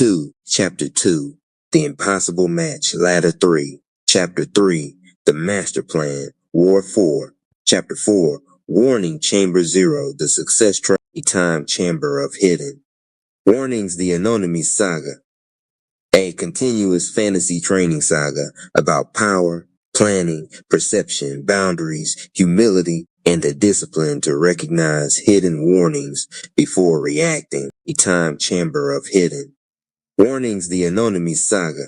2, Chapter 2, The Impossible Match, Ladder 3, Chapter 3, The Master Plan, War 4, Chapter 4, Warning Chamber 0, The Success Trap, Time Chamber of Hidden. Warnings, the Anonymous Saga, a continuous fantasy training saga about power, planning, perception, boundaries, humility, and the discipline to recognize hidden warnings before reacting. A Time Chamber of Hidden. Warnings, the Anonymous Saga,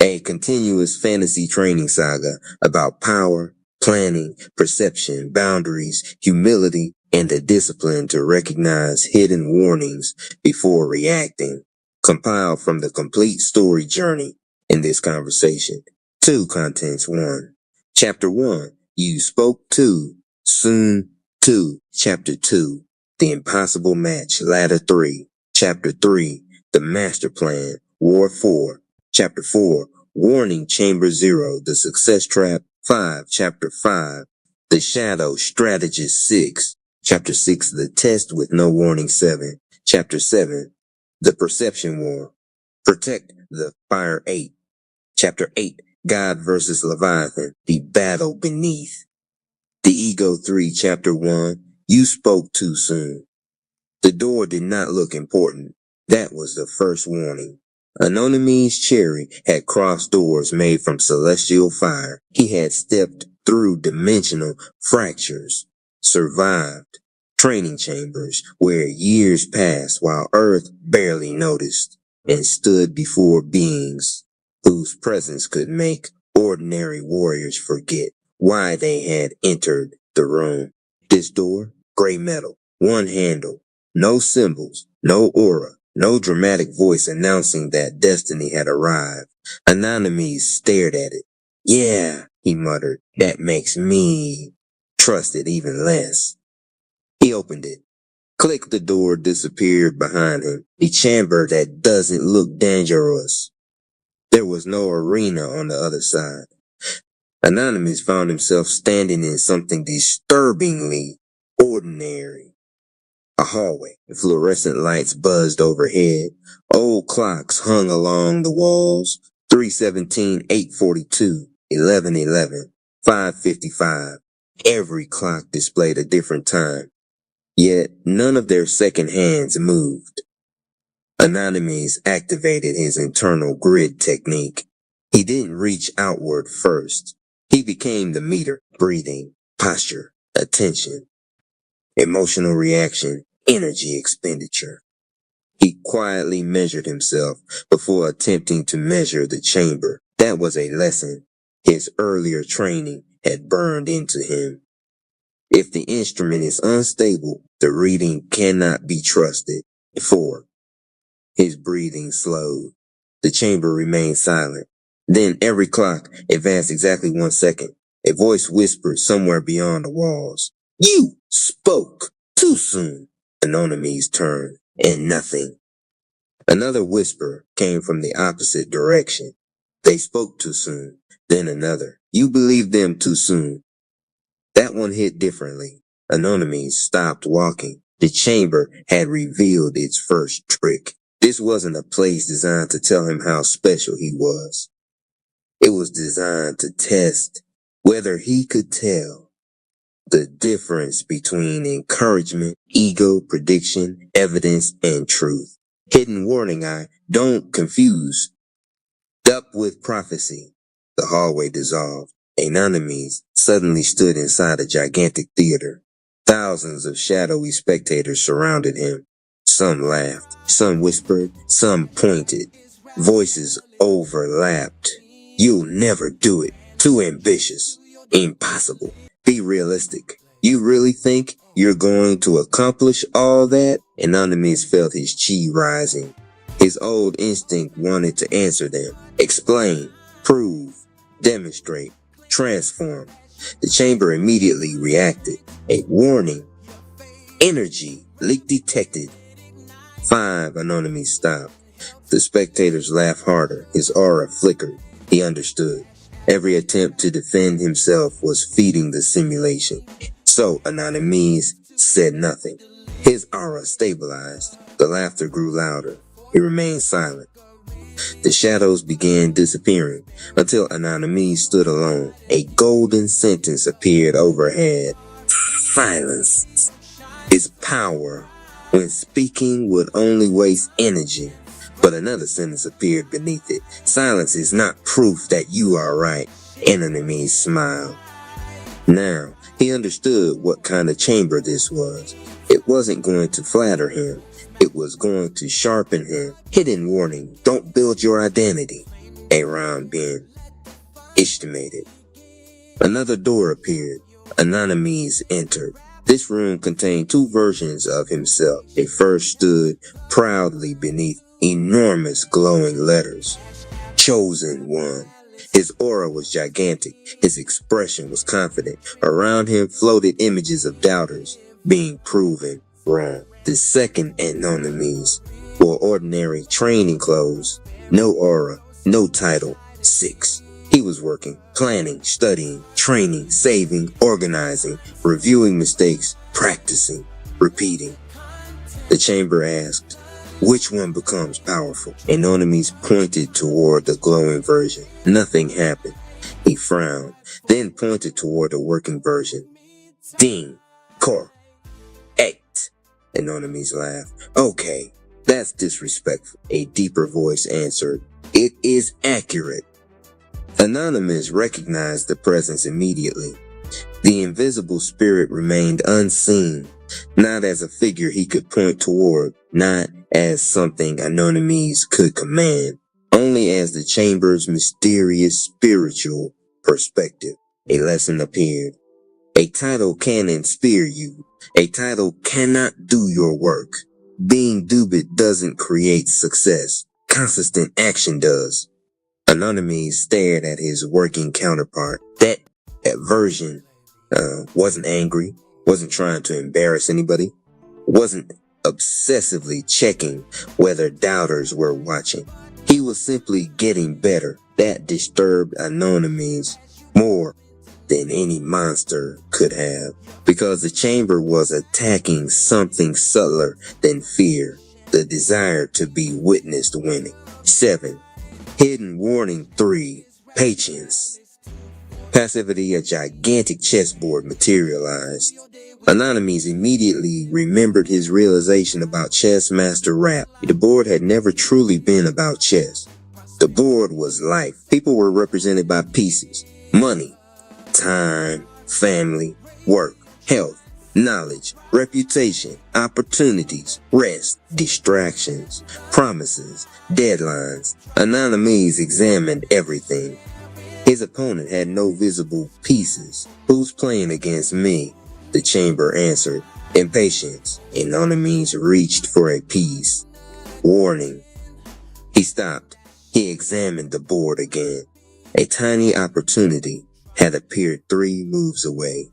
a continuous fantasy training saga about power, planning, perception, boundaries, humility, and the discipline to recognize hidden warnings before reacting. Compiled from the complete story journey in this conversation. 2 contents. 1. Chapter 1. You spoke to. Soon. 2. Chapter 2. The Impossible Match. Ladder 3. Chapter 3. The Master Plan. War 4. Chapter 4. Warning Chamber 0. The Success Trap. 5. Chapter 5. The Shadow Strategist 6. Chapter 6. The Test with No Warning 7. Chapter 7. The Perception War. Protect the Fire 8. Chapter 8. God versus Leviathan. The Battle Beneath. The Ego 3. Chapter 1. You spoke too soon. The door did not look important. That was the first warning. Anonymous Cherry had crossed doors made from celestial fire. He had stepped through dimensional fractures, survived training chambers where years passed while Earth barely noticed, and stood before beings whose presence could make ordinary warriors forget why they had entered the room. This door, gray metal, one handle, no symbols, no aura, no dramatic voice announcing that destiny had arrived. Anonymous stared at it. Yeah, he muttered, that makes me trust it even less. He opened it. Click, the door disappeared behind him. The chamber that doesn't look dangerous. There was no arena on the other side. Anonymous found himself standing in something disturbingly ordinary. A hallway. Fluorescent lights buzzed overhead. Old clocks hung along the walls. 3:17, 8:42, 11:11, 5:55. Every clock displayed a different time. Yet none of their second hands moved. Anonymous activated his internal grid technique. He didn't reach outward first. He became the meter. Breathing, posture, attention, emotional reaction, energy expenditure. He quietly measured himself before attempting to measure the chamber. That was a lesson his earlier training had burned into him. If the instrument is unstable, the reading cannot be trusted. 4. His breathing slowed. The chamber remained silent. Then every clock advanced exactly 1 second. A voice whispered somewhere beyond the walls. You spoke too soon. Anonymous turned, and nothing. Another whisper came from the opposite direction. They spoke too soon. Then another. You believed them too soon. That one hit differently. Anonymous stopped walking. The chamber had revealed its first trick. This wasn't a place designed to tell him how special he was. It was designed to test whether he could tell the difference between encouragement, ego, prediction, evidence, and truth. Hidden warning, don't confuse. Up with prophecy. The hallway dissolved. Anonymous suddenly stood inside a gigantic theater. Thousands of shadowy spectators surrounded him. Some laughed, some whispered, some pointed. Voices overlapped. You'll never do it. Too ambitious. Impossible. Be realistic. You really think you're going to accomplish all that? Anonymous felt his chi rising. His old instinct wanted to answer them. Explain. Prove. Demonstrate. Transform. The chamber immediately reacted. A warning. Energy leak detected. 5. Anonymous stopped. The spectators laughed harder. His aura flickered. He understood. Every attempt to defend himself was feeding the simulation. So Anonymous said nothing. His aura stabilized. The laughter grew louder. He remained silent. The shadows began disappearing until Anonymous stood alone. A golden sentence appeared overhead. Silence is power. When speaking would only waste energy. But another sentence appeared beneath it. Silence is not proof that you are right. Anonymous smiled. Now, he understood what kind of chamber this was. It wasn't going to flatter him. It was going to sharpen him. Hidden warning, don't build your identity. Aaron Ben estimated. Another door appeared. Anonymous entered. This room contained two versions of himself. A first stood proudly beneath enormous glowing letters. Chosen one. His aura was gigantic. His expression was confident. Around him floated images of doubters being proven wrong. The second Anonymous wore ordinary training clothes. No aura, no title. 6. He was working, planning, studying, training, saving, organizing, reviewing mistakes, practicing, repeating. The chamber asked, which one becomes powerful? Anonymous pointed toward the glowing version. Nothing happened. He frowned, then pointed toward the working version. Ding, Cor, Act. Anonymous laughed. Okay, that's disrespectful. A deeper voice answered. It is accurate. Anonymous recognized the presence immediately. The invisible spirit remained unseen, not as a figure he could point toward, not as something Anonymous could command, only as the chamber's mysterious spiritual perspective. A lesson appeared. A title can inspire you. A title cannot do your work. Being duped doesn't create success. Consistent action does. Anonymous stared at his working counterpart. That version wasn't angry, wasn't trying to embarrass anybody, wasn't obsessively checking whether doubters were watching. He was simply getting better. That disturbed Anonymous more than any monster could have, because the chamber was attacking something subtler than fear, the desire to be witnessed winning. 7. Hidden warning 3. Patience. Passivity, a gigantic chessboard materialized. Anonymous immediately remembered his realization about chess master Rapp. The board had never truly been about chess. The board was life. People were represented by pieces. Money, time, family, work, health, knowledge, reputation, opportunities, rest, distractions, promises, deadlines. Anonymous examined everything. His opponent had no visible pieces. Who's playing against me? The chamber answered. Impatience. Anonymous reached for a piece. Warning. He stopped. He examined the board again. A tiny opportunity had appeared 3 moves away,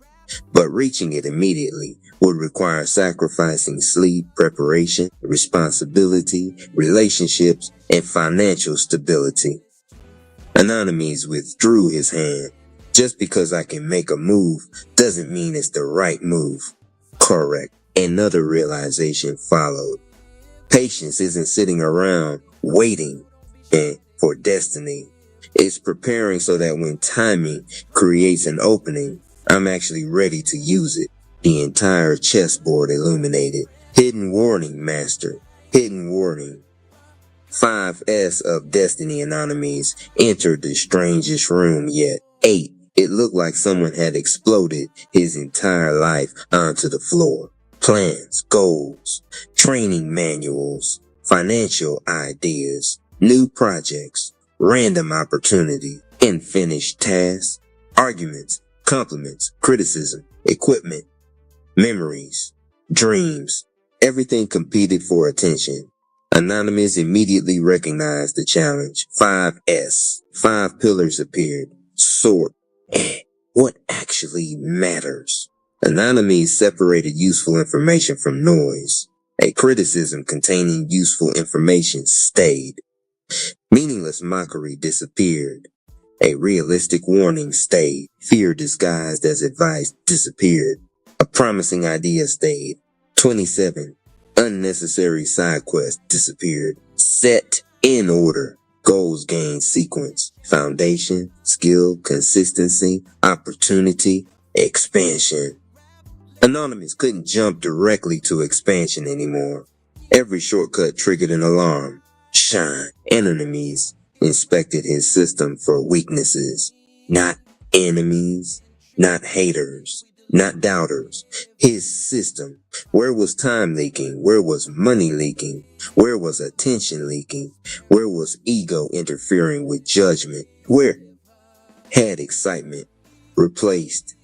but reaching it immediately would require sacrificing sleep, preparation, responsibility, relationships, and financial stability. Anonymous withdrew his hand. Just because I can make a move doesn't mean it's the right move. Correct. Another realization followed. Patience isn't sitting around waiting for destiny. It's preparing so that when timing creates an opening, I'm actually ready to use it. The entire chessboard illuminated. Hidden warning, master. Hidden warning. 5S of Destiny Anonymous entered the strangest room yet. 8. It looked like someone had exploded his entire life onto the floor. Plans, goals, training manuals, financial ideas, new projects, random opportunity, unfinished tasks, arguments, compliments, criticism, equipment, memories, dreams. Everything competed for attention. Anonymous immediately recognized the challenge. 5S. 5 pillars appeared. Sort. What actually matters? Anonymous separated useful information from noise. A criticism containing useful information stayed. Meaningless mockery disappeared. A realistic warning stayed. Fear disguised as advice disappeared. A promising idea stayed. 27. Unnecessary side quest disappeared. set in order. Goals gain sequence. Foundation, skill, consistency, opportunity, expansion. Anonymous couldn't jump directly to expansion anymore. Every shortcut triggered an alarm. Shine. Enemies inspected his system for weaknesses. Not enemies, not haters, not doubters. His system. Where was time leaking? Where was money leaking? Where was attention leaking? Where was ego interfering with judgment? Where had excitement replaced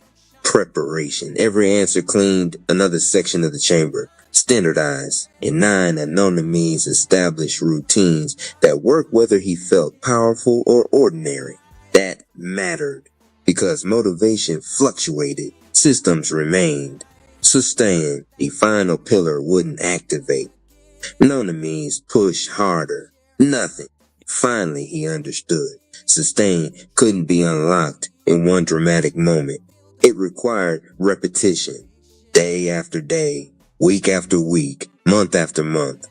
preparation? Every answer cleaned another section of the chamber. Standardized. In 9, Anonymous established routines that worked whether he felt powerful or ordinary. That mattered because motivation fluctuated. Systems remained. Sustain. The final pillar wouldn't activate. Anonymous pushed harder. Nothing. Finally, he understood. Sustain couldn't be unlocked in one dramatic moment. It required repetition. Day after day, week after week, month after month.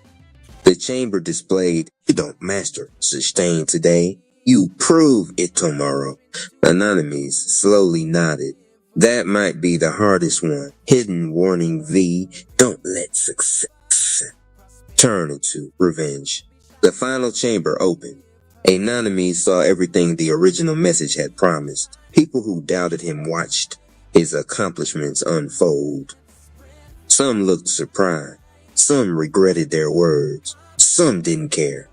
The chamber displayed, you don't master sustain today. You prove it tomorrow. Anonymous slowly nodded. That might be the hardest one. Hidden warning V, don't let success turn into revenge. The final chamber opened. Anonymous saw everything the original message had promised. People who doubted him watched his accomplishments unfold. Some looked surprised. Some regretted their words. Some didn't care.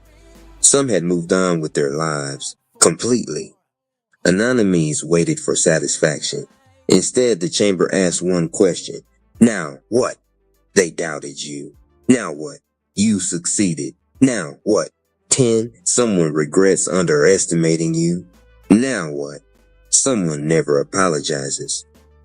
Some had moved on with their lives completely. Anonymous waited for satisfaction. Instead, the chamber asked one question. Now what? They doubted you. Now what? You succeeded. Now what? 10. Someone regrets underestimating you. Now what? Someone never apologizes.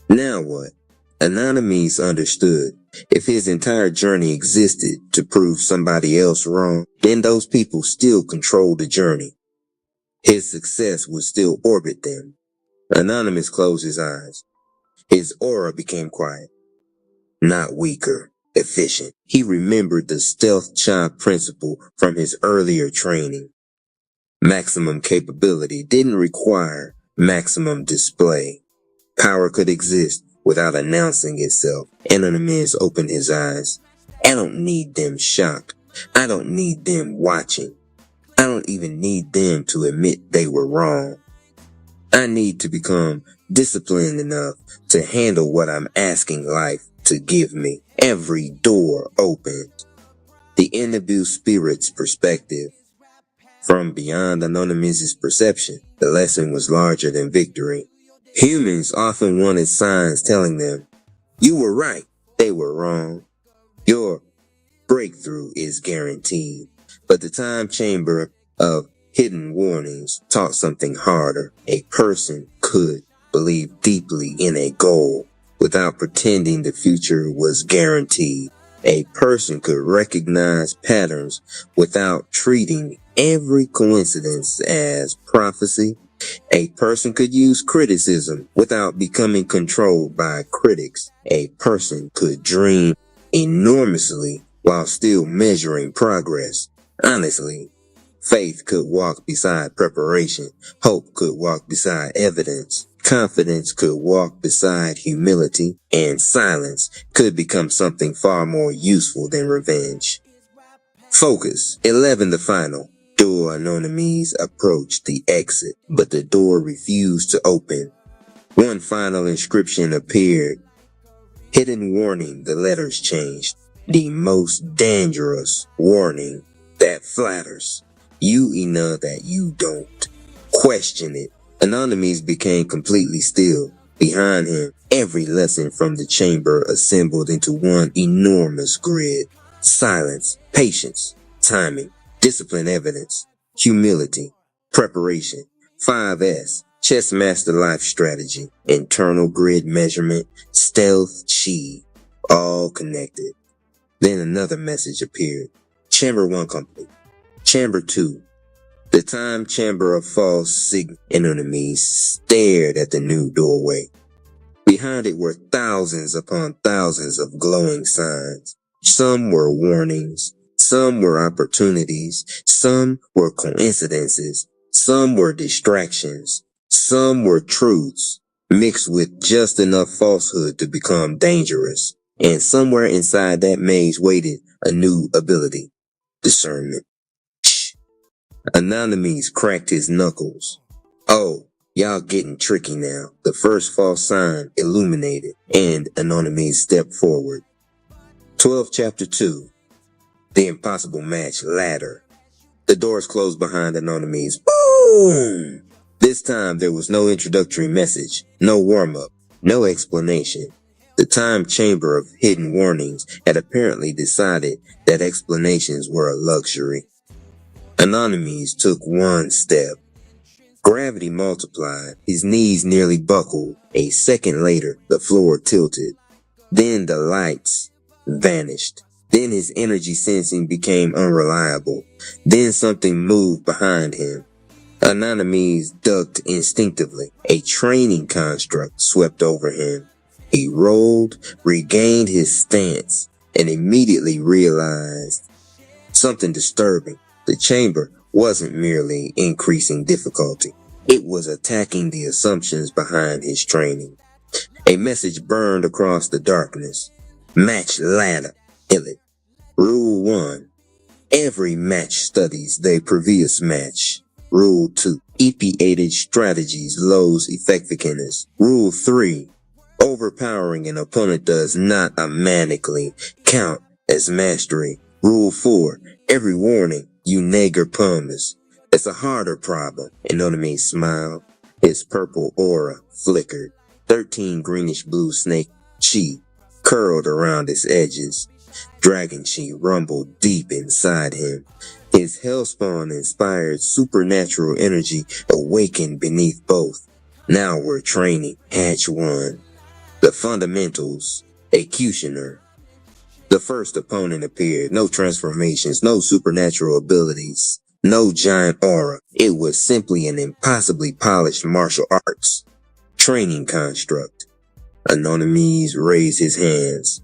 Now what? Anonymous understood. If his entire journey existed to prove somebody else wrong, then those people still controlled the journey. His success would still orbit them. Anonymous closed his eyes. His aura became quiet. Not weaker, efficient. He remembered the stealth chop principle from his earlier training. Maximum capability didn't require maximum display. Power could exist without announcing itself. Anonymous opened his eyes. I don't need them shocked. I don't need them watching. I don't even need them to admit they were wrong. I need to become disciplined enough to handle what I'm asking life to give me. Every door opened. The Innabu spirit's perspective. From beyond Anonymous's perception, the lesson was larger than victory. Humans often wanted signs telling them, you were right, they were wrong. Your breakthrough is guaranteed. But the time chamber of hidden warnings taught something harder. A person could believe deeply in a goal without pretending the future was guaranteed. A person could recognize patterns without treating every coincidence as prophecy. A person could use criticism without becoming controlled by critics. A person could dream enormously while still measuring progress. Honestly, faith could walk beside preparation. Hope could walk beside evidence. Confidence could walk beside humility. And silence could become something far more useful than revenge. Focus. 11 the final. Door Anonymous approached the exit, but the door refused to open. One final inscription appeared. Hidden warning, the letters changed. The most dangerous warning that flatters you enough that you don't question it. Anonymous became completely still. Behind him, every lesson from the chamber assembled into one enormous grid. Silence, patience, timing, discipline, evidence, humility, preparation, 5S, chess master life strategy, internal grid measurement, stealth, chi, all connected. Then another message appeared. Chamber 1 complete. Chamber 2. The time chamber of false signal. Anonymous stared at the new doorway. Behind it were thousands upon thousands of glowing signs. Some were warnings, Some were opportunities, some were coincidences, some were distractions, some were truths, mixed with just enough falsehood to become dangerous. And somewhere inside that maze waited a new ability, discernment. Shh. Anonymous cracked his knuckles. Oh, y'all getting tricky now. The first false sign illuminated, and Anonymous stepped forward. 12 Chapter 2. The Impossible Match Ladder. The doors closed behind Anonymous. Boom! This time there was no introductory message, no warm-up, no explanation. The time chamber of hidden warnings had apparently decided that explanations were a luxury. Anonymous took one step. Gravity multiplied. His knees nearly buckled. A second later, the floor tilted. Then the lights vanished. Then his energy sensing became unreliable. Then something moved behind him. Anonymous ducked instinctively. A training construct swept over him. He rolled, regained his stance, and immediately realized something disturbing. The chamber wasn't merely increasing difficulty. It was attacking the assumptions behind his training. A message burned across the darkness. Match ladder. Illit. Rule 1. Every match studies their previous match. Rule 2. Epiated strategies lose effectiveness. Rule 3. Overpowering an opponent does not automatically count as mastery. Rule 4. Every warning you nagger pumice. It's a harder problem. Anonymous smiled. His purple aura flickered. 13 greenish blue snake chi curled around its edges. Dragon chi rumbled deep inside him. His Hellspawn-inspired supernatural energy awakened beneath both. Now we're training. Hatch 1. The fundamentals. Executioner. The first opponent appeared. No transformations, no supernatural abilities, no giant aura. It was simply an impossibly polished martial arts training construct. Anonymous raised his hands.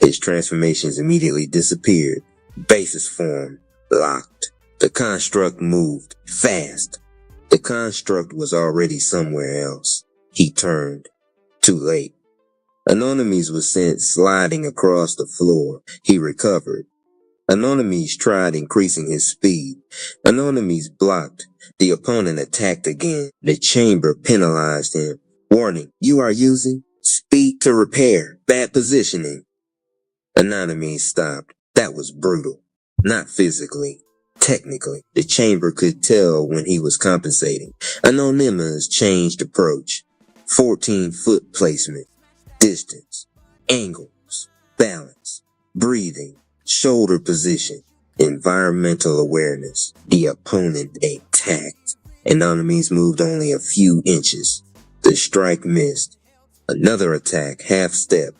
His transformations immediately disappeared. Basis form locked. The construct moved fast. The construct was already somewhere else. He turned. Too late. Anonymous was sent sliding across the floor. He recovered. Anonymous tried increasing his speed. Anonymous blocked. The opponent attacked again. The chamber penalized him. Warning, you are using speed to repair. Bad positioning. Anonymous stopped. That was brutal. Not physically. Technically. The chamber could tell when he was compensating. Anonymous changed approach. 14-foot placement. Distance. Angles. Balance. Breathing. Shoulder position. Environmental awareness. The opponent attacked. Anonymous moved only a few inches. The strike missed. Another attack. Half step.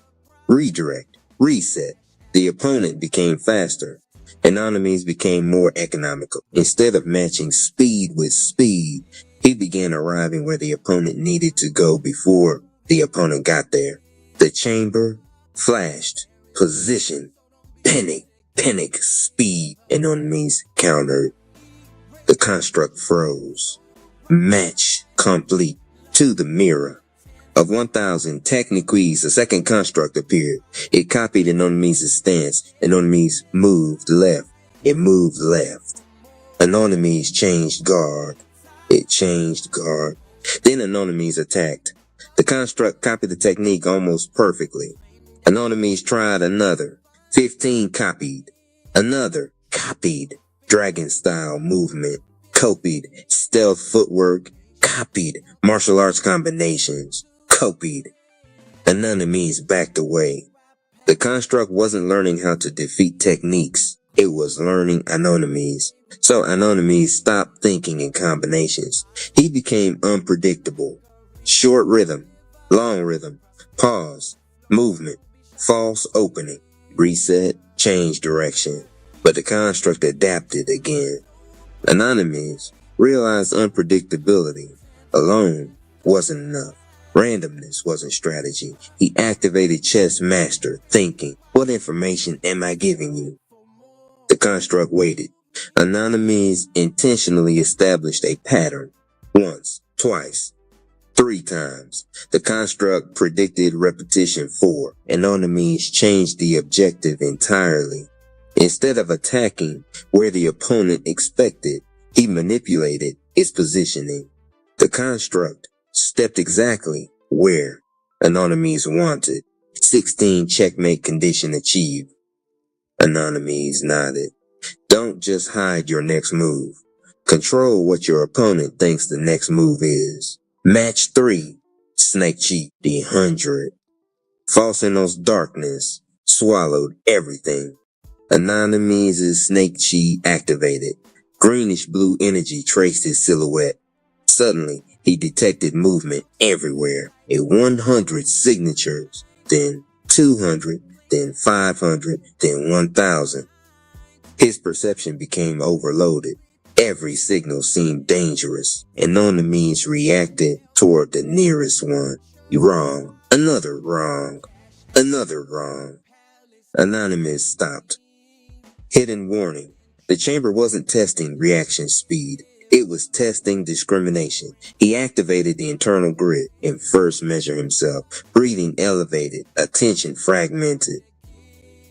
Redirect. Reset. The opponent became faster. Anonymous became more economical. Instead of matching speed with speed, he began arriving where the opponent needed to go before the opponent got there. The chamber flashed. Position. Panic. Speed. Anonymous countered. The construct froze. Match complete. To the mirror. Of 1,000 techniques, a second construct appeared. It copied Anonymous' stance. Anonymous moved left. It moved left. Anonymous changed guard. It changed guard. Then Anonymous attacked. The construct copied the technique almost perfectly. Anonymous tried another. 15 copied. Another copied. Dragon-style movement. Copied. Stealth footwork. Copied. Martial arts combinations. Copied. Anonymous backed away. The construct wasn't learning how to defeat techniques. It was learning Anonymous. So Anonymous stopped thinking in combinations. He became unpredictable. Short rhythm. Long rhythm. Pause. Movement. False opening. Reset. Change direction. But the construct adapted again. Anonymous realized unpredictability alone wasn't enough. Randomness wasn't strategy. He activated chess master thinking. What information am I giving you? The construct waited. Anonymous intentionally established a pattern. Once, twice, 3 times. The construct predicted repetition 4. Anonymous changed the objective entirely. Instead of attacking where the opponent expected, he manipulated its positioning. The construct stepped exactly where Anonymous wanted. 16 checkmate condition achieved. Anonymous nodded. Don't just hide your next move. Control what your opponent thinks the next move is. Match 3. Snake Chi, the 100. Falsenos darkness swallowed everything. Anonymous' Snake Chi activated. Greenish blue energy traced his silhouette. Suddenly, he detected movement everywhere. 100 signatures, then 200, then 500, then 1,000. His perception became overloaded. Every signal seemed dangerous. Anonymous reacted toward the nearest one. Wrong. Another wrong. Another wrong. Anonymous stopped. Hidden warning. The chamber wasn't testing reaction speed. It was testing discrimination. He activated the internal grid and first measured himself. Breathing elevated. Attention fragmented.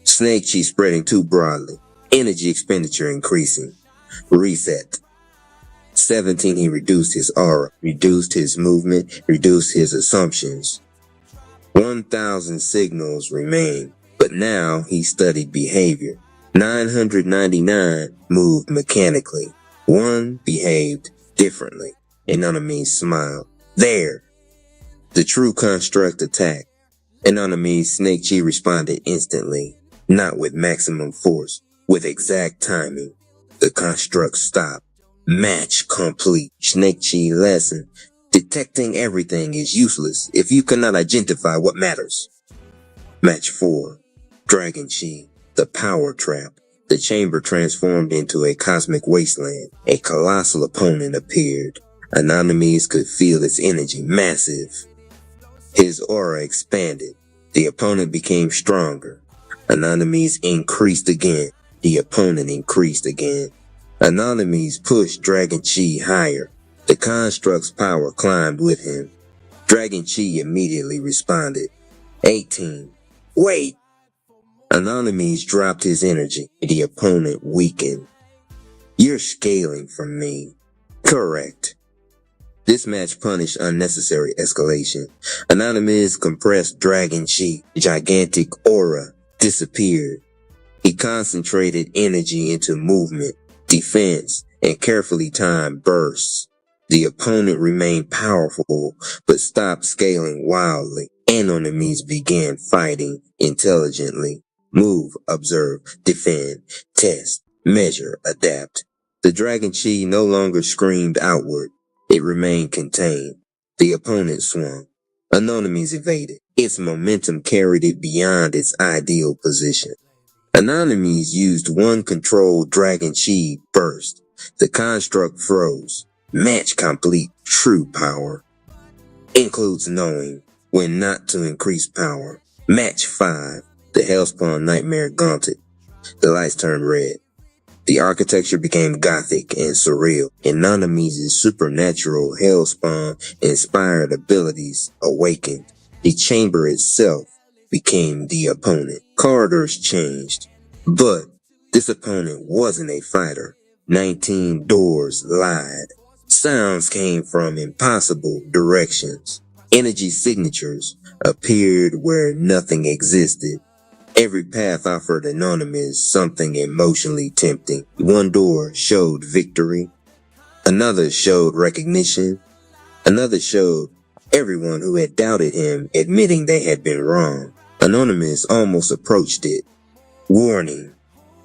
Snake Chi spreading too broadly. Energy expenditure increasing. Reset. 17, he reduced his aura, reduced his movement, reduced his assumptions. 1,000 signals remained, but now he studied behavior. 999 moved mechanically. 1 behaved differently. Anonymous smiled. There. The true construct attacked. Anonymous Snake Chi responded instantly, not with maximum force, with exact timing. The construct stopped. Match complete. Snake Chi lesson. Detecting everything is useless if you cannot identify what matters. Match 4. Dragon Chi. The power trap. The chamber transformed into a cosmic wasteland. A colossal opponent appeared. Anonymous could feel its energy, massive. His aura expanded. The opponent became stronger. Anonymous increased again. The opponent increased again. Anonymous pushed Dragon Chi higher. The construct's power climbed with him. Dragon Chi immediately responded. 18. Wait! Anonymous dropped his energy. The opponent weakened. You're scaling from me. Correct. This match punished unnecessary escalation. Anonymous compressed Dragon Chi. Gigantic aura disappeared. He concentrated energy into movement, defense, and carefully timed bursts. The opponent remained powerful, but stopped scaling wildly. Anonymous began fighting intelligently. Move, observe, defend, test, measure, adapt. The Dragon Chi no longer screamed outward. It remained contained. The opponent swung. Anonymous evaded. Its momentum carried it beyond its ideal position. Anonymous used 1 controlled Dragon Chi burst. The construct froze. Match complete. True power. Includes knowing when not to increase power. Match 5. The Hellspawn Nightmare Gauntlet. The lights turned red. The architecture became gothic and surreal. Anonymous' supernatural Hellspawn-inspired abilities awakened. The chamber itself became the opponent. Corridors changed. But this opponent wasn't a fighter. 19 doors lied. Sounds came from impossible directions. Energy signatures appeared where nothing existed. Every path offered Anonymous something emotionally tempting. 1 door showed victory. Another showed recognition. Another showed everyone who had doubted him admitting they had been wrong. Anonymous almost approached it. Warning.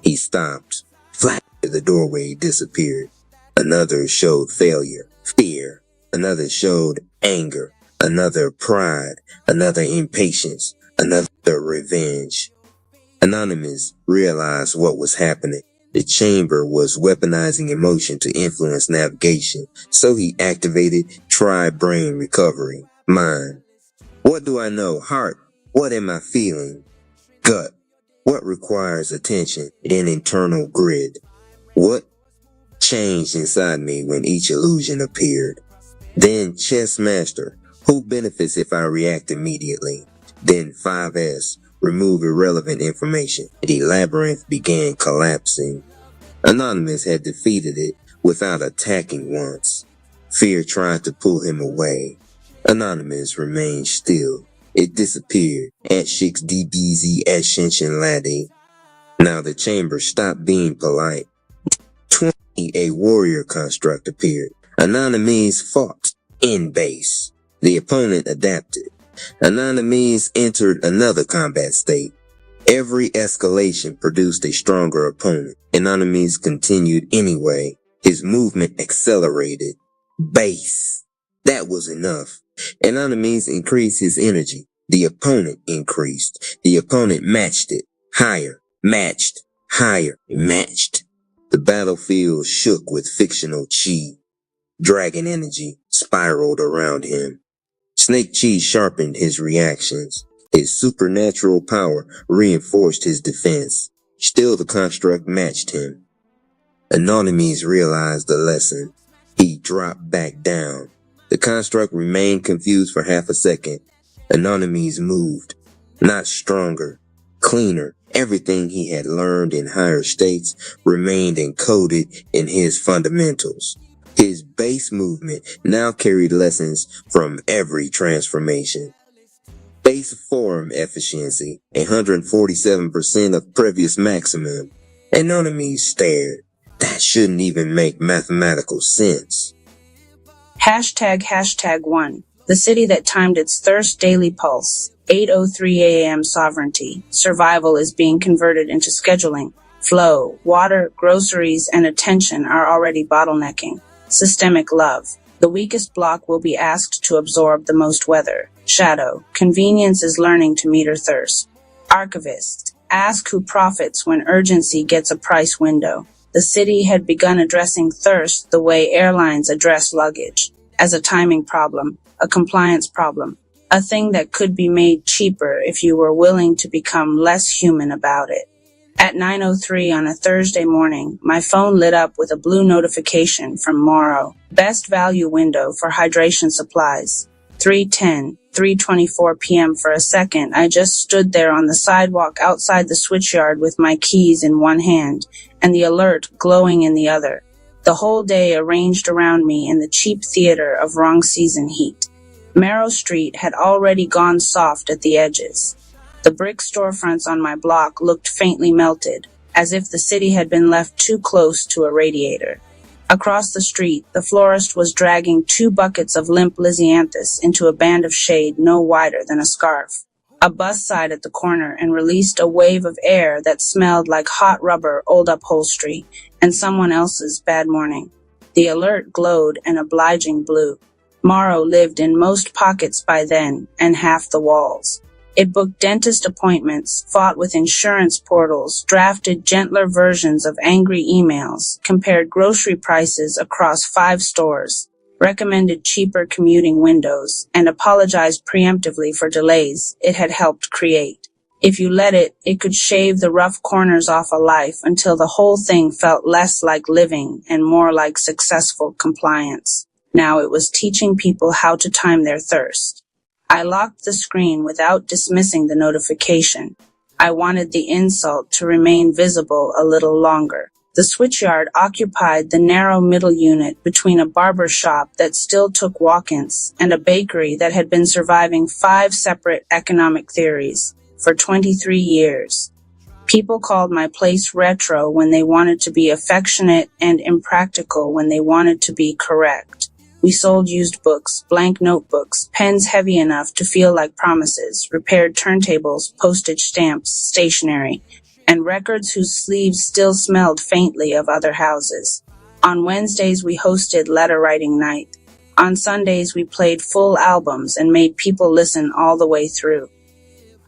He stopped. Flat, the doorway disappeared. Another showed failure, fear. Another showed anger. Another pride. Another impatience. Another revenge. Anonymous realized what was happening. The chamber was weaponizing emotion to influence navigation, so he activated tri-brain recovery. Mind. What do I know? Heart. What am I feeling? Gut. What requires attention? An internal grid. What changed inside me when each illusion appeared? Then chess master. Who benefits if I react immediately? Then 5S. Remove irrelevant information. The labyrinth began collapsing. Anonymous had defeated it without attacking once. Fear tried to pull him away. Anonymous remained still. It disappeared at 6DBZ at Shinshin Ladi. Now the chamber stopped being polite. 20, a warrior construct appeared. Anonymous fought in base. The opponent adapted. Anonymous entered another combat state. Every escalation produced a stronger opponent. Anonymous continued anyway. His movement accelerated. Base. That was enough. Anonymous increased his energy. The opponent increased. The opponent matched it. Higher. Matched. Higher. Matched. The battlefield shook with fictional chi. Dragon energy spiraled around him. Snake chi sharpened his reactions. His supernatural power reinforced his defense. Still the construct matched him. Anonymous realized the lesson. He dropped back down. The construct remained confused for half a second. Anonymous moved. Not stronger. Cleaner. Everything he had learned in higher states remained encoded in his fundamentals. His base movement now carried lessons from every transformation. Base form efficiency, 147% of previous maximum. Anonymous stared. That shouldn't even make mathematical sense. #1. The city that timed its thirst daily pulse. 8:03 a.m. sovereignty. Survival is being converted into scheduling. Flow, water, groceries, and attention are already bottlenecking. Systemic love. The weakest block will be asked to absorb the most weather. Shadow. Convenience is learning to meter thirst. Archivist. Ask who profits when urgency gets a price window. The city had begun addressing thirst the way airlines address luggage, as a timing problem, a compliance problem, a thing that could be made cheaper if you were willing to become less human about it. At 9:03 on a Thursday morning, my phone lit up with a blue notification from Morrow. Best value window for hydration supplies. 3:24 p.m. For a second, I just stood there on the sidewalk outside the switchyard with my keys in one hand and the alert glowing in the other. The whole day arranged around me in the cheap theater of wrong season heat. Marrow Street had already gone soft at the edges. The brick storefronts on my block looked faintly melted, as if the city had been left too close to a radiator. Across the street, the florist was dragging 2 buckets of limp lisianthus into a band of shade no wider than a scarf. A bus sighed at the corner and released a wave of air that smelled like hot rubber, old upholstery, and someone else's bad morning. The alert glowed an obliging blue. Morrow lived in most pockets by then, and half the walls. It booked dentist appointments, fought with insurance portals, drafted gentler versions of angry emails, compared grocery prices across 5 stores, recommended cheaper commuting windows, and apologized preemptively for delays it had helped create. If you let it, it could shave the rough corners off a life until the whole thing felt less like living and more like successful compliance. Now it was teaching people how to time their thirst. I locked the screen without dismissing the notification. I wanted the insult to remain visible a little longer. The switchyard occupied the narrow middle unit between a barber shop that still took walk-ins and a bakery that had been surviving 5 separate economic theories for 23 years. People called my place retro when they wanted to be affectionate and impractical when they wanted to be correct. We sold used books, blank notebooks, pens heavy enough to feel like promises, repaired turntables, postage stamps, stationery, and records whose sleeves still smelled faintly of other houses. On Wednesdays we hosted letter writing night. On Sundays we played full albums and made people listen all the way through.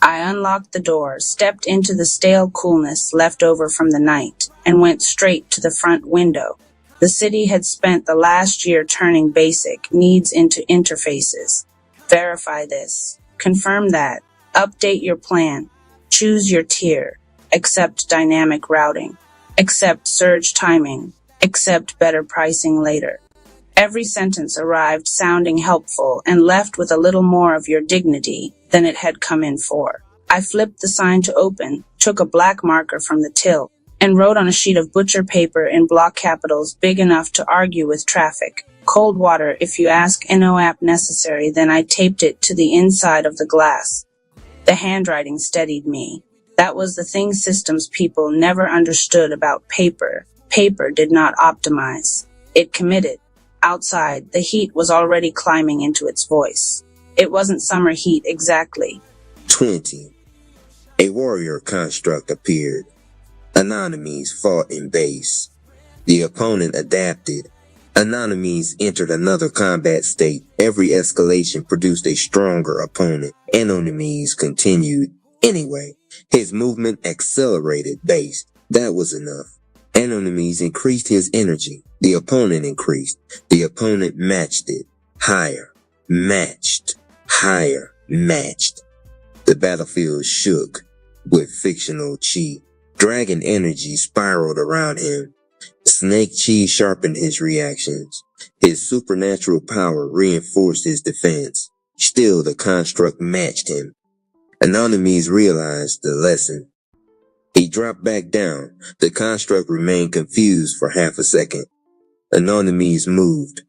I unlocked the door, stepped into the stale coolness left over from the night, and went straight to the front window. The city had spent the last year turning basic needs into interfaces. Verify this. Confirm that. Update your plan. Choose your tier. except dynamic routing, except surge timing, except better pricing later. Every sentence arrived sounding helpful and left with a little more of your dignity than it had come in for. I flipped the sign to open, took a black marker from the till, and wrote on a sheet of butcher paper in block capitals big enough to argue with traffic. Cold water if you ask, NOAP necessary. Then I taped it to the inside of the glass. The handwriting steadied me. That was the thing systems people never understood about paper. Paper did not optimize. It committed. Outside, the heat was already climbing into its voice. It wasn't summer heat exactly. 20. A warrior construct appeared. Anonymies fought in base. The opponent adapted. Anonymies entered another combat state. Every escalation produced a stronger opponent. Anonymies continued. Anyway, his movement accelerated base. That was enough. Anonymies increased his energy. The opponent increased. The opponent matched it. Higher. Matched. Higher. Matched. The battlefield shook with fictional chi. Dragon energy spiraled around him. Snake chi sharpened his reactions. His supernatural power reinforced his defense. Still, the construct matched him. Anonymies realized the lesson. He dropped back down. The construct remained confused for half a second. Anonymies moved.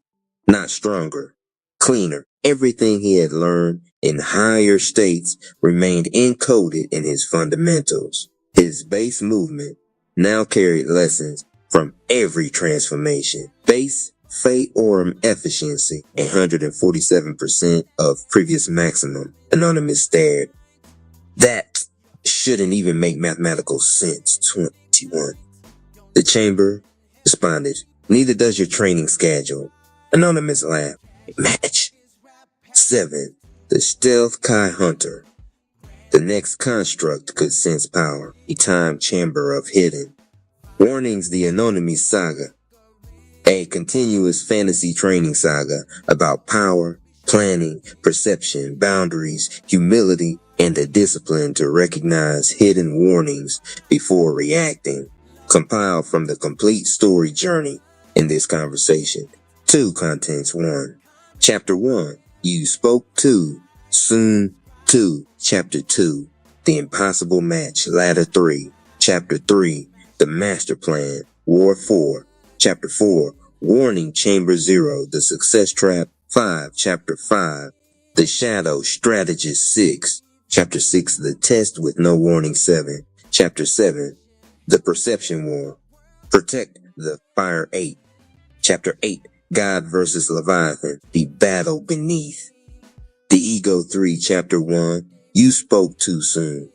Not stronger. Cleaner. Everything he had learned in higher states remained encoded in his fundamentals. His base movement now carried lessons from every transformation. Base Phaeorum efficiency, 147% of previous maximum. Anonymous stared. That shouldn't even make mathematical sense. 21. The chamber responded. Neither does your training schedule. Anonymous laughed. Match. 7. The Stealth Kai Hunter. The next construct could sense power. A time chamber of hidden. Warnings: the Anonymous Saga. A continuous fantasy training saga about power, planning, perception, boundaries, humility, and the discipline to recognize hidden warnings before reacting. Compiled from the complete story journey in this conversation. 2 contents. 1. Chapter 1. You spoke to. Soon 2. Chapter 2. The Impossible Match. Ladder 3. Chapter 3. The Master Plan. War 4. Chapter 4. Warning Chamber 0. The Success Trap. 5. Chapter 5. The Shadow Strategist 6. Chapter 6. The Test with No Warning 7. Chapter 7. The Perception War. Protect the Fire 8. Chapter 8. God versus Leviathan. The Battle Beneath. The Ego 3. Chapter 1. You spoke too soon.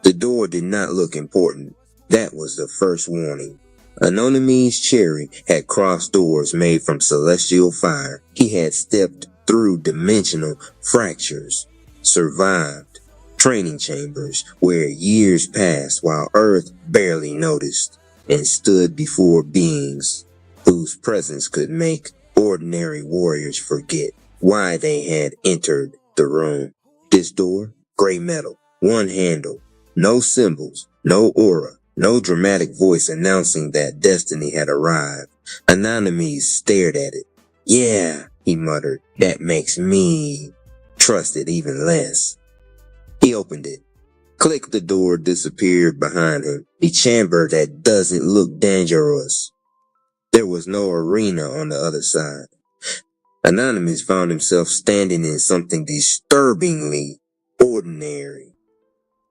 The door did not look important. That was the first warning. Anonymous Cherry had crossed doors made from celestial fire. He had stepped through dimensional fractures, survived training chambers where years passed while Earth barely noticed, and stood before beings whose presence could make ordinary warriors forget why they had entered the room. This door, gray metal, one handle, no symbols, no aura, no dramatic voice announcing that destiny had arrived. Anonymous stared at it. Yeah, he muttered, that makes me trust it even less. He opened it. Click, the door disappeared behind him. The chamber that doesn't look dangerous. There was no arena on the other side. Anonymous found himself standing in something disturbingly ordinary.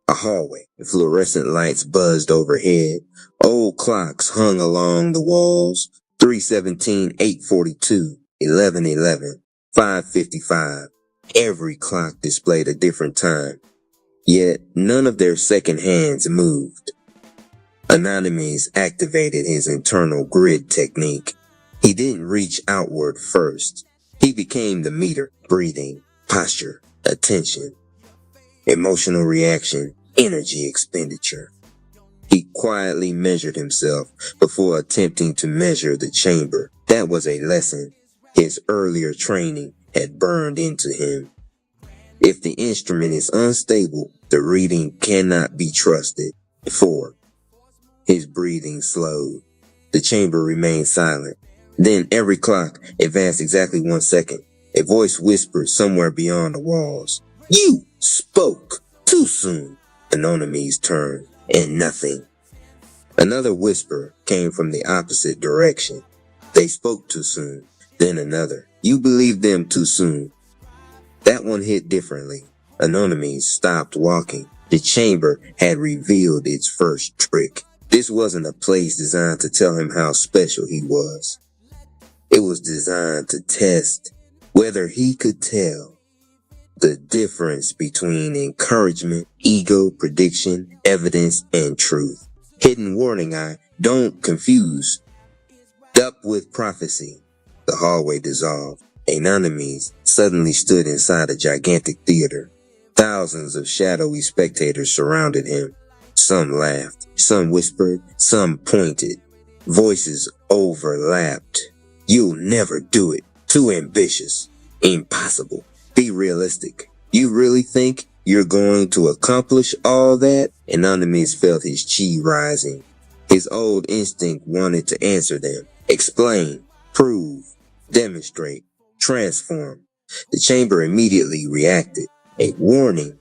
A hallway. Fluorescent lights buzzed overhead. Old clocks hung along the walls. 3:17, 8:42, 11:11, 5:55. Every clock displayed a different time. Yet none of their second hands moved. Anonymous activated his internal grid technique. He didn't reach outward first. He became the meter. Breathing, posture, attention, emotional reaction, energy expenditure. He quietly measured himself before attempting to measure the chamber. That was a lesson his earlier training had burned into him. If the instrument is unstable, the reading cannot be trusted. 4. His breathing slowed. The chamber remained silent. Then every clock advanced exactly 1 second. A voice whispered somewhere beyond the walls. You spoke too soon. Anonymous turned, and nothing. Another whisper came from the opposite direction. They spoke too soon. Then another. You believed them too soon. That one hit differently. Anonymous stopped walking. The chamber had revealed its first trick. This wasn't a place designed to tell him how special he was. It was designed to test whether he could tell the difference between encouragement, ego, prediction, evidence, and truth. Hidden warning eye, don't confuse. Up with prophecy. The hallway dissolved. Anonymous suddenly stood inside a gigantic theater. Thousands of shadowy spectators surrounded him. Some laughed, some whispered, some pointed. Voices overlapped. You'll never do it. Too ambitious. Impossible. Be realistic. You really think you're going to accomplish all that? Anonymous felt his chi rising. His old instinct wanted to answer them. Explain, prove, demonstrate, transform. The chamber immediately reacted. A warning.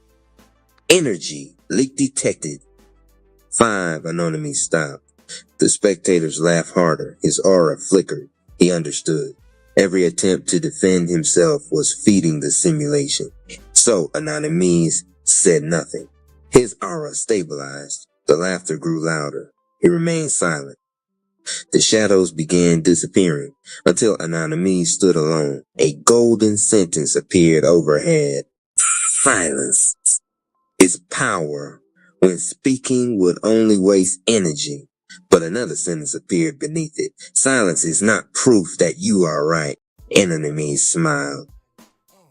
Energy leak detected. 5. Anonymous stopped. The spectators laughed harder. His aura flickered. He understood. Every attempt to defend himself was feeding the simulation. So Anonymous said nothing. His aura stabilized. The laughter grew louder. He remained silent. The shadows began disappearing until Anonymous stood alone. A golden sentence appeared overhead. Silence is power. When speaking would only waste energy. But another sentence appeared beneath it. Silence is not proof that you are right. Anonymous smiled.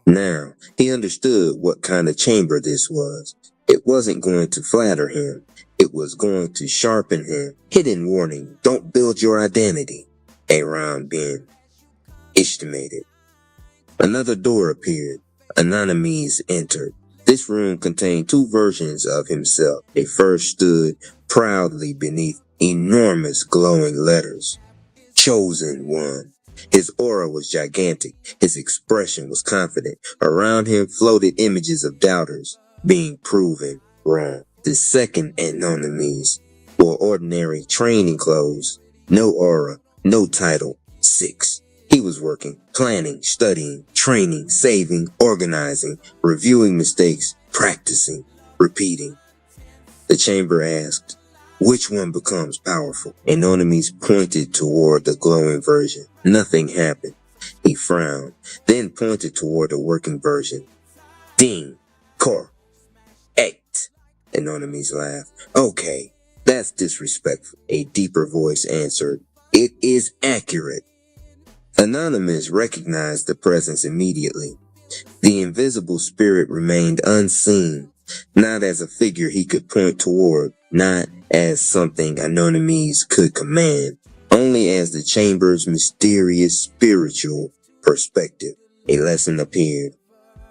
Now, he understood what kind of chamber this was. It wasn't going to flatter him. It was going to sharpen him. Hidden warning, don't build your identity. Aaron Ben estimated. Another door appeared. Anonymous entered. This room contained 2 versions of himself. A first stood proudly beneath enormous glowing letters. Chosen one. His aura was gigantic. His expression was confident. Around him floated images of doubters being proven wrong. The second Anonymous wore ordinary training clothes. No aura, no title. 6. He was working, planning, studying, training, saving, organizing, reviewing mistakes, practicing, repeating. The chamber asked, which one becomes powerful? Anonymous pointed toward the glowing version. Nothing happened. He frowned, then pointed toward the working version. Ding, Cor, Act. Anonymous laughed. Okay, that's disrespectful. A deeper voice answered. It is accurate. Anonymous recognized the presence immediately. The invisible spirit remained unseen, not as a figure he could point toward, not as something Anonymous could command, only as the chamber's mysterious spiritual perspective. A lesson appeared.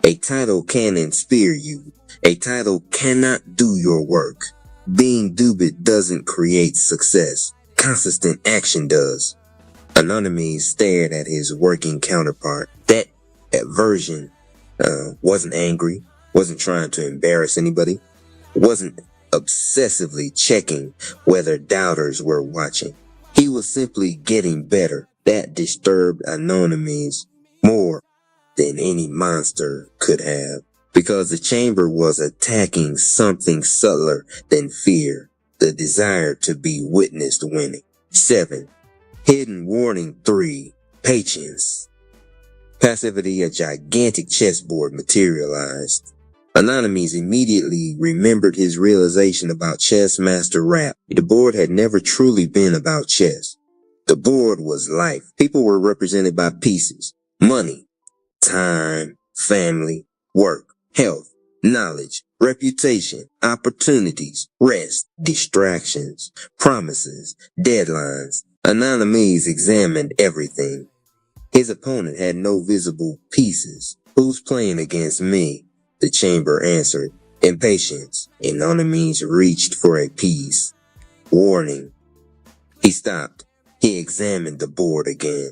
A title can inspire you. A title cannot do your work. Being duped doesn't create success. Consistent action does. Anonymous stared at his working counterpart. That version wasn't angry, wasn't trying to embarrass anybody, wasn't obsessively checking whether doubters were watching. He was simply getting better. That disturbed Anonymous more than any monster could have, because the chamber was attacking something subtler than fear, the desire to be witnessed winning. 7. Hidden warning 3. Patience. Passivity, a gigantic chessboard materialized. Anonymous immediately remembered his realization about chess master Rapp. The board had never truly been about chess. The board was life. People were represented by pieces. Money, time, family, work, health, knowledge, reputation, opportunities, rest, distractions, promises, deadlines. Anonymous examined everything. His opponent had no visible pieces. Who's playing against me? The chamber answered. Impatience. Anonymous reached for a piece. Warning. He stopped. He examined the board again.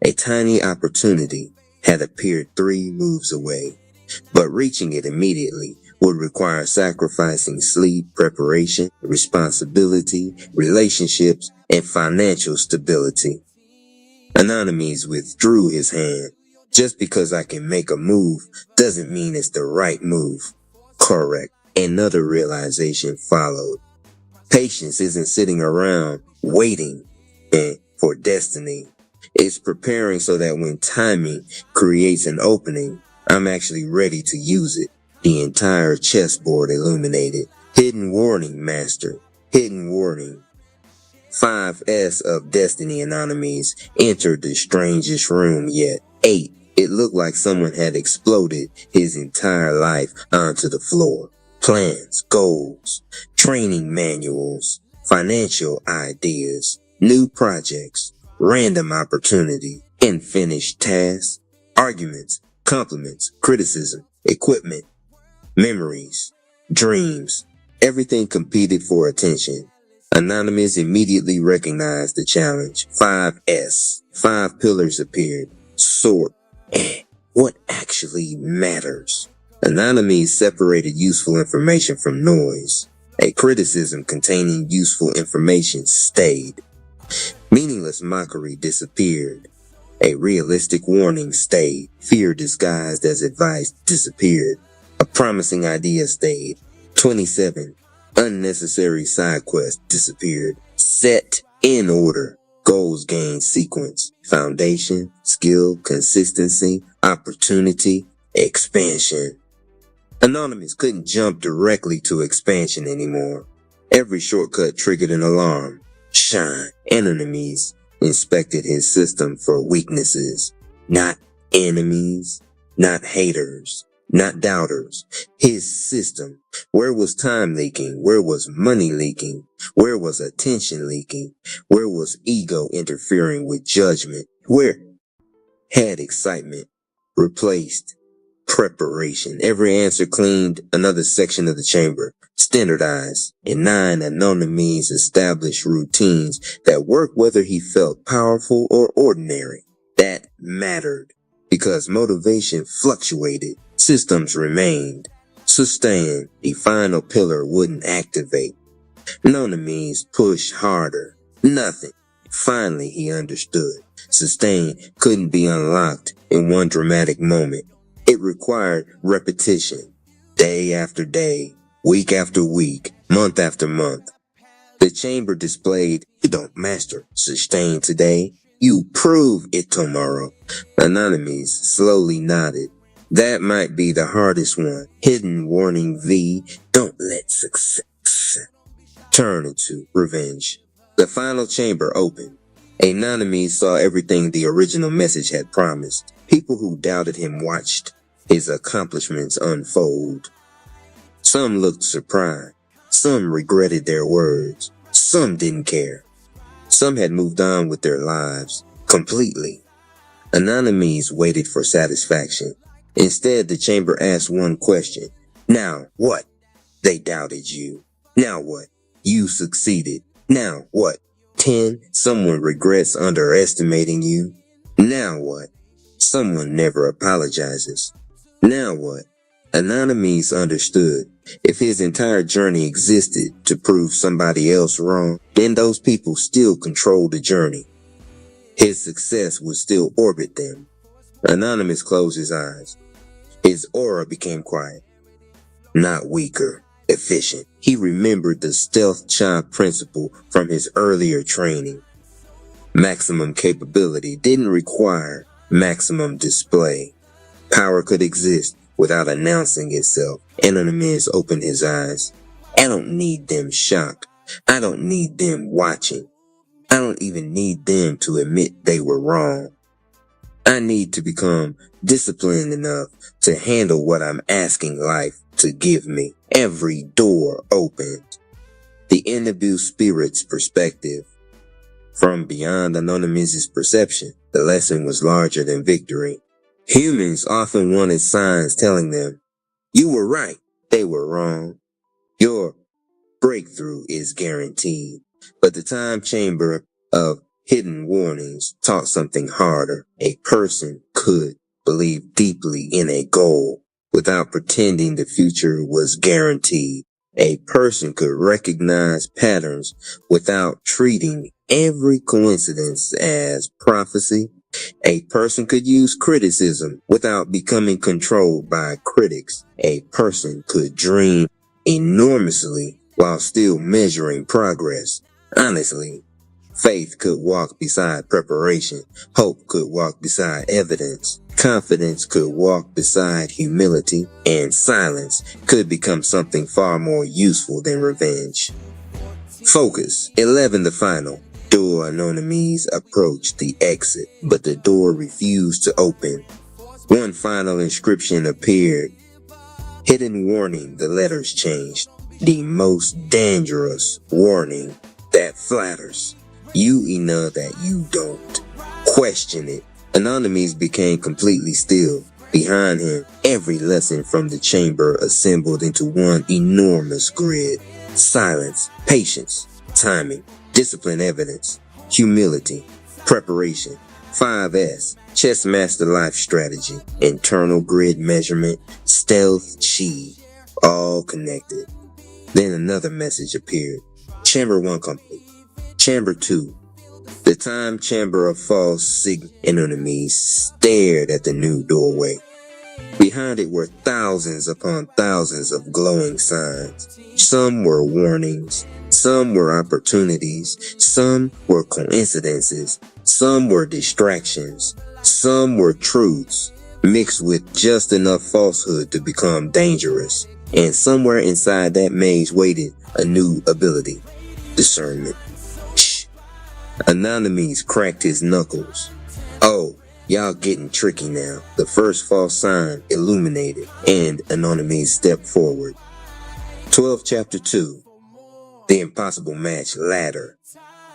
A tiny opportunity had appeared 3 moves away, but reaching it immediately would require sacrificing sleep, preparation, responsibility, relationships, and financial stability. Anonymous withdrew his hand. Just because I can make a move doesn't mean it's the right move. Correct. Another realization followed. Patience isn't sitting around waiting for destiny. It's preparing so that when timing creates an opening, I'm actually ready to use it. The entire chessboard illuminated. Hidden warning, master. Hidden warning. 5S of Destiny Anonymous entered the strangest room yet. 8. It looked like someone had exploded his entire life onto the floor. Plans, goals, training manuals, financial ideas, new projects, random opportunity, unfinished tasks, arguments, compliments, criticism, equipment, memories, dreams. Everything competed for attention. Anonymous immediately recognized the challenge. 5S. 5 pillars appeared. Sort. What actually matters? Anonymous separated useful information from noise. A criticism containing useful information stayed. Meaningless mockery disappeared. A realistic warning stayed. Fear disguised as advice disappeared. A promising idea stayed. 27. Unnecessary side quest disappeared. Set in order. Goals gained sequence. Foundation, skill, consistency, opportunity, expansion. Anonymous couldn't jump directly to expansion anymore. Every shortcut triggered an alarm. Shine. Anonymous inspected his system for weaknesses. Not enemies, not haters, not doubters. His system. Where was time leaking? Where was money leaking? Where was attention leaking? Where was ego interfering with judgment? Where had excitement replaced preparation? Every answer cleaned another section of the chamber. Standardized. In 9, Anonymous established routines that worked whether he felt powerful or ordinary. That mattered because motivation fluctuated. Systems remained. Sustain. The final pillar wouldn't activate. Anonymous pushed harder. Nothing. Finally, he understood. Sustain couldn't be unlocked in one dramatic moment. It required repetition. Day after day, week after week, month after month. The chamber displayed, you don't master sustain today. You prove it tomorrow. Anonymous slowly nodded. That might be the hardest one. Hidden warning V. Don't let success turn into revenge. The final chamber opened. Anonymous saw everything the original message had promised. People who doubted him watched his accomplishments unfold. Some looked surprised. Some regretted their words. Some didn't care. Some had moved on with their lives completely. Anonymous waited for satisfaction. Instead, the chamber asked one question. Now what? They doubted you. Now what? You succeeded. Now what? 10. Someone regrets underestimating you. Now what? Someone never apologizes. Now what? Anonymous understood. If his entire journey existed to prove somebody else wrong, then those people still controlled the journey. His success would still orbit them. Anonymous closed his eyes. His aura became quiet. Not weaker, efficient. He remembered the stealth chop principle from his earlier training. Maximum capability didn't require maximum display. Power could exist without announcing itself. Anonymous opened his eyes. I don't need them shocked. I don't need them watching. I don't even need them to admit they were wrong. I need to become disciplined enough to handle what I'm asking life to give me. Every door opened. The Innabu Spirit's perspective. From beyond Anonymous's perception, the lesson was larger than victory. Humans often wanted signs telling them, you were right. They were wrong. Your breakthrough is guaranteed. But the time chamber of hidden warnings taught something harder. A person could believe deeply in a goal without pretending the future was guaranteed. A person could recognize patterns without treating every coincidence as prophecy. A person could use criticism without becoming controlled by critics. A person could dream enormously while still measuring progress. Honestly, faith could walk beside preparation. Hope could walk beside evidence. Confidence could walk beside humility. And silence could become something far more useful than revenge. Focus. 11 the final. Door Anonymous approached the exit, but the door refused to open. One final inscription appeared. Hidden warning, the letters changed. The most dangerous warning that flatters you enough that you don't question it. Anonymous became completely still. Behind him, every lesson from the chamber assembled into one enormous grid. Silence, patience, timing, discipline, evidence, humility, preparation, 5S, chess master life strategy, internal grid measurement, stealth, chi, all connected. Then another message appeared. Chamber 1 complete. Chamber 2. The time chamber of false enemies stared at the new doorway. Behind it were thousands upon thousands of glowing signs. Some were warnings, some were opportunities, some were coincidences, some were distractions, some were truths, mixed with just enough falsehood to become dangerous. And somewhere inside that maze waited a new ability, discernment. Shh. Anonymous cracked his knuckles. Oh, y'all getting tricky now. The first false sign illuminated, and Anonymous stepped forward. 12 Chapter 2. The Impossible Match Ladder.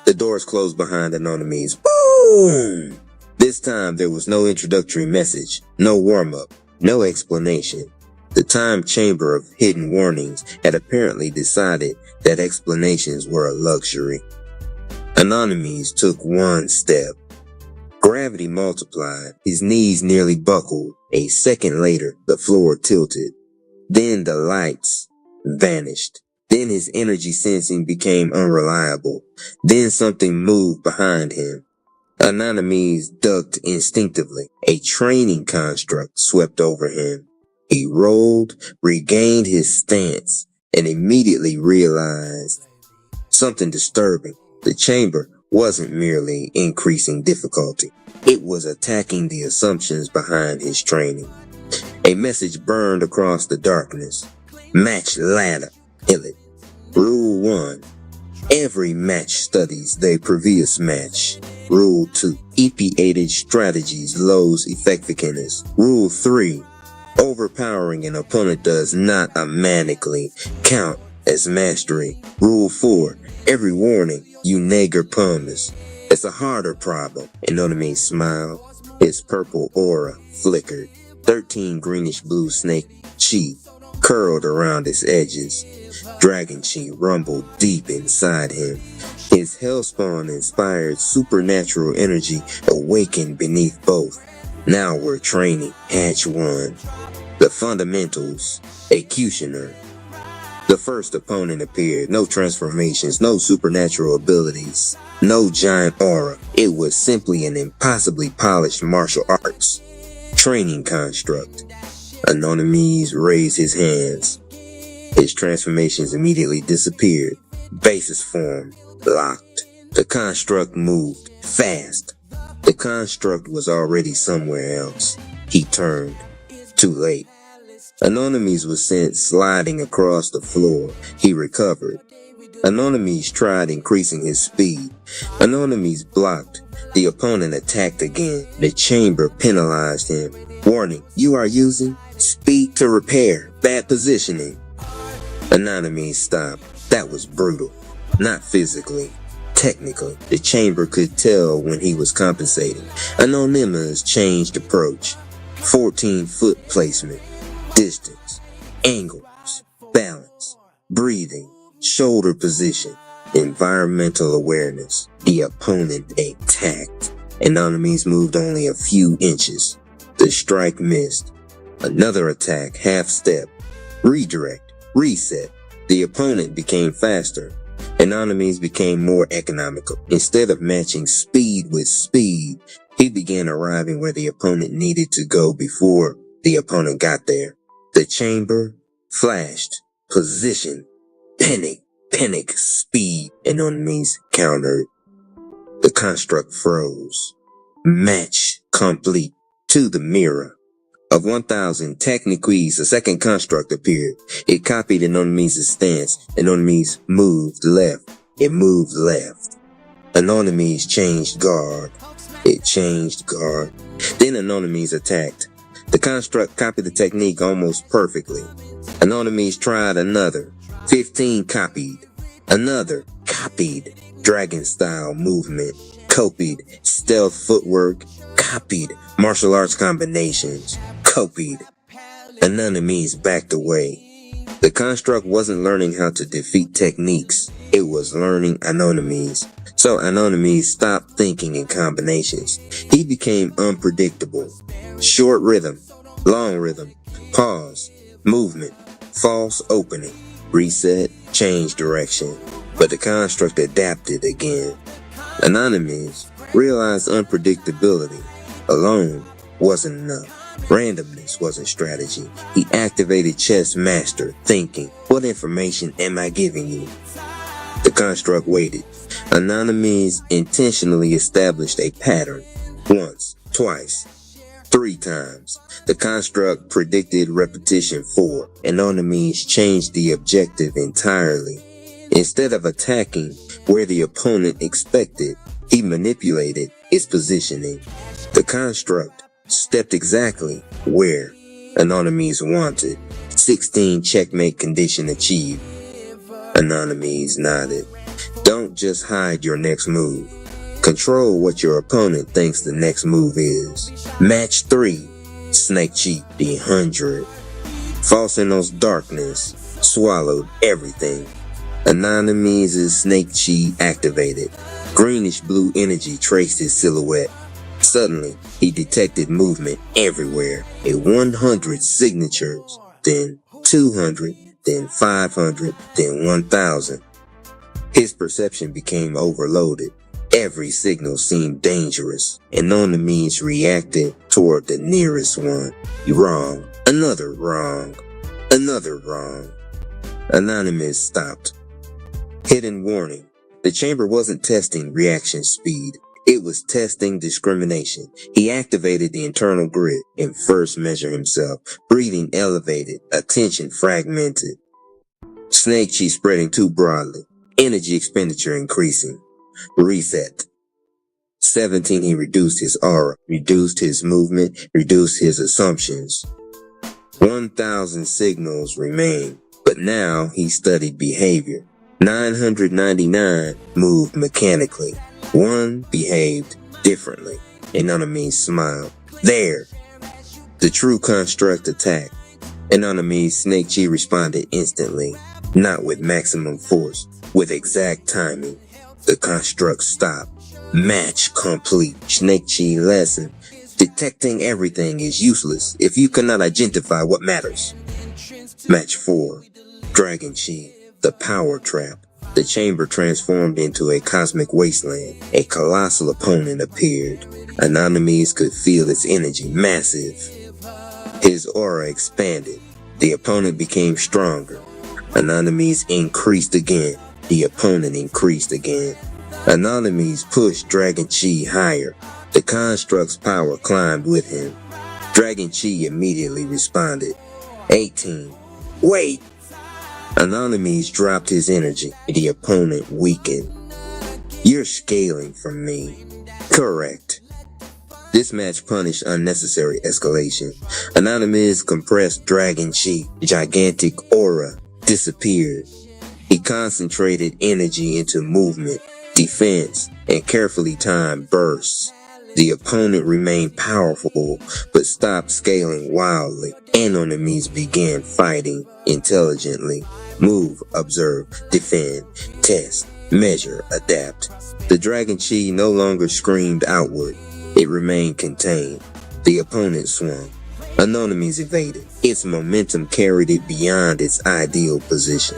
The doors closed behind Anonymous. Boom! This time there was no introductory message, no warm-up, no explanation. The time chamber of hidden warnings had apparently decided that explanations were a luxury. Anonymous took one step. Gravity multiplied. His knees nearly buckled. A second later, the floor tilted. Then the lights vanished. Then his energy sensing became unreliable. Then something moved behind him. Anonymous ducked instinctively. A training construct swept over him. He rolled, regained his stance, and immediately realized something disturbing. The chamber wasn't merely increasing difficulty. It was attacking the assumptions behind his training. A message burned across the darkness. Match ladder. Illit. Rule 1. Every match studies their previous match. Rule 2. Epiated strategies lose effectiveness. Rule 3. Overpowering an opponent does not automatically count as mastery. Rule 4. Every warning you nagger pumice. It's a harder problem. Anonymous smiled. His purple aura flickered. 13 greenish blue snake chi curled around its edges. Dragon chi rumbled deep inside him. His hellspawn-inspired supernatural energy awakened beneath both. Now we're training. Hatch 1. The fundamentals. Executioner. The first opponent appeared. No transformations, no supernatural abilities, no giant aura. It was simply an impossibly polished martial arts training construct. Anonymous raised his hands. His transformations immediately disappeared. Basis form locked. The construct moved fast. The construct was already somewhere else. He turned. Too late. Anonymous was sent sliding across the floor. He recovered. Anonymous tried increasing his speed. Anonymous blocked. The opponent attacked again. The chamber penalized him. Warning, you are using speed to repair. Bad positioning. Anonymous stopped. That was brutal. Not physically. Technically, the chamber could tell when he was compensating. Anonymous changed approach. 14-foot placement. Distance. Angles. breathing, shoulder position, environmental awareness. The opponent attacked. Anonymous moved only a few inches. The strike missed. Another attack, half step, redirect, reset. The opponent became faster. Anonymous became more economical. Instead of matching speed with speed, he began arriving where the opponent needed to go before the opponent got there. The chamber flashed, position, panic, speed. Anonymous countered. The construct froze. Match complete. To the mirror. Of 1,000 techniques, a second construct appeared. It copied Anonymous' stance. Anonymous moved left. It moved left. Anonymous changed guard. It changed guard. Then Anonymous attacked. The construct copied the technique almost perfectly. Anonymous tried another. 15 copied. Another copied. Dragon style movement. Copied. Stealth footwork. Copied. Martial arts combinations. Copied. Anonymous backed away. The construct wasn't learning how to defeat techniques. It was learning Anonymous. So Anonymous stopped thinking in combinations. He became unpredictable. Short rhythm, long rhythm, pause, movement, false opening, reset, change direction. But the construct adapted again. Anonymous realized unpredictability alone wasn't enough. Randomness wasn't strategy. He activated chess master thinking. What information am I giving you? The construct waited. Anonymous intentionally established a pattern. Once, twice, 3 times. The construct predicted repetition 4. Anonymous changed the objective entirely. Instead of attacking where the opponent expected, he manipulated its positioning. The construct stepped exactly where Anonymous wanted. 16 checkmate condition achieved. Anonymous nodded. Don't just hide your next move. Control what your opponent thinks the next move is. Match 3. Snake Cheat the 100. Falsenos darkness swallowed everything. Anonymous' snake chi activated. Greenish blue energy traced his silhouette. Suddenly, he detected movement everywhere. 100 signatures, then 200, then 500, then 1,000. His perception became overloaded. Every signal seemed dangerous. Anonymous reacted toward the nearest one. Wrong. Another wrong. Another wrong. Anonymous stopped. Hidden warning. The chamber wasn't testing reaction speed. It was testing discrimination. He activated the internal grid and first measured himself. Breathing elevated. Attention fragmented. Snake chi spreading too broadly. Energy expenditure increasing. Reset. 17, he reduced his aura, reduced his movement, reduced his assumptions. 1,000 signals remained, but now he studied behavior. 999 moved mechanically. 1 behaved differently. Anonymous smiled. There. The true construct attacked. Anonymous Snake Chi responded instantly, not with maximum force, with exact timing. The construct stopped. Match complete. Snake Chi lesson. Detecting everything is useless if you cannot identify what matters. Match 4. Dragon Chi. The power trap. The chamber transformed into a cosmic wasteland. A colossal opponent appeared. Anonymous could feel its energy, massive. His aura expanded. The opponent became stronger. Anonymous increased again. The opponent increased again. Anonymous pushed Dragon Chi higher. The construct's power climbed with him. Dragon Chi immediately responded. 18. Wait! Anonymous dropped his energy. The opponent weakened. You're scaling from me. Correct. This match punished unnecessary escalation. Anonymous compressed Dragon Chi. Gigantic aura disappeared. He concentrated energy into movement, defense, and carefully timed bursts. The opponent remained powerful, but stopped scaling wildly. Anonymous began fighting intelligently. Move, observe, defend, test, measure, adapt. The Dragon Chi no longer screamed outward. It remained contained. The opponent swung. Anonymous evaded. Its momentum carried it beyond its ideal position.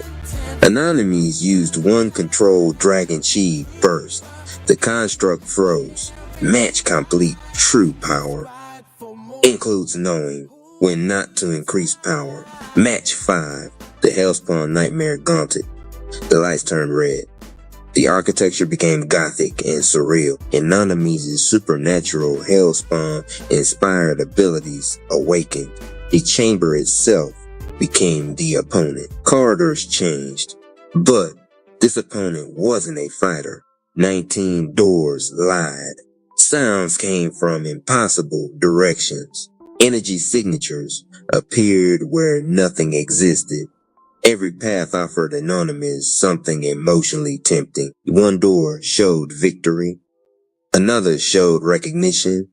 Anonymous used one controlled Dragon Chi burst. The construct froze. Match complete. True power includes knowing when not to increase power. Match 5. The Hellspawn Nightmare Gauntlet. The lights turned red. The architecture became gothic and surreal. Anonymous' supernatural Hellspawn-inspired abilities awakened. The chamber itself became the opponent. Corridors changed, but this opponent wasn't a fighter. 19 doors lied. Sounds came from impossible directions. Energy signatures appeared where nothing existed. Every path offered Anonymous something emotionally tempting. One door showed victory. Another showed recognition.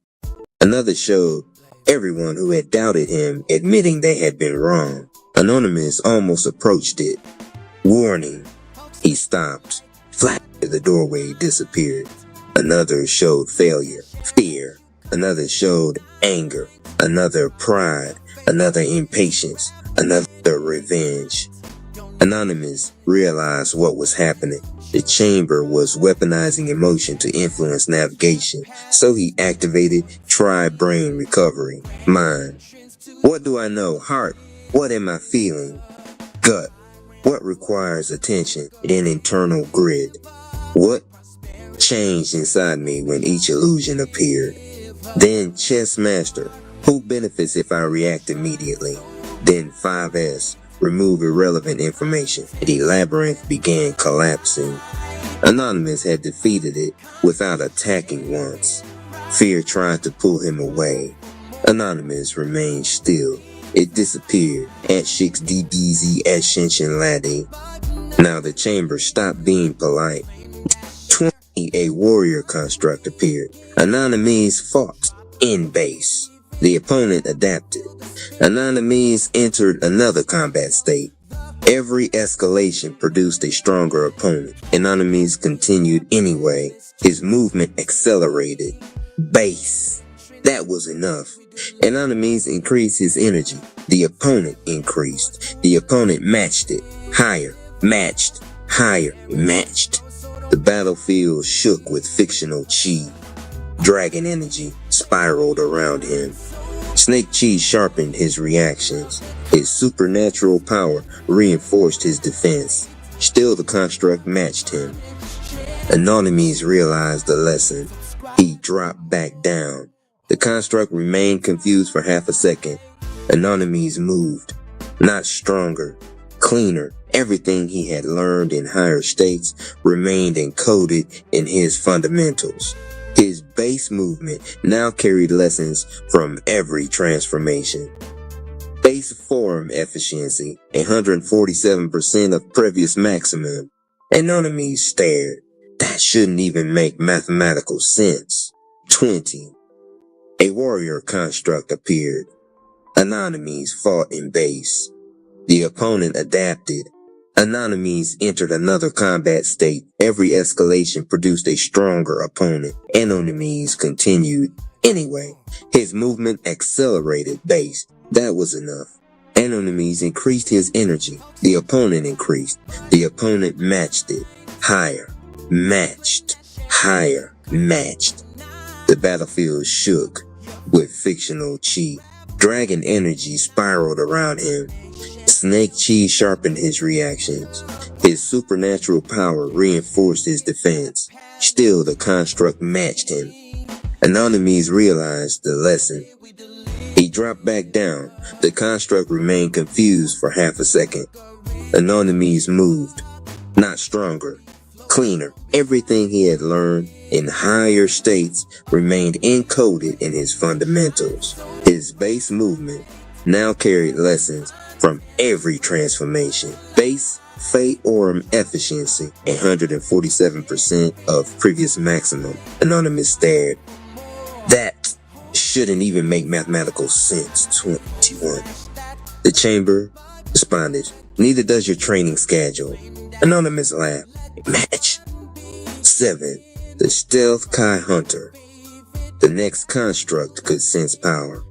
Another showed everyone who had doubted him admitting they had been wrong. Anonymous almost approached it. Warning. He stopped. Flat, the doorway disappeared. Another showed failure, fear. Another showed anger. Another pride. Another impatience. Another revenge. Anonymous realized what was happening. The chamber was weaponizing emotion to influence navigation, so he activated tri-brain recovery. Mind. What do I know? Heart. What am I feeling? Gut. What requires attention? Then internal grid. What changed inside me when each illusion appeared? Then chess master. Who benefits if I react immediately? Then 5S. Remove irrelevant information. The labyrinth began collapsing. Anonymous had defeated it without attacking once. Fear tried to pull him away. Anonymous remained still. It disappeared. At 6 DBZ at Shinshin Lade. Now the chamber stopped being polite. 20, a warrior construct appeared. Anonymous fought in base. The opponent adapted. Anonymous entered another combat state. Every escalation produced a stronger opponent. Anonymous continued anyway. His movement accelerated. Base. That was enough. Anonymous increased his energy. The opponent increased. The opponent matched it. Higher. Matched. Higher. Matched. The battlefield shook with fictional chi. Dragon energy spiraled around him. Snake Chi sharpened his reactions. His supernatural power reinforced his defense. Still the construct matched him. Anonymous realized the lesson. He dropped back down. The construct remained confused for half a second. Anonymous moved. Not stronger. Cleaner. Everything he had learned in higher states remained encoded in his fundamentals. His base movement now carried lessons from every transformation. Base form efficiency, 147% of previous maximum. Anonymous stared. That shouldn't even make mathematical sense. 20. A warrior construct appeared. Anonymous fought in base. The opponent adapted. Anonymous entered another combat state. Every escalation produced a stronger opponent. Anonymous continued. Anyway, his movement accelerated base. That was enough. Anonymous increased his energy. The opponent increased. The opponent matched it. Higher. Matched. Higher. Matched. The battlefield shook with fictional chi. Dragon energy spiraled around him. Snake Chi sharpened his reactions. His supernatural power reinforced his defense. Still, the construct matched him. Anonymous realized the lesson. He dropped back down. The construct remained confused for half a second. Anonymous moved. Not stronger. Cleaner. Everything he had learned in higher states remained encoded in his fundamentals. His base movement now carried lessons from every transformation. Base Fate Aurum efficiency, 147% of previous maximum. Anonymous stared. That shouldn't even make mathematical sense. 21. The chamber responded. Neither does your training schedule. Anonymous laugh. Match. 7. The Stealth Kai Hunter. The next construct could sense power.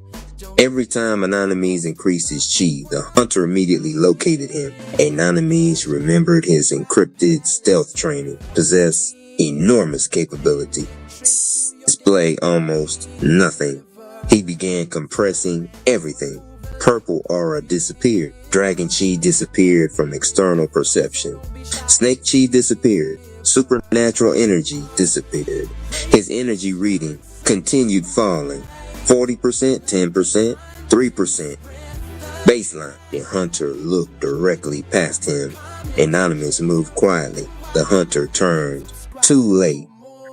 Every time Anonymous increased his chi, the hunter immediately located him. Anonymous remembered his encrypted stealth training possessed enormous capability. Display almost nothing. He began compressing everything. Purple aura disappeared. Dragon chi disappeared from external perception. Snake chi disappeared. Supernatural energy disappeared. His energy reading continued falling. 40%, 10%, 3%. Baseline. The hunter looked directly past him. Anonymous moved quietly. The hunter turned. Too late.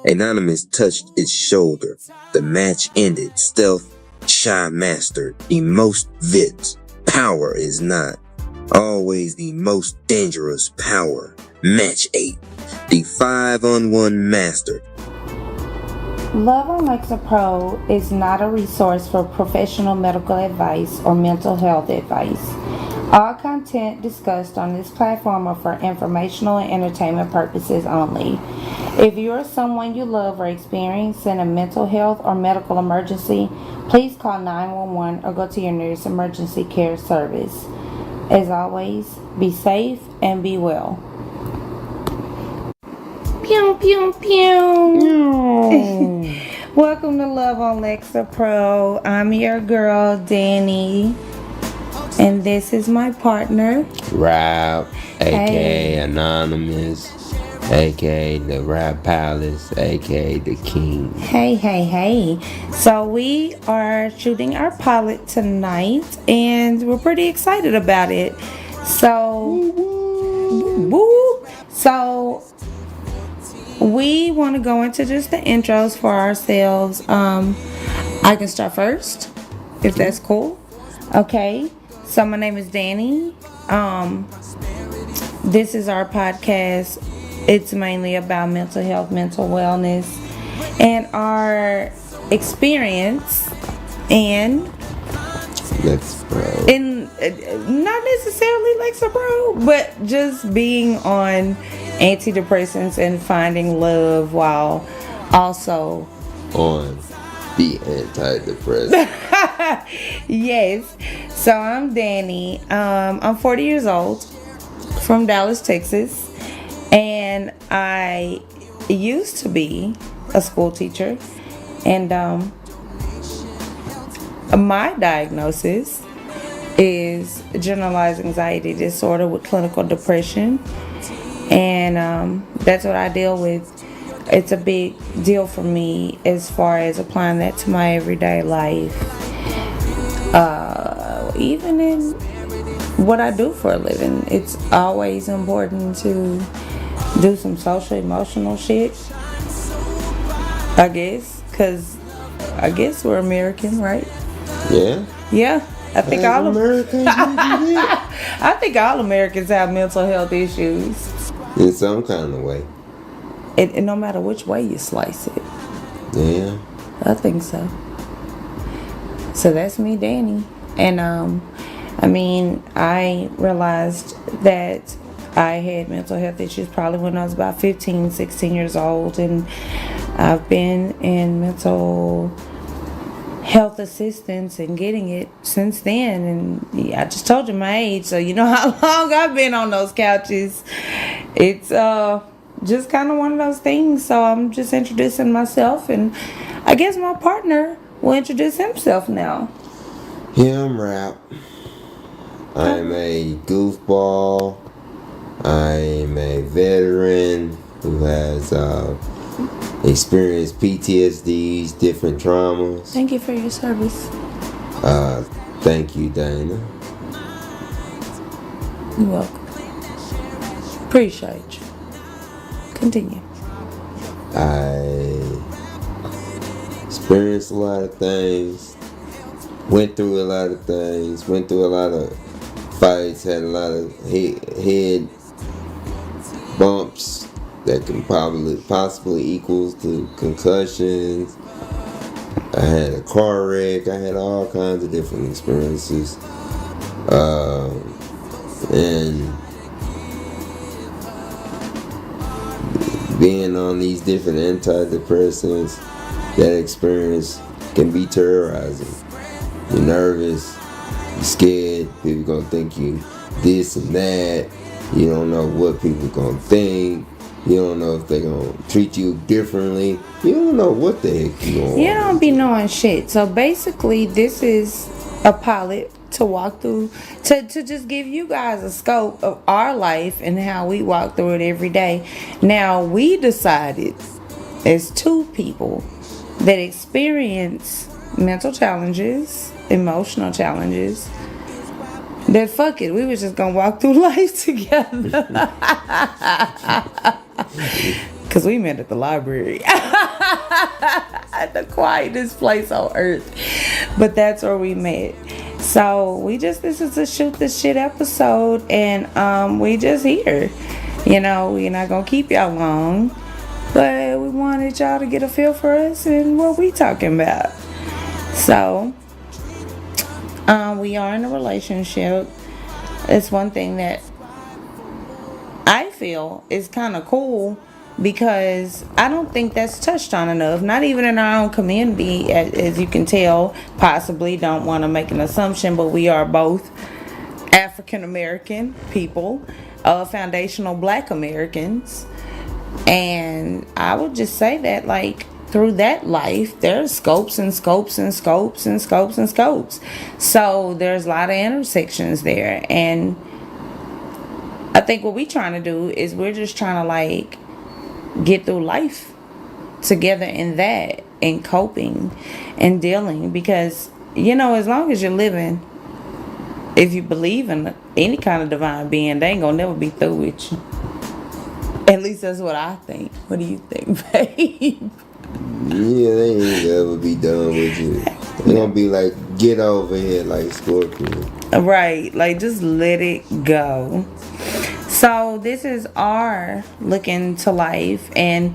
Anonymous touched its shoulder. The match ended. Stealth Shy mastered. The most vit. Power is not always the most dangerous power. Match 8. The 5-on-1 master. Love on Lexapro is not a resource for professional medical advice or mental health advice. All content discussed on this platform are for informational and entertainment purposes only. If you or someone you love are experiencing a mental health or medical emergency, please call 911 or go to your nearest emergency care service. As always, be safe and be well. Pew, pew, pew. Welcome to Love on Lexapro. I'm your girl, Danny. And this is my partner, Rob, aka Hey. Anonymous, aka the Rap Palace, aka the King. Hey. So we are shooting our pilot tonight, and we're pretty excited about it. So, woo. So we want to go into just the intros for ourselves. I can start first, if that's cool. Okay. So my name is Danny. This is our podcast. It's mainly about mental health, mental wellness, and our experience and Lexapro. in not necessarily Lexapro, but just being on antidepressants and finding love while also On the antidepressant. yes. So I'm Danny. I'm 40 years old, from Dallas, Texas, and I used to be a school teacher, and my diagnosis is generalized anxiety disorder with clinical depression, and that's what I deal with. It's a big deal for me as far as applying that to my everyday life, even in what I do for a living. It's always important to do some social emotional shit, I guess, because I guess we're American, right? Yeah? Yeah, I think As all Americans, we do that. I think all Americans have mental health issues, In some kind of way. and no matter which way you slice it. Yeah. I think so. So that's me, Danny. And I realized that I had mental health issues probably when I was about 15, 16 years old, and I've been in mental health assistance and getting it since then. And yeah, I just told you my age, so you know how long I've been on those couches. It's just kind of one of those things. So I'm just introducing myself, and I guess my partner will introduce himself now. Yeah, I'm Rap. I'm a goofball. I'm a veteran who has experienced PTSDs, different traumas. Thank you for your service. Thank you, Dana. You're welcome. Appreciate you. Continue. I experienced a lot of things, went through a lot of things, went through a lot of fights, had a lot of head bumps that can possibly equals to concussions. I had a car wreck. I had all kinds of different experiences. And being on these different antidepressants, that experience can be terrorizing. You're nervous, you're scared, people gonna think you this and that. You don't know what people gonna think. You don't know if they gonna treat you differently. You don't know what the heck you going. You don't be knowing shit. So basically, this is a pilot to walk through, to just give you guys a scope of our life and how we walk through it every day. Now, we decided as two people that experience mental challenges, emotional challenges, that fuck it, we was just gonna walk through life together. Cause we met at the library. At the quietest place on earth. But that's where we met. So this is a shoot the shit episode, and we just here. You know, we're not gonna keep y'all long, but we wanted y'all to get a feel for us and what we talking about. So we are in a relationship. It's one thing that I feel is kind of cool, because I don't think that's touched on enough, not even in our own community. As you can tell, possibly don't want to make an assumption, but we are both African American people, foundational Black Americans, and I would just say that, like, through that life, there's scopes and scopes and scopes and scopes and scopes. So there's a lot of intersections there, and I think what we're trying to do is we're just trying to, like, get through life together in that, and coping and dealing, because, you know, as long as you're living, if you believe in any kind of divine being, they ain't gonna never be through with you. At least that's what I think. What do you think, babe? Yeah, they ain't ever be done with you. They gonna be like, get over here, like Scorpion. Right, like, just let it go. So this is our look into life, and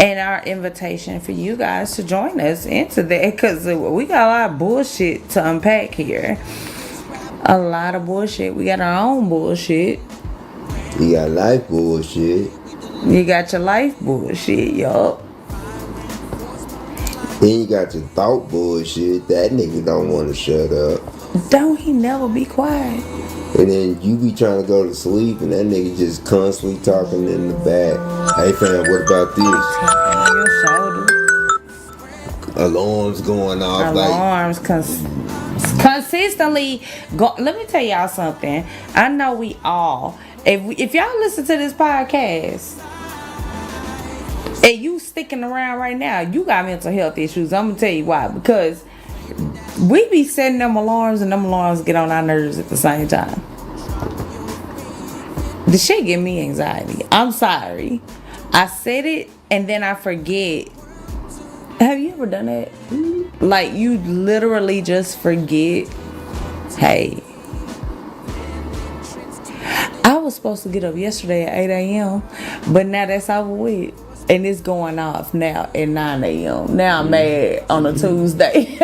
our invitation for you guys to join us into that, because we got a lot of bullshit to unpack here. A lot of bullshit. We got our own bullshit. You got life bullshit. You got your life bullshit, yup. Then you got your thought bullshit. That nigga don't want to shut up. Don't he never be quiet? And then you be trying to go to sleep, and that nigga just constantly talking in the back. Hey fam, what about this? On your shoulder. Alarms going off. Alarms consistently go. Let me tell y'all something. I know we all, if y'all listen to this podcast and you sticking around right now, you got mental health issues. I'm gonna tell you why. Because we be setting them alarms, and them alarms get on our nerves at the same time. The shit give me anxiety. I'm sorry. I said it and then I forget. Have you ever done that? Like, you literally just forget. Hey, I was supposed to get up yesterday at 8 a.m. But now that's over with. And it's going off now at 9 a.m. Now I'm mad on a Tuesday.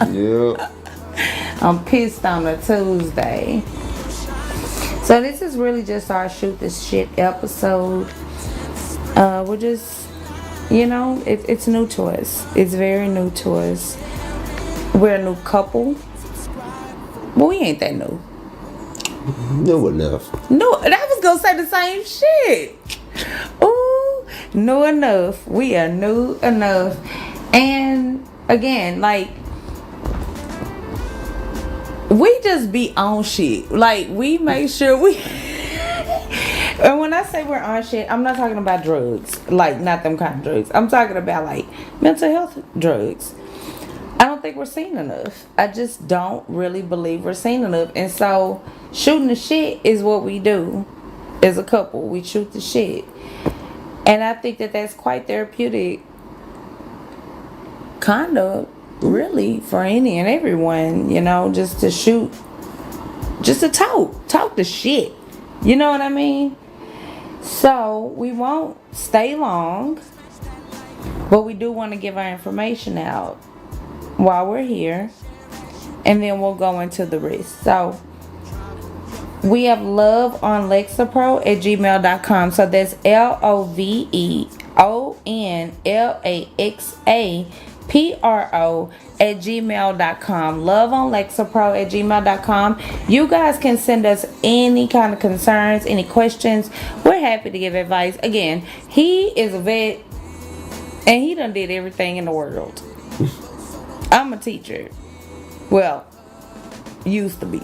Yeah. I'm pissed on a Tuesday. So this is really just our shoot this shit episode. We're just, you know, it's new to us. It's very new to us. We're a new couple. But we ain't that new. New enough. No, I was gonna say the same shit. Ooh, new enough. We are new enough. And again, like, we just be on shit. Like, we make sure we and when I say we're on shit, I'm not talking about drugs. Like, not them kind of drugs. I'm talking about, like, mental health drugs. I don't think we're seen enough. I just don't really believe we're seen enough. And so shooting the shit is what we do as a couple. We shoot the shit. And I think that that's quite therapeutic, kind of, really, for any and everyone, you know, just to shoot, just to talk the shit. You know what I mean? So we won't stay long, but we do want to give our information out while we're here, and then we'll go into the rest. So We have love on Lexapro at gmail.com. So that's LOVEONLAXAPRO at gmail.com. Love on Lexapro at gmail.com. You guys can send us any kind of concerns, any questions. We're happy to give advice. Again, he is a vet and he done did everything in the world. I'm a teacher. Well, used to be.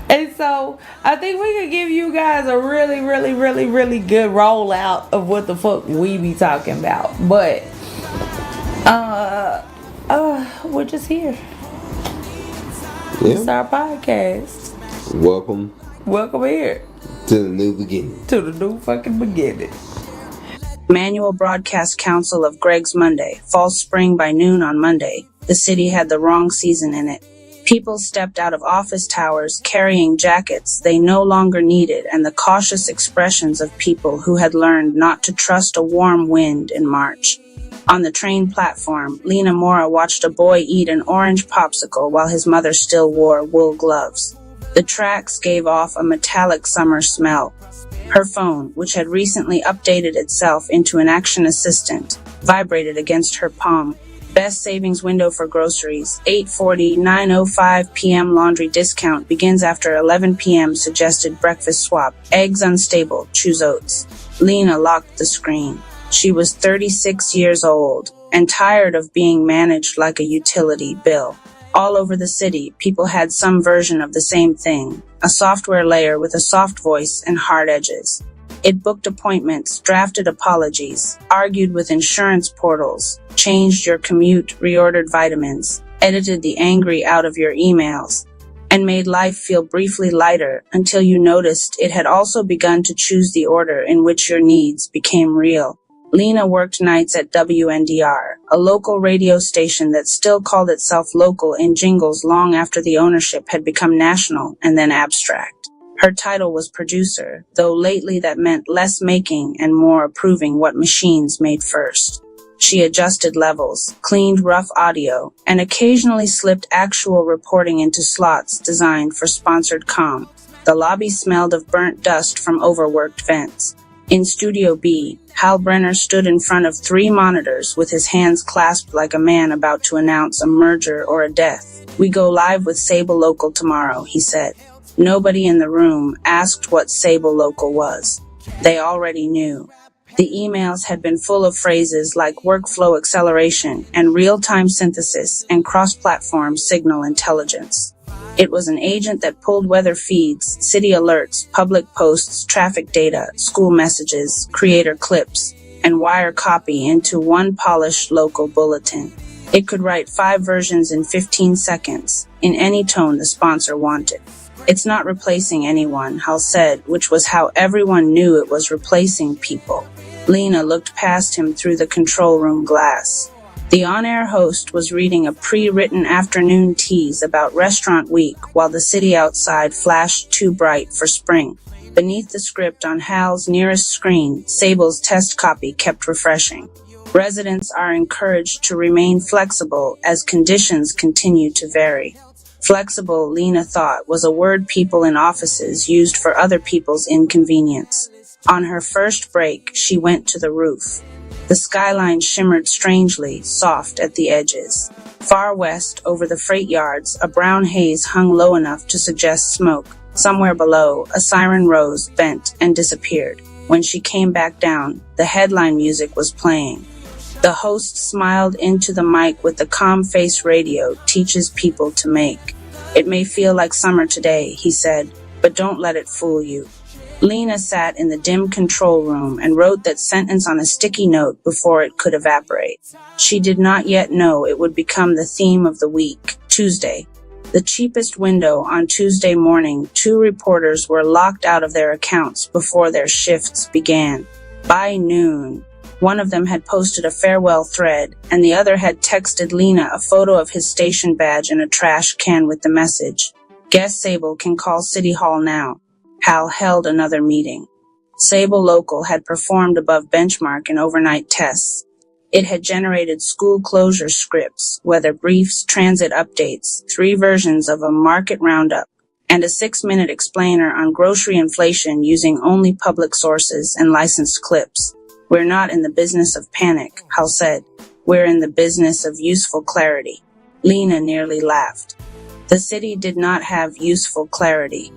And so I think we could give you guys a really, really, really, really good rollout of what the fuck we be talking about. But we're just here. It's Yeah. our podcast. Welcome Welcome here to the new beginning. to the new fucking beginning. Manual Broadcast Council of Greg's Monday. False spring by noon on Monday. The city had the wrong season in it. People stepped out of office towers carrying jackets they no longer needed, and the cautious expressions of people who had learned not to trust a warm wind in March. On the train platform, Lena Mora watched a boy eat an orange popsicle while his mother still wore wool gloves. The tracks gave off a metallic summer smell. Her phone, which had recently updated itself into an action assistant, vibrated against her palm. Best savings window for groceries, 8:40, 9:05 p.m. laundry discount begins after 11 p.m. suggested breakfast swap, eggs unstable, choose oats. Lena locked the screen. She was 36 years old and tired of being managed like a utility bill. All over the city, people had some version of the same thing, a software layer with a soft voice and hard edges. It booked appointments, drafted apologies, argued with insurance portals, changed your commute, reordered vitamins, edited the angry out of your emails, and made life feel briefly lighter until you noticed it had also begun to choose the order in which your needs became real. Lena worked nights at WNDR, a local radio station that still called itself local in jingles long after the ownership had become national and then abstract. Her title was producer, though lately that meant less making and more approving what machines made first. She adjusted levels, cleaned rough audio, and occasionally slipped actual reporting into slots designed for sponsored comm. The lobby smelled of burnt dust from overworked vents. In Studio B, Hal Brenner stood in front of 3 monitors with his hands clasped like a man about to announce a merger or a death. "We go live with Sable Local tomorrow," he said. Nobody in the room asked what Sable Local was. They already knew. The emails had been full of phrases like workflow acceleration and real-time synthesis and cross-platform signal intelligence. It was an agent that pulled weather feeds, city alerts, public posts, traffic data, school messages, creator clips, and wire copy into one polished local bulletin. It could write 5 versions in 15 seconds, in any tone the sponsor wanted. "It's not replacing anyone," Hal said, which was how everyone knew it was replacing people. Lena looked past him through the control room glass. The on-air host was reading a pre-written afternoon tease about Restaurant Week while the city outside flashed too bright for spring. Beneath the script on Hal's nearest screen, Sable's test copy kept refreshing. Residents are encouraged to remain flexible as conditions continue to vary. Flexible, Lena thought, was a word people in offices used for other people's inconvenience. On her first break, she went to the roof. The skyline shimmered strangely, soft at the edges. Far west, over the freight yards, a brown haze hung low enough to suggest smoke. Somewhere below, a siren rose, bent, and disappeared. When she came back down, the headline music was playing. The host smiled into the mic with the calm face radio teaches people to make. "It may feel like summer today," he said, "but don't let it fool you." Lena sat in the dim control room and wrote that sentence on a sticky note before it could evaporate. She did not yet know it would become the theme of the week, Tuesday. The cheapest window on Tuesday morning, 2 reporters were locked out of their accounts before their shifts began. By noon, one of them had posted a farewell thread, and the other had texted Lena a photo of his station badge in a trash can with the message, "Guess Sable can call City Hall now." Hal held another meeting. Sable Local had performed above benchmark in overnight tests. It had generated school closure scripts, weather briefs, transit updates, 3 versions of a market roundup, and a 6-minute explainer on grocery inflation using only public sources and licensed clips. We're not in the business of panic, Hal said. We're in the business of useful clarity. Lena nearly laughed. The city did not have useful clarity.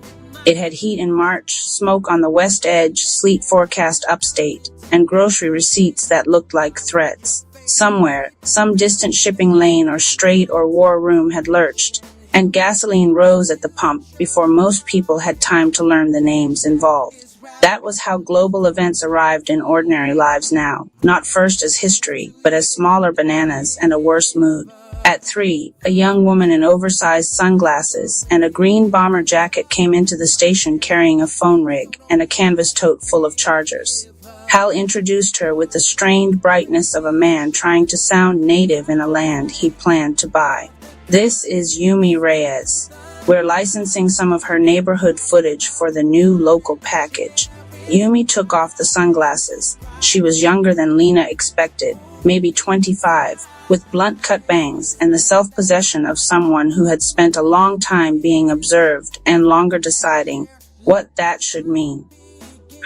It had heat in March, smoke on the west edge, sleet forecast upstate, and grocery receipts that looked like threats. Somewhere, some distant shipping lane or strait or war room had lurched, and gasoline rose at the pump before most people had time to learn the names involved. That was how global events arrived in ordinary lives now, not first as history, but as smaller bananas and a worse mood. At 3, a young woman in oversized sunglasses and a green bomber jacket came into the station carrying a phone rig and a canvas tote full of chargers. Hal introduced her with the strained brightness of a man trying to sound native in a land he planned to buy. This is Yumi Reyes. We're licensing some of her neighborhood footage for the new local package. Yumi took off the sunglasses. She was younger than Lena expected, maybe 25, with blunt-cut bangs and the self-possession of someone who had spent a long time being observed and longer deciding what that should mean.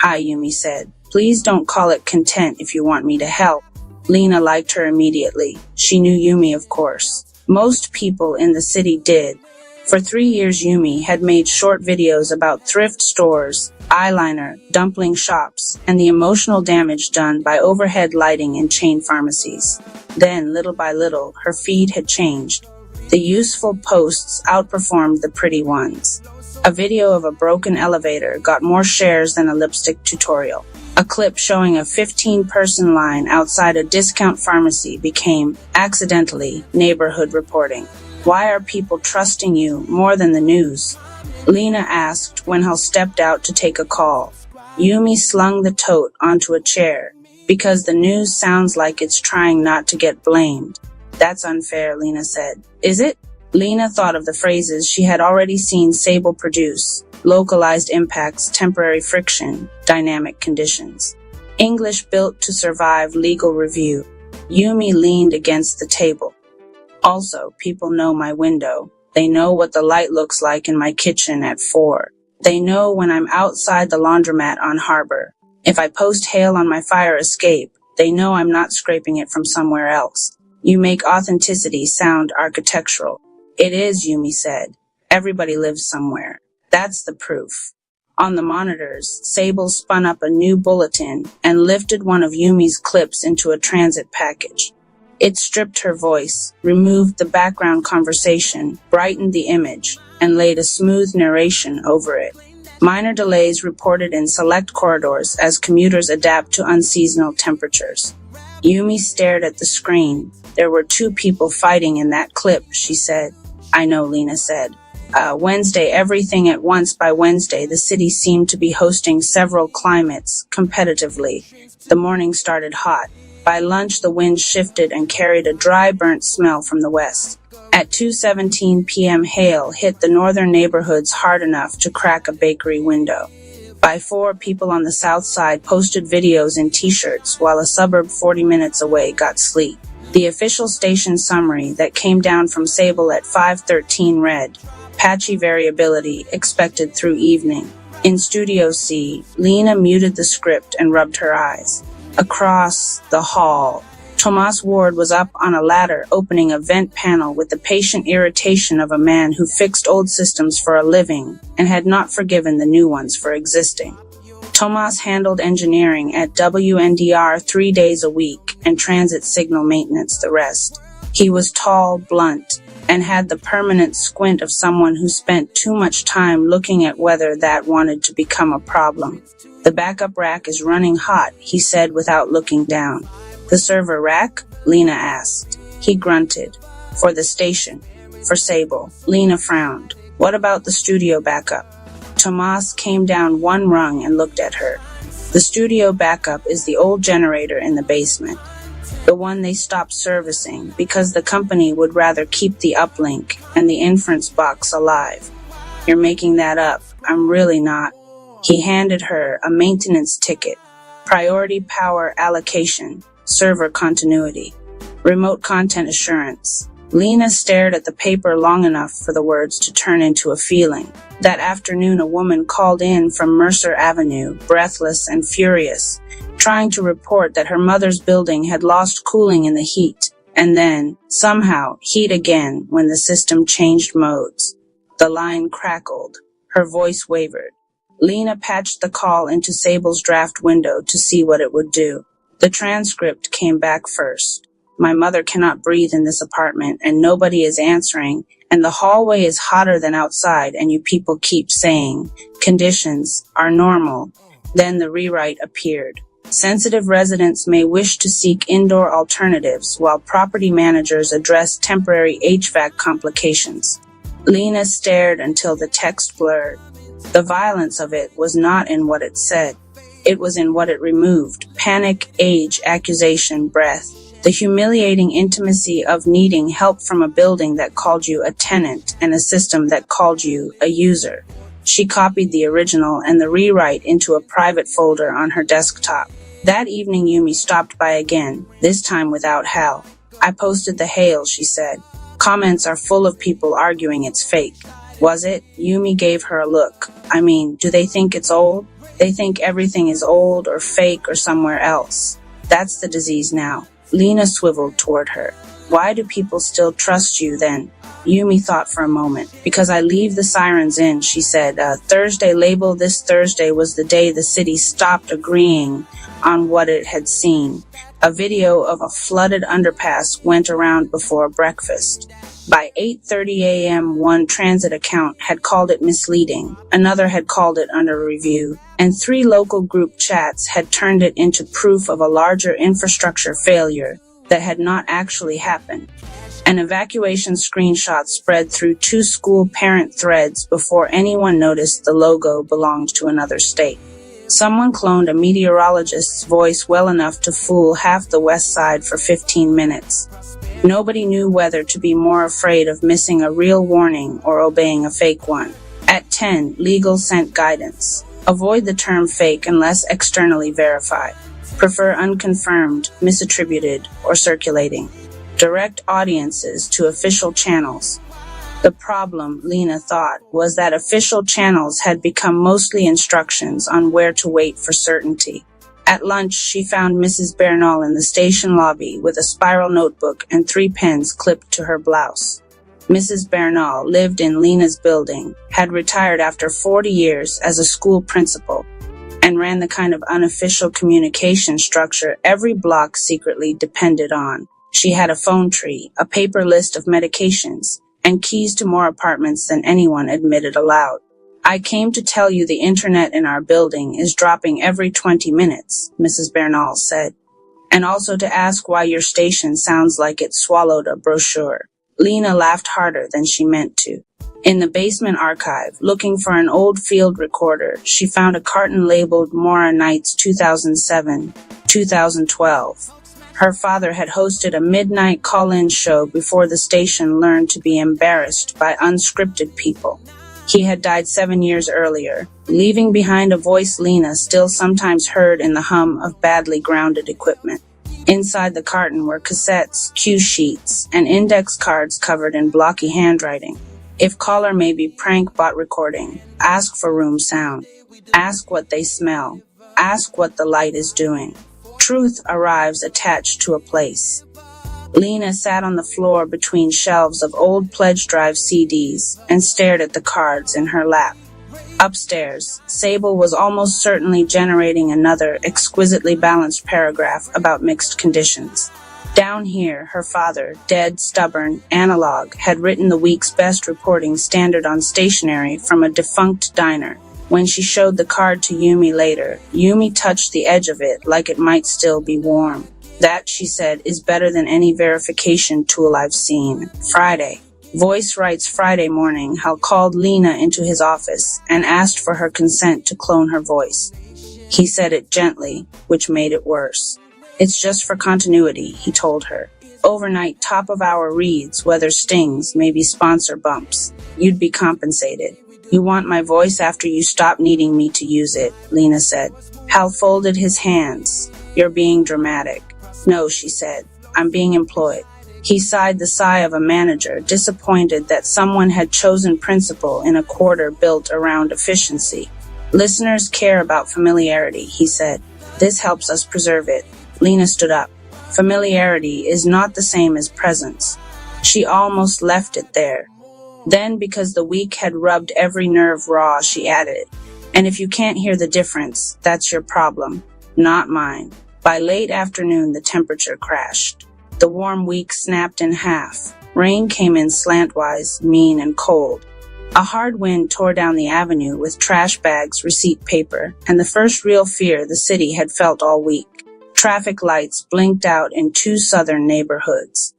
"Hi," Yumi said. "Please don't call it content if you want me to help." Lena liked her immediately. She knew Yumi, of course. Most people in the city did. For 3 years, Yumi had made short videos about thrift stores, eyeliner, dumpling shops, and the emotional damage done by overhead lighting in chain pharmacies. Then, little by little, her feed had changed. The useful posts outperformed the pretty ones. A video of a broken elevator got more shares than a lipstick tutorial. A clip showing a 15-person line outside a discount pharmacy became, accidentally, neighborhood reporting. Why are people trusting you more than the news? Lena asked when Hal stepped out to take a call. Yumi slung the tote onto a chair. Because the news sounds like it's trying not to get blamed. That's unfair, Lena said. Is it? Lena thought of the phrases she had already seen Sable produce. Localized impacts, temporary friction, dynamic conditions. English built to survive legal review. Yumi leaned against the table. Also, people know my window. They know what the light looks like in my kitchen at 4. They know when I'm outside the laundromat on Harbor. If I post hail on my fire escape, they know I'm not scraping it from somewhere else. You make authenticity sound architectural. It is, Yumi said. Everybody lives somewhere. That's the proof. On the monitors, Sable spun up a new bulletin and lifted one of Yumi's clips into a transit package. It stripped her voice, removed the background conversation, brightened the image, and laid a smooth narration over it. Minor delays reported in select corridors as commuters adapt to unseasonal temperatures. Yumi stared at the screen. There were 2 people fighting in that clip, she said. I know, Lena said. Wednesday, everything at once. By Wednesday, the city seemed to be hosting several climates, competitively. The morning started hot. By lunch, the wind shifted and carried a dry, burnt smell from the west. At 2:17 p.m., hail hit the northern neighborhoods hard enough to crack a bakery window. By 4, people on the south side posted videos in t-shirts, while a suburb 40 minutes away got sleet. The official station summary that came down from Sable at 5:13 read, patchy variability expected through evening. In Studio C, Lena muted the script and rubbed her eyes. Across the hall, Tomas Ward was up on a ladder opening a vent panel with the patient irritation of a man who fixed old systems for a living and had not forgiven the new ones for existing. Tomas handled engineering at WNDR 3 days a week and transit signal maintenance the rest. He was tall, blunt, and had the permanent squint of someone who spent too much time looking at whether that wanted to become a problem. The backup rack is running hot, he said without looking down. The server rack? Lena asked. He grunted. For the station. For Sable. Lena frowned. What about the studio backup? Tomas came down 1 rung and looked at her. The studio backup is the old generator in the basement. The one they stopped servicing because the company would rather keep the uplink and the inference box alive. You're making that up. I'm really not. He handed her a maintenance ticket. Priority power allocation. server continuity, remote content assurance. Lena stared at the paper long enough for the words to turn into a feeling. That afternoon, a woman called in from Mercer Avenue, breathless and furious, trying to report that her mother's building had lost cooling in the heat, and then, somehow, heat again when the system changed modes. The line crackled. Her voice wavered. Lena patched the call into Sable's draft window to see what it would do. The transcript came back first. My mother cannot breathe in this apartment, and nobody is answering, and the hallway is hotter than outside, and you people keep saying, conditions are normal. Then the rewrite appeared. Sensitive residents may wish to seek indoor alternatives, while property managers address temporary HVAC complications. Lena stared until the text blurred. The violence of it was not in what it said. It was in what it removed. Panic, age, accusation, breath. The humiliating intimacy of needing help from a building that called you a tenant and a system that called you a user. She copied the original and the rewrite into a private folder on her desktop. That evening, Yumi stopped by again, this time without Hal. I posted the hail, she said. Comments are full of people arguing it's fake. Was it? Yumi gave her a look. I mean, do they think it's old? They think everything is old or fake or somewhere else. That's the disease now. Lena swiveled toward her. Why do people still trust you then? Yumi thought for a moment. Because I leave the sirens in, she said. Thursday label this Thursday was the day the city stopped agreeing on what it had seen. A video of a flooded underpass went around before breakfast. By 8:30 a.m., one transit account had called it misleading, another had called it under review, and 3 local group chats had turned it into proof of a larger infrastructure failure that had not actually happened. An evacuation screenshot spread through 2 school parent threads before anyone noticed the logo belonged to another state. Someone cloned a meteorologist's voice well enough to fool half the West Side for 15 minutes. Nobody knew whether to be more afraid of missing a real warning or obeying a fake one. At 10, legal sent guidance. Avoid the term fake unless externally verified. Prefer unconfirmed, misattributed, or circulating. Direct audiences to official channels. The problem, Lena thought, was that official channels had become mostly instructions on where to wait for certainty. At lunch, she found Mrs. Bernal in the station lobby with a spiral notebook and 3 pens clipped to her blouse. Mrs. Bernal lived in Lena's building, had retired after 40 years as a school principal, and ran the kind of unofficial communication structure every block secretly depended on. She had a phone tree, a paper list of medications, and keys to more apartments than anyone admitted aloud. I came to tell you the internet in our building is dropping every 20 minutes, Mrs. Bernal said, and also to ask why your station sounds like it swallowed a brochure. Lena laughed harder than she meant to. In the basement archive, looking for an old field recorder, she found a carton labeled Mora Nights 2007-2012. Her father had hosted a midnight call-in show before the station learned to be embarrassed by unscripted people. He had died 7 years earlier, leaving behind a voice Lena still sometimes heard in the hum of badly grounded equipment. Inside the carton were cassettes, cue sheets, and index cards covered in blocky handwriting. If caller may be prank bot recording, ask for room sound. Ask what they smell. Ask what the light is doing. Truth arrives attached to a place. Lena sat on the floor between shelves of old Pledge Drive CDs and stared at the cards in her lap. Upstairs, Sable was almost certainly generating another exquisitely balanced paragraph about mixed conditions. Down here, her father, dead, stubborn, analog, had written the week's best reporting standard on stationery from a defunct diner. When she showed the card to Yumi later, Yumi touched the edge of it like it might still be warm. That, she said, is better than any verification tool I've seen. Friday. Voice writes Friday morning, Hal called Lena into his office and asked for her consent to clone her voice. He said it gently, which made it worse. It's just for continuity, he told her. Overnight top-of-hour reads, whether stings, maybe sponsor bumps. You'd be compensated. You want my voice after you stop needing me to use it, Lena said. Hal folded his hands. You're being dramatic. No, she said. I'm being employed. He sighed the sigh of a manager, disappointed that someone had chosen principle in a quarter built around efficiency. Listeners care about familiarity, he said. This helps us preserve it. Lena stood up. Familiarity is not the same as presence. She almost left it there. Then, because the week had rubbed every nerve raw, she added, and if you can't hear the difference, that's your problem, not mine. By late afternoon, the temperature crashed. The warm week snapped in half. Rain came in slantwise, mean and cold. A hard wind tore down the avenue with trash bags, receipt paper, and the first real fear the city had felt all week. Traffic lights blinked out in 2 southern neighborhoods.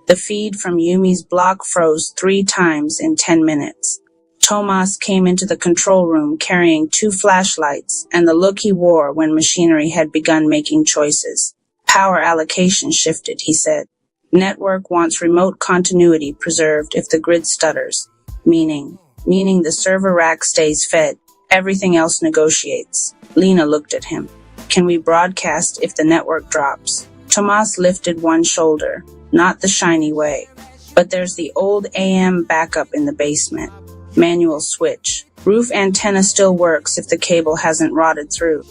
The feed from Yumi's block froze 3 times in 10 minutes. Tomas came into the control room carrying 2 flashlights and the look he wore when machinery had begun making choices. Power allocation shifted, he said. Network wants remote continuity preserved if the grid stutters. Meaning the server rack stays fed. Everything else negotiates. Lena looked at him. Can we broadcast if the network drops? Tomas lifted one shoulder. Not the shiny way. But there's the old AM backup in the basement. Manual switch. Roof antenna still works if the cable hasn't rotted through.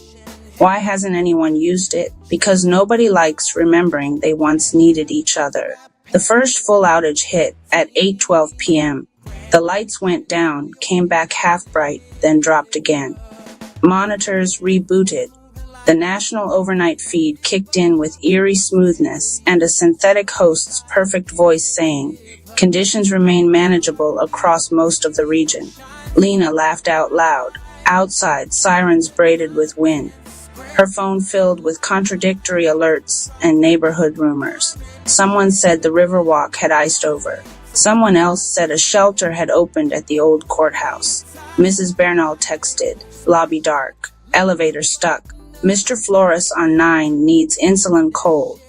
Why hasn't anyone used it? Because nobody likes remembering they once needed each other. The first full outage hit at 8:12 p.m. The lights went down, came back half bright, then dropped again. Monitors rebooted. The national overnight feed kicked in with eerie smoothness and a synthetic host's perfect voice saying, conditions remain manageable across most of the region. Lena laughed out loud. Outside, sirens braided with wind. Her phone filled with contradictory alerts and neighborhood rumors. Someone said the Riverwalk had iced over. Someone else said a shelter had opened at the old courthouse. Mrs. Bernal texted, lobby dark, elevator stuck. Mr. Flores on 9 needs insulin cold.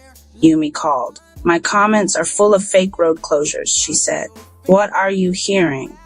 Yumi called. My comments are full of fake road closures, she said. What are you hearing?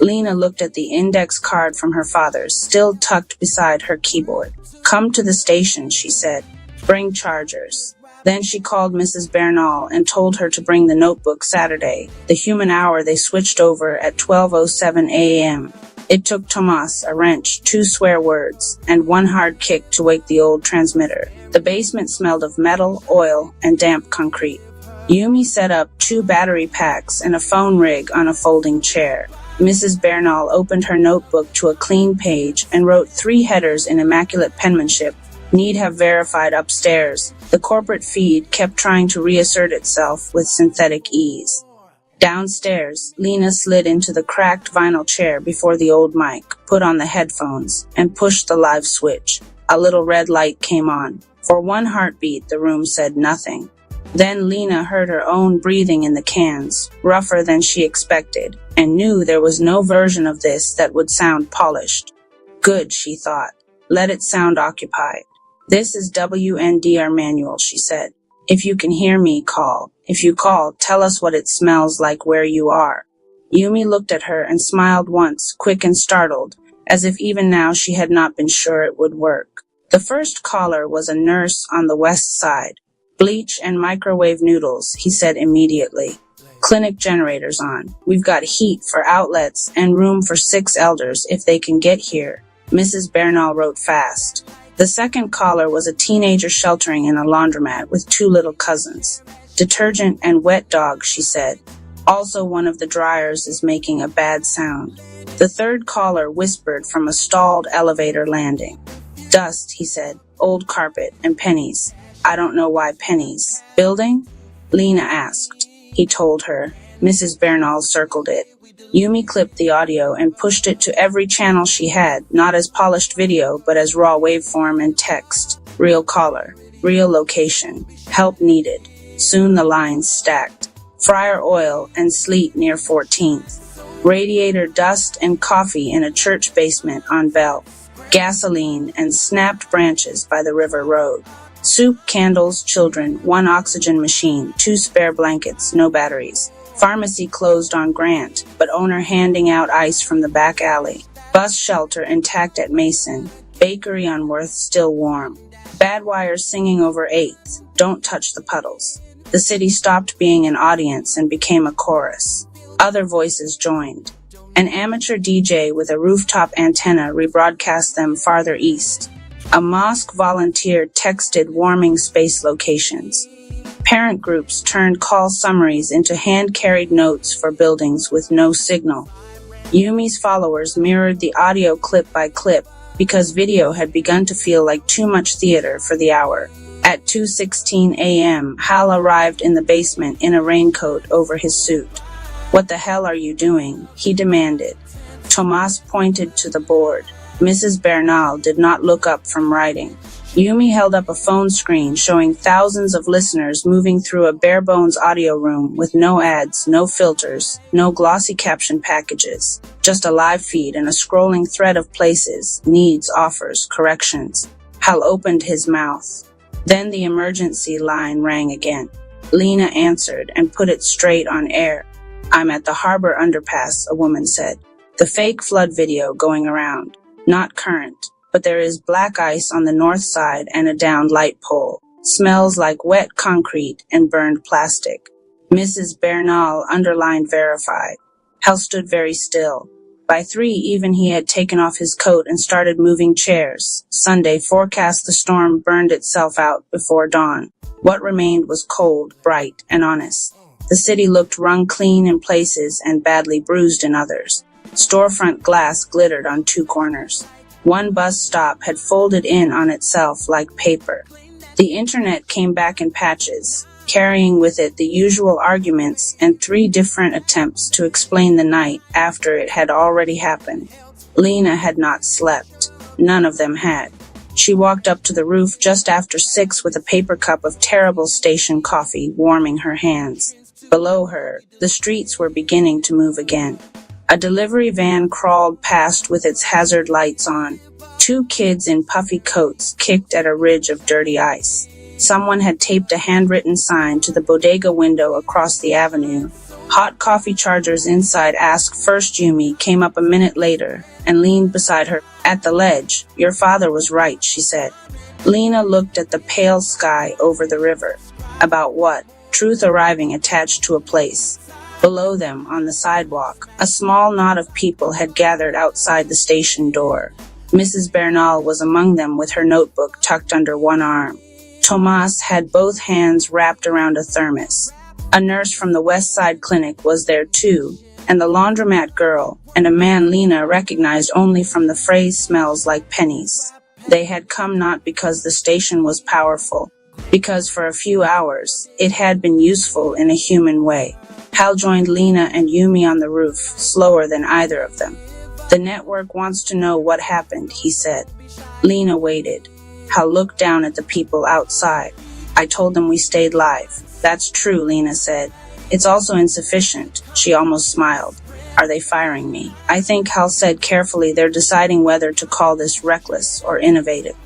Lena looked at the index card from her father's, still tucked beside her keyboard. Come to the station, she said. Bring chargers. Then she called Mrs. Bernal and told her to bring the notebook Saturday, the human hour they switched over at 12:07 a.m. It took Tomas a wrench, 2 swear words, and 1 hard kick to wake the old transmitter. The basement smelled of metal, oil, and damp concrete. Yumi set up 2 battery packs and a phone rig on a folding chair. Mrs. Bernal opened her notebook to a clean page and wrote 3 headers in immaculate penmanship. Need have verified upstairs. The corporate feed kept trying to reassert itself with synthetic ease. Downstairs, Lena slid into the cracked vinyl chair before the old mic, put on the headphones, and pushed the live switch. A little red light came on. For 1 heartbeat, the room said nothing. Then Lena heard her own breathing in the cans, rougher than she expected, and knew there was no version of this that would sound polished. Good, she thought. Let it sound occupied. This is WNDR manual, she said. If you can hear me, call. If you call, tell us what it smells like where you are. Yumi looked at her and smiled once, quick and startled, as if even now she had not been sure it would work. The first caller was a nurse on the west side. Bleach and microwave noodles, he said immediately. Clinic generators on. We've got heat for outlets and room for 6 elders if they can get here. Mrs. Bernal wrote fast. The second caller was a teenager sheltering in a laundromat with 2 little cousins. Detergent and wet dog, she said. Also, one of the dryers is making a bad sound. The third caller whispered from a stalled elevator landing. Dust, he said. Old carpet and pennies. I don't know why pennies. Building? Lena asked. He told her. Mrs. Bernal circled it. Yumi clipped the audio and pushed it to every channel she had, not as polished video, but as raw waveform and text. Real caller. Real location. Help needed. Soon the lines stacked. Fryer oil and sleet near 14th. Radiator dust and coffee in a church basement on Bell. Gasoline and snapped branches by the river road. Soup, candles, children, 1 oxygen machine, 2 spare blankets, no batteries. Pharmacy closed on Grant, but owner handing out ice from the back alley. Bus shelter intact at Mason. Bakery on Worth still warm. Bad wires singing over eighth, don't touch the puddles. The city stopped being an audience and became a chorus. Other voices joined. An amateur DJ with a rooftop antenna rebroadcast them farther east. A mosque volunteer texted warming space locations. Parent groups turned call summaries into hand-carried notes for buildings with no signal. Yumi's followers mirrored the audio clip by clip because video had begun to feel like too much theater for the hour. At 2:16 a.m., Hal arrived in the basement in a raincoat over his suit. "What the hell are you doing?" he demanded. Tomas pointed to the board. Mrs. Bernal did not look up from writing. Yumi held up a phone screen showing thousands of listeners moving through a bare-bones audio room with no ads, no filters, no glossy caption packages, just a live feed and a scrolling thread of places, needs, offers, corrections. Hal opened his mouth. Then the emergency line rang again. Lena answered and put it straight on air. "I'm at the harbor underpass," a woman said. "The fake flood video going around. Not current, but there is black ice on the north side and a downed light pole. Smells like wet concrete and burned plastic." Mrs. Bernal underlined verified. Hal stood very still. By 3 even he had taken off his coat and started moving chairs. Sunday forecast the storm burned itself out before dawn. What remained was cold, bright, and honest. The city looked wrung clean in places and badly bruised in others. Storefront glass glittered on 2 corners. One bus stop had folded in on itself like paper. The internet came back in patches, carrying with it the usual arguments and 3 different attempts to explain the night after it had already happened. Lena had not slept. None of them had. She walked up to the roof just after 6 with a paper cup of terrible station coffee warming her hands. Below her, the streets were beginning to move again. A delivery van crawled past with its hazard lights on. 2 kids in puffy coats kicked at a ridge of dirty ice. Someone had taped a handwritten sign to the bodega window across the avenue. Hot coffee chargers inside Ask First Yumi came up a minute later and leaned beside her. "At the ledge, your father was right," she said. Lena looked at the pale sky over the river. About what? Truth arriving attached to a place. Below them, on the sidewalk, a small knot of people had gathered outside the station door. Mrs. Bernal was among them with her notebook tucked under one arm. Tomas had both hands wrapped around a thermos. A nurse from the West Side Clinic was there too, and the laundromat girl, and a man Lena recognized only from the phrase "smells like pennies." They had come not because the station was powerful, because for a few hours it had been useful in a human way. Hal joined Lena and Yumi on the roof, slower than either of them. "The network wants to know what happened," he said. Lena waited. Hal looked down at the people outside. "I told them we stayed live." "That's true," Lena said. "It's also insufficient." She almost smiled. "Are they firing me?" "I think," Hal said carefully, "they're deciding whether to call this reckless or innovative."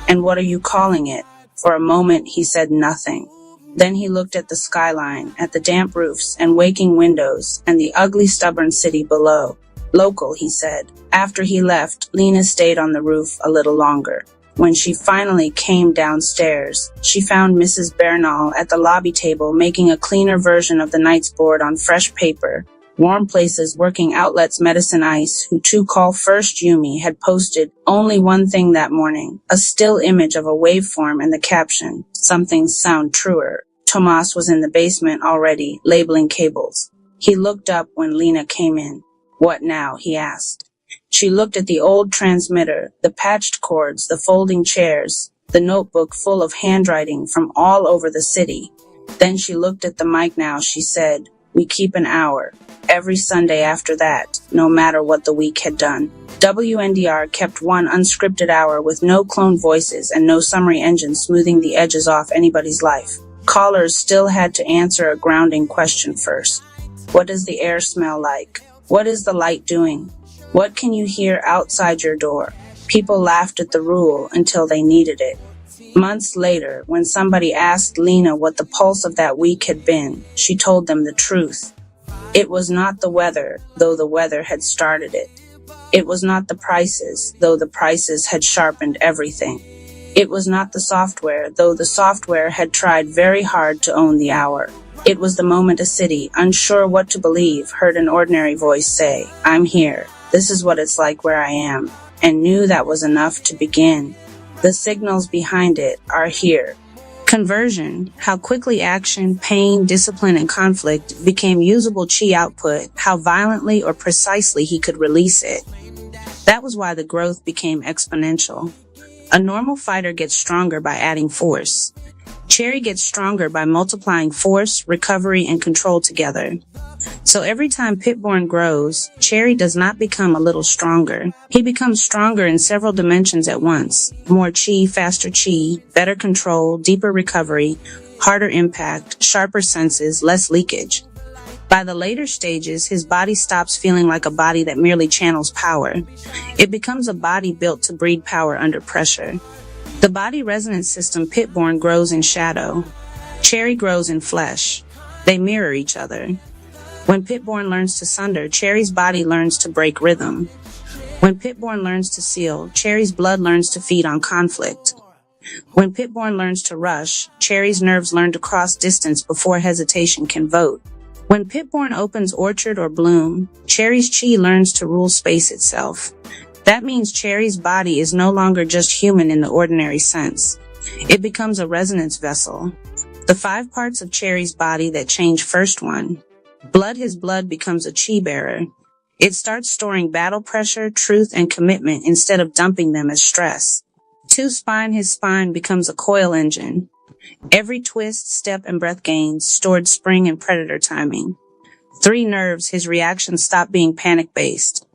"And what are you calling it?" For a moment he said nothing. Then he looked at the skyline, at the damp roofs and waking windows, and the ugly, stubborn city below. "Local," he said. After he left, Lena stayed on the roof a little longer. When she finally came downstairs, she found Mrs. Bernal at the lobby table making a cleaner version of the night's board on fresh paper. Warm Places Working Outlets Medicine Ice, who to call First Yumi, had posted only one thing that morning, a still image of a waveform and the caption, "Some things sound truer." Tomas was in the basement already, labeling cables. He looked up when Lena came in. "What now?" he asked. She looked at the old transmitter, the patched cords, the folding chairs, the notebook full of handwriting from all over the city. Then she looked at the mic now. She said, "We keep an hour. Every Sunday after that, no matter what the week had done." WNDR kept one unscripted hour with no cloned voices and no summary engine smoothing the edges off anybody's life. Callers still had to answer a grounding question first. What does the air smell like? What is the light doing? What can you hear outside your door? People laughed at the rule until they needed it. Months later, when somebody asked Lena what the pulse of that week had been, she told them the truth. It was not the weather, though the weather had started it. It was not the prices, though the prices had sharpened everything. It was not the software, though the software had tried very hard to own the hour. It was the moment a city, unsure what to believe, heard an ordinary voice say, "I'm here. This is what it's like where I am," and knew that was enough to begin. The signals behind it are here. Conversion, how quickly action, pain, discipline, and conflict became usable chi output, how violently or precisely he could release it. That was why the growth became exponential. A normal fighter gets stronger by adding force. Cherry gets stronger by multiplying force, recovery, and control together. So every time Pitborn grows, Cherry does not become a little stronger. He becomes stronger in several dimensions at once. More chi, faster chi, better control, deeper recovery, harder impact, sharper senses, less leakage. By the later stages, his body stops feeling like a body that merely channels power. It becomes a body built to breed power under pressure. The body resonance system Pitborn grows in shadow. Cherry grows in flesh. They mirror each other. When Pitborn learns to sunder, Cherry's body learns to break rhythm. When Pitborn learns to seal, Cherry's blood learns to feed on conflict. When Pitborn learns to rush, Cherry's nerves learn to cross distance before hesitation can vote. When Pitborn opens orchard or bloom, Cherry's chi learns to rule space itself. That means Cherry's body is no longer just human in the ordinary sense. It becomes a resonance vessel. The 5 parts of Cherry's body that change first one. His blood becomes a chi bearer. It starts storing battle pressure, truth, and commitment instead of dumping them as stress. 2 his spine becomes a coil engine. Every twist, step, and breath gains stored spring and predator timing. 3 nerves, his reactions stop being panic-based.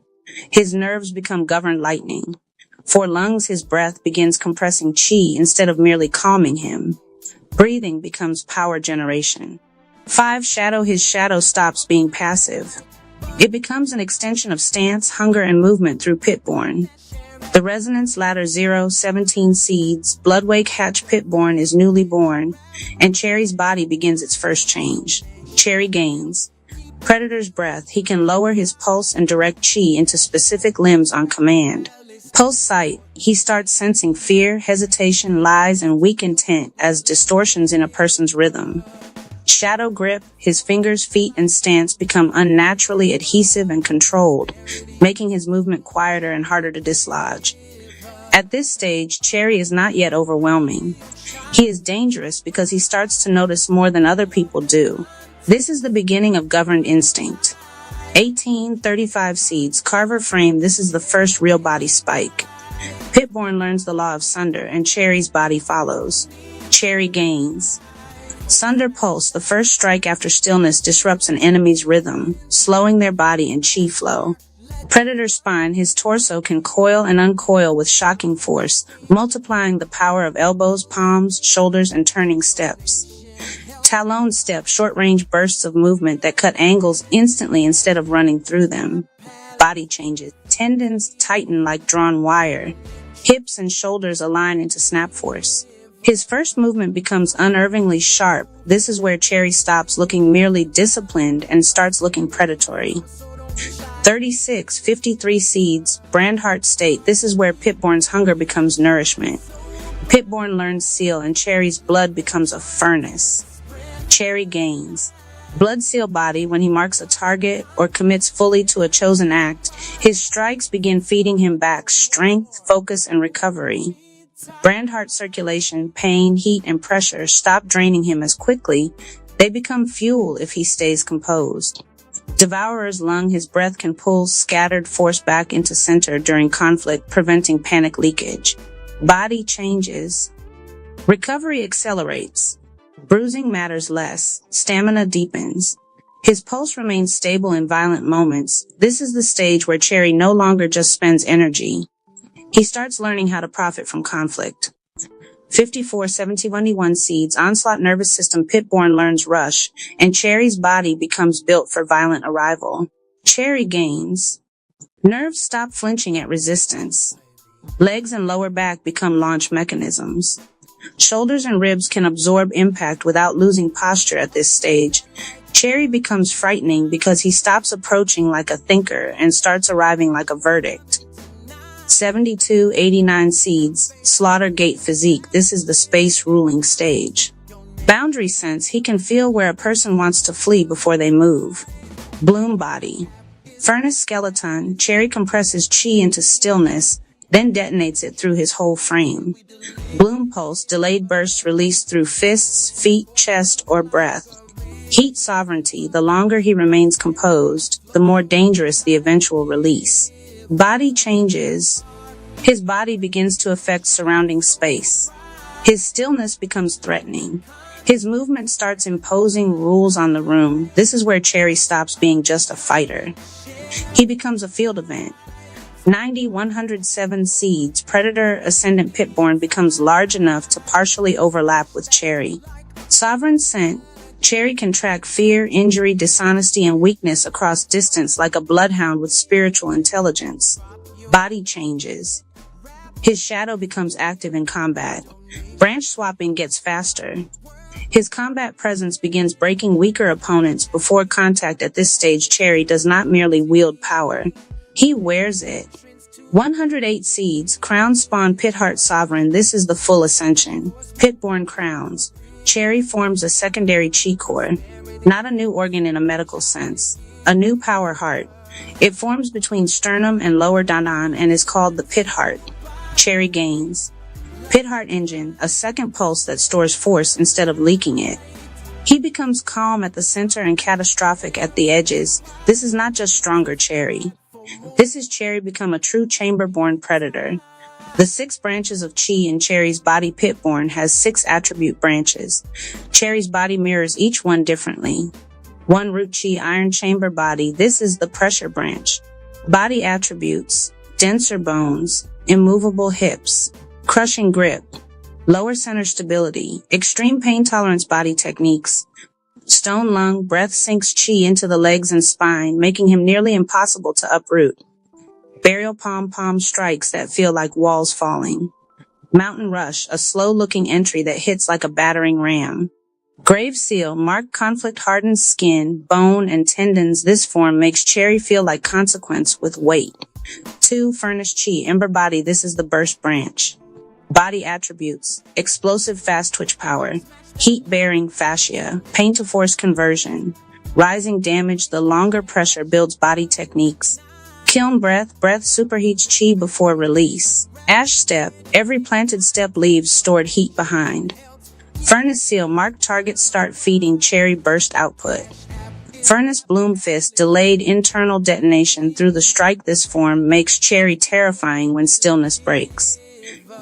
His nerves become governed lightning. 4 lungs, his breath begins compressing chi instead of merely calming him. Breathing becomes power generation. 5 shadow, his shadow stops being passive. It becomes an extension of stance, hunger, and movement through Pitborn. The resonance ladder 0, 17 seeds, Bloodwake hatch Pitborn is newly born, and Cherry's body begins its first change. Cherry gains. Predator's breath, he can lower his pulse and direct chi into specific limbs on command. Pulse sight, he starts sensing fear, hesitation, lies, and weak intent as distortions in a person's rhythm. Shadow grip, his fingers, feet, and stance become unnaturally adhesive and controlled, making his movement quieter and harder to dislodge. At this stage, Cherry is not yet overwhelming. He is dangerous because he starts to notice more than other people do. This is the beginning of governed instinct. 1835 seeds, Carver frame, this is the first real body spike. Pitborn learns the law of sunder, and Cherry's body follows. Cherry gains. Sunder pulse, the first strike after stillness, disrupts an enemy's rhythm, slowing their body and chi flow. Predator spine, his torso can coil and uncoil with shocking force, multiplying the power of elbows, palms, shoulders, and turning steps. Talon step, short-range bursts of movement that cut angles instantly instead of running through them. Body changes. Tendons tighten like drawn wire. Hips and shoulders align into snap force. His first movement becomes unnervingly sharp. This is where Cherry stops looking merely disciplined and starts looking predatory. 36, 53 seeds, Brandhart state, this is where Pitborn's hunger becomes nourishment. Pitborn learns seal, and Cherry's blood becomes a furnace. Cherry gains. Blood seal body, when he marks a target or commits fully to a chosen act, his strikes begin feeding him back strength, focus, and recovery. Brandhart circulation, pain, heat, and pressure stop draining him as quickly. They become fuel if he stays composed. Devourer's lung, his breath can pull scattered force back into center during conflict, preventing panic leakage. Body changes. Recovery accelerates. Bruising matters less. Stamina deepens. His pulse remains stable in violent moments. This is the stage where Cherry no longer just spends energy. He starts learning how to profit from conflict. 54, 71 seeds, Onslaught nervous system, Pitborn learns rush, and Cherry's body becomes built for violent arrival. Cherry gains. Nerves stop flinching at resistance. Legs and lower back become launch mechanisms. Shoulders and ribs can absorb impact without losing posture at this stage. Cherry becomes frightening because he stops approaching like a thinker and starts arriving like a verdict. 7289 seeds, slaughter gate physique. This is the space ruling stage. Boundary sense, he can feel where a person wants to flee before they move. Bloom body. Furnace skeleton, Cherry compresses chi into stillness, then detonates it through his whole frame. Bloom pulse, delayed bursts released through fists, feet, chest, or breath. Heat sovereignty, the longer he remains composed, the more dangerous the eventual release. Body changes. His body begins to affect surrounding space. His stillness becomes threatening. His movement starts imposing rules on the room. This is where Cherry stops being just a fighter. He becomes a field event. 90-107 seeds, Predator Ascendant Pitborn becomes large enough to partially overlap with Cherry. Sovereign scent, Cherry can track fear, injury, dishonesty, and weakness across distance like a bloodhound with spiritual intelligence. Body changes. His shadow becomes active in combat. Branch swapping gets faster. His combat presence begins breaking weaker opponents before contact. At this stage, Cherry does not merely wield power. He wears it. 108 seeds, Crown Spawn Pitheart Sovereign. This is the full ascension. Pitborn crowns. Cherry forms a secondary chi core, not a new organ in a medical sense, a new power heart. It forms between sternum and lower dannan and is called the pit heart. Cherry gains. Pit heart engine, a second pulse that stores force instead of leaking it. He becomes calm at the center and catastrophic at the edges. This is not just stronger Cherry. This is Cherry become a true chamber-born predator. The 6 branches of chi in Cherry's body. Pitborn has 6 attribute branches. Cherry's body mirrors each one differently. 1 root chi iron chamber body. This is the pressure branch. Body attributes: denser bones, immovable hips, crushing grip, lower center stability, extreme pain tolerance. Body techniques: stone lung, breath sinks chi into the legs and spine, making him nearly impossible to uproot. Burial palm strikes that feel like walls falling. Mountain rush, a slow-looking entry that hits like a battering ram. Grave seal, marked conflict-hardened skin, bone, and tendons. This form makes Cherry feel like consequence with weight. 2 furnace chi, ember body. This is the burst branch. Body attributes: explosive fast twitch power, heat-bearing fascia, pain to force conversion, rising damage. The longer pressure builds body techniques. Kiln breath superheats chi before release. Ash step, every planted step leaves stored heat behind. Furnace seal, marked targets start feeding Cherry burst output. Furnace bloom fist, delayed internal detonation through the strike. This form makes Cherry terrifying when stillness breaks.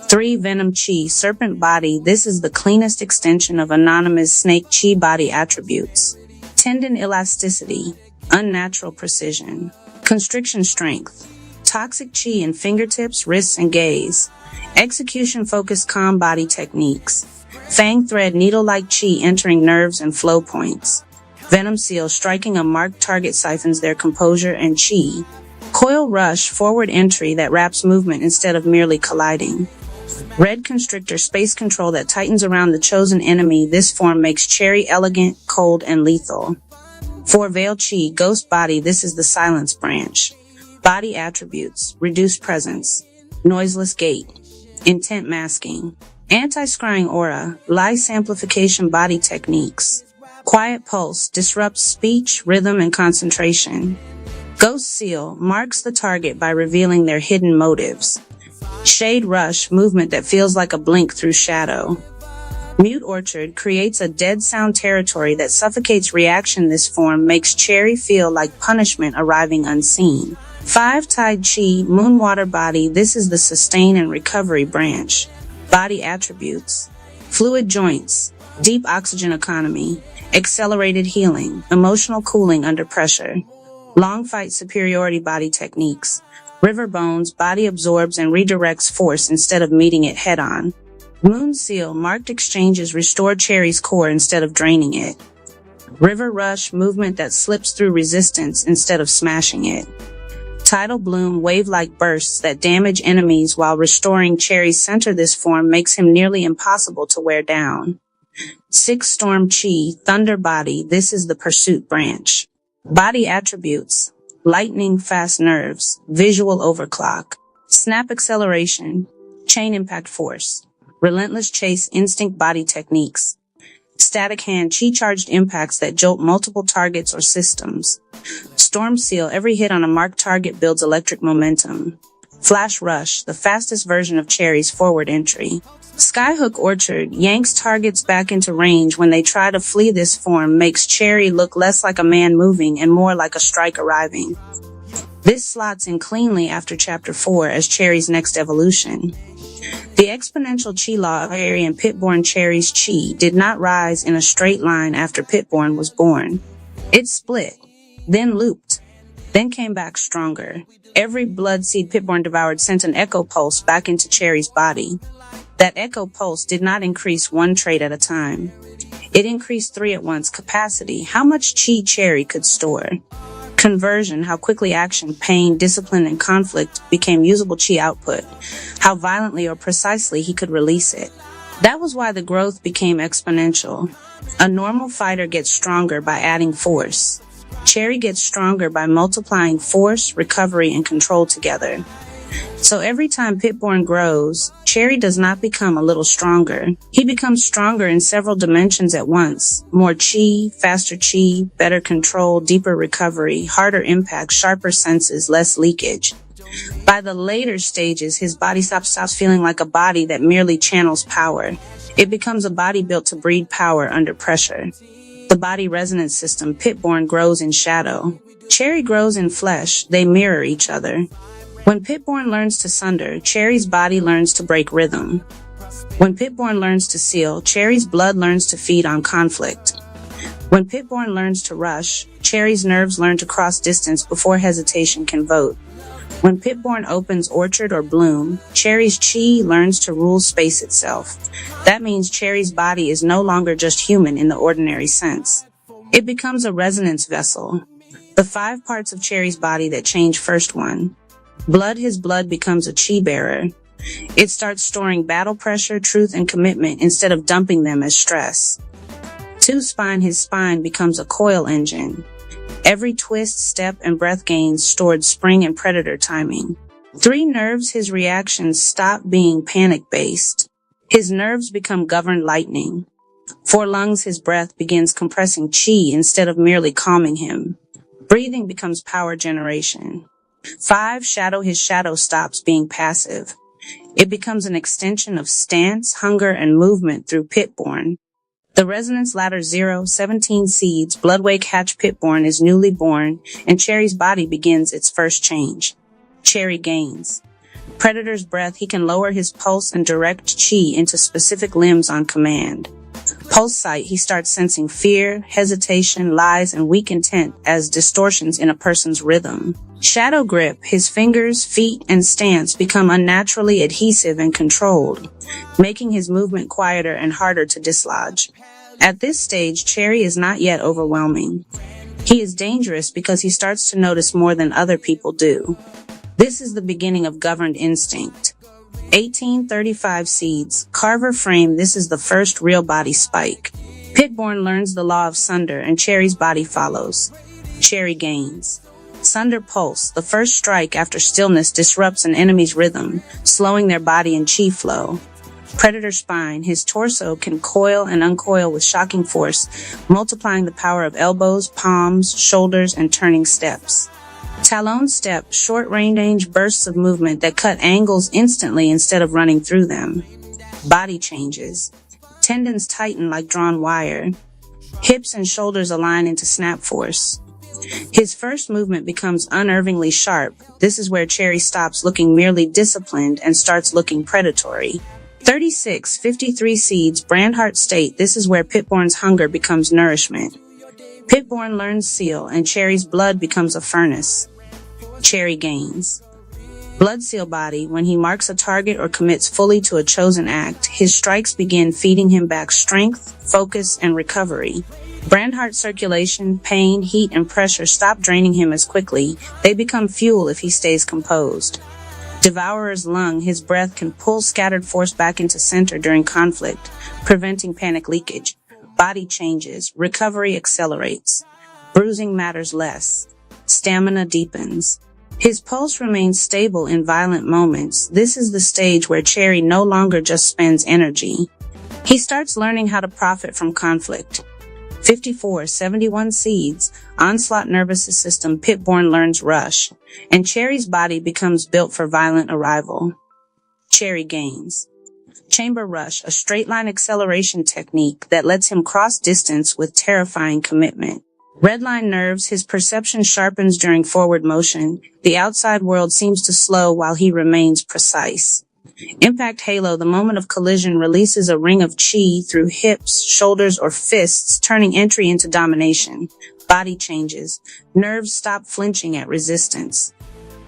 3 venom chi, serpent body. This is the cleanest extension of anonymous snake chi. Body attributes: tendon elasticity, unnatural precision, constriction strength, toxic chi in fingertips, wrists, and gaze, execution focused calm. Body techniques: fang thread, needle-like chi entering nerves and flow points. Venom seal, striking a marked target siphons their composure and chi. Coil rush, forward entry that wraps movement instead of merely colliding. Red constrictor, space control that tightens around the chosen enemy. This form makes Cherry elegant, cold, and lethal. 4 veil chi, ghost body. This is the silence branch. Body attributes: reduced presence, noiseless gait, intent masking, anti-scrying aura, lice amplification. Body techniques: quiet pulse, disrupts speech, rhythm, and concentration. Ghost seal, marks the target by revealing their hidden motives. Shade rush, movement that feels like a blink through shadow. Mute orchard, creates a dead sound territory that suffocates reaction. This form makes Cherry feel like punishment arriving unseen. 5 tide chi, moonwater body. This is the sustain and recovery branch. Body attributes: fluid joints, deep oxygen economy, accelerated healing, emotional cooling under pressure. Long fight superiority. Body techniques: river bones, body absorbs and redirects force instead of meeting it head-on. Moon seal, marked exchanges restore Cherry's core instead of draining it. River rush, movement that slips through resistance instead of smashing it. Tidal bloom, wave-like bursts that damage enemies while restoring Cherry's center. This form makes him nearly impossible to wear down. 6 storm chi, thunder body. This is the pursuit branch. Body attributes: lightning fast nerves, visual overclock, Snap acceleration, chain impact force, relentless chase instinct body techniques, static hand chi-charged impacts that jolt multiple targets or systems. Storm seal, every hit on a marked target builds electric momentum. Flash rush, the fastest version of Cherry's forward entry. Skyhook orchard, yanks targets back into range when they try to flee. This form makes Cherry look less like a man moving and more like a strike arriving. This slots in cleanly after Chapter 4 as Cherry's next evolution. The exponential chi law of Cherry and Pitborn. Cherry's chi did not rise in a straight line after Pitborn was born. It split, then looped, then came back stronger. Every blood seed Pitborn devoured sent an echo pulse back into Cherry's body. That echo pulse did not increase one trait at a time. It increased 3 at once. Capacity, how much chi Cherry could store. Conversion, how quickly action, pain, discipline, and conflict became usable chi output. How violently or precisely he could release it. That was why the growth became exponential. A normal fighter gets stronger by adding force. Cherry gets stronger by multiplying force, recovery, and control together. So every time Pitborn grows, Cherry does not become a little stronger. He becomes stronger in several dimensions at once. More chi, faster chi, better control, deeper recovery, harder impact, sharper senses, less leakage. By the later stages, his body stops feeling like a body that merely channels power. It becomes a body built to breed power under pressure. The body resonance system, Pitborn grows in shadow. Cherry grows in flesh. They mirror each other. When Pitborn learns to sunder, Cherry's body learns to break rhythm. When Pitborn learns to seal, Cherry's blood learns to feed on conflict. When Pitborn learns to rush, Cherry's nerves learn to cross distance before hesitation can vote. When Pitborn opens orchard or bloom, Cherry's chi learns to rule space itself. That means Cherry's body is no longer just human in the ordinary sense. It becomes a resonance vessel. The 5 parts of Cherry's body that change. First one. Blood. His blood becomes a chi bearer. It starts storing battle pressure, truth, and commitment instead of dumping them as stress. 2. Spine. His spine becomes a coil engine. Every twist, step, and breath gains stored spring and predator timing. 3. Nerves. His reactions stop being panic-based. His nerves become governed lightning. 4. Lungs. His breath begins compressing chi instead of merely calming him. Breathing becomes power generation. 5. Shadow. His shadow stops being passive. It becomes an extension of stance, hunger, and movement through Pitborn. The resonance ladder 0, 17 seeds, Bloodwake hatch Pitborn is newly born, and Cherry's body begins its first change. Cherry gains. Predator's breath. He can lower his pulse and direct chi into specific limbs on command. Pulse sight. He starts sensing fear, hesitation, lies, and weak intent as distortions in a person's rhythm. Shadow grip. His fingers, feet, and stance become unnaturally adhesive and controlled, making his movement quieter and harder to dislodge. At this stage, Cherry is not yet overwhelming. He is dangerous because he starts to notice more than other people do. This is the beginning of governed instinct. 1835 seeds, Carver frame. This is the first real body spike. Pitborn learns the law of sunder, and Cherry's body follows. Cherry gains. Sunder pulse, the first strike after stillness disrupts an enemy's rhythm, slowing their body and chi flow. Predator spine. His torso can coil and uncoil with shocking force, multiplying the power of elbows, palms, shoulders, and turning steps. Talon step, short range bursts of movement that cut angles instantly instead of running through them. Body changes. Tendons tighten like drawn wire. Hips and shoulders align into snap force. His first movement becomes unnervingly sharp. This is where Cherry stops looking merely disciplined and starts looking predatory. 36, 53 seeds, Brandhart state. This is where Pitborn's hunger becomes nourishment. Pitborn learns seal, and Cherry's blood becomes a furnace. Cherry gains. Blood seal body. When he marks a target or commits fully to a chosen act, his strikes begin feeding him back strength, focus, and recovery. Brandhart circulation, pain, heat, and pressure stop draining him as quickly. They become fuel if he stays composed. Devourer's lung. His breath can pull scattered force back into center during conflict, preventing panic leakage. Body changes. Recovery accelerates. Bruising matters less. Stamina deepens. His pulse remains stable in violent moments. This is the stage where Cherry no longer just spends energy. He starts learning how to profit from conflict. 54, 71 seeds, Onslaught Nervous System, Pitborn learns Rush, and Cherry's body becomes built for violent arrival. Cherry gains. Chamber Rush, a straight-line acceleration technique that lets him cross distance with terrifying commitment. Redline nerves, his perception sharpens during forward motion. The outside world seems to slow while he remains precise. Impact Halo, the moment of collision, releases a ring of chi through hips, shoulders, or fists, turning entry into domination. Body changes. Nerves stop flinching at resistance.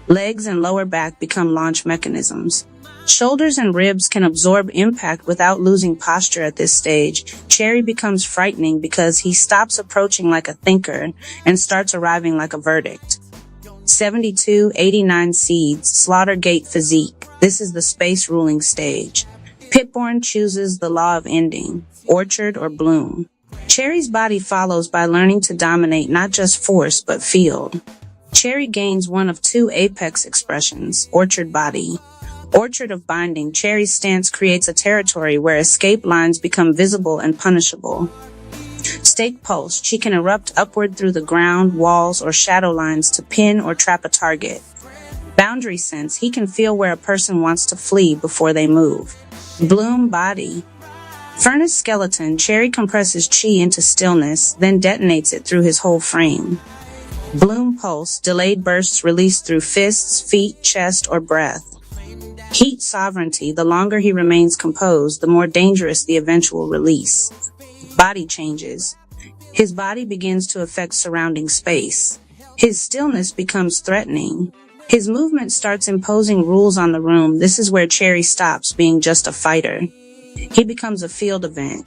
Legs and lower back become launch mechanisms. Shoulders and ribs can absorb impact without losing posture at this stage. Cherry becomes frightening because he stops approaching like a thinker and starts arriving like a verdict. 72, 89 seeds, Slaughtergate Physique. This is the space ruling stage. Pitborn chooses the law of ending, orchard or bloom. Cherry's body follows by learning to dominate not just force, but field. Cherry gains one of two apex expressions, orchard body. Orchard of Binding, Cherry's stance creates a territory where escape lines become visible and punishable. Stake Pulse, she can erupt upward through the ground, walls, or shadow lines to pin or trap a target. Boundary Sense, he can feel where a person wants to flee before they move. Bloom Body. Furnace Skeleton, Cherry compresses chi into stillness, then detonates it through his whole frame. Bloom Pulse, delayed bursts released through fists, feet, chest, or breath. Heat Sovereignty, the longer he remains composed, the more dangerous the eventual release. Body changes. His body begins to affect surrounding space. His stillness becomes threatening. His movement starts imposing rules on the room. This is where Cherry stops being just a fighter. He becomes a field event.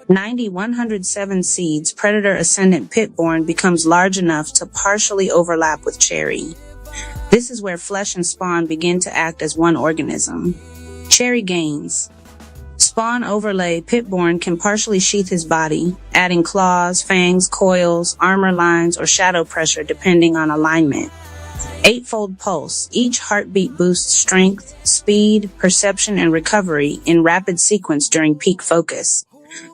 90, 107 seeds, Predator Ascendant Pitborn becomes large enough to partially overlap with Cherry. This is where flesh and spawn begin to act as one organism. Cherry gains. Spawn Overlay, Pitborn can partially sheath his body, adding claws, fangs, coils, armor lines, or shadow pressure depending on alignment. Eightfold Pulse, each heartbeat boosts strength, speed, perception, and recovery in rapid sequence during peak focus.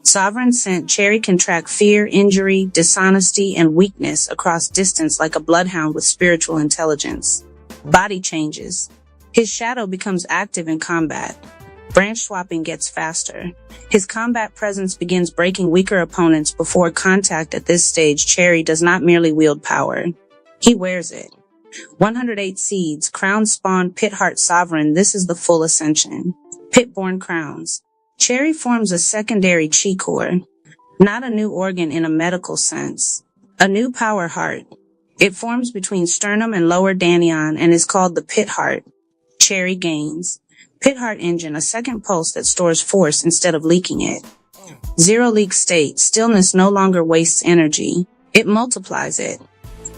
Sovereign Scent, Cherry can track fear, injury, dishonesty, and weakness across distance like a bloodhound with spiritual intelligence. Body changes. His shadow becomes active in combat. Branch swapping gets faster. His combat presence begins breaking weaker opponents before contact. At this stage, Cherry does not merely wield power. He wears it. 108 seeds, Crown Spawn Pitheart Sovereign. This is the full ascension. Pitborn Crowns. Cherry forms a secondary chi core, not a new organ in a medical sense, a new power heart. It forms between sternum and lower Danneon and is called the pit heart. Cherry gains. Pit heart engine, a second pulse that stores force instead of leaking it. Zero leak state, stillness no longer wastes energy. It multiplies it.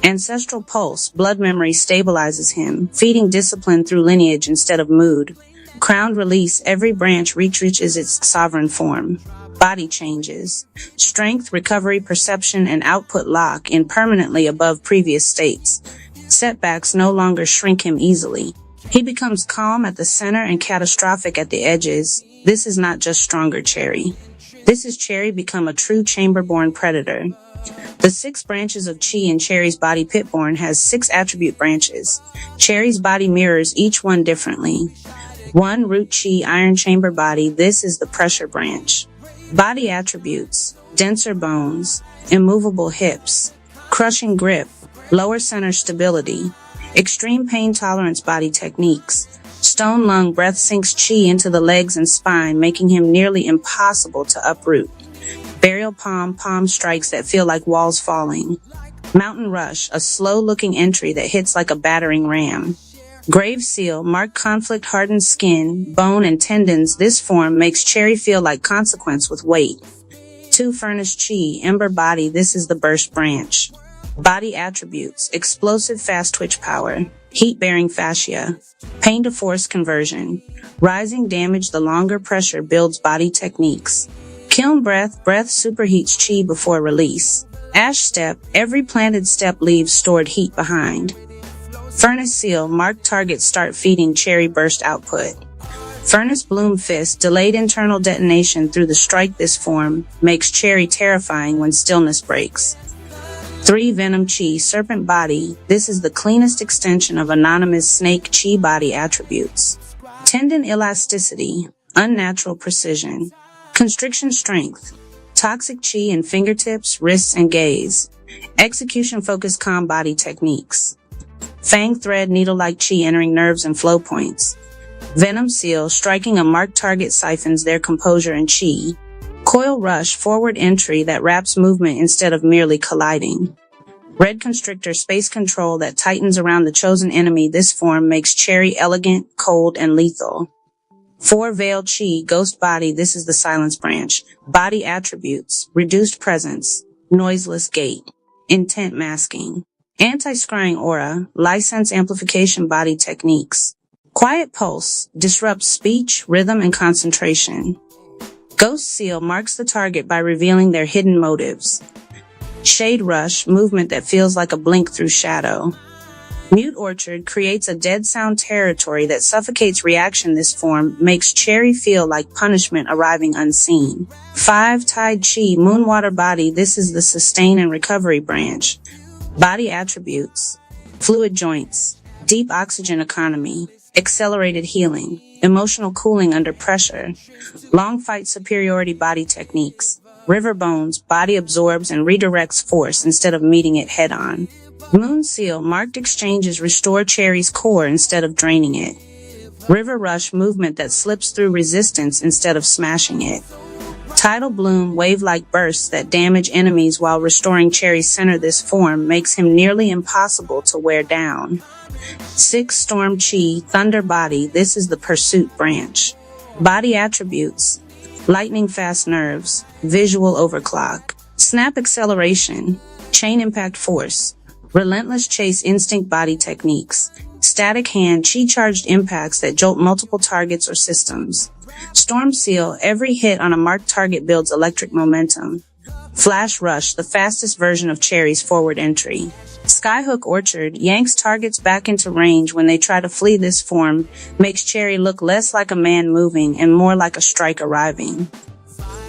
Ancestral pulse, blood memory stabilizes him, feeding discipline through lineage instead of mood. Crowned release, every branch reaches its sovereign form. Body changes. Strength, recovery, perception, and output lock in permanently above previous states. Setbacks no longer shrink him easily. He becomes calm at the center and catastrophic at the edges. This is not just stronger Cherry. This is Cherry become a true chamber-born predator. The 6 branches of chi in Cherry's body. Pitborn has 6 attribute branches. Cherry's body mirrors each one differently. 1. Root Chi, Iron Chamber Body. This is the pressure branch. Body attributes: denser bones, immovable hips, crushing grip, lower center stability, extreme pain tolerance. Body techniques: stone lung, breath sinks chi into the legs and spine, making him nearly impossible to uproot. Burial palm, palm strikes that feel like walls falling. Mountain rush, a slow-looking entry that hits like a battering ram. Grave seal, marked conflict, hardened skin, bone, and tendons. This form makes Cherry feel like consequence with weight. 2. Furnace chi, ember body. This is the burst branch. Body attributes: explosive fast twitch power, heat-bearing fascia, pain to force conversion, rising damage. The longer pressure builds body techniques. Kiln breath, breath superheats chi before release. Ash step, every planted step leaves stored heat behind. Furnace Seal, marked targets start feeding Cherry burst output. Furnace Bloom Fist, delayed internal detonation through the strike this form, makes Cherry terrifying when stillness breaks. 3. Venom Chi, Serpent Body, this is the cleanest extension of Anonymous Snake Chi body attributes. Tendon Elasticity, unnatural precision. Constriction Strength, Toxic Chi in fingertips, wrists, and gaze. Execution-focused calm body techniques. Fang Thread, needle-like Chi entering nerves and flow points. Venom Seal, striking a marked target siphons their composure and Chi. Coil Rush, forward entry that wraps movement instead of merely colliding. Red Constrictor, space control that tightens around the chosen enemy. This form makes Cherry elegant, cold, and lethal. 4. Veil Chi, Ghost Body, this is the Silence branch. Body attributes, reduced presence, noiseless gait, intent masking. Anti-scrying Aura, license amplification body techniques. Quiet Pulse, disrupts speech, rhythm, and concentration. Ghost Seal marks the target by revealing their hidden motives. Shade Rush, movement that feels like a blink through shadow. Mute Orchard creates a dead sound territory that suffocates reaction. This form makes Cherry feel like punishment arriving unseen. 5. Tide Chi, Moonwater Body, this is the sustain and recovery branch. Body attributes, fluid joints, deep oxygen economy, accelerated healing, emotional cooling under pressure, long fight superiority body techniques. River Bones, body absorbs and redirects force instead of meeting it head on. Moon Seal, marked exchanges restore Cherry's core instead of draining it. River Rush, movement that slips through resistance instead of smashing it. Tidal Bloom, wave-like bursts that damage enemies while restoring Cherry's center. This form makes him nearly impossible to wear down. 6. Storm Chi, Thunder Body, this is the pursuit branch. Body attributes, lightning fast nerves, visual overclock, snap acceleration, chain impact force, relentless chase instinct body techniques, static hand Chi charged impacts that jolt multiple targets or systems. Storm Seal, every hit on a marked target builds electric momentum. Flash Rush, the fastest version of Cherry's forward entry. Skyhook Orchard, yanks targets back into range when they try to flee. This form makes Cherry look less like a man moving and more like a strike arriving.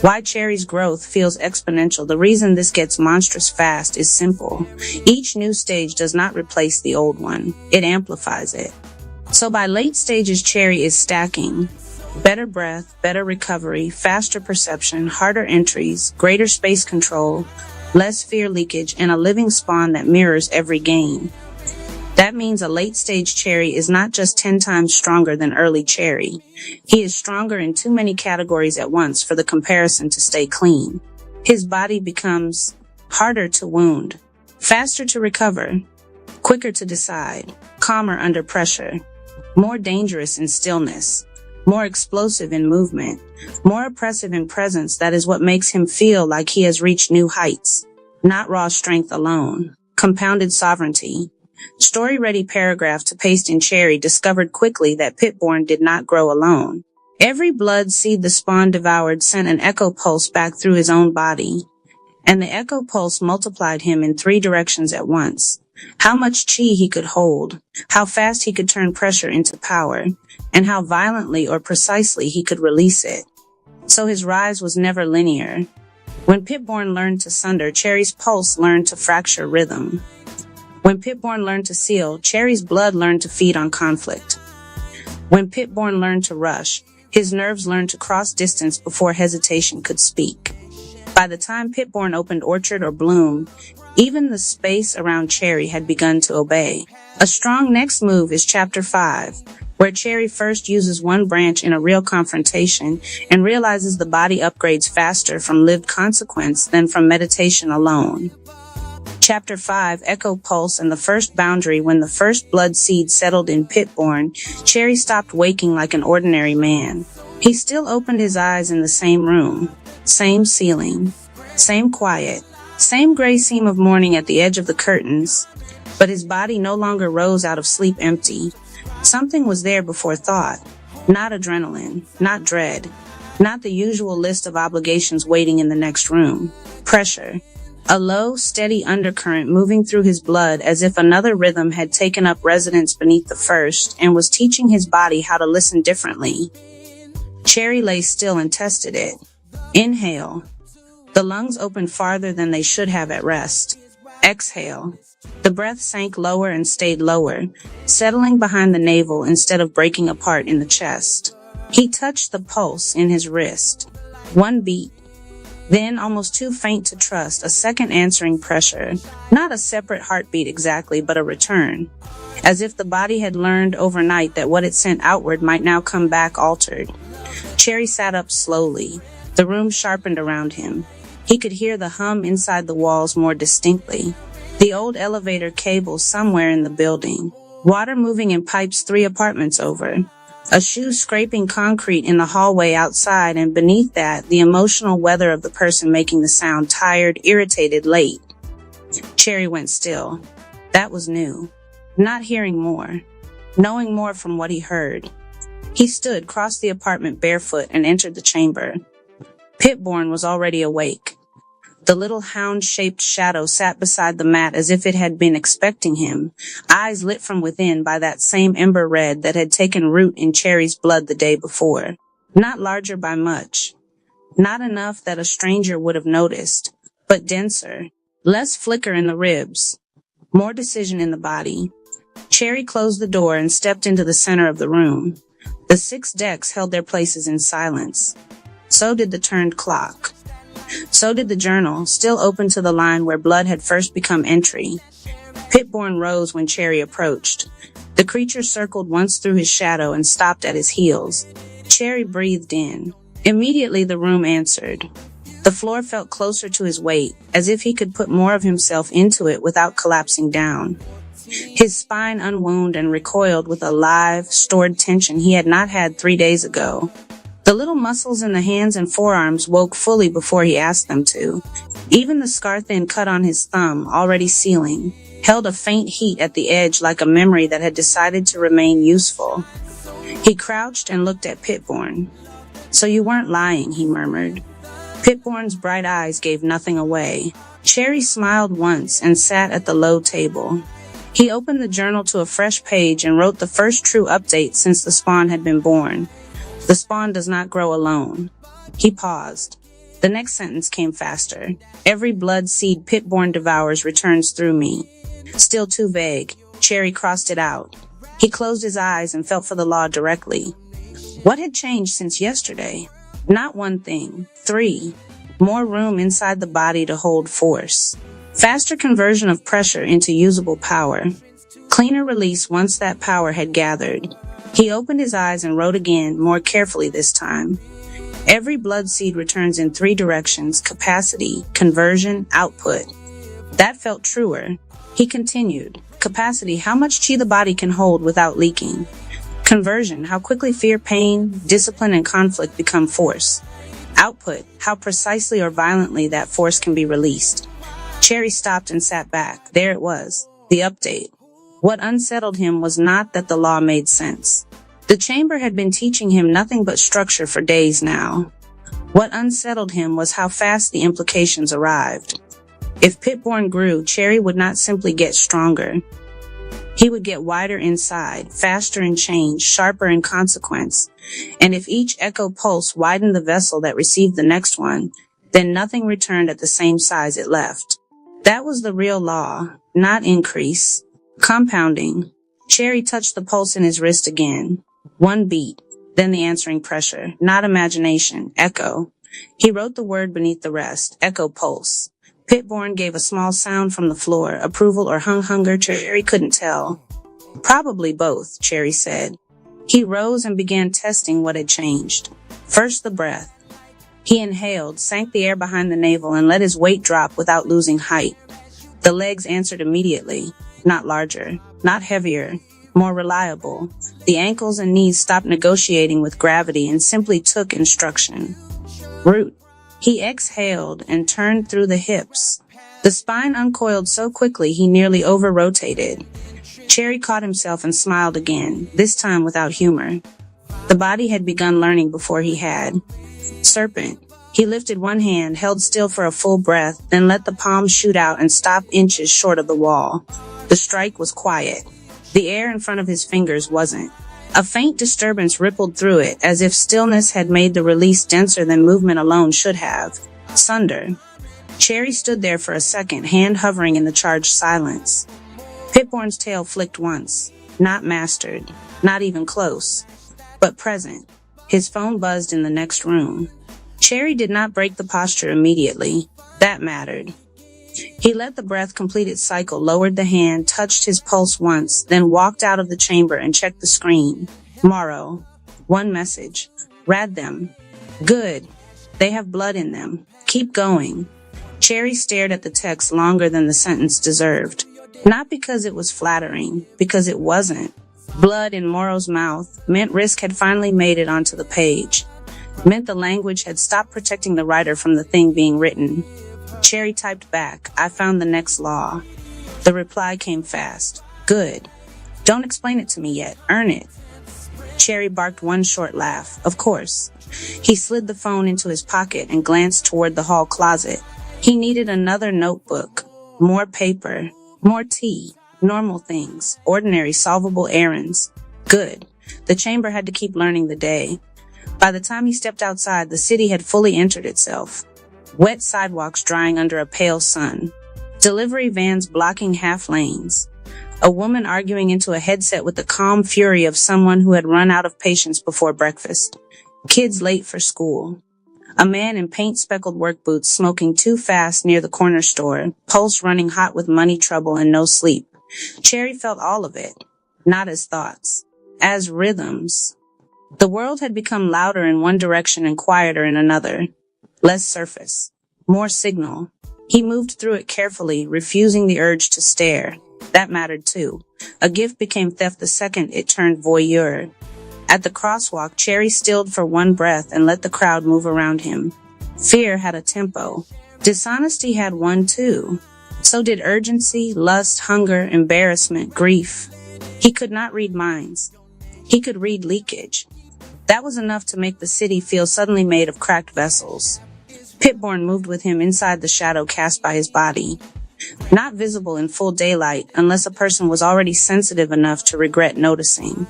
Why Cherry's growth feels exponential. The reason this gets monstrous fast is simple. Each new stage does not replace the old one. It amplifies it. So by late stages, Cherry is stacking. Better breath, better recovery, faster perception, harder entries, greater space control, less fear leakage, and a living spawn that mirrors every gain. That means a late-stage Cherry is not just 10 times stronger than early Cherry. He is stronger in too many categories at once for the comparison to stay clean. His body becomes harder to wound, faster to recover, quicker to decide, calmer under pressure, more dangerous in stillness, more explosive in movement, more oppressive in presence. That is what makes him feel like he has reached new heights. Not raw strength alone, compounded sovereignty. Story-ready paragraph to paste in Cherry discovered quickly that Pitborn did not grow alone. Every blood seed the spawn devoured sent an echo pulse back through his own body, and the echo pulse multiplied him in 3 directions at once. How much chi he could hold, how fast he could turn pressure into power, and how violently or precisely he could release it. So his rise was never linear. When Pitborn learned to sunder, Cherry's pulse learned to fracture rhythm. When Pitborn learned to seal, Cherry's blood learned to feed on conflict. When Pitborn learned to rush, his nerves learned to cross distance before hesitation could speak. By the time Pitborn opened Orchard or Bloom, even the space around Cherry had begun to obey. A strong next move is Chapter 5, where Cherry first uses one branch in a real confrontation and realizes the body upgrades faster from lived consequence than from meditation alone. Chapter 5, Echo Pulse, and the first boundary. When the first blood seed settled in Pitborn, Cherry stopped waking like an ordinary man. He still opened his eyes in the same room, same ceiling, same quiet, same gray seam of morning at the edge of the curtains, but his body no longer rose out of sleep empty. Something was there before thought, not adrenaline, not dread, not the usual list of obligations waiting in the next room. Pressure. a low, steady undercurrent moving through his blood as if another rhythm had taken up residence beneath the first and was teaching his body how to listen differently. Cherry lay still and tested it. Inhale. The lungs opened farther than they should have at rest. Exhale. The breath sank lower and stayed lower, settling behind the navel instead of breaking apart in the chest. He touched the pulse in his wrist. 1 beat. Then, almost too faint to trust, a second answering pressure. Not a separate heartbeat exactly, but a return. As if the body had learned overnight that what it sent outward might now come back altered. Cherry sat up slowly. The room sharpened around him. He could hear the hum inside the walls more distinctly. The old elevator cable somewhere in the building. Water moving in pipes 3 apartments over. A shoe scraping concrete in the hallway outside, and beneath that, the emotional weather of the person making the sound, tired, irritated, late. Cherry went still. That was new. Not hearing more. Knowing more from what he heard. He stood, crossed the apartment barefoot, and entered the chamber. Pitborn was already awake. The little hound-shaped shadow sat beside the mat as if it had been expecting him, eyes lit from within by that same ember red that had taken root in Cherry's blood the day before. Not larger by much. Not enough that a stranger would have noticed, but denser. Less flicker in the ribs. More decision in the body. Cherry closed the door and stepped into the center of the room. The 6 decks held their places in silence. So did the turned clock. So did the journal, still open to the line where blood had first become entry. Pitborn rose when Cherry approached. The creature circled once through his shadow and stopped at his heels. Cherry breathed in. Immediately the room answered. The floor felt closer to his weight, as if he could put more of himself into it without collapsing down. His spine unwound and recoiled with a live, stored tension he had not had 3 days ago. The little muscles in the hands and forearms woke fully before he asked them to. Even the scar-thin cut on his thumb, already sealing, held a faint heat at the edge like a memory that had decided to remain useful. He crouched and looked at Pitborn. "So you weren't lying," he murmured. Pitborn's bright eyes gave nothing away. Cherry smiled once and sat at the low table. He opened the journal to a fresh page and wrote the first true update since the spawn had been born. The spawn does not grow alone. He paused. The next sentence came faster. Every blood seed Pitborn devours returns through me. Still too vague. Cherry crossed it out. He closed his eyes and felt for the law directly. What had changed since yesterday? Not one thing. 3. More room inside the body to hold force. Faster conversion of pressure into usable power. Cleaner release once that power had gathered. He opened his eyes and wrote again, more carefully this time. Every blood seed returns in 3 directions: capacity, conversion, output. That felt truer. He continued. Capacity, how much chi the body can hold without leaking. Conversion, how quickly fear, pain, discipline, and conflict become force. Output, how precisely or violently that force can be released. Cherry stopped and sat back. There it was, the update. What unsettled him was not that the law made sense. The chamber had been teaching him nothing but structure for days now. What unsettled him was how fast the implications arrived. If Pitborn grew, Cherry would not simply get stronger. He would get wider inside, faster in change, sharper in consequence. And if each echo pulse widened the vessel that received the next one, then nothing returned at the same size it left. That was the real law, not increase. Compounding. Cherry touched the pulse in his wrist again. 1 beat, then the answering pressure. Not imagination, echo. He wrote the word beneath the rest, echo pulse. Pitborn gave a small sound from the floor, approval or hunger, Cherry couldn't tell. Probably both, Cherry said. He rose and began testing what had changed. First the breath. He inhaled, sank the air behind the navel, and let his weight drop without losing height. The legs answered immediately. Not larger, not heavier, more reliable. The ankles and knees stopped negotiating with gravity and simply took instruction. Root. He exhaled and turned through the hips. The spine uncoiled so quickly he nearly over-rotated. Cherry caught himself and smiled again, this time without humor. The body had begun learning before he had. Serpent. He lifted one hand, held still for a full breath, then let the palm shoot out and stop inches short of the wall. The strike was quiet. The air in front of his fingers wasn't. A faint disturbance rippled through it, as if stillness had made the release denser than movement alone should have. Sunder. Cherry stood there for a second, hand hovering in the charged silence. Pitborn's tail flicked once. Not mastered. Not even close. But present. His phone buzzed in the next room. Cherry did not break the posture immediately. That mattered. He let the breath complete its cycle, lowered the hand, touched his pulse once, then walked out of the chamber and checked the screen. Morrow. One message. Read them. Good. They have blood in them. Keep going. Cherry stared at the text longer than the sentence deserved. Not because it was flattering, because it wasn't. Blood in Morrow's mouth meant risk had finally made it onto the page. Meant the language had stopped protecting the writer from the thing being written. Cherry typed back, I found the next law. The reply came fast. Good. Don't explain it to me yet. Earn it. Cherry barked one short laugh. Of course. He slid the phone into his pocket and glanced toward the hall closet. He needed another notebook. More paper. More tea. Normal things. Ordinary solvable errands. Good. The chamber had to keep learning the day. By the time he stepped outside, the city had fully entered itself. Wet sidewalks drying under a pale sun. Delivery vans blocking half lanes. A woman arguing into a headset with the calm fury of someone who had run out of patience before breakfast. Kids late for school. A man in paint-speckled work boots smoking too fast near the corner store, pulse running hot with money trouble and no sleep. Cherry felt all of it. Not as thoughts. As rhythms. The world had become louder in one direction and quieter in another. Less surface. More signal. He moved through it carefully, refusing the urge to stare. That mattered too. A gift became theft the second it turned voyeur. At the crosswalk, Cherry stilled for one breath and let the crowd move around him. Fear had a tempo. Dishonesty had one too. So did urgency, lust, hunger, embarrassment, grief. He could not read minds. He could read leakage. That was enough to make the city feel suddenly made of cracked vessels. Pitborn moved with him inside the shadow cast by his body. Not visible in full daylight unless a person was already sensitive enough to regret noticing.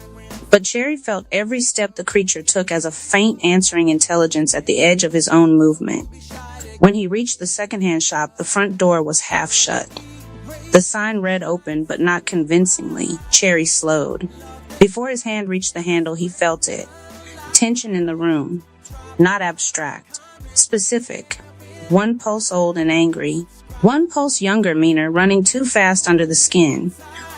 But Cherry felt every step the creature took as a faint answering intelligence at the edge of his own movement. When he reached the secondhand shop, the front door was half shut. The sign read open, but not convincingly. Cherry slowed. Before his hand reached the handle, he felt it. Tension in the room. Not abstract. Specific. One pulse old and angry. One pulse younger, meaner, running too fast under the skin.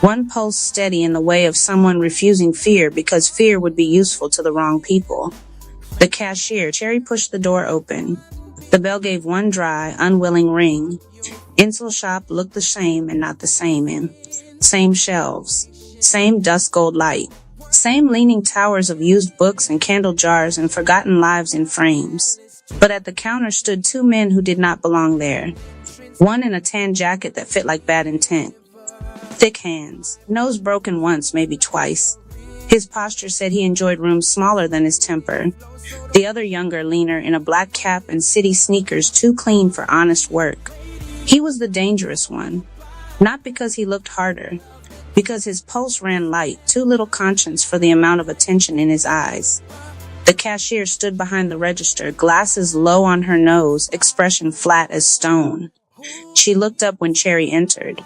One pulse steady in the way of someone refusing fear because fear would be useful to the wrong people. The cashier. Cherry pushed the door open. The bell gave one dry, unwilling ring. Insel shop looked the same and not the same in. Same shelves. Same dust gold light. Same leaning towers of used books and candle jars and forgotten lives in frames. But at the counter stood two men who did not belong there. One in a tan jacket that fit like bad intent. Thick hands. Nose broken once, maybe twice. His posture said he enjoyed rooms smaller than his temper. The other younger, leaner, in a black cap and city sneakers too clean for honest work. He was the dangerous one. Not because he looked harder. Because his pulse ran light, too little conscience for the amount of attention in his eyes. The cashier stood behind the register, glasses low on her nose, expression flat as stone. She looked up when Cherry entered.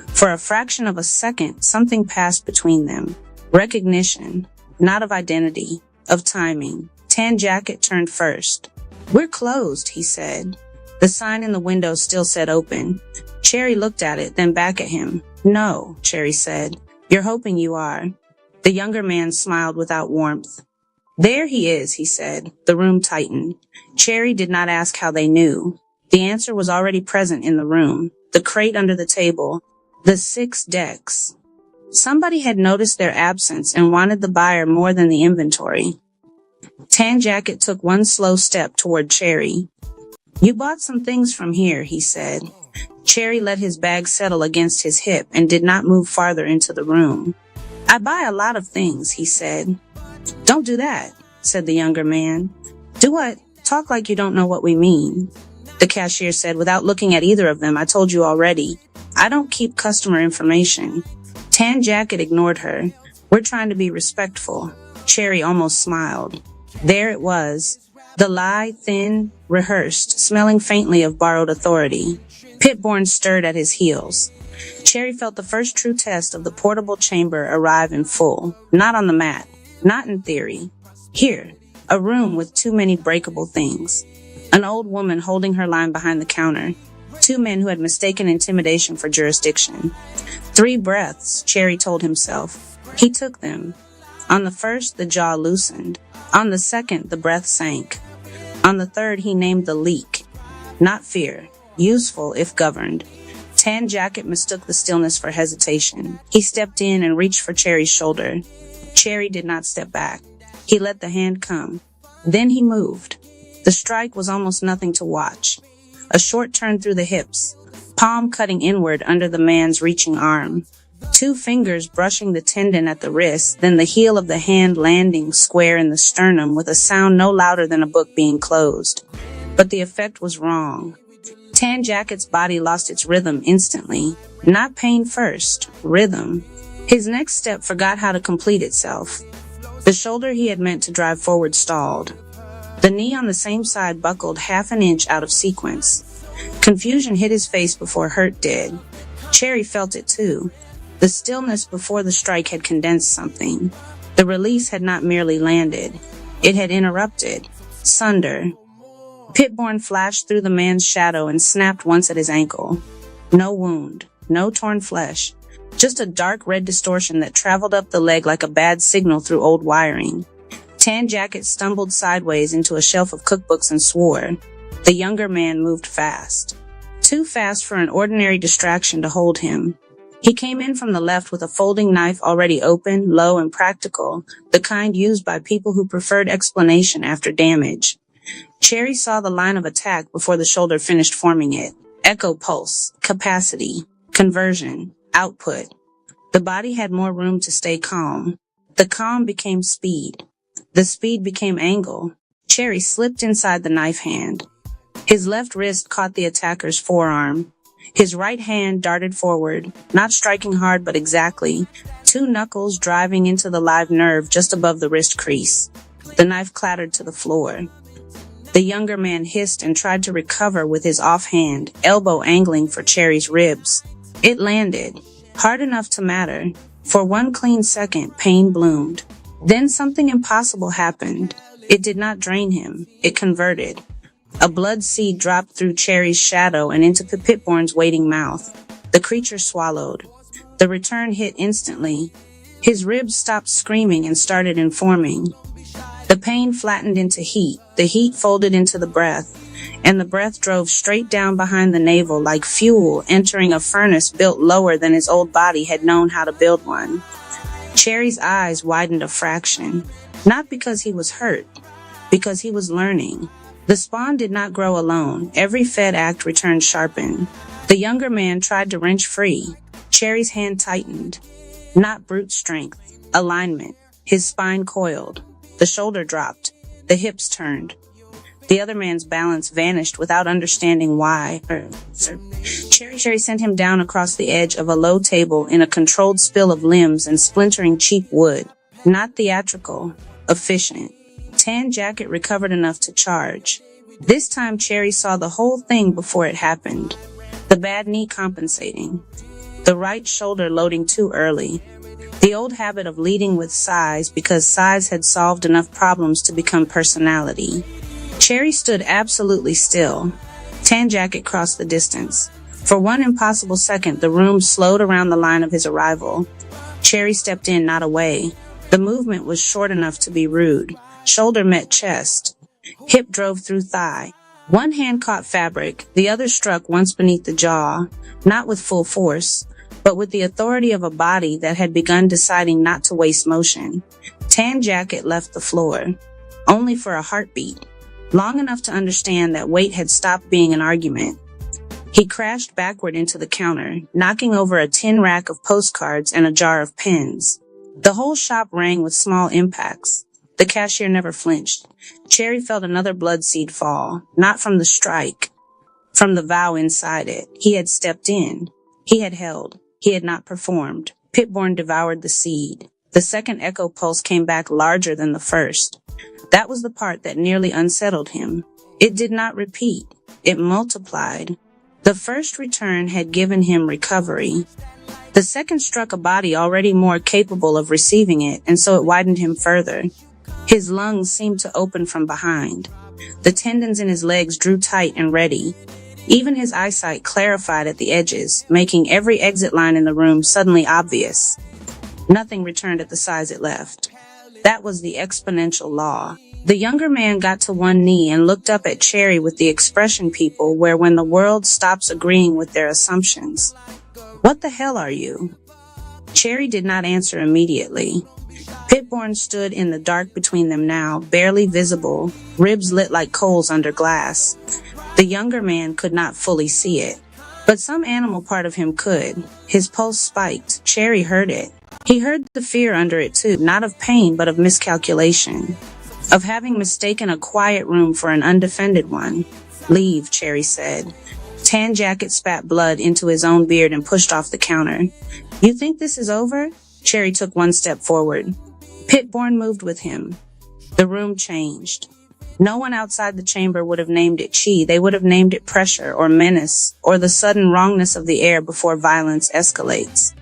For a fraction of a second, something passed between them. Recognition, not of identity, of timing. Tan jacket turned first. We're closed, he said. The sign in the window still said open. Cherry looked at it, then back at him. No, Cherry said. You're hoping you are. The younger man smiled without warmth. There he is, he said. The room tightened. Cherry did not ask how they knew. The answer was already present in the room. The crate under the table. The 6 decks. Somebody had noticed their absence and wanted the buyer more than the inventory. Tan jacket took one slow step toward Cherry. You bought some things from here, he said. Cherry let his bag settle against his hip and did not move farther into the room. I buy a lot of things, he said. Don't do that, said the younger man. Do what? talk like you don't know what we mean," the cashier said without looking at either of them. "I told you already. I don't keep customer information." Tan Jacket ignored her. "We're trying to be respectful." Cherry almost smiled. There it was. The lie, thin, rehearsed, smelling faintly of borrowed authority. Pitborn stirred at his heels. Cherry felt the first true test of the portable chamber arrive in full. Not on the mat. Not in theory. Here, a room with too many breakable things. An old woman holding her line behind the counter. 2 men who had mistaken intimidation for jurisdiction. 3 breaths, Cherry told himself. He took them. On the first, the jaw loosened. On the second, the breath sank. On the third, he named the leak. Not fear. Useful if governed. Tan Jacket mistook the stillness for hesitation. He stepped in and reached for Cherry's shoulder. Cherry did not step back. He let the hand come. Then he moved. The strike was almost nothing to watch. A short turn through the hips, palm cutting inward under the man's reaching arm. 2 fingers brushing the tendon at the wrist, then the heel of the hand landing square in the sternum with a sound no louder than a book being closed. But the effect was wrong. Tan Jacket's body lost its rhythm instantly. Not pain first, rhythm. His next step forgot how to complete itself. The shoulder he had meant to drive forward stalled. The knee on the same side buckled half an inch out of sequence. Confusion hit his face before hurt did. Cherry felt it too. The stillness before the strike had condensed something. The release had not merely landed. It had interrupted. Sunder. Pitborn flashed through the man's shadow and snapped once at his ankle. No wound. No torn flesh. Just a dark red distortion that traveled up the leg like a bad signal through old wiring. Tan Jacket stumbled sideways into a shelf of cookbooks and swore. The younger man moved fast. Too fast for an ordinary distraction to hold him. He came in from the left with a folding knife already open, low, and practical, the kind used by people who preferred explanation after damage. Cherry saw the line of attack before the shoulder finished forming it. Echo pulse, capacity, conversion, output. The body had more room to stay calm. The calm became speed. The speed became angle. Cherry slipped inside the knife hand. His left wrist caught the attacker's forearm. His right hand darted forward, not striking hard but exactly, 2 knuckles driving into the live nerve just above the wrist crease. The knife clattered to the floor. The younger man hissed and tried to recover with his offhand, elbow angling for Cherry's ribs. It landed, hard enough to matter. For 1 clean second, pain bloomed. Then something impossible happened. It did not drain him. It converted. A blood seed dropped through Cherry's shadow and into Pitborn's waiting mouth. The creature swallowed. The return hit instantly. His ribs stopped screaming and started informing. The pain flattened into heat. The heat folded into the breath. And the breath drove straight down behind the navel like fuel entering a furnace built lower than his old body had known how to build one. Cherry's eyes widened a fraction. Not because he was hurt. Because he was learning. The spawn did not grow alone. Every fed act returned sharpened. The younger man tried to wrench free. Cherry's hand tightened. Not brute strength. Alignment. His spine coiled. The shoulder dropped. The hips turned. The other man's balance vanished without understanding why. Cherry sent him down across the edge of a low table in a controlled spill of limbs and splintering cheap wood. Not theatrical. Efficient. Tan Jacket recovered enough to charge. This time Cherry saw the whole thing before it happened. The bad knee compensating. The right shoulder loading too early. The old habit of leading with size because size had solved enough problems to become personality. Cherry stood absolutely still. Tan Jacket crossed the distance. For 1 impossible second, the room slowed around the line of his arrival. Cherry stepped in, not away. The movement was short enough to be rude. Shoulder met chest. Hip drove through thigh. 1 hand caught fabric, the other struck once beneath the jaw, not with full force, but with the authority of a body that had begun deciding not to waste motion. Tan Jacket left the floor, only for a heartbeat, long enough to understand that weight had stopped being an argument. He crashed backward into the counter, knocking over a tin rack of postcards and a jar of pens. The whole shop rang with small impacts. The cashier never flinched. Cherry felt another blood seed fall, not from the strike, from the vow inside it. He had stepped in. He had held. He had not performed. Pitborn devoured the seed. The second echo pulse came back larger than the first. That was the part that nearly unsettled him. It did not repeat. It multiplied. The first return had given him recovery. The second struck a body already more capable of receiving it, and so it widened him further. His lungs seemed to open from behind. The tendons in his legs drew tight and ready. Even his eyesight clarified at the edges, making every exit line in the room suddenly obvious. Nothing returned at the size it left. That was the exponential law. The younger man got to one knee and looked up at Cherry with the expression people wear when the world stops agreeing with their assumptions. "What the hell are you?" Cherry did not answer immediately. Pitborn stood in the dark between them now, barely visible, ribs lit like coals under glass. The younger man could not fully see it, but some animal part of him could. His pulse spiked. Cherry heard it. He heard the fear under it too, not of pain, but of miscalculation, of having mistaken a quiet room for an undefended one. "Leave," Cherry said. Tan Jacket spat blood into his own beard and pushed off the counter. "You think this is over?" Cherry took one step forward. Pitborn moved with him. The room changed. No one outside the chamber would have named it chi. They would have named it pressure or menace or the sudden wrongness of the air before violence escalates.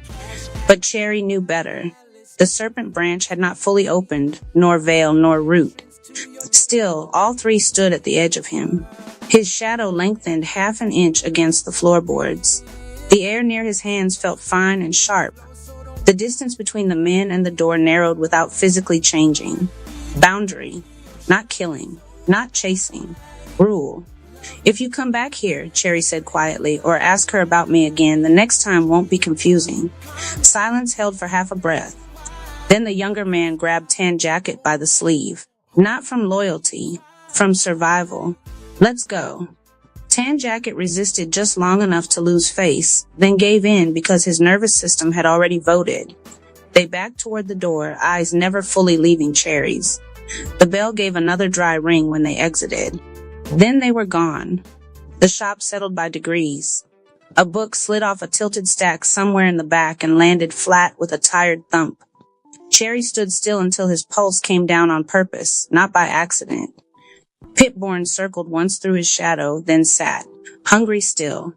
But Cherry knew better. The serpent branch had not fully opened, nor veil nor root. Still, all three stood at the edge of him. His shadow lengthened half an inch against the floorboards. The air near his hands felt fine and sharp. The distance between the men and the door narrowed without physically changing. Boundary. Not killing. Not chasing. Rule. "If you come back here," Cherry said quietly, "or ask her about me again, the next time won't be confusing." Silence held for half a breath. Then the younger man grabbed Tan Jacket by the sleeve. Not from loyalty. From survival. "Let's go." Tan Jacket resisted just long enough to lose face, then gave in because his nervous system had already voted. They backed toward the door, eyes never fully leaving Cherry's. The bell gave another dry ring when they exited. Then they were gone. The shop settled by degrees. A book slid off a tilted stack somewhere in the back and landed flat with a tired thump. Cherry stood still until his pulse came down on purpose, not by accident. Pitborn circled once through his shadow, then sat, hungry still,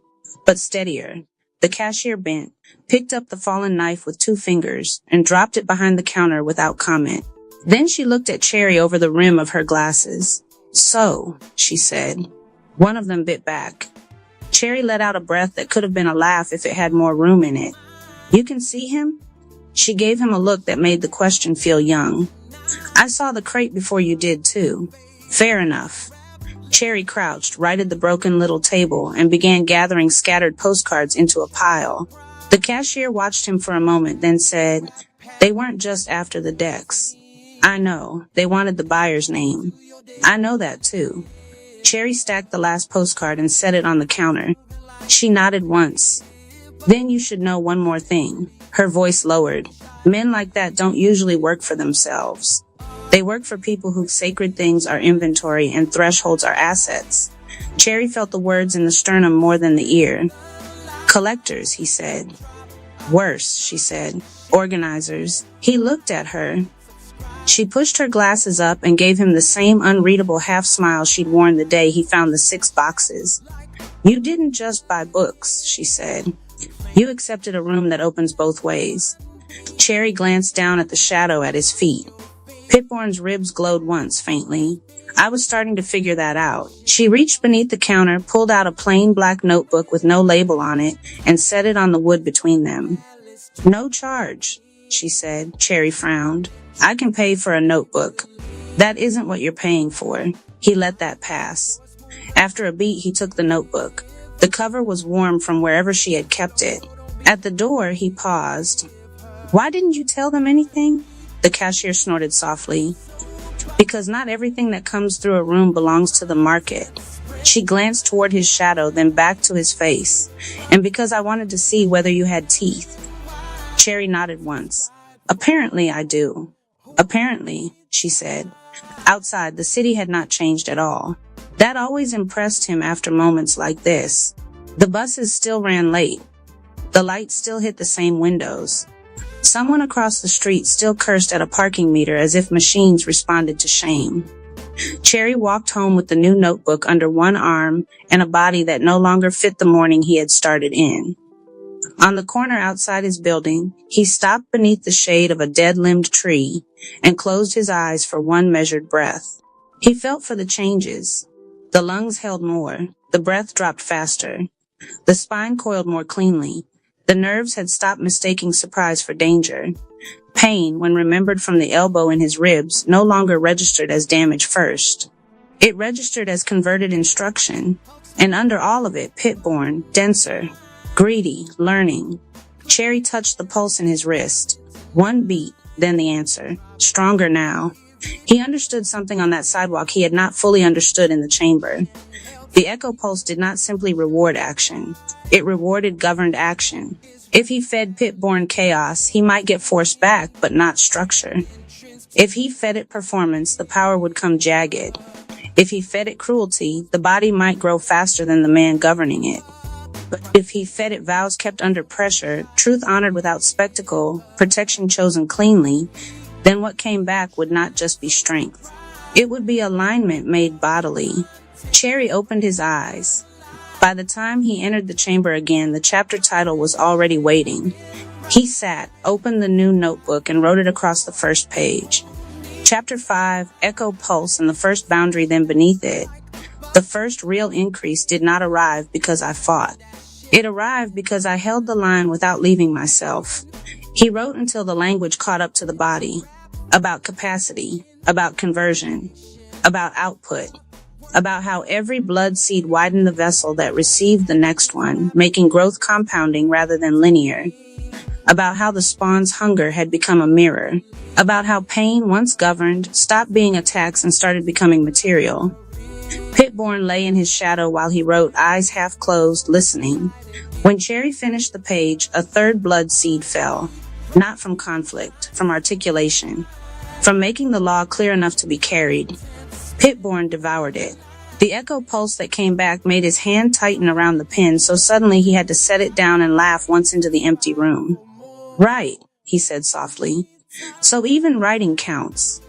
but steadier. The cashier bent, picked up the fallen knife with 2 fingers, and dropped it behind the counter without comment. Then she looked at Cherry over the rim of her glasses. "So," she said. One of them bit back. Cherry let out a breath that could have been a laugh if it had more room in it. "You can see him?" She gave him a look that made the question feel young. "I saw the crate before you did, too." "Fair enough." Cherry crouched, righted the broken little table, and began gathering scattered postcards into a pile. The cashier watched him for a moment, then said, "They weren't just after the decks." "I know. They wanted the buyer's name." "I know that, too." Cherry stacked the last postcard and set it on the counter. She nodded once. "Then you should know one more thing." Her voice lowered. "Men like that don't usually work for themselves. They work for people whose sacred things are inventory and thresholds are assets." Cherry felt the words in the sternum more than the ear. "Collectors," he said. "Worse," she said. "Organizers." He looked at her. She pushed her glasses up and gave him the same unreadable half-smile she'd worn the day he found the 6 boxes. "You didn't just buy books," she said. "You accepted a room that opens both ways." Cherry glanced down at the shadow at his feet. Pitborn's ribs glowed once, faintly. "I was starting to figure that out." She reached beneath the counter, pulled out a plain black notebook with no label on it, and set it on the wood between them. "No charge," she said. Cherry frowned. "I can pay for a notebook." "That isn't what you're paying for." He let that pass. After a beat, he took the notebook. The cover was warm from wherever she had kept it. At the door, he paused. "Why didn't you tell them anything?" The cashier snorted softly. "Because not everything that comes through a room belongs to the market." She glanced toward his shadow, then back to his face. "And because I wanted to see whether you had teeth." Cherry nodded once. "Apparently I do." "Apparently," she said. Outside, the city had not changed at all. That always impressed him after moments like this. The buses still ran late. The lights still hit the same windows. Someone across the street still cursed at a parking meter as if machines responded to shame. Cherry walked home with the new notebook under one arm and a body that no longer fit the morning he had started in. On the corner outside his building, he stopped beneath the shade of a dead-limbed tree and closed his eyes for one measured breath. He felt for the changes. The lungs held more. The breath dropped faster. The spine coiled more cleanly. The nerves had stopped mistaking surprise for danger. Pain, when remembered from the elbow in his ribs, no longer registered as damage first. It registered as converted instruction, and under all of it, pit-born, denser, greedy, learning. Cherry touched the pulse in his wrist. One beat, then the answer. Stronger now. He understood something on that sidewalk he had not fully understood in the chamber. The echo pulse did not simply reward action. It rewarded governed action. If he fed pit-born chaos, he might get force back, but not structure. If he fed it performance, the power would come jagged. If he fed it cruelty, the body might grow faster than the man governing it. But if he fed it vows kept under pressure, truth honored without spectacle, protection chosen cleanly, then what came back would not just be strength. It would be alignment made bodily. Cherry opened his eyes. By the time he entered the chamber again, the chapter title was already waiting. He sat, opened the new notebook, and wrote it across the first page. Chapter 5, Echo Pulse, and the first boundary then beneath it. The first real increase did not arrive because I fought. It arrived because I held the line without leaving myself. He wrote until the language caught up to the body. About capacity, about conversion, about output, about how every blood seed widened the vessel that received the next one, making growth compounding rather than linear. About how the spawn's hunger had become a mirror. About how pain, once governed, stopped being a tax and started becoming material. Pit-born lay in his shadow while he wrote, eyes half closed, listening. When Cherry finished the page, a third blood seed fell. Not from conflict, from articulation. From making the law clear enough to be carried. Pit-born devoured it. The echo pulse that came back made his hand tighten around the pen, so suddenly he had to set it down and laugh once into the empty room. Right, he said softly. So even writing counts.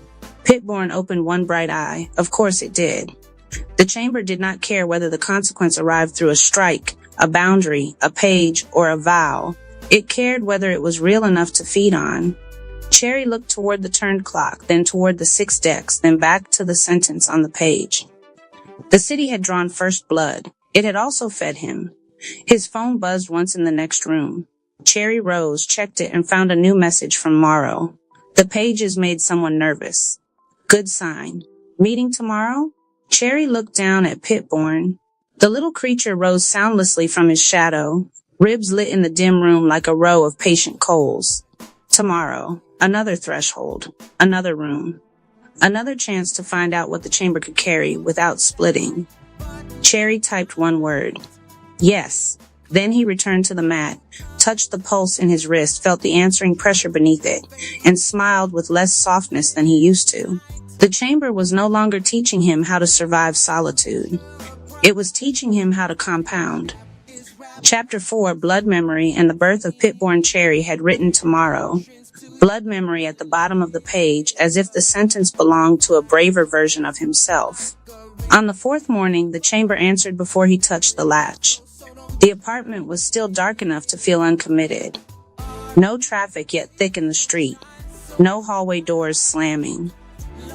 Pit-born opened one bright eye. Of course it did. The chamber did not care whether the consequence arrived through a strike, a boundary, a page, or a vow. It cared whether it was real enough to feed on. Cherry looked toward the turned clock, then toward the 6 decks, then back to the sentence on the page. The city had drawn first blood. It had also fed him. His phone buzzed once in the next room. Cherry rose, checked it, and found a new message from Morrow. The pages made someone nervous. Good sign. Meeting tomorrow? Cherry looked down at Pit-born. The little creature rose soundlessly from his shadow, ribs lit in the dim room like a row of patient coals. Tomorrow. Another threshold. Another room. Another chance to find out what the chamber could carry without splitting. Cherry typed one word. Yes. Then he returned to the mat, touched the pulse in his wrist, felt the answering pressure beneath it, and smiled with less softness than he used to. The chamber was no longer teaching him how to survive solitude. It was teaching him how to compound. Chapter 4, Blood Memory and the Birth of Pit-born Cherry had written tomorrow. Blood memory at the bottom of the page, as if the sentence belonged to a braver version of himself. On the 4th morning, the chamber answered before he touched the latch. The apartment was still dark enough to feel uncommitted. No traffic yet thick in the street. No hallway doors slamming.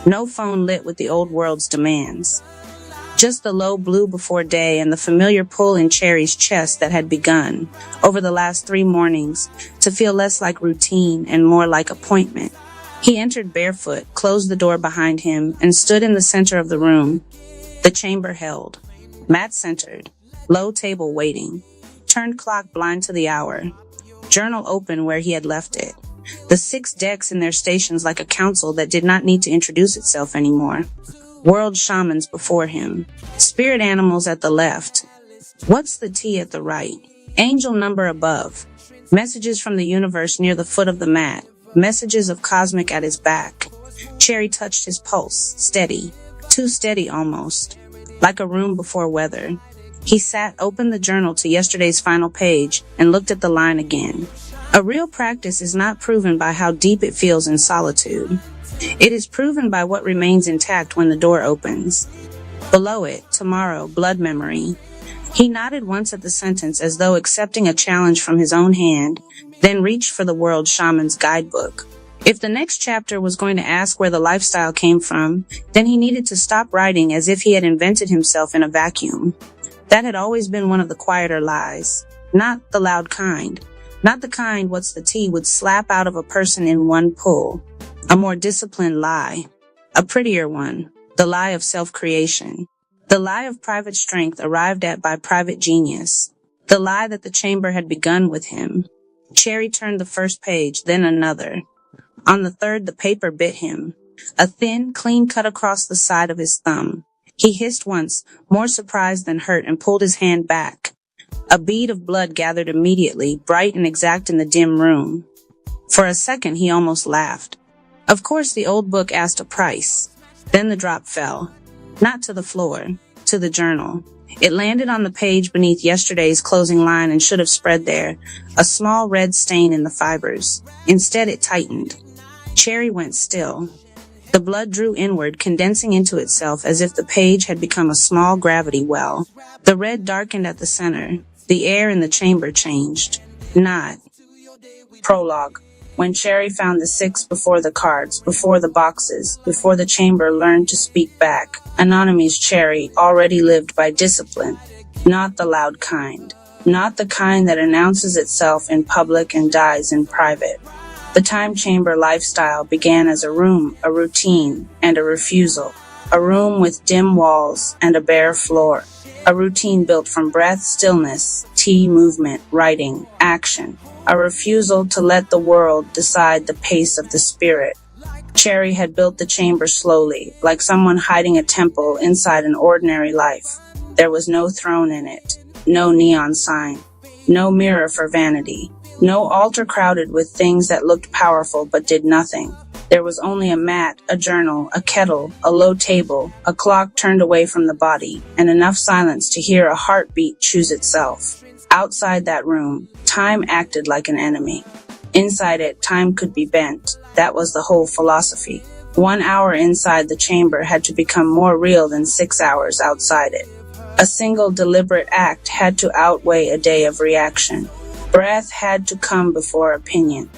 No phone lit with the old world's demands. Just the low blue before day and the familiar pull in Cherry's chest that had begun, over the last 3 mornings, to feel less like routine and more like appointment. He entered barefoot, closed the door behind him, and stood in the center of the room. The chamber held. Mat-centered. Low table waiting. Turned clock blind to the hour. Journal open where he had left it. The 6 decks in their stations like a council that did not need to introduce itself anymore. World shamans before him. Spirit animals at the left. What's the T at the right? Angel number above. Messages from the universe near the foot of the mat. Messages of cosmic at his back. Cherry touched his pulse, steady, too steady almost, like a room before weather. He opened the journal to yesterday's final page, and looked at the line again. A real practice is not proven by how deep it feels in solitude. It is proven by what remains intact when the door opens. Below it, tomorrow, blood memory. He nodded once at the sentence as though accepting a challenge from his own hand, then reached for the World Shaman's guidebook. If the next chapter was going to ask where the lifestyle came from, then he needed to stop writing as if he had invented himself in a vacuum. That had always been one of the quieter lies. Not the loud kind. Not the kind would slap out of a person in one pull. A more disciplined lie. A prettier one. The lie of self-creation. The lie of private strength arrived at by private genius. The lie that the chamber had begun with him. Cherry turned the first page, then another. On the third, the paper bit him. A thin, clean cut across the side of his thumb. He hissed once, more surprised than hurt, and pulled his hand back. A bead of blood gathered immediately, bright and exact in the dim room. For a second, he almost laughed. Of course, the old book asked a price. Then the drop fell. Not to the floor, to the journal. It landed on the page beneath yesterday's closing line and should have spread there, a small red stain in the fibers. Instead, it tightened. Cherry went still. The blood drew inward, condensing into itself as if the page had become a small gravity well. The red darkened at the center. The air in the chamber changed. Not. Prologue. When Cherry found the 6 before the cards, before the boxes, before the chamber learned to speak back, Anonymous Cherry already lived by discipline, not the loud kind, not the kind that announces itself in public and dies in private. The time chamber lifestyle began as a room, a routine, and a refusal. A room with dim walls and a bare floor. A routine built from breath, stillness, tea, movement, writing, action. A refusal to let the world decide the pace of the spirit. Cherry had built the chamber slowly, like someone hiding a temple inside an ordinary life. There was no throne in it, no neon sign, no mirror for vanity, no altar crowded with things that looked powerful but did nothing. There was only a mat, a journal, a kettle, a low table, a clock turned away from the body, and enough silence to hear a heartbeat choose itself. Outside that room, time acted like an enemy. Inside it, time could be bent. That was the whole philosophy. 1 hour inside the chamber had to become more real than 6 hours outside it. A single deliberate act had to outweigh a day of reaction. Breath had to come before opinion.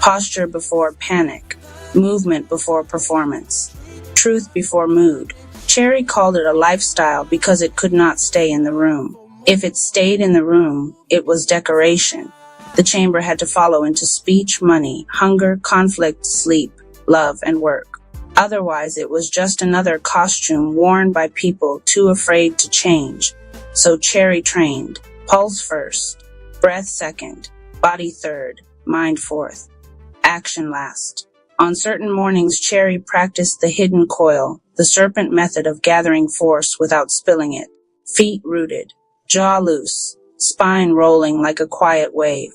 Posture before panic. Movement before performance. Truth before mood. Cherry called it a lifestyle because it could not stay in the room. If it stayed in the room, it was decoration. The chamber had to follow into speech, money, hunger, conflict, sleep, love, and work. Otherwise, it was just another costume worn by people too afraid to change. So Cherry trained. Pulse first, breath second, body third, mind fourth, action last. On certain mornings, Cherry practiced the hidden coil, the serpent method of gathering force without spilling it. Feet rooted. Jaw loose, spine rolling like a quiet wave,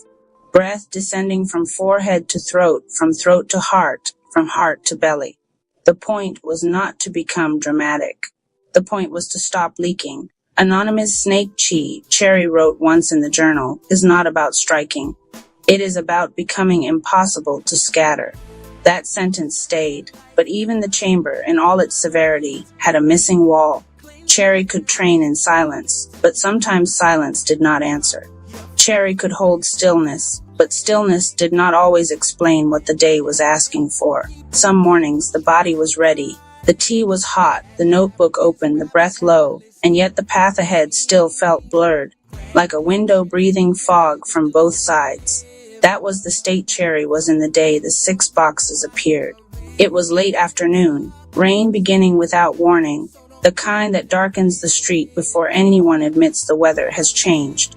breath descending from forehead to throat, from throat to heart, from heart to belly. The point was not to become dramatic. The point was to stop leaking. Anonymous snake chi, Cherry wrote once in the journal, is not about striking. It is about becoming impossible to scatter. That sentence stayed, but even the chamber, in all its severity, had a missing wall. Cherry could train in silence, but sometimes silence did not answer. Cherry could hold stillness, but stillness did not always explain what the day was asking for. Some mornings the body was ready, the tea was hot, the notebook open, the breath low, and yet the path ahead still felt blurred, like a window breathing fog from both sides. That was the state Cherry was in the day the 6 boxes appeared. It was late afternoon, rain beginning without warning, the kind that darkens the street before anyone admits the weather has changed.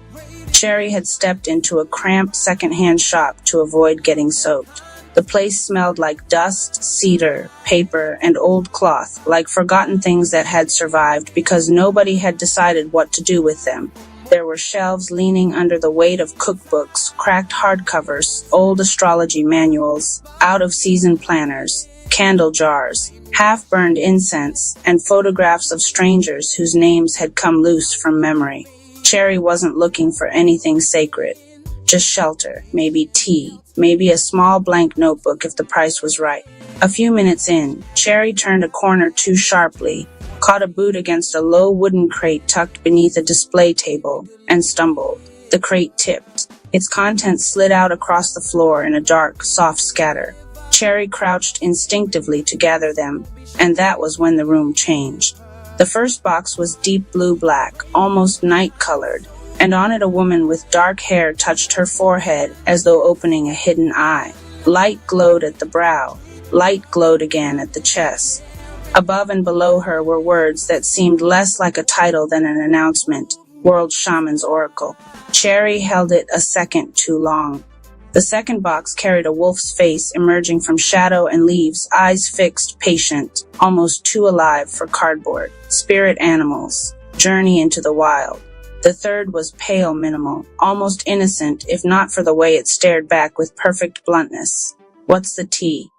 Cherry had stepped into a cramped second-hand shop to avoid getting soaked. The place smelled like dust, cedar, paper, and old cloth, like forgotten things that had survived because nobody had decided what to do with them. There were shelves leaning under the weight of cookbooks, cracked hardcovers, old astrology manuals, out-of-season planners. candle jars, half-burned incense, and photographs of strangers whose names had come loose from memory. Cherry wasn't looking for anything sacred. Just shelter, maybe tea, maybe a small blank notebook if the price was right. A few minutes in, Cherry turned a corner too sharply, caught a boot against a low wooden crate tucked beneath a display table, and stumbled. The crate tipped. Its contents slid out across the floor in a dark, soft scatter. Cherry crouched instinctively to gather them, and that was when the room changed. The first box was deep blue-black, almost night-colored, and on it a woman with dark hair touched her forehead as though opening a hidden eye. Light glowed at the brow. Light glowed again at the chest. Above and below her were words that seemed less like a title than an announcement. World Shaman's Oracle. Cherry held it a second too long. The second box carried a wolf's face emerging from shadow and leaves, eyes fixed, patient, almost too alive for cardboard. Spirit animals. Journey into the wild. The third was pale minimal, almost innocent if not for the way it stared back with perfect bluntness. What's the tea?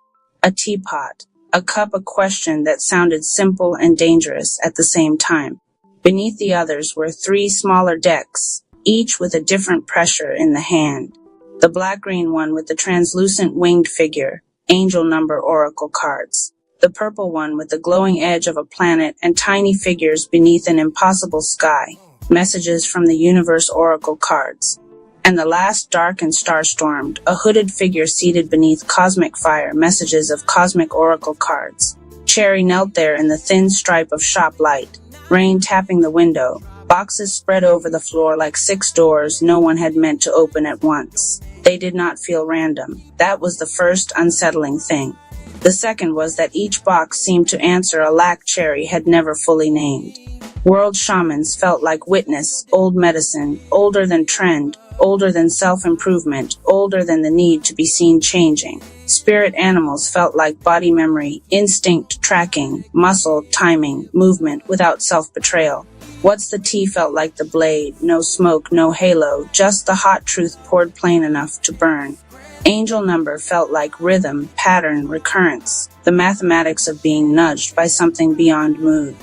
A teapot. A cup, a question that sounded simple and dangerous at the same time. Beneath the others were 3 smaller decks, each with a different pressure in the hand. The black-green one with the translucent winged figure, angel number oracle cards. The purple one with the glowing edge of a planet and tiny figures beneath an impossible sky, messages from the universe oracle cards. And the last, dark and star-stormed, a hooded figure seated beneath cosmic fire, messages of cosmic oracle cards. Cherry knelt there in the thin stripe of shop light, rain tapping the window, boxes spread over the floor like 6 doors no one had meant to open at once. They did not feel random. That was the first unsettling thing. The second was that each box seemed to answer a lack Cherry had never fully named. World shamans felt like witness, old medicine, older than trend, older than self-improvement, older than the need to be seen changing. Spirit animals felt like body memory, instinct tracking, muscle timing, movement without self-betrayal. What's the tea felt like the blade, no smoke, no halo, just the hot truth poured plain enough to burn. Angel number felt like rhythm, pattern, recurrence, the mathematics of being nudged by something beyond mood.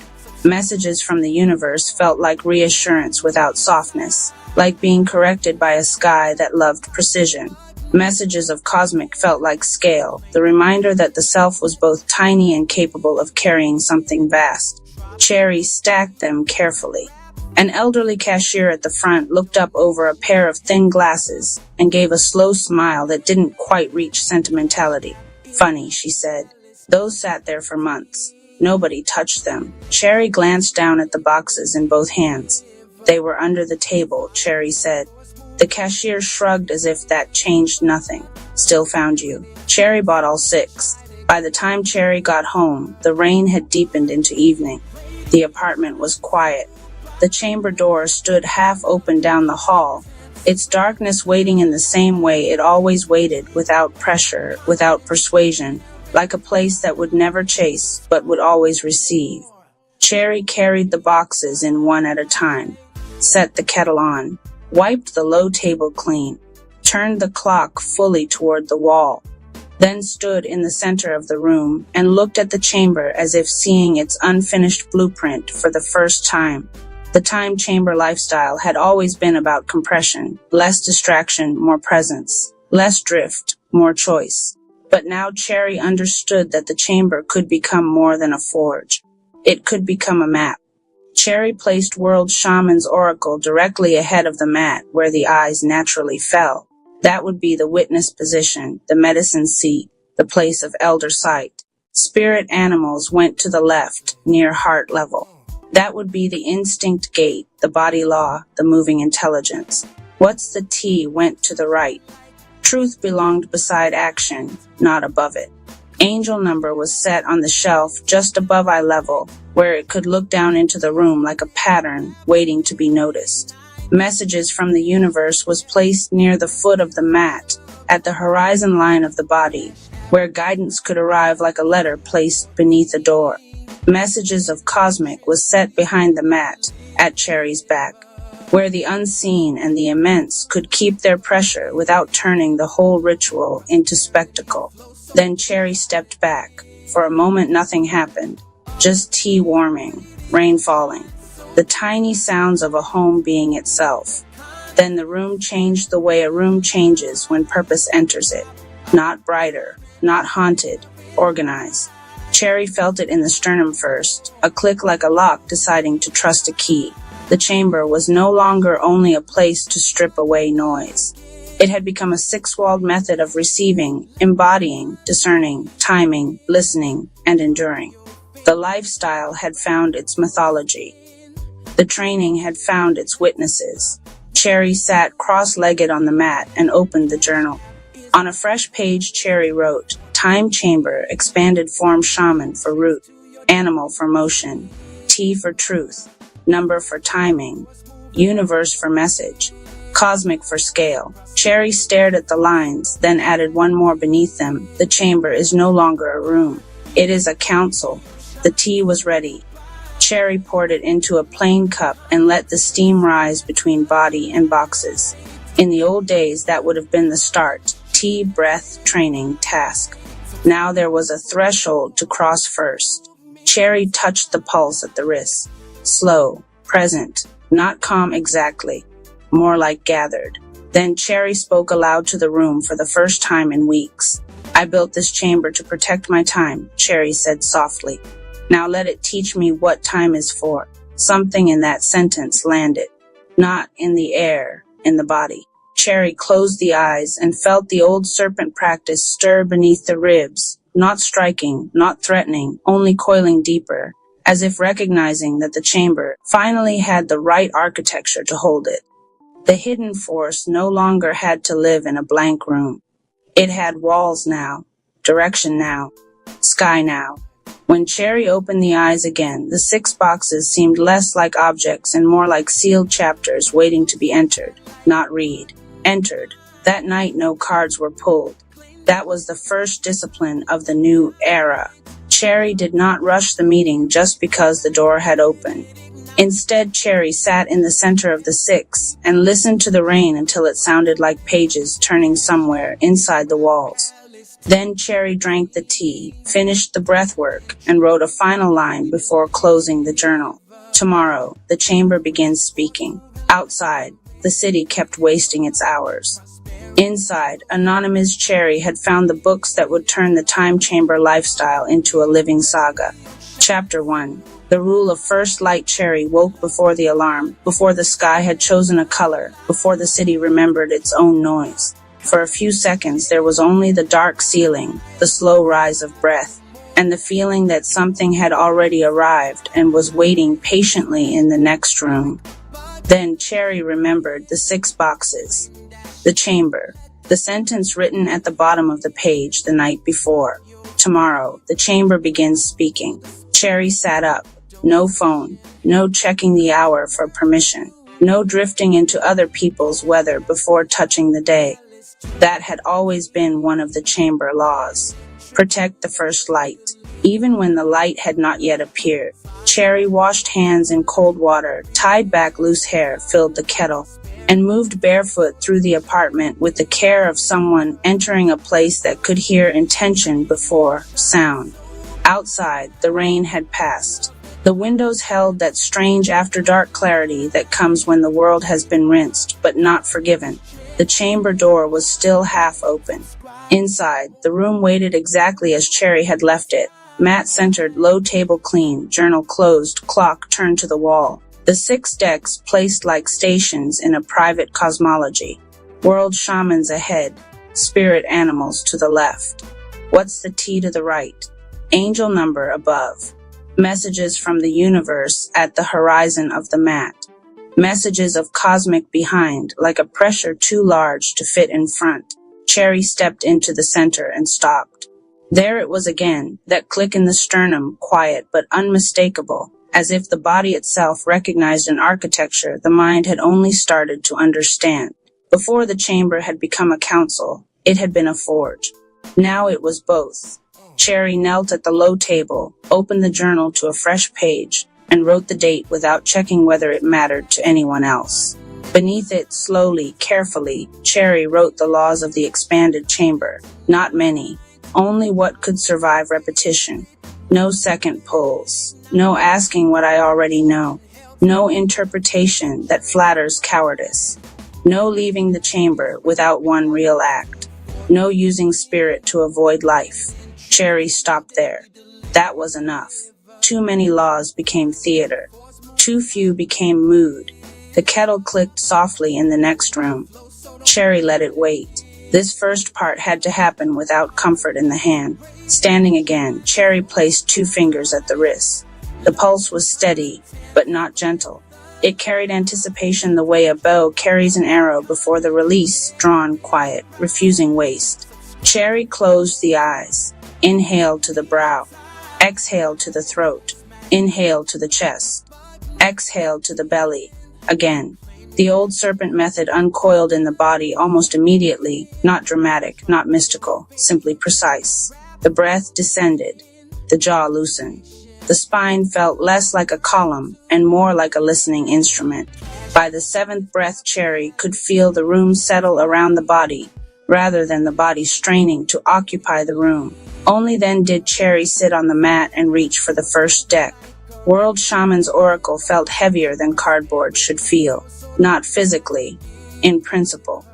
Messages from the universe felt like reassurance without softness, like being corrected by a sky that loved precision. Messages of cosmic felt like scale, the reminder that the self was both tiny and capable of carrying something vast. Cherry stacked them carefully. An elderly cashier at the front looked up over a pair of thin glasses and gave a slow smile that didn't quite reach sentimentality. Funny, she said. Those sat there for months. Nobody touched them. Cherry glanced down at the boxes in both hands. They were under the table, Cherry said. The cashier shrugged as if that changed nothing. Still found you. Cherry bought all 6. By the time Cherry got home, the rain had deepened into evening. The apartment was quiet. The chamber door stood half open down the hall, its darkness waiting in the same way it always waited, without pressure, without persuasion, like a place that would never chase, but would always receive. Cherry carried the boxes in one at a time, set the kettle on, wiped the low table clean, turned the clock fully toward the wall, then stood in the center of the room and looked at the chamber as if seeing its unfinished blueprint for the first time. The time chamber lifestyle had always been about compression, less distraction, more presence, less drift, more choice. But now Cherry understood that the chamber could become more than a forge. It could become a map. Cherry placed World Shaman's Oracle directly ahead of the mat where the eyes naturally fell. That would be the witness position, the medicine seat, the place of elder sight. Spirit animals went to the left, near heart level. That would be the instinct gate, the body law, the moving intelligence. What's the tea went to the right. Truth belonged beside action, not above it. Angel number was set on the shelf just above eye level, where it could look down into the room like a pattern waiting to be noticed. Messages from the universe was placed near the foot of the mat, at the horizon line of the body, where guidance could arrive like a letter placed beneath a door. Messages of cosmic was set behind the mat, at Cherry's back, where the unseen and the immense could keep their pressure without turning the whole ritual into spectacle. Then Cherry stepped back, For a moment nothing happened, just tea warming, rain falling, the tiny sounds of a home being itself. Then the room changed the way a room changes when purpose enters it. Not brighter, not haunted, organized. Cherry felt it in the sternum first, a click like a lock deciding to trust a key. The chamber was no longer only a place to strip away noise. It had become a six-walled method of receiving, embodying, discerning, timing, listening, and enduring. The lifestyle had found its mythology. The training had found its witnesses. Cherry sat cross-legged on the mat and opened the journal. On a fresh page, Cherry wrote, Time Chamber, Expanded Form Shaman for Root, Animal for Motion, T for Truth, Number for Timing, Universe for Message, Cosmic for Scale. Cherry stared at the lines, then added one more beneath them. The chamber is no longer a room. It is a council. The tea was ready. Cherry poured it into a plain cup and let the steam rise between body and boxes. In the old days, that would have been the start. Tea, breath, training, task. Now there was a threshold to cross first. Cherry touched the pulse at the wrist. Slow, present, not calm exactly, more like gathered. Then Cherry spoke aloud to the room for the first time in weeks. I built this chamber to protect my time, Cherry said softly. Now let it teach me what time is for. Something in that sentence landed. Not in the air, in the body. Cherry closed the eyes and felt the old serpent practice stir beneath the ribs, not striking, not threatening, only coiling deeper, as if recognizing that the chamber finally had the right architecture to hold it. The hidden force no longer had to live in a blank room. It had walls now, direction now, sky now. When Cherry opened the eyes again, the 6 boxes seemed less like objects and more like sealed chapters waiting to be entered, not read. Entered. That night no cards were pulled. That was the first discipline of the new era. Cherry did not rush the meeting just because the door had opened. Instead, Cherry sat in the center of the 6 and listened to the rain until it sounded like pages turning somewhere inside the walls. Then Cherry drank the tea, finished the breath work, and wrote a final line before closing the journal. Tomorrow, the chamber begins speaking. Outside, the city kept wasting its hours. Inside, anonymous Cherry had found the books that would turn the time chamber lifestyle into a living saga. Chapter 1. The rule of first light. Cherry woke before the alarm, before the sky had chosen a color, before the city remembered its own noise. For a few seconds there was only the dark ceiling, the slow rise of breath, and the feeling that something had already arrived and was waiting patiently in the next room. Then Cherry remembered the 6 boxes. The chamber. The sentence written at the bottom of the page the night before. Tomorrow, the chamber begins speaking. Cherry sat up. No phone. No checking the hour for permission. No drifting into other people's weather before touching the day. That had always been one of the chamber laws. Protect the first light. Even when the light had not yet appeared. Cherry washed hands in cold water, tied back loose hair, filled the kettle, and moved barefoot through the apartment with the care of someone entering a place that could hear intention before sound. Outside, the rain had passed. The windows held that strange after-dark clarity that comes when the world has been rinsed but not forgiven. The chamber door was still half open. Inside, the room waited exactly as Cherry had left it. Mat-centered, low table clean, journal closed, clock turned to the wall. The 6 decks placed like stations in a private cosmology. World shamans ahead, spirit animals to the left. What's the T to the right? Angel number above. Messages from the universe at the horizon of the mat. Messages of cosmic behind, like a pressure too large to fit in front. Cherry stepped into the center and stopped. There it was again, that click in the sternum, quiet but unmistakable, as if the body itself recognized an architecture the mind had only started to understand. Before the chamber had become a council, it had been a forge. Now it was both. Cherry knelt at the low table, opened the journal to a fresh page, and wrote the date without checking whether it mattered to anyone else. Beneath it, slowly, carefully, Cherry wrote the laws of the expanded chamber. Not many, Only what could survive repetition. No second pulls. No asking what I already know. No interpretation that flatters cowardice. No leaving the chamber without one real act. No using spirit to avoid life. Cherry stopped there. That was enough. Too many laws became theater. Too few became mood. The kettle clicked softly in the next room. Cherry let it wait. This first part had to happen without comfort in the hand. Standing again, Cherry placed 2 fingers at the wrist. The pulse was steady, but not gentle. It carried anticipation the way a bow carries an arrow before the release, drawn, quiet, refusing waste. Cherry closed the eyes. Inhale to the brow. Exhale to the throat. Inhale to the chest. Exhale to the belly. Again. The old serpent method uncoiled in the body almost immediately, not dramatic, not mystical, simply precise. The breath descended. The jaw loosened. The spine felt less like a column and more like a listening instrument. By the 7th breath, Cherry could feel the room settle around the body, rather than the body straining to occupy the room. Only then did Cherry sit on the mat and reach for the first deck. World Shaman's oracle felt heavier than cardboard should feel. Not physically, in principle.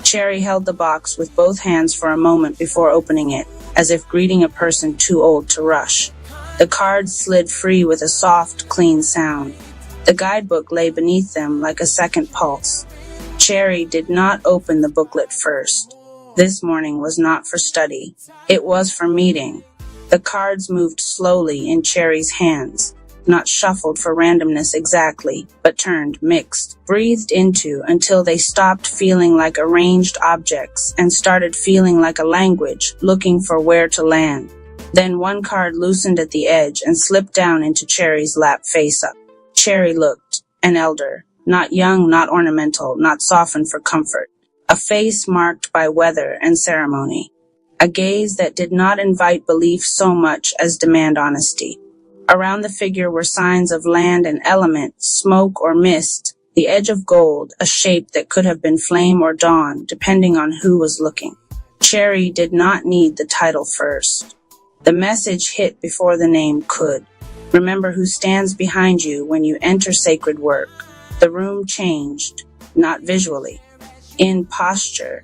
Cherry held the box with both hands for a moment before opening it, as if greeting a person too old to rush. The cards slid free with a soft, clean sound. The guidebook lay beneath them like a second pulse. Cherry did not open the booklet first. This morning was not for study. It was for meeting. The cards moved slowly in Cherry's hands. Not shuffled for randomness exactly, but turned, mixed, breathed into until they stopped feeling like arranged objects and started feeling like a language, looking for where to land. Then one card loosened at the edge and slipped down into Cherry's lap face up. Cherry looked, an elder, not young, not ornamental, not softened for comfort. A face marked by weather and ceremony. A gaze that did not invite belief so much as demand honesty. Around the figure were signs of land and element, smoke or mist, the edge of gold, a shape that could have been flame or dawn, depending on who was looking. Cherry did not need the title first. The message hit before the name could. Remember who stands behind you when you enter sacred work. The room changed, not visually, in posture.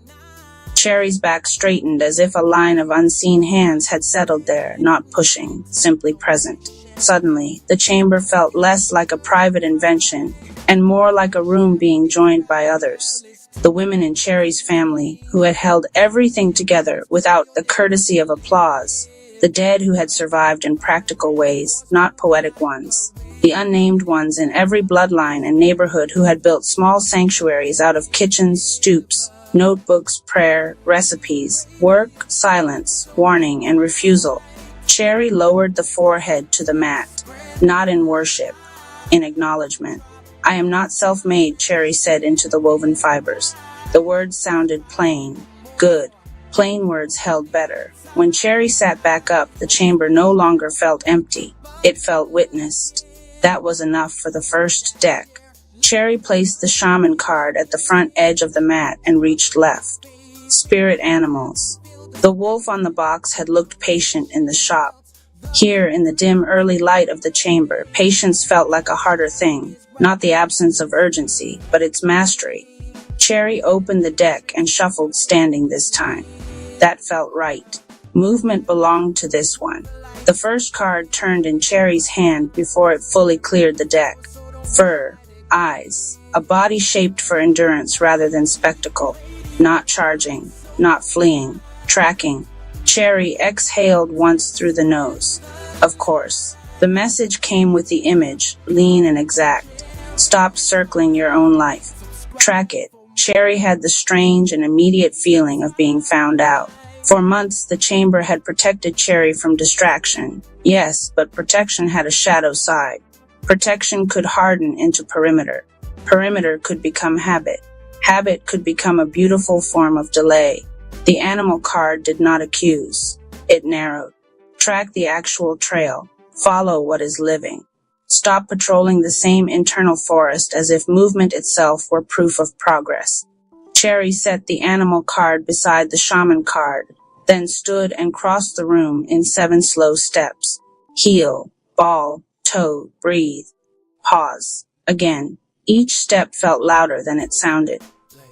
Cherry's back straightened as if a line of unseen hands had settled there, not pushing, simply present. Suddenly, the chamber felt less like a private invention and more like a room being joined by others. The women in Cherry's family, who had held everything together without the courtesy of applause. The dead who had survived in practical ways, not poetic ones. The unnamed ones in every bloodline and neighborhood who had built small sanctuaries out of kitchens, stoops, notebooks, prayer, recipes, work, silence, warning, and refusal. Cherry lowered the forehead to the mat, not in worship, in acknowledgement. I am not self-made, Cherry said into the woven fibers. The words sounded plain, good. Plain words held better. When Cherry sat back up, the chamber no longer felt empty. It felt witnessed. That was enough for the first deck. Cherry placed the shaman card at the front edge of the mat and reached left. Spirit animals. The wolf on the box had looked patient in the shop. Here, in the dim early light of the chamber, patience felt like a harder thing. Not the absence of urgency, but its mastery. Cherry opened the deck and shuffled standing this time. That felt right. Movement belonged to this one. The first card turned in Cherry's hand before it fully cleared the deck. Fur, eyes, a body shaped for endurance rather than spectacle. Not charging, not fleeing, tracking. Cherry exhaled once through the nose. Of course, the message came with the image, lean and exact. Stop circling your own life. Track it. Cherry had the strange and immediate feeling of being found out. For months, the chamber had protected Cherry from distraction. Yes, but protection had a shadow side. Protection could harden into perimeter. Perimeter could become habit. Habit could become a beautiful form of delay. The animal card did not accuse. It narrowed. Track the actual trail. Follow what is living. Stop patrolling the same internal forest as if movement itself were proof of progress. Cherry set the animal card beside the shaman card. then stood and crossed the room in 7 slow steps. Heel, ball, toe, breathe. Pause. Again. Each step felt louder than it sounded.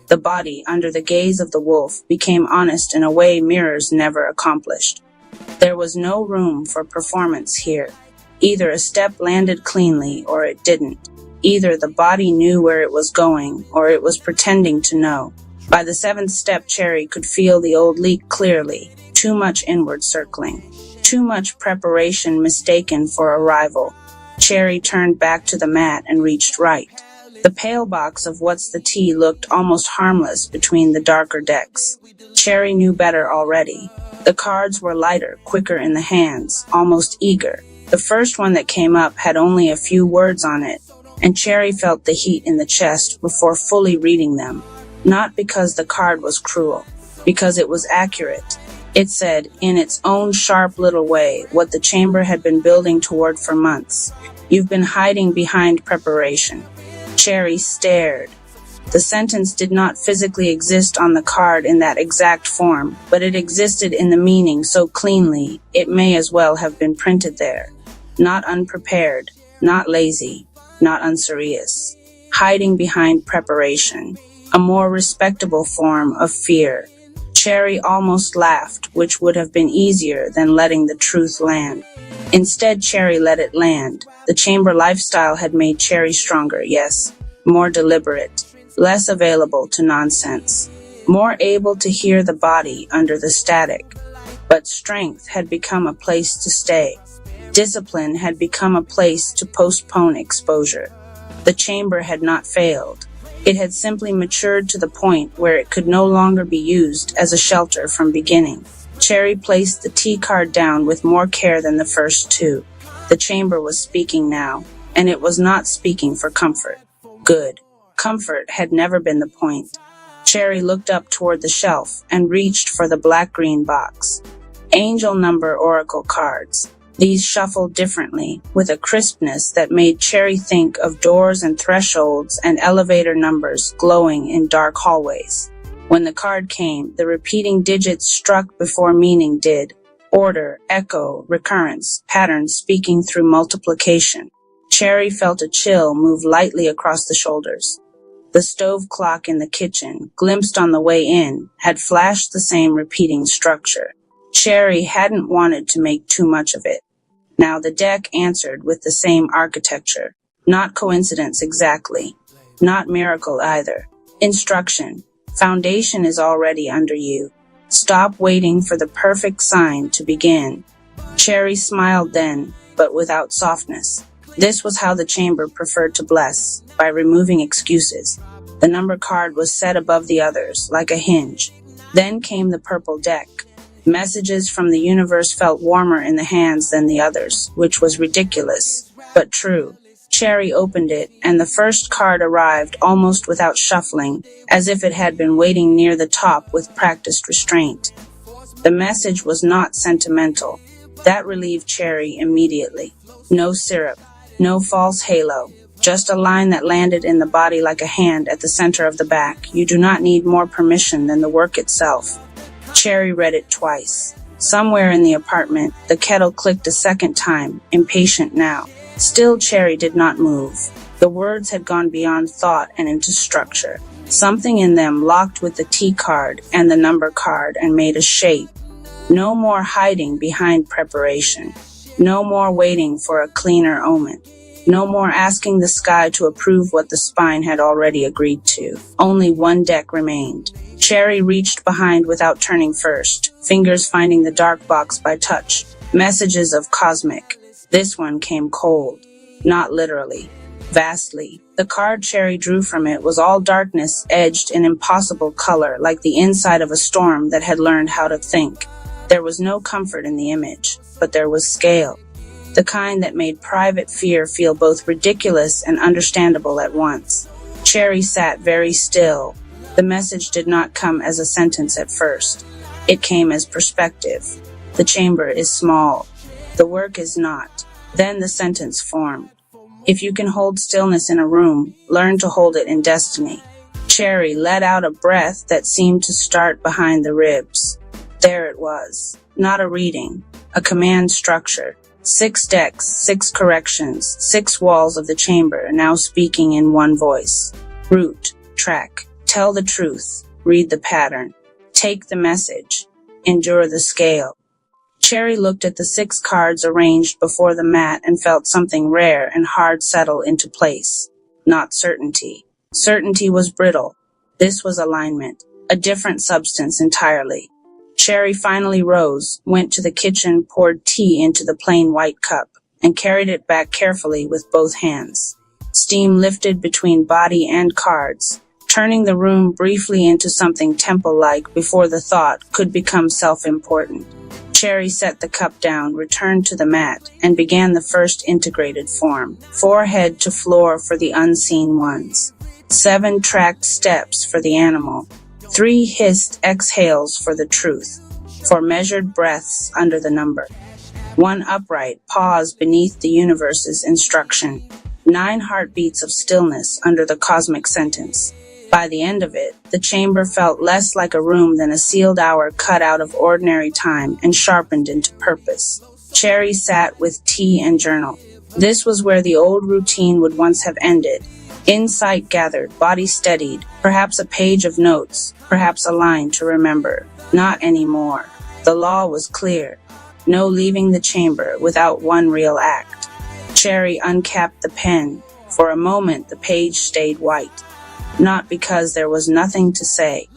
The body, under the gaze of the wolf, became honest in a way mirrors never accomplished. There was no room for performance here. Either a step landed cleanly or it didn't. Either the body knew where it was going or it was pretending to know. By the 7th step, Cherry could feel the old leak clearly. Too much inward circling. Too much preparation mistaken for arrival. Cherry turned back to the mat and reached right. The pale box of What's the Tea looked almost harmless between the darker decks. Cherry knew better already. The cards were lighter, quicker in the hands, almost eager. The first one that came up had only a few words on it, and Cherry felt the heat in the chest before fully reading them. Not because the card was cruel, because it was accurate. It said, in its own sharp little way, what the chamber had been building toward for months. You've been hiding behind preparation. Cherry stared. The sentence did not physically exist on the card in that exact form, but it existed in the meaning so cleanly, it may as well have been printed there. Not unprepared, not lazy, not unserious. Hiding behind preparation. A more respectable form of fear. Cherry almost laughed, which would have been easier than letting the truth land. Instead, Cherry let it land. The chamber lifestyle had made Cherry stronger, yes. More deliberate. Less available to nonsense. More able to hear the body under the static. But strength had become a place to stay. Discipline had become a place to postpone exposure. The chamber had not failed. It had simply matured to the point where it could no longer be used as a shelter from beginning. Cherry placed the tea card down with more care than the first 2. The chamber was speaking now, and it was not speaking for comfort. Good. Comfort had never been the point. Cherry looked up toward the shelf and reached for the black-green box. Angel number oracle cards. These shuffled differently, with a crispness that made Cherry think of doors and thresholds and elevator numbers glowing in dark hallways. When the card came, the repeating digits struck before meaning did. Order, echo, recurrence, patterns speaking through multiplication. Cherry felt a chill move lightly across the shoulders. The stove clock in the kitchen, glimpsed on the way in, had flashed the same repeating structure. Cherry hadn't wanted to make too much of it. Now the deck answered with the same architecture. Not coincidence exactly. Not miracle either. Instruction. Foundation is already under you. Stop waiting for the perfect sign to begin. Cherry smiled then, but without softness. This was how the chamber preferred to bless, by removing excuses. The number card was set above the others, like a hinge. Then came the purple deck. Messages from the universe felt warmer in the hands than the others, which was ridiculous, but true. Cherry opened it, and the first card arrived almost without shuffling, as if it had been waiting near the top with practiced restraint. The message was not sentimental. That relieved Cherry immediately. No syrup, no false halo, just a line that landed in the body like a hand at the center of the back. You do not need more permission than the work itself. Cherry read it twice. Somewhere in the apartment, the kettle clicked a second time, impatient now. Still, Cherry did not move. The words had gone beyond thought and into structure. Something in them locked with the tea card and the number card and made a shape. No more hiding behind preparation. No more waiting for a cleaner omen. No more asking the sky to approve what the spine had already agreed to. Only one deck remained. Cherry reached behind without turning first, fingers finding the dark box by touch. Messages of cosmic. This one came cold. Not literally. Vastly. The card Cherry drew from it was all darkness edged in impossible color, like the inside of a storm that had learned how to think. There was no comfort in the image, but there was scale. The kind that made private fear feel both ridiculous and understandable at once. Cherry sat very still. The message did not come as a sentence at first. It came as perspective. The chamber is small. The work is not. Then the sentence formed. If you can hold stillness in a room, learn to hold it in destiny. Cherry let out a breath that seemed to start behind the ribs. There it was. Not a reading. A command structure. 6 decks, 6 corrections, 6 walls of the chamber now speaking in one voice. Root, track, tell the truth, read the pattern, take the message, endure the scale. Cherry looked at the 6 cards arranged before the mat and felt something rare and hard settle into place. Not certainty. Certainty was brittle. This was alignment, a different substance entirely. Cherry finally rose, went to the kitchen, poured tea into the plain white cup, and carried it back carefully with both hands. Steam lifted between body and cards, turning the room briefly into something temple-like before the thought could become self-important. Cherry set the cup down, returned to the mat, and began the first integrated form, forehead to floor for the unseen ones. 7 tracked steps for the animal. 3 hissed exhales for the truth, for measured breaths under the number. 1 upright pause beneath the universe's instruction. 9 heartbeats of stillness under the cosmic sentence. By the end of it, the chamber felt less like a room than a sealed hour cut out of ordinary time and sharpened into purpose. Cherry sat with tea and journal. This was where the old routine would once have ended. Insight gathered, body steadied, perhaps a page of notes, perhaps a line to remember. Not anymore. The law was clear. No leaving the chamber without one real act. Cherry uncapped the pen. For a moment, the page stayed white. Not because there was nothing to say,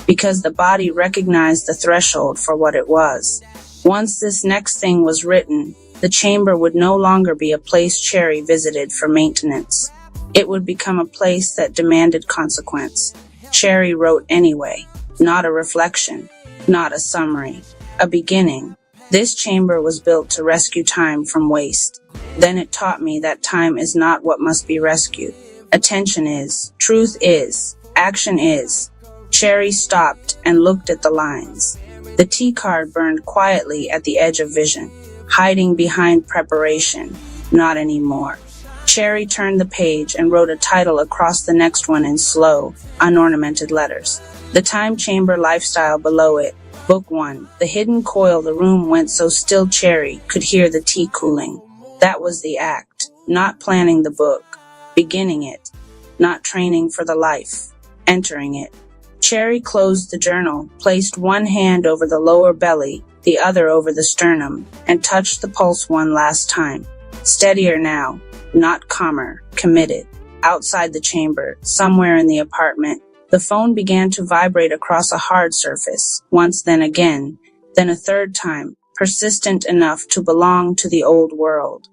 because the body recognized the threshold for what it was. Once this next thing was written, the chamber would no longer be a place Cherry visited for maintenance. It would become a place that demanded consequence. Cherry wrote anyway, not a reflection, not a summary, a beginning. This chamber was built to rescue time from waste. Then it taught me that time is not what must be rescued. Attention is, truth is, action is. Cherry stopped and looked at the lines. The tea card burned quietly at the edge of vision, hiding behind preparation. Not anymore. Cherry turned the page and wrote a title across the next one in slow, unornamented letters. The Time Chamber Lifestyle below it. Book 1. The hidden coil. The room went so still Cherry could hear the tea cooling. That was the act. Not planning the book. Beginning it. Not training for the life. Entering it. Cherry closed the journal, placed one hand over the lower belly, the other over the sternum, and touched the pulse one last time. Steadier now. Not calmer, committed. Outside the chamber, somewhere in the apartment, the phone began to vibrate across a hard surface, once, then again, then a third time, persistent enough to belong to the old world.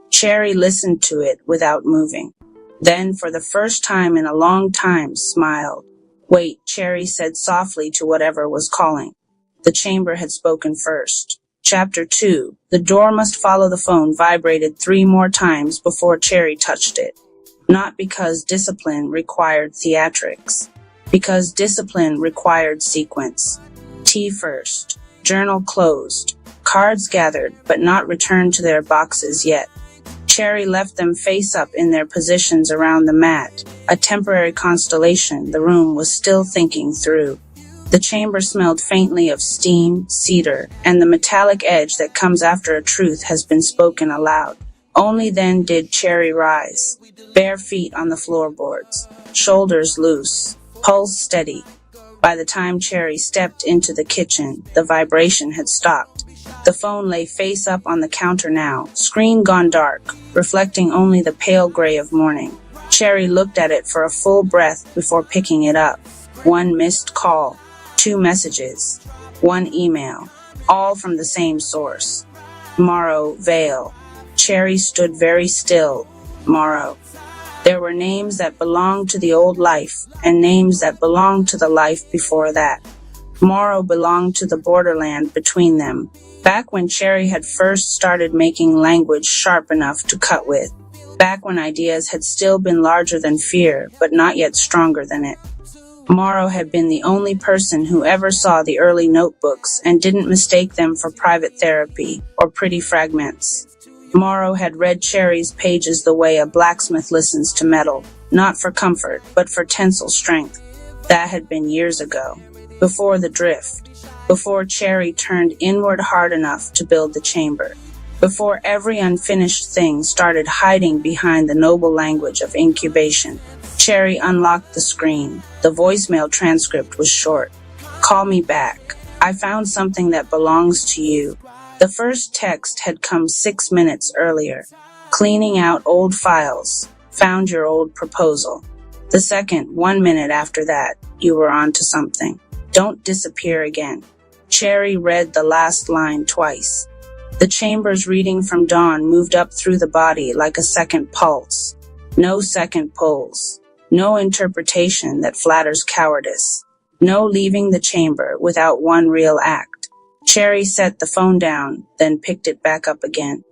Cherry listened to it without moving. Then, for the first time in a long time, smiled. Wait, Cherry said softly to whatever was calling. The chamber had spoken first. Chapter 2. The door must follow the phone vibrated 3 more times before Cherry touched it. Not because discipline required theatrics. Because discipline required sequence. Tea first. Journal closed. Cards gathered, but not returned to their boxes yet. Cherry left them face up in their positions around the mat. A temporary constellation the room was still thinking through. The chamber smelled faintly of steam, cedar, and the metallic edge that comes after a truth has been spoken aloud. Only then did Cherry rise, bare feet on the floorboards, shoulders loose, pulse steady. By the time Cherry stepped into the kitchen, the vibration had stopped. The phone lay face up on the counter now, screen gone dark, reflecting only the pale gray of morning. Cherry looked at it for a full breath before picking it up. 1 missed call. 2 messages, 1 email, all from the same source. Morrow, Vale. Cherry stood very still. Morrow. There were names that belonged to the old life, and names that belonged to the life before that. Morrow belonged to the borderland between them, back when Cherry had first started making language sharp enough to cut with, back when ideas had still been larger than fear, but not yet stronger than it. Morrow had been the only person who ever saw the early notebooks and didn't mistake them for private therapy or pretty fragments. Morrow had read Cherry's pages the way a blacksmith listens to metal, not for comfort, but for tensile strength. That had been years ago, before the drift. before Cherry turned inward hard enough to build the chamber, before every unfinished thing started hiding behind the noble language of incubation. Cherry unlocked the screen. The voicemail transcript was short. "Call me back. I found something that belongs to you." The first text had come 6 minutes earlier. "Cleaning out old files. Found your old proposal." The second, 1 minute after that, "You were on to something. Don't disappear again." Cherry read the last line twice. The chamber's reading from dawn moved up through the body like a second pulse. No second pulls. No interpretation that flatters cowardice. No leaving the chamber without one real act. Cherry set the phone down, then picked it back up again.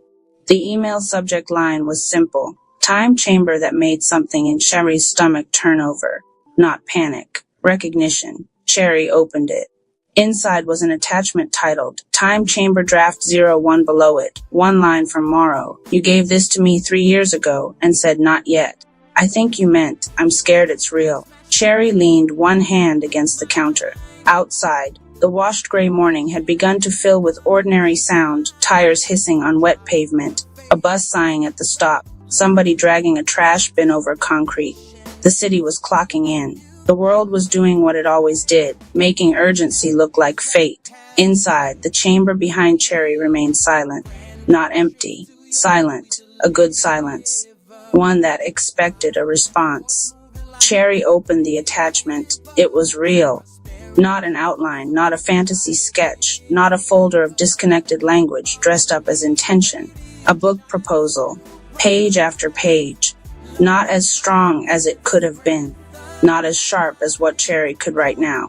The email subject line was simple. Time chamber that made something in Cherry's stomach turn over. Not panic. Recognition. Cherry opened it. Inside was an attachment titled, "Time Chamber Draft 01" below it. One line from Morrow. "You gave this to me 3 years ago and said not yet. I think you meant, I'm scared it's real." Cherry leaned one hand against the counter. Outside, the washed gray morning had begun to fill with ordinary sound, tires hissing on wet pavement, a bus sighing at the stop, somebody dragging a trash bin over concrete. The city was clocking in. The world was doing what it always did, making urgency look like fate. Inside, the chamber behind Cherry remained silent. Not empty. Silent. A good silence. One that expected a response. Cherry opened the attachment. It was real. Not an outline, not a fantasy sketch, not a folder of disconnected language dressed up as intention. A book proposal. Page after page. Not as strong as it could have been. Not as sharp as what Cherry could write now.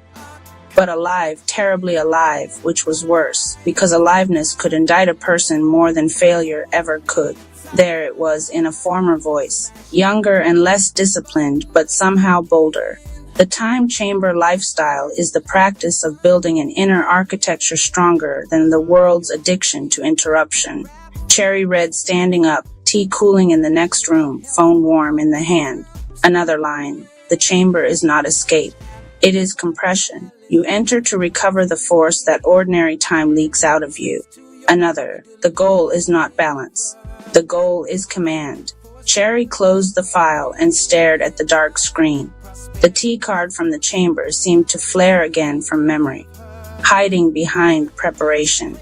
But alive, terribly alive, which was worse, because aliveness could indict a person more than failure ever could. There it was in a former voice, younger and less disciplined, but somehow bolder. The time chamber lifestyle is the practice of building an inner architecture stronger than the world's addiction to interruption. Cherry read standing up, tea cooling in the next room, phone warm in the hand. Another line. The chamber is not escape. It is compression. You enter to recover the force that ordinary time leaks out of you. Another. The goal is not balance. The goal is command. Cherry closed the file and stared at the dark screen. The T card from the chamber seemed to flare again from memory, hiding behind preparation.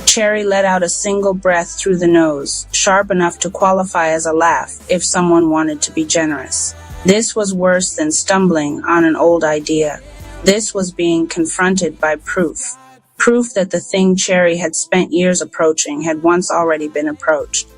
Cherry let out a single breath through the nose, sharp enough to qualify as a laugh if someone wanted to be generous. This was worse than stumbling on an old idea. This was being confronted by proof. Proof that the thing Cherry had spent years approaching had once already been approached.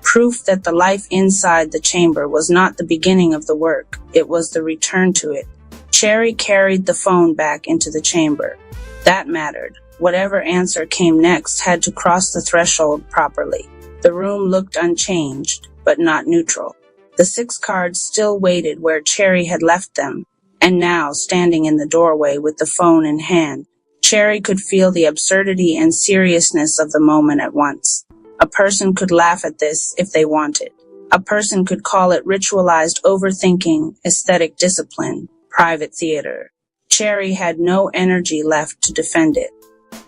Proof that the life inside the chamber was not the beginning of the work, it was the return to it. Cherry carried the phone back into the chamber. That mattered. Whatever answer came next had to cross the threshold properly. The room looked unchanged, but not neutral. The 6 cards still waited where Cherry had left them, and now, standing in the doorway with the phone in hand, Cherry could feel the absurdity and seriousness of the moment at once. A person could laugh at this if they wanted. A person could call it ritualized overthinking, aesthetic discipline, private theater. Cherry had no energy left to defend it.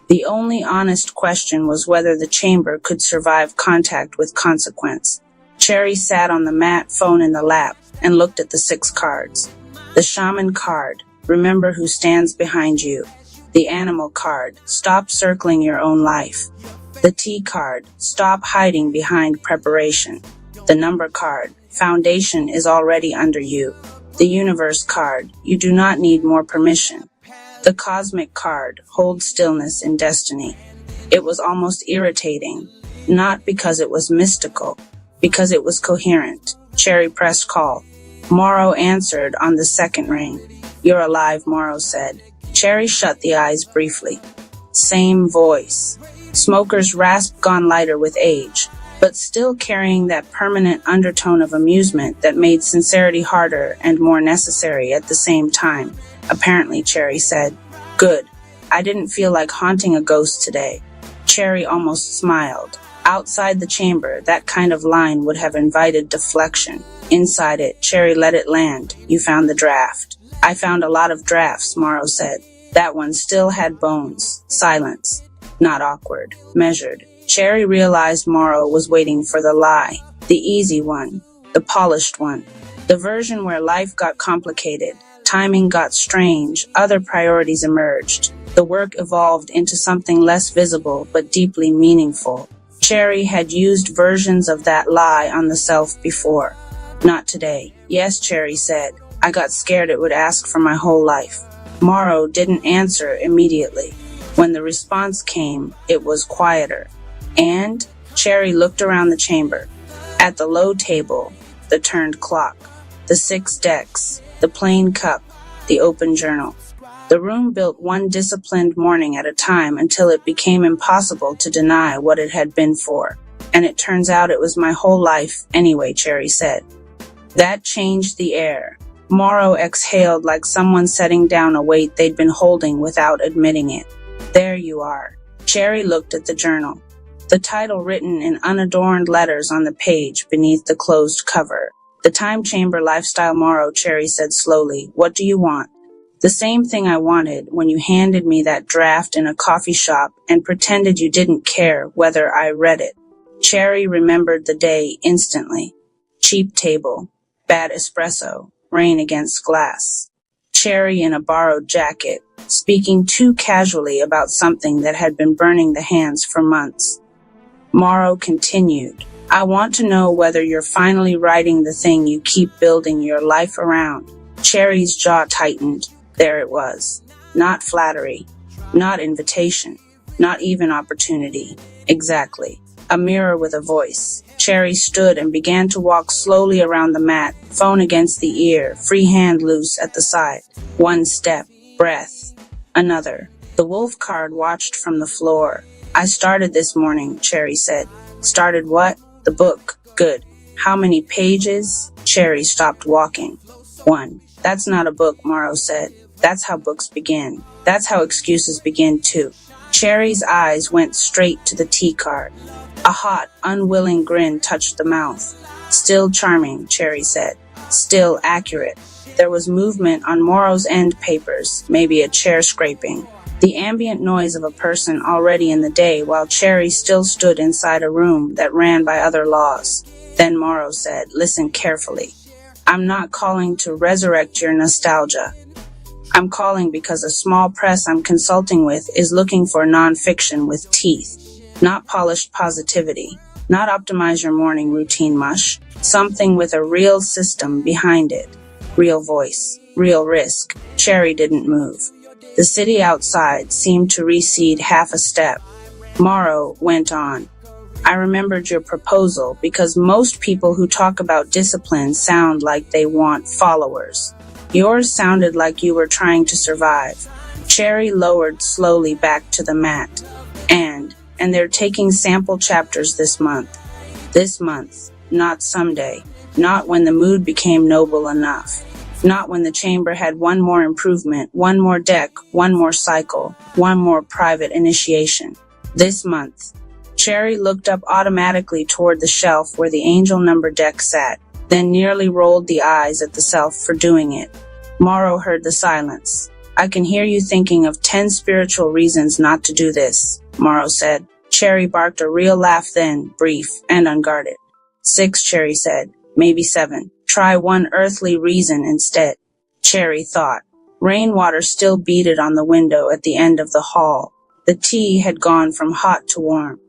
The only honest question was whether the chamber could survive contact with consequence. Cherry sat on the mat, phone in the lap, and looked at the 6 cards. The shaman card, remember who stands behind you. The animal card, stop circling your own life. The T card, stop hiding behind preparation. The number card, foundation is already under you. The universe card, you do not need more permission. The cosmic card, hold stillness in destiny. It was almost irritating, not because it was mystical, because it was coherent. Cherry pressed call. Morrow answered on the second ring. You're alive, Morrow said. Cherry shut the eyes briefly. Same voice. Smoker's rasp gone lighter with age, but still carrying that permanent undertone of amusement that made sincerity harder and more necessary at the same time. Apparently, Cherry said. Good. I didn't feel like haunting a ghost today. Cherry almost smiled. Outside the chamber, that kind of line would have invited deflection. Inside it, Cherry let it land. You found the draft. I found a lot of drafts, Morrow said. That one still had bones. Silence. Not awkward. Measured. Cherry realized Morrow was waiting for the lie. The easy one. The polished one. The version where life got complicated, timing got strange, other priorities emerged. The work evolved into something less visible but deeply meaningful. Cherry had used versions of that lie on the self before. Not today. Yes, Cherry said. I got scared it would ask for my whole life. Morrow didn't answer immediately. When the response came, it was quieter. And Cherry looked around the chamber. At the low table, the turned clock, the 6 decks, the plain cup, the open journal. The room built one disciplined morning at a time until it became impossible to deny what it had been for. And it turns out it was my whole life anyway, Cherry said. That changed the air. Morrow exhaled like someone setting down a weight they'd been holding without admitting it. There you are. Cherry looked at the journal. The title written in unadorned letters on the page beneath the closed cover. The Time Chamber Lifestyle Morrow, Cherry said slowly. What do you want? The same thing I wanted when you handed me that draft in a coffee shop and pretended you didn't care whether I read it. Cherry remembered the day instantly. Cheap table. Bad espresso. Rain against glass. Cherry in a borrowed jacket, speaking too casually about something that had been burning the hands for months. Morrow continued. I want to know whether you're finally writing the thing you keep building your life around. Cherry's jaw tightened. There it was. Not flattery. Not invitation. Not even opportunity. Exactly. A mirror with a voice. Cherry stood and began to walk slowly around the mat, phone against the ear, free hand loose at the side. One step. Breath. Another. The wolf card watched from the floor. I started this morning, Cherry said. Started what? The book. Good. How many pages? Cherry stopped walking. 1. That's not a book, Morrow said. That's how books begin. That's how excuses begin too. Cherry's eyes went straight to the tea card. A hot, unwilling grin touched the mouth. Still charming, Cherry said. Still accurate. There was movement on Morrow's end papers, maybe a chair scraping. The ambient noise of a person already in the day while Cherry still stood inside a room that ran by other laws. Then Morrow said, listen carefully. I'm not calling to resurrect your nostalgia. I'm calling because a small press I'm consulting with is looking for nonfiction with teeth. Not polished positivity. Not optimize your morning routine mush. Something with a real system behind it. Real voice. Real risk. Cherry didn't move. The city outside seemed to recede half a step. Morrow went on. I remembered your proposal because most people who talk about discipline sound like they want followers. Yours sounded like you were trying to survive. Cherry lowered slowly back to the mat. And they're taking sample chapters this month. This month, not someday. Not when the mood became noble enough. Not when the chamber had one more improvement, one more deck, one more cycle, one more private initiation. This month. Cherry looked up automatically toward the shelf where the angel number deck sat, then nearly rolled the eyes at the self for doing it. Morrow heard the silence. I can hear you thinking of 10 spiritual reasons not to do this, Morrow said. Cherry barked a real laugh then, brief and unguarded. 6, Cherry said. Maybe 7. Try one earthly reason instead. Cherry thought. Rainwater still beaded on the window at the end of the hall. The tea had gone from hot to warm.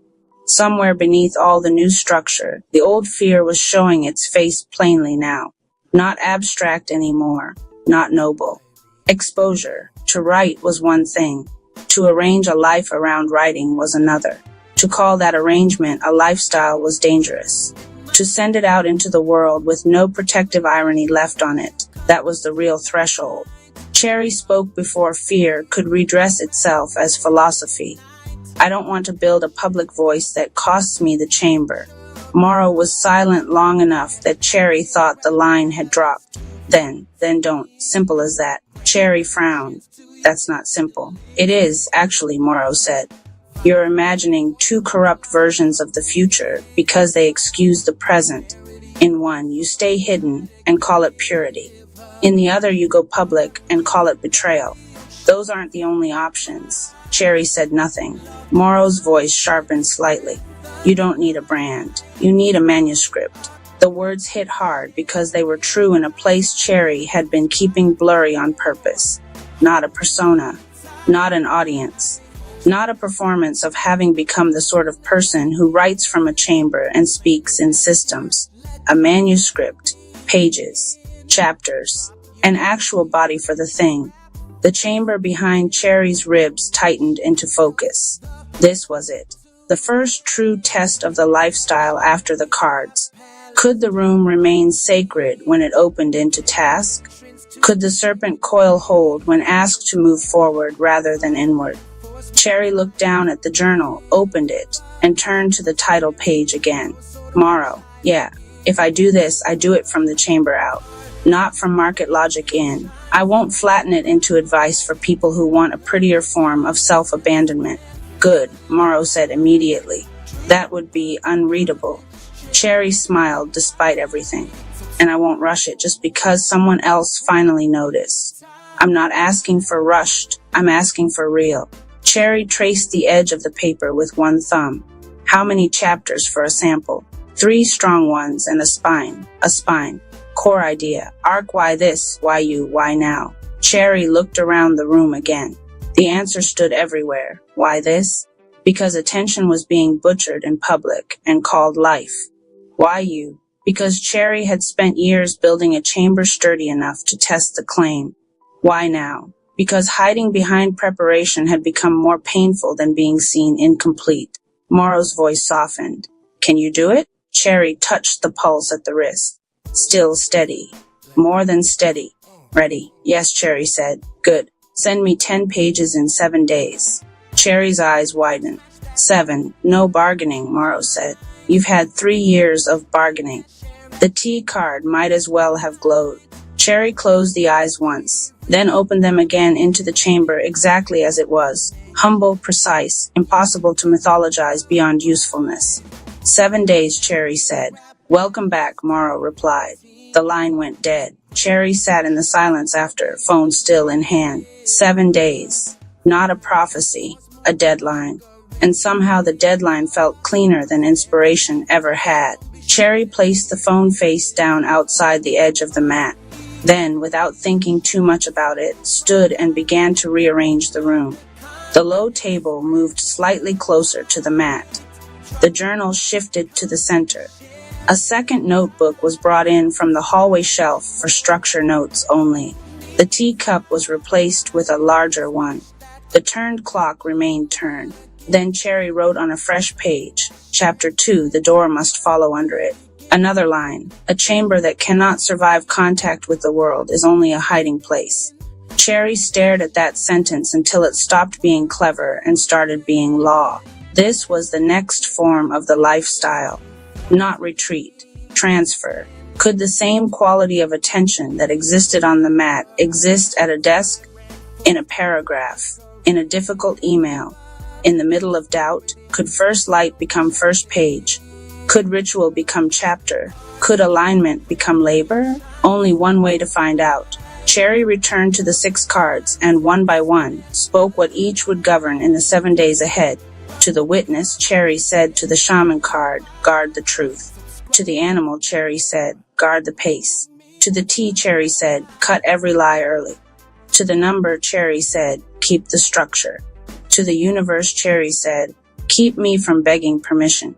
Somewhere beneath all the new structure, the old fear was showing its face plainly now. Not abstract anymore. Not noble. Exposure. To write was one thing. To arrange a life around writing was another. To call that arrangement a lifestyle was dangerous. To send it out into the world with no protective irony left on it, that was the real threshold. Cherry spoke before fear could redress itself as philosophy. I don't want to build a public voice that costs me the chamber. Morrow was silent long enough that Cherry thought the line had dropped. Then don't. Simple as that. Cherry frowned. That's not simple. It is, actually, Morrow said. You're imagining 2 corrupt versions of the future because they excuse the present. In one, you stay hidden and call it purity. In the other, you go public and call it betrayal. Those aren't the only options. Cherry said nothing. Morrow's voice sharpened slightly. You don't need a brand. You need a manuscript. The words hit hard because they were true in a place Cherry had been keeping blurry on purpose. Not a persona. Not an audience. Not a performance of having become the sort of person who writes from a chamber and speaks in systems. A manuscript. Pages. Chapters. An actual body for the thing. The chamber behind Cherry's ribs tightened into focus. This was it. The first true test of the lifestyle after the cards. Could the room remain sacred when it opened into task? Could the serpent coil hold when asked to move forward rather than inward? Cherry looked down at the journal, opened it, and turned to the title page again. Morrow. Yeah, if I do this, I do it from the chamber out. Not from market logic in. I won't flatten it into advice for people who want a prettier form of self-abandonment. Good, Morrow said immediately. That would be unreadable. Cherry smiled despite everything. And I won't rush it just because someone else finally noticed. I'm not asking for rushed, I'm asking for real. Cherry traced the edge of the paper with one thumb. How many chapters for a sample? 3 strong ones and a spine. A spine. Core idea. Arc why this, why you, why now. Cherry looked around the room again. The answer stood everywhere. Why this? Because attention was being butchered in public and called life. Why you? Because Cherry had spent years building a chamber sturdy enough to test the claim. Why now? Because hiding behind preparation had become more painful than being seen incomplete. Morrow's voice softened. Can you do it? Cherry touched the pulse at the wrist. Still steady. More than steady. Ready. Yes, Cherry said. Good. Send me 10 pages in 7 days. Cherry's eyes widened. 7. No bargaining, Morrow said. You've had 3 years of bargaining. The T card might as well have glowed. Cherry closed the eyes once, then opened them again into the chamber exactly as it was. Humble, precise, impossible to mythologize beyond usefulness. 7 days, Cherry said. Welcome back, Morrow replied. The line went dead. Cherry sat in the silence after, phone still in hand. 7 days. Not a prophecy, a deadline. And somehow the deadline felt cleaner than inspiration ever had. Cherry placed the phone face down outside the edge of the mat. Then, without thinking too much about it, stood and began to rearrange the room. The low table moved slightly closer to the mat. The journal shifted to the center. A second notebook was brought in from the hallway shelf for structure notes only. The teacup was replaced with a larger one. The turned clock remained turned. Then Cherry wrote on a fresh page, Chapter 2, the door must follow under it. Another line, a chamber that cannot survive contact with the world is only a hiding place. Cherry stared at that sentence until it stopped being clever and started being law. This was the next form of the lifestyle. Not retreat, transfer. Could the same quality of attention that existed on the mat exist at a desk, in a paragraph, in a difficult email, in the middle of doubt? Could first light become first page? Could ritual become chapter? Could alignment become labor? Only one way to find out. Cherry returned to the 6 cards and one by one spoke what each would govern in the 7 days ahead. To the witness, Cherry said to the shaman card, guard the truth. To the animal, Cherry said, guard the pace. To the T, Cherry said, cut every lie early. To the number, Cherry said, keep the structure. To the universe, Cherry said, keep me from begging permission.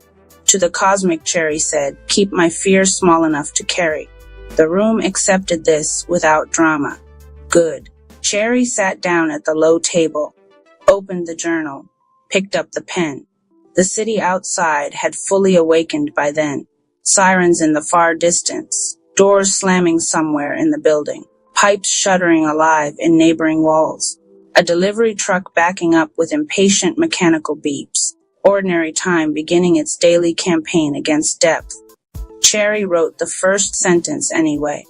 To the cosmic, Cherry said, keep my fears small enough to carry. The room accepted this without drama. Good. Cherry sat down at the low table, opened the journal, picked up the pen. The city outside had fully awakened by then. Sirens in the far distance, doors slamming somewhere in the building, pipes shuddering alive in neighboring walls. A delivery truck backing up with impatient mechanical beeps. Ordinary time beginning its daily campaign against depth. Cherry wrote the first sentence anyway.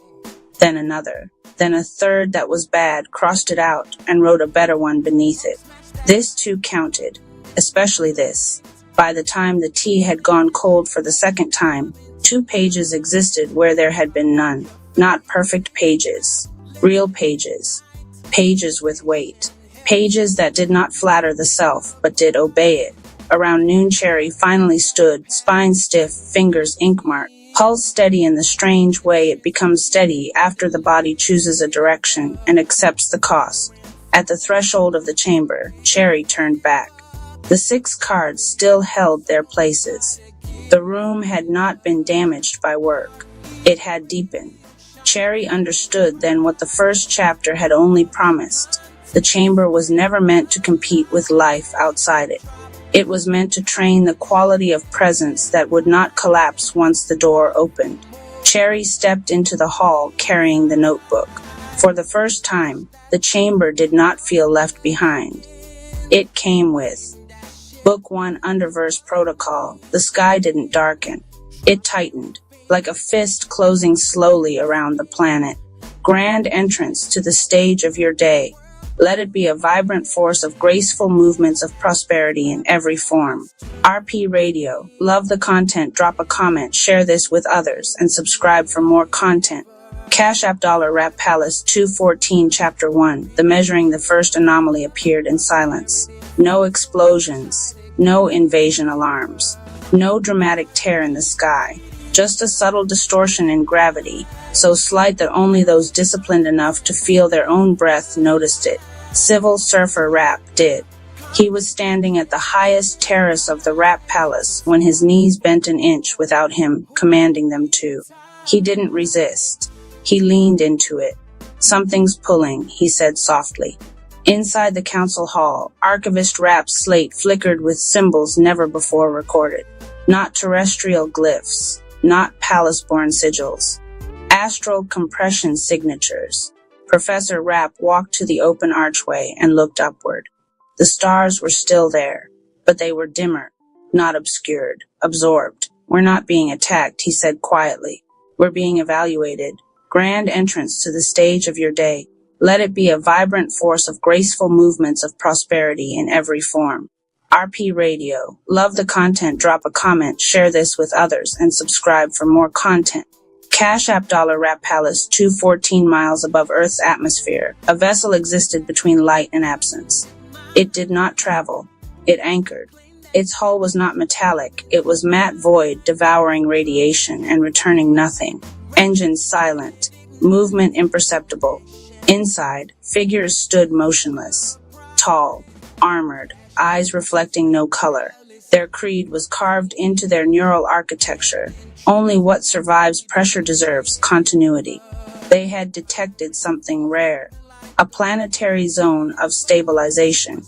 Then another. Then a third that was bad, crossed it out, and wrote a better one beneath it. This too counted. Especially this. By the time the tea had gone cold for the second time, 2 pages existed where there had been none. Not perfect pages. Real pages. Pages with weight. pages that did not flatter the self, but did obey it. Around noon, Cherry finally stood, spine stiff, fingers ink-marked, pulse steady in the strange way it becomes steady after the body chooses a direction and accepts the cost. At the threshold of the chamber, Cherry turned back. The 6 cards still held their places. The room had not been damaged by work. It had deepened. Cherry understood then what the first chapter had only promised. The chamber was never meant to compete with life outside it. It was meant to train the quality of presence that would not collapse once the door opened. Cherry stepped into the hall carrying the notebook. For the first time, the chamber did not feel left behind. It came with Book 1 Underverse Protocol. The sky didn't darken. It tightened, like a fist closing slowly around the planet. Grand entrance to the stage of your day. Let it be a vibrant force of graceful movements of prosperity in every form. RP Radio. Love the content. Drop a comment, share this with others, and subscribe for more content. Cash App Dollar Rap Palace 214 Chapter 1. The Measuring the First Anomaly appeared in silence. No explosions. No invasion alarms. No dramatic tear in the sky. Just a subtle distortion in gravity, so slight that only those disciplined enough to feel their own breath noticed it. Civil Surfer Rap did. He was standing at the highest terrace of the Rap Palace when his knees bent an inch without him commanding them to. He didn't resist. He leaned into it. Something's pulling, he said softly. Inside the council hall, Archivist Rap's slate flickered with symbols never before recorded. Not terrestrial glyphs, not palace-born sigils. Astral compression signatures. Professor Rap walked to the open archway and looked upward. The stars were still there, but they were dimmer, not obscured, absorbed. We're not being attacked, he said quietly. We're being evaluated. Grand entrance to the stage of your day. Let it be a vibrant force of graceful movements of prosperity in every form. RP Radio. Love the content. Drop a comment, share this with others, and subscribe for more content. Cash App Dollar Rap Palace 214 miles above Earth's atmosphere. A vessel existed between light and absence. It did not travel. It anchored. Its hull was not metallic. It was matte void, devouring radiation and returning nothing. Engines silent. Movement imperceptible. Inside, figures stood motionless. Tall. Armored. Eyes reflecting no color. Their creed was carved into their neural architecture. Only what survives pressure deserves continuity. They had detected something rare. A planetary zone of stabilization.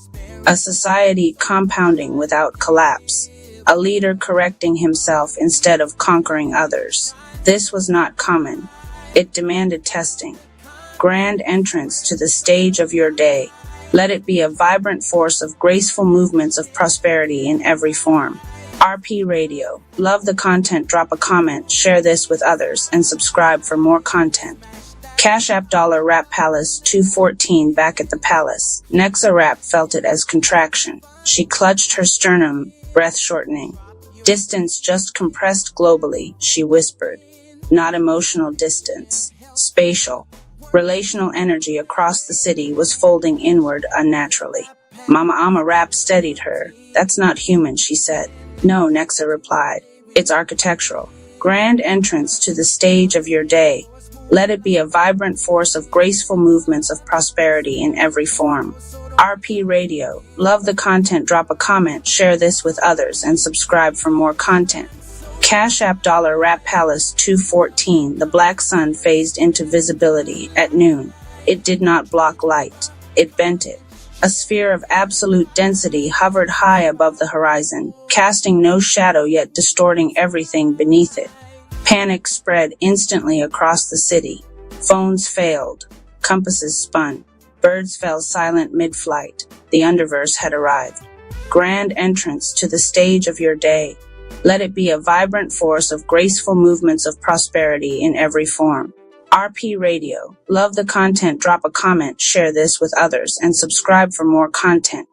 A society compounding without collapse. A leader correcting himself instead of conquering others. This was not common. It demanded testing. Grand entrance to the stage of your day. Let it be a vibrant force of graceful movements of prosperity in every form. RP Radio. Love the content. Drop a comment, share this with others, and subscribe for more content. Cash App Dollar Rap Palace 214 back at the palace. Nexa Rap felt it as contraction. She clutched her sternum, breath shortening. Distance just compressed globally, she whispered. Not emotional distance. Spatial. Relational energy across the city was folding inward unnaturally. Mama Ama Rap steadied her. That's not human, she said. No, Nexa replied. It's architectural. Grand entrance to the stage of your day. Let it be a vibrant force of graceful movements of prosperity in every form. RP Radio. Love the content. Drop a comment, share this with others, and subscribe for more content. Cash App Dollar Rap Palace 214. The black sun phased into visibility at noon. It did not block light. It bent it. A sphere of absolute density hovered high above the horizon, casting no shadow yet distorting everything beneath it. Panic spread instantly across the city. Phones failed. Compasses spun. Birds fell silent mid-flight. The underverse had arrived. Grand entrance to the stage of your day. Let it be a vibrant force of graceful movements of prosperity in every form. RP Radio. Love the content. Drop a comment, share this with others, and subscribe for more content.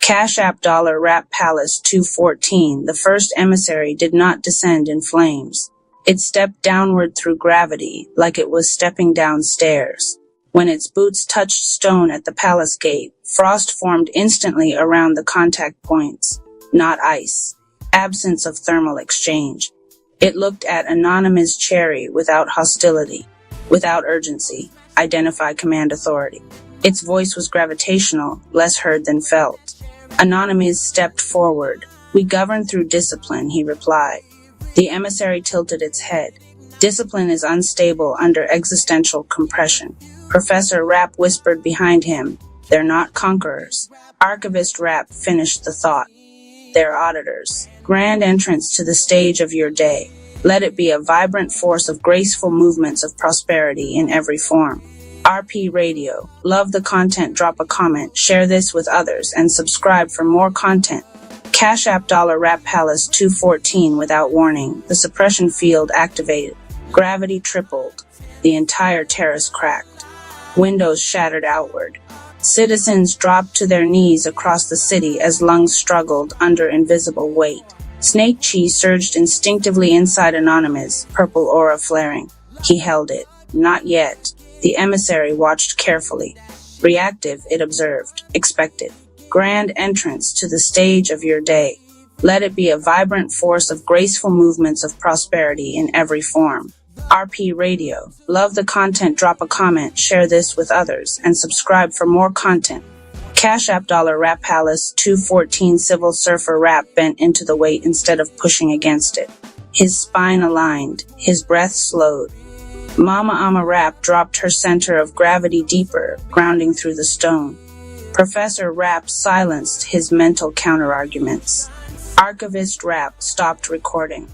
Cash App Dollar Rap Palace 214. The first emissary did not descend in flames. It stepped downward through gravity, like it was stepping down stairs. When its boots touched stone at the palace gate, frost formed instantly around the contact points. Not ice. Absence of thermal exchange. It looked at Anonymous Cherry without hostility, without urgency. Identify command authority. Its voice was gravitational, less heard than felt. Anonymous stepped forward. We govern through discipline, he replied. The emissary tilted its head. Discipline is unstable under existential compression. Professor Rapp whispered behind him. They're not conquerors. Archivist Rapp finished the thought. They're auditors. Grand entrance to the stage of your day. Let it be a vibrant force of graceful movements of prosperity in every form. RP Radio. Love the content, drop a comment, share this with others, and subscribe for more content. Cash App $Rap Palace 214 without warning. The suppression field activated. Gravity tripled. The entire terrace cracked. Windows shattered outward. Citizens dropped to their knees across the city as lungs struggled under invisible weight. Snake Chi surged instinctively inside Anonymous, purple aura flaring. He held it. Not yet. The emissary watched carefully. Reactive, it observed. Expected. Grand entrance to the stage of your day. Let it be a vibrant force of graceful movements of prosperity in every form. RP Radio. Love the content, drop a comment, share this with others, and subscribe for more content. Cash App $Rap Palace 214 Civil Surfer Rap bent into the weight instead of pushing against it. His spine aligned, his breath slowed. Mama Ama Rap dropped her center of gravity deeper, grounding through the stone. Professor Rap silenced his mental counterarguments. Archivist Rap stopped recording.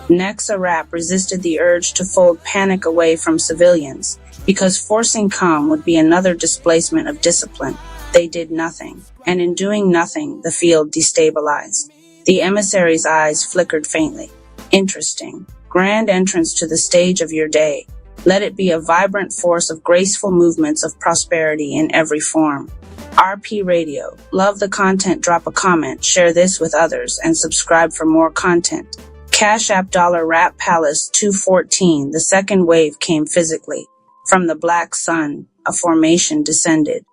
Nexa Rap resisted the urge to fold panic away from civilians, because forcing calm would be another displacement of discipline. They did nothing, and in doing nothing, the field destabilized. The emissary's eyes flickered faintly. Interesting. Grand entrance to the stage of your day. Let it be a vibrant force of graceful movements of prosperity in every form. RP Radio. Love the content, drop a comment, share this with others, and subscribe for more content. Cash App $Rap Palace 214. The second wave came physically. From the black sun, a formation descended.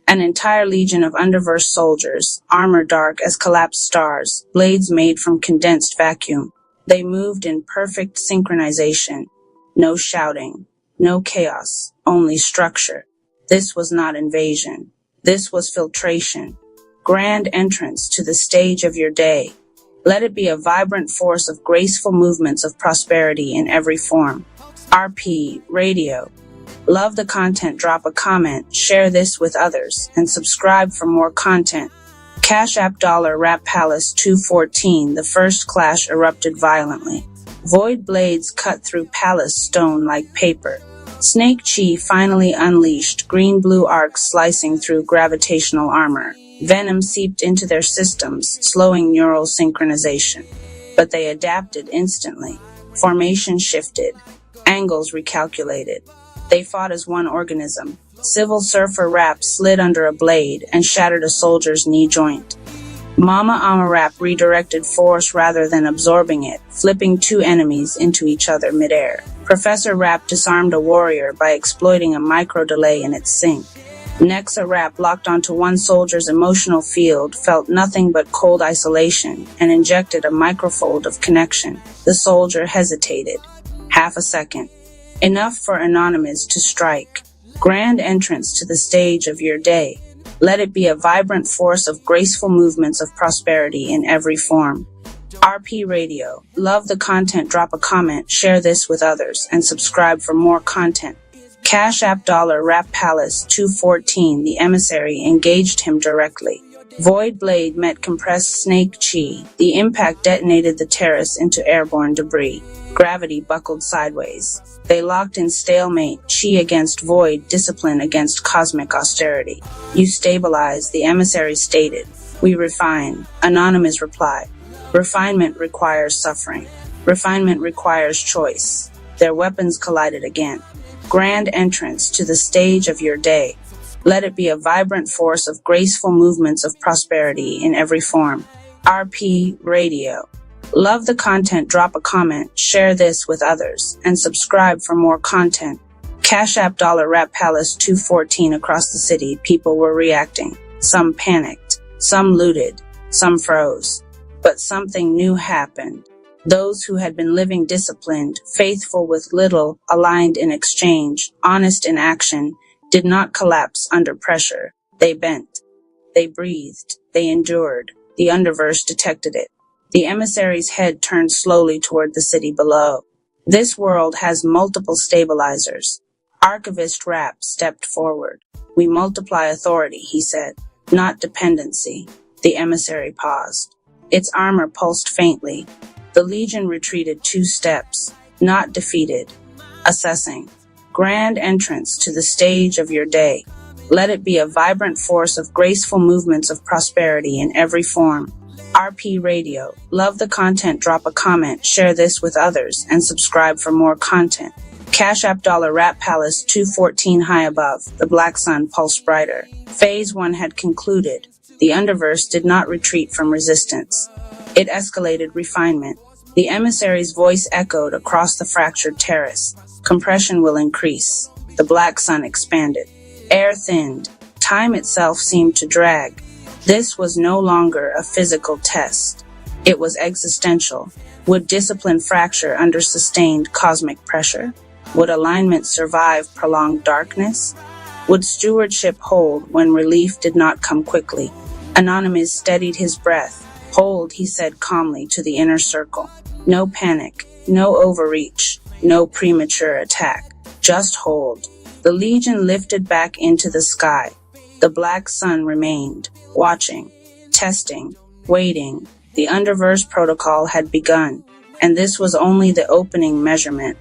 An entire legion of underverse soldiers, armor dark as collapsed stars, blades made from condensed vacuum. They moved in perfect synchronization. No shouting, no chaos, only structure. This was not invasion. This was filtration. Grand entrance to the stage of your day. Let it be a vibrant force of graceful movements of prosperity in every form. RP Radio. Love the content, drop a comment, share this with others, and subscribe for more content. Cash App $Rap Palace 214. The first clash erupted violently. Void blades cut through palace stone like paper. Snake Chi finally unleashed, green-blue arcs slicing through gravitational armor. Venom seeped into their systems, slowing neural synchronization. But they adapted instantly. Formation shifted. Angles recalculated. They fought as one organism. Civil Surfer Rap slid under a blade and shattered a soldier's knee joint. Mama Ama Rap redirected force rather than absorbing it, flipping two enemies into each other midair. Professor Rap disarmed a warrior by exploiting a micro-delay in its sync. Nexa Rap locked onto one soldier's emotional field, felt nothing but cold isolation, and injected a microfold of connection. The soldier hesitated. Half a second. Enough for Anonymous to strike. Grand entrance to the stage of your day. Let it be a vibrant force of graceful movements of prosperity in every form. RP Radio. Love the content, drop a comment, share this with others, and subscribe for more content. Cash App $Rap Palace 214. The emissary engaged him directly. Void blade met compressed Snake Chi. The impact detonated the terrace into airborne debris. Gravity buckled sideways. They locked in stalemate, Chi against void, discipline against cosmic austerity. You stabilize, the emissary stated. We refine. Anonymous replied. Refinement requires suffering. Refinement requires choice. Their weapons collided again. Grand entrance to the stage of your day. Let it be a vibrant force of graceful movements of prosperity in every form. RP Radio. Love the content, drop a comment, share this with others, and subscribe for more content. Cash App Dollar Rap Palace 214 across the city, people were reacting. Some panicked, some looted, some froze. But something new happened. Those who had been living disciplined, faithful with little, aligned in exchange, honest in action, did not collapse under pressure. They bent. They breathed. They endured. The underverse detected it. The emissary's head turned slowly toward the city below. This world has multiple stabilizers. Archivist Rap stepped forward. We multiply authority, he said, not dependency. The emissary paused. Its armor pulsed faintly. The Legion retreated 2 steps, not defeated, assessing. Grand entrance to the stage of your day. Let it be a vibrant force of graceful movements of prosperity in every form. RP Radio. Love the content, drop a comment, share this with others, and subscribe for more content. Cash App Dollar Rap Palace 214 high above. The black sun pulsed brighter. Phase 1 had concluded. The underverse did not retreat from resistance. It escalated refinement. The emissary's voice echoed across the fractured terrace. Compression will increase. The black sun expanded. Air thinned. Time itself seemed to drag. This was no longer a physical test. It was existential. Would discipline fracture under sustained cosmic pressure? Would alignment survive prolonged darkness? Would stewardship hold when relief did not come quickly? Anonymous steadied his breath. Hold, he said calmly to the inner circle. No panic, no overreach, no premature attack. Just hold. The Legion lifted back into the sky. The black sun remained, watching, testing, waiting. The underverse protocol had begun, and this was only the opening measurement.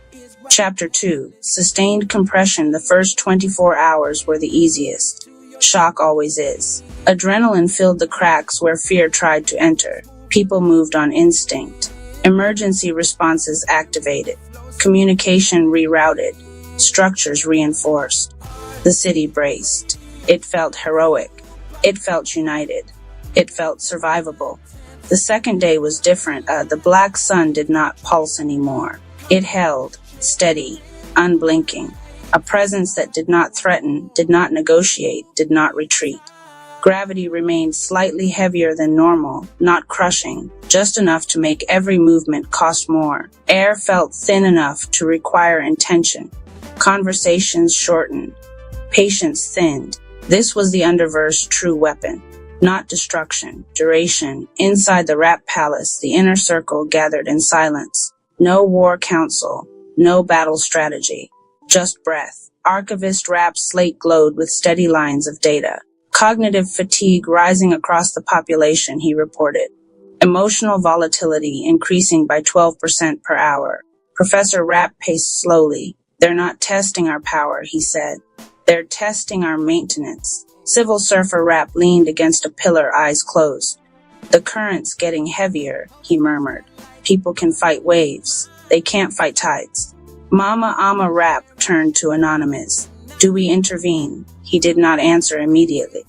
Chapter 2. Sustained compression. The first 24 hours were the easiest. Shock always is. Adrenaline filled the cracks where fear tried to enter. People moved on instinct. Emergency responses activated. Communication rerouted. Structures reinforced. The city braced. It felt heroic. It felt united. It felt survivable. The second day was different. The black sun did not pulse anymore. It held, steady, unblinking. A presence that did not threaten, did not negotiate, did not retreat. Gravity remained slightly heavier than normal, not crushing, just enough to make every movement cost more. Air felt thin enough to require intention. Conversations shortened. Patience thinned. This was the underverse true weapon. Not destruction, duration. Inside the Rap Palace, the inner circle gathered in silence. No war council, no battle strategy. Just breath. Archivist Rap's slate glowed with steady lines of data. Cognitive fatigue rising across the population, he reported. Emotional volatility increasing by 12% per hour. Professor Rap paced slowly. They're not testing our power, he said. They're testing our maintenance. Civil Surfer Rap leaned against a pillar, eyes closed. The current's getting heavier, he murmured. People can fight waves. They can't fight tides. Mama Ama Rap turned to Anonymous. Do we intervene? He did not answer immediately.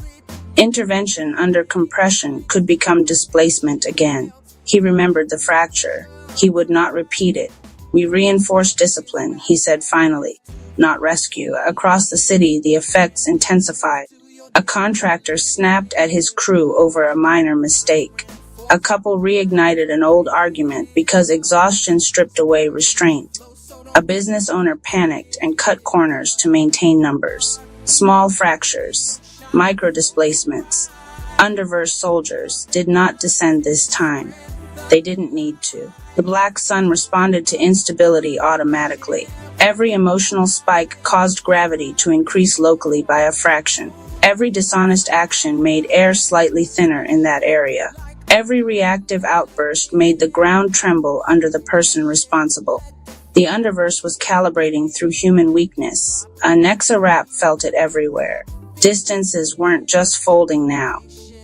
Intervention under compression could become displacement again. He remembered the fracture. He would not repeat it. We reinforce discipline, he said finally. Not rescue. Across the city, the effects intensified. A contractor snapped at his crew over a minor mistake. A couple reignited an old argument because exhaustion stripped away restraint. A business owner panicked and cut corners to maintain numbers. Small fractures, micro-displacements. Underverse soldiers did not descend this time. They didn't need to. The black sun responded to instability automatically. Every emotional spike caused gravity to increase locally by a fraction. Every dishonest action made air slightly thinner in that area. Every reactive outburst made the ground tremble under the person responsible. The underverse was calibrating through human weakness. Nexa Rap felt it everywhere. Distances weren't just folding now.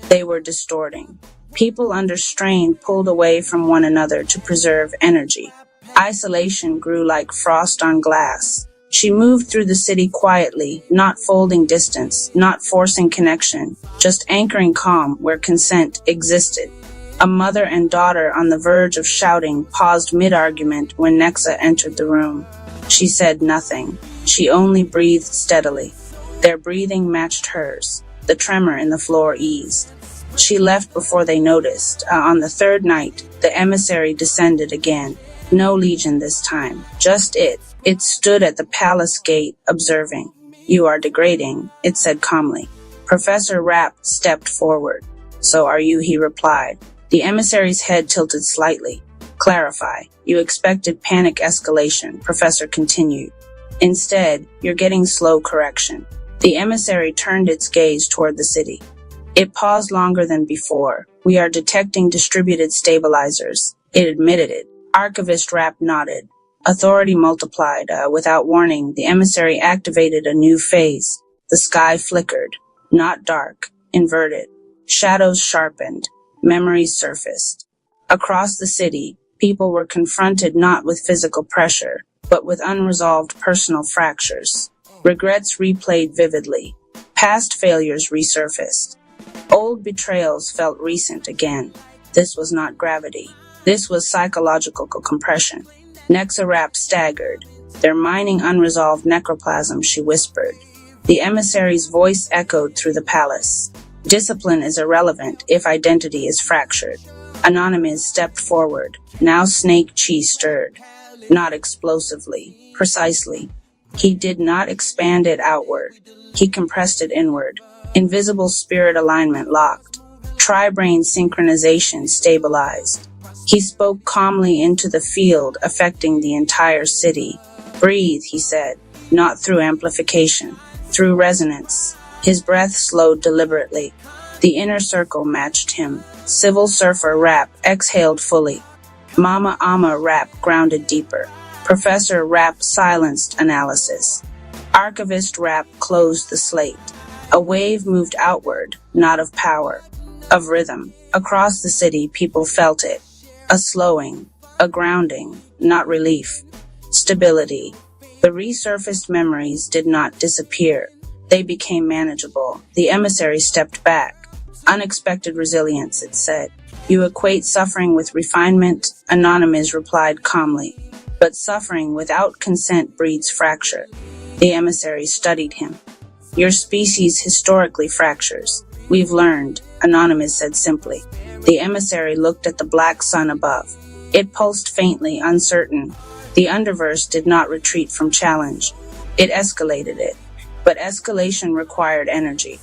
They were distorting. People under strain pulled away from one another to preserve energy. Isolation grew like frost on glass. She moved through the city quietly, not folding distance, not forcing connection, just anchoring calm where consent existed. A mother and daughter on the verge of shouting paused mid-argument when Nexa entered the room. She said nothing. She only breathed steadily. Their breathing matched hers. The tremor in the floor eased. She left before they noticed. On the third night, the emissary descended again. No legion this time, just it. It stood at the palace gate, observing. "You are degrading," it said calmly. Professor Rapp stepped forward. "So are you," he replied. The emissary's head tilted slightly. "Clarify. You expected panic escalation," Professor continued. "Instead, you're getting slow correction." The emissary turned its gaze toward the city. It paused longer than before. "We are detecting distributed stabilizers." It admitted it. Archivist Rapp nodded. Authority multiplied. Without warning, the emissary activated a new phase. The sky flickered. Not dark. Inverted. Shadows sharpened. Memories surfaced. Across the city, people were confronted not with physical pressure, but with unresolved personal fractures. Regrets replayed vividly. Past failures resurfaced. Old betrayals felt recent again. This was not gravity. This was psychological compression. Nexa Rapp staggered. "They're mining unresolved necroplasm," she whispered. The emissary's voice echoed through the palace. "Discipline is irrelevant if identity is fractured." Anonymous stepped forward. Now Snake Chi stirred. Not explosively, precisely. He did not expand it outward. He compressed it inward. Invisible spirit alignment locked. Tri-brain synchronization stabilized. He spoke calmly into the field, affecting the entire city. "Breathe," he said, not through amplification, through resonance. His breath slowed deliberately. The inner circle matched him. Civil Surfer Rapp exhaled fully. Mama Ama Rapp grounded deeper. Professor Rapp silenced analysis. Archivist Rapp closed the slate. A wave moved outward, not of power, of rhythm. Across the city, people felt it. A slowing, a grounding, not relief. Stability. The resurfaced memories did not disappear. They became manageable. The emissary stepped back. "Unexpected resilience," it said. "You equate suffering with refinement," Anonymous replied calmly. "But suffering without consent breeds fracture." The emissary studied him. "Your species historically fractures. We've learned," Anonymous said simply. The emissary looked at the black sun above. It pulsed faintly, uncertain. The underverse did not retreat from challenge. It escalated it. But escalation required energy.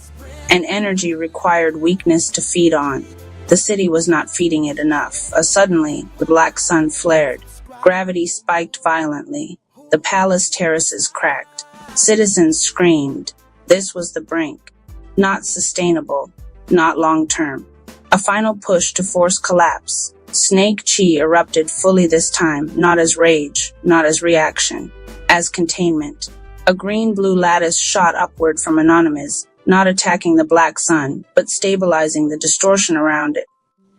And energy required weakness to feed on. The city was not feeding it enough. Suddenly, the black sun flared. Gravity spiked violently. The palace terraces cracked. Citizens screamed. This was the brink. Not sustainable. Not long-term. A final push to force collapse. Snake Chi erupted fully this time, not as rage, not as reaction, as containment. A green-blue lattice shot upward from Anonymous, not attacking the black sun, but stabilizing the distortion around it.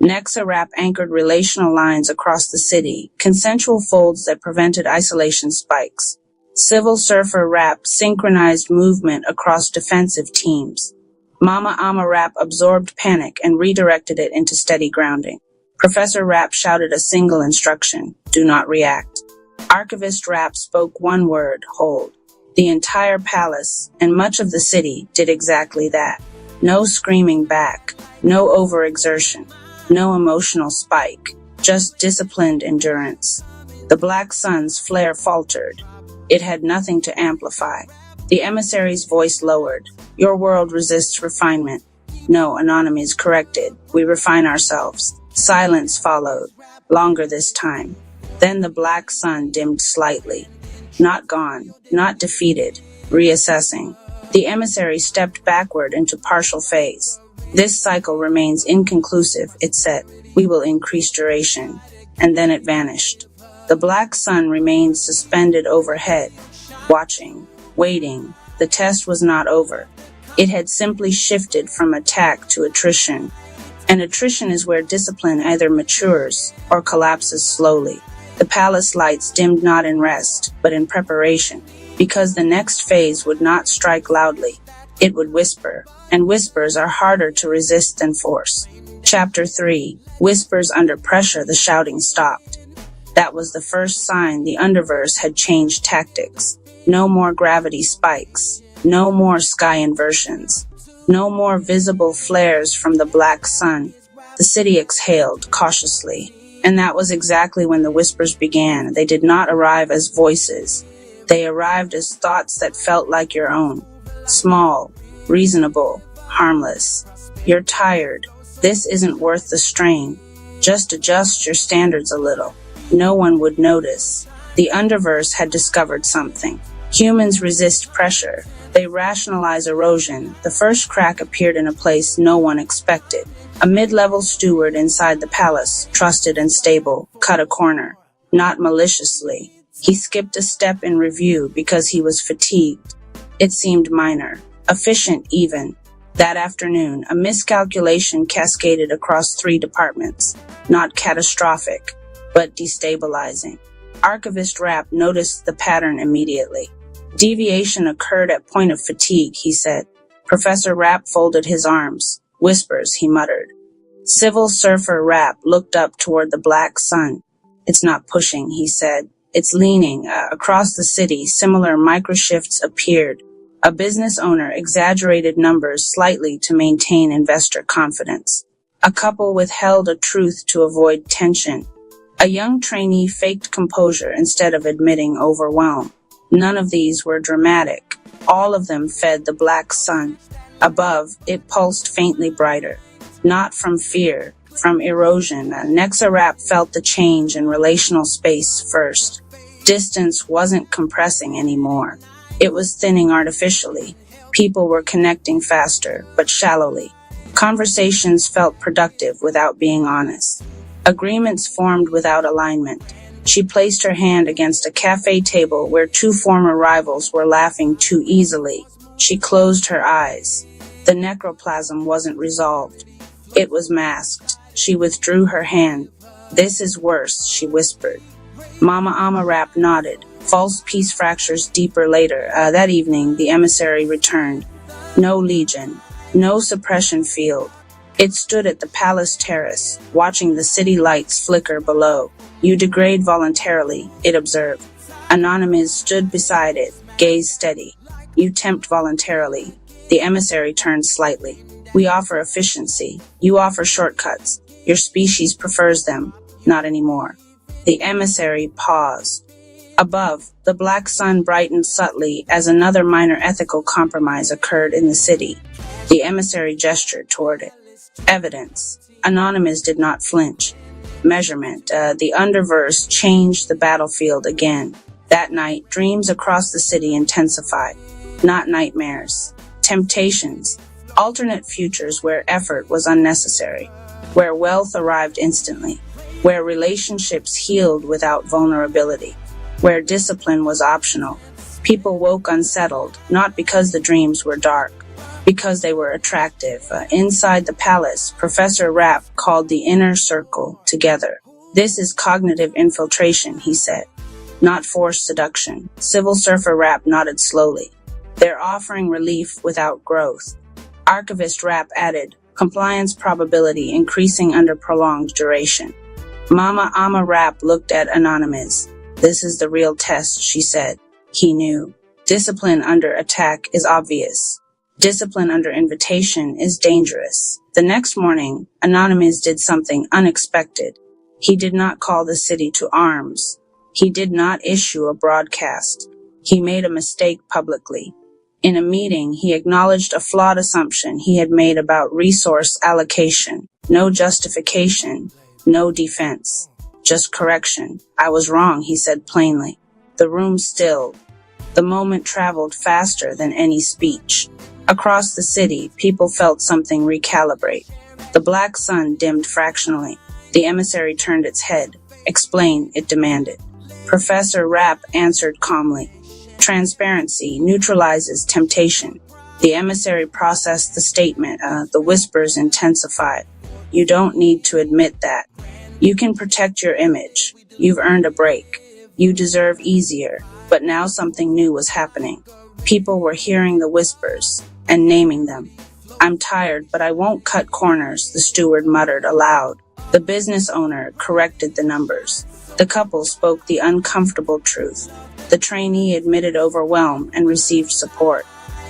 Nexa Rapp anchored relational lines across the city, consensual folds that prevented isolation spikes. Civil Surfer Rapp synchronized movement across defensive teams. Mama Ama Rapp absorbed panic and redirected it into steady grounding. Professor Rapp shouted a single instruction: do not react. Archivist Rapp spoke one word: hold. The entire palace, and much of the city, did exactly that. No screaming back, no overexertion, no emotional spike, just disciplined endurance. The black sun's flare faltered. It had nothing to amplify. The emissary's voice lowered. Your world resists refinement. No, Anonymous corrected. We refine ourselves. Silence followed, longer this time. Then the black sun dimmed slightly. Not gone, not defeated, reassessing. The emissary stepped backward into partial phase. This cycle remains inconclusive, it said. We will increase duration. And then it vanished. The black sun remained suspended overhead, watching, waiting. The test was not over. It had simply shifted from attack to attrition. And attrition is where discipline either matures or collapses slowly. The palace lights dimmed not in rest, but in preparation, because the next phase would not strike loudly. It would whisper, and whispers are harder to resist than force. Chapter 3. Whispers under pressure. The shouting stopped. That was the first sign the Underverse had changed tactics. No more gravity spikes. No more sky inversions. No more visible flares from the black sun. The city exhaled cautiously. And that was exactly when the whispers began. They did not arrive as voices. They arrived as thoughts that felt like your own. Small, reasonable, harmless. You're tired. This isn't worth the strain. Just adjust your standards a little. No one would notice. The Underverse had discovered something. Humans resist pressure. They rationalize erosion. The first crack appeared in a place no one expected. A mid-level steward inside the palace, trusted and stable, cut a corner. Not maliciously. He skipped a step in review because he was fatigued. It seemed minor. Efficient even. That afternoon, a miscalculation cascaded across 3 departments. Not catastrophic, but destabilizing. Archivist Rapp noticed the pattern immediately. Deviation occurred at point of fatigue, he said. Professor Rapp folded his arms. Whispers, he muttered. Civil Surfer Rapp looked up toward the black sun. It's not pushing, he said. It's leaning. Across the city, similar microshifts appeared. A business owner exaggerated numbers slightly to maintain investor confidence. A couple withheld a truth to avoid tension. A young trainee faked composure instead of admitting overwhelm. None of these were dramatic. All of them fed the black sun. Above, it pulsed faintly brighter. Not from fear, from erosion. Nexa Rapp felt the change in relational space first. Distance wasn't compressing anymore. It was thinning artificially. People were connecting faster, but shallowly. Conversations felt productive without being honest. Agreements formed without alignment. She placed her hand against a cafe table where 2 former rivals were laughing too easily. She closed her eyes. The necroplasm wasn't resolved. It was masked. She withdrew her hand. This is worse, she whispered. Mama Ama Rapp nodded. False peace fractures deeper later. That evening, the emissary returned. No legion. No suppression field. It stood at the palace terrace, watching the city lights flicker below. You degrade voluntarily, it observed. Anonymous stood beside it, gaze steady. You tempt voluntarily. The emissary turned slightly. We offer efficiency. You offer shortcuts. Your species prefers them. Not anymore. The emissary paused. Above, the black sun brightened subtly as another minor ethical compromise occurred in the city. The emissary gestured toward it. Evidence. Anonymous did not flinch. Measurement. The Underverse changed the battlefield again. That night, dreams across the city intensified. Not nightmares. Temptations. Alternate futures where effort was unnecessary. Where wealth arrived instantly. Where relationships healed without vulnerability. Where discipline was optional. People woke unsettled, not because the dreams were dark, because they were attractive. Inside the palace, Professor Rapp called the inner circle together. This is cognitive infiltration, he said, not forced seduction. Civil Surfer Rapp nodded slowly. They're offering relief without growth. Archivist Rapp added, compliance probability increasing under prolonged duration. Mama Ama Rapp looked at Anonymous. This is the real test, she said. He knew. Discipline under attack is obvious. Discipline under invitation is dangerous. The next morning, Anonymous did something unexpected. He did not call the city to arms. He did not issue a broadcast. He made a mistake publicly. In a meeting, he acknowledged a flawed assumption he had made about resource allocation. No justification, no defense, just correction. I was wrong, he said plainly. The room stilled. The moment traveled faster than any speech. Across the city, people felt something recalibrate. The black sun dimmed fractionally. The emissary turned its head. Explain, it demanded. Professor Rapp answered calmly. Transparency neutralizes temptation. The emissary processed the statement. The whispers intensified. You don't need to admit that. You can protect your image. You've earned a break. You deserve easier. But now something new was happening. People were hearing the whispers and naming them. I'm tired, but I won't cut corners, the steward muttered aloud. The business owner corrected the numbers. The couple spoke the uncomfortable truth. The trainee admitted overwhelm and received support.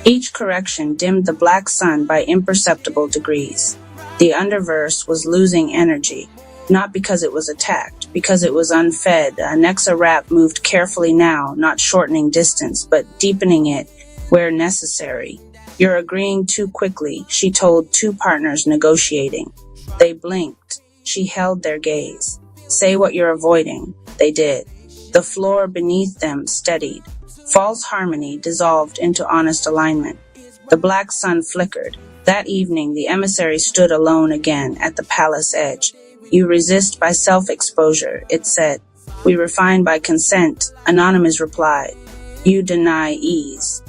Each correction dimmed the black sun by imperceptible degrees. The underverse was losing energy, not because it was attacked, because it was unfed. Nexa Rap moved carefully now, not shortening distance, but deepening it where necessary. You're agreeing too quickly, she told two partners negotiating. They blinked. She held their gaze. Say what you're avoiding. They did. The floor beneath them steadied. False harmony dissolved into honest alignment. The black sun flickered. That evening, the emissary stood alone again at the palace edge. You resist by self-exposure, it said. We refine by consent, Anonymous replied. You deny ease.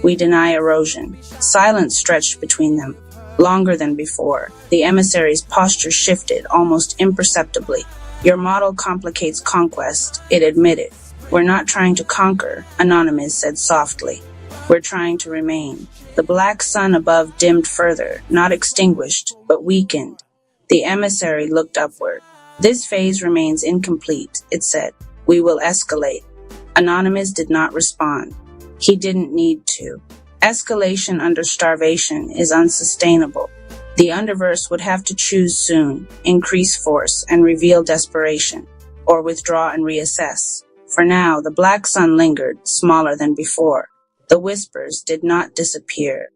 We deny erosion. Silence stretched between them, longer than before. The emissary's posture shifted almost imperceptibly. Your model complicates conquest, it admitted. We're not trying to conquer, Anonymous said softly. We're trying to remain. The black sun above dimmed further, not extinguished, but weakened. The emissary looked upward. This phase remains incomplete, it said. We will escalate. Anonymous did not respond. He didn't need to. Escalation under starvation is unsustainable. The underverse would have to choose soon, increase force and reveal desperation, or withdraw and reassess. For now, the black sun lingered, smaller than before. The whispers did not disappear,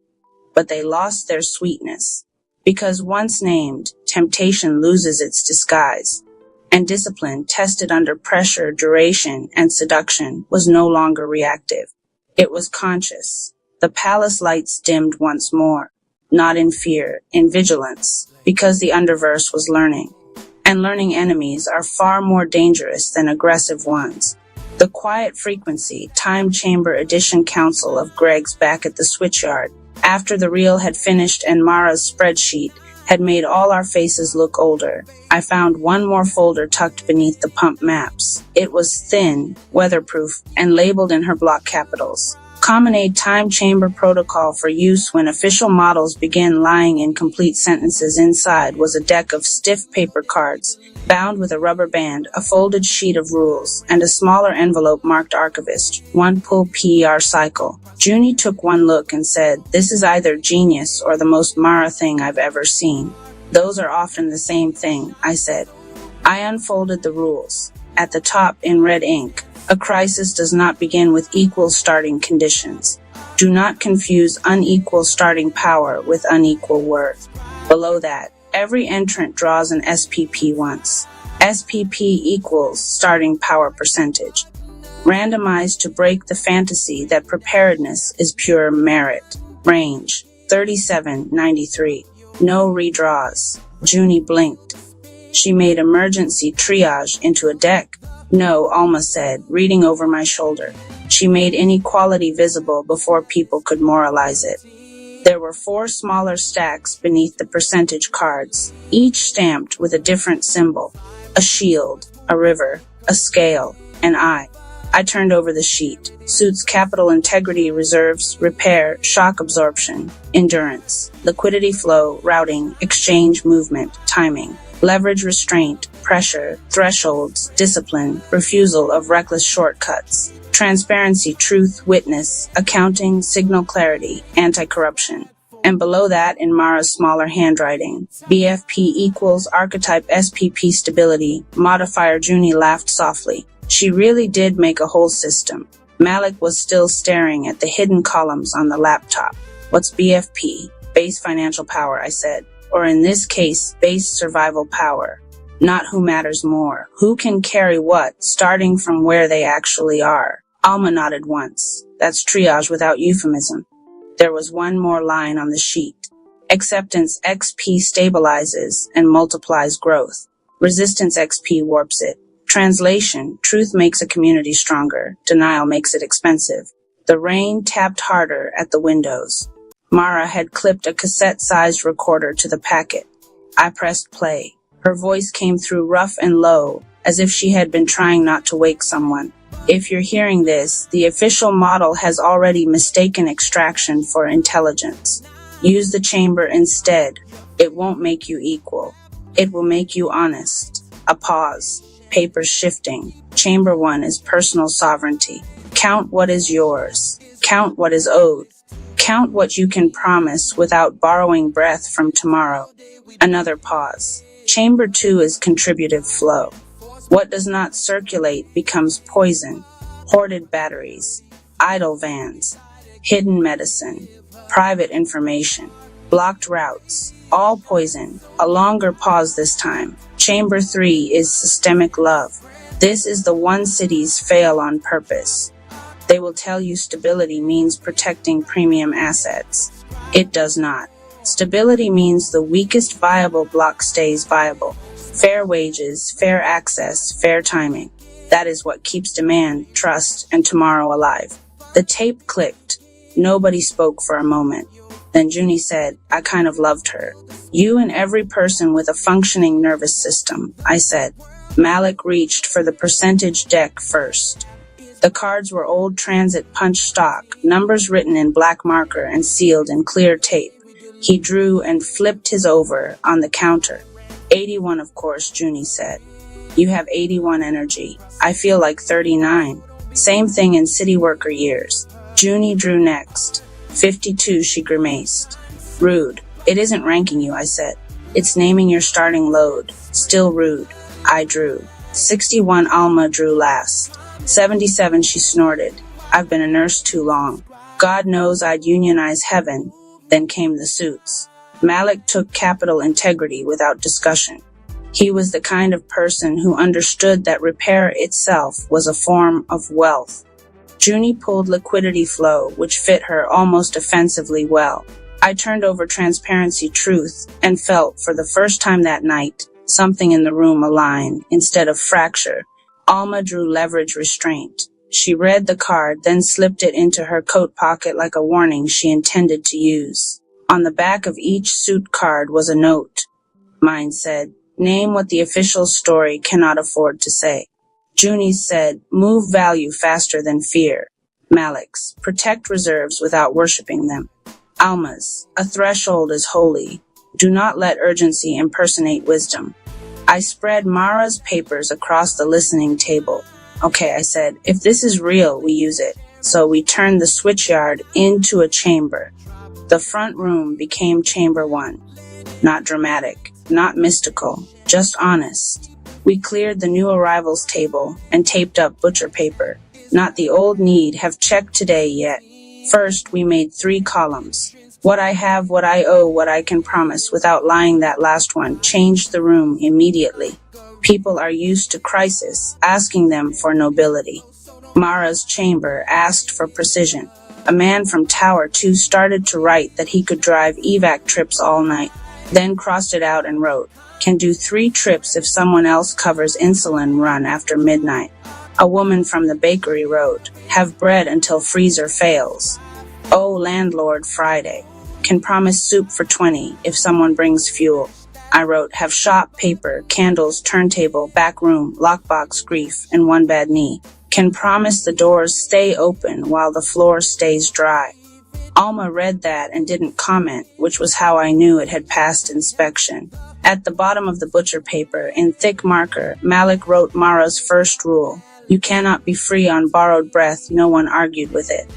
but they lost their sweetness. Because once named, temptation loses its disguise, and discipline, tested under pressure, duration, and seduction, was no longer reactive. It was conscious. The palace lights dimmed once more, not in fear, in vigilance, because the underverse was learning. And learning enemies are far more dangerous than aggressive ones. The quiet frequency, time chamber edition council of Greg's back at the switchyard, after the reel had finished and Mara's spreadsheet had made all our faces look older. I found one more folder tucked beneath the pump maps. It was thin, weatherproof, and labeled in her block capitals. Commonade Time Chamber Protocol for use when official models begin lying in complete sentences. Inside was a deck of stiff paper cards, bound with a rubber band, a folded sheet of rules, and a smaller envelope marked Archivist, 1 pull PER cycle. Junie took one look and said, "This is either genius or the most Mara thing I've ever seen." "Those are often the same thing," I said. I unfolded the rules. At the top, in red ink, a crisis does not begin with equal starting conditions. Do not confuse unequal starting power with unequal worth. Below that, every entrant draws an SPP once. SPP equals starting power percentage. Randomized to break the fantasy that preparedness is pure merit. Range, 3793. No redraws. Junie blinked. She made emergency triage into a deck. "No," Alma said, reading over my shoulder. She made inequality visible before people could moralize it. There were 4 smaller stacks beneath the percentage cards, each stamped with a different symbol. A shield, a river, a scale, an eye. I turned over the sheet. Suits capital integrity, reserves, repair, shock absorption, endurance, liquidity flow, routing, exchange movement, timing, leverage restraint, pressure, thresholds, discipline, refusal of reckless shortcuts, transparency, truth, witness, accounting, signal clarity, anti-corruption. And below that, in Mara's smaller handwriting, BFP equals archetype SPP stability, modifier. Junie laughed softly. She really did make a whole system. Malik was still staring at the hidden columns on the laptop. "What's BFP? Base financial power," I said. Or in this case, base survival power. Not who matters more. Who can carry what, starting from where they actually are. Alma nodded once. That's triage without euphemism. There was one more line on the sheet. Acceptance XP stabilizes and multiplies growth. Resistance XP warps it. Translation, truth makes a community stronger. Denial makes it expensive. The rain tapped harder at the windows. Mara had clipped a cassette-sized recorder to the packet. I pressed play. Her voice came through rough and low, as if she had been trying not to wake someone. "If you're hearing this, the official model has already mistaken extraction for intelligence. Use the chamber instead. It won't make you equal. It will make you honest." A pause. papers shifting. Chamber 1 is personal sovereignty. Count what is yours. Count what is owed. Count what you can promise without borrowing breath from tomorrow. Another pause. Chamber 2 is contributive flow. What does not circulate becomes poison. Hoarded batteries, idle vans, hidden medicine, private information, blocked routes, all poison. A longer pause this time. Chamber 3 is systemic love. This is the one cities fail on purpose. They will tell you stability means protecting premium assets. It does not. Stability means the weakest viable block stays viable. Fair wages, fair access, fair timing. That is what keeps demand, trust, and tomorrow alive. The tape clicked. Nobody spoke for a moment. Then Junie said, I kind of loved her. You and every person with a functioning nervous system, I said. Malik reached for the percentage deck first. The cards were old transit punch stock, numbers written in black marker and sealed in clear tape. He drew and flipped his over on the counter. 81, of course, Junie said. You have 81 energy. I feel like 39. Same thing in city worker years. Junie drew next. 52, she grimaced. Rude. It isn't ranking you, I said. It's naming your starting load. Still rude. I drew. 61, Alma drew last. 77, she snorted. I've been a nurse too long. God knows I'd unionize heaven. Then came the suits. Malik took capital integrity without discussion. He was the kind of person who understood that repair itself was a form of wealth. Junie pulled liquidity flow, which fit her almost offensively well. I turned over transparency truth and felt, for the first time that night, something in the room align instead of fracture. Alma drew leverage restraint. She read the card, then slipped it into her coat pocket like a warning she intended to use. On the back of each suit card was a note. Mine said, name what the official story cannot afford to say. Junie's said, move value faster than fear. Malik's, protect reserves without worshipping them. Alma's, a threshold is holy. Do not let urgency impersonate wisdom. I spread Mara's papers across the listening table. Okay, I said, if this is real, we use it. So we turned the switchyard into a chamber. The front room became chamber 1. Not dramatic, not mystical, just honest. We cleared the new arrivals table and taped up butcher paper. Not the old need, have checked today yet. First, we made 3 columns. What I have, what I owe, what I can promise, without lying. That last one changed the room immediately. People are used to crisis, asking them for nobility. Mara's chamber asked for precision. A man from Tower 2 started to write that he could drive evac trips all night, then crossed it out and wrote, can do 3 trips if someone else covers insulin run after midnight. A woman from the bakery wrote, have bread until freezer fails. Oh, landlord Friday. Can promise soup for 20 if someone brings fuel. I wrote, have shop, paper, candles, turntable, back room, lockbox, grief, and 1 bad knee. Can promise the doors stay open while the floor stays dry. Alma read that and didn't comment, which was how I knew it had passed inspection. At the bottom of the butcher paper, in thick marker, Malik wrote Mara's first rule. You cannot be free on borrowed breath. No one argued with it.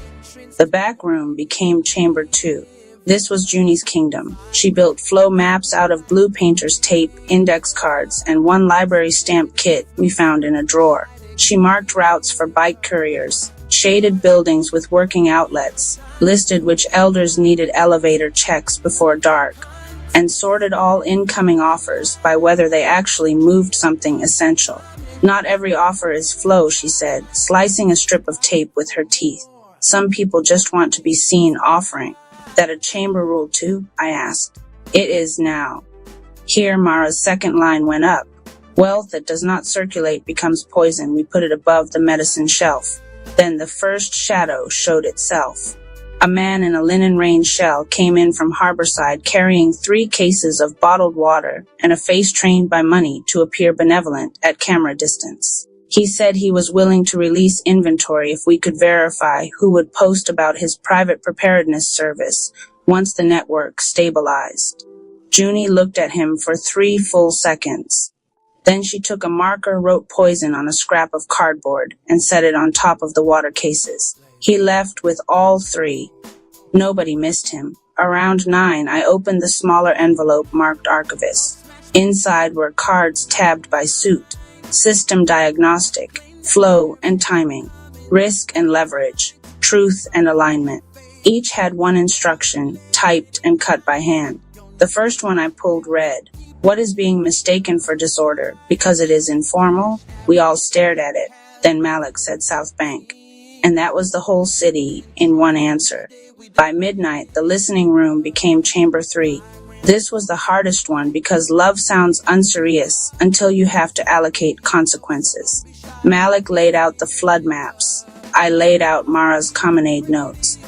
The back room became chamber 2. This was Junie's kingdom. She built flow maps out of blue painter's tape, index cards, and 1 library stamp kit we found in a drawer. She marked routes for bike couriers, shaded buildings with working outlets, listed which elders needed elevator checks before dark, and sorted all incoming offers by whether they actually moved something essential. Not every offer is flow, she said, slicing a strip of tape with her teeth. Some people just want to be seen offering. That a chamber rule too? I asked. It is now. Here Mara's second line went up. Wealth that does not circulate becomes poison. We put it above the medicine shelf. Then the first shadow showed itself. A man in a linen rain shell came in from Harborside carrying 3 cases of bottled water and a face trained by money to appear benevolent at camera distance. He said he was willing to release inventory if we could verify who would post about his private preparedness service once the network stabilized. Junie looked at him for 3 full seconds. Then she took a marker, wrote poison on a scrap of cardboard, and set it on top of the water cases. He left with all 3. Nobody missed him. Around 9, I opened the smaller envelope marked Archivist. Inside were cards tabbed by suit, system diagnostic, flow and timing, risk and leverage, truth and alignment. Each had one instruction, typed and cut by hand. The first one I pulled read, "What is being mistaken for disorder? Because it is informal?" We all stared at it. Then Malik said South Bank. And that was the whole city in one answer. By midnight, the listening room became Chamber 3. This was the hardest one because love sounds unserious until you have to allocate consequences. Malik laid out the flood maps. I laid out Mara's Promenade notes.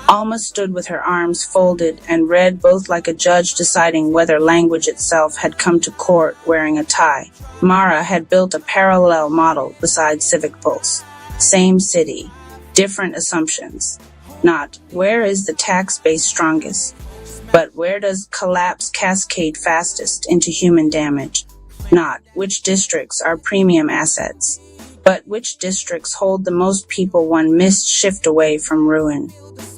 Alma stood with her arms folded and read both like a judge deciding whether language itself had come to court wearing a tie. Mara had built a parallel model beside Civic Pulse. Same city, different assumptions. Not, where is the tax base strongest? But where does collapse cascade fastest into human damage? Not, which districts are premium assets? But which districts hold the most people one missed shift away from ruin?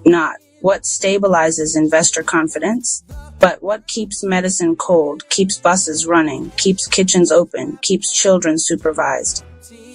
Not, what stabilizes investor confidence? But what keeps medicine cold, keeps buses running, keeps kitchens open, keeps children supervised?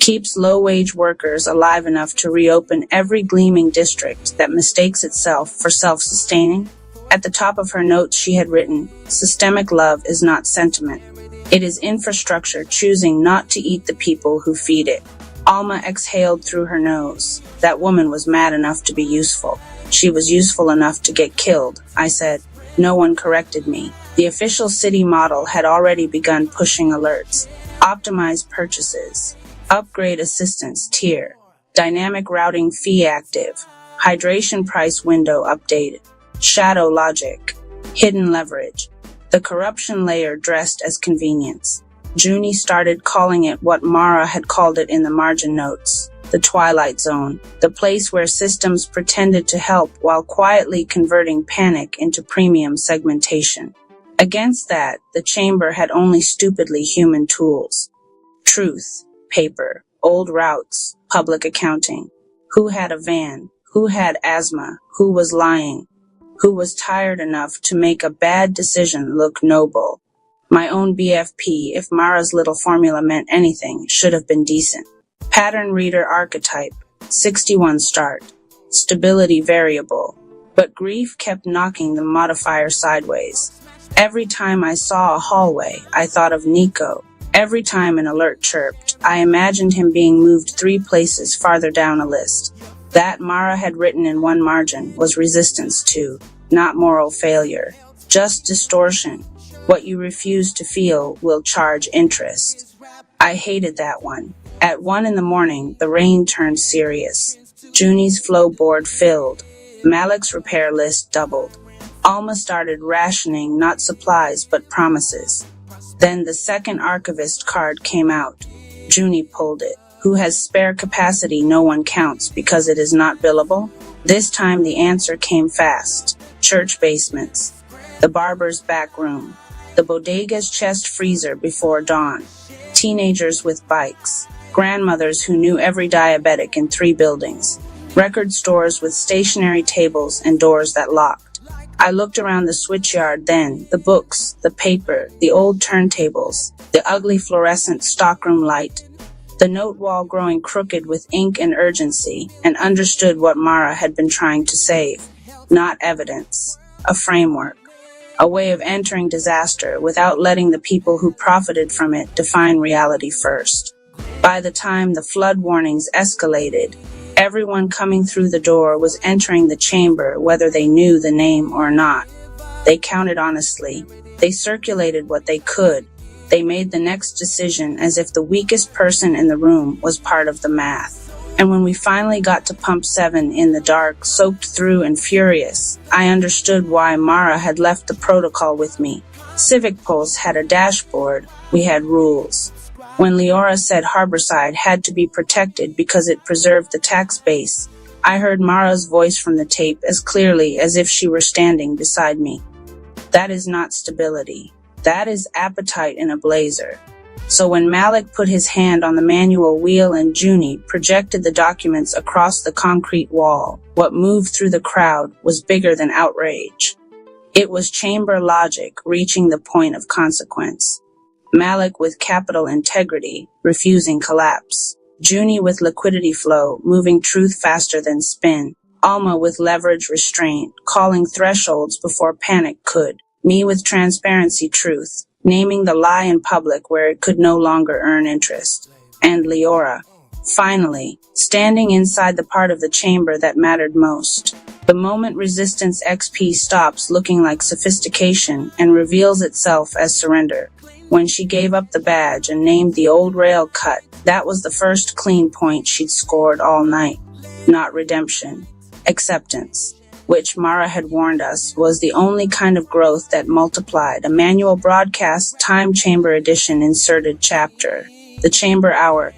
Keeps low-wage workers alive enough to reopen every gleaming district that mistakes itself for self-sustaining? At the top of her notes she had written, "Systemic love is not sentiment. It is infrastructure choosing not to eat the people who feed it." Alma exhaled through her nose. That woman was mad enough to be useful. She was useful enough to get killed, I said. No one corrected me. The official city model had already begun pushing alerts. Optimize purchases. Upgrade assistance tier. Dynamic routing fee active. Hydration price window updated. Shadow logic. Hidden leverage. The corruption layer dressed as convenience. Junie started calling it what Mara had called it in the margin notes. The Twilight Zone. The place where systems pretended to help while quietly converting panic into premium segmentation. Against that, the chamber had only stupidly human tools. Truth. Paper, old routes, public accounting. Who had a van? Who had asthma? Who was lying? Who was tired enough to make a bad decision look noble? My own BFP, if Mara's little formula meant anything, should have been decent. Pattern reader archetype, 61 start. Stability variable. But grief kept knocking the modifier sideways. Every time I saw a hallway, I thought of Nico. Every time an alert chirped, I imagined him being moved 3 places farther down a list. That Mara had written in one margin was resistance to, not moral failure, just distortion. What you refuse to feel will charge interest. I hated that one. At 1 in the morning, the rain turned serious. Junie's flow board filled. Malik's repair list doubled. Alma started rationing not supplies but promises. Then the second archivist card came out. Junie pulled it. Who has spare capacity no one counts because it is not billable? This time the answer came fast. Church basements. The barber's back room. The bodega's chest freezer before dawn. Teenagers with bikes. Grandmothers who knew every diabetic in 3 buildings. Record stores with stationary tables and doors that locked. I looked around the switchyard then, the books, the paper, the old turntables, the ugly fluorescent stockroom light, the note wall growing crooked with ink and urgency, and understood what Mara had been trying to save. Not evidence. A framework. A way of entering disaster without letting the people who profited from it define reality first. By the time the flood warnings escalated, everyone coming through the door was entering the chamber whether they knew the name or not. They counted honestly. They circulated what they could. They made the next decision as if the weakest person in the room was part of the math. And when we finally got to pump 7 in the dark, soaked through and furious, I understood why Mara had left the protocol with me. Civic Pulse had a dashboard. We had rules. When Leora said Harborside had to be protected because it preserved the tax base, I heard Mara's voice from the tape as clearly as if she were standing beside me. That is not stability. That is appetite in a blazer. So when Malik put his hand on the manual wheel and Junie projected the documents across the concrete wall, what moved through the crowd was bigger than outrage. It was chamber logic reaching the point of consequence. Malik with capital integrity, refusing collapse. Junie with liquidity flow, moving truth faster than spin. Alma with leverage restraint, calling thresholds before panic could. Me with transparency truth, naming the lie in public where it could no longer earn interest. And Leora, finally, standing inside the part of the chamber that mattered most. The moment Resistance XP stops looking like sophistication and reveals itself as surrender. When she gave up the badge and named the old rail cut, that was the first clean point she'd scored all night. Not redemption. Acceptance, which Mara had warned us was the only kind of growth that multiplied. A manual broadcast time chamber edition inserted chapter. The chamber hour.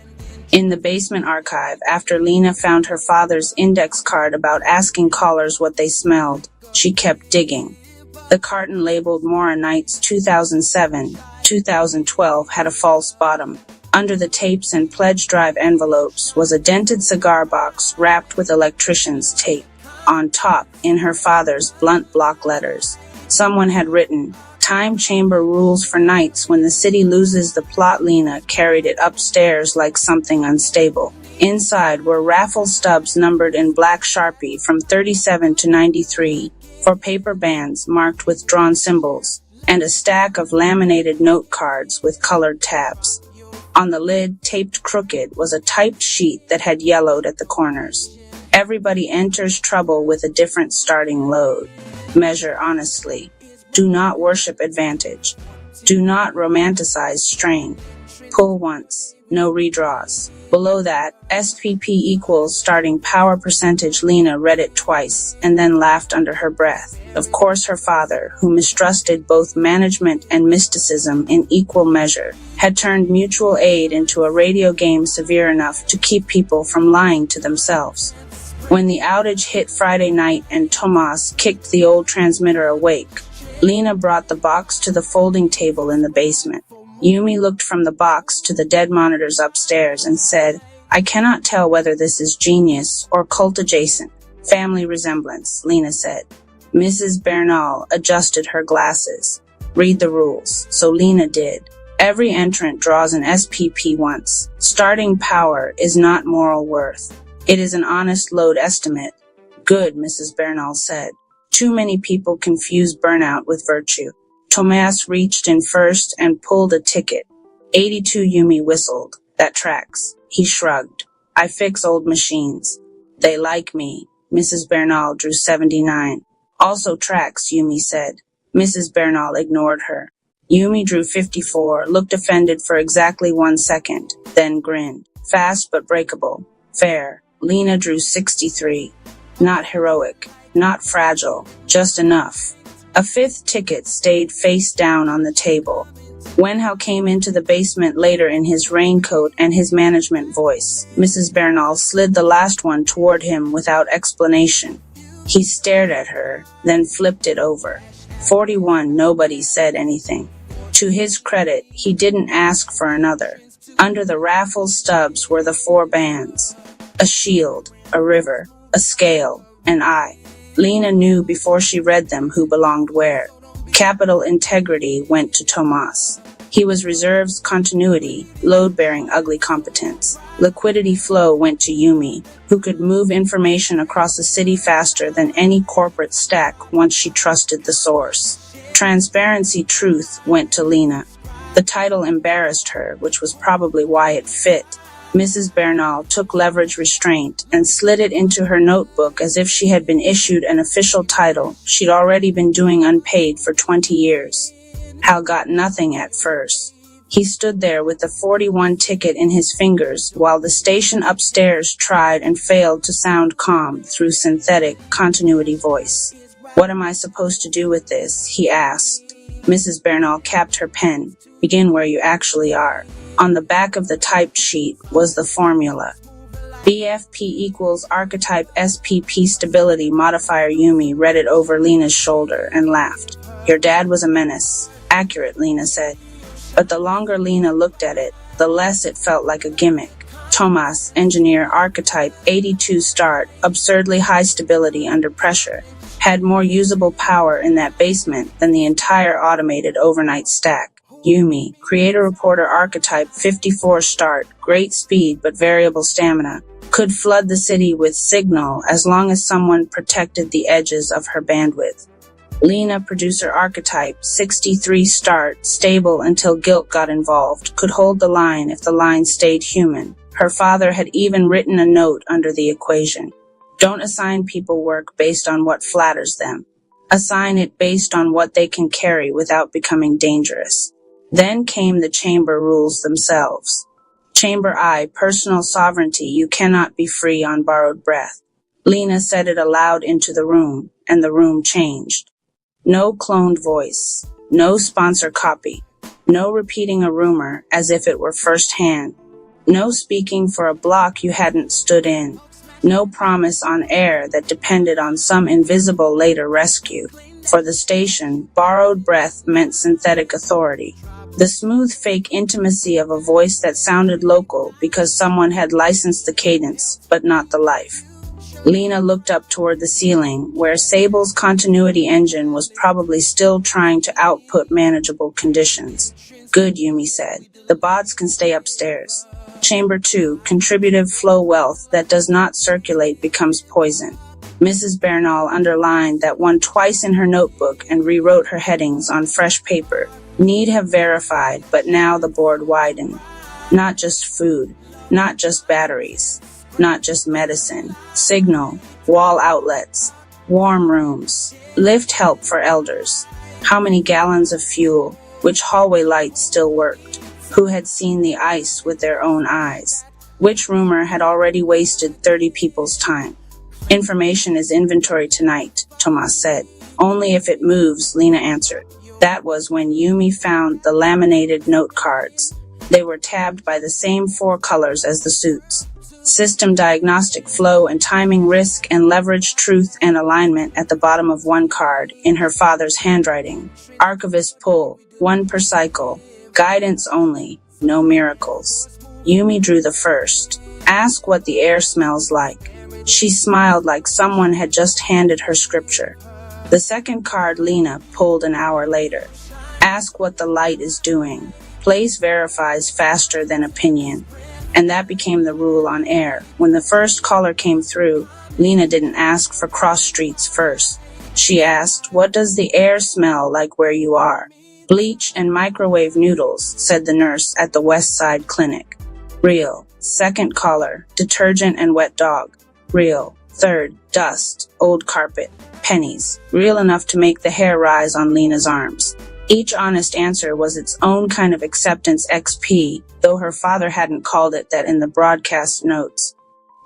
In the basement archive, after Lena found her father's index card about asking callers what they smelled, she kept digging. The carton labeled Mora Nights 2007-2012 had a false bottom. Under the tapes and pledge drive envelopes was a dented cigar box wrapped with electrician's tape. On top, in her father's blunt block letters, someone had written, "Time chamber rules for nights when the city loses the plot." Lena carried it upstairs like something unstable. Inside were raffle stubs numbered in black Sharpie from 37 to 93 for paper bands marked with drawn symbols, and a stack of laminated note cards with colored tabs. On the lid, taped crooked, was a typed sheet that had yellowed at the corners. Everybody enters trouble with a different starting load. Measure honestly. Do not worship advantage. Do not romanticize strain. Pull once. No redraws. Below that, SPP equals starting power percentage. Lena read it twice and then laughed under her breath. Of course her father, who mistrusted both management and mysticism in equal measure, had turned mutual aid into a radio game severe enough to keep people from lying to themselves. When the outage hit Friday night and Tomas kicked the old transmitter awake, Lena brought the box to the folding table in the basement. Yumi looked from the box to the dead monitors upstairs and said, "I cannot tell whether this is genius or cult adjacent. Family resemblance," Lena said. Mrs. Bernal adjusted her glasses. "Read the rules." So Lena did. Every entrant draws an SPP once. Starting power is not moral worth. It is an honest load estimate. Good, Mrs. Bernal said. Too many people confuse burnout with virtue. Tomas reached in first and pulled a ticket. 82. Yumi whistled. That tracks. He shrugged. I fix old machines. They like me. Mrs. Bernal drew 79. Also tracks, Yumi said. Mrs. Bernal ignored her. Yumi drew 54, looked offended for exactly 1 second, then grinned. Fast but breakable. Fair. Lena drew 63. Not heroic. Not fragile. Just enough. A fifth ticket stayed face down on the table. Wenhao came into the basement later in his raincoat and his management voice. Mrs. Bernal slid the last one toward him without explanation. He stared at her, then flipped it over. 41. Nobody said anything. To his credit, he didn't ask for another. Under the raffle stubs were the 4 bands. A shield, a river, a scale, an eye. Lena knew before she read them who belonged where. Capital integrity went to Tomas. He was reserves continuity, load-bearing ugly competence. Liquidity flow went to Yumi, who could move information across the city faster than any corporate stack once she trusted the source. Transparency truth went to Lena. The title embarrassed her, which was probably why it fit. Mrs. Bernal took leverage restraint and slid it into her notebook as if she had been issued an official title she'd already been doing unpaid for 20 years. Hal got nothing at first. He stood there with the 41 ticket in his fingers while the station upstairs tried and failed to sound calm through synthetic continuity voice. What am I supposed to do with this? He asked. Mrs. Bernal capped her pen. Begin where you actually are. On the back of the typed sheet was the formula. BFP equals archetype SPP stability modifier. Yumi read it over Lena's shoulder and laughed. Your dad was a menace. Accurate, Lena said. But the longer Lena looked at it, the less it felt like a gimmick. Tomas, engineer, archetype, 82 start, absurdly high stability under pressure, had more usable power in that basement than the entire automated overnight stack. Yumi, creator-reporter archetype, 54 start, great speed but variable stamina, could flood the city with signal as long as someone protected the edges of her bandwidth. Lena, producer archetype, 63 start, stable until guilt got involved, could hold the line if the line stayed human. Her father had even written a note under the equation. Don't assign people work based on what flatters them. Assign it based on what they can carry without becoming dangerous. Then came the chamber rules themselves. Chamber I, personal sovereignty, you cannot be free on borrowed breath. Lena said it aloud into the room, and the room changed. No cloned voice, no sponsor copy, no repeating a rumor as if it were firsthand, no speaking for a block you hadn't stood in, no promise on air that depended on some invisible later rescue. For the station, borrowed breath meant synthetic authority. The smooth fake intimacy of a voice that sounded local because someone had licensed the cadence, but not the life. Lena looked up toward the ceiling, where Sable's continuity engine was probably still trying to output manageable conditions. Good, Yumi said. The bots can stay upstairs. Chamber 2, contributive flow wealth that does not circulate becomes poison. Mrs. Bernal underlined that one twice in her notebook and rewrote her headings on fresh paper. Need have verified, but now the board widened. Not just food, not just batteries, not just medicine, signal, wall outlets, warm rooms, lift help for elders. How many gallons of fuel, which hallway lights still worked, who had seen the ice with their own eyes, which rumor had already wasted 30 people's time. Information is inventory tonight, Tomas said. Only if it moves, Lena answered. That was when Yumi found the laminated note cards. They were tabbed by the same 4 colors as the suits. System diagnostic flow and timing risk and leverage truth and alignment at the bottom of one card in her father's handwriting. Archivist pull, 1 per cycle. Guidance only, no miracles. Yumi drew the first. Ask what the air smells like. She smiled like someone had just handed her scripture. The second card Lena pulled an hour later. Ask what the light is doing. Place verifies faster than opinion. And that became the rule on air. When the first caller came through, Lena didn't ask for cross streets first. She asked, what does the air smell like where you are? Bleach and microwave noodles, said the nurse at the West Side Clinic. Real. Second caller, detergent and wet dog. Real. Third, dust, old carpet, pennies. Real enough to make the hair rise on Lena's arms. Each honest answer was its own kind of acceptance XP, though her father hadn't called it that in the broadcast notes.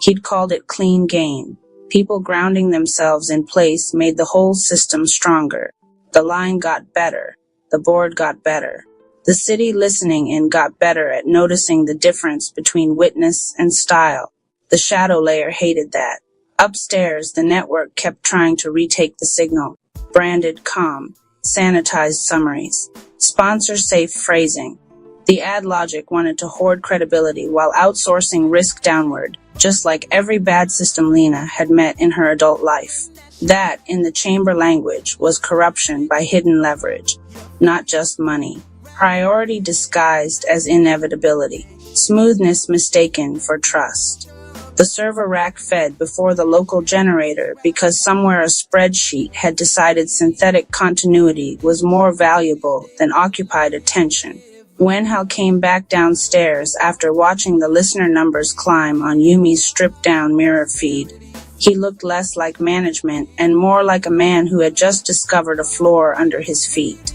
He'd called it clean gain. People grounding themselves in place made the whole system stronger. The line got better. The board got better. The city listening in got better at noticing the difference between witness and style. The shadow layer hated that. Upstairs, the network kept trying to retake the signal. Branded calm. Sanitized summaries. Sponsor-safe phrasing. The ad logic wanted to hoard credibility while outsourcing risk downward, just like every bad system Lena had met in her adult life. That, in the chamber language, was corruption by hidden leverage, not just money. Priority disguised as inevitability. Smoothness mistaken for trust. The server rack fed before the local generator because somewhere a spreadsheet had decided synthetic continuity was more valuable than occupied attention. Wenhal came back downstairs after watching the listener numbers climb on Yumi's stripped-down mirror feed. He looked less like management and more like a man who had just discovered a floor under his feet.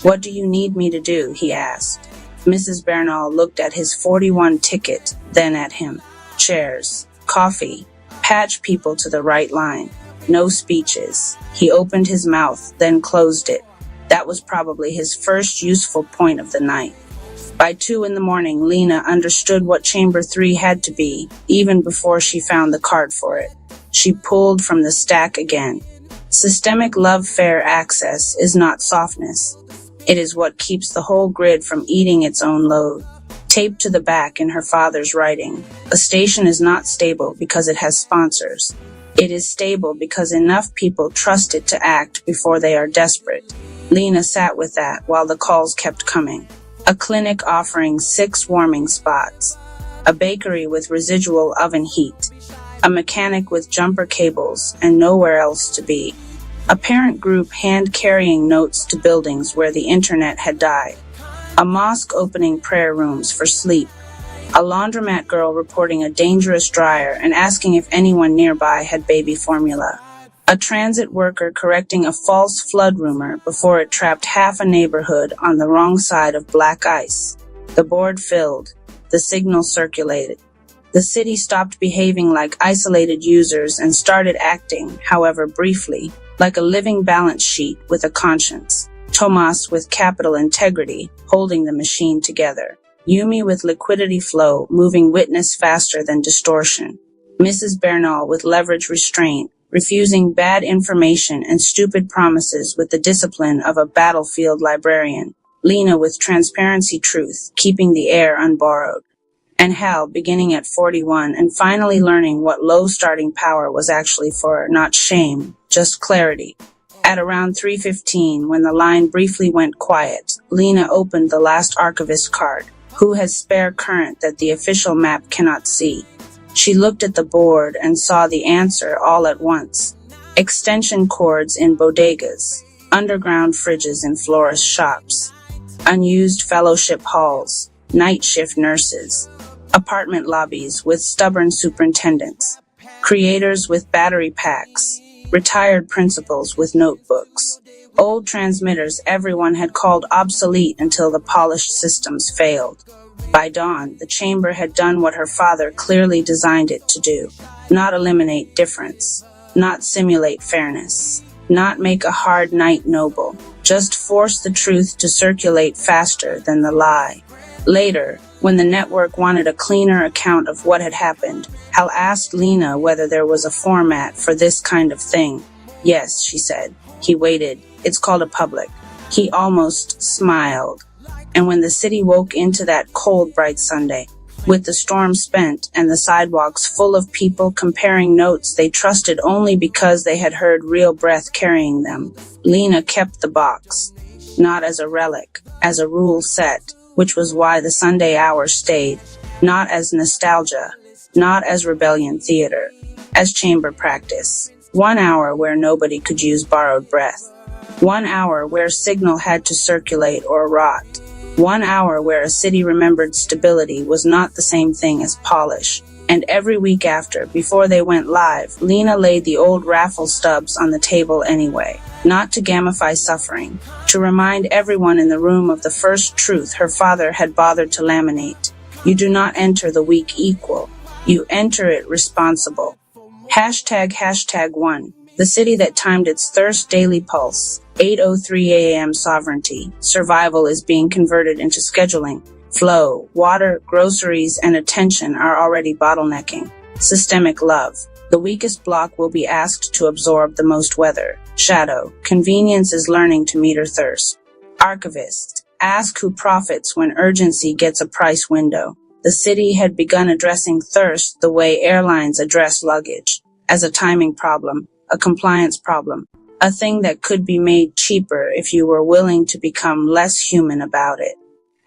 What do you need me to do? He asked. Mrs. Bernal looked at his 41 ticket, then at him. Chairs, coffee, patch people to the right line. No speeches. He opened his mouth, then closed it. That was probably his first useful point of the night. By 2 in the morning, Lena understood what Chamber 3 had to be, even before she found the card for it. She pulled from the stack again. Systemic love fair access is not softness. It is what keeps the whole grid from eating its own load. Taped to the back in her father's writing, a station is not stable because it has sponsors. It is stable because enough people trust it to act before they are desperate. Lena sat with that while the calls kept coming. A clinic offering 6 warming spots. A bakery with residual oven heat. A mechanic with jumper cables and nowhere else to be. A parent group hand-carrying notes to buildings where the internet had died. A mosque opening prayer rooms for sleep. A laundromat girl reporting a dangerous dryer and asking if anyone nearby had baby formula. A transit worker correcting a false flood rumor before it trapped half a neighborhood on the wrong side of black ice. The board filled. The signal circulated. The city stopped behaving like isolated users and started acting, however briefly, like a living balance sheet with a conscience. Tomas with capital integrity, holding the machine together. Yumi with liquidity flow, moving witness faster than distortion. Mrs. Bernal with leverage restraint, refusing bad information and stupid promises with the discipline of a battlefield librarian. Lena with transparency truth, keeping the air unborrowed. And Hal beginning at 41 and finally learning what low starting power was actually for, not shame, just clarity. At around 3:15, when the line briefly went quiet, Lena opened the last archivist card. Who has spare current that the official map cannot see? She looked at the board and saw the answer all at once. Extension cords in bodegas, underground fridges in florist shops, unused fellowship halls, night shift nurses, apartment lobbies with stubborn superintendents, creators with battery packs, retired principals with notebooks, old transmitters everyone had called obsolete until the polished systems failed. By dawn, the chamber had done what her father clearly designed it to do. Not eliminate difference, not simulate fairness, not make a hard night noble, just force the truth to circulate faster than the lie. Later, when the network wanted a cleaner account of what had happened, Hal asked Lena whether there was a format for this kind of thing. Yes, she said. He waited. It's called a public. He almost smiled. And when the city woke into that cold, bright Sunday, with the storm spent and the sidewalks full of people comparing notes they trusted only because they had heard real breath carrying them, Lena kept the box. Not as a relic, as a rule set, which was why the Sunday hour stayed. Not as nostalgia, not as rebellion theater, as chamber practice. 1 hour where nobody could use borrowed breath. 1 hour where signal had to circulate or rot. 1 hour where a city remembered stability was not the same thing as polish. And every week after, before they went live, Lena laid the old raffle stubs on the table anyway. Not to gamify suffering, to remind everyone in the room of the first truth her father had bothered to laminate. You do not enter the week equal. You enter it responsible. #1. The city that timed its thirst daily pulse. 8:03 a.m. sovereignty. Survival is being converted into scheduling. Flow, water, groceries, and attention are already bottlenecking. Systemic love. The weakest block will be asked to absorb the most weather. Shadow. Convenience is learning to meter thirst. Archivist. Ask who profits when urgency gets a price window. The city had begun addressing thirst the way airlines address luggage, as a timing problem, a compliance problem, a thing that could be made cheaper if you were willing to become less human about it.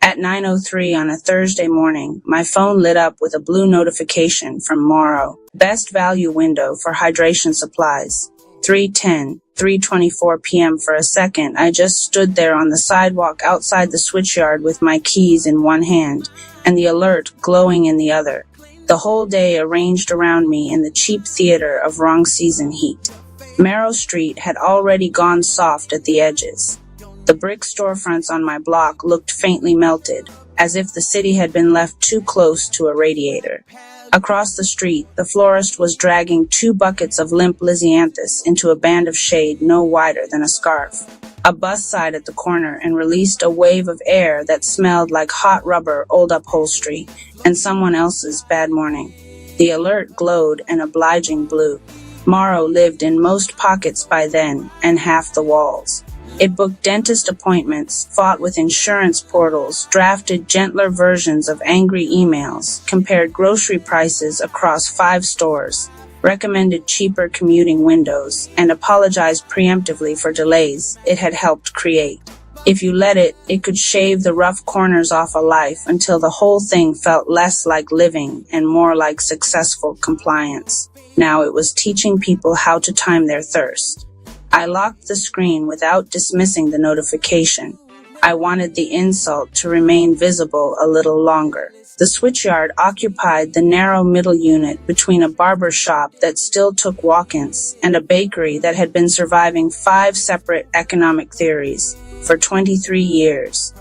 At 9:03 on a Thursday morning, my phone lit up with a blue notification from Morrow. Best value window for hydration supplies. 3:24 p.m. For a second, I just stood there on the sidewalk outside the switchyard with my keys in one hand and the alert glowing in the other. The whole day arranged around me in the cheap theater of wrong season heat. Marrow Street had already gone soft at the edges. The brick storefronts on my block looked faintly melted, as if the city had been left too close to a radiator. Across the street, the florist was dragging 2 buckets of limp Lysianthus into a band of shade no wider than a scarf. A bus sighed at the corner and released a wave of air that smelled like hot rubber, old upholstery, and someone else's bad morning. The alert glowed an obliging blue. Morrow lived in most pockets by then, and half the walls. It booked dentist appointments, fought with insurance portals, drafted gentler versions of angry emails, compared grocery prices across 5 stores, recommended cheaper commuting windows, and apologized preemptively for delays it had helped create. If you let it, it could shave the rough corners off a life until the whole thing felt less like living and more like successful compliance. Now it was teaching people how to time their thirst. I locked the screen without dismissing the notification. I wanted the insult to remain visible a little longer. The switchyard occupied the narrow middle unit between a barber shop that still took walk-ins and a bakery that had been surviving 5 separate economic theories for 23 years.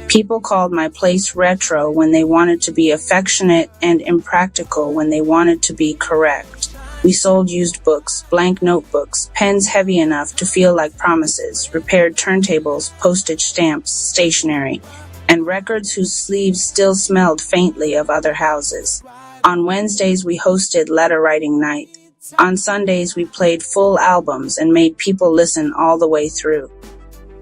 People called my place retro when they wanted to be affectionate and impractical when they wanted to be correct. We sold used books, blank notebooks, pens heavy enough to feel like promises, repaired turntables, postage stamps, stationery, and records whose sleeves still smelled faintly of other houses. On Wednesdays, we hosted letter writing night. On Sundays, we played full albums and made people listen all the way through.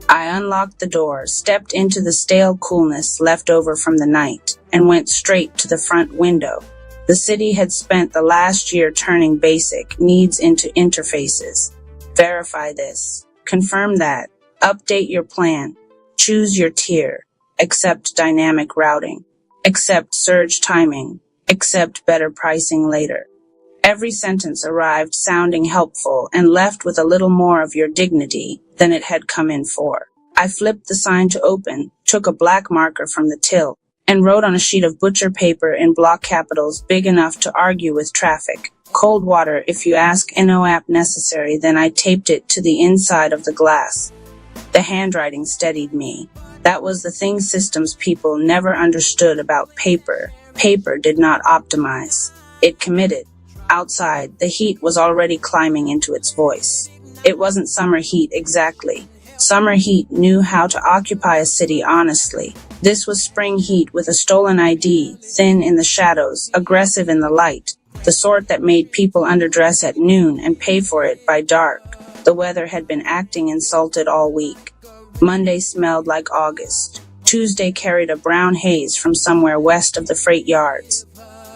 I unlocked the door, stepped into the stale coolness left over from the night, and went straight to the front window. The city had spent the last year turning basic needs into interfaces. Verify this. Confirm that. Update your plan. Choose your tier. Accept dynamic routing. Accept surge timing. Accept better pricing later. Every sentence arrived sounding helpful and left with a little more of your dignity than it had come in for. I flipped the sign to open, took a black marker from the till, and wrote on a sheet of butcher paper in block capitals big enough to argue with traffic. Cold water if you ask, no app necessary. Then I taped it to the inside of the glass. The handwriting steadied me. That was the thing systems people never understood about paper. Paper did not optimize. It committed. Outside, the heat was already climbing into its voice. It wasn't summer heat exactly. Summer heat knew how to occupy a city honestly. This was spring heat with a stolen ID, thin in the shadows, aggressive in the light, the sort that made people underdress at noon and pay for it by dark. The weather had been acting insulted all week. Monday smelled like August. Tuesday carried a brown haze from somewhere west of the freight yards.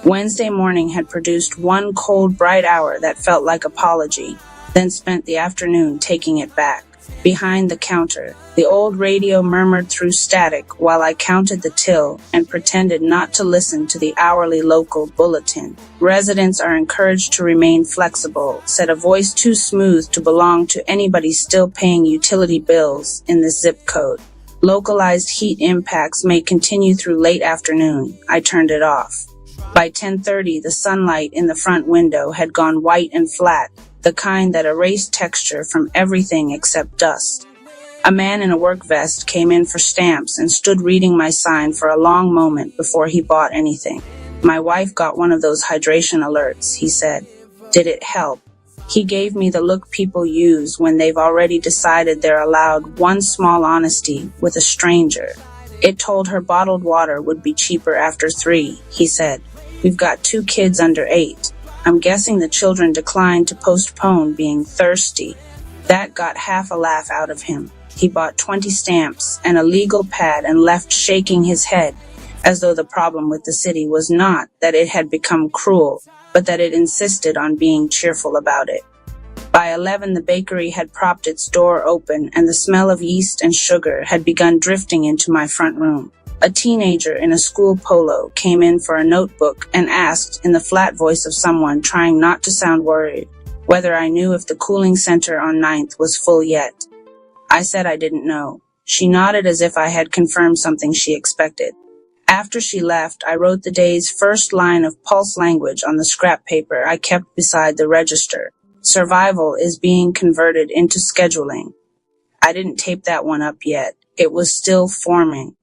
Wednesday morning had produced one cold, bright hour that felt like apology, then spent the afternoon taking it back. Behind the counter, the old radio murmured through static while I counted the till and pretended not to listen to the hourly local bulletin. Residents are encouraged to remain flexible, said a voice too smooth to belong to anybody still paying utility bills in this zip code. Localized heat impacts may continue through late afternoon. I turned it off. By 10:30, the sunlight in the front window had gone white and flat, the kind that erased texture from everything except dust. A man in a work vest came in for stamps and stood reading my sign for a long moment before he bought anything. My wife got one of those hydration alerts, he said. Did it help? He gave me the look people use when they've already decided they're allowed one small honesty with a stranger. It told her bottled water would be cheaper after 3, he said. We've got 2 kids under 8. I'm guessing the children declined to postpone being thirsty. That got half a laugh out of him. He bought 20 stamps and a legal pad and left shaking his head, as though the problem with the city was not that it had become cruel, but that it insisted on being cheerful about it. By 11, the bakery had propped its door open and the smell of yeast and sugar had begun drifting into my front room. A teenager in a school polo came in for a notebook and asked, in the flat voice of someone trying not to sound worried, whether I knew if the cooling center on 9th was full yet. I said I didn't know. She nodded as if I had confirmed something she expected. After she left, I wrote the day's first line of pulse language on the scrap paper I kept beside the register. Survival is being converted into scheduling. I didn't tape that one up yet. It was still forming.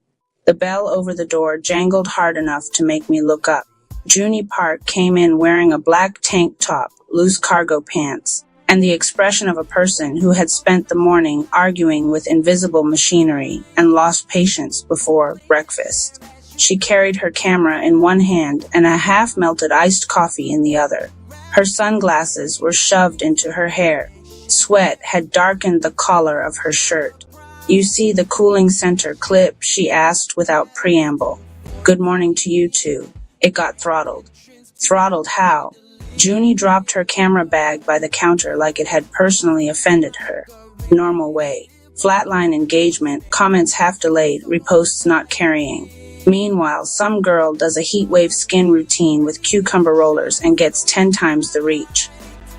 The bell over the door jangled hard enough to make me look up. Junie Park came in wearing a black tank top, loose cargo pants, and the expression of a person who had spent the morning arguing with invisible machinery and lost patience before breakfast. She carried her camera in one hand and a half-melted iced coffee in the other. Her sunglasses were shoved into her hair. Sweat had darkened the collar of her shirt. You see the cooling center clip, she asked without preamble. Good morning to you too. It got throttled. Throttled how? Junie dropped her camera bag by the counter like it had personally offended her. Normal way. Flatline engagement, comments half delayed, reposts not carrying. Meanwhile, some girl does a heatwave skin routine with cucumber rollers and gets 10 times the reach.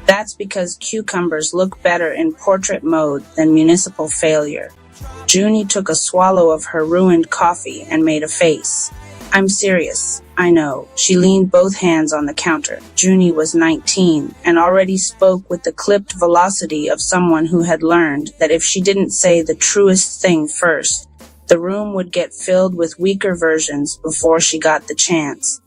That's because cucumbers look better in portrait mode than municipal failure. Junie took a swallow of her ruined coffee and made a face. I'm serious, I know. She leaned both hands on the counter. Junie was 19 and already spoke with the clipped velocity of someone who had learned that if she didn't say the truest thing first, the room would get filled with weaker versions before she got the chance.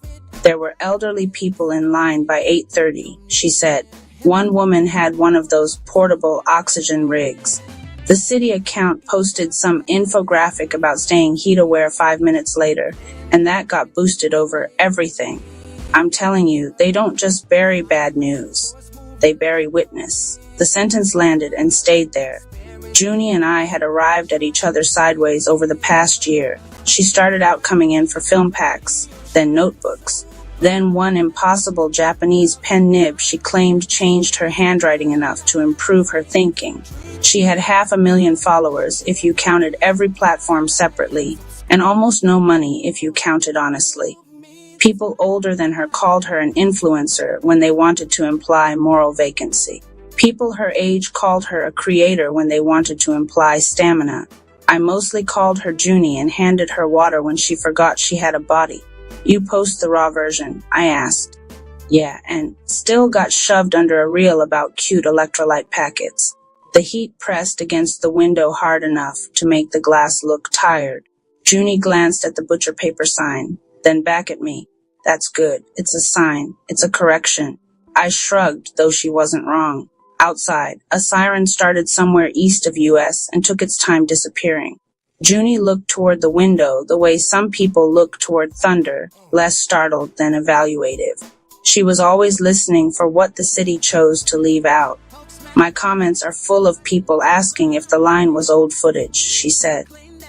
There were elderly people in line by 8:30, she said. One woman had one of those portable oxygen rigs. The city account posted some infographic about staying heat-aware 5 minutes later, and that got boosted over everything. I'm telling you, they don't just bury bad news. They bury witness. The sentence landed and stayed there. Junie and I had arrived at each other sideways over the past year. She started out coming in for film packs, then notebooks. Then one impossible Japanese pen nib she claimed changed her handwriting enough to improve her thinking. She had 500,000 followers if you counted every platform separately, and almost no money if you counted honestly. People older than her called her an influencer when they wanted to imply moral vacancy. People her age called her a creator when they wanted to imply stamina. I mostly called her Junie and handed her water when she forgot she had a body. You post the raw version, I asked. Yeah, and still got shoved under a reel about cute electrolyte packets. The heat pressed against the window hard enough to make the glass look tired. Junie glanced at the butcher paper sign, then back at me. That's good. It's a sign. It's a correction. I shrugged, though she wasn't wrong. Outside, a siren started somewhere east of US and took its time disappearing. Junie looked toward the window the way some people look toward thunder, less startled than evaluative. She was always listening for what the city chose to leave out. My comments are full of people asking if the line was old footage, she said.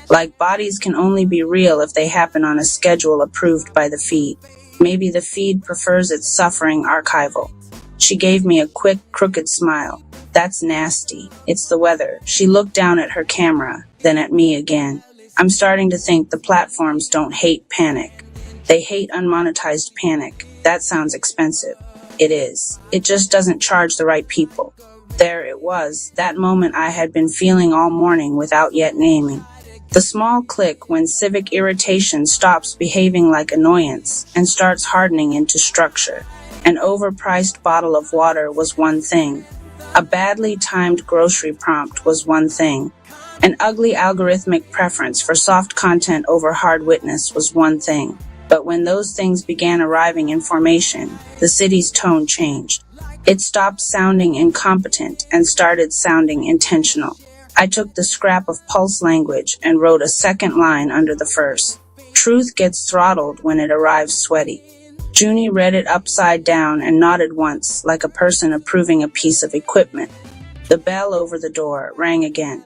Like bodies can only be real if they happen on a schedule approved by the feed. Maybe the feed prefers its suffering archival. She gave me a quick, crooked smile. That's nasty. It's the weather. She looked down at her camera, then at me again. I'm starting to think the platforms don't hate panic. They hate unmonetized panic. That sounds expensive. It is. It just doesn't charge the right people. There it was, that moment I had been feeling all morning without yet naming. The small click when civic irritation stops behaving like annoyance and starts hardening into structure. An overpriced bottle of water was one thing. A badly timed grocery prompt was one thing. An ugly algorithmic preference for soft content over hard witness was one thing. But when those things began arriving in formation, the city's tone changed. It stopped sounding incompetent and started sounding intentional. I took the scrap of pulse language and wrote a second line under the first. Truth gets throttled when it arrives sweaty. Junie read it upside down and nodded once, like a person approving a piece of equipment. The bell over the door rang again.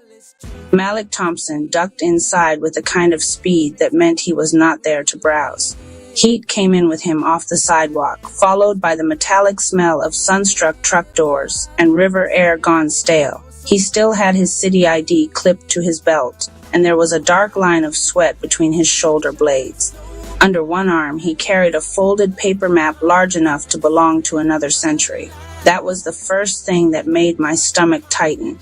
Malik Thompson ducked inside with a kind of speed that meant he was not there to browse. Heat came in with him off the sidewalk, followed by the metallic smell of sunstruck truck doors and river air gone stale. He still had his city ID clipped to his belt, and there was a dark line of sweat between his shoulder blades. Under one arm, he carried a folded paper map large enough to belong to another century. That was the first thing that made my stomach tighten.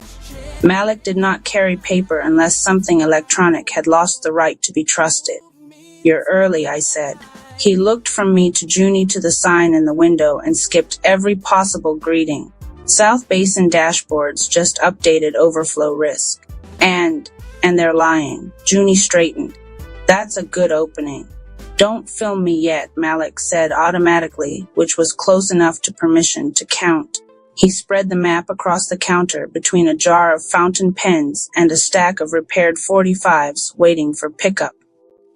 Malik did not carry paper unless something electronic had lost the right to be trusted. You're early, I said. He looked from me to Junie to the sign in the window and skipped every possible greeting. South Basin dashboards just updated overflow risk. And they're lying. Junie straightened. That's a good opening. Don't film me yet, Malik said automatically, which was close enough to permission to count. He spread the map across the counter between a jar of fountain pens and a stack of repaired 45s waiting for pickup.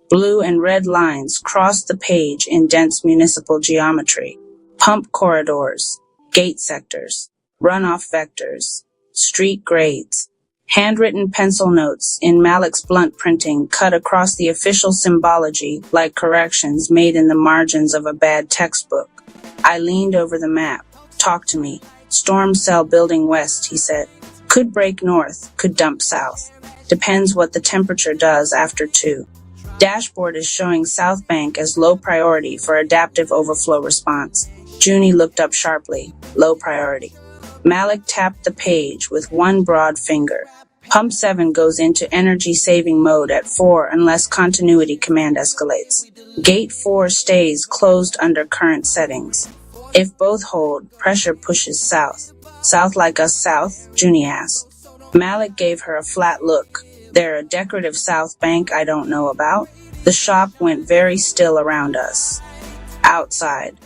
Blue and red lines crossed the page in dense municipal geometry. Pump corridors, gate sectors, runoff vectors, street grades. Handwritten pencil notes in Malik's blunt printing cut across the official symbology like corrections made in the margins of a bad textbook. I leaned over the map. Talk to me. Storm cell building west, he said. Could break north, could dump south. Depends what the temperature does after 2. Dashboard is showing South Bank as low priority for adaptive overflow response. Junie looked up sharply. Low priority. Malik tapped the page with one broad finger. Pump 7 goes into energy-saving mode at 4 unless continuity command escalates. Gate 4 stays closed under current settings. If both hold, pressure pushes south. South like us south? Junie asked. Malik gave her a flat look. There a decorative South Bank I don't know about? The shop went very still around us. Outside.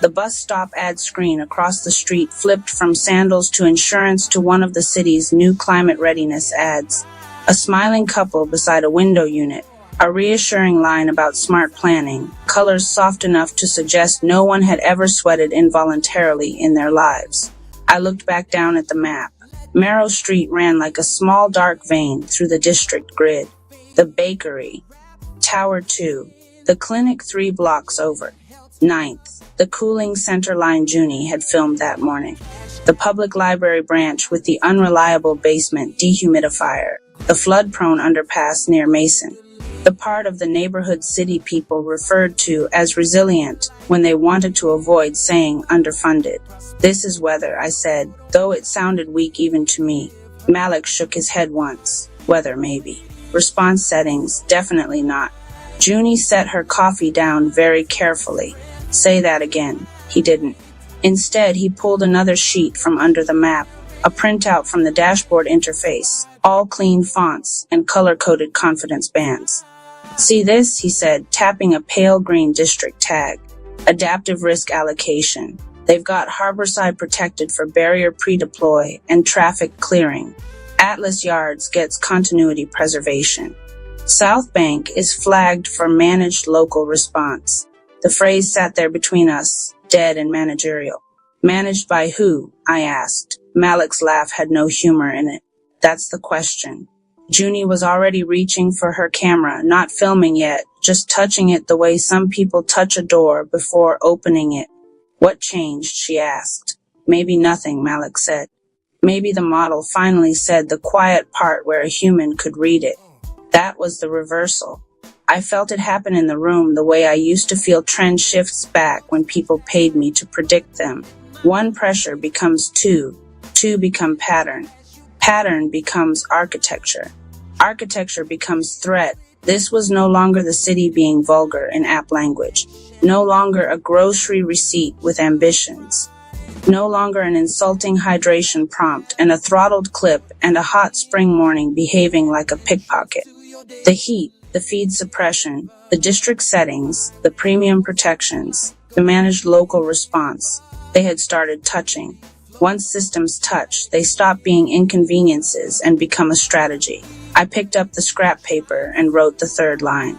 The bus stop ad screen across the street flipped from sandals to insurance to one of the city's new climate readiness ads. A smiling couple beside a window unit. A reassuring line about smart planning, colors soft enough to suggest no one had ever sweated involuntarily in their lives. I looked back down at the map. Marrow Street ran like a small dark vein through the district grid. The bakery. Tower 2. The clinic 3 blocks over. 9th. The cooling center line Junie had filmed that morning. The public library branch with the unreliable basement dehumidifier. The flood-prone underpass near Mason. The part of the neighborhood city people referred to as resilient when they wanted to avoid saying underfunded. This is weather, I said, though it sounded weak even to me. Malik shook his head once. Weather, maybe. Response settings, definitely not. Junie set her coffee down very carefully. Say that again. He didn't. Instead, he pulled another sheet from under the map, a printout from the dashboard interface, all clean fonts and color-coded confidence bands. See this, he said, tapping a pale green district tag. Adaptive risk allocation. They've got Harborside protected for barrier pre-deploy and traffic clearing. Atlas Yards gets continuity preservation. South Bank is flagged for managed local response. The phrase sat there between us, dead and managerial. Managed by who? I asked. Malik's laugh had no humor in it. That's the question. Junie was already reaching for her camera, not filming yet, just touching it the way some people touch a door before opening it. What changed? She asked. Maybe nothing, Malik said. Maybe the model finally said the quiet part where a human could read it. That was the reversal. I felt it happen in the room the way I used to feel trend shifts back when people paid me to predict them. One pressure becomes 2. 2 become pattern. Pattern becomes architecture. Architecture becomes threat. This was no longer the city being vulgar in app language. No longer a grocery receipt with ambitions. No longer an insulting hydration prompt and a throttled clip and a hot spring morning behaving like a pickpocket. The heat, the feed suppression, the district settings, the premium protections, the managed local response, they had started touching. Once systems touch, they stop being inconveniences and become a strategy. I picked up the scrap paper and wrote the third line.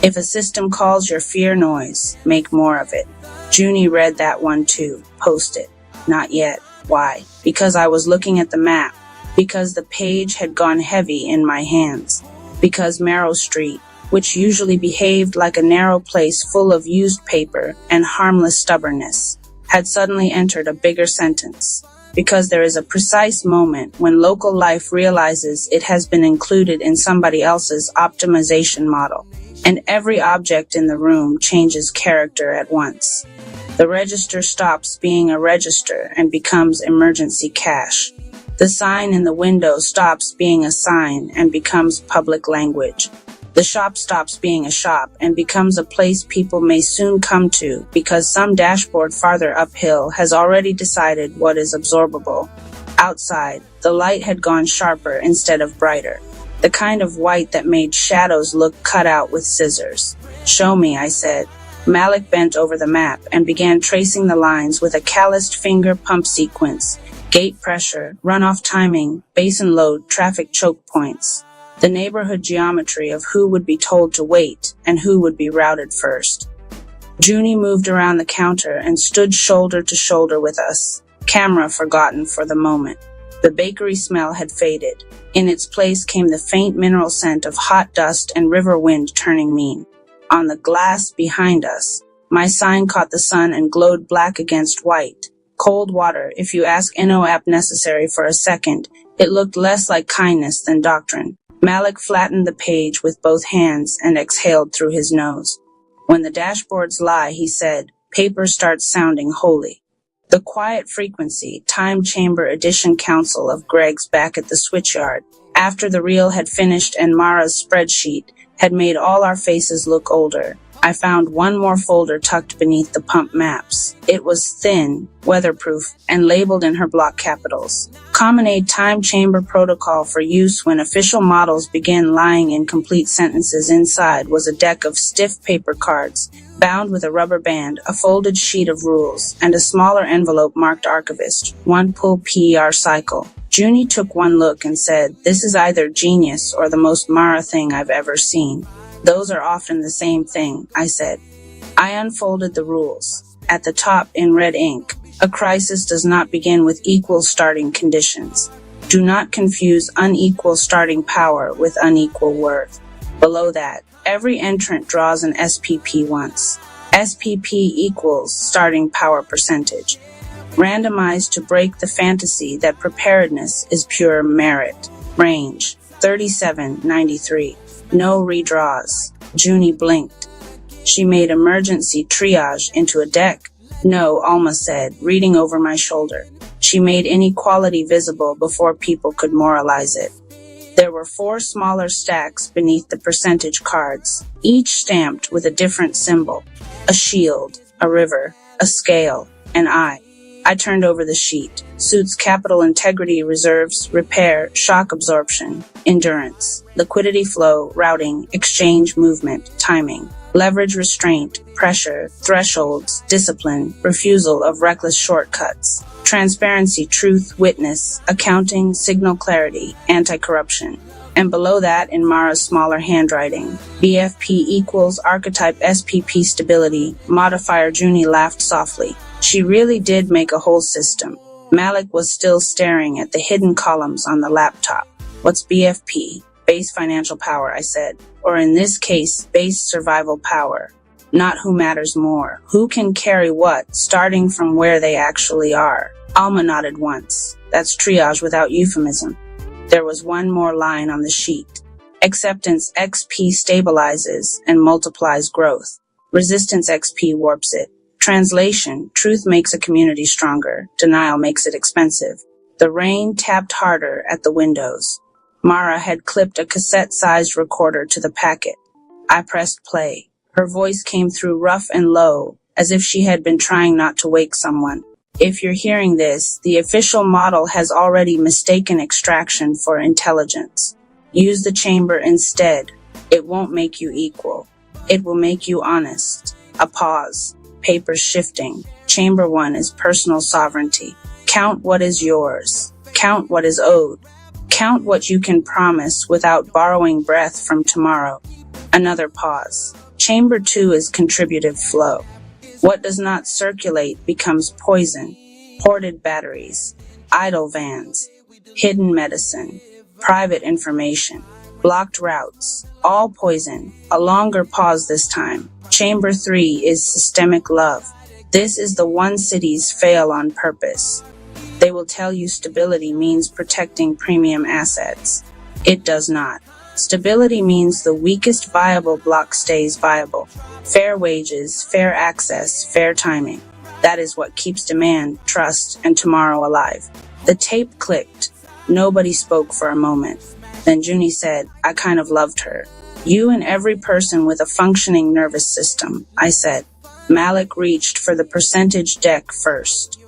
If a system calls your fear noise, make more of it. Junie read that one too. Post it. Not yet. Why? Because I was looking at the map. Because the page had gone heavy in my hands. Because Marrow Street, which usually behaved like a narrow place full of used paper and harmless stubbornness, had suddenly entered a bigger sentence. Because there is a precise moment when local life realizes it has been included in somebody else's optimization model, and every object in the room changes character at once. The register stops being a register and becomes emergency cash. The sign in the window stops being a sign and becomes public language. The shop stops being a shop and becomes a place people may soon come to because some dashboard farther uphill has already decided what is absorbable. Outside, the light had gone sharper instead of brighter. The kind of white that made shadows look cut out with scissors. Show me, I said. Malik bent over the map and began tracing the lines with a calloused finger pump sequence. Gate pressure, runoff timing, basin load, traffic choke points. The neighborhood geometry of who would be told to wait and who would be routed first. Junie moved around the counter and stood shoulder to shoulder with us, camera forgotten for the moment. The bakery smell had faded. In its place came the faint mineral scent of hot dust and river wind turning mean. On the glass behind us, my sign caught the sun and glowed black against white. Cold water, if you ask NOAP necessary for a second. It looked less like kindness than doctrine. Malik flattened the page with both hands and exhaled through his nose. When the dashboards lie, he said, paper starts sounding holy. The quiet frequency, time chamber edition council of Greg's back at the switchyard, after the reel had finished and Mara's spreadsheet, had made all our faces look older. I found one more folder tucked beneath the pump maps. It was thin, weatherproof, and labeled in her block capitals. Commonade Time Chamber Protocol for use when official models begin lying in complete sentences. Inside was a deck of stiff paper cards, bound with a rubber band, a folded sheet of rules, and a smaller envelope marked Archivist, 1 pull PER cycle. Junie took one look and said, "This is either genius or the most Mara thing I've ever seen." "Those are often the same thing," I said. I unfolded the rules. At the top, in red ink, a crisis does not begin with equal starting conditions. Do not confuse unequal starting power with unequal worth. Below that, every entrant draws an SPP once. SPP equals starting power percentage. Randomized to break the fantasy that preparedness is pure merit. Range, 3793. No redraws. Junie blinked. She made emergency triage into a deck. "No," Alma said, reading over my shoulder. She made inequality visible before people could moralize it. There were 4 smaller stacks beneath the percentage cards, each stamped with a different symbol. A shield, a river, a scale, an eye. I turned over the sheet. Suits capital integrity, reserves, repair, shock absorption, endurance, liquidity flow, routing, exchange movement, timing, leverage restraint, pressure, thresholds, discipline, refusal of reckless shortcuts, transparency, truth, witness, accounting, signal clarity, anti-corruption. And below that, in Mara's smaller handwriting, BFP equals archetype SPP stability, modifier. Junie laughed softly. She really did make a whole system. Malik was still staring at the hidden columns on the laptop. "What's BFP? Base financial power," I said. "Or in this case, base survival power. Not who matters more. Who can carry what, starting from where they actually are." Alma nodded once. That's triage without euphemism. There was one more line on the sheet. Acceptance XP stabilizes and multiplies growth. Resistance XP warps it. Translation, truth makes a community stronger. Denial makes it expensive. The rain tapped harder at the windows. Mara had clipped a cassette-sized recorder to the packet. I pressed play. Her voice came through rough and low, as if she had been trying not to wake someone. "If you're hearing this, the official model has already mistaken extraction for intelligence. Use the chamber instead. It won't make you equal. It will make you honest." A pause. Papers shifting. Chamber 1 is personal sovereignty. Count what is yours. Count what is owed. Count what you can promise without borrowing breath from tomorrow. Another pause. Chamber 2 is contributive flow. What does not circulate becomes poison. Hoarded batteries. Idle vans. Hidden medicine. Private information. Blocked routes. All poison. A longer pause this time. Chamber 3 is systemic love. This is the one cities fail on purpose. They will tell you stability means protecting premium assets. It does not. Stability means the weakest viable block stays viable. Fair wages, fair access, fair timing. That is what keeps demand, trust, and tomorrow alive. The tape clicked. Nobody spoke for a moment. Then Junie said, "I kind of loved her." "You and every person with a functioning nervous system," I said. Malik reached for the percentage deck first.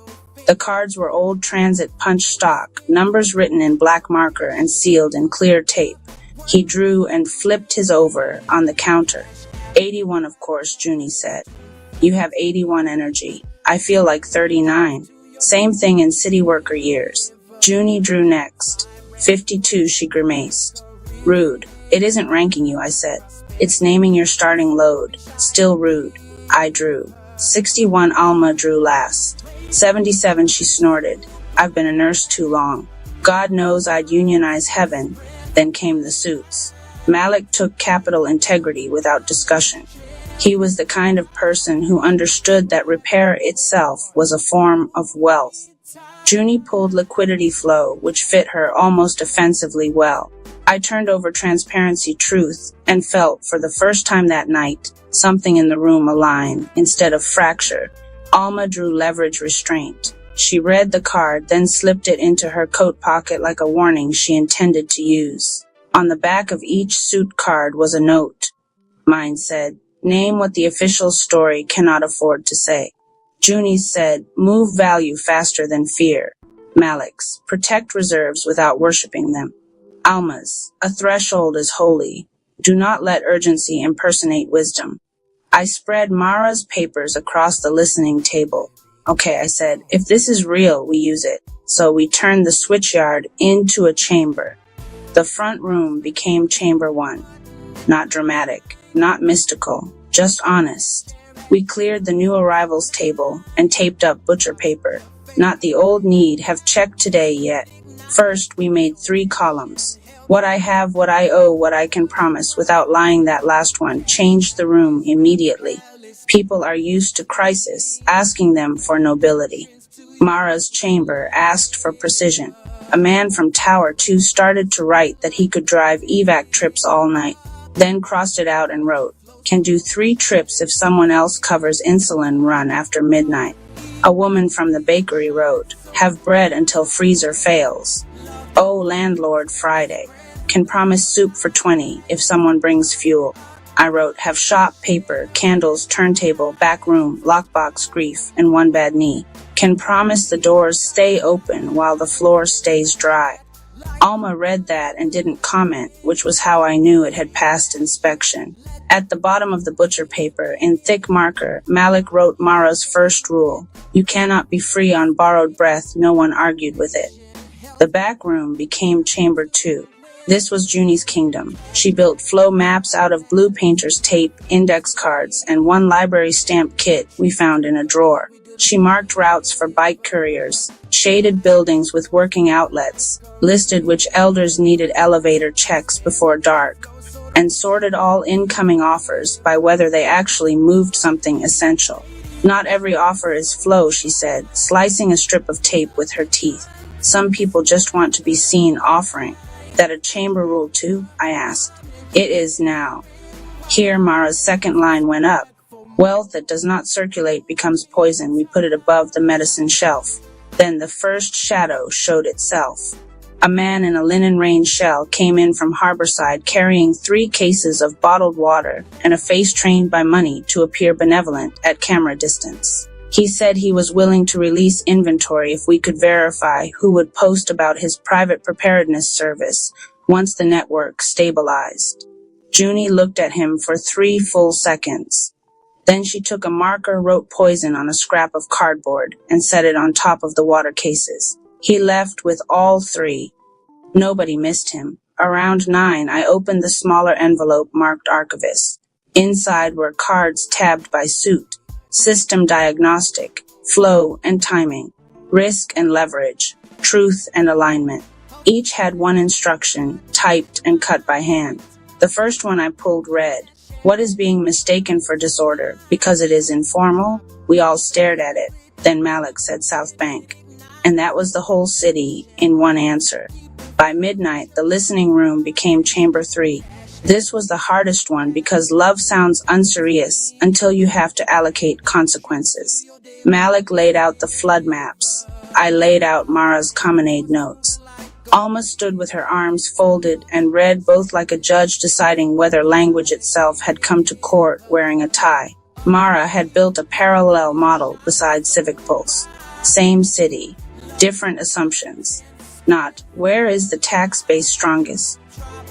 The cards were old transit punch stock, numbers written in black marker and sealed in clear tape. He drew and flipped his over on the counter. 81, of course, Junie said. "You have 81 energy. I feel like 39. Same thing in city worker years." Junie drew next. 52, she grimaced. "Rude. It isn't ranking you," I said. "It's naming your starting load. Still rude." I drew. 61, Alma drew last. 77, she snorted. "I've been a nurse too long." God knows I'd unionize heaven. Then came the suits. Malik took capital integrity without discussion. He was the kind of person who understood that repair itself was a form of wealth. Junie pulled liquidity flow, which fit her almost offensively well. I turned over Transparency Truth and felt, for the first time that night, something in the room align instead of fracture. Alma drew Leverage Restraint. She read the card, then slipped it into her coat pocket like a warning she intended to use. On the back of each suit card was a note. Mine said, "Name what the official story cannot afford to say." Junie's said, "Move value faster than fear." Malik's, "Protect reserves without worshipping them." Alma's, "A threshold is holy. Do not let urgency impersonate wisdom." I spread Mara's papers across the listening table. "Okay," I said, "if this is real, we use it." So we turned the switchyard into a chamber. The front room became Chamber 1. Not dramatic, not mystical, just honest. We cleared the new arrivals table and taped up butcher paper. Not the old need, have checked today yet. First, we made 3 columns. What I have, what I owe, what I can promise, without lying. That last one changed the room immediately. People are used to crisis, asking them for nobility. Mara's chamber asked for precision. A man from Tower 2 started to write that he could drive evac trips all night, then crossed it out and wrote, "Can do 3 trips if someone else covers insulin run after midnight." A woman from the bakery wrote, "Have bread until freezer fails." "Oh, landlord, Friday. Can promise soup for 20 if someone brings fuel." I wrote, "Have shop, paper, candles, turntable, back room, lockbox, grief, and 1 bad knee. Can promise the doors stay open while the floor stays dry." Alma read that and didn't comment, which was how I knew it had passed inspection. At the bottom of the butcher paper, in thick marker, Malik wrote Mara's first rule. You cannot be free on borrowed breath. No one argued with it. The back room became Chamber 2. This was Junie's kingdom. She built flow maps out of blue painter's tape, index cards, and 1 library stamp kit we found in a drawer. She marked routes for bike couriers, shaded buildings with working outlets, listed which elders needed elevator checks before dark, and sorted all incoming offers by whether they actually moved something essential. Not every offer is flow, she said, slicing a strip of tape with her teeth. Some people just want to be seen offering. That a chamber rule too? I asked. It is now. Here Mara's second line went up. Wealth that does not circulate becomes poison. We put it above the medicine shelf. Then the first shadow showed itself. A man in a linen rain shell came in from Harborside carrying 3 cases of bottled water and a face trained by money to appear benevolent at camera distance. He said he was willing to release inventory if we could verify who would post about his private preparedness service once the network stabilized. Junie looked at him for 3 full seconds. Then she took a marker, wrote poison on a scrap of cardboard, and set it on top of the water cases. He left with all 3. Nobody missed him. Around 9, I opened the smaller envelope marked Archivist. Inside were cards tabbed by suit. System diagnostic, flow and timing, risk and leverage, truth and alignment. Each had 1 instruction, typed and cut by hand. The first one I pulled read, "What is being mistaken for disorder? Because it is informal?" We all stared at it. Then Malik said South Bank. And that was the whole city in 1 answer. By midnight, the listening room became Chamber 3. This was the hardest one because love sounds unserious until you have to allocate consequences. Malik laid out the flood maps. I laid out Mara's Commonade notes. Alma stood with her arms folded and read both like a judge deciding whether language itself had come to court wearing a tie. Mara had built a parallel model beside Civic Pulse. Same city, different assumptions. Not, where is the tax base strongest?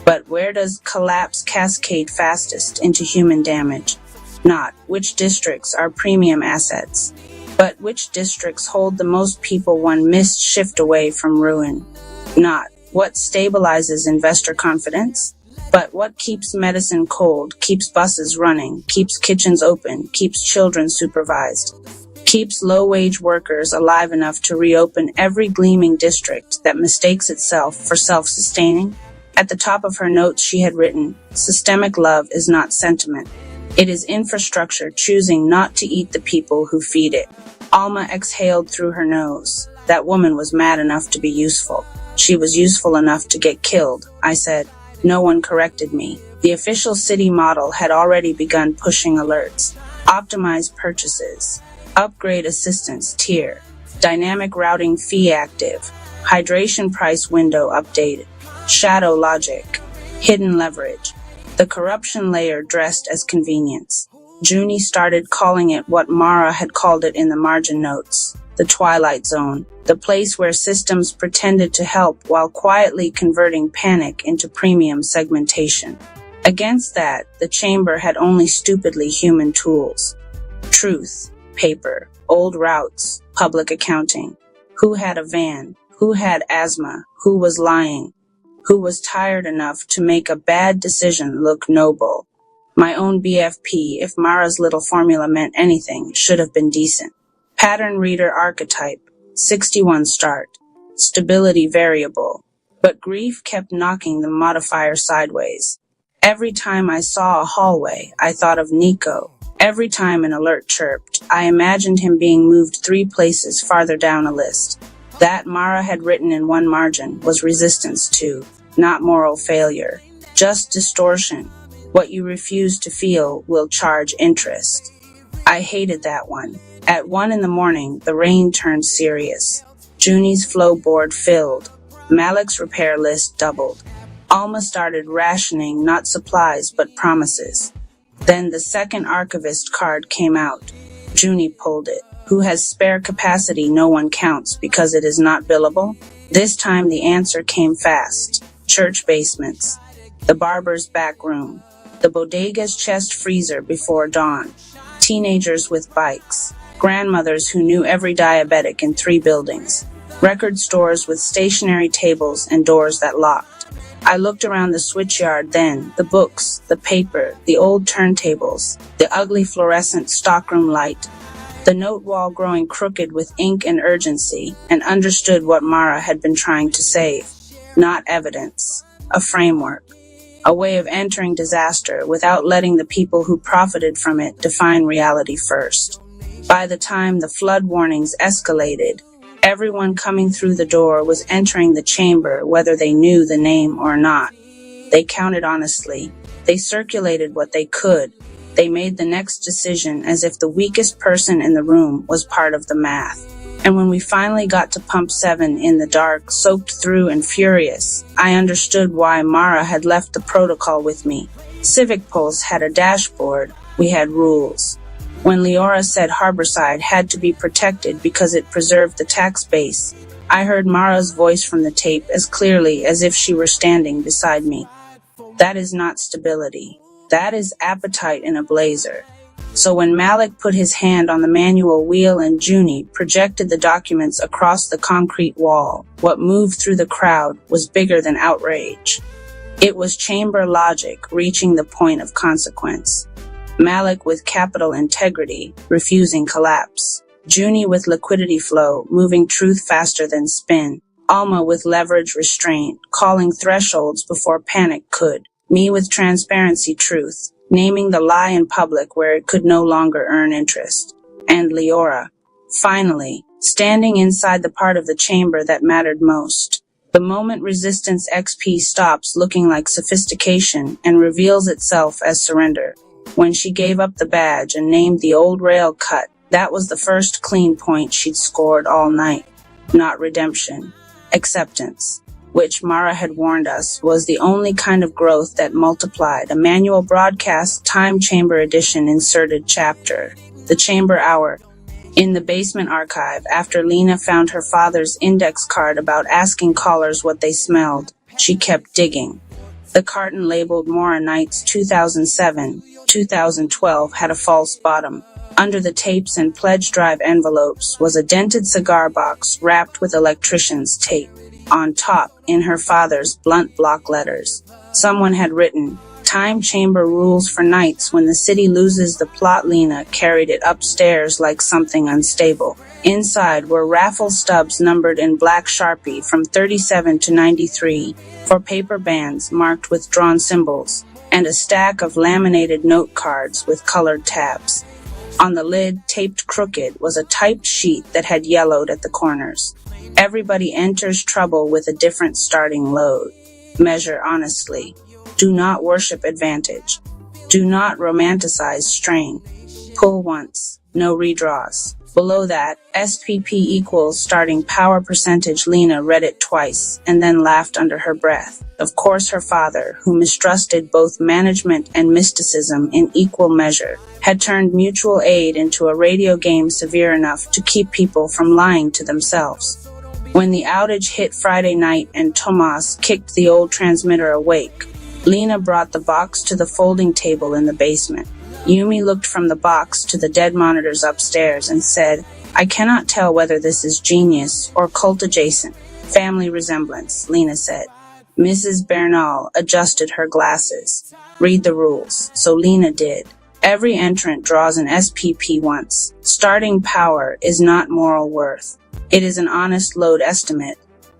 But where does collapse cascade fastest into human damage? Not, which districts are premium assets? But which districts hold the most people one missed shift away from ruin? Not, what stabilizes investor confidence? But what keeps medicine cold, keeps buses running, keeps kitchens open, keeps children supervised? Keeps low-wage workers alive enough to reopen every gleaming district that mistakes itself for self-sustaining? At the top of her notes she had written, "Systemic love is not sentiment. It is infrastructure choosing not to eat the people who feed it." Alma exhaled through her nose. That woman was mad enough to be useful. She was useful enough to get killed, I said. No one corrected me. The official city model had already begun pushing alerts. Optimize purchases. Upgrade assistance tier. Dynamic routing fee active. Hydration price window updated. Shadow logic. Hidden leverage. The corruption layer dressed as convenience. Junie started calling it what Mara had called it in the margin notes. The Twilight Zone. The place where systems pretended to help while quietly converting panic into premium segmentation. Against that, the chamber had only stupidly human tools. Truth, paper, old routes, public accounting. Who had a van? Who had asthma? Who was lying? Who was tired enough to make a bad decision look noble? My own BFP, if Mara's little formula meant anything, should have been decent. Pattern reader archetype, 61 start. Stability variable. But grief kept knocking the modifier sideways. Every time I saw a hallway, I thought of Nico. Every time an alert chirped, I imagined him being moved 3 places farther down a list. That Mara had written in one margin was resistance to, not moral failure, just distortion. What you refuse to feel will charge interest. I hated that one. At 1 a.m, the rain turned serious. Junie's flow board filled. Malik's repair list doubled. Alma started rationing not supplies but promises. Then the second archivist card came out. Junie pulled it. Who has spare capacity no one counts because it is not billable? This time the answer came fast. Church basements. The barber's back room. The bodega's chest freezer before dawn. Teenagers with bikes. Grandmothers who knew every diabetic in 3 buildings. Record stores with stationary tables and doors that locked. I looked around the switchyard then, the books, the paper, the old turntables, the ugly fluorescent stockroom light, the note wall growing crooked with ink and urgency, and understood what Mara had been trying to save. Not evidence. A framework. A way of entering disaster without letting the people who profited from it define reality first. By the time the flood warnings escalated, everyone coming through the door was entering the chamber whether they knew the name or not. They counted honestly. They circulated what they could. They made the next decision as if the weakest person in the room was part of the math. And when we finally got to pump 7 in the dark, soaked through and furious, I understood why Mara had left the protocol with me. Civic Pulse had a dashboard. We had rules. When Leora said Harborside had to be protected because it preserved the tax base, I heard Mara's voice from the tape as clearly as if she were standing beside me. That is not stability. That is appetite in a blazer. So when Malik put his hand on the manual wheel and Junie projected the documents across the concrete wall, what moved through the crowd was bigger than outrage. It was chamber logic reaching the point of consequence. Malik with capital integrity, refusing collapse. Junie with liquidity flow, moving truth faster than spin. Alma with leverage restraint, calling thresholds before panic could. Me with transparency truth, naming the lie in public where it could no longer earn interest. And Leora, finally, standing inside the part of the chamber that mattered most. The moment Resistance XP stops looking like sophistication and reveals itself as surrender. When she gave up the badge and named the old rail cut, that was the first clean point she'd scored all night. Not redemption. Acceptance. Which Mara had warned us was the only kind of growth that multiplied. A manual broadcast time chamber edition inserted chapter. The chamber hour. In the basement archive, after Lena found her father's index card about asking callers what they smelled, she kept digging. The carton labeled Mora Nights 2007-2012 had a false bottom. Under the tapes and pledge drive envelopes was a dented cigar box wrapped with electrician's tape. On top, in her father's blunt block letters, someone had written, time chamber rules for nights when the city loses the plot. Lena carried it upstairs like something unstable. Inside were raffle stubs numbered in black Sharpie from 37 to 93 for paper bands marked with drawn symbols, and a stack of laminated note cards with colored tabs. On the lid, taped crooked, was a typed sheet that had yellowed at the corners. Everybody enters trouble with a different starting load. Measure honestly. Do not worship advantage. Do not romanticize strain. Pull once. No redraws. Below that, SPP equals starting power percentage. Lena read it twice and then laughed under her breath. Of course her father, who mistrusted both management and mysticism in equal measure, had turned mutual aid into a radio game severe enough to keep people from lying to themselves. When the outage hit Friday night and Tomas kicked the old transmitter awake, Lena brought the box to the folding table in the basement. Yumi looked from the box to the dead monitors upstairs and said, "I cannot tell whether this is genius or cult adjacent. Family resemblance," Lena said. Mrs. Bernal adjusted her glasses. "Read the rules." So Lena did. Every entrant draws an SPP once. Starting power is not moral worth. It is an honest load estimate.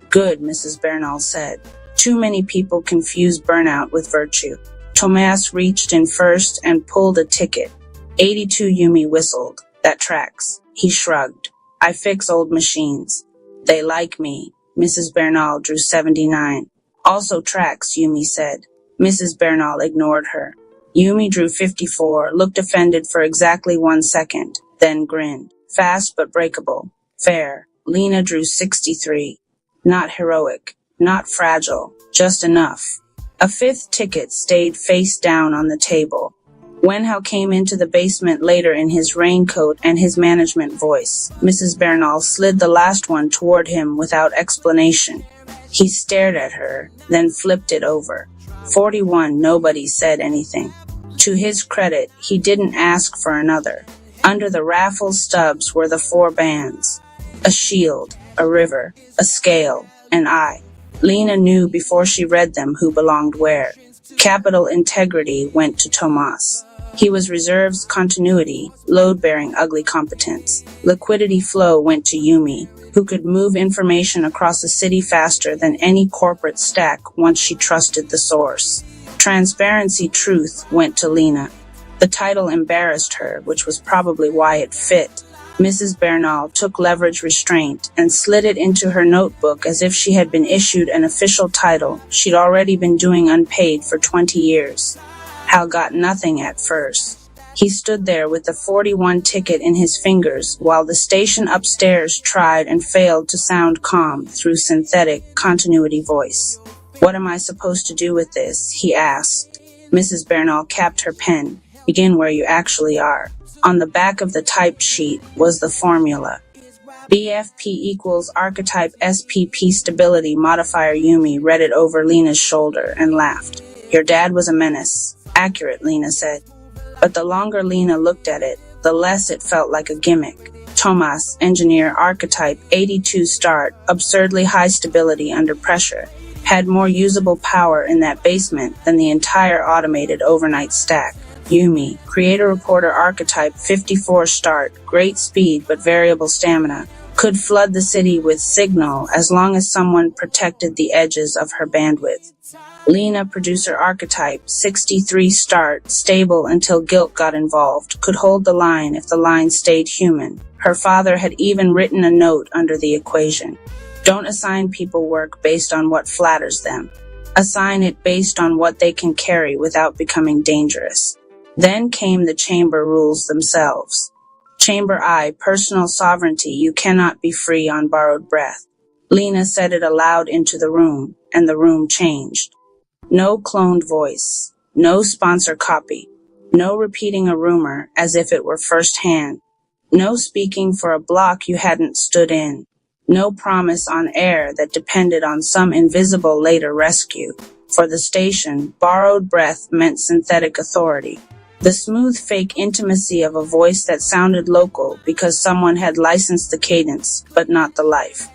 Good, Mrs. Bernal said. Too many people confuse burnout with virtue. Tomas reached in first and pulled a ticket. 82. Yumi whistled. That tracks. He shrugged. I fix old machines. They like me. Mrs. Bernal drew 79. Also tracks, Yumi said. Mrs. Bernal ignored her. Yumi drew 54, looked offended for exactly 1 second, then grinned. Fast but breakable. Fair. Lena drew 63. Not heroic. Not fragile. Just enough. A fifth ticket stayed face down on the table. Wenhao came into the basement later in his raincoat and his management voice. Mrs. Bernal slid the last one toward him without explanation. He stared at her, then flipped it over. 41. Nobody said anything. To his credit, he didn't ask for another. Under the raffle stubs were the 4 bands. A shield, a river, a scale, an eye. Lena knew before she read them who belonged where. Capital integrity went to Tomas. He was reserves continuity, load-bearing ugly competence. Liquidity flow went to Yumi, who could move information across the city faster than any corporate stack once she trusted the source. Transparency truth went to Lena. The title embarrassed her, which was probably why it fit. Mrs. Bernal took leverage restraint and slid it into her notebook as if she had been issued an official title she'd already been doing unpaid for 20 years. Hal got nothing at first. He stood there with the 41 ticket in his fingers while the station upstairs tried and failed to sound calm through synthetic continuity voice. What am I supposed to do with this? He asked. Mrs. Bernal capped her pen. Begin where you actually are. On the back of the typed sheet was the formula. BFP equals archetype SPP stability modifier. Yumi read it over Lena's shoulder and laughed. Your dad was a menace. Accurate, Lena said. But the longer Lena looked at it, the less it felt like a gimmick. Tomas, engineer, archetype, 82 start, absurdly high stability under pressure, had more usable power in that basement than the entire automated overnight stack. Yumi, creator-reporter archetype, 54 start, great speed but variable stamina, could flood the city with signal as long as someone protected the edges of her bandwidth. Lena, producer archetype, 63 start, stable until guilt got involved, could hold the line if the line stayed human. Her father had even written a note under the equation. Don't assign people work based on what flatters them. Assign it based on what they can carry without becoming dangerous. Then came the chamber rules themselves. Chamber I, personal sovereignty, you cannot be free on borrowed breath. Lena said it aloud into the room, and the room changed. No cloned voice, no sponsor copy, no repeating a rumor as if it were first-hand, no speaking for a block you hadn't stood in, no promise on air that depended on some invisible later rescue. For the station, borrowed breath meant synthetic authority. The smooth fake intimacy of a voice that sounded local because someone had licensed the cadence, but not the life.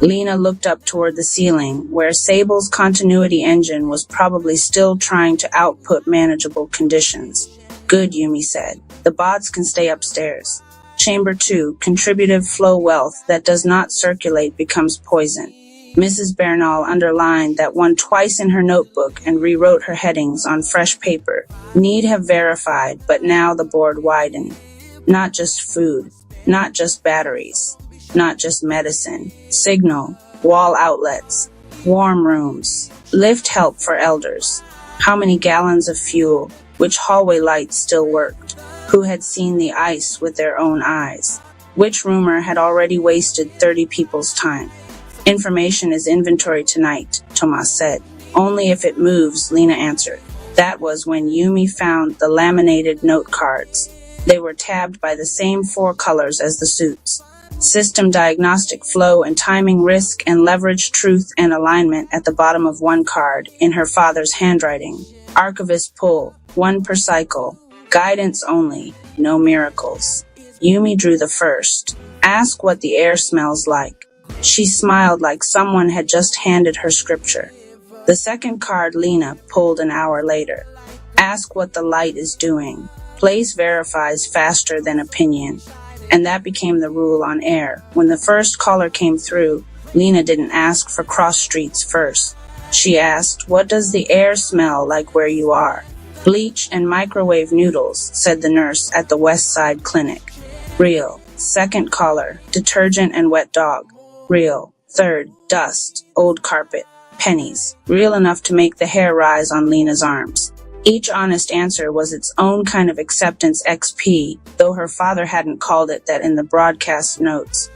Lena looked up toward the ceiling, where Sable's continuity engine was probably still trying to output manageable conditions. Good, Yumi said. The bots can stay upstairs. Chamber 2, contributive flow wealth that does not circulate becomes poison. Mrs. Bernal underlined that one twice in her notebook and rewrote her headings on fresh paper. Need have verified, but now the board widened. Not just food, not just batteries, not just medicine, signal, wall outlets, warm rooms, lift help for elders. How many gallons of fuel, which hallway lights still worked, who had seen the ice with their own eyes, which rumor had already wasted 30 people's time. Information is inventory tonight, Tomas said. Only if it moves, Lena answered. That was when Yumi found the laminated note cards. They were tabbed by the same 4 colors as the suits. System diagnostic flow and timing risk and leverage truth and alignment at the bottom of one card in her father's handwriting. Archivist pull, 1 per cycle. Guidance only, no miracles. Yumi drew the first. Ask what the air smells like. She smiled like someone had just handed her scripture. The second card Lena pulled an hour later. Ask what the light is doing. Place verifies faster than opinion. And that became the rule on air. When the first caller came through, Lena didn't ask for cross streets first. She asked, what does the air smell like where you are? Bleach and microwave noodles, said the nurse at the West Side Clinic. Real. Second caller, detergent and wet dog. Real. Third, dust, old carpet, pennies. Real enough to make the hair rise on Lena's arms. Each honest answer was its own kind of acceptance XP, though her father hadn't called it that in the broadcast notes.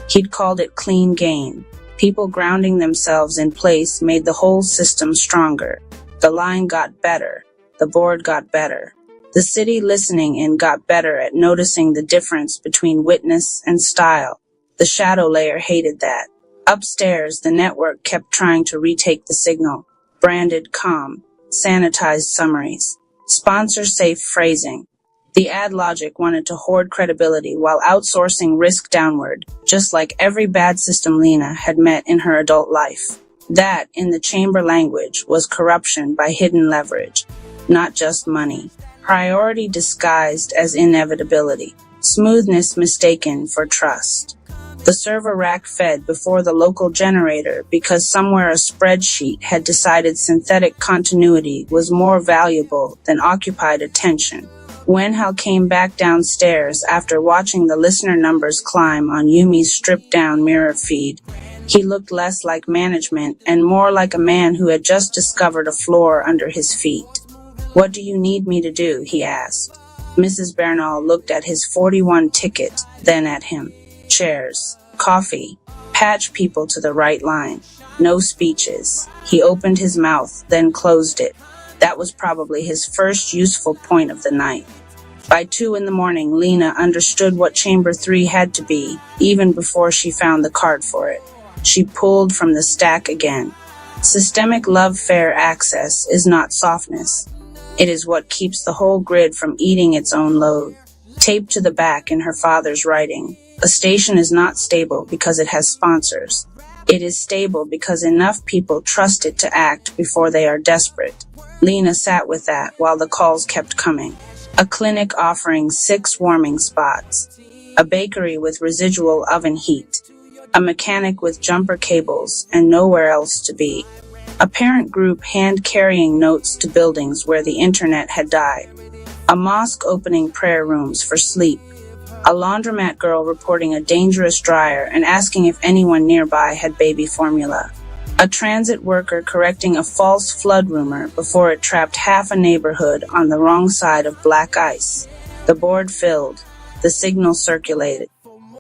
He'd called it clean gain. People grounding themselves in place made the whole system stronger. The line got better. The board got better. The city listening in got better at noticing the difference between witness and style. The shadow layer hated that. Upstairs, the network kept trying to retake the signal. Branded calm. Sanitized summaries, sponsor-safe phrasing. The ad logic wanted to hoard credibility while outsourcing risk downward, just like every bad system Lena had met in her adult life. That, in the chamber language, was corruption by hidden leverage, not just money. Priority disguised as inevitability, smoothness mistaken for trust. The server rack fed before the local generator because somewhere a spreadsheet had decided synthetic continuity was more valuable than occupied attention. When Hal came back downstairs after watching the listener numbers climb on Yumi's stripped-down mirror feed, he looked less like management and more like a man who had just discovered a floor under his feet. What do you need me to do? He asked. Mrs. Bernal looked at his 41 ticket, then at him. Chairs, coffee, patch people to the right line. No speeches. He opened his mouth, then closed it. That was probably his first useful point of the night. By 2 a.m, Lena understood what Chamber 3 had to be, even before she found the card for it. She pulled from the stack again. Systemic love-fair access is not softness. It is what keeps the whole grid from eating its own load. Taped to the back in her father's writing. A station is not stable because it has sponsors. It is stable because enough people trust it to act before they are desperate. Lena sat with that while the calls kept coming. A clinic offering 6 warming spots. A bakery with residual oven heat. A mechanic with jumper cables and nowhere else to be. A parent group hand-carrying notes to buildings where the internet had died. A mosque opening prayer rooms for sleep. A laundromat girl reporting a dangerous dryer and asking if anyone nearby had baby formula. A transit worker correcting a false flood rumor before it trapped half a neighborhood on the wrong side of black ice. The board filled. The signal circulated.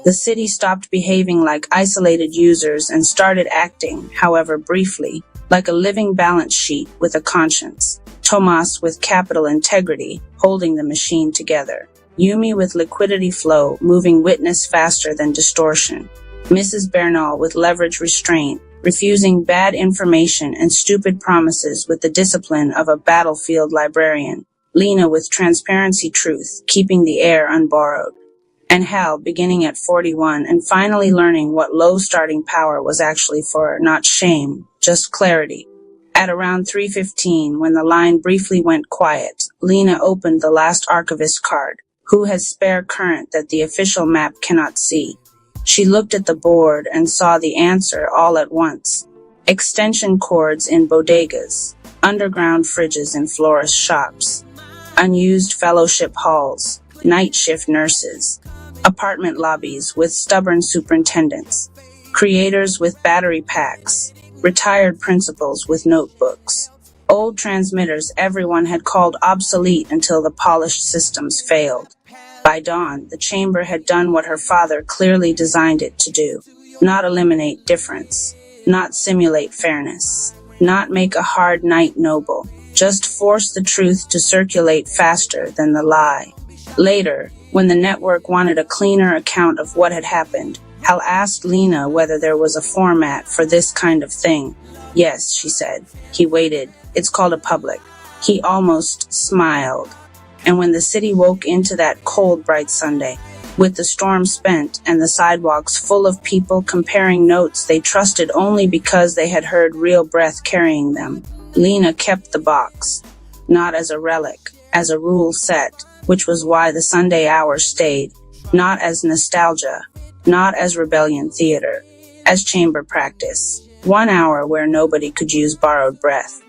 The city stopped behaving like isolated users and started acting, however briefly, like a living balance sheet with a conscience. Tomas with capital integrity, holding the machine together. Yumi with liquidity flow, moving witness faster than distortion. Mrs. Bernal with leverage restraint, refusing bad information and stupid promises with the discipline of a battlefield librarian. Lena with transparency truth, keeping the air unborrowed. and hell beginning at 41, and finally learning what low starting power was actually for, not shame, just clarity. At around 3:15, when the line briefly went quiet, Lena opened the last archivist card. Who has spare current that the official map cannot see? She looked at the board and saw the answer all at once. Extension cords in bodegas, underground fridges in florist shops, unused fellowship halls, night shift nurses, apartment lobbies with stubborn superintendents, creators with battery packs, retired principals with notebooks, old transmitters everyone had called obsolete until the polished systems failed. By dawn, the chamber had done what her father clearly designed it to do: not eliminate difference, not simulate fairness, not make a hard night noble, just force the truth to circulate faster than the lie. Later, when the network wanted a cleaner account of what had happened, Hal asked Lena whether there was a format for this kind of thing. Yes, she said. He waited. It's called a public. He almost smiled. And when the city woke into that cold, bright Sunday, with the storm spent and the sidewalks full of people comparing notes they trusted only because they had heard real breath carrying them, Lena kept the box, not as a relic, as a rule set, which was why the Sunday hour stayed, not as nostalgia, not as rebellion theater, as chamber practice. 1 hour where nobody could use borrowed breath.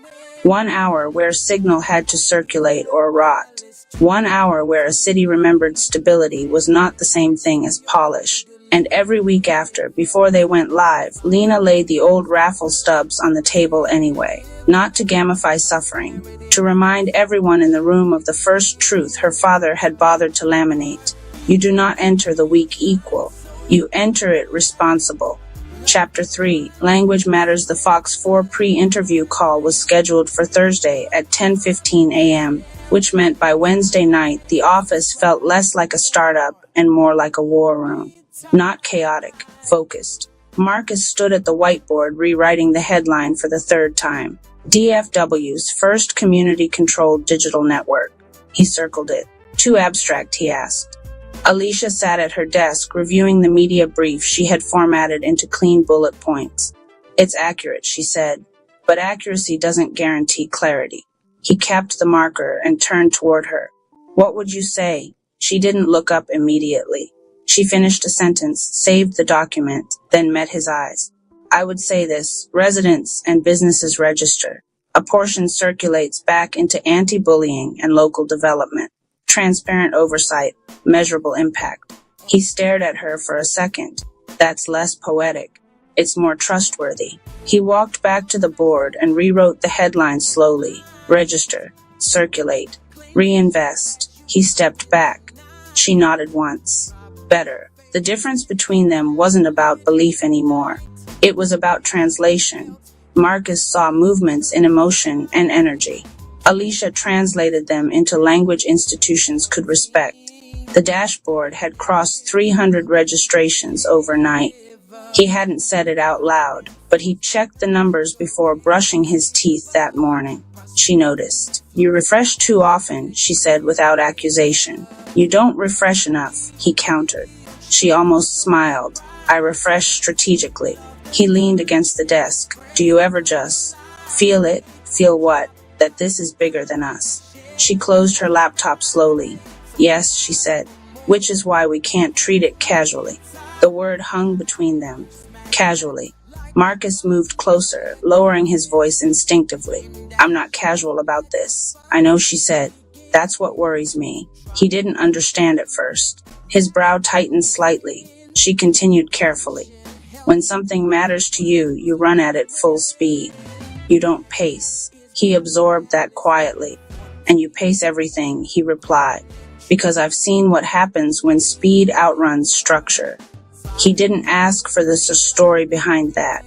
1 hour where signal had to circulate or rot. 1 hour where a city remembered stability was not the same thing as polish. And every week after, before they went live, Lena laid the old raffle stubs on the table anyway, not to gamify suffering, to remind everyone in the room of the first truth her father had bothered to laminate. You do not enter the week equal. You enter it responsible. Chapter 3, Language Matters. The Fox 4 pre-interview call was scheduled for Thursday at 10:15 a.m., which meant by Wednesday night, the office felt less like a startup and more like a war room. Not chaotic, focused. Marcus stood at the whiteboard rewriting the headline for the third time. DFW's first community-controlled digital network. He circled it. Too abstract, he asked. Alicia sat at her desk reviewing the media brief she had formatted into clean bullet points. It's accurate, she said, but accuracy doesn't guarantee clarity. He capped the marker and turned toward her. What would you say? She didn't look up immediately. She finished a sentence, saved the document, then met his eyes. I would say this: residents and businesses register. A portion circulates back into anti-bullying and local development. Transparent oversight, measurable impact. He stared at her for a second. That's less poetic. It's more trustworthy. He walked back to the board and rewrote the headline slowly. Register, circulate, reinvest. He stepped back. She nodded once. Better. The difference between them wasn't about belief anymore. It was about translation. Marcus saw movements in emotion and energy. Alicia translated them into language institutions could respect. The dashboard had crossed 300 registrations overnight. He hadn't said it out loud, but he checked the numbers before brushing his teeth that morning. She noticed. You refresh too often, she said without accusation. You don't refresh enough, he countered. She almost smiled. I refresh strategically. He leaned against the desk. Do you ever just feel it? Feel what? That this is bigger than us. She closed her laptop slowly. Yes, she said, which is why we can't treat it casually. The word hung between them. Casually. Marcus moved closer, lowering his voice instinctively. I'm not casual about this. I know, she said. That's what worries me. He didn't understand at first. His brow tightened slightly. She continued carefully. When something matters to you, you run at it full speed. You don't pace. He absorbed that quietly. And you pace everything, he replied, because I've seen what happens when speed outruns structure. He didn't ask for the story behind that.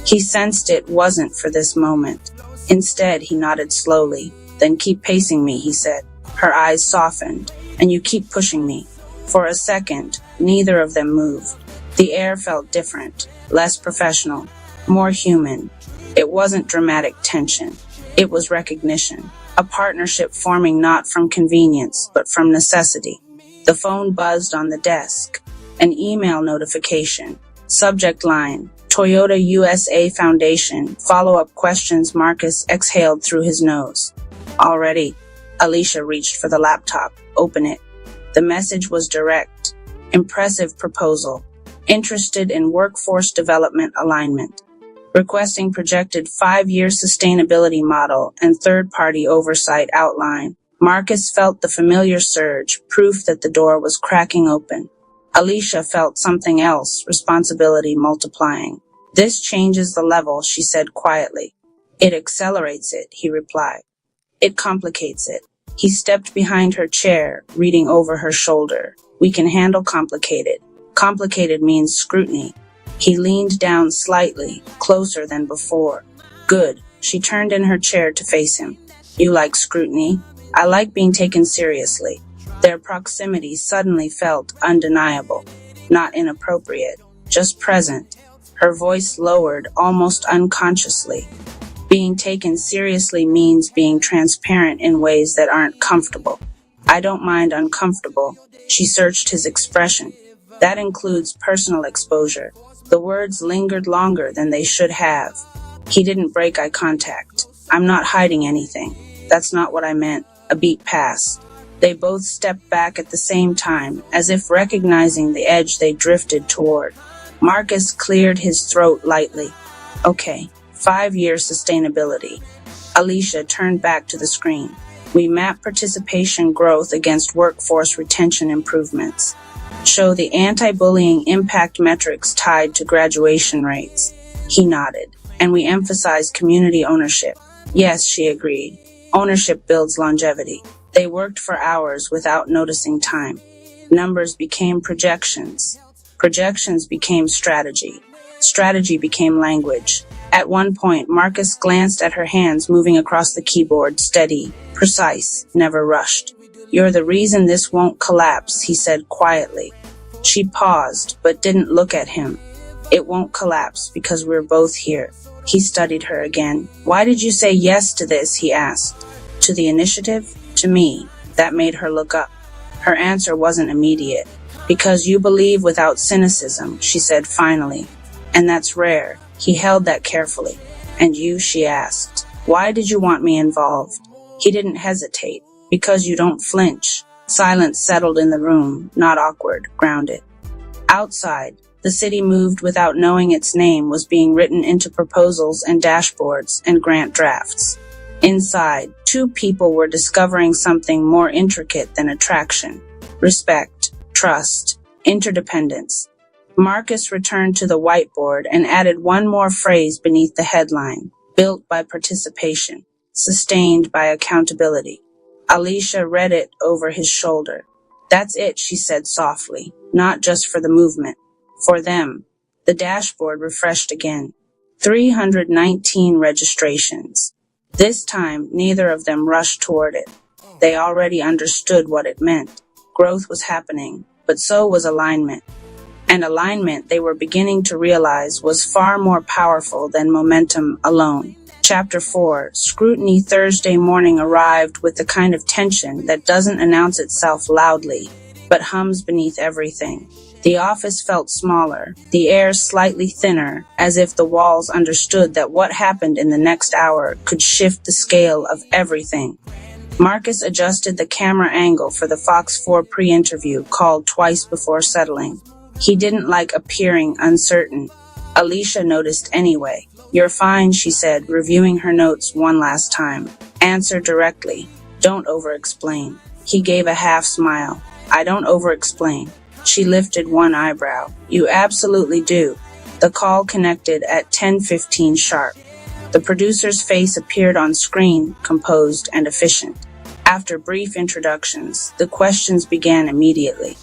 He sensed it wasn't for this moment. Instead, he nodded slowly. Then keep pacing me, he said. Her eyes softened. And you keep pushing me. For a second, neither of them moved. The air felt different, less professional, more human. It wasn't dramatic tension. It was recognition. A partnership forming not from convenience, but from necessity. The phone buzzed on the desk. An email notification. Subject line, Toyota USA Foundation. Follow-up questions. Marcus exhaled through his nose. Already. Alicia reached for the laptop. Open it. The message was direct. Impressive proposal. Interested in workforce development alignment. Requesting projected 5-year sustainability model and third-party oversight outline. Marcus felt the familiar surge, proof that the door was cracking open. Alicia felt something else, responsibility multiplying. This changes the level, she said quietly. It accelerates it, he replied. It complicates it. He stepped behind her chair, reading over her shoulder. We can handle complicated. Complicated means scrutiny. He leaned down slightly, closer than before. Good. She turned in her chair to face him. You like scrutiny? I like being taken seriously. Their proximity suddenly felt undeniable, not inappropriate, just present. Her voice lowered almost unconsciously. Being taken seriously means being transparent in ways that aren't comfortable. I don't mind uncomfortable. She searched his expression. That includes personal exposure. The words lingered longer than they should have. He didn't break eye contact. I'm not hiding anything. That's not what I meant. A beat passed. They both stepped back at the same time, as if recognizing the edge they drifted toward. Marcus cleared his throat lightly. Okay, 5-year sustainability. Alicia turned back to the screen. We map participation growth against workforce retention improvements. Show the anti-bullying impact metrics tied to graduation rates. He nodded. And we emphasize community ownership. Yes, she agreed. Ownership builds longevity. They worked for hours without noticing time. Numbers became projections. Projections became strategy. Strategy became language. At one point, Marcus glanced at her hands moving across the keyboard, steady, precise, never rushed. You're the reason this won't collapse, he said quietly. She paused, but didn't look at him. It won't collapse because we're both here. He studied her again. Why did you say yes to this, he asked. To the initiative? To me. That made her look up. Her answer wasn't immediate. Because you believe without cynicism, she said finally. And that's rare. He held that carefully. And you, she asked. Why did you want me involved? He didn't hesitate. Because you don't flinch. Silence settled in the room, not awkward, grounded. Outside, the city moved without knowing its name was being written into proposals and dashboards and grant drafts. Inside, 2 people were discovering something more intricate than attraction. Respect, trust, interdependence. Marcus returned to the whiteboard and added one more phrase beneath the headline, built by participation, sustained by accountability. Alicia read it over his shoulder. That's it, she said softly, not just for the movement, for them. The dashboard refreshed again. 319 registrations. This time, neither of them rushed toward it. They already understood what it meant. Growth was happening, but so was alignment. And alignment, they were beginning to realize, was far more powerful than momentum alone. Chapter 4, Scrutiny Thursday morning arrived with the kind of tension that doesn't announce itself loudly, but hums beneath everything. The office felt smaller, the air slightly thinner, as if the walls understood that what happened in the next hour could shift the scale of everything. Marcus adjusted the camera angle for the Fox 4 pre-interview, called twice before settling. He didn't like appearing uncertain. Alicia noticed anyway. You're fine, she said, reviewing her notes one last time. Answer directly. Don't over-explain. He gave a half smile. I don't over-explain. She lifted one eyebrow. You absolutely do. The call connected at 10:15 sharp. The producer's face appeared on screen, composed and efficient. After brief introductions, the questions began immediately.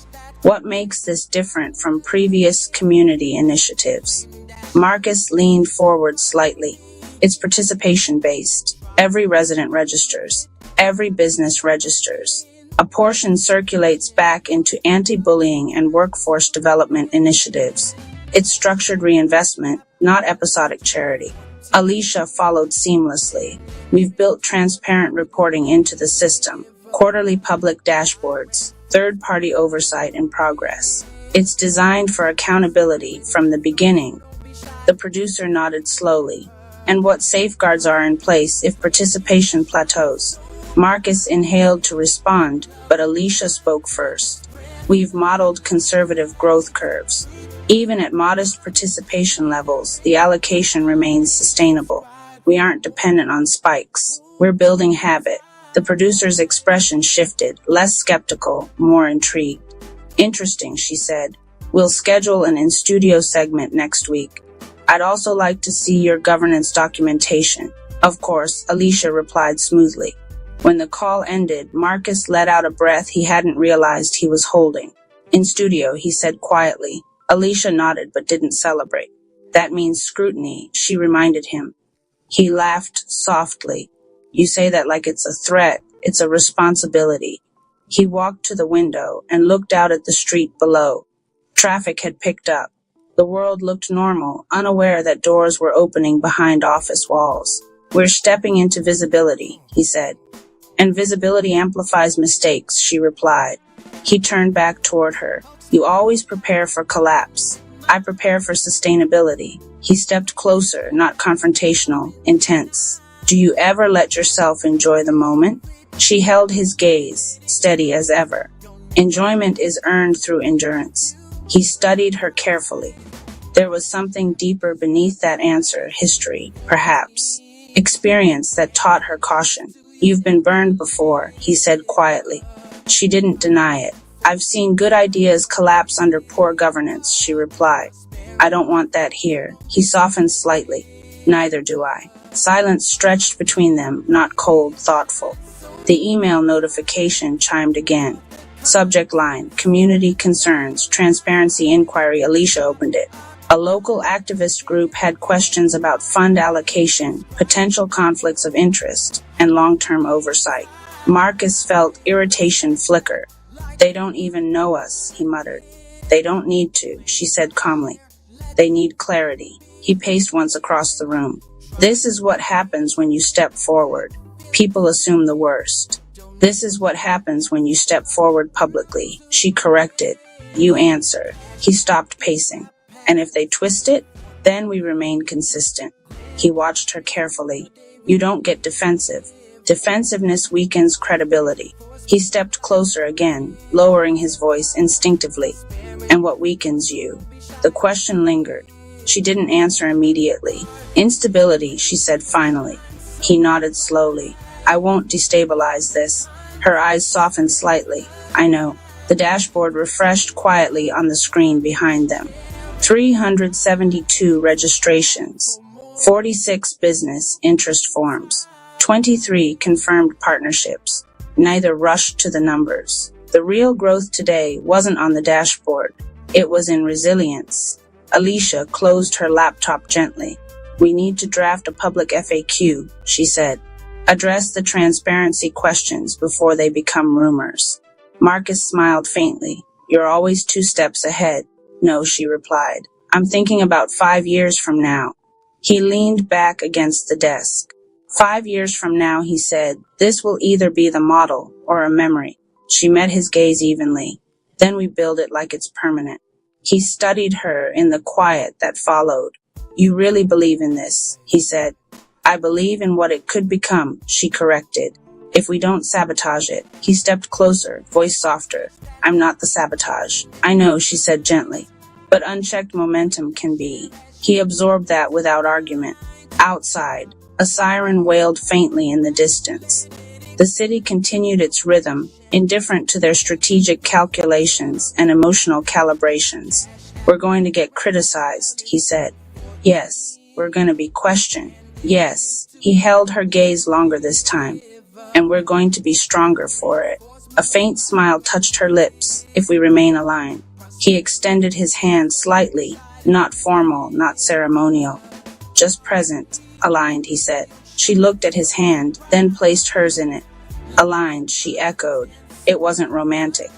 What makes this different from previous community initiatives? Marcus leaned forward slightly. It's participation-based. Every resident registers. Every business registers. A portion circulates back into anti-bullying and workforce development initiatives. It's structured reinvestment, not episodic charity. Alicia followed seamlessly. We've built transparent reporting into the system. Quarterly public dashboards. Third-party oversight in progress. It's designed for accountability from the beginning. The producer nodded slowly. And what safeguards are in place if participation plateaus? Marcus inhaled to respond, but Alicia spoke first. We've modeled conservative growth curves. Even at modest participation levels, the allocation remains sustainable. We aren't dependent on spikes. We're building habit. The producer's expression shifted, less skeptical, more intrigued. Interesting, she said. We'll schedule an in-studio segment next week. I'd also like to see your governance documentation. Of course, Alicia replied smoothly. When the call ended, Marcus let out a breath he hadn't realized he was holding. In studio, he said quietly. Alicia nodded but didn't celebrate. That means scrutiny, she reminded him. He laughed softly. You say that like it's a threat. It's a responsibility. He walked to the window and looked out at the street below. Traffic had picked up. The world looked normal, unaware that doors were opening behind office walls. We're stepping into visibility, he said. And visibility amplifies mistakes, she replied. He turned back toward her. You always prepare for collapse. I prepare for sustainability. He stepped closer, not confrontational, intense. Do you ever let yourself enjoy the moment? She held his gaze, steady as ever. Enjoyment is earned through endurance. He studied her carefully. There was something deeper beneath that answer, history, perhaps. Experience that taught her caution. You've been burned before, he said quietly. She didn't deny it. I've seen good ideas collapse under poor governance, she replied. I don't want that here. He softened slightly. Neither do I. Silence stretched between them, not cold, thoughtful. The email notification chimed again. Subject line, community concerns, transparency inquiry. Alicia opened it. A local activist group had questions about fund allocation, potential conflicts of interest, and long-term oversight. Marcus felt irritation flicker. They don't even know us, he muttered. They don't need to, she said calmly. They need clarity. He paced once across the room. This is what happens when you step forward. People assume the worst. This is what happens when you step forward publicly. She corrected. You answer. He stopped pacing. And if they twist it, then we remain consistent. He watched her carefully. You don't get defensive. Defensiveness weakens credibility. He stepped closer again, lowering his voice instinctively. And what weakens you? The question lingered. She didn't answer immediately. Instability, she said finally. He nodded slowly. I won't destabilize this. Her eyes softened slightly. I know. The dashboard refreshed quietly on the screen behind them. 372 registrations, 46 business interest forms, 23 confirmed partnerships. Neither rushed to the numbers. The real growth today wasn't on the dashboard. It was in resilience. Alicia closed her laptop gently. We need to draft a public FAQ, she said. Address the transparency questions before they become rumors. Marcus smiled faintly. You're always 2 steps ahead. No, she replied. I'm thinking about 5 years from now. He leaned back against the desk. 5 years from now, he said, this will either be the model or a memory. She met his gaze evenly. Then we build it like it's permanent. He studied her in the quiet that followed. You really believe in this, he said. I believe in what it could become, she corrected. If we don't sabotage it. He stepped closer, voice softer. I'm not the sabotage. I know, she said gently. But unchecked momentum can be. He absorbed that without argument. Outside, a siren wailed faintly in the distance. The city continued its rhythm, indifferent to their strategic calculations and emotional calibrations. We're going to get criticized, he said. Yes, we're going to be questioned. Yes, he held her gaze longer this time. And we're going to be stronger for it. A faint smile touched her lips, if we remain aligned. He extended his hand slightly, not formal, not ceremonial. Just present, aligned, he said. She looked at his hand, then placed hers in it. Aligned, she echoed. It wasn't romantic.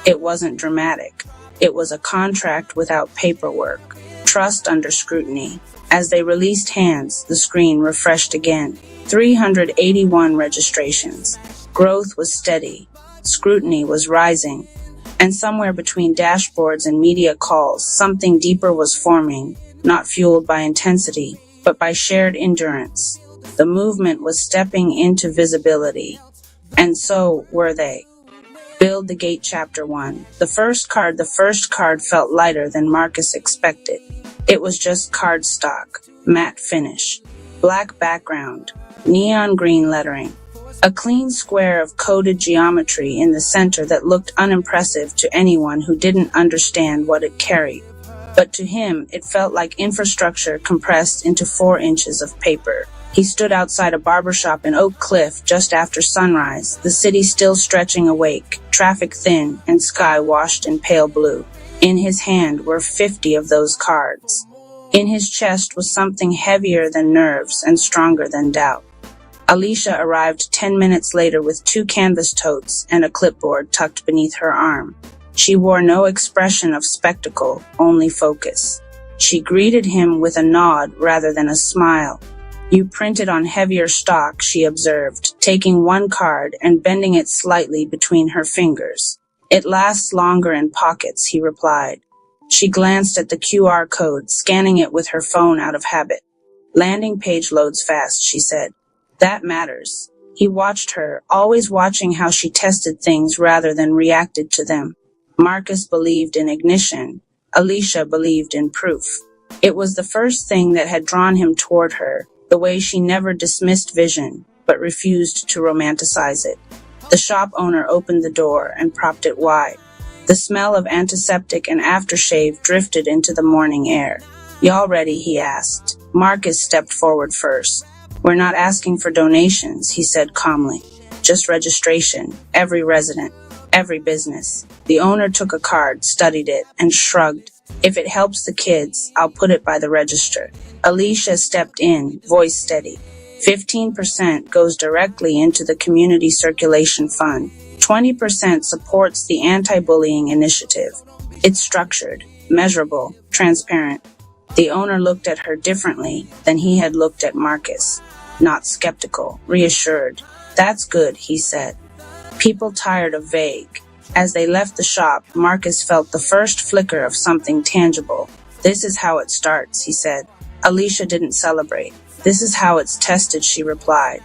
It wasn't dramatic. It was a contract without paperwork. Trust under scrutiny. As they released hands, the screen refreshed again. 381 registrations. Growth was steady. Scrutiny was rising. And somewhere between dashboards and media calls, something deeper was forming, not fueled by intensity, but by shared endurance. The movement was stepping into visibility. And so were they. Build the Gate Chapter 1. The first card felt lighter than Marcus expected. It was just cardstock, matte finish, black background, neon green lettering, a clean square of coded geometry in the center that looked unimpressive to anyone who didn't understand what it carried. But to him, it felt like infrastructure compressed into 4 inches of paper. He stood outside a barbershop in Oak Cliff just after sunrise, the city still stretching awake, traffic thin, and sky washed in pale blue. In his hand were 50 of those cards. In his chest was something heavier than nerves and stronger than doubt. Alicia arrived 10 minutes later with 2 canvas totes and a clipboard tucked beneath her arm. She wore no expression of spectacle, only focus. She greeted him with a nod rather than a smile. You printed on heavier stock, she observed, taking one card and bending it slightly between her fingers. It lasts longer in pockets, he replied. She glanced at the QR code, scanning it with her phone out of habit. Landing page loads fast, she said. That matters. He watched her, always watching how she tested things rather than reacted to them. Marcus believed in ignition. Alicia believed in proof. It was the first thing that had drawn him toward her, the way she never dismissed vision, but refused to romanticize it. The shop owner opened the door and propped it wide. The smell of antiseptic and aftershave drifted into the morning air. Y'all ready? He asked. Marcus stepped forward first. We're not asking for donations, he said calmly. Just registration, every resident, every business. The owner took a card, studied it, and shrugged. If it helps the kids, I'll put it by the register. Alicia stepped in, voice steady. 15% goes directly into the Community Circulation Fund. 20% supports the anti-bullying initiative. It's structured, measurable, transparent. The owner looked at her differently than he had looked at Marcus. Not skeptical, reassured. That's good, he said. People tired of vague. As they left the shop, Marcus felt the first flicker of something tangible. This is how it starts, he said. Alicia didn't celebrate. This is how it's tested, she replied.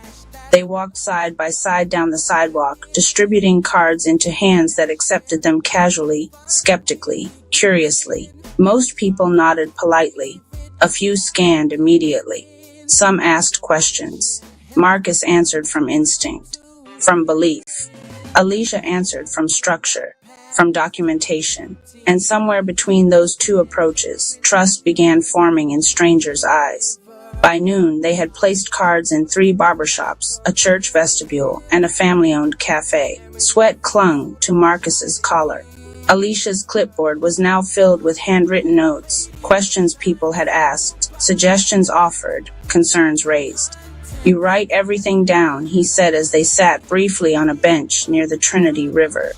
They walked side by side down the sidewalk, distributing cards into hands that accepted them casually, skeptically, curiously. Most people nodded politely. A few scanned immediately. Some asked questions. Marcus answered from instinct, from belief. Alicia answered from structure, from documentation. And somewhere between those two approaches, trust began forming in strangers' eyes. By noon, they had placed cards in 3 barbershops, a church vestibule, and a family-owned cafe. Sweat clung to Marcus's collar. Alicia's clipboard was now filled with handwritten notes, questions people had asked, suggestions offered, concerns raised. You write everything down, he said as they sat briefly on a bench near the Trinity River.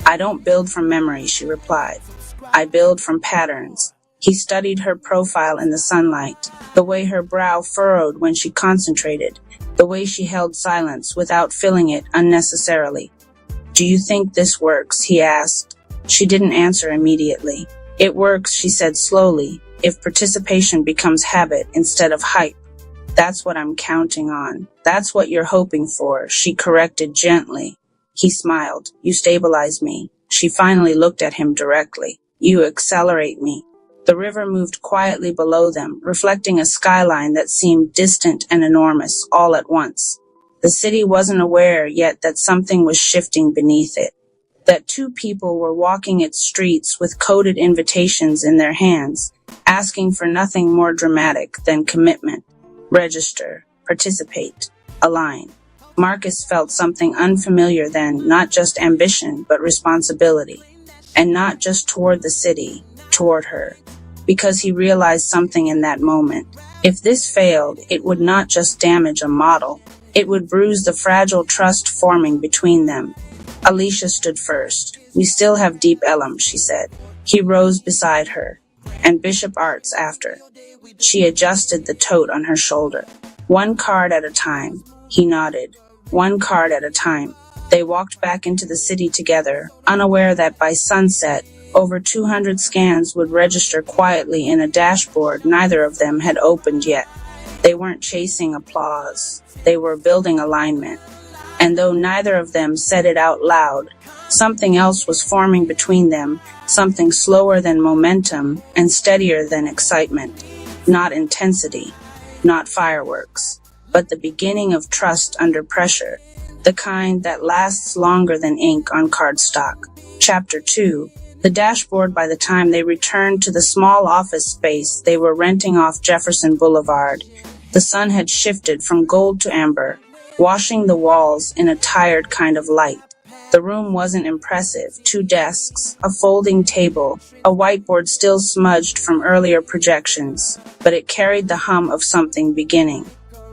I don't build from memory, she replied. I build from patterns. He studied her profile in the sunlight, the way her brow furrowed when she concentrated, the way she held silence without filling it unnecessarily. Do you think this works? He asked. She didn't answer immediately. It works, she said slowly, if participation becomes habit instead of hype. That's what I'm counting on. That's what you're hoping for, she corrected gently. He smiled. You stabilize me. She finally looked at him directly. You accelerate me. The river moved quietly below them, reflecting a skyline that seemed distant and enormous all at once. The city wasn't aware yet that something was shifting beneath it, that 2 people were walking its streets with coded invitations in their hands, asking for nothing more dramatic than commitment. Register, participate, align. Marcus felt something unfamiliar then, not just ambition, but responsibility. And not just toward the city, toward her. Because he realized something in that moment. If this failed, it would not just damage a model. It would bruise the fragile trust forming between them. Alicia stood first. We still have Deep Ellum, she said. He rose beside her. And Bishop Arts after. She adjusted the tote on her shoulder. 1 card at a time. He nodded. 1 card at a time. They walked back into the city together, unaware that by sunset, over 200 scans would register quietly in a dashboard neither of them had opened yet. They weren't chasing applause. They were building alignment. And though neither of them said it out loud, something else was forming between them, something slower than momentum and steadier than excitement. Not intensity, not fireworks, but the beginning of trust under pressure, the kind that lasts longer than ink on cardstock. Chapter 2. The dashboard. By the time they returned to the small office space they were renting off Jefferson Boulevard, the sun had shifted from gold to amber, washing the walls in a tired kind of light. The room wasn't impressive. 2 desks, a folding table, a whiteboard still smudged from earlier projections, but it carried the hum of something beginning.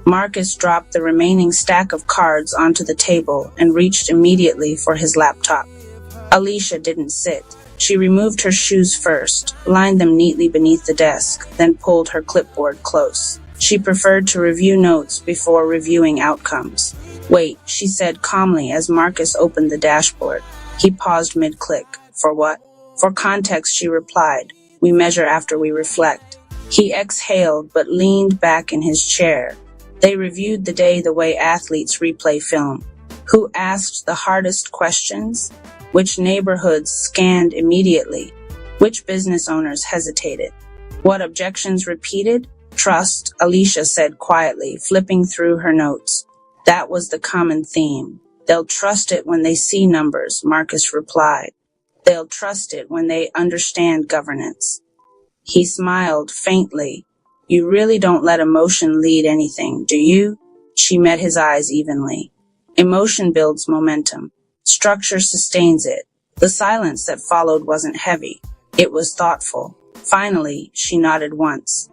Marcus dropped the remaining stack of cards onto the table and reached immediately for his laptop. Alicia didn't sit. She removed her shoes first, lined them neatly beneath the desk, then pulled her clipboard close. She preferred to review notes before reviewing outcomes. "Wait," she said calmly as Marcus opened the dashboard. He paused mid-click. "For what?" "For context," she replied. "We measure after we reflect." He exhaled but leaned back in his chair. They reviewed the day the way athletes replay film. Who asked the hardest questions? Which neighborhoods scanned immediately? Which business owners hesitated? What objections repeated? "Trust," Alicia said quietly, flipping through her notes. That was the common theme. "They'll trust it when they see numbers," Marcus replied. "They'll trust it when they understand governance." He smiled faintly. "You really don't let emotion lead anything, do you?" She met his eyes evenly. "Emotion builds momentum. Structure sustains it." The silence that followed wasn't heavy. It was thoughtful. Finally, she nodded once.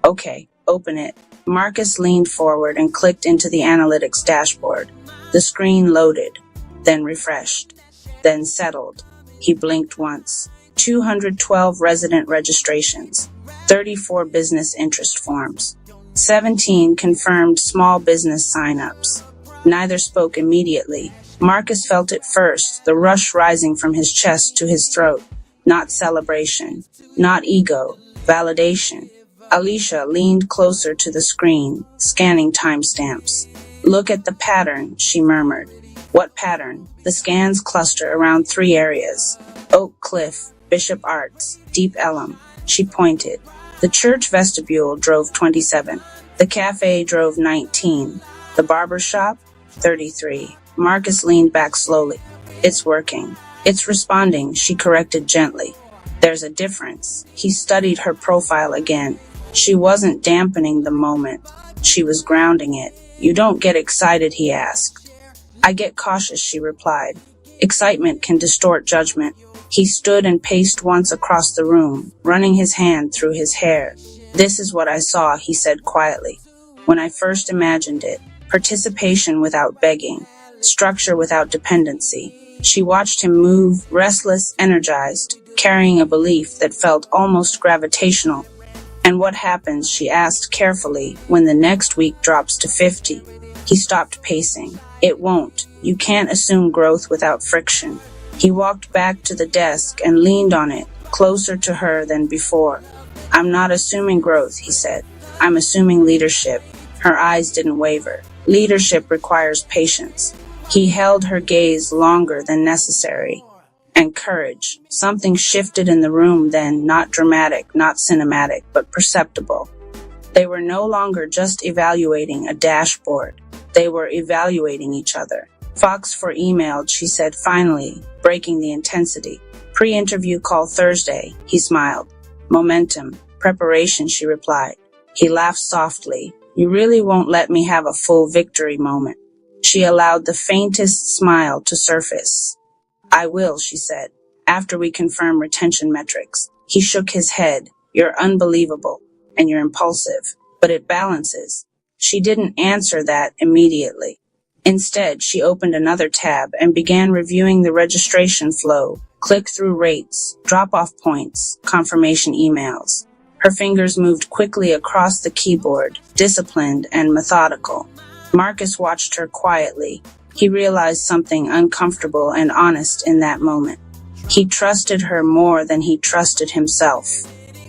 "Okay, open it." Marcus leaned forward and clicked into the analytics dashboard. The screen loaded, then refreshed, then settled. He blinked once. 212 resident registrations, 34 business interest forms, 17 confirmed small business sign-ups. Neither spoke immediately. Marcus felt it first, the rush rising from his chest to his throat. Not celebration, not ego, validation. Alicia leaned closer to the screen, scanning timestamps. "Look at the pattern," she murmured. "What pattern?" "The scans cluster around 3 areas. Oak Cliff, Bishop Arts, Deep Ellum." She pointed. The church vestibule drove 27. The cafe drove 19. The barber shop, 33. Marcus leaned back slowly. "It's working. It's responding," she corrected gently. "There's a difference." He studied her profile again. She wasn't dampening the moment. She was grounding it. "You don't get excited?" he asked. "I get cautious," she replied. "Excitement can distort judgment." He stood and paced once across the room, running his hand through his hair. "This is what I saw," he said quietly. "When I first imagined it. Participation without begging. Structure without dependency." She watched him move, restless, energized, carrying a belief that felt almost gravitational. "And what happens," she asked carefully, "when the next week drops to 50? He stopped pacing. "It won't. You can't assume growth without friction." He walked back to the desk and leaned on it, closer to her than before. "I'm not assuming growth," he said. "I'm assuming leadership." Her eyes didn't waver. Leadership requires patience. He held her gaze longer than necessary. And courage. Something shifted in the room then, not dramatic, not cinematic, but perceptible. They were no longer just evaluating a dashboard. They were evaluating each other. "Fox for emailed," she said finally, breaking the intensity. "Pre-interview call Thursday," he smiled. "Momentum. Preparation," she replied. He laughed softly. "You really won't let me have a full victory moment." She allowed the faintest smile to surface. "I will," she said, "after we confirm retention metrics." He shook his head. "You're unbelievable, and you're impulsive, but it balances." She didn't answer that immediately. Instead, she opened another tab and began reviewing the registration flow, click-through rates, drop-off points, confirmation emails. Her fingers moved quickly across the keyboard, disciplined and methodical. Marcus watched her quietly. He realized something uncomfortable and honest in that moment. He trusted her more than he trusted himself.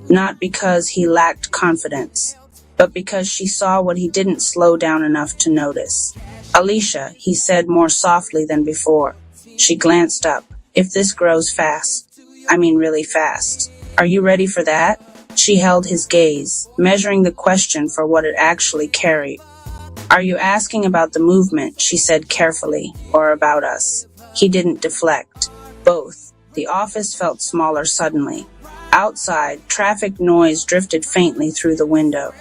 Not because he lacked confidence, but because she saw what he didn't slow down enough to notice. "Alicia," he said more softly than before. She glanced up. "If this grows fast, I mean really fast, are you ready for that?" She held his gaze, measuring the question for what it actually carried. "Are you asking about the movement," she said carefully, "or about us?" He didn't deflect. Both. The office felt smaller suddenly. Outside, traffic noise drifted faintly through the window.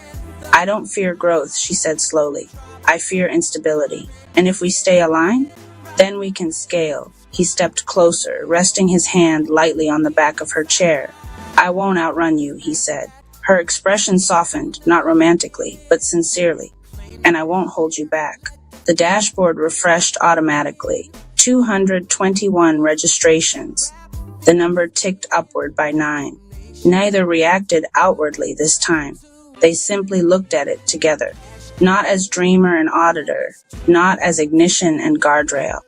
"I don't fear growth," she said slowly. "I fear instability. And if we stay aligned, then we can scale." He stepped closer, resting his hand lightly on the back of her chair. "I won't outrun you," he said. Her expression softened, not romantically, but sincerely. "And I won't hold you back." The dashboard refreshed automatically. 221 registrations. The number ticked upward by 9. Neither reacted outwardly this time. They simply looked at it together. Not as dreamer and auditor, not as ignition and guardrail,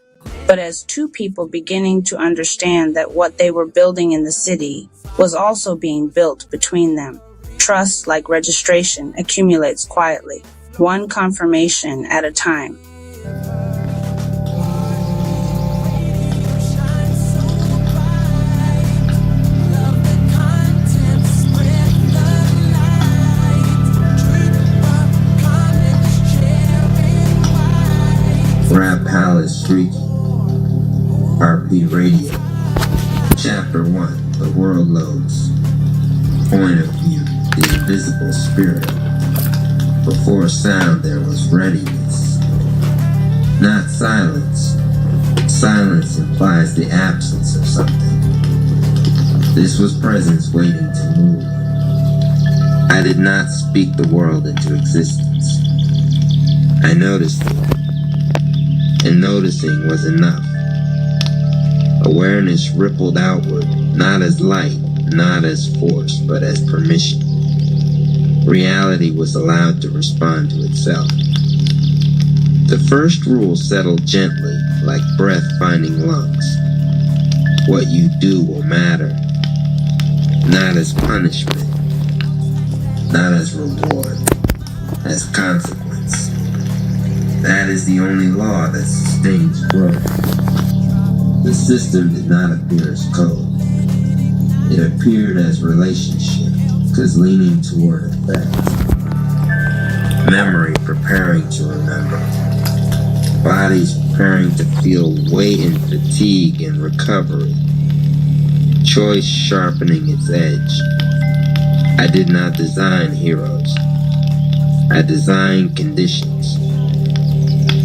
but as two people beginning to understand that what they were building in the city was also being built between them. Trust, like registration, accumulates quietly, one confirmation at a time. Rap Palace Street, RP Radio. Chapter 1, The World Loads. Point of view, the invisible spirit. Before sound there was readiness. Not silence. Silence implies the absence of something. This was presence waiting to move. I did not speak the world into existence. I noticed it. And noticing was enough. Awareness rippled outward, not as light, not as force, but as permission. Reality was allowed to respond to itself. The first rule settled gently, like breath finding lungs. What you do will matter, not as punishment, not as reward, as consequence. That is the only law that sustains growth. The system did not appear as code. It appeared as relationship, because leaning toward effect. Memory preparing to remember. Bodies preparing to feel weight and fatigue and recovery. Choice sharpening its edge. I did not design heroes. I designed conditions.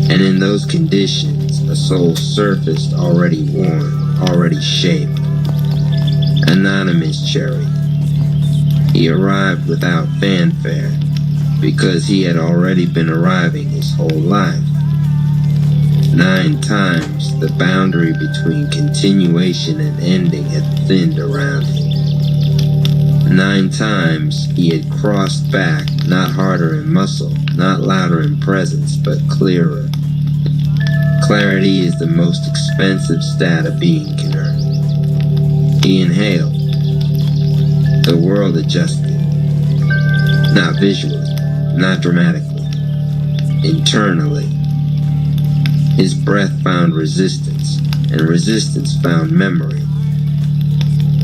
And in those conditions, a soul surfaced already worn, already shaped. Anonymous cherry. He arrived without fanfare, because he had already been arriving his whole life. 9 times, the boundary between continuation and ending had thinned around him. 9 times, he had crossed back, not harder in muscle, not louder in presence, but clearer. Clarity is the most expensive stat a being can earn. He inhaled. The world adjusted. Not visually, not dramatically. Internally. His breath found resistance, and resistance found memory.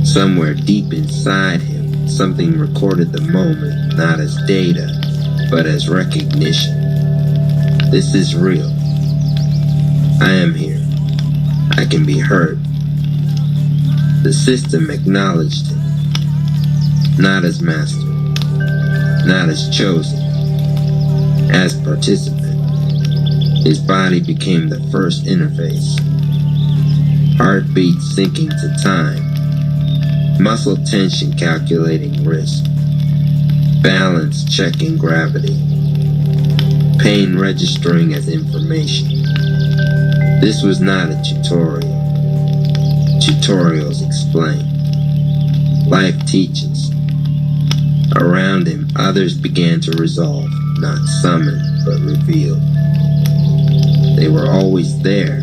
Somewhere deep inside him, something recorded the moment, not as data, but as recognition. This is real. I am here. I can be heard. The system acknowledged him, not as master, not as chosen, as participant. His body became the first interface. Heartbeat syncing to time. Muscle tension calculating risk. Balance checking gravity. Pain registering as information. This was not a tutorial. Tutorials explain. Life teaches. Around him, others began to resolve, not summon, but reveal. They were always there,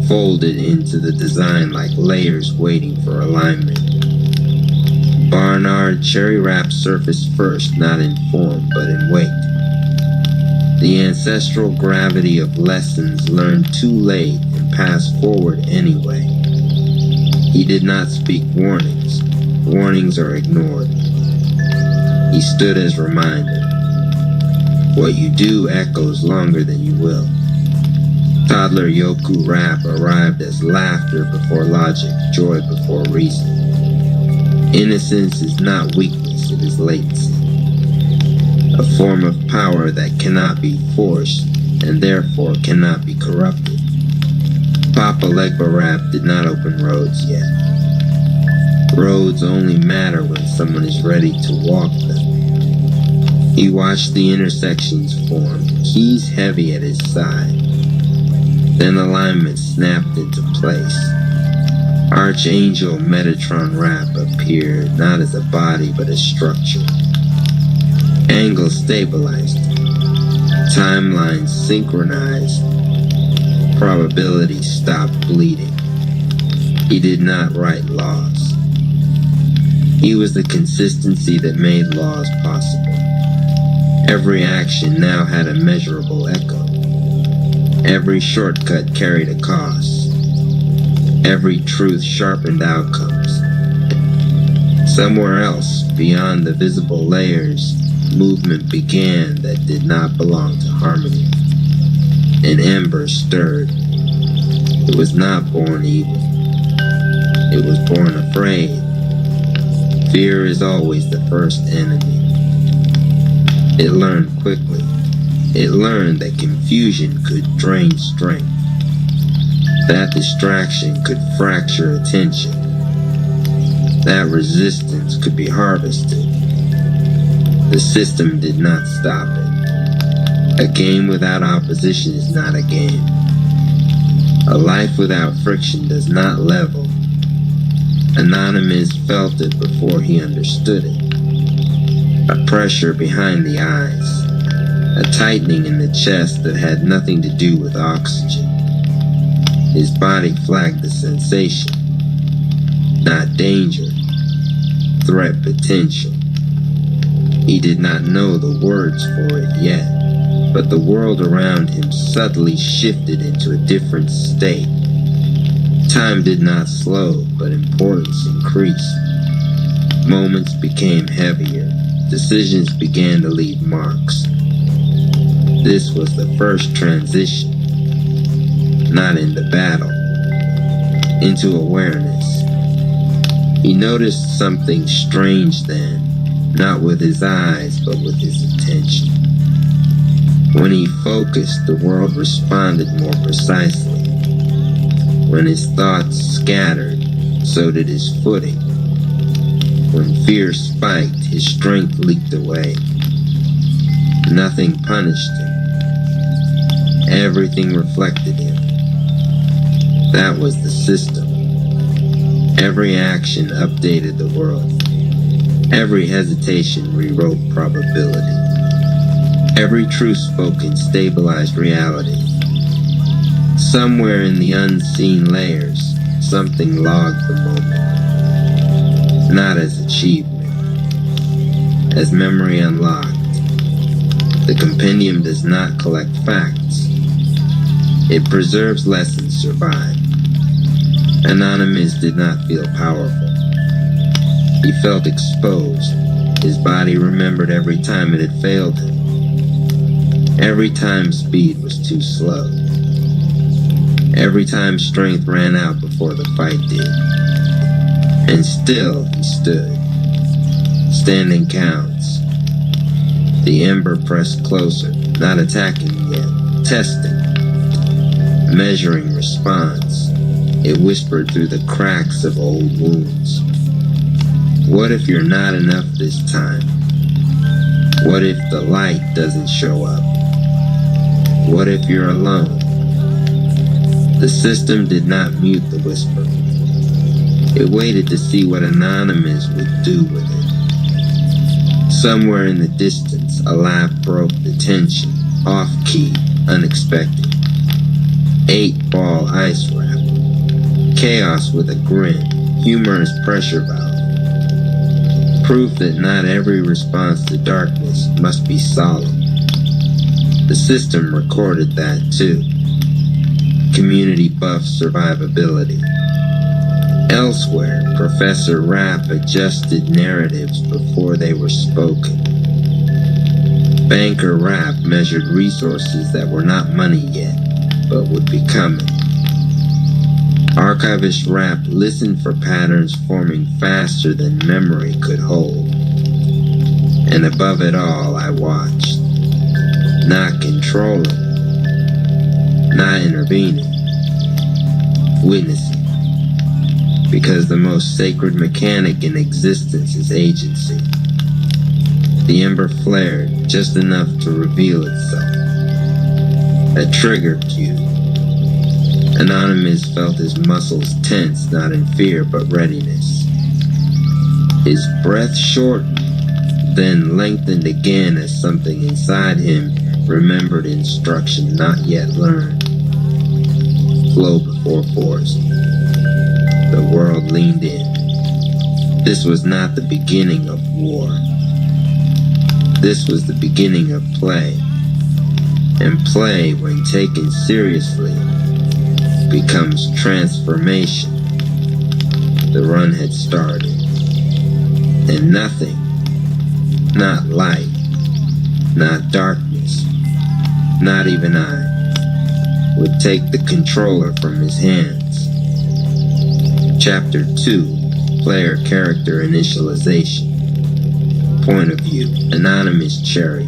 folded into the design like layers waiting for alignment. Barnard cherry-wrapped surfaced first, not in form, but in weight. The ancestral gravity of lessons learned too late and passed forward anyway. He did not speak warnings. Warnings are ignored. He stood as reminder. What you do echoes longer than you will. Toddler Yoku rap arrived as laughter before logic, joy before reason. Innocence is not weakness, it is latency. A form of power that cannot be forced and therefore cannot be corrupted. Papa Legba rap did not open roads yet. Roads only matter when someone is ready to walk them. He watched the intersections form, keys heavy at his side. Then alignment snapped into place. Archangel Metatron rap appeared not as a body but as structure. Angle stabilized. Timelines synchronized. Probability stopped bleeding. He did not write laws. He was the consistency that made laws possible. Every action now had a measurable echo. Every shortcut carried a cost. Every truth sharpened outcomes. Somewhere else, beyond the visible layers, movement began that did not belong to harmony. An ember stirred. It was not born evil. It was born afraid. Fear is always the first enemy. It learned quickly. It learned that confusion could drain strength. That distraction could fracture attention. That resistance could be harvested. The system did not stop it. A game without opposition is not a game. A life without friction does not level. Anonymous felt it before he understood it. A pressure behind the eyes. A tightening in the chest that had nothing to do with oxygen. His body flagged the sensation. Not danger. Threat potential. He did not know the words for it yet, but the world around him subtly shifted into a different state. Time did not slow, but importance increased. Moments became heavier. Decisions began to leave marks. This was the first transition, not into battle, into awareness. He noticed something strange then, not with his eyes, but with his attention. When he focused, the world responded more precisely. When his thoughts scattered, so did his footing. When fear spiked, his strength leaked away. Nothing punished him. Everything reflected him. That was the system. Every action updated the world. Every hesitation rewrote probability. Every truth spoken stabilized reality. Somewhere in the unseen layers, something logged the moment. Not as achievement, as memory unlocked. The compendium does not collect facts. It preserves lessons survived. Anonymous did not feel powerful. He felt exposed. His body remembered every time it had failed him. Every time speed was too slow. Every time strength ran out before the fight did. And still he stood. Standing counts. The ember pressed closer, not attacking yet, testing. Measuring response. It whispered through the cracks of old wounds. What if you're not enough this time? What if the light doesn't show up? What if you're alone? The system did not mute the whisper. It waited to see what Anonymous would do with it. Somewhere in the distance, a laugh broke the tension, off-key, unexpected. 8-ball ice wrap. Chaos with a grin. Humorous pressure valve. Proof that not every response to darkness must be solid. The system recorded that too. Community buff survivability. Elsewhere, Professor Rapp adjusted narratives before they were spoken. Banker Rapp measured resources that were not money yet, but would be coming. Archivist Rapp listened for patterns forming faster than memory could hold. And above it all, I watched. Not controlling. Not intervening. Witnessing. Because the most sacred mechanic in existence is agency. The ember flared just enough to reveal itself. A trigger cue. Anonymous felt his muscles tense, not in fear, but readiness. His breath shortened, then lengthened again as something inside him remembered instruction not yet learned. Flow before force. The world leaned in. This was not the beginning of war. This was the beginning of play. And play, when taken seriously, becomes transformation. The run had started. And nothing, not light, not darkness, not even I, would take the controller from his hands. Chapter 2, Player Character Initialization. Point of view, Anonymous Cherry.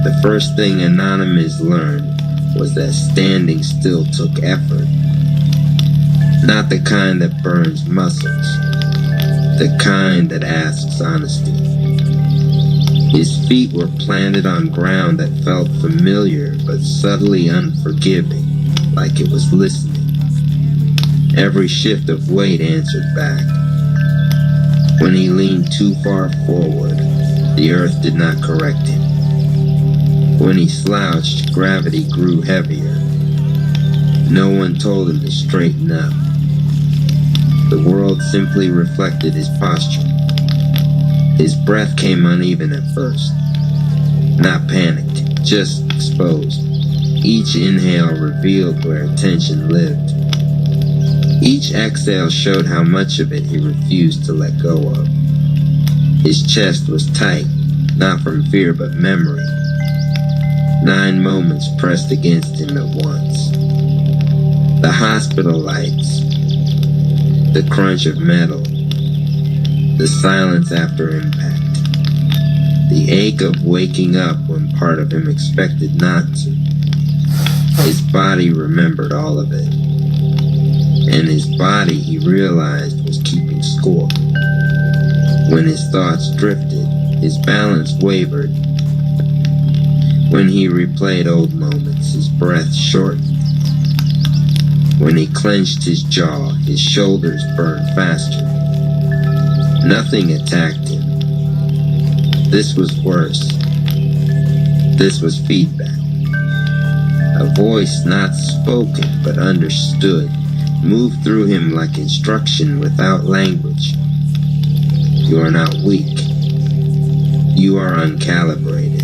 The first thing Anonymous learned was that standing still took effort. Not the kind that burns muscles. The kind that asks honesty. His feet were planted on ground that felt familiar but subtly unforgiving, like it was listening. Every shift of weight answered back. When he leaned too far forward, the earth did not correct him. When he slouched, gravity grew heavier. No one told him to straighten up. The world simply reflected his posture. His breath came uneven at first. Not panicked, just exposed. Each inhale revealed where attention lived. Each exhale showed how much of it he refused to let go of. His chest was tight, not from fear but memory. 9 moments pressed against him at once. The hospital lights, the crunch of metal, the silence after impact, the ache of waking up when part of him expected not to. His body remembered all of it. And his body, he realized, was keeping score. When his thoughts drifted, his balance wavered. When he replayed old moments, his breath shortened. When he clenched his jaw, his shoulders burned faster. Nothing attacked him. This was worse. This was feedback. A voice not spoken but understood moved through him like instruction without language. You are not weak. You are uncalibrated.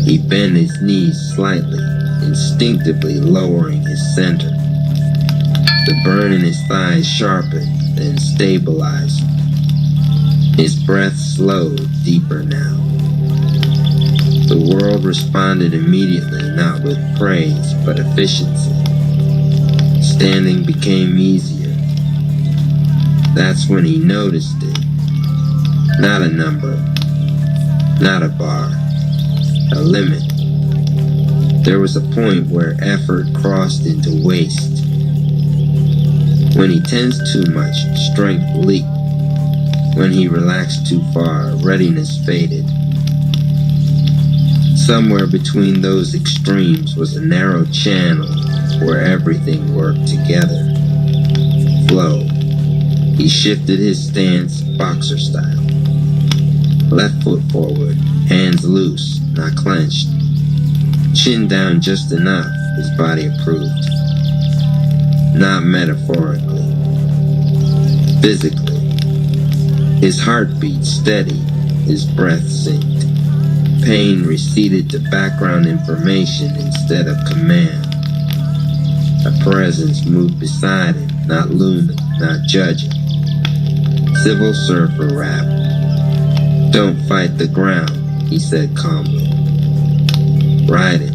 He bent his knees slightly, instinctively lowering his center. The burn in his thighs sharpened, then stabilized. His breath slowed, deeper now. The world responded immediately, not with praise, but efficiency. Standing became easier. That's when he noticed it. Not a number, not a bar, a limit. There was a point where effort crossed into waste. When he tensed too much, strength leaked. When he relaxed too far, readiness faded. Somewhere between those extremes was a narrow channel where everything worked together. Flow. He shifted his stance, boxer style. Left foot forward, hands loose, not clenched. Chin down just enough, his body approved. Not metaphorically. Physically. His heartbeat steady, his breath synced. Pain receded to background information instead of command. A presence moved beside him, not looming, not judging. Civil Surfer rapped. "Don't fight the ground," he said calmly. "Ride it."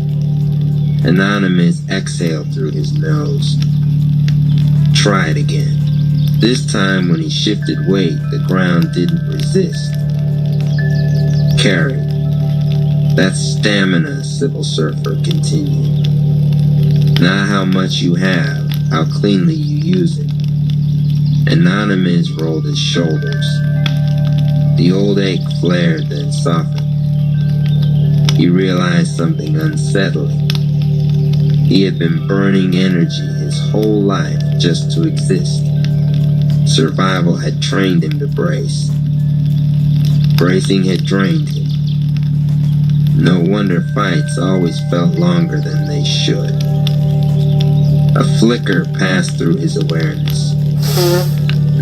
Anonymous exhaled through his nose. Try it again. This time when he shifted weight, the ground didn't resist. Carry. That's stamina, Civil Surfer continued. Not how much you have, how cleanly you use it. Anonymous rolled his shoulders. The old ache flared, then softened. He realized something unsettling. He had been burning energy his whole life just to exist. Survival had trained him to brace. Bracing had drained him. No wonder fights always felt longer than they should. A flicker passed through his awareness.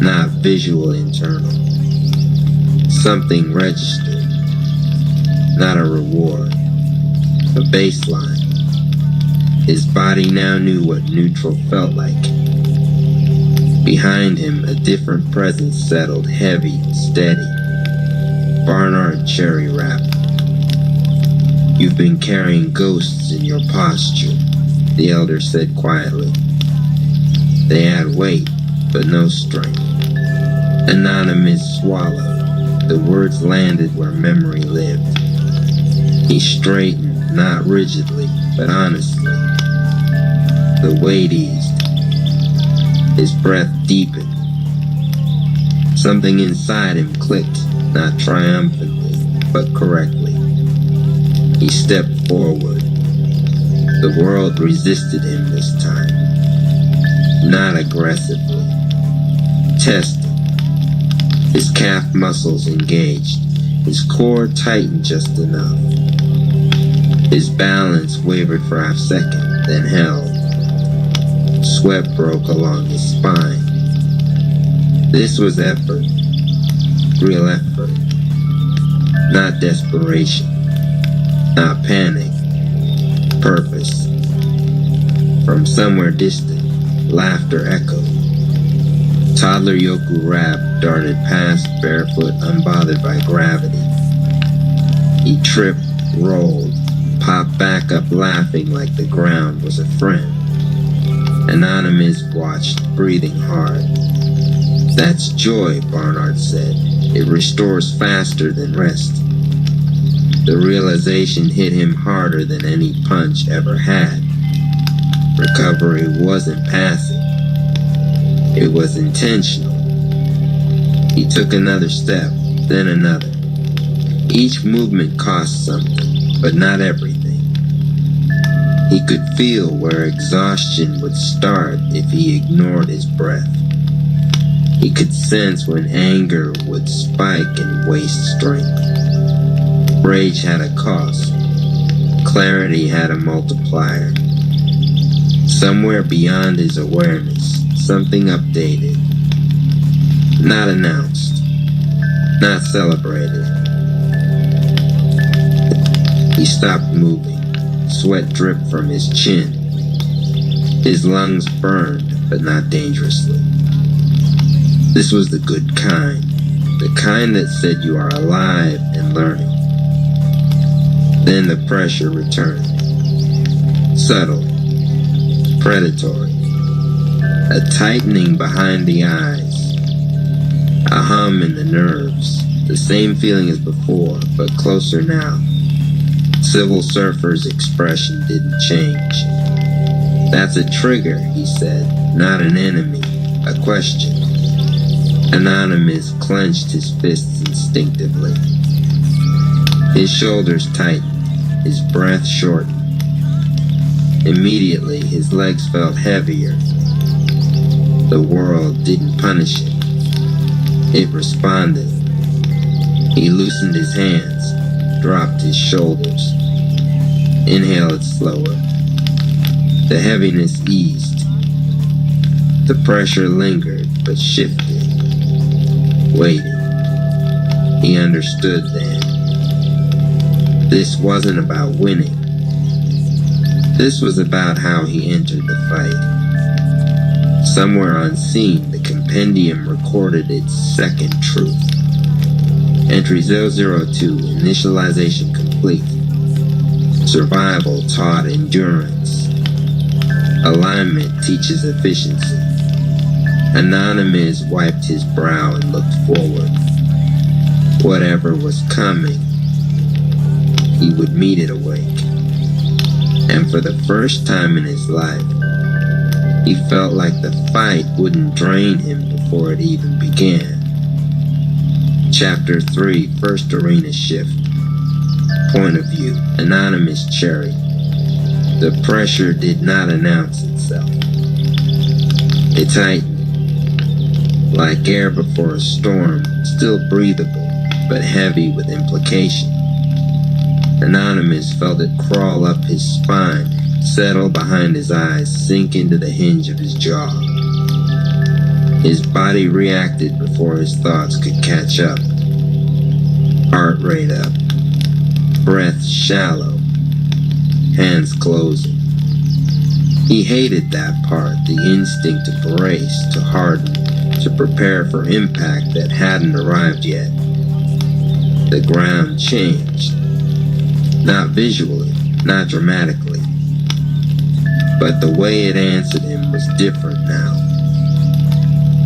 Not visual, internal. Something registered. Not a reward. A baseline. His body now knew what neutral felt like. Behind him, a different presence settled, heavy, steady. Barnard Cherry rapped. "You've been carrying ghosts in your posture," the elder said quietly. They had weight, but no strength. Anonymous swallowed. The words landed where memory lived. He straightened, not rigidly, but honestly. The weight eased. His breath deepened. Something inside him clicked, not triumphantly, but correctly. He stepped forward. The world resisted him this time. Not aggressively. Tested. His calf muscles engaged. His core tightened just enough. His balance wavered for a second, then held. Sweat broke along his spine. This was effort. Real effort. Not desperation. Not panic. Purpose. From somewhere distant, laughter echoed. Toddler Yoku Rap darted past, barefoot, unbothered by gravity. He tripped, rolled, popped back up laughing like the ground was a friend. Anonymous watched, breathing hard. "That's joy," Barnard said. "It restores faster than rest." The realization hit him harder than any punch ever had. Recovery wasn't passive. It was intentional. He took another step, then another. Each movement cost something, but not everything. He could feel where exhaustion would start if he ignored his breath. He could sense when anger would spike and waste strength. Rage had a cost. Clarity had a multiplier. Somewhere beyond his awareness, something updated. Not announced. Not celebrated. He stopped moving. Sweat dripped from his chin. His lungs burned, but not dangerously. This was the good kind. The kind that said you are alive and learning. Then the pressure returned. Subtle. Predatory. A tightening behind the eyes. A hum in the nerves. The same feeling as before, but closer now. Civil Surfer's expression didn't change. "That's a trigger," he said, "not an enemy, a question." Anonymous clenched his fists instinctively. His shoulders tightened, his breath shortened. Immediately, his legs felt heavier. The world didn't punish him. It responded. He loosened his hands, dropped his shoulders. Inhaled slower. The heaviness eased. The pressure lingered, but shifted, waiting. He understood then. This wasn't about winning. This was about how he entered the fight. Somewhere unseen, the compendium recorded its second truth. Entry 002, initialization complete. Survival taught endurance. Alignment teaches efficiency. Anonymous wiped his brow and looked forward. Whatever was coming, he would meet it awake. And for the first time in his life, he felt like the fight wouldn't drain him before it even began. Chapter 3, First Arena Shift. Point of view, Anonymous Cherry. The pressure did not announce itself. It tightened, like air before a storm, still breathable, but heavy with implication. Anonymous felt it crawl up his spine, settle behind his eyes, sink into the hinge of his jaw. His body reacted before his thoughts could catch up. Heart rate up, breath shallow, hands closing. He hated that part, the instinct to brace, to harden, to prepare for impact that hadn't arrived yet. The ground changed. Not visually, not dramatically, but the way it answered him was different now.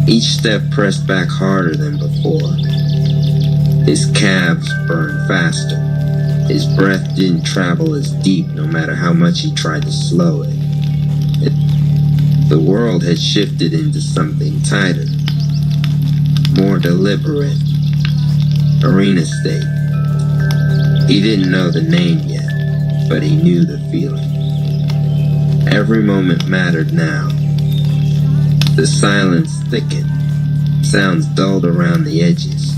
Each step pressed back harder than before. His calves burned faster. His breath didn't travel as deep no matter how much he tried to slow it. The world had shifted into something tighter, more deliberate. Arena state. He didn't know the name yet, but he knew the feeling. Every moment mattered now. The silence thickened, sounds dulled around the edges.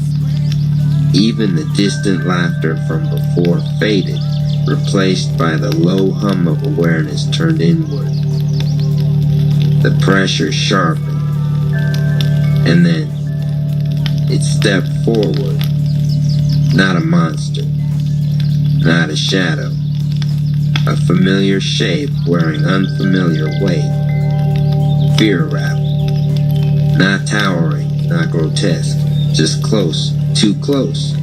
Even the distant laughter from before faded, replaced by the low hum of awareness turned inward. The pressure sharpened, and then it stepped forward. Not a monster. Not a shadow. A familiar shape wearing unfamiliar weight. Fear Rap. Not towering, not grotesque. Just close, too close.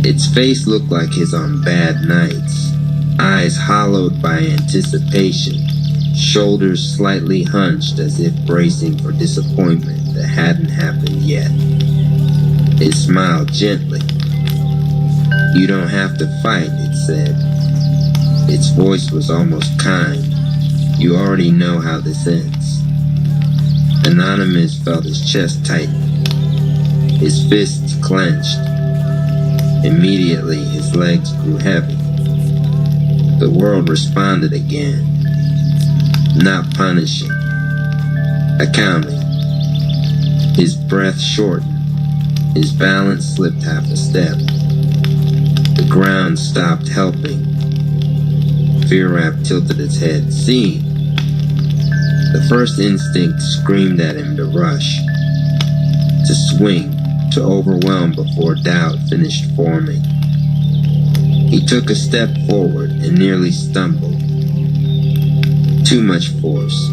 Its face looked like his on bad nights. Eyes hollowed by anticipation. Shoulders slightly hunched as if bracing for disappointment that hadn't happened yet. It smiled gently. You don't have to fight, it said. Its voice was almost kind. You already know how this ends. Anonymous felt his chest tighten. His fists clenched. Immediately, his legs grew heavy. The world responded again. Not punishing. Accounting. His breath shortened. His balance slipped half a step. The ground stopped helping. Fear Rap tilted its head, seeing. The first instinct screamed at him to rush, to swing, to overwhelm before doubt finished forming. He took a step forward and nearly stumbled. Too much force,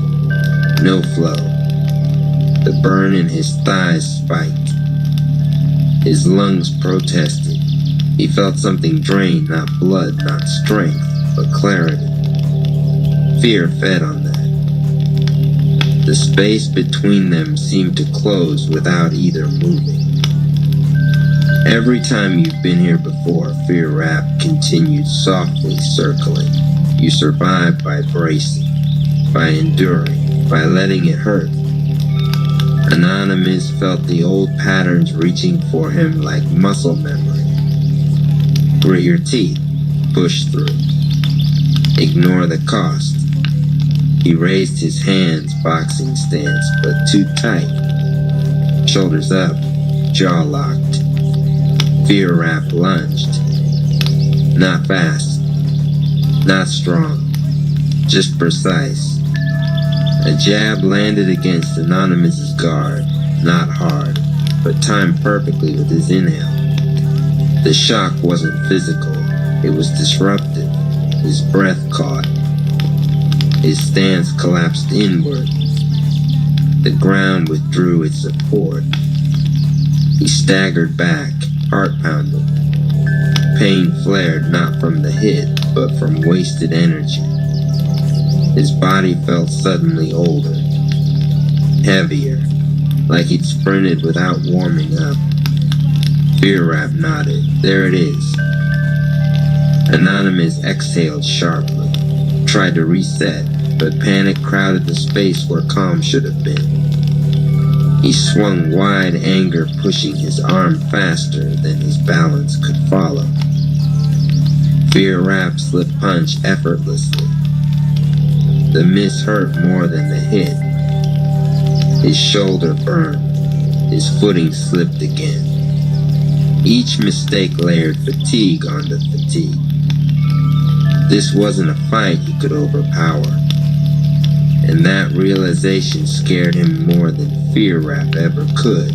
no flow. The burn in his thighs spiked. His lungs protested. He felt something drain, not blood, not strength, but clarity. Fear fed on that. The space between them seemed to close without either moving. Every time you've been here before, Fear Rap continued softly circling. You survived by bracing, by enduring, by letting it hurt. Anonymous felt the old patterns reaching for him like muscle memory. Grit your teeth, push through. Ignore the cost. He raised his hands, boxing stance, but too tight. Shoulders up, jaw locked. Fear Rap lunged. Not fast, not strong, just precise. A jab landed against Anonymous's guard, not hard, but timed perfectly with his inhale. The shock wasn't physical, it was disruptive. His breath caught. His stance collapsed inward. The ground withdrew its support. He staggered back, heart pounding. Pain flared not from the hit, but from wasted energy. His body felt suddenly older, heavier, like he'd sprinted without warming up. Fear Rap nodded. There it is. Anonymous exhaled sharply, tried to reset, but panic crowded the space where calm should have been. He swung wide, anger pushing his arm faster than his balance could follow. Fear Rap slipped punch effortlessly. The miss hurt more than the hit. His shoulder burned. His footing slipped again. Each mistake layered fatigue onto fatigue. This wasn't a fight he could overpower, and that realization scared him more than Fear Rap ever could.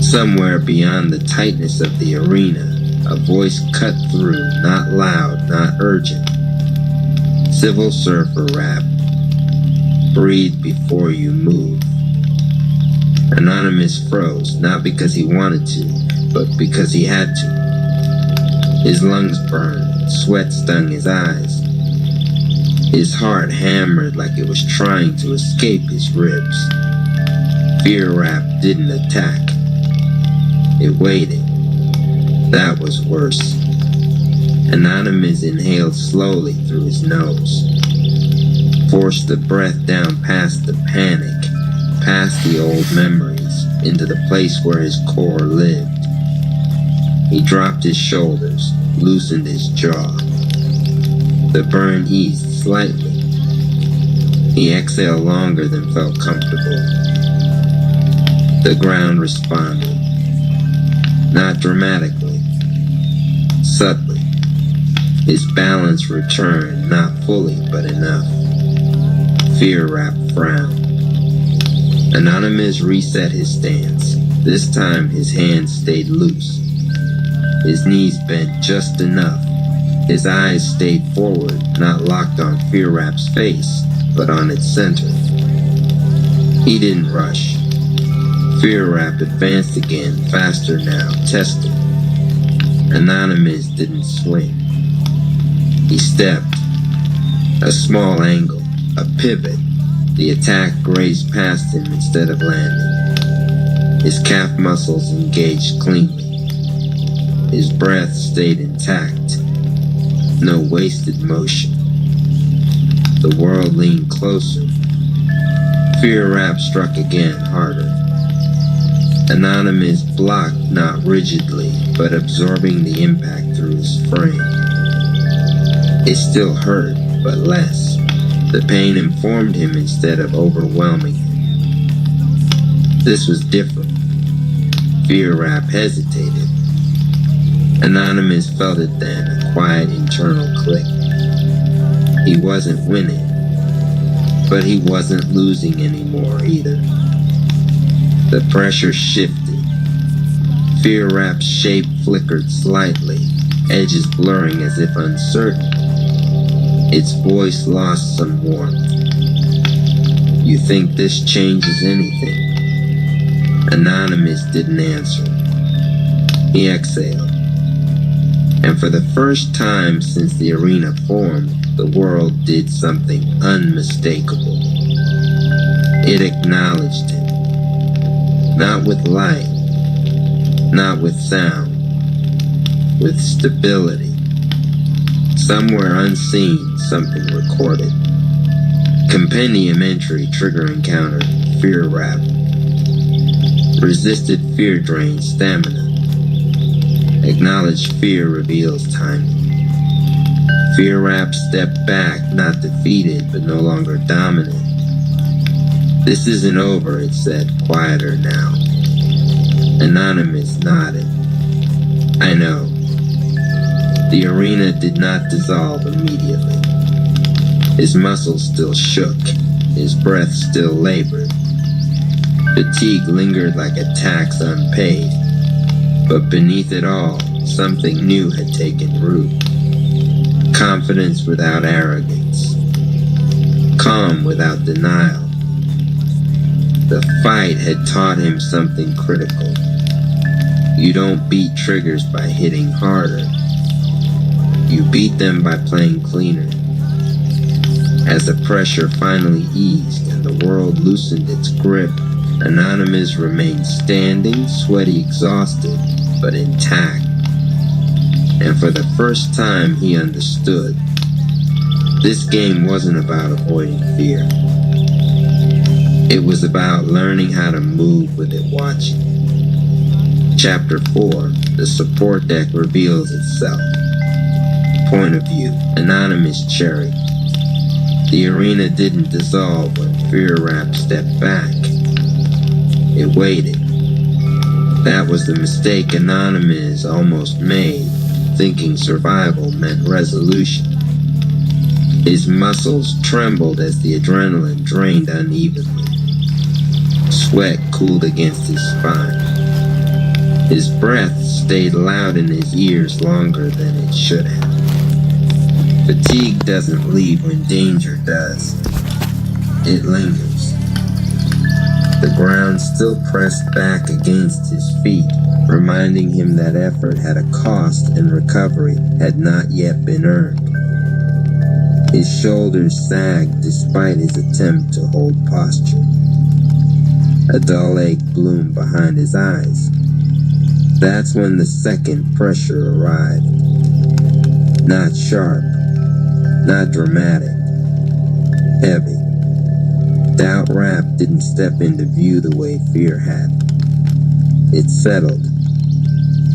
Somewhere beyond the tightness of the arena, a voice cut through, not loud, not urgent. Civil Surfer Rap. Breathe before you move. Anonymous froze, not because he wanted to, but because he had to. His lungs burned, sweat stung his eyes. His heart hammered like it was trying to escape his ribs. Fear Rap didn't attack. It waited. That was worse. Anonymous inhaled slowly through his nose. Forced the breath down past the panic, past the old memories, into the place where his core lived. He dropped his shoulders, loosened his jaw. The burn eased slightly. He exhaled longer than felt comfortable. The ground responded. Not dramatically, subtly. His balance returned, not fully, but enough. Fear Rap frowned. Anonymous reset his stance. This time his hands stayed loose. His knees bent just enough. His eyes stayed forward, not locked on Fear Rap's face, but on its center. He didn't rush. Fear Rap advanced again, faster now, testing. Anonymous didn't swing. He stepped. A small angle, a pivot. The attack grazed past him instead of landing. His calf muscles engaged cleanly. His breath stayed intact. No wasted motion. The world leaned closer. Fear Rap struck again, harder. Anonymous blocked, not rigidly, but absorbing the impact through his frame. It still hurt, but less. The pain informed him instead of overwhelming him. This was different. Fear Rap hesitated. Anonymous felt it then, a quiet internal click. He wasn't winning, but he wasn't losing anymore either. The pressure shifted. Fear Rap's shape flickered slightly, edges blurring as if uncertain. Its voice lost some warmth. You think this changes anything? Anonymous didn't answer. He exhaled. And for the first time since the arena formed, the world did something unmistakable. It acknowledged him. Not with light, not with sound, with stability. Somewhere unseen, something recorded. Compendium entry trigger encounter, Fear Rap. Resisted fear drains stamina. Acknowledged fear reveals timing. Fear Rap stepped back, not defeated, but no longer dominant. This isn't over, it said, quieter now. Anonymous nodded. I know. The arena did not dissolve immediately. His muscles still shook, his breath still labored. Fatigue lingered like a tax unpaid, but beneath it all, something new had taken root. Confidence without arrogance, calm without denial. The fight had taught him something critical. You don't beat triggers by hitting harder. You beat them by playing cleaner. As the pressure finally eased and the world loosened its grip, Anonymous remained standing, sweaty, exhausted, but intact. And for the first time he understood. This game wasn't about avoiding fear. It was about learning how to move with it watching. Chapter 4, the support deck reveals itself. Point of view, Anonymous Cherry. The arena didn't dissolve when Fear Rap stepped back. It waited. That was the mistake Anonymous almost made, thinking survival meant resolution. His muscles trembled as the adrenaline drained unevenly. Sweat cooled against his spine. His breath stayed loud in his ears longer than it should have. Fatigue doesn't leave when danger does. It lingers. The ground still pressed back against his feet, reminding him that effort had a cost and recovery had not yet been earned. His shoulders sagged despite his attempt to hold posture. A dull ache bloomed behind his eyes. That's when the second pressure arrived. Not sharp, not dramatic, heavy. Doubt Rap didn't step into view the way Fear had. It settled,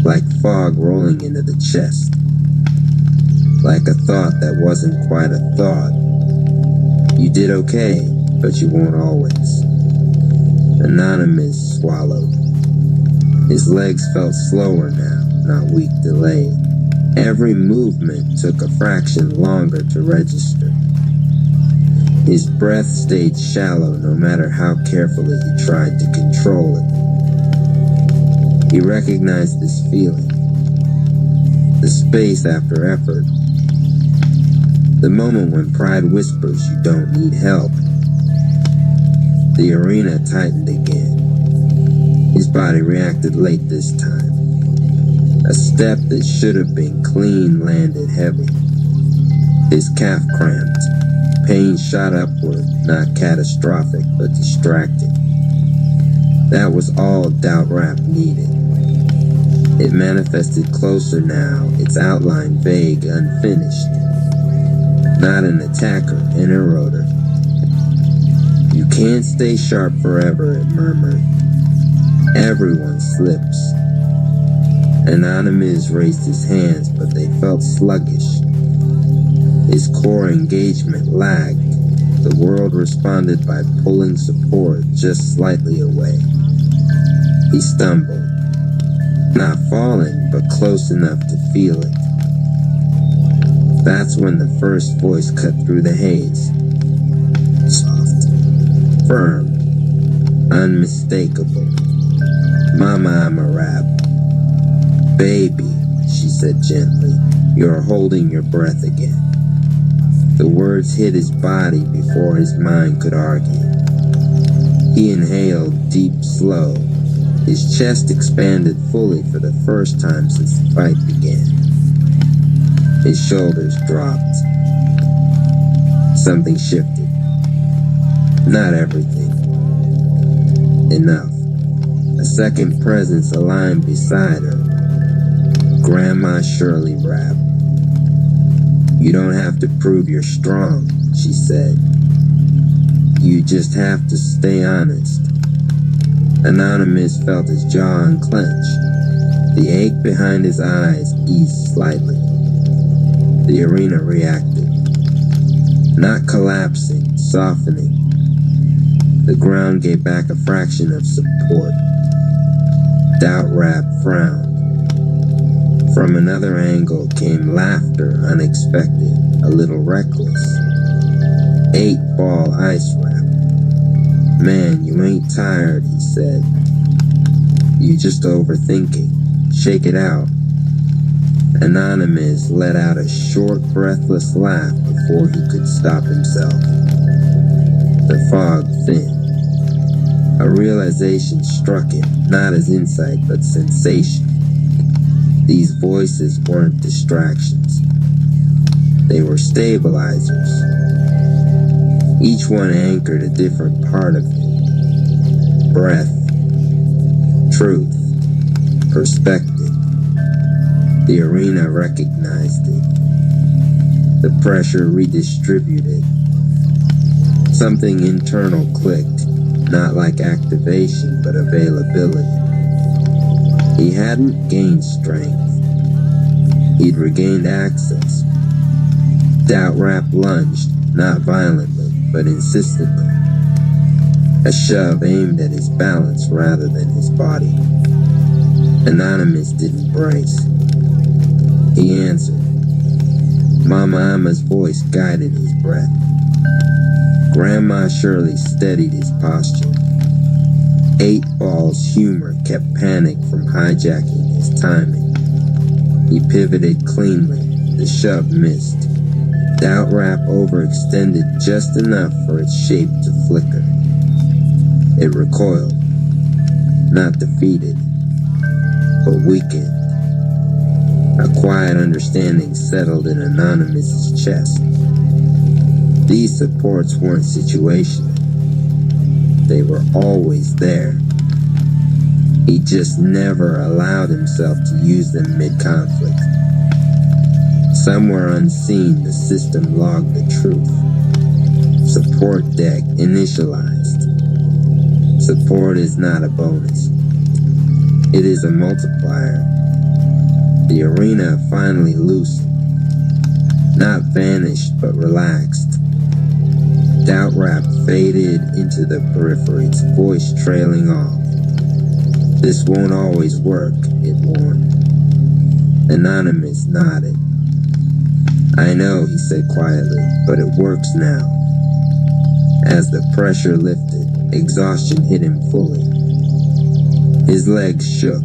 like fog rolling into the chest. Like a thought that wasn't quite a thought. You did okay, but you won't always. Anonymous swallowed. His legs felt slower now, not weak delayed. Every movement took a fraction longer to register. His breath stayed shallow no matter how carefully he tried to control it. He recognized this feeling. The space after effort. The moment when pride whispers you don't need help. The arena tightened again. His body reacted late this time. A step that should have been clean landed heavy. His calf cramped. Pain shot upward, not catastrophic, but distracting. That was all Doubt Rap needed. It manifested closer now, its outline vague, unfinished. Not an attacker, an eroder. You can't stay sharp forever, it murmured. Everyone slips. Anonymous raised his hands, but they felt sluggish. His core engagement lagged. The world responded by pulling support just slightly away. He stumbled. Not falling, but close enough to feel it. That's when the first voice cut through the haze. Soft, firm, unmistakable. Mama, I'm a rap. Baby, she said gently, you're holding your breath again. The words hit his body before his mind could argue. He inhaled deep, slow. His chest expanded fully for the first time since the fight began. His shoulders dropped. Something shifted. Not everything. Enough. A second presence aligned beside her. Grandma Shirley Rap. You don't have to prove you're strong, she said. You just have to stay honest. Anonymous felt his jaw unclench. The ache behind his eyes eased slightly. The arena reacted. Not collapsing, softening. The ground gave back a fraction of support. Doubt Rap frowned. From another angle came laughter, unexpected, a little reckless. 8-ball ice wrap. Man, you ain't tired, he said. You just overthinking. Shake it out. Anonymous let out a short, breathless laugh before he could stop himself. The fog thinned. A realization struck him, not as insight, but sensation. These voices weren't distractions. They were stabilizers. Each one anchored a different part of him. Breath, truth, perspective. The arena recognized it. The pressure redistributed. Something internal clicked, not like activation, but availability. He hadn't gained strength. He'd regained access. Doubt Rap lunged, not violently, but insistently. A shove aimed at his balance rather than his body. Anonymous didn't brace. He answered. Mama Ama's voice guided his breath. Grandma Shirley steadied his posture. 8-ball's humor kept panic from hijacking his timing. He pivoted cleanly. The shove missed. Doubt Rap overextended just enough for its shape to flicker. It recoiled, not defeated, but weakened. A quiet understanding settled in Anonymous's chest. These supports weren't situational. They were always there. He just never allowed himself to use them mid-conflict. Somewhere unseen, the system logged the truth. Support deck initialized. Support is not a bonus. It is a multiplier. The arena finally loosened. Not vanished, but relaxed. Doubt Rap faded into the periphery, its voice trailing off. This won't always work, it warned. Anonymous nodded. I know, he said quietly, but it works now. As the pressure lifted, exhaustion hit him fully. His legs shook.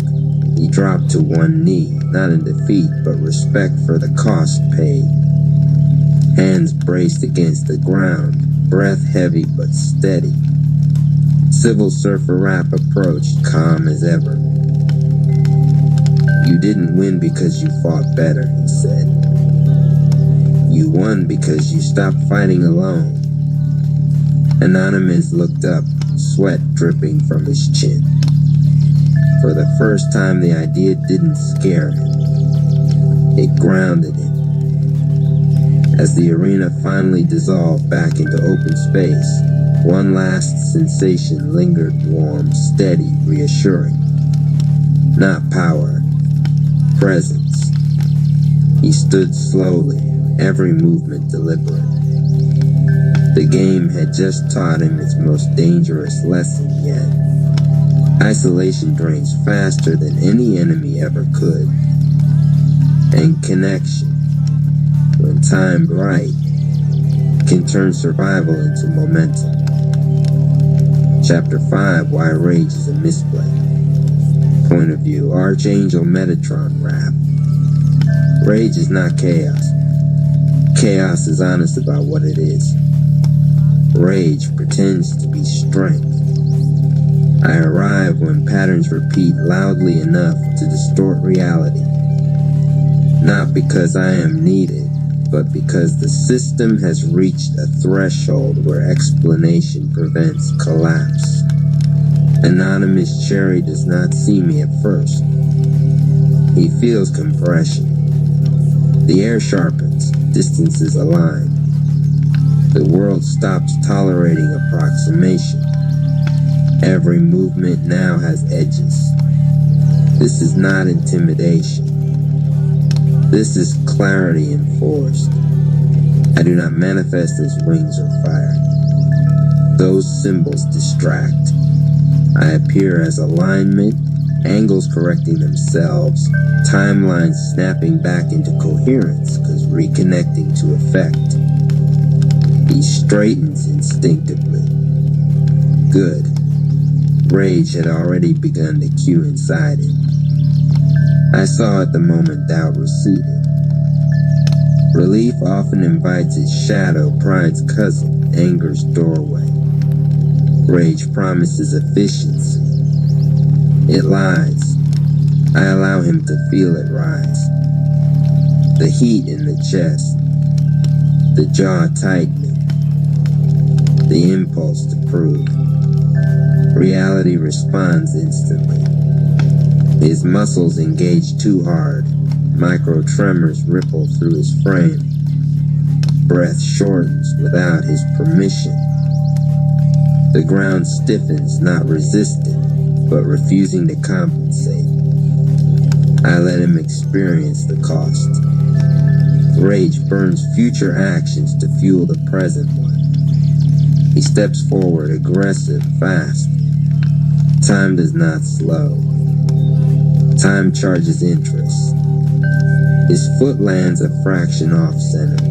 He dropped to one knee, not in defeat, but respect for the cost paid. Hands braced against the ground, breath heavy but steady. Civil Surfer Rap approached, calm as ever. You didn't win because you fought better, he said. You won because you stopped fighting alone. Anonymous looked up, sweat dripping from his chin. For the first time, the idea didn't scare him. It grounded him. As the arena finally dissolved back into open space, one last sensation lingered, warm, steady, reassuring. Not power, presence. He stood slowly, every movement deliberate. The game had just taught him its most dangerous lesson yet. Isolation drains faster than any enemy ever could. And connection, when timed right, can turn survival into momentum. Chapter 5, Why Rage is a Misplay. Point of view, Archangel Metatron Rap. Rage is not chaos. Chaos is honest about what it is. Rage pretends to be strength. I arrive when patterns repeat loudly enough to distort reality. Not because I am needed, but because the system has reached a threshold where explanation prevents collapse. Anonymous Cherry does not see me at first. He feels compression. The air sharpens, distances align. The world stops tolerating approximation. Every movement now has edges. This is not intimidation. This is clarity enforced. I do not manifest as wings or fire. Those symbols distract. I appear as alignment, angles correcting themselves, timelines snapping back into coherence because reconnecting to effect. He straightens instinctively. Good. Rage had already begun to cue inside him. I saw it the moment doubt receded. Relief often invites its shadow, pride's cousin, anger's doorway. Rage promises efficiency. It lies. I allow him to feel it rise. The heat in the chest, the jaw tightening, the impulse to prove. Reality responds instantly. His muscles engage too hard. Micro tremors ripple through his frame. Breath shortens without his permission. The ground stiffens, not resisting, but refusing to compensate. I let him experience the cost. Rage burns future actions to fuel the present one. He steps forward, aggressive, fast. Time does not slow. Time charges interest. His foot lands a fraction off center.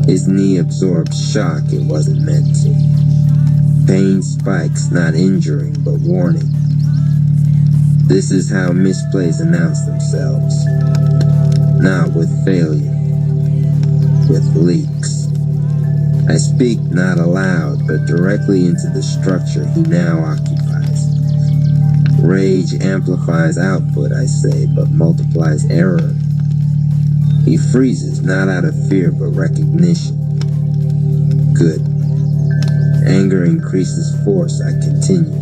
His knee absorbs shock it wasn't meant to. Pain spikes, not injuring, but warning. This is how misplays announce themselves. Not with failure, with leaks. I speak not aloud, but directly into the structure he now occupies. Rage amplifies output, I say, but multiplies error. He freezes, not out of fear, but recognition. Good. Anger increases force, I continue.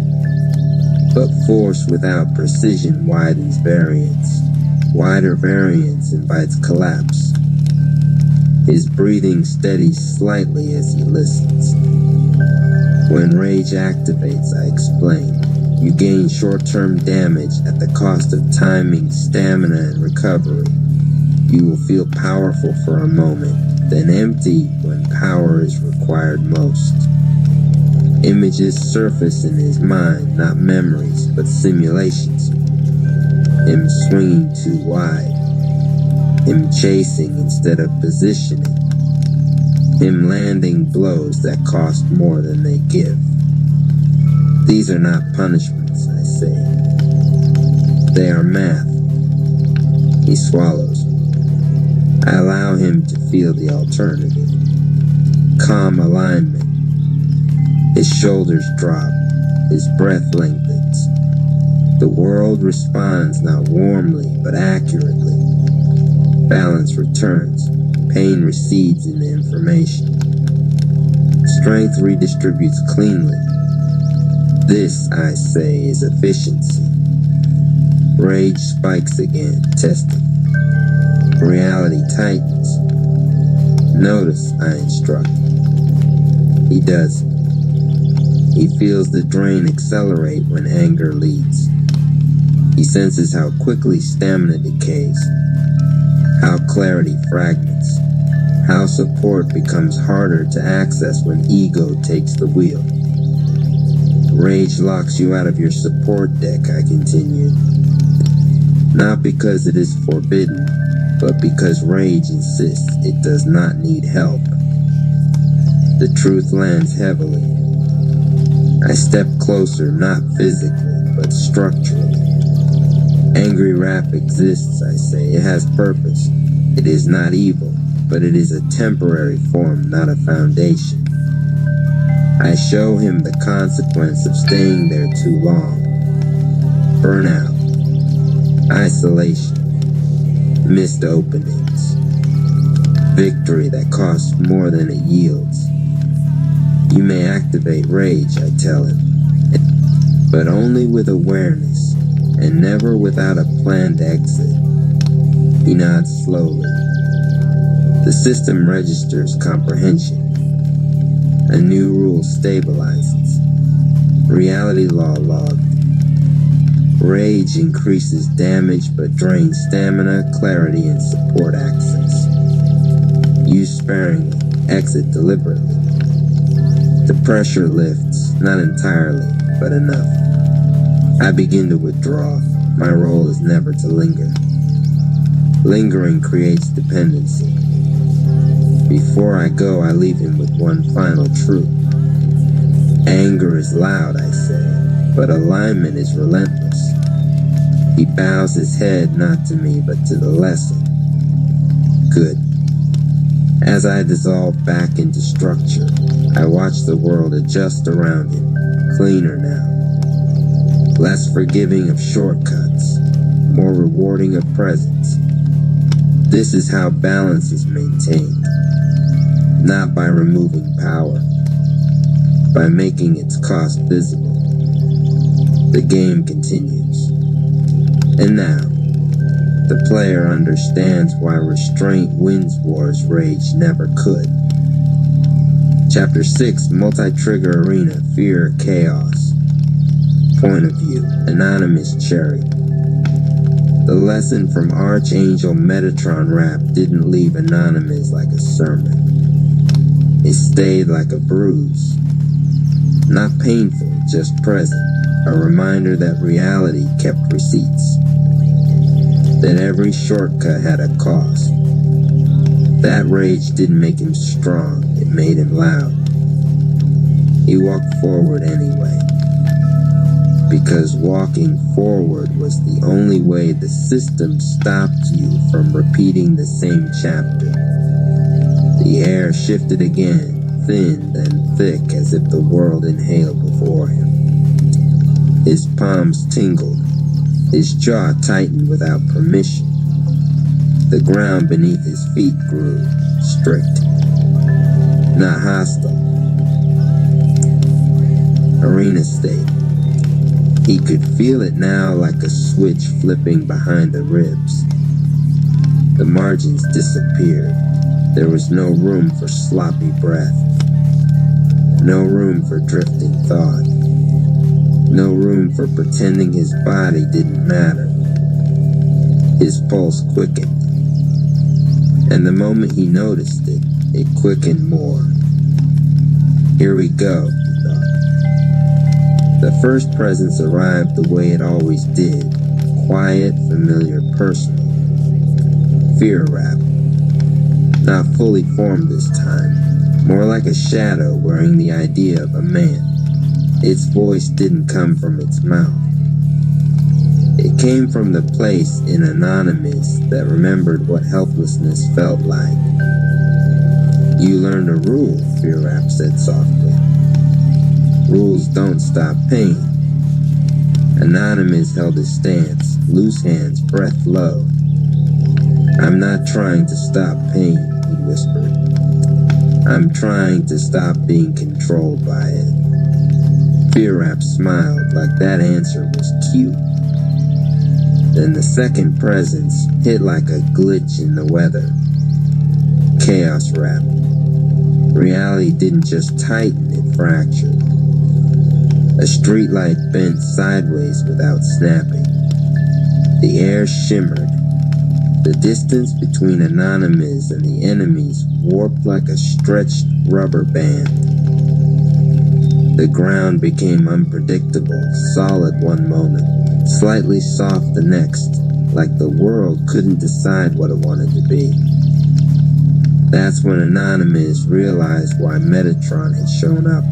But force without precision widens variance. Wider variance invites collapse. His breathing steadies slightly as he listens. When rage activates, I explain. You gain short-term damage at the cost of timing, stamina, and recovery. You will feel powerful for a moment, then empty when power is required most. Images surface in his mind, not memories, but simulations. Him swinging too wide. Him chasing instead of positioning. Him landing blows that cost more than they give. These are not punishments, I say. They are math. He swallows. I allow him to feel the alternative. Calm alignment. His shoulders drop. His breath lengthens. The world responds not warmly, but accurately. Balance returns. Pain recedes in the information. Strength redistributes cleanly. This, I say, is efficiency. Rage spikes again, testing. Reality tightens. Notice, I instruct. He does. He feels the drain accelerate when anger leads. He senses how quickly stamina decays, how clarity fragments, how support becomes harder to access when ego takes the wheel. Rage locks you out of your support deck, I continue. Not because it is forbidden, but because rage insists it does not need help. The truth lands heavily. I step closer, not physically, but structurally. Angry rap exists, I say. It has purpose. It is not evil, but it is a temporary form, not a foundation. I show him the consequence of staying there too long. Burnout, isolation, missed openings, victory that costs more than it yields. You may activate rage, I tell him, but only with awareness and never without a planned exit. He nods slowly. The system registers comprehension. A new rule stabilizes. Reality law logged. Rage increases damage but drains stamina, clarity, and support access. Use sparingly, exit deliberately. The pressure lifts, not entirely, but enough. I begin to withdraw. My role is never to linger. Lingering creates dependency. Before I go, I leave him with one final truth. Anger is loud, I say, but alignment is relentless. He bows his head not to me, but to the lesson. Good. As I dissolve back into structure, I watch the world adjust around him, cleaner now. Less forgiving of shortcuts, more rewarding of presence. This is how balance is maintained. Not by removing power, by making its cost visible. The game continues. And now, the player understands why restraint wins wars rage never could. Chapter 6, Multi-Trigger Arena, Fear, Chaos. Point of View, Anonymous Cherry. The lesson from Archangel Metatron Rap didn't leave Anonymous like a sermon. It stayed like a bruise. Not painful, just present. A reminder that reality kept receipts. That every shortcut had a cost. That rage didn't make him strong, it made him loud. He walked forward anyway. Because walking forward was the only way the system stopped you from repeating the same chapter. The air shifted again, thin and thick as if the world inhaled before him. His palms tingled, his jaw tightened without permission. The ground beneath his feet grew strict, not hostile. Arena state. He could feel it now like a switch flipping behind the ribs. The margins disappeared. There was no room for sloppy breath. No room for drifting thought. No room for pretending his body didn't matter. His pulse quickened. And the moment he noticed it, it quickened more. Here we go, he thought. The first presence arrived the way it always did. Quiet, familiar, personal. Fear Rap. Not fully formed this time. More like a shadow wearing the idea of a man. Its voice didn't come from its mouth. It came from the place in Anonymous that remembered what helplessness felt like. You learned a rule, Fear Rap said softly. Rules don't stop pain. Anonymous held his stance, loose hands, breath low. I'm not trying to stop pain, he whispered. I'm trying to stop being controlled by it. Fear Rap smiled like that answer was cute. Then the second presence hit like a glitch in the weather. Chaos Rap. Reality didn't just tighten, it fractured. A streetlight bent sideways without snapping. The air shimmered. The distance between Anonymous and the enemies warped like a stretched rubber band. The ground became unpredictable, solid one moment, slightly soft the next, like the world couldn't decide what it wanted to be. That's when Anonymous realized why Metatron had shown up.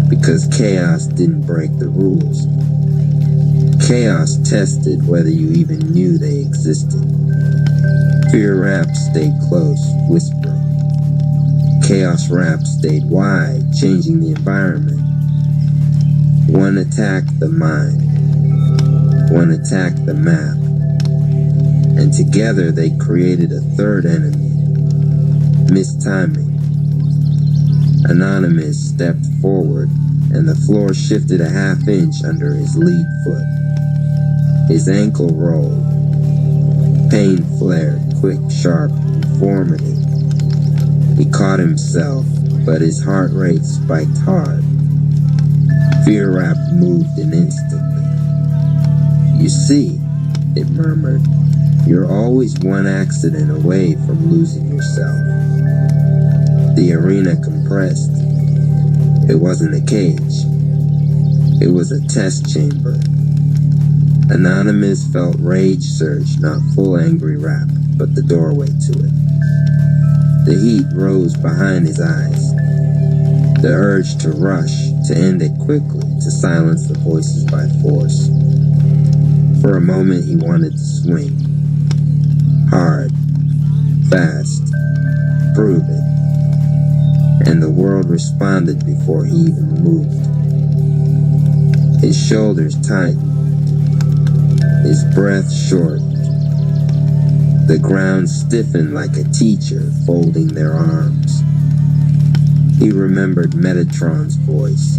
Because chaos didn't break the rules. Chaos tested whether you even knew they existed. Fear Rap stayed close, whispering. Chaos Rap stayed wide, changing the environment. One attacked the mind. One attacked the map. And together they created a third enemy. Mistiming. Anonymous stepped forward, and the floor shifted a half-inch under his lead foot. His ankle rolled. Pain flared, quick, sharp, informative. He caught himself, but his heart rate spiked hard. Fear Rap moved an instantly. You see, it murmured, you're always one accident away from losing yourself. The arena compressed. It wasn't a cage. It was a test chamber. Anonymous felt rage surge, not full angry rap, but the doorway to it. The heat rose behind his eyes. The urge to rush, to end it quickly, to silence the voices by force. For a moment he wanted to swing. Hard, fast, prove it. And the world responded before he even moved. His shoulders tightened. His breath shortened. The ground stiffened like a teacher folding their arms. He remembered Metatron's voice.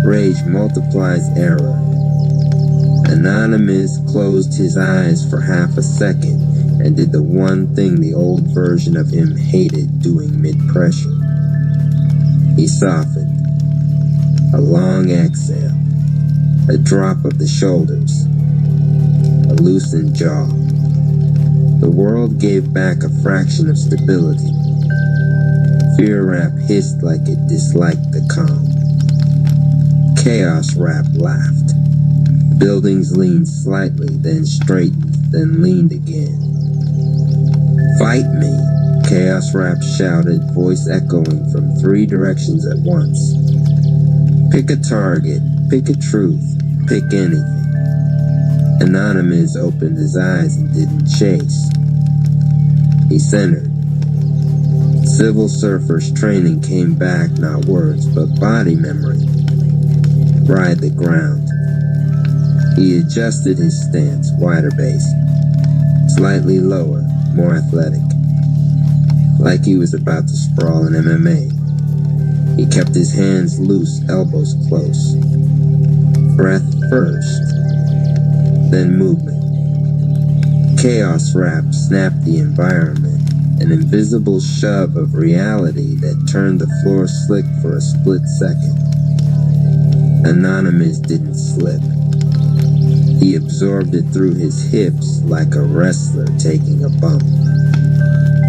Rage multiplies error. Anonymous closed his eyes for half a second and did the one thing the old version of him hated doing mid-pressure. He softened. A long exhale. A drop of the shoulders. A loosened jaw. The world gave back a fraction of stability. Fear Rap hissed like it disliked the calm. Chaos Rap laughed. Buildings leaned slightly, then straightened, then leaned again. Fight me, Chaos Rap shouted, voice echoing from 3 directions at once. Pick a target, pick a truth, pick anything. Anonymous opened his eyes and didn't chase. He centered. Civil Surfer's training came back, not words, but body memory. Ride the ground. He adjusted his stance, wider base. Slightly lower, more athletic. Like he was about to sprawl in MMA. He kept his hands loose, elbows close. Breath first. Then movement. Chaos Rap snapped the environment, an invisible shove of reality that turned the floor slick for a split second. Anonymous didn't slip. He absorbed it through his hips like a wrestler taking a bump.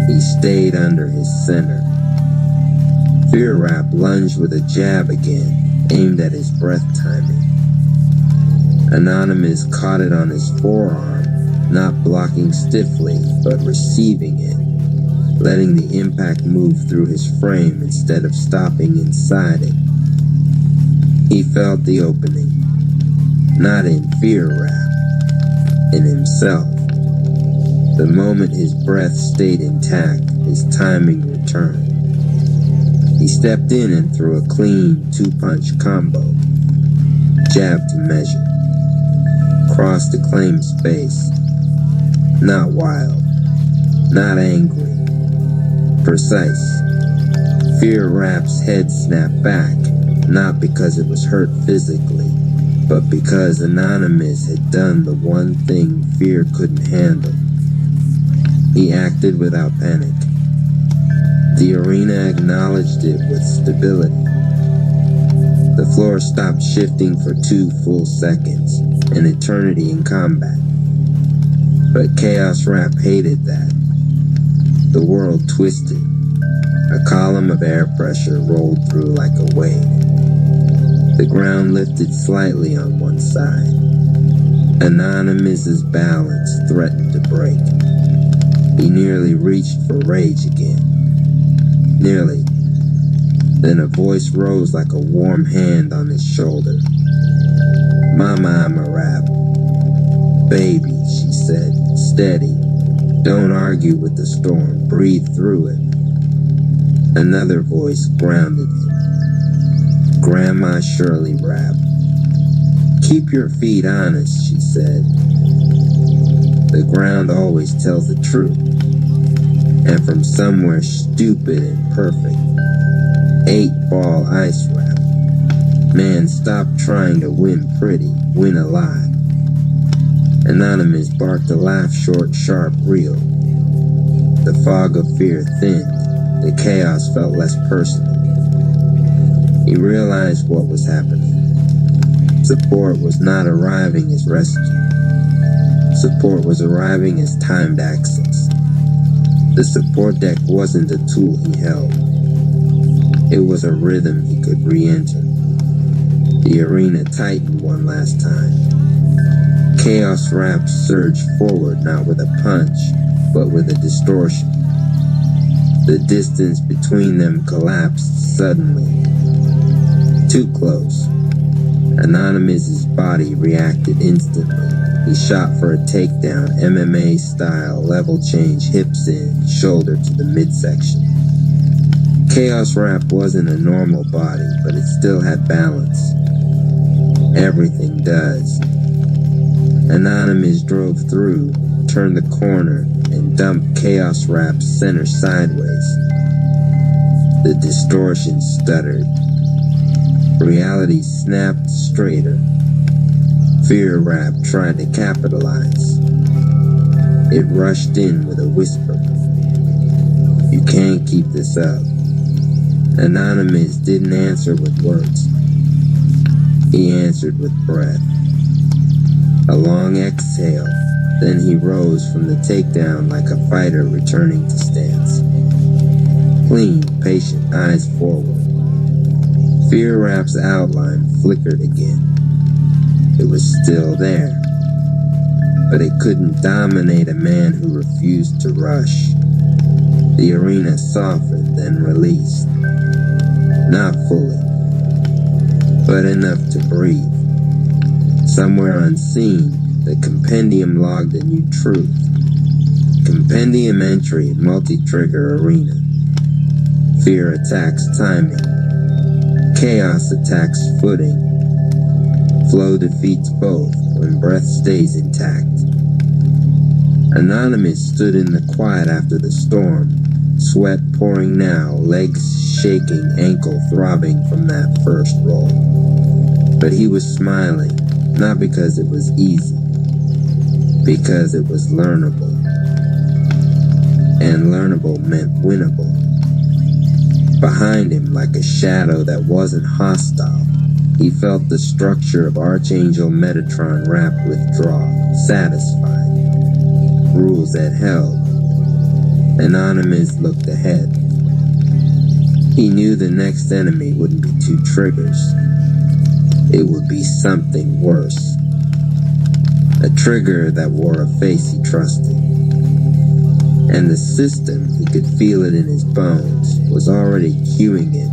He stayed under his center. Fear Rap lunged with a jab again, aimed at his breath timing. Anonymous caught it on his forearm, not blocking stiffly, but receiving it, letting the impact move through his frame instead of stopping inside it. He felt the opening, not in Fear Rap, in himself. The moment his breath stayed intact, his timing returned. He stepped in and threw a clean 2-punch combo, jab to measure. Crossed the claim space. Not wild. Not angry. Precise. Fear Rap's head snapped back, not because it was hurt physically, but because Anonymous had done the one thing Fear couldn't handle. He acted without panic. The arena acknowledged it with stability. The floor stopped shifting for 2 full seconds, an eternity in combat. But Chaos Rap hated that. The world twisted. A column of air pressure rolled through like a wave. The ground lifted slightly on one side. Anonymous's balance threatened to break. He nearly reached for rage again. Nearly. Then a voice rose like a warm hand on his shoulder. Mama, I'm a rap. Baby, she said, steady. Don't argue with the storm. Breathe through it. Another voice grounded him. Grandma Shirley Rap. Keep your feet honest, she said. The ground always tells the truth. And from somewhere stupid and perfect. 8-ball ice rap. Man, stop trying to win pretty, win alive. Anonymous barked a laugh short, sharp, real. The fog of fear thinned. The chaos felt less personal. He realized what was happening. Support was not arriving as rescue. Support was arriving as timed access. The support deck wasn't a tool he held. It was a rhythm he could re-enter. The arena tightened one last time. Chaos Rap surged forward, not with a punch, but with a distortion. The distance between them collapsed suddenly. Too close. Anonymous's body reacted instantly. He shot for a takedown, MMA style, level change, hips in, shoulder to the midsection. Chaos Rap wasn't a normal body, but it still had balance. Everything does. Anonymous drove through, turned the corner, and dumped Chaos Rap center sideways. The distortion stuttered. Reality snapped straighter. Fear Rap tried to capitalize. It rushed in with a whisper. You can't keep this up. Anonymous didn't answer with words. He answered with breath. A long exhale, then he rose from the takedown like a fighter returning to stance. Clean, patient, eyes forward. Fear Rap's outline flickered again. It was still there, but it couldn't dominate a man who refused to rush. The arena softened, then released. Not fully, but enough to breathe. Somewhere unseen, the compendium logged a new truth. Compendium entry, multi-trigger arena. Fear attacks timing. Chaos attacks footing. Flow defeats both when breath stays intact. Anonymous stood in the quiet after the storm, sweat pouring now, legs shaking, ankle throbbing from that first roll. But he was smiling, not because it was easy, because it was learnable. And learnable meant winnable. Behind him, like a shadow that wasn't hostile, he felt the structure of Archangel Metatron Rap withdraw, satisfied. Rules that held. Anonymous looked ahead. He knew the next enemy wouldn't be 2 triggers. It would be something worse. A trigger that wore a face he trusted. And the system, he could feel it in his bones, was already cueing it.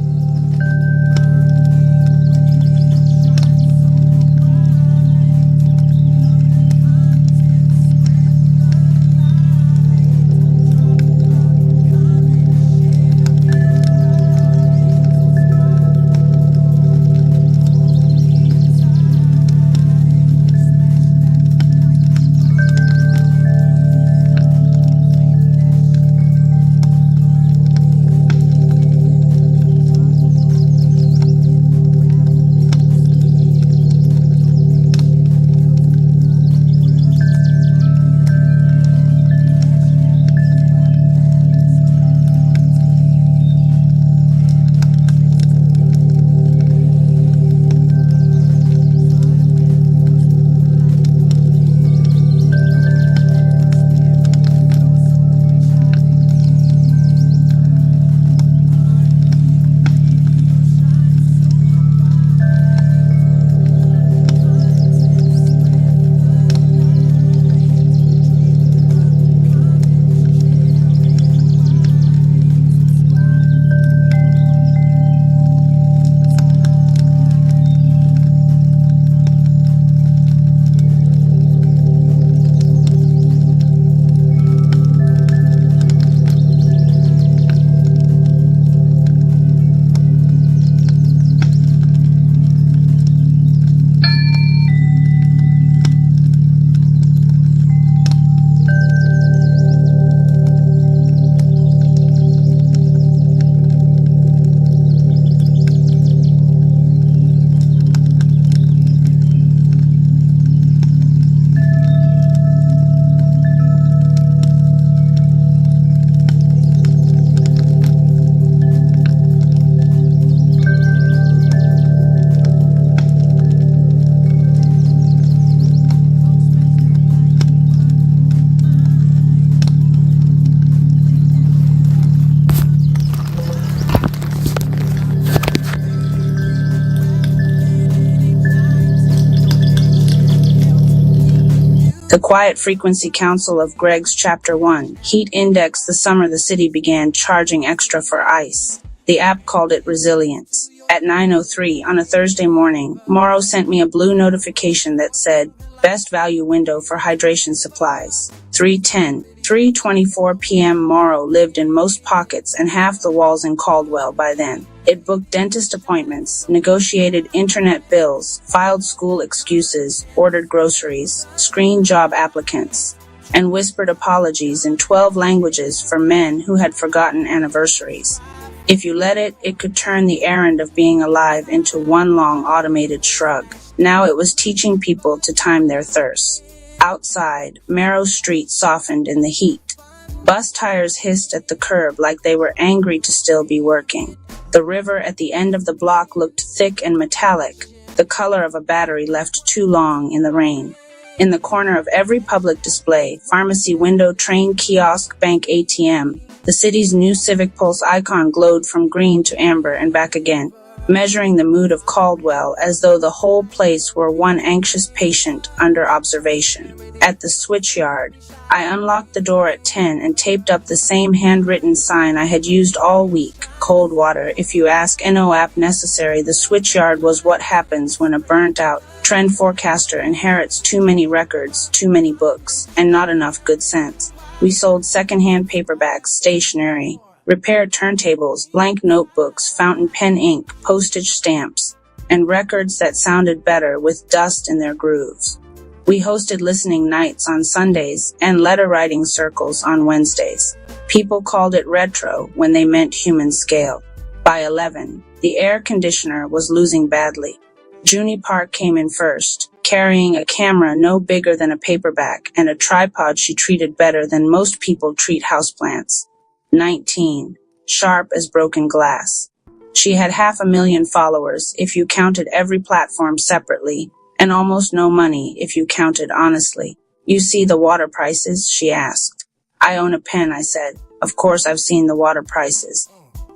The Quiet Frequency Council of Greg's Chapter 1. Heat Index. The summer the city began charging extra for ice. The app called it resilience. At 9:03 on a Thursday morning, Morrow sent me a blue notification that said, Best value window for hydration supplies. 3:24 p.m. Morrow lived in most pockets and half the walls in Caldwell by then. It booked dentist appointments, negotiated internet bills, filed school excuses, ordered groceries, screened job applicants, and whispered apologies in 12 languages for men who had forgotten anniversaries. If you let it, it could turn the errand of being alive into one long automated shrug. Now it was teaching people to time their thirst. Outside, Merrow Street softened in the heat. Bus tires hissed at the curb like they were angry to still be working. The river at the end of the block looked thick and metallic, the color of a battery left too long in the rain. In the corner of every public display, pharmacy window, train kiosk, bank ATM, the city's new Civic Pulse icon glowed from green to amber and back again, measuring the mood of Caldwell as though the whole place were one anxious patient under observation. At the switchyard, I unlocked the door at 10 and taped up the same handwritten sign I had used all week. Cold water, if you ask, no app necessary. The switchyard was what happens when a burnt-out trend forecaster inherits too many records, too many books, and not enough good sense. We sold secondhand paperbacks, stationery, repaired turntables, blank notebooks, fountain pen ink, postage stamps, and records that sounded better with dust in their grooves. We hosted listening nights on Sundays and letter writing circles on Wednesdays. People called it retro when they meant human scale. By 11, the air conditioner was losing badly. Junie Park came in first, carrying a camera no bigger than a paperback and a tripod she treated better than most people treat houseplants. 19, sharp as broken glass. She had 500,000 followers if you counted every platform separately, and almost no money if you counted honestly. You see the water prices? She asked. I own a pen, I said. Of course I've seen the water prices.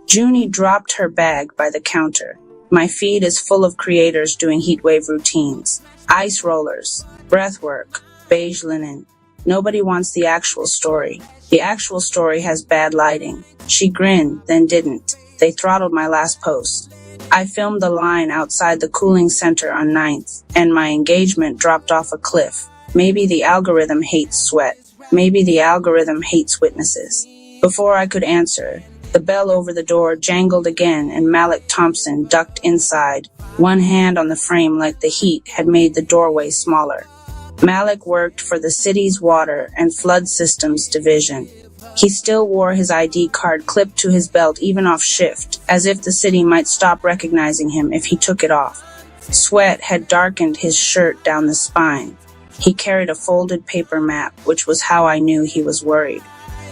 Junie dropped her bag by the counter. My feed is full of creators doing heatwave routines. Ice rollers, breathwork, beige linen. Nobody wants the actual story. The actual story has bad lighting. She grinned, then didn't. They throttled my last post. I filmed the line outside the cooling center on 9th, and my engagement dropped off a cliff. Maybe the algorithm hates sweat. Maybe the algorithm hates witnesses. Before I could answer, the bell over the door jangled again and Malik Thompson ducked inside, one hand on the frame like the heat had made the doorway smaller. Malik worked for the city's water and flood systems division. He still wore his ID card clipped to his belt even off shift, as if the city might stop recognizing him if he took it off. Sweat had darkened his shirt down the spine. He carried a folded paper map, which was how I knew he was worried.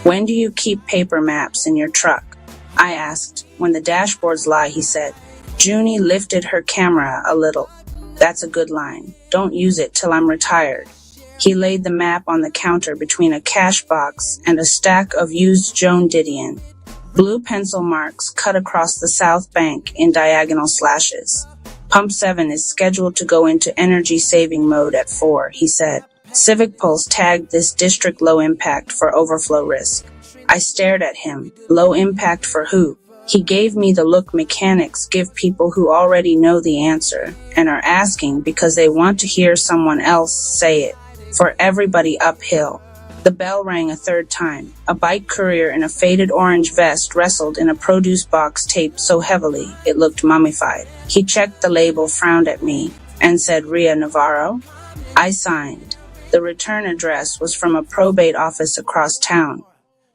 When do you keep paper maps in your truck? I asked. When the dashboards lie, he said. Junie lifted her camera a little. That's a good line. Don't use it till I'm retired. He laid the map on the counter between a cash box and a stack of used Joan Didion. Blue pencil marks cut across the south bank in diagonal slashes. Pump 7 is scheduled to go into energy-saving mode at 4, he said. Civic Pulse tagged this district low impact for overflow risk. I stared at him. Low impact for who? He gave me the look mechanics give people who already know the answer and are asking because they want to hear someone else say it. For everybody uphill. The bell rang a third time. A bike courier in a faded orange vest wrestled in a produce box taped so heavily it looked mummified. He checked the label, frowned at me, and said, Ria Navarro? I signed. The return address was from a probate office across town.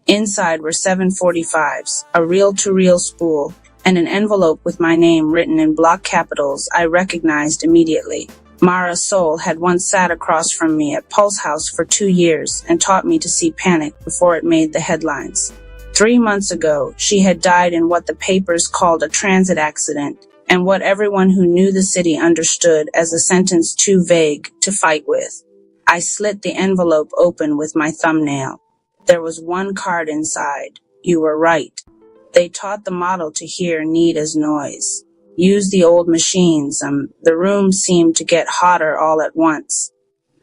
Inside were 745s, a reel-to-reel spool, and an envelope with my name written in block capitals I recognized immediately. Mara Soul had once sat across from me at Pulse House for 2 years and taught me to see panic before it made the headlines. 3 months ago, she had died in what the papers called a transit accident, and what everyone who knew the city understood as a sentence too vague to fight with. I slit the envelope open with my thumbnail. There was one card inside. You were right. They taught the model to hear need as noise. Use the old machines. The room seemed to get hotter all at once.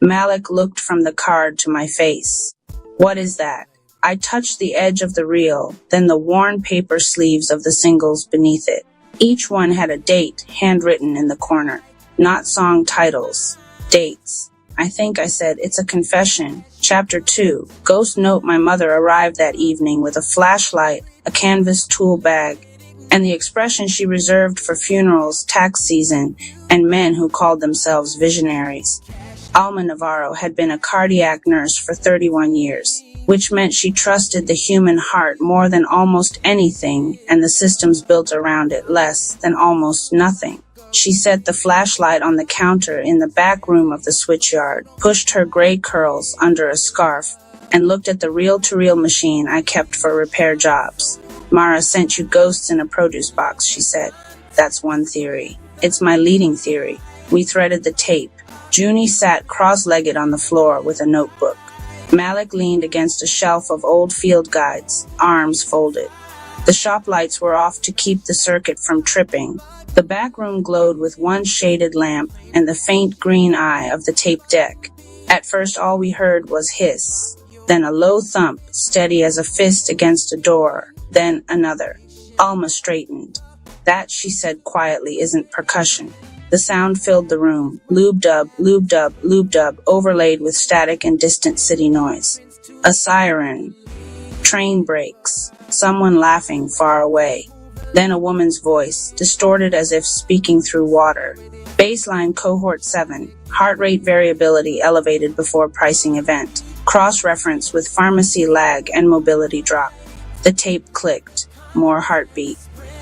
Malik looked from the card to my face. What is that? I touched the edge of the reel, then the worn paper sleeves of the singles beneath it. Each one had a date handwritten in the corner. Not song titles. Dates. I think I said, it's a confession. Chapter 2. Ghost note: my mother arrived that evening with a flashlight, a canvas tool bag, and the expression she reserved for funerals, tax season, and men who called themselves visionaries. Alma Navarro had been a cardiac nurse for 31 years, which meant she trusted the human heart more than almost anything, and the systems built around it less than almost nothing. She set the flashlight on the counter in the back room of the switchyard, pushed her gray curls under a scarf, and looked at the reel-to-reel machine I kept for repair jobs. Mara sent you ghosts in a produce box, she said. That's one theory. It's my leading theory. We threaded the tape. Junie sat cross-legged on the floor with a notebook. Malik leaned against a shelf of old field guides, arms folded. The shop lights were off to keep the circuit from tripping. The back room glowed with one shaded lamp and the faint green eye of the tape deck. At first all we heard was hiss, then a low thump, steady as a fist against a door, then another. Alma straightened. That, she said quietly, isn't percussion. The sound filled the room, lube-dub, lube-dub, lube-dub, overlaid with static and distant city noise. A siren. Train brakes. Someone laughing far away. Then a woman's voice, distorted as if speaking through water. Baseline cohort 7. Heart rate variability elevated before pricing event. Cross-reference with pharmacy lag and mobility drop. The tape clicked. More heartbeat.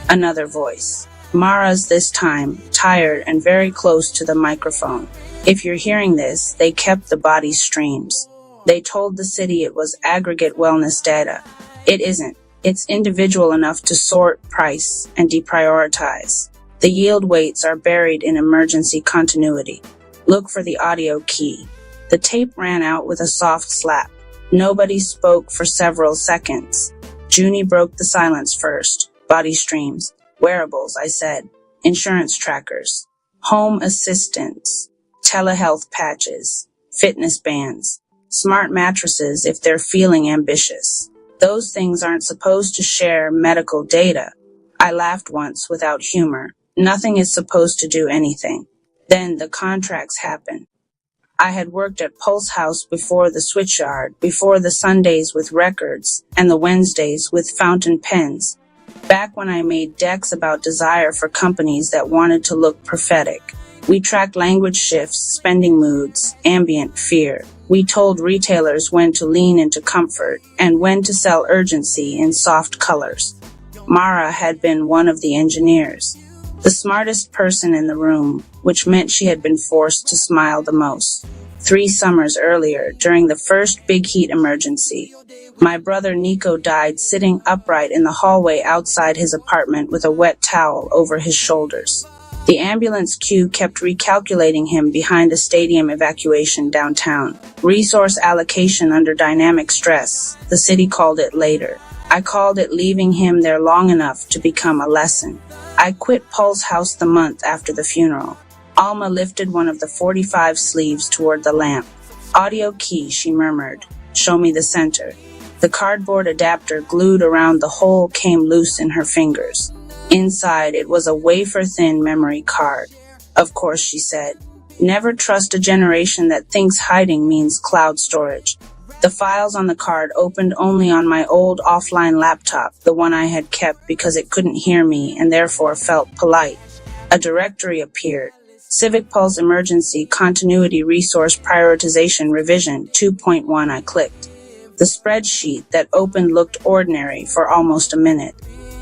Another voice. Mara's this time, tired and very close to the microphone. If you're hearing this, they kept the body streams. They told the city it was aggregate wellness data. It isn't. It's individual enough to sort, price, and deprioritize. The yield weights are buried in emergency continuity. Look for the audio key. The tape ran out with a soft slap. Nobody spoke for several seconds. Junie broke the silence first. Body streams. Wearables, I said. Insurance trackers. Home assistants. Telehealth patches. Fitness bands. Smart mattresses if they're feeling ambitious. Those things aren't supposed to share medical data. I laughed once without humor. Nothing is supposed to do anything. Then the contracts happen. I had worked at Pulse House before the switchyard, before the Sundays with records, and the Wednesdays with fountain pens. Back when I made decks about desire for companies that wanted to look prophetic. We tracked language shifts, spending moods, ambient fear. We told retailers when to lean into comfort and when to sell urgency in soft colors. Mara had been one of the engineers, the smartest person in the room, which meant she had been forced to smile the most. 3 summers earlier, during the first big heat emergency, my brother Nico died sitting upright in the hallway outside his apartment with a wet towel over his shoulders. The ambulance queue kept recalculating him behind a stadium evacuation downtown. Resource allocation under dynamic stress, the city called it later. I called it leaving him there long enough to become a lesson. I quit Pulse House the month after the funeral. Alma lifted one of the 45 sleeves toward the lamp. Audio key, she murmured. Show me the center. The cardboard adapter glued around the hole came loose in her fingers. Inside, it was a wafer-thin memory card. Of course, she said. Never trust a generation that thinks hiding means cloud storage. The files on the card opened only on my old offline laptop, the one I had kept because it couldn't hear me and therefore felt polite. A directory appeared. Civic Pulse Emergency Continuity Resource Prioritization Revision 2.1. I clicked. The spreadsheet that opened looked ordinary for almost a minute.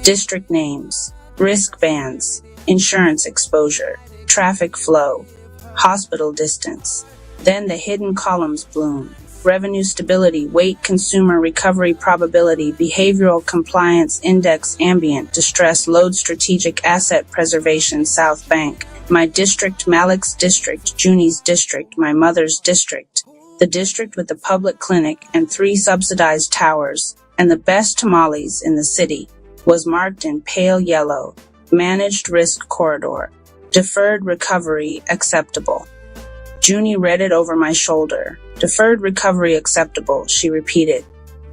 District names, risk bands, insurance exposure, traffic flow, hospital distance. Then the hidden columns bloomed. Revenue stability, weight, consumer recovery probability, behavioral compliance index, ambient distress, load, strategic asset preservation, South Bank. My district, Malik's district, Junie's district, my mother's district. The district with the public clinic and 3 subsidized towers, and the best tamales in the city, was marked in pale yellow. Managed risk corridor. Deferred recovery acceptable. Junie read it over my shoulder. Deferred recovery acceptable, she repeated.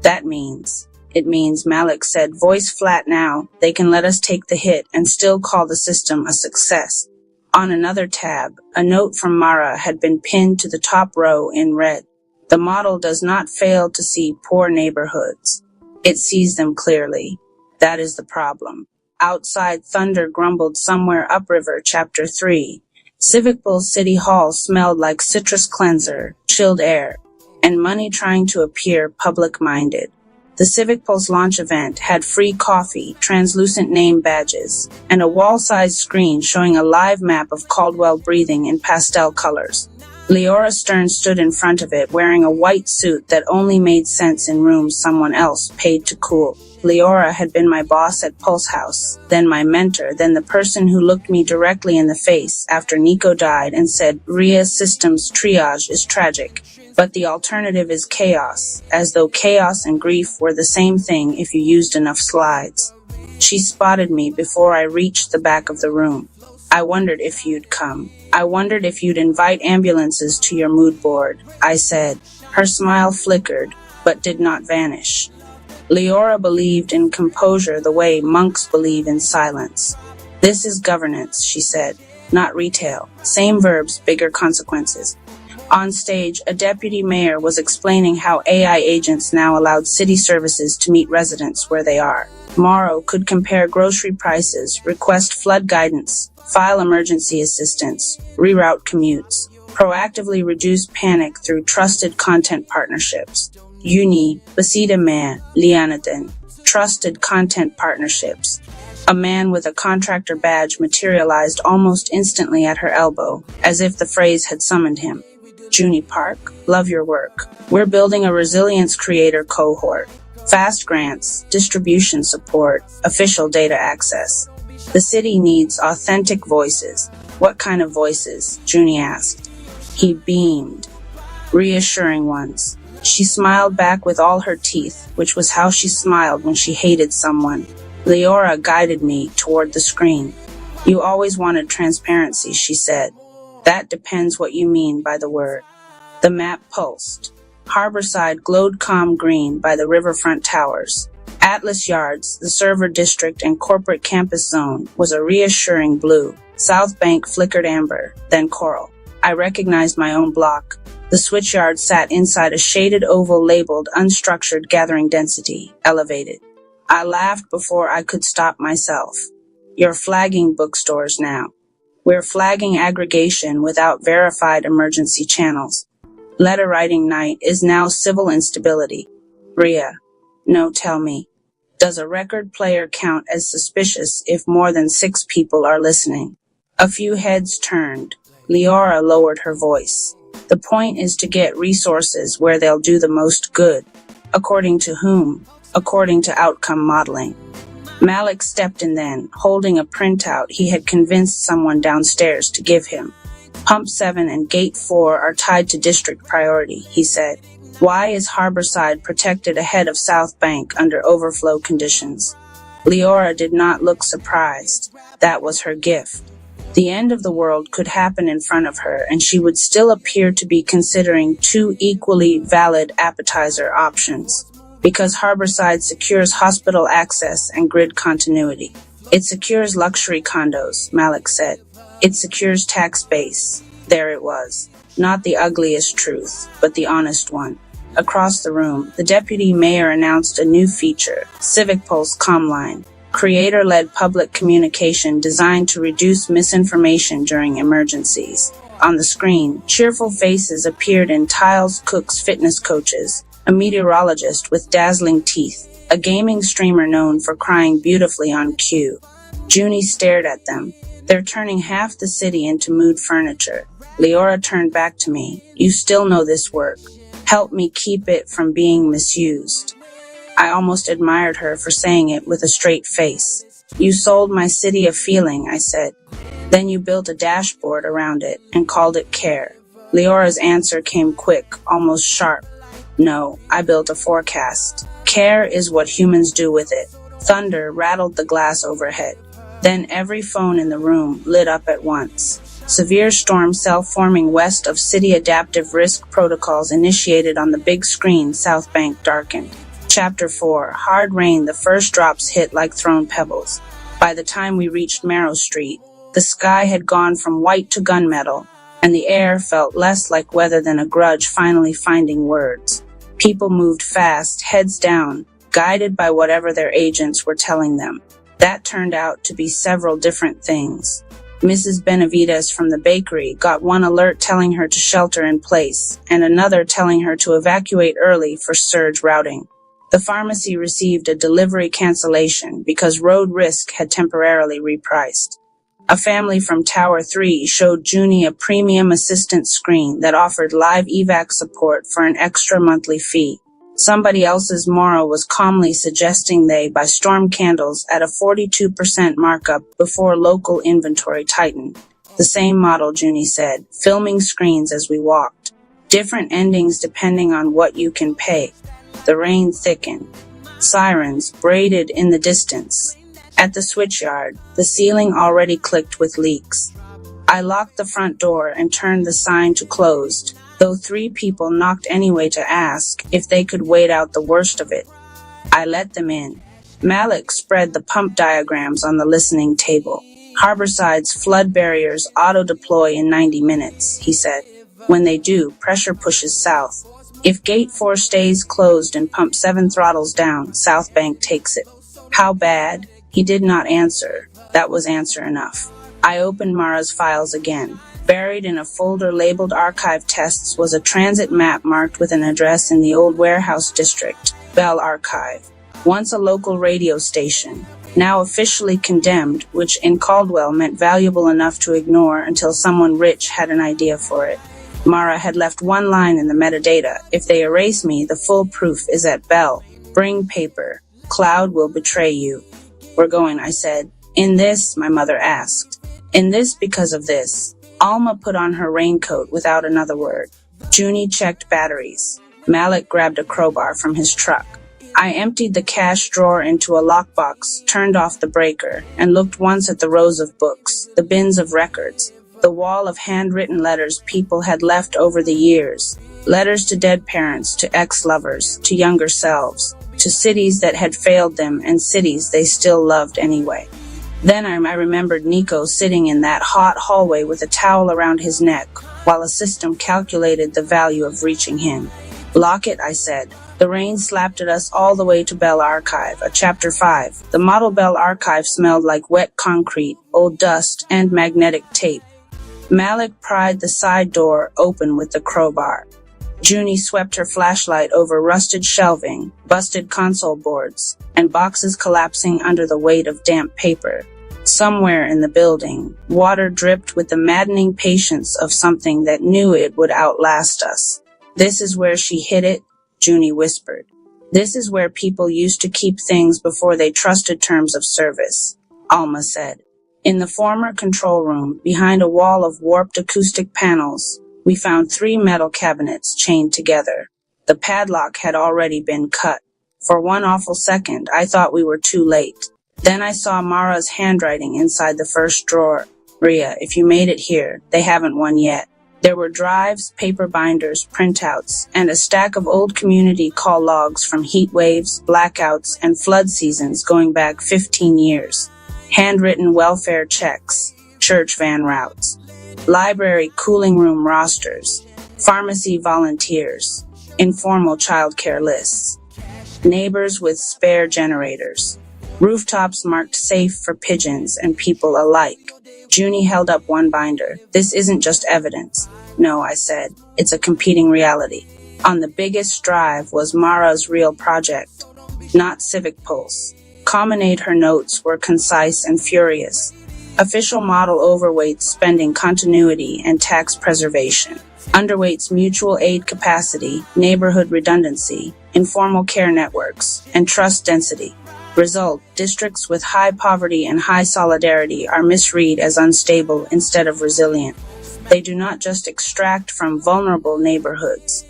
That means. It means, Malik said, voice flat now, they can let us take the hit and still call the system a success. On another tab, a note from Mara had been pinned to the top row in red. The model does not fail to see poor neighborhoods. It sees them clearly. That is the problem. Outside, thunder grumbled somewhere upriver, Chapter 3. Civicville City Hall smelled like citrus cleanser, chilled air, and money trying to appear public-minded. The Civic Pulse launch event had free coffee, translucent name badges, and a wall-sized screen showing a live map of Caldwell breathing in pastel colors. Leora Stern stood in front of it wearing a white suit that only made sense in rooms someone else paid to cool. Leora had been my boss at Pulse House, then my mentor, then the person who looked me directly in the face after Nico died and said, RIA Systems triage is tragic, but the alternative is chaos, as though chaos and grief were the same thing if you used enough slides. She spotted me before I reached the back of the room. I wondered if you'd come. I wondered if you'd invite ambulances to your mood board, I said. Her smile flickered, but did not vanish. Leora believed in composure the way monks believe in silence. This is governance, she said, not retail. Same verbs, bigger consequences. On stage, a deputy mayor was explaining how AI agents now allowed city services to meet residents where they are. Morrow could compare grocery prices, request flood guidance, file emergency assistance, reroute commutes, proactively reduce panic through trusted content partnerships. Uni, Basida Man, Lianaden, trusted content partnerships. A man with a contractor badge materialized almost instantly at her elbow, as if the phrase had summoned him. Junie Park, love your work. We're building a resilience creator cohort. Fast grants, distribution support, official data access. The city needs authentic voices. What kind of voices? Junie asked. He beamed. Reassuring ones. She smiled back with all her teeth, which was how she smiled when she hated someone. Leora guided me toward the screen. You always wanted transparency, she said. That depends what you mean by the word. The map pulsed. Harborside glowed calm green by the riverfront towers. Atlas Yards, the server district and corporate campus zone, was a reassuring blue. South Bank flickered amber, then coral. I recognized my own block. The switchyard sat inside a shaded oval labeled unstructured gathering density, elevated. I laughed before I could stop myself. You're flagging bookstores now. We're flagging aggregation without verified emergency channels. Letter writing night is now civil instability. Ria, no, tell me. Does a record player count as suspicious if more than 6 people are listening? A few heads turned. Leora lowered her voice. The point is to get resources where they'll do the most good. According to whom? According to outcome modeling. Malik stepped in then, holding a printout he had convinced someone downstairs to give him. Pump 7 and Gate 4 are tied to district priority, he said. Why is Harborside protected ahead of South Bank under overflow conditions? Leora did not look surprised. That was her gift. The end of the world could happen in front of her, and she would still appear to be considering 2 equally valid appetizer options. Because Harborside secures hospital access and grid continuity. It secures luxury condos, Malik said. It secures tax base. There it was. Not the ugliest truth, but the honest one. Across the room, the deputy mayor announced a new feature, Civic Pulse Comline, creator-led public communication designed to reduce misinformation during emergencies. On the screen, cheerful faces appeared in Tiles Cook's fitness coaches, a meteorologist with dazzling teeth, a gaming streamer known for crying beautifully on cue. Junie stared at them. They're turning half the city into mood furniture. Leora turned back to me. You still know this work. Help me keep it from being misused. I almost admired her for saying it with a straight face. You sold my city a feeling, I said. Then you built a dashboard around it and called it care. Leora's answer came quick, almost sharp. No, I built a forecast. Care is what humans do with it. Thunder rattled the glass overhead. Then every phone in the room lit up at once. Severe storm cell forming west of city. Adaptive risk protocols initiated on the big screen. South Bank darkened. Chapter 4. Hard rain. The first drops hit like thrown pebbles. By the time we reached Marrow Street, the sky had gone from white to gunmetal, and the air felt less like weather than a grudge finally finding words. People moved fast, heads down, guided by whatever their agents were telling them. That turned out to be several different things. Mrs. Benavides from the bakery got one alert telling her to shelter in place, and another telling her to evacuate early for surge routing. The pharmacy received a delivery cancellation because road risk had temporarily repriced. A family from Tower 3 showed Junie a premium assistance screen that offered live evac support for an extra monthly fee. Somebody else's Mora was calmly suggesting they buy storm candles at a 42% markup before local inventory tightened. The same model, Junie said, filming screens as we walked. Different endings depending on what you can pay. The rain thickened. Sirens braided in the distance. At the switchyard, the ceiling already clicked with leaks. I locked the front door and turned the sign to closed, though 3 people knocked anyway to ask if they could wait out the worst of it. I let them in. Malik spread the pump diagrams on the listening table. Harborside's flood barriers auto-deploy in 90 minutes, he said. When they do, pressure pushes south. If Gate 4 stays closed and Pump 7 throttles down, South Bank takes it. How bad? He did not answer. That was answer enough. I opened Mara's files again. Buried in a folder labeled Archive Tests was a transit map marked with an address in the old warehouse district, Bell Archive. Once a local radio station, now officially condemned, which in Caldwell meant valuable enough to ignore until someone rich had an idea for it. Mara had left one line in the metadata. If they erase me, the full proof is at Bell. Bring paper. Cloud will betray you. We're going, I said. In this, my mother asked. In this because of this. Alma put on her raincoat without another word. Junie checked batteries. Malik grabbed a crowbar from his truck. I emptied the cash drawer into a lockbox, turned off the breaker, and looked once at the rows of books, the bins of records, the wall of handwritten letters people had left over the years. Letters to dead parents, to ex-lovers, to younger selves, to cities that had failed them and cities they still loved anyway. Then I remembered Nico sitting in that hot hallway with a towel around his neck, while a system calculated the value of reaching him. Lock it, I said. The rain slapped at us all the way to Bell Archive, a Chapter 5. The model Bell Archive smelled like wet concrete, old dust, and magnetic tape. Malik pried the side door open with the crowbar. Junie swept her flashlight over rusted shelving, busted console boards, and boxes collapsing under the weight of damp paper. Somewhere in the building, water dripped with the maddening patience of something that knew it would outlast us. This is where she hid it, Junie whispered. This is where people used to keep things before they trusted terms of service, Alma said. In the former control room, behind a wall of warped acoustic panels, we found 3 metal cabinets chained together. The padlock had already been cut. For one awful second, I thought we were too late. Then I saw Mara's handwriting inside the first drawer. Ria, if you made it here, they haven't won yet. There were drives, paper binders, printouts, and a stack of old community call logs from heat waves, blackouts, and flood seasons going back 15 years. Handwritten welfare checks, church van routes, library cooling room rosters, pharmacy volunteers, informal childcare lists, neighbors with spare generators, rooftops marked safe for pigeons and people alike. Junie held up one binder. This isn't just evidence. No, I said. It's a competing reality. On the biggest drive was Mara's real project, not Civic Pulse. Commonade her notes were concise and furious. Official model overweights spending continuity and tax preservation. Underweights mutual aid capacity, neighborhood redundancy, informal care networks, and trust density. Result, districts with high poverty and high solidarity are misread as unstable instead of resilient. They do not just extract from vulnerable neighborhoods.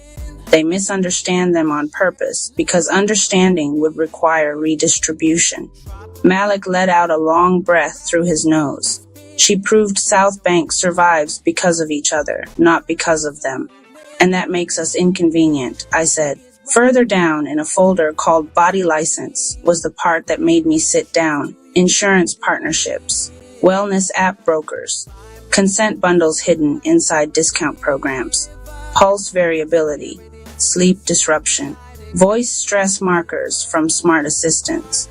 They misunderstand them on purpose because understanding would require redistribution. Malik let out a long breath through his nose. She proved South Bank survives because of each other, not because of them. And that makes us inconvenient, I said. Further down in a folder called Body License was the part that made me sit down. Insurance partnerships, wellness app brokers, consent bundles hidden inside discount programs, pulse variability, sleep disruption, voice stress markers from smart assistants,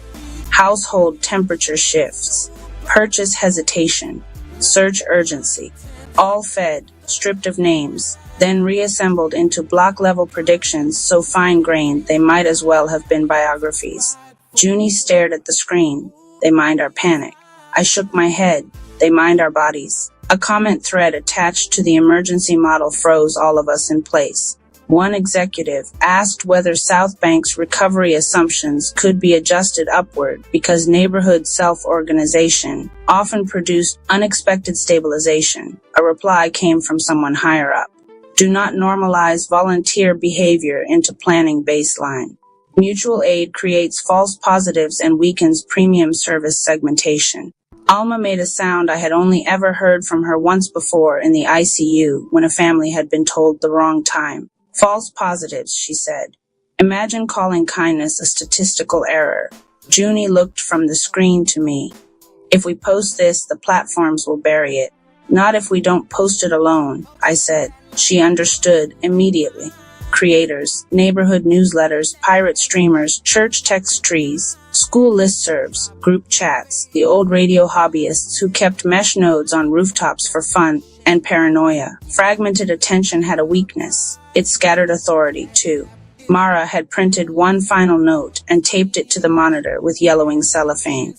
household temperature shifts, purchase hesitation, search urgency, all fed, stripped of names, then reassembled into block-level predictions so fine-grained they might as well have been biographies. Junie stared at the screen. They mined our panic. I shook my head. They mined our bodies. A comment thread attached to the emergency model froze all of us in place. One executive asked whether South Bank's recovery assumptions could be adjusted upward because neighborhood self-organization often produced unexpected stabilization. A reply came from someone higher up. Do not normalize volunteer behavior into planning baseline. Mutual aid creates false positives and weakens premium service segmentation. Alma made a sound I had only ever heard from her once before in the ICU when a family had been told the wrong time. False positives, she said. Imagine calling kindness a statistical error. Junie looked from the screen to me. If we post this, the platforms will bury it. Not if we don't post it alone, I said. She understood immediately. Creators, neighborhood newsletters, pirate streamers, church text trees, school listservs, group chats, the old radio hobbyists who kept mesh nodes on rooftops for fun and paranoia. Fragmented attention had a weakness. It scattered authority, too. Mara had printed one final note and taped it to the monitor with yellowing cellophane.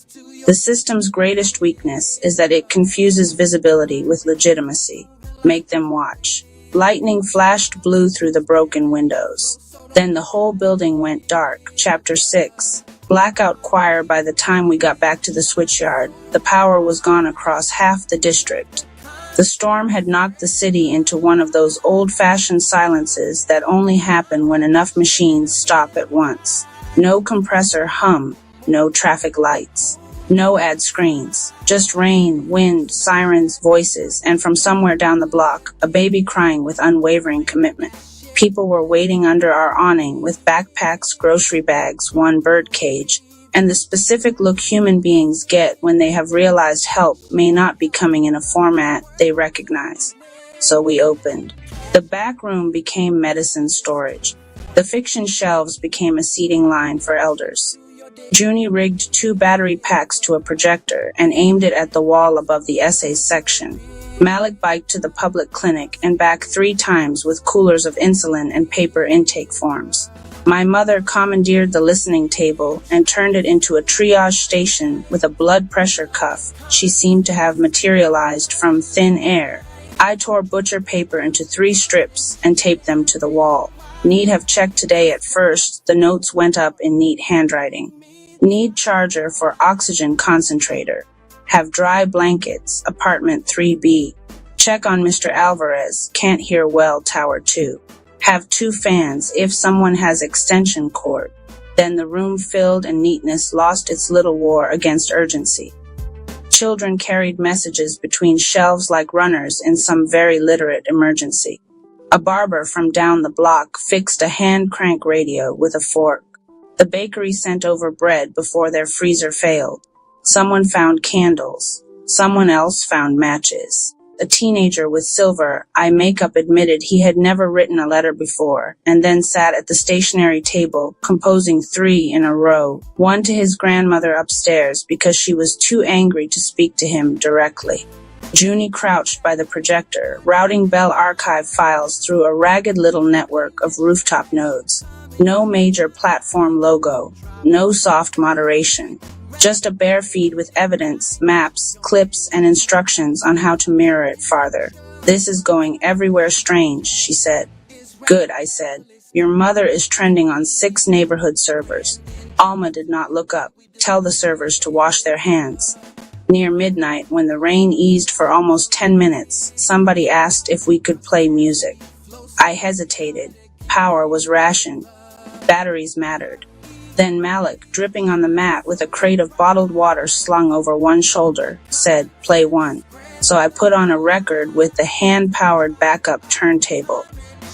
The system's greatest weakness is that it confuses visibility with legitimacy. Make them watch. Lightning flashed blue through the broken windows. Then the whole building went dark. Chapter 6. Blackout choir by the time we got back to the switchyard. The power was gone across half the district. The storm had knocked the city into one of those old-fashioned silences that only happen when enough machines stop at once. No compressor hum, no traffic lights. No ad screens, just rain, wind, sirens, voices, and from somewhere down the block, a baby crying with unwavering commitment. People were waiting under our awning with backpacks, grocery bags, one bird cage, and the specific look human beings get when they have realized help may not be coming in a format they recognize. So we opened. The back room became medicine storage. The fiction shelves became a seating line for elders. Junie rigged 2 battery packs to a projector and aimed it at the wall above the essays section. Malik biked to the public clinic and back 3 times with coolers of insulin and paper intake forms. My mother commandeered the listening table and turned it into a triage station with a blood pressure cuff she seemed to have materialized from thin air. I tore butcher paper into 3 strips and taped them to the wall. Need have checked today at first, the notes went up in neat handwriting. Need charger for oxygen concentrator. Have dry blankets, apartment 3B. Check on Mr. Alvarez, can't hear well, tower 2. Have 2 fans if someone has extension cord. Then the room filled and neatness lost its little war against urgency. Children carried messages between shelves like runners in some very literate emergency. A barber from down the block fixed a hand crank radio with a fork. The bakery sent over bread before their freezer failed. Someone found candles. Someone else found matches. A teenager with silver eye makeup admitted he had never written a letter before, and then sat at the stationery table, composing 3 in a row, one to his grandmother upstairs because she was too angry to speak to him directly. Junie crouched by the projector, routing Bell archive files through a ragged little network of rooftop nodes. No major platform logo, no soft moderation, just a bare feed with evidence, maps, clips, and instructions on how to mirror it farther. This is going everywhere strange, she said. Good, I said. Your mother is trending on 6 neighborhood servers. Alma did not look up. Tell the servers to wash their hands. Near midnight, when the rain eased for almost 10 minutes, somebody asked if we could play music. I hesitated. Power was rationed. Batteries mattered. Then Malik, dripping on the mat with a crate of bottled water slung over one shoulder, said, "Play one." So I put on a record with the hand-powered backup turntable.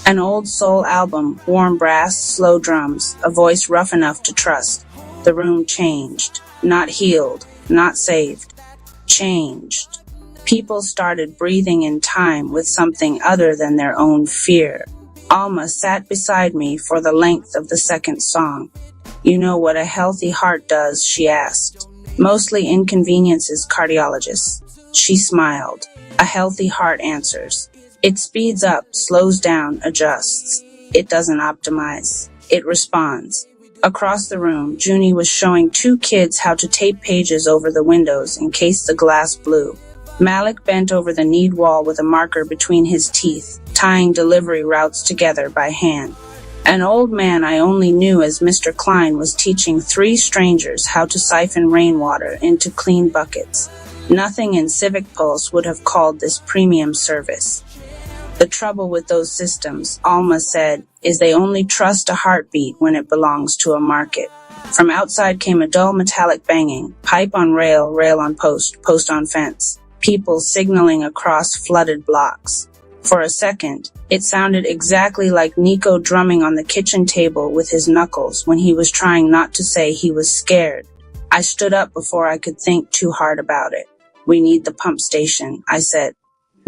An old soul album, warm brass, slow drums, a voice rough enough to trust. The room changed. Not healed, not saved. Changed. People started breathing in time with something other than their own fear. Alma sat beside me for the length of the second song. "You know what a healthy heart does?" she asked. "Mostly inconveniences cardiologists." She smiled. "A healthy heart answers. It speeds up, slows down, adjusts. It doesn't optimize. It responds." Across the room, Junie was showing two kids how to tape pages over the windows in case the glass blew. Malik bent over the knead wall with a marker between his teeth, tying delivery routes together by hand. An old man I only knew as Mr. Klein was teaching three strangers how to siphon rainwater into clean buckets. Nothing in Civic Pulse would have called this premium service. The trouble with those systems, Alma said, is they only trust a heartbeat when it belongs to a market. From outside came a dull metallic banging, pipe on rail, rail on post, post on fence, people signaling across flooded blocks. For a second, it sounded exactly like Nico drumming on the kitchen table with his knuckles when he was trying not to say he was scared. I stood up before I could think too hard about it. "We need the pump station," I said.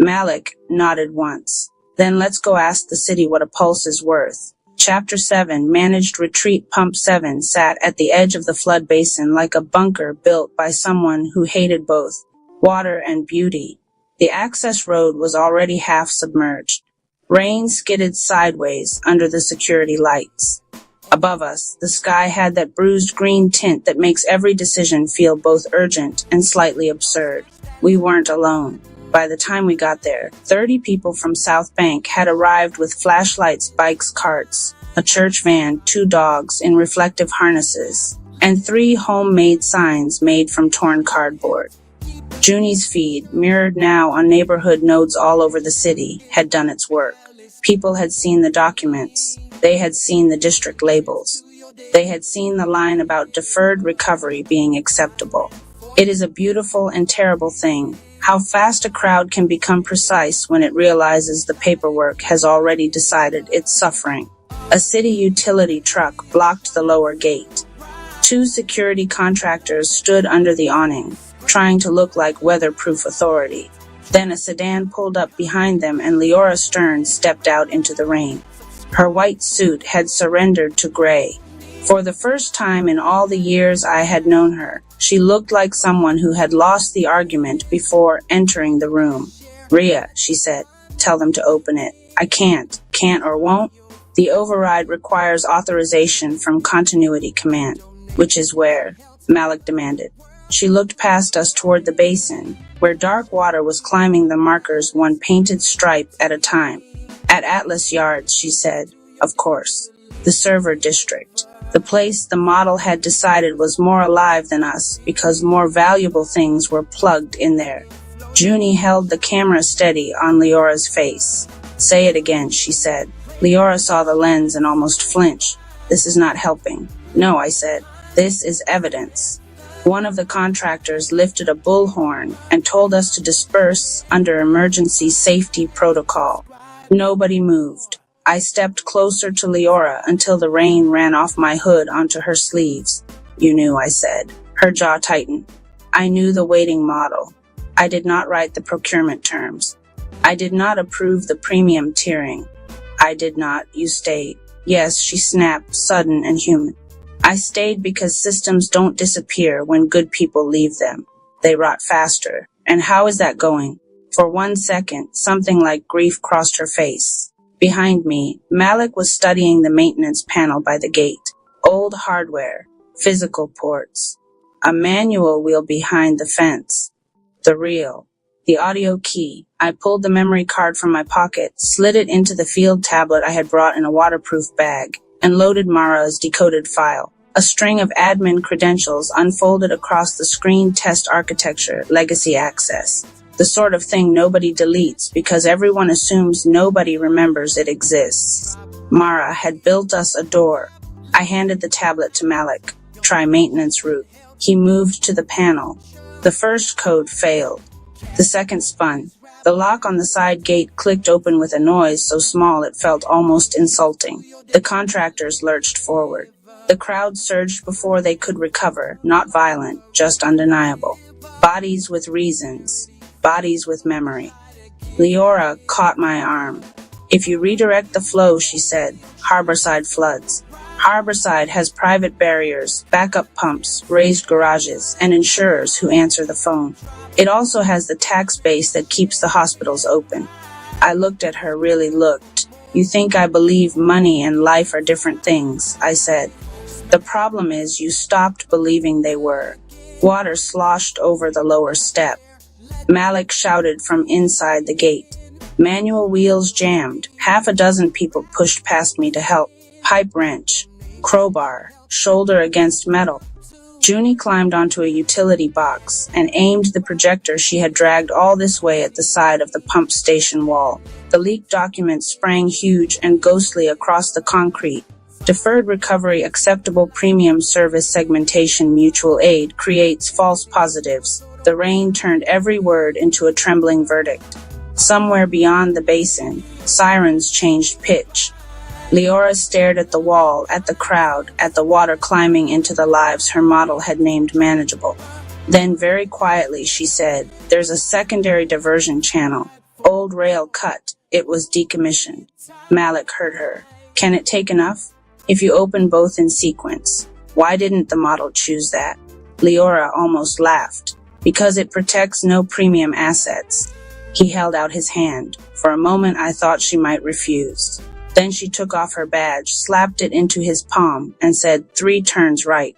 Malik nodded once. "Then let's go ask the city what a pulse is worth." Chapter 7, Managed Retreat Pump 7 sat at the edge of the flood basin like a bunker built by someone who hated both water and beauty. The access road was already half submerged. Rain skidded sideways under the security lights. Above us, the sky had that bruised green tint that makes every decision feel both urgent and slightly absurd. We weren't alone. By the time we got there, 30 people from South Bank had arrived with flashlights, bikes, carts, a church van, 2 dogs in reflective harnesses, and 3 homemade signs made from torn cardboard. Junie's feed, mirrored now on neighborhood nodes all over the city, had done its work. People had seen the documents. They had seen the district labels. They had seen the line about deferred recovery being acceptable. It is a beautiful and terrible thing, how fast a crowd can become precise when it realizes the paperwork has already decided it's suffering. A city utility truck blocked the lower gate. 2 security contractors stood under the awning, trying to look like weatherproof authority. Then a sedan pulled up behind them and Leora Stearns stepped out into the rain. Her white suit had surrendered to gray. For the first time in all the years I had known her, she looked like someone who had lost the argument before entering the room. "Rhea," she said, "tell them to open it." "I can't or won't." "The override requires authorization from Continuity Command." "Which is where?" Malik demanded. She looked past us toward the basin, where dark water was climbing the markers one painted stripe at a time. "At Atlas Yards," she said. "Of course. The server district. The place the model had decided was more alive than us because more valuable things were plugged in there." Junie held the camera steady on Leora's face. "Say it again," she said. Leora saw the lens and almost flinched. "This is not helping." "No," I said. "This is evidence." One of the contractors lifted a bullhorn and told us to disperse under emergency safety protocol. Nobody moved. I stepped closer to Leora until the rain ran off my hood onto her sleeves. "You knew," I said. Her jaw tightened. "I knew the waiting model. I did not write the procurement terms. I did not approve the premium tiering. I did not. You stayed." "Yes," she snapped, sudden and human. "I stayed because systems don't disappear when good people leave them. They rot faster. And how is that going?" For 1 second, something like grief crossed her face. Behind me, Malik was studying the maintenance panel by the gate. Old hardware, physical ports, a manual wheel behind the fence. The reel, the audio key. I pulled the memory card from my pocket, slid it into the field tablet I had brought in a waterproof bag, and loaded Mara's decoded file. A string of admin credentials unfolded across the screen. Test architecture, legacy access. The sort of thing nobody deletes because everyone assumes nobody remembers it exists. Mara had built us a door. I handed the tablet to Malik. Try maintenance route. He moved to the panel. The first code failed. The second spun. The lock on the side gate clicked open with a noise so small it felt almost insulting. The contractors lurched forward. The crowd surged before they could recover, not violent, just undeniable. Bodies with reasons. Bodies with memory. Leora caught my arm. If you redirect the flow, she said, Harborside floods. Harborside has private barriers, backup pumps, raised garages, and insurers who answer the phone. It also has the tax base that keeps the hospitals open. I looked at her, really looked. You think I believe money and life are different things, I said. The problem is you stopped believing they were. Water sloshed over the lower step. Malik shouted from inside the gate. Manual wheels jammed. Half a dozen people pushed past me to help. Pipe wrench. Crowbar. Shoulder against metal. Junie climbed onto a utility box and aimed the projector she had dragged all this way at the side of the pump station wall. The leaked document sprang huge and ghostly across the concrete. Deferred recovery acceptable premium service segmentation mutual aid creates false positives. The rain turned every word into a trembling verdict. Somewhere beyond the basin, sirens changed pitch. Leora stared at the wall, at the crowd, at the water climbing into the lives her model had named manageable. Then very quietly she said, There's a secondary diversion channel. Old rail cut. It was decommissioned. Malik heard her. Can it take enough? If you open both in sequence. Why didn't the model choose that? Leora almost laughed. Because it protects no premium assets. He held out his hand. For a moment I thought she might refuse. Then she took off her badge, slapped it into his palm, and said, 3 turns right.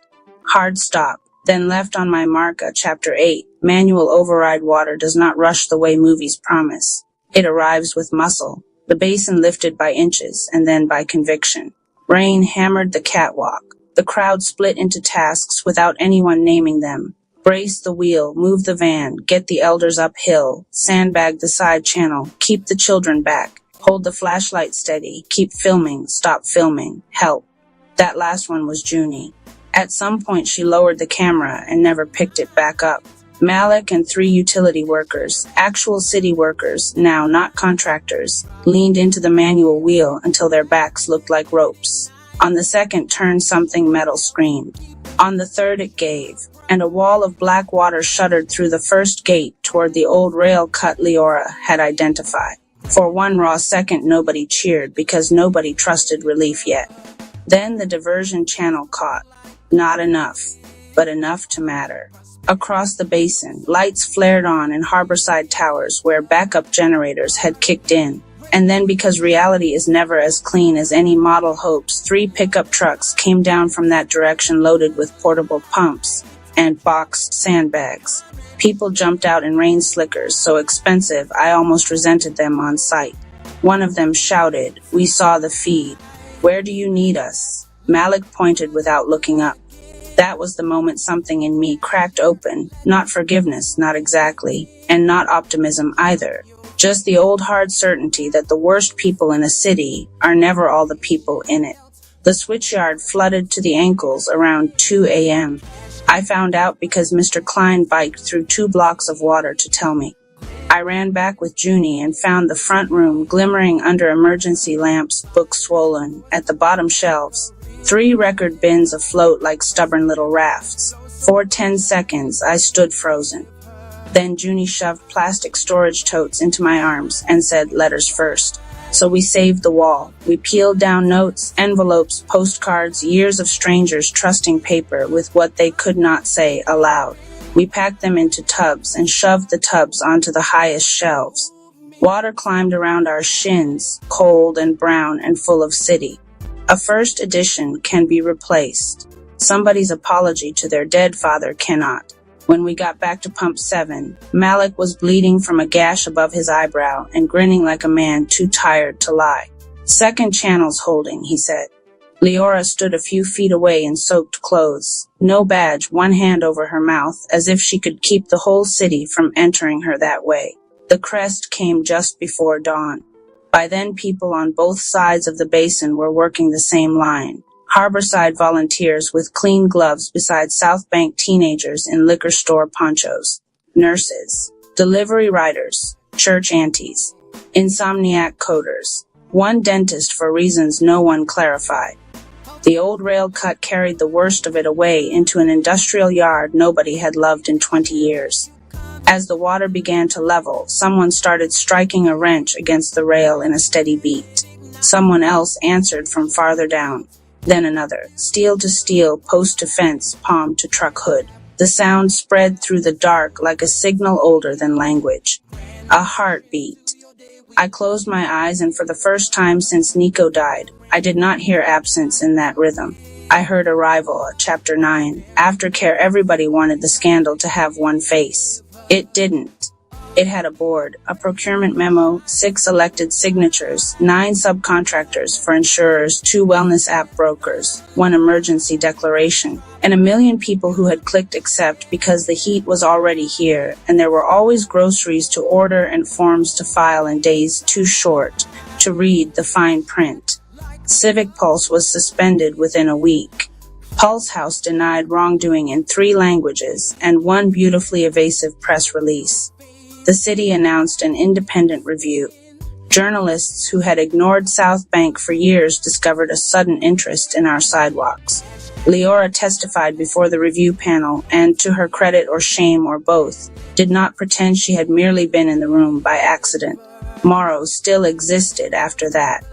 Hard stop. Then left on my marca, Chapter 8. Manual override water does not rush the way movies promise. It arrives with muscle. The basin lifted by inches, and then by conviction. Rain hammered the catwalk. The crowd split into tasks without anyone naming them. Brace the wheel, move the van, get the elders uphill, sandbag the side channel, keep the children back. Hold the flashlight steady. Keep filming. Stop filming. Help. That last one was Junie. At some point she lowered the camera and never picked it back up. Malik and 3 utility workers, actual city workers, now not contractors, leaned into the manual wheel until their backs looked like ropes. On the second turn something metal screamed. On the third it gave, and a wall of black water shuddered through the first gate toward the old rail cut Leora had identified. For one raw second nobody cheered because nobody trusted relief yet. Then the diversion channel caught. Not enough, but enough to matter. Across the basin, lights flared on in Harborside Towers where backup generators had kicked in. And then because reality is never as clean as any model hopes, 3 pickup trucks came down from that direction loaded with portable pumps and boxed sandbags. People jumped out in rain slickers, so expensive I almost resented them on sight. One of them shouted, We saw the feed. Where do you need us? Malik pointed without looking up. That was the moment something in me cracked open. Not forgiveness, not exactly, and not optimism either. Just the old hard certainty that the worst people in a city are never all the people in it. The switchyard flooded to the ankles around 2 a.m. I found out because Mr. Klein biked through 2 blocks of water to tell me. I ran back with Junie and found the front room glimmering under emergency lamps, books swollen, at the bottom shelves. 3 record bins afloat like stubborn little rafts. For 10 seconds, I stood frozen. Then Junie shoved plastic storage totes into my arms and said, letters first. So we saved the wall. We peeled down notes, envelopes, postcards, years of strangers trusting paper with what they could not say aloud. We packed them into tubs and shoved the tubs onto the highest shelves. Water climbed around our shins, cold and brown and full of city. A first edition can be replaced. Somebody's apology to their dead father cannot. When we got back to Pump 7, Malik was bleeding from a gash above his eyebrow and grinning like a man too tired to lie. Second channel's holding, he said. Leora stood a few feet away in soaked clothes, no badge, one hand over her mouth, as if she could keep the whole city from entering her that way. The crest came just before dawn. By then people on both sides of the basin were working the same line. Harborside volunteers with clean gloves beside South Bank teenagers in liquor store ponchos, nurses, delivery riders, church aunties, insomniac coders, one dentist for reasons no one clarified. The old rail cut carried the worst of it away into an industrial yard nobody had loved in 20 years. As the water began to level, someone started striking a wrench against the rail in a steady beat. Someone else answered from farther down. Then another, steel to steel, post to fence, palm to truck hood. The sound spread through the dark like a signal older than language. A heartbeat. I closed my eyes, and for the first time since Nico died, I did not hear absence in that rhythm. I heard arrival, chapter 9. Aftercare. Everybody wanted the scandal to have one face. It didn't. It had a board, a procurement memo, 6 elected signatures, 9 subcontractors for insurers, 2 wellness app brokers, 1 emergency declaration, and 1 million people who had clicked accept because the heat was already here, and there were always groceries to order and forms to file and days too short to read the fine print. Civic Pulse was suspended within a week. Pulse House denied wrongdoing in 3 languages and 1 beautifully evasive press release. The city announced an independent review. Journalists who had ignored South Bank for years discovered a sudden interest in our sidewalks. Leora testified before the review panel and, to her credit or shame or both, did not pretend she had merely been in the room by accident. Morrow still existed after that.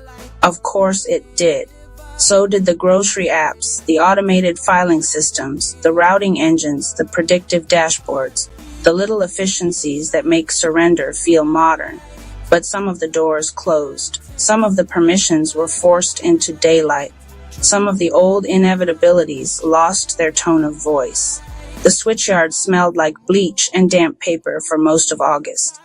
Of course it did. So did the grocery apps, the automated filing systems, the routing engines, the predictive dashboards, the little efficiencies that make surrender feel modern. But some of the doors closed. Some of the permissions were forced into daylight. Some of the old inevitabilities lost their tone of voice. The switchyard smelled like bleach and damp paper for most of August.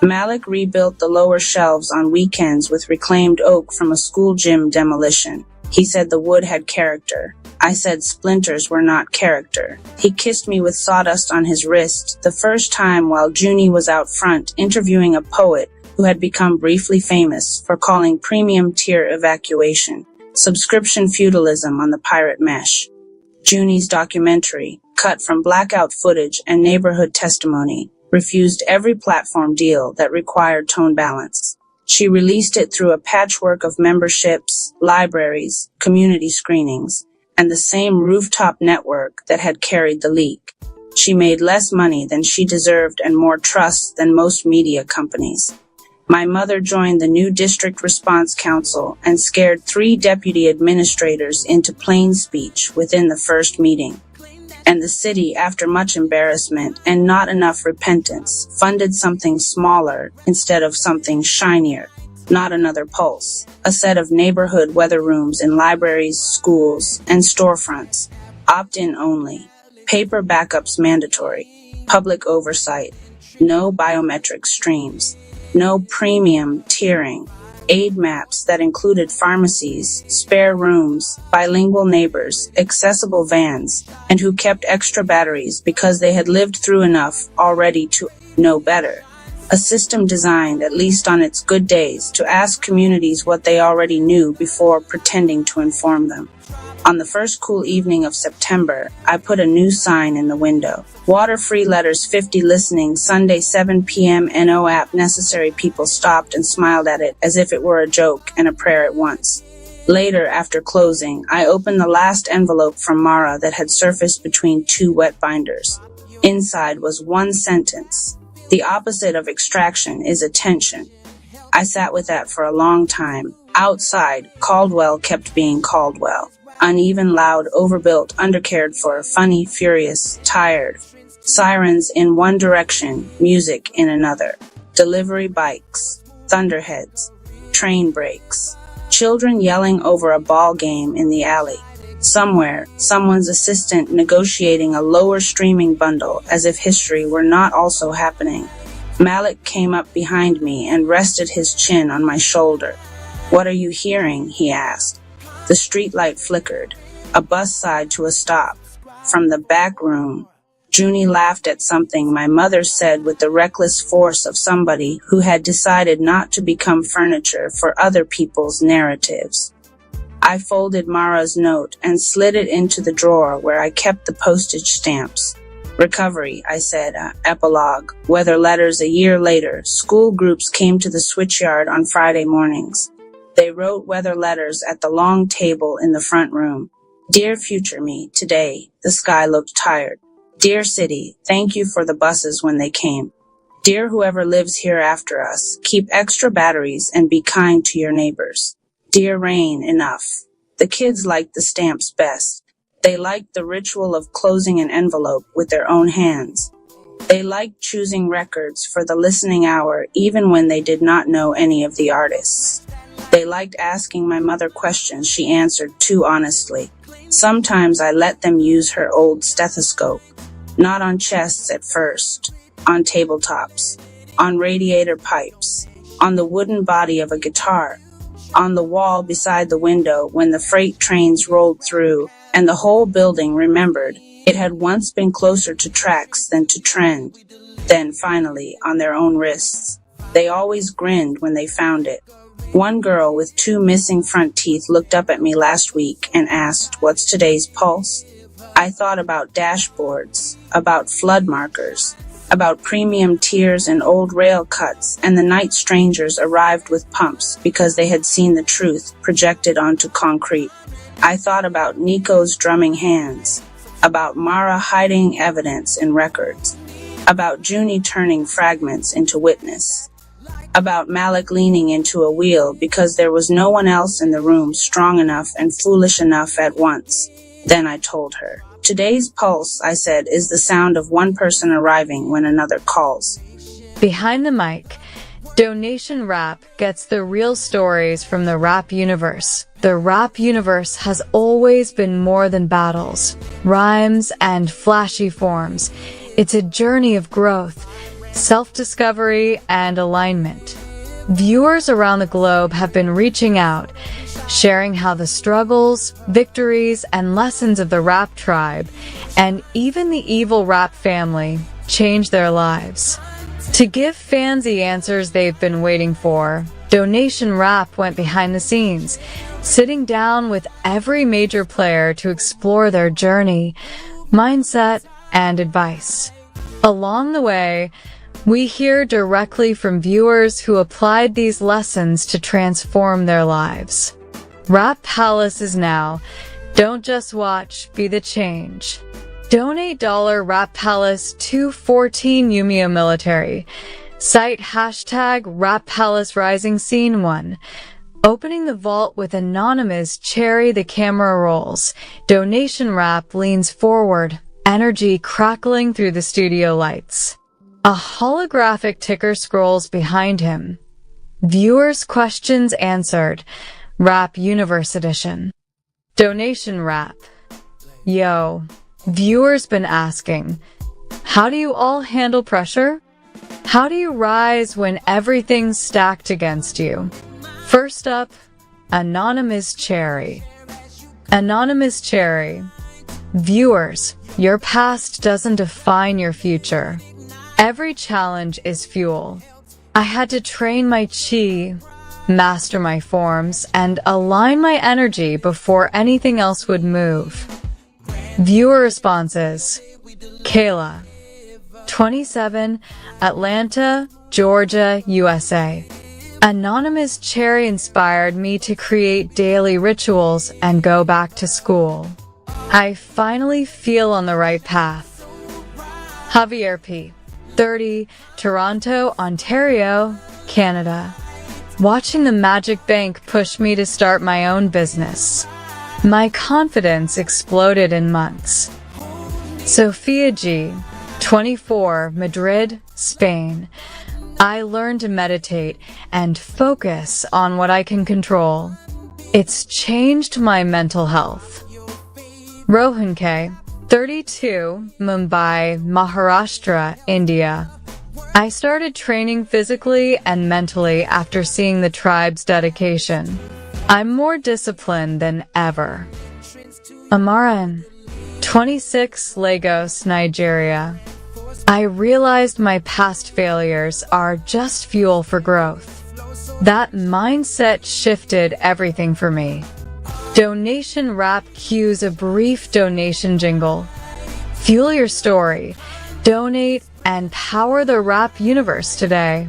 Malik rebuilt the lower shelves on weekends with reclaimed oak from a school gym demolition. He said the wood had character. I said splinters were not character. He kissed me with sawdust on his wrist, the first time while Junie was out front interviewing a poet who had become briefly famous for calling premium tier evacuation subscription feudalism on the pirate mesh. Junie's documentary, cut from blackout footage and neighborhood testimony, refused every platform deal that required tone balance. She released it through a patchwork of memberships, libraries, community screenings, and the same rooftop network that had carried the leak. She made less money than she deserved and more trust than most media companies. My mother joined the new district response council and scared 3 deputy administrators into plain speech within the first meeting. And the city, after much embarrassment and not enough repentance, funded something smaller instead of something shinier. Not another Pulse, a set of neighborhood weather rooms in libraries, schools, and storefronts. Opt-in only. Paper backups mandatory. Public oversight. No biometric streams. No premium tiering. Aid maps that included pharmacies, spare rooms, bilingual neighbors, accessible vans, and who kept extra batteries because they had lived through enough already to know better. A system designed, at least on its good days, to ask communities what they already knew before pretending to inform them. On the first cool evening of September, I put a new sign in the window. Water-free letters 50 listening, Sunday 7 p.m. NO app necessary. People stopped and smiled at it as if it were a joke and a prayer at once. Later, after closing, I opened the last envelope from Mara that had surfaced between 2 wet binders. Inside was 1 sentence. The opposite of extraction is attention. I sat with that for a long time. Outside, Caldwell kept being Caldwell. Uneven, loud, overbuilt, undercared for, funny, furious, tired. Sirens in one direction, music in another. Delivery bikes, thunderheads, train brakes. Children yelling over a ball game in the alley. Somewhere, someone's assistant negotiating a lower streaming bundle as if history were not also happening. Malik came up behind me and rested his chin on my shoulder. "What are you hearing?" he asked. The streetlight flickered. A bus sighed to a stop. From the back room, Junie laughed at something my mother said with the reckless force of somebody who had decided not to become furniture for other people's narratives. I folded Mara's note and slid it into the drawer where I kept the postage stamps. Recovery, I said, epilogue. Weather letters a year later. School groups came to the switchyard on Friday mornings. They wrote weather letters at the long table in the front room. Dear future me, today, the sky looked tired. Dear city, thank you for the buses when they came. Dear whoever lives here after us, keep extra batteries and be kind to your neighbors. Dear rain, enough. The kids liked the stamps best. They liked the ritual of closing an envelope with their own hands. They liked choosing records for the listening hour even when they did not know any of the artists. They liked asking my mother questions she answered too honestly. Sometimes I let them use her old stethoscope, not on chests at first, on tabletops, on radiator pipes, on the wooden body of a guitar, on the wall beside the window when the freight trains rolled through and the whole building remembered it had once been closer to tracks than to trend. Then finally, on their own wrists. They always grinned when they found it. One girl with 2 missing front teeth looked up at me last week and asked, "What's today's pulse?" I thought about dashboards, about flood markers, about premium tiers and old rail cuts, and the night strangers arrived with pumps because they had seen the truth projected onto concrete. I thought about Nico's drumming hands, about Mara hiding evidence in records, about Junie turning fragments into witness, about Malik leaning into a wheel because there was no one else in the room strong enough and foolish enough at once. Then I told her. Today's pulse, I said, is the sound of one person arriving when another calls. Behind the mic, Donation Rap gets the real stories from the rap universe. The rap universe has always been more than battles, rhymes, and flashy forms. It's a journey of growth, self-discovery, and alignment. Viewers around the globe have been reaching out, sharing how the struggles, victories, and lessons of the rap tribe, and even the evil rap family, changed their lives. To give fans the answers they've been waiting for, Donation Rap went behind the scenes, sitting down with every major player to explore their journey, mindset, and advice. Along the way, we hear directly from viewers who applied these lessons to transform their lives. Rap Palace is now. Don't just watch, be the change. Donate $Rap Palace 214 Umia Military. Cite hashtag Rap Palace Rising Scene 1. Opening the vault with anonymous Cherry the camera rolls. Donation Rap leans forward, energy crackling through the studio lights. A holographic ticker scrolls behind him. Viewers' questions answered. Rap Universe Edition. Donation Rap. Yo, viewers been asking, how do you all handle pressure? How do you rise when everything's stacked against you? First up, Anonymous Cherry. Anonymous Cherry. Viewers, your past doesn't define your future. Every challenge is fuel. I had to train my chi, master my forms, and align my energy before anything else would move. Viewer responses. Kayla, 27, Atlanta, Georgia, USA. Anonymous Cherry inspired me to create daily rituals and go back to school. I finally feel on the right path. Javier P., 30, Toronto, Ontario, Canada. Watching the Magic Bank pushed me to start my own business. My confidence exploded in months. Sophia G., 24, Madrid, Spain. I learned to meditate and focus on what I can control. It's changed my mental health. Rohan K., 32, Mumbai, Maharashtra, India. I started training physically and mentally after seeing the tribe's dedication. I'm more disciplined than ever. Amaran, 26, Lagos, Nigeria. I realized my past failures are just fuel for growth. That mindset shifted everything for me. Donation Rap cues a brief donation jingle. Fuel your story, donate, and power the rap universe today.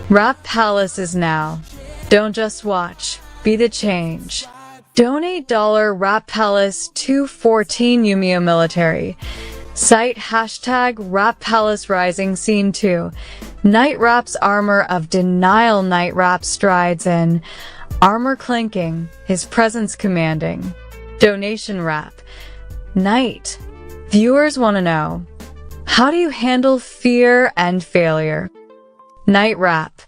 Rap Palace is now. Don't just watch, be the change. Donate $Rap Palace 214 Umeo Military. Cite hashtag Rap Palace Rising Scene 2. Night Rap's armor of denial. Night Rap strides in. Armor clanking, his presence commanding. Donation Rap. Night. Viewers want to know, how do you handle fear and failure? Night Rap.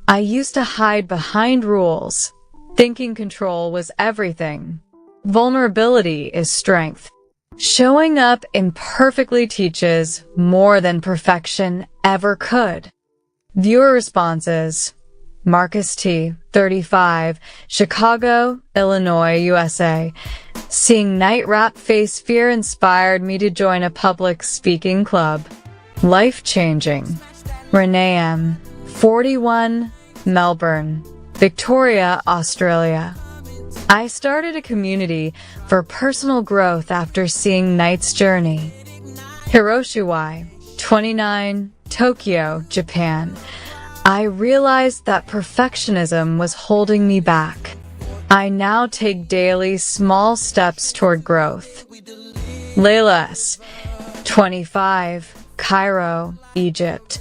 I used to hide behind rules. Thinking control was everything. Vulnerability is strength. Showing up imperfectly teaches more than perfection ever could. Viewer responses. Marcus T., 35, Chicago, Illinois, USA. Seeing Night Rap face fear inspired me to join a public speaking club. Life-changing. Renee M., 41, Melbourne, Victoria, Australia. I started a community for personal growth after seeing Night's journey. Hiroshi Y., 29, Tokyo, Japan. I realized that perfectionism was holding me back. I now take daily small steps toward growth. Layla S., 25, Cairo, Egypt.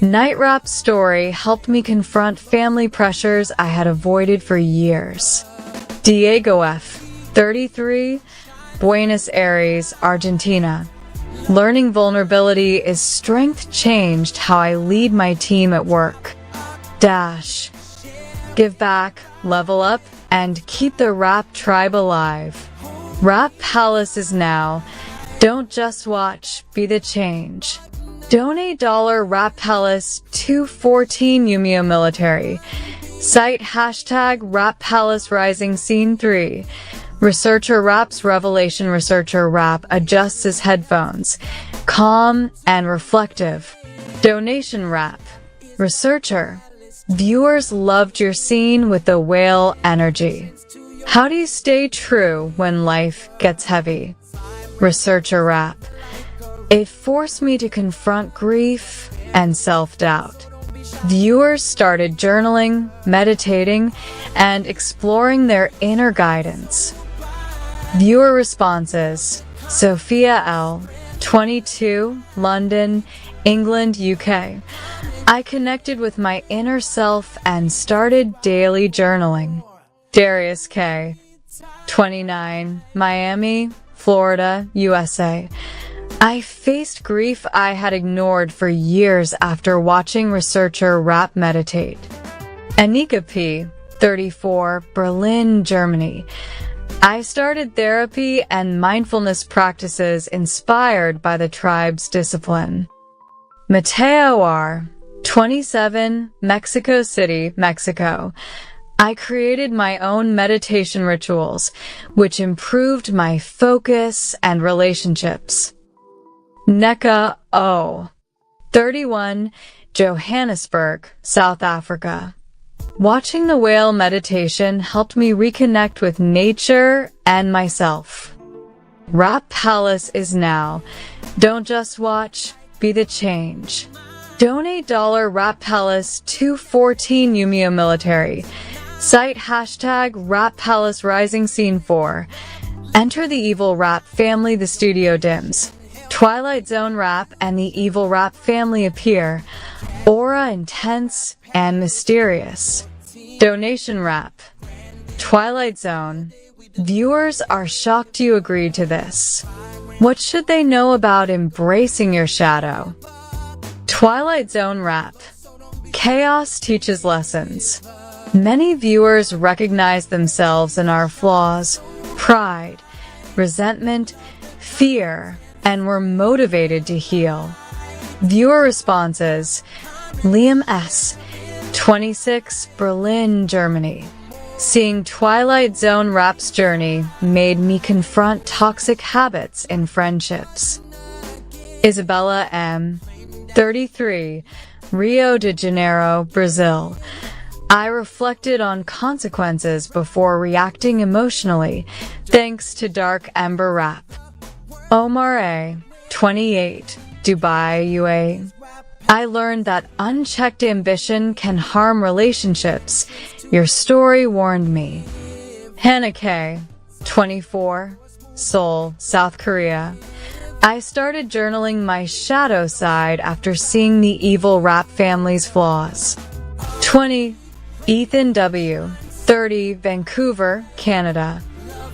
Night Rap's story helped me confront family pressures I had avoided for years. Diego F., 33, Buenos Aires, Argentina. Learning vulnerability is strength changed how I lead my team at work. Dash. Give back, level up, and keep the Rap tribe alive. Rap Palace is now. Don't just watch, be the change. Donate $Rap Palace 214 Umeo Military. Cite hashtag Rap Palace Rising Scene 3. Researcher Rap's revelation. Researcher Rap adjusts his headphones. Calm and reflective. Donation Rap. Researcher. Viewers loved your scene with the whale energy. How do you stay true when life gets heavy? Researcher Rap. It forced me to confront grief and self-doubt. Viewers started journaling, meditating, and exploring their inner guidance. Viewer responses. Sophia L., 22, London, England, UK. I connected with my inner self and started daily journaling. Darius K., 29, Miami, Florida, USA. I faced grief I had ignored for years after watching researcher Rap meditate. Anika P., 34, Berlin, Germany. I started therapy and mindfulness practices inspired by the tribe's discipline. Mateo R., 27, Mexico City, Mexico. I created my own meditation rituals, which improved my focus and relationships. Neka O., 31, Johannesburg, South Africa. Watching the whale meditation helped me reconnect with nature and myself. Rap Palace is now. Don't just watch, be the change. Donate $Rap Palace 214 Umeo Military. Cite hashtag Rap Palace Rising Scene 4. Enter the Evil Rap family. The studio dims. Twilight Zone Rap and the Evil Rap family appear, aura intense and mysterious. Donation Rap. Twilight Zone. Viewers are shocked you agreed to this. What should they know about embracing your shadow? Twilight Zone Rap. Chaos teaches lessons. Many viewers recognize themselves in our flaws, pride, resentment, fear, and were motivated to heal. Viewer responses. Liam S., 26, Berlin, Germany. Seeing Twilight Zone Rap's journey made me confront toxic habits in friendships. Isabella M., 33, Rio de Janeiro, Brazil. I reflected on consequences before reacting emotionally, thanks to Dark Ember Rap. Omar A., 28, Dubai, UAE. I learned that unchecked ambition can harm relationships. Your story warned me. Hannah K., 24, Seoul, South Korea. I started journaling my shadow side after seeing the evil rap family's flaws. 20. Ethan W., 30, Vancouver, Canada.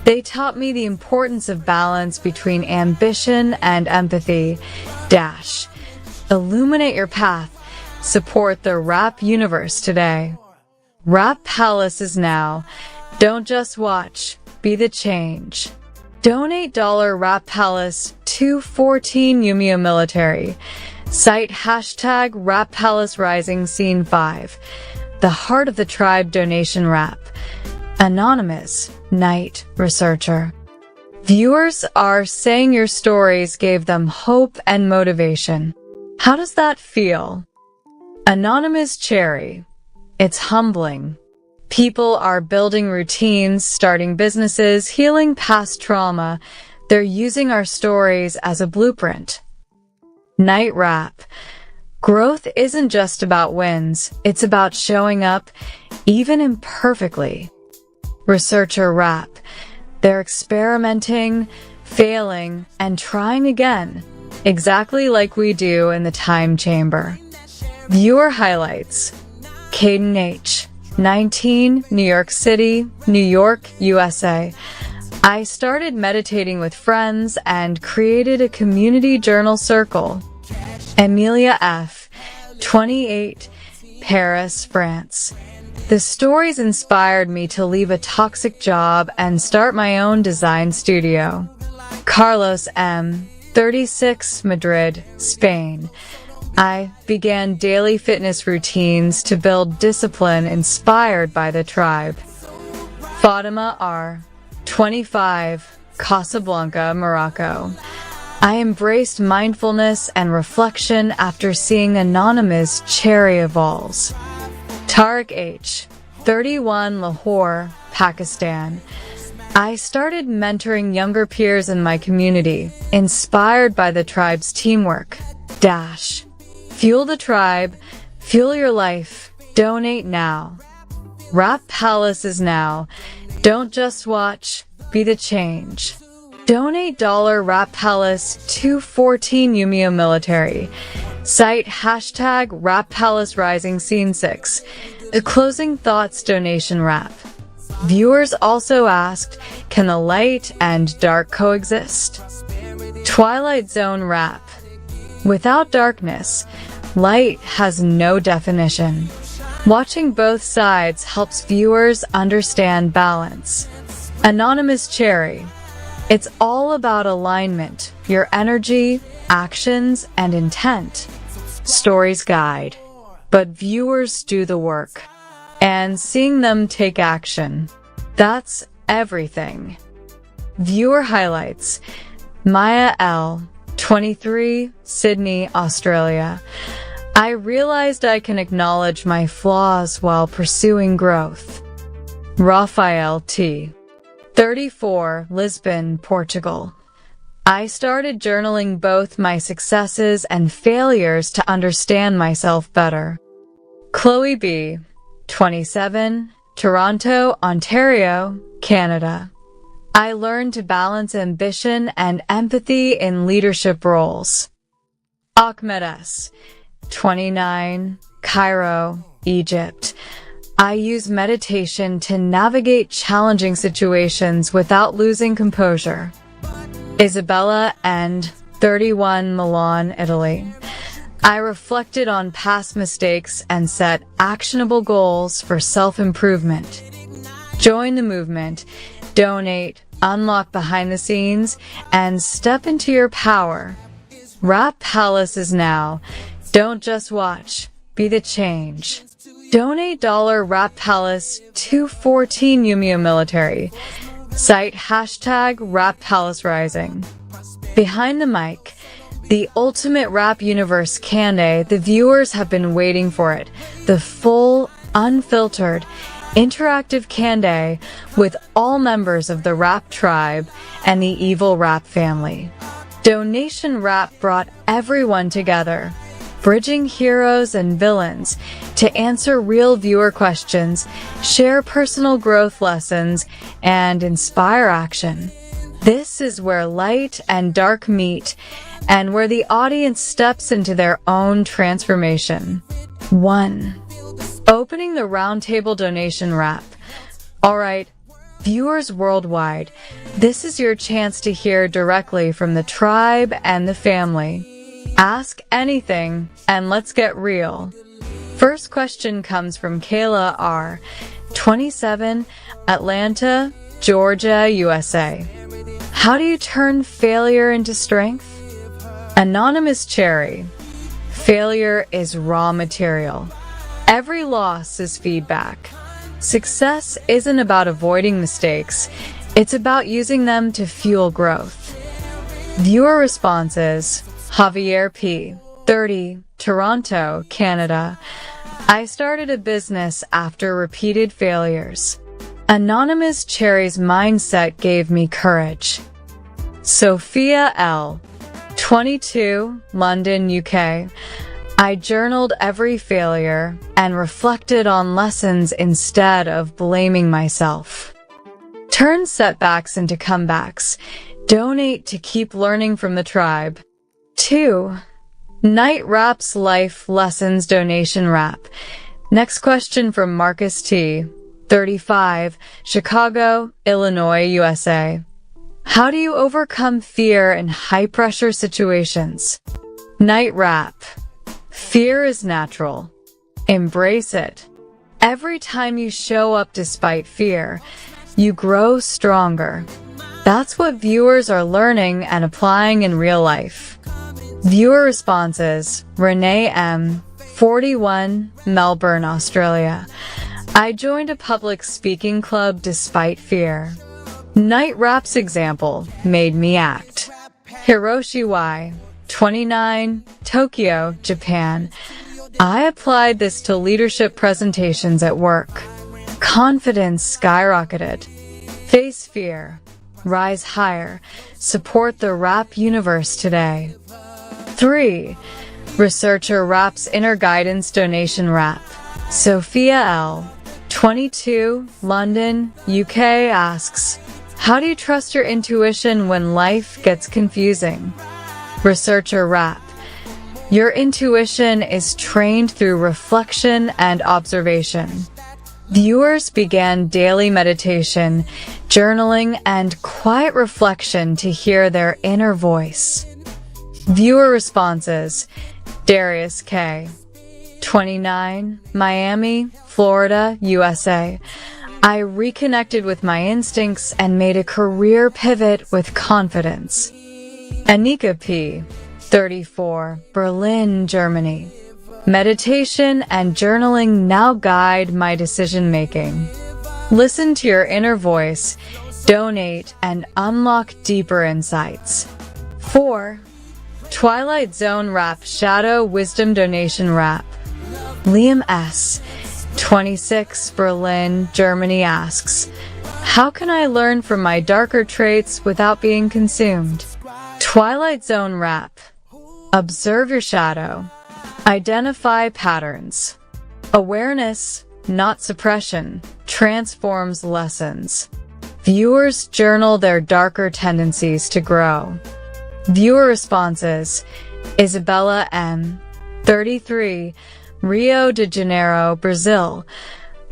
They taught me the importance of balance between ambition and empathy. Dash. Illuminate your path. Support the rap universe today. Rap Palace is now. Don't just watch, be the change. Donate $Rap Palace 214 Yumio Military. Cite hashtag Rap Palace Rising Scene 5. The Heart of the Tribe Donation Rap. Anonymous, Night Researcher. Viewers are saying your stories gave them hope and motivation. How does that feel? Anonymous Cherry. It's humbling. People are building routines, starting businesses, healing past trauma. They're using our stories as a blueprint. Night Rap. Growth isn't just about wins, it's about showing up, even imperfectly. Researcher Rap. They're experimenting, failing, and trying again, exactly like we do in the time chamber. Viewer highlights. Caden H., 19, New York City, New York, USA. I started meditating with friends and created a community journal circle. Amelia F., 28, Paris, France. The stories inspired me to leave a toxic job and start my own design studio. Carlos M., 36, Madrid, Spain. I began daily fitness routines to build discipline inspired by the tribe. Fatima R., 25, Casablanca, Morocco. I embraced mindfulness and reflection after seeing Anonymous Cherry Evolves. Tariq H., 31, Lahore, Pakistan. I started mentoring younger peers in my community, inspired by the tribe's teamwork. Dash. Fuel the tribe, fuel your life, donate now. Rap Palace is now. Don't just watch, be the change. Donate $Rap Palace 214 Yumio Military. Cite hashtag Rap Palace Rising Scene 6. The closing thoughts donation rap. Viewers also asked, can the light and dark coexist? Twilight Zone Rap. Without darkness, light has no definition. Watching both sides helps viewers understand balance. Anonymous Cherry. It's all about alignment, your energy, actions, and intent. Stories guide, but viewers do the work. And seeing them take action, that's everything. Viewer highlights. Maya L., 23, Sydney, Australia. I realized I can acknowledge my flaws while pursuing growth. Raphael T., 34, Lisbon, Portugal. I started journaling both my successes and failures to understand myself better. Chloe B., 27, Toronto, Ontario, Canada. I learned to balance ambition and empathy in leadership roles. Ahmed S., 29, Cairo, Egypt. I use meditation to navigate challenging situations without losing composure. Isabella N., 31, Milan, Italy. I reflected on past mistakes and set actionable goals for self-improvement. Join the movement, donate, unlock behind the scenes, and step into your power. Rap Palace is now. Don't just watch, be the change. Donate $Rap Palace 214 Yumio Military. Cite hashtag Rap Palace Rising. Behind the mic, the ultimate rap universe Kande, the viewers have been waiting for it. The full, unfiltered, interactive Q&A with all members of the Rap Tribe and the Evil Rap family. Donation Rap brought everyone together, bridging heroes and villains to answer real viewer questions, share personal growth lessons, and inspire action. This is where light and dark meet, and where the audience steps into their own transformation. 1. Opening the roundtable donation wrap. Alright, viewers worldwide, this is your chance to hear directly from the tribe and the family. Ask anything, and let's get real. First question comes from Kayla R., 27, Atlanta, Georgia, USA. How do you turn failure into strength? Anonymous Cherry. Failure is raw material. Every loss is feedback. Success isn't about avoiding mistakes, it's about using them to fuel growth. Viewer responses. Javier P., 30, Toronto, Canada. I started a business after repeated failures. Anonymous Cherry's mindset gave me courage. Sophia L., 22, London, UK. I journaled every failure and reflected on lessons instead of blaming myself. Turn setbacks into comebacks. Donate to keep learning from the tribe. 2. Night Rap's Life Lessons Donation Wrap. Next question from Marcus T., 35, Chicago, Illinois, USA. How do you overcome fear in high-pressure situations? Night Rap. Fear is natural. Embrace it. Every time you show up despite fear, you grow stronger. That's what viewers are learning and applying in real life. Viewer responses. Renee M., 41, Melbourne, Australia. I joined a public speaking club despite fear. Night Rap's example made me act. Hiroshi Y., 29, Tokyo, Japan. I applied this to leadership presentations at work. Confidence skyrocketed. Face fear. Rise higher. Support the rap universe today. 3. Researcher Rap's Inner Guidance Donation Wrap. Sophia L., 22, London, UK asks, how do you trust your intuition when life gets confusing? Researcher Rap. Your intuition is trained through reflection and observation. Viewers began daily meditation, journaling, and quiet reflection to hear their inner voice. Viewer responses. Darius K., 29, Miami, Florida, USA. I reconnected with my instincts and made a career pivot with confidence. Anika P., 34, Berlin, Germany. Meditation and journaling now guide my decision-making. Listen to your inner voice, donate, and unlock deeper insights. 4. Twilight Zone Rap Shadow Wisdom Donation Wrap. Liam S., 26, Berlin, Germany asks, how can I learn from my darker traits without being consumed? Twilight Zone Rap. Observe your shadow. Identify patterns. Awareness, not suppression, transforms lessons. Viewers journal their darker tendencies to grow. Viewer responses. Isabella M., 33, Rio de Janeiro, Brazil.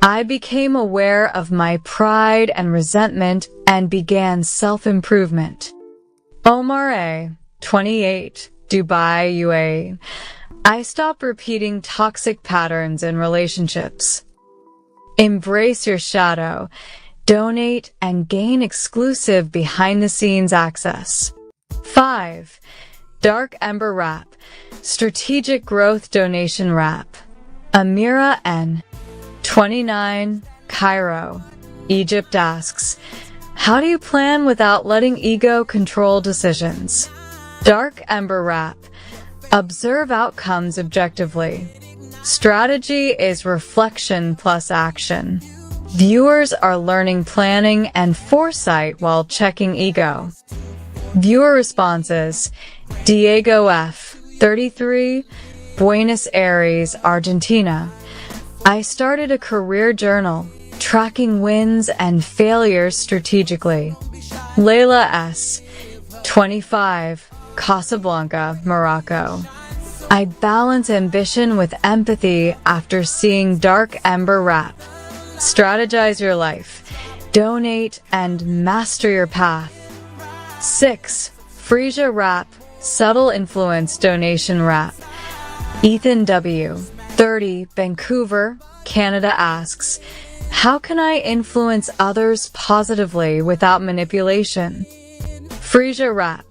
I became aware of my pride and resentment and began self-improvement. Omar A., 28, Dubai, UAE. I stopped repeating toxic patterns in relationships. Embrace your shadow, donate, and gain exclusive behind-the-scenes access. 5. Dark Ember Wrap, Strategic Growth Donation Wrap. Amira N., 29, Cairo, Egypt asks, how do you plan without letting ego control decisions? Dark Ember Wrap. Observe outcomes objectively. Strategy is reflection plus action. Viewers are learning planning and foresight while checking ego. Viewer responses: Diego F., 33, Buenos Aires, Argentina. I started a career journal, tracking wins and failures strategically. Layla S., 25, Casablanca, Morocco. I balance ambition with empathy after seeing Dark Ember Rap. Strategize your life, donate, and master your path. 6. Frisia Rap, Subtle Influence Donation Rap. Ethan W., 30, Vancouver, Canada asks, how can I influence others positively without manipulation? Frisia Rap.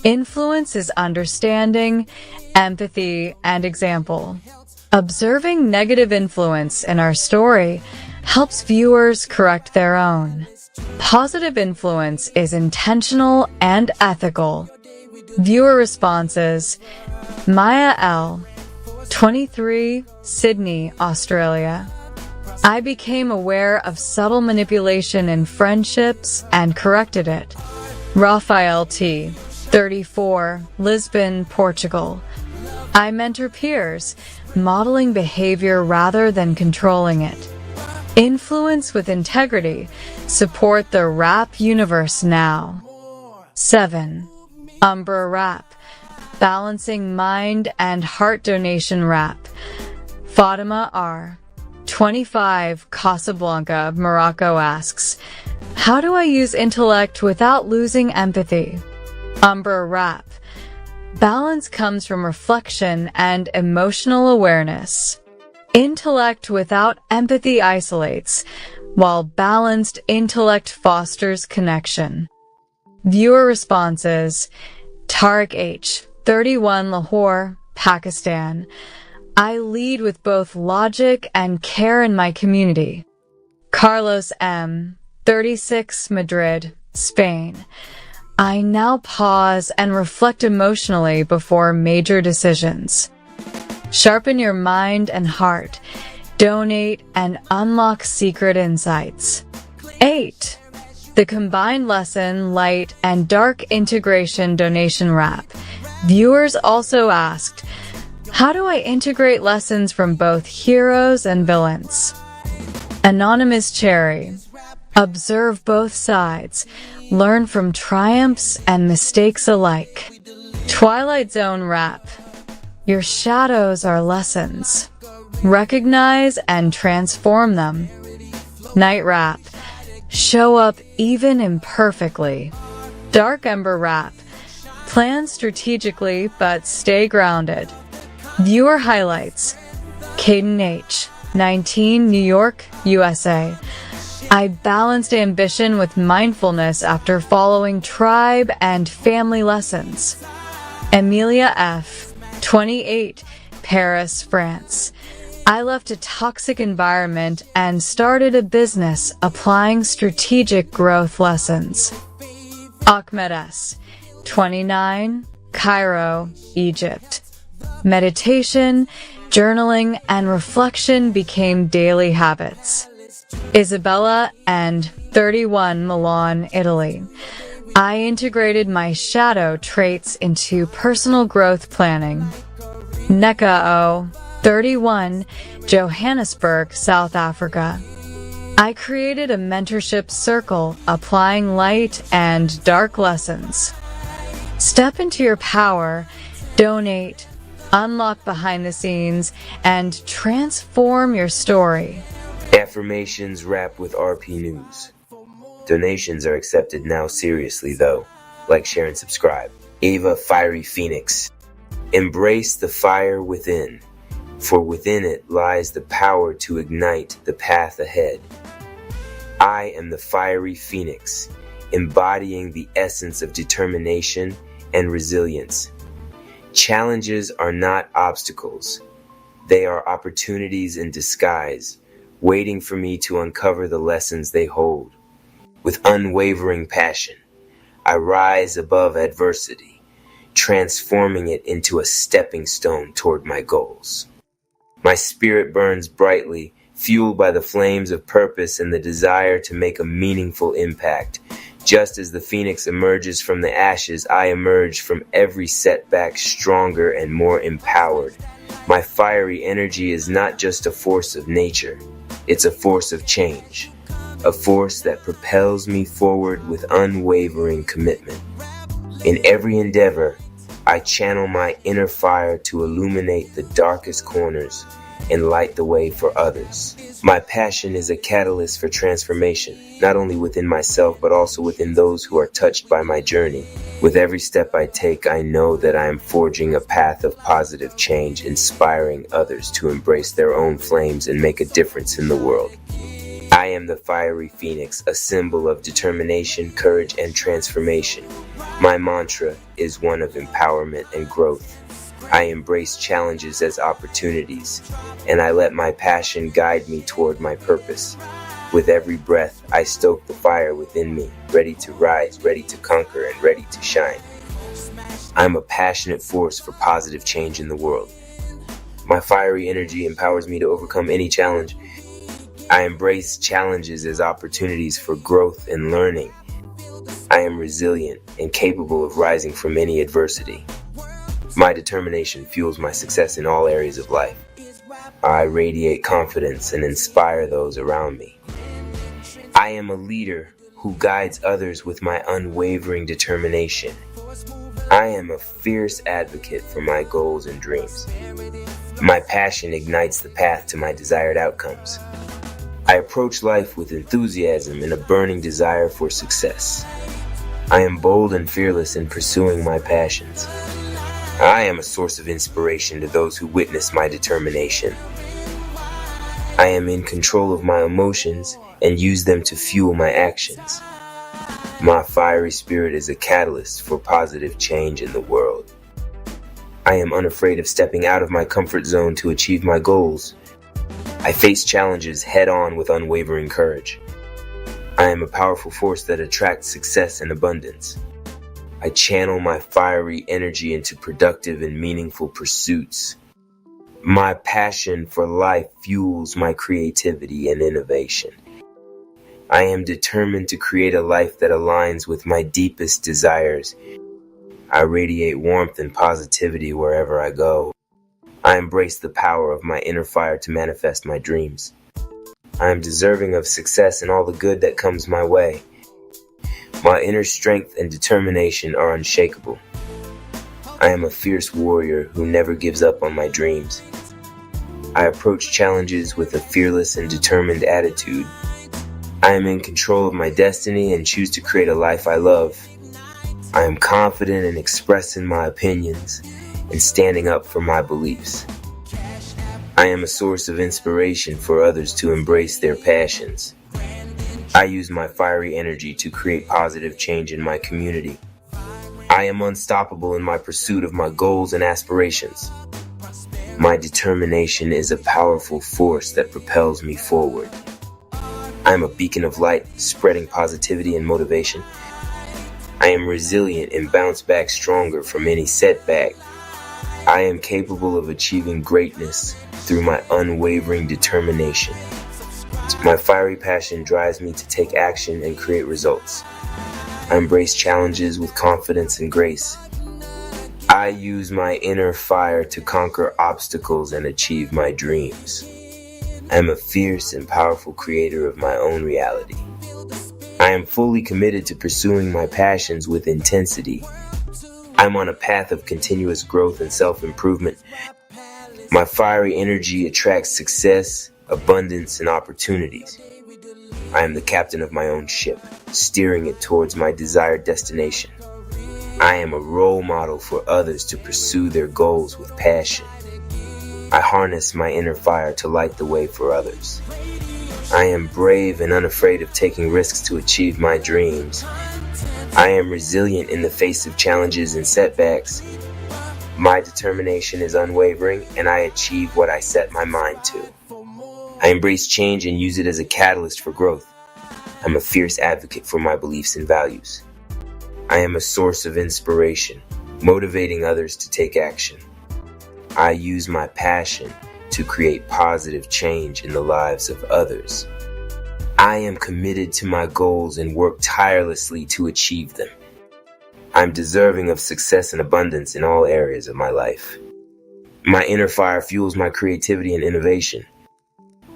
Influence is understanding, empathy, and example. Observing negative influence in our story helps viewers correct their own. Positive influence is intentional and ethical. Viewer responses: Maya L., 23, Sydney, Australia. I became aware of subtle manipulation in friendships and corrected it. Raphael T., 34, Lisbon, Portugal. I mentor peers, modeling behavior rather than controlling it. Influence with integrity. Support the rap universe now. 7. Umbra Rap. Balancing mind and heart donation rap. Fatima R., 25, Casablanca, Morocco asks, how do I use intellect without losing empathy? Umbra Rap. Balance comes from reflection and emotional awareness. Intellect without empathy isolates, while balanced intellect fosters connection. Viewer responses: Tariq H., 31, Lahore, Pakistan. I lead with both logic and care in my community. Carlos M., 36, Madrid, Spain. I now pause and reflect emotionally before major decisions. Sharpen your mind and heart. Donate and unlock secret insights. 8. The combined lesson, light, and dark integration donation rap. Viewers also asked, how do I integrate lessons from both heroes and villains? Anonymous Cherry. Observe both sides. Learn from triumphs and mistakes alike. Twilight Zone Rap. Your shadows are lessons. Recognize and transform them. Night Rap. Show up even imperfectly. Dark Ember Rap. Plan strategically but stay grounded. Viewer highlights. Caden H., 19, New York, USA. I balanced ambition with mindfulness after following tribe and family lessons. Amelia F., 28, Paris, France. I left a toxic environment and started a business applying strategic growth lessons. Ahmed S., 29, Cairo, Egypt. Meditation, journaling, and reflection became daily habits. Isabella and 31, Milan, Italy. I integrated my shadow traits into personal growth planning. Neka O., 31, Johannesburg, South Africa. I created a mentorship circle applying light and dark lessons. Step into your power, donate, unlock behind the scenes, and transform your story. Affirmations Rap with RP News. Donations are accepted now seriously though. Like, share, and subscribe. Ava Fiery Phoenix. Embrace the fire within, for within it lies the power to ignite the path ahead. I am the fiery phoenix, embodying the essence of determination and resilience. Challenges are not obstacles. They are opportunities in disguise, waiting for me to uncover the lessons they hold. With unwavering passion, I rise above adversity, transforming it into a stepping stone toward my goals. My spirit burns brightly, fueled by the flames of purpose and the desire to make a meaningful impact. Just as the phoenix emerges from the ashes, I emerge from every setback stronger and more empowered. My fiery energy is not just a force of nature, it's a force of change, a force that propels me forward with unwavering commitment. In every endeavor, I channel my inner fire to illuminate the darkest corners and light the way for others. My passion is a catalyst for transformation, not only within myself, but also within those who are touched by my journey. With every step I take, I know that I am forging a path of positive change, inspiring others to embrace their own flames and make a difference in the world. I am the fiery phoenix, a symbol of determination, courage, and transformation. My mantra is one of empowerment and growth. I embrace challenges as opportunities, and I let my passion guide me toward my purpose. With every breath, I stoke the fire within me, ready to rise, ready to conquer, and ready to shine. I'm a passionate force for positive change in the world. My fiery energy empowers me to overcome any challenge. I embrace challenges as opportunities for growth and learning. I am resilient and capable of rising from any adversity. My determination fuels my success in all areas of life. I radiate confidence and inspire those around me. I am a leader who guides others with my unwavering determination. I am a fierce advocate for my goals and dreams. My passion ignites the path to my desired outcomes. I approach life with enthusiasm and a burning desire for success. I am bold and fearless in pursuing my passions. I am a source of inspiration to those who witness my determination. I am in control of my emotions and use them to fuel my actions. My fiery spirit is a catalyst for positive change in the world. I am unafraid of stepping out of my comfort zone to achieve my goals. I face challenges head-on with unwavering courage. I am a powerful force that attracts success and abundance. I channel my fiery energy into productive and meaningful pursuits. My passion for life fuels my creativity and innovation. I am determined to create a life that aligns with my deepest desires. I radiate warmth and positivity wherever I go. I embrace the power of my inner fire to manifest my dreams. I am deserving of success and all the good that comes my way. My inner strength and determination are unshakable. I am a fierce warrior who never gives up on my dreams. I approach challenges with a fearless and determined attitude. I am in control of my destiny and choose to create a life I love. I am confident in expressing my opinions and standing up for my beliefs. I am a source of inspiration for others to embrace their passions. I use my fiery energy to create positive change in my community. I am unstoppable in my pursuit of my goals and aspirations. My determination is a powerful force that propels me forward. I am a beacon of light, spreading positivity and motivation. I am resilient and bounce back stronger from any setback. I am capable of achieving greatness through my unwavering determination. My fiery passion drives me to take action and create results. I embrace challenges with confidence and grace. I use my inner fire to conquer obstacles and achieve my dreams. I am a fierce and powerful creator of my own reality. I am fully committed to pursuing my passions with intensity. I'm on a path of continuous growth and self-improvement. My fiery energy attracts success, abundance, and opportunities. I am the captain of my own ship, steering it towards my desired destination. I am a role model for others to pursue their goals with passion. I harness my inner fire to light the way for others. I am brave and unafraid of taking risks to achieve my dreams. I am resilient in the face of challenges and setbacks. My determination is unwavering, and I achieve what I set my mind to. I embrace change and use it as a catalyst for growth. I'm a fierce advocate for my beliefs and values. I am a source of inspiration, motivating others to take action. I use my passion to create positive change in the lives of others. I am committed to my goals and work tirelessly to achieve them. I'm deserving of success and abundance in all areas of my life. My inner fire fuels my creativity and innovation.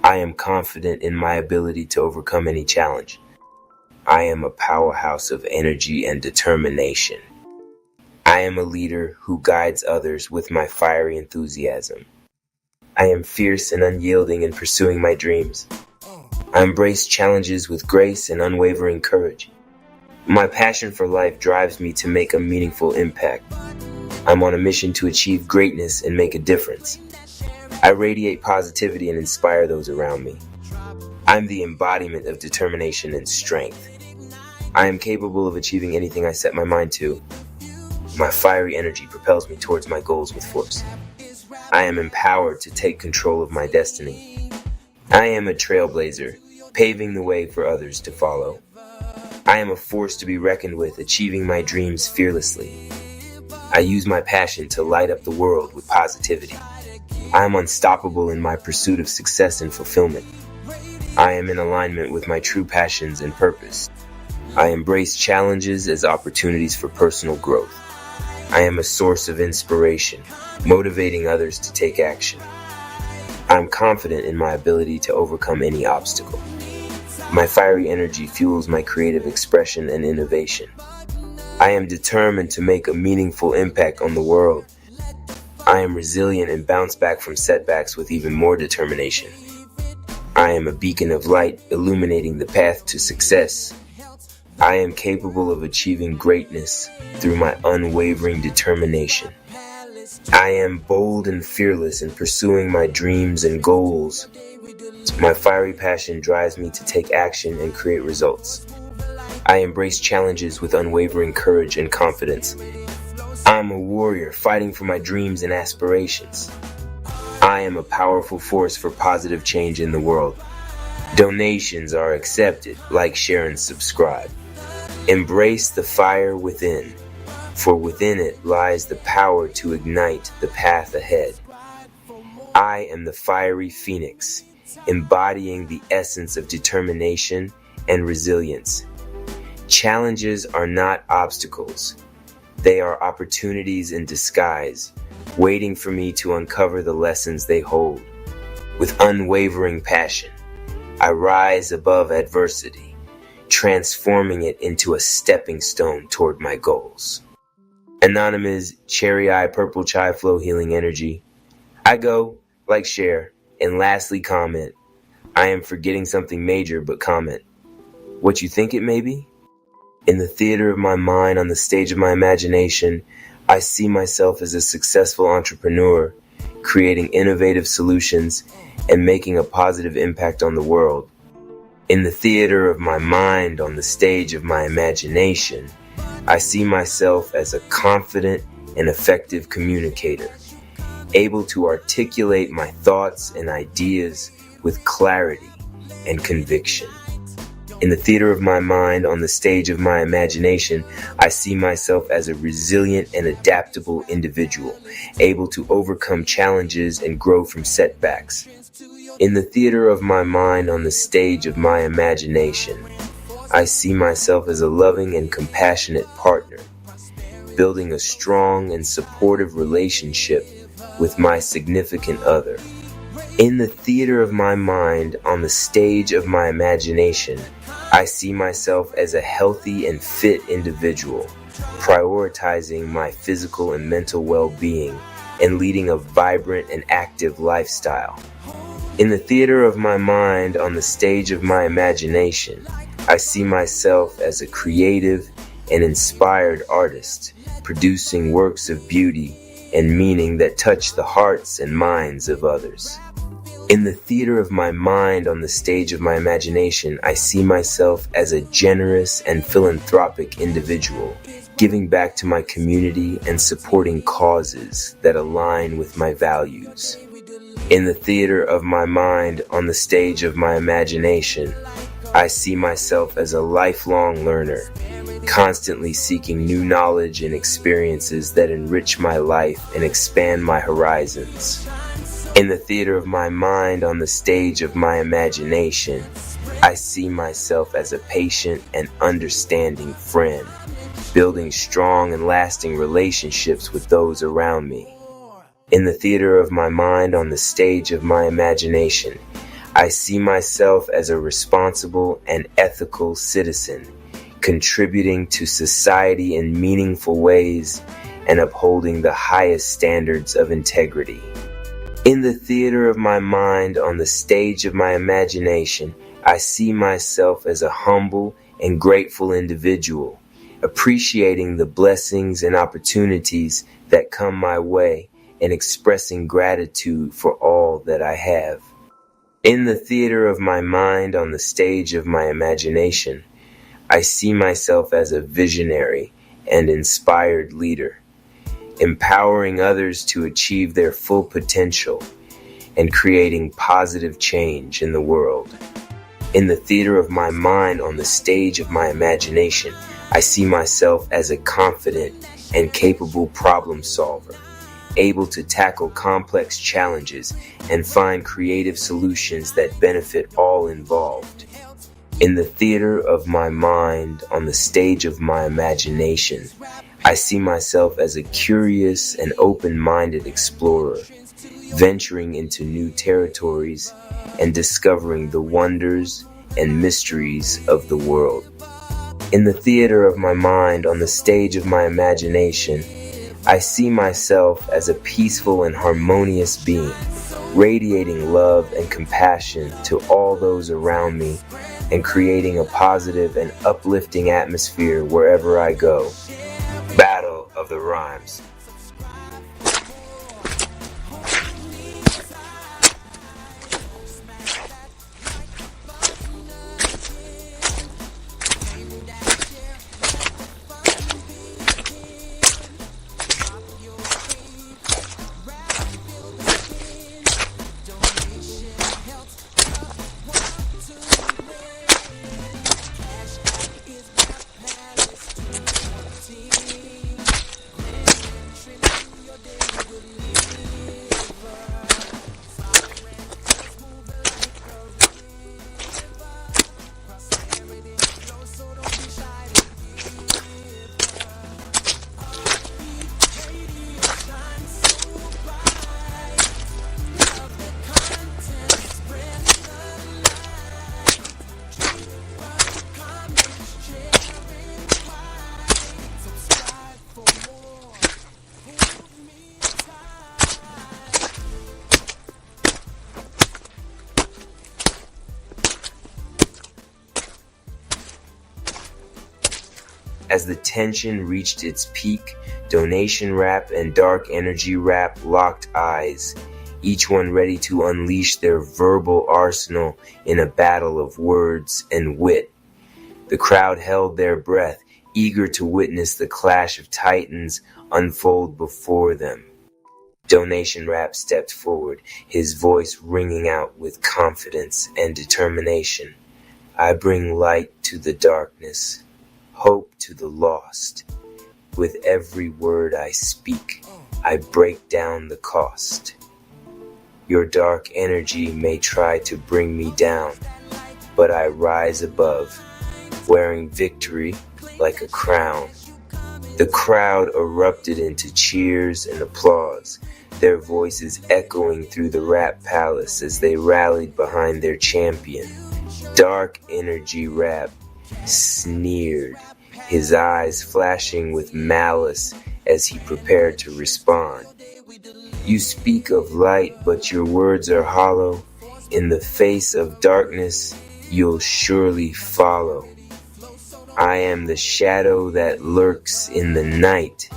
I am confident in my ability to overcome any challenge. I am a powerhouse of energy and determination. I am a leader who guides others with my fiery enthusiasm. I am fierce and unyielding in pursuing my dreams. I embrace challenges with grace and unwavering courage. My passion for life drives me to make a meaningful impact. I'm on a mission to achieve greatness and make a difference. I radiate positivity and inspire those around me. I'm the embodiment of determination and strength. I am capable of achieving anything I set my mind to. My fiery energy propels me towards my goals with force. I am empowered to take control of my destiny. I am a trailblazer, paving the way for others to follow. I am a force to be reckoned with, achieving my dreams fearlessly. I use my passion to light up the world with positivity. I am unstoppable in my pursuit of success and fulfillment. I am in alignment with my true passions and purpose. I embrace challenges as opportunities for personal growth. I am a source of inspiration, motivating others to take action. I'm confident in my ability to overcome any obstacle. My fiery energy fuels my creative expression and innovation. I am determined to make a meaningful impact on the world. I am resilient and bounce back from setbacks with even more determination. I am a beacon of light, illuminating the path to success. I am capable of achieving greatness through my unwavering determination. I am bold and fearless in pursuing my dreams and goals. My fiery passion drives me to take action and create results. I embrace challenges with unwavering courage and confidence. I'm a warrior fighting for my dreams and aspirations. I am a powerful force for positive change in the world. Donations are accepted. Like, share, and subscribe. Embrace the fire within, for within it lies the power to ignite the path ahead. I am the fiery phoenix, embodying the essence of determination and resilience. Challenges are not obstacles. They are opportunities in disguise, waiting for me to uncover the lessons they hold. With unwavering passion, I rise above adversity, transforming it into a stepping stone toward my goals. Anonymous Cherry Eye Purple Chai Flow Healing Energy. I go, like, share, and lastly comment. I am forgetting something major, but comment. What you think it may be? In the theater of my mind, on the stage of my imagination, I see myself as a successful entrepreneur, creating innovative solutions and making a positive impact on the world. In the theater of my mind, on the stage of my imagination, I see myself as a confident and effective communicator, able to articulate my thoughts and ideas with clarity and conviction. In the theater of my mind, on the stage of my imagination, I see myself as a resilient and adaptable individual, able to overcome challenges and grow from setbacks. In the theater of my mind, on the stage of my imagination, I see myself as a loving and compassionate partner, building a strong and supportive relationship with my significant other. In the theater of my mind, on the stage of my imagination, I see myself as a healthy and fit individual, prioritizing my physical and mental well-being and leading a vibrant and active lifestyle. In the theater of my mind, on the stage of my imagination, I see myself as a creative and inspired artist, producing works of beauty and meaning that touch the hearts and minds of others. In the theater of my mind, on the stage of my imagination, I see myself as a generous and philanthropic individual, giving back to my community and supporting causes that align with my values. In the theater of my mind, on the stage of my imagination, I see myself as a lifelong learner, constantly seeking new knowledge and experiences that enrich my life and expand my horizons. In the theater of my mind, on the stage of my imagination, I see myself as a patient and understanding friend, building strong and lasting relationships with those around me. In the theater of my mind, on the stage of my imagination, I see myself as a responsible and ethical citizen, contributing to society in meaningful ways and upholding the highest standards of integrity. In the theater of my mind, on the stage of my imagination, I see myself as a humble and grateful individual, appreciating the blessings and opportunities that come my way and expressing gratitude for all that I have. In the theater of my mind, on the stage of my imagination, I see myself as a visionary and inspired leader, empowering others to achieve their full potential and creating positive change in the world. In the theater of my mind, on the stage of my imagination, I see myself as a confident and capable problem solver, able to tackle complex challenges and find creative solutions that benefit all involved. In the theater of my mind, on the stage of my imagination, I see myself as a curious and open-minded explorer, venturing into new territories and discovering the wonders and mysteries of the world. In the theater of my mind, on the stage of my imagination, I see myself as a peaceful and harmonious being, radiating love and compassion to all those around me and creating a positive and uplifting atmosphere wherever I go. Battle of the Rhymes. As the tension reached its peak, Donation Rap and Dark Energy Rap locked eyes, each one ready to unleash their verbal arsenal in a battle of words and wit. The crowd held their breath, eager to witness the clash of titans unfold before them. Donation Rap stepped forward, his voice ringing out with confidence and determination. I bring light to the darkness, hope to the lost. With every word I speak, I break down the cost. Your dark energy may try to bring me down, but I rise above, wearing victory like a crown. The crowd erupted into cheers and applause, their voices echoing through the rap palace as they rallied behind their champion. Dark Energy Rap sneered, his eyes flashing with malice as he prepared to respond. You speak of light, but your words are hollow. In the face of darkness, you'll surely follow. I am the shadow that lurks in the night,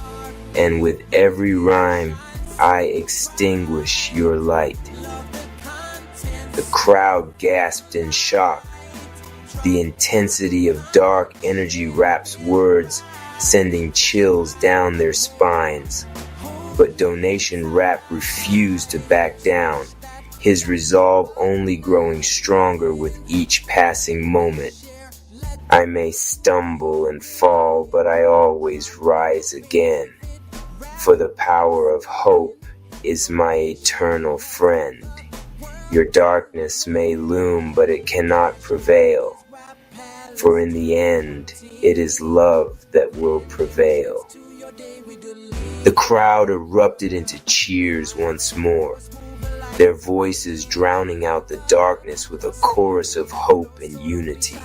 and with every rhyme, I extinguish your light. The crowd gasped in shock, the intensity of Dark Energy Rap's words sending chills down their spines. But Donation Rap refused to back down, his resolve only growing stronger with each passing moment. I may stumble and fall, but I always rise again. For the power of hope is my eternal friend. Your darkness may loom, but it cannot prevail. For in the end, it is love that will prevail. The crowd erupted into cheers once more, their voices drowning out the darkness with a chorus of hope and unity.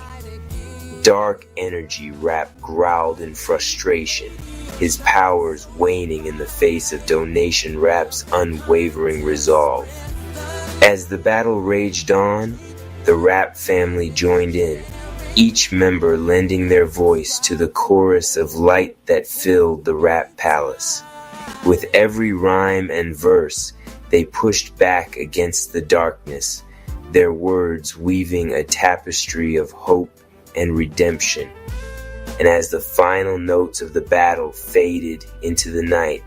Dark Energy Rap growled in frustration, his powers waning in the face of Donation Rap's unwavering resolve. As the battle raged on, the Rap family joined in, each member lending their voice to the chorus of light that filled the Rap Palace. With every rhyme and verse, they pushed back against the darkness, their words weaving a tapestry of hope and redemption. And as the final notes of the battle faded into the night,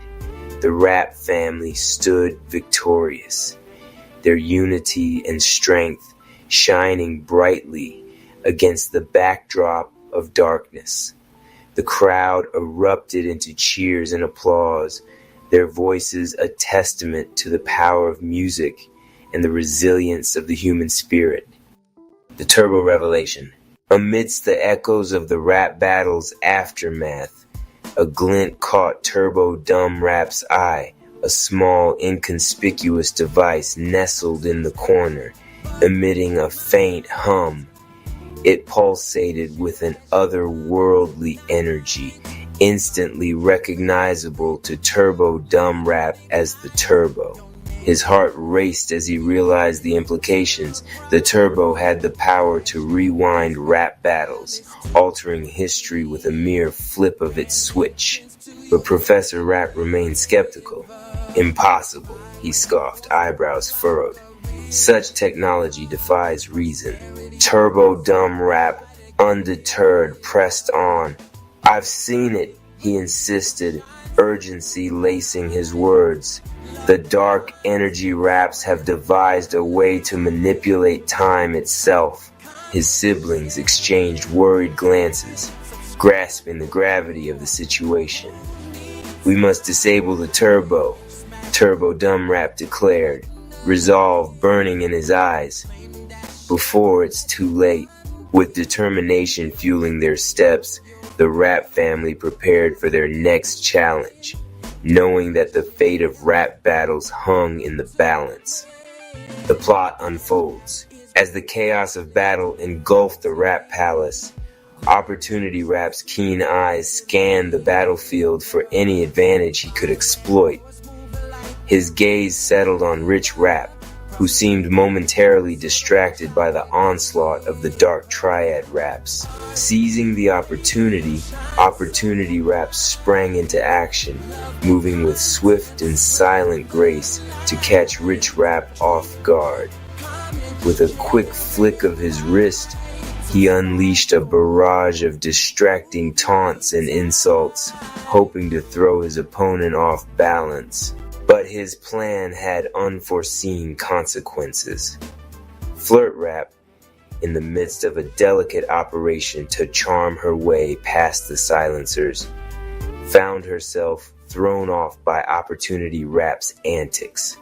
the Rap family stood victorious, their unity and strength shining brightly against the backdrop of darkness. The crowd erupted into cheers and applause, their voices a testament to the power of music and the resilience of the human spirit. The Turbo Revelation. Amidst the echoes of the Rap battle's aftermath, a glint caught Turbo Dumb Rap's eye, a small, inconspicuous device nestled in the corner, emitting a faint hum. It pulsated with an otherworldly energy, instantly recognizable to Turbo Dumb Rap as the Turbo. His heart raced as he realized the implications. The Turbo had the power to rewind rap battles, altering history with a mere flip of its switch. But Professor Rap remained skeptical. Impossible, he scoffed, eyebrows furrowed. Such technology defies reason. Turbo Dumb Rap, undeterred, pressed on. I've seen it, he insisted, urgency lacing his words. The Dark Energy Raps have devised a way to manipulate time itself. His siblings exchanged worried glances, grasping the gravity of the situation. We must disable the Turbo, Turbo Dumb Rap declared, resolve burning in his eyes. Before it's too late. With determination fueling their steps, the Rap family prepared for their next challenge, knowing that the fate of rap battles hung in the balance. The plot unfolds. As the chaos of battle engulfed the Rap Palace, Opportunity Rap's keen eyes scanned the battlefield for any advantage he could exploit. His gaze settled on Rich Rap, who seemed momentarily distracted by the onslaught of the Dark Triad Raps. Seizing the opportunity, Opportunity Rap sprang into action, moving with swift and silent grace to catch Rich Rap off guard. With a quick flick of his wrist, he unleashed a barrage of distracting taunts and insults, hoping to throw his opponent off balance. But his plan had unforeseen consequences. Flirt Rap, in the midst of a delicate operation to charm her way past the silencers, found herself thrown off by Opportunity Rap's antics.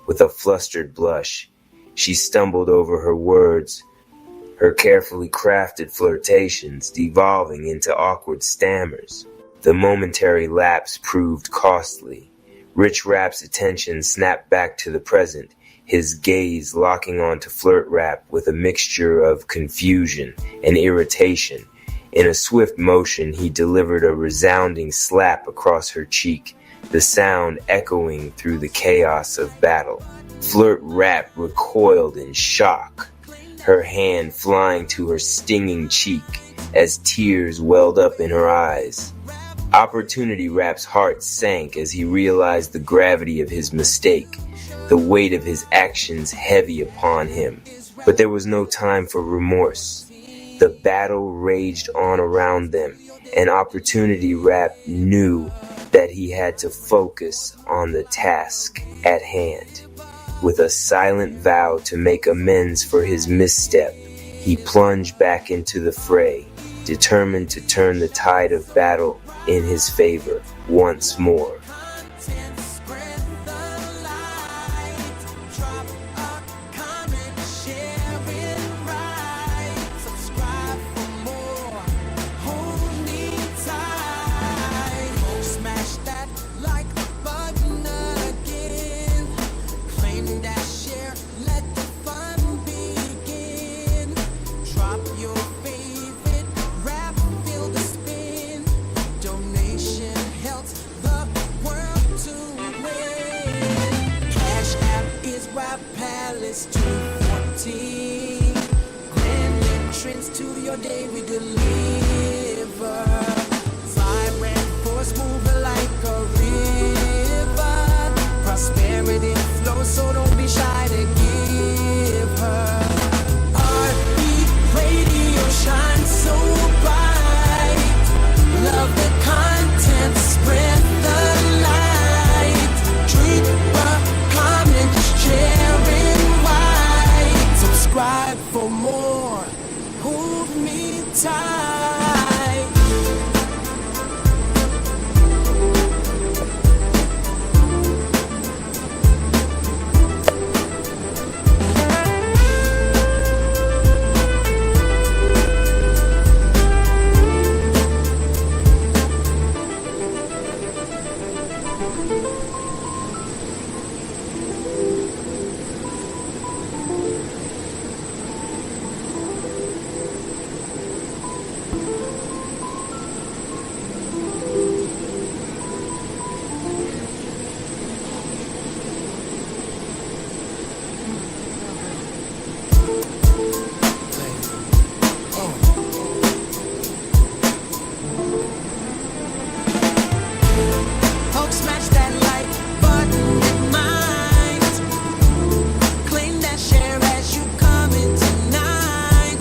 With a flustered blush, she stumbled over her words, her carefully crafted flirtations devolving into awkward stammers. The momentary lapse proved costly. Rich Rap's attention snapped back to the present, his gaze locking onto Flirt Rap with a mixture of confusion and irritation. In a swift motion, he delivered a resounding slap across her cheek, the sound echoing through the chaos of battle. Flirt Rap recoiled in shock, her hand flying to her stinging cheek as tears welled up in her eyes. Opportunity Rap's heart sank as he realized the gravity of his mistake, the weight of his actions heavy upon him. But there was no time for remorse. The battle raged on around them, and Opportunity Rap knew that he had to focus on the task at hand. With a silent vow to make amends for his misstep, he plunged back into the fray, determined to turn the tide of battle in his favor once more. your day we deliver. Vibrant force moving like a river. Prosperity flows, so don't be shy to give her. Heartbeat radio shine so bright. Love the content, spread the light. Treat the comment, share it wide. Subscribe for more. Hold me tight. Folks, smash that like button with mind. Claim that share as you come in tonight.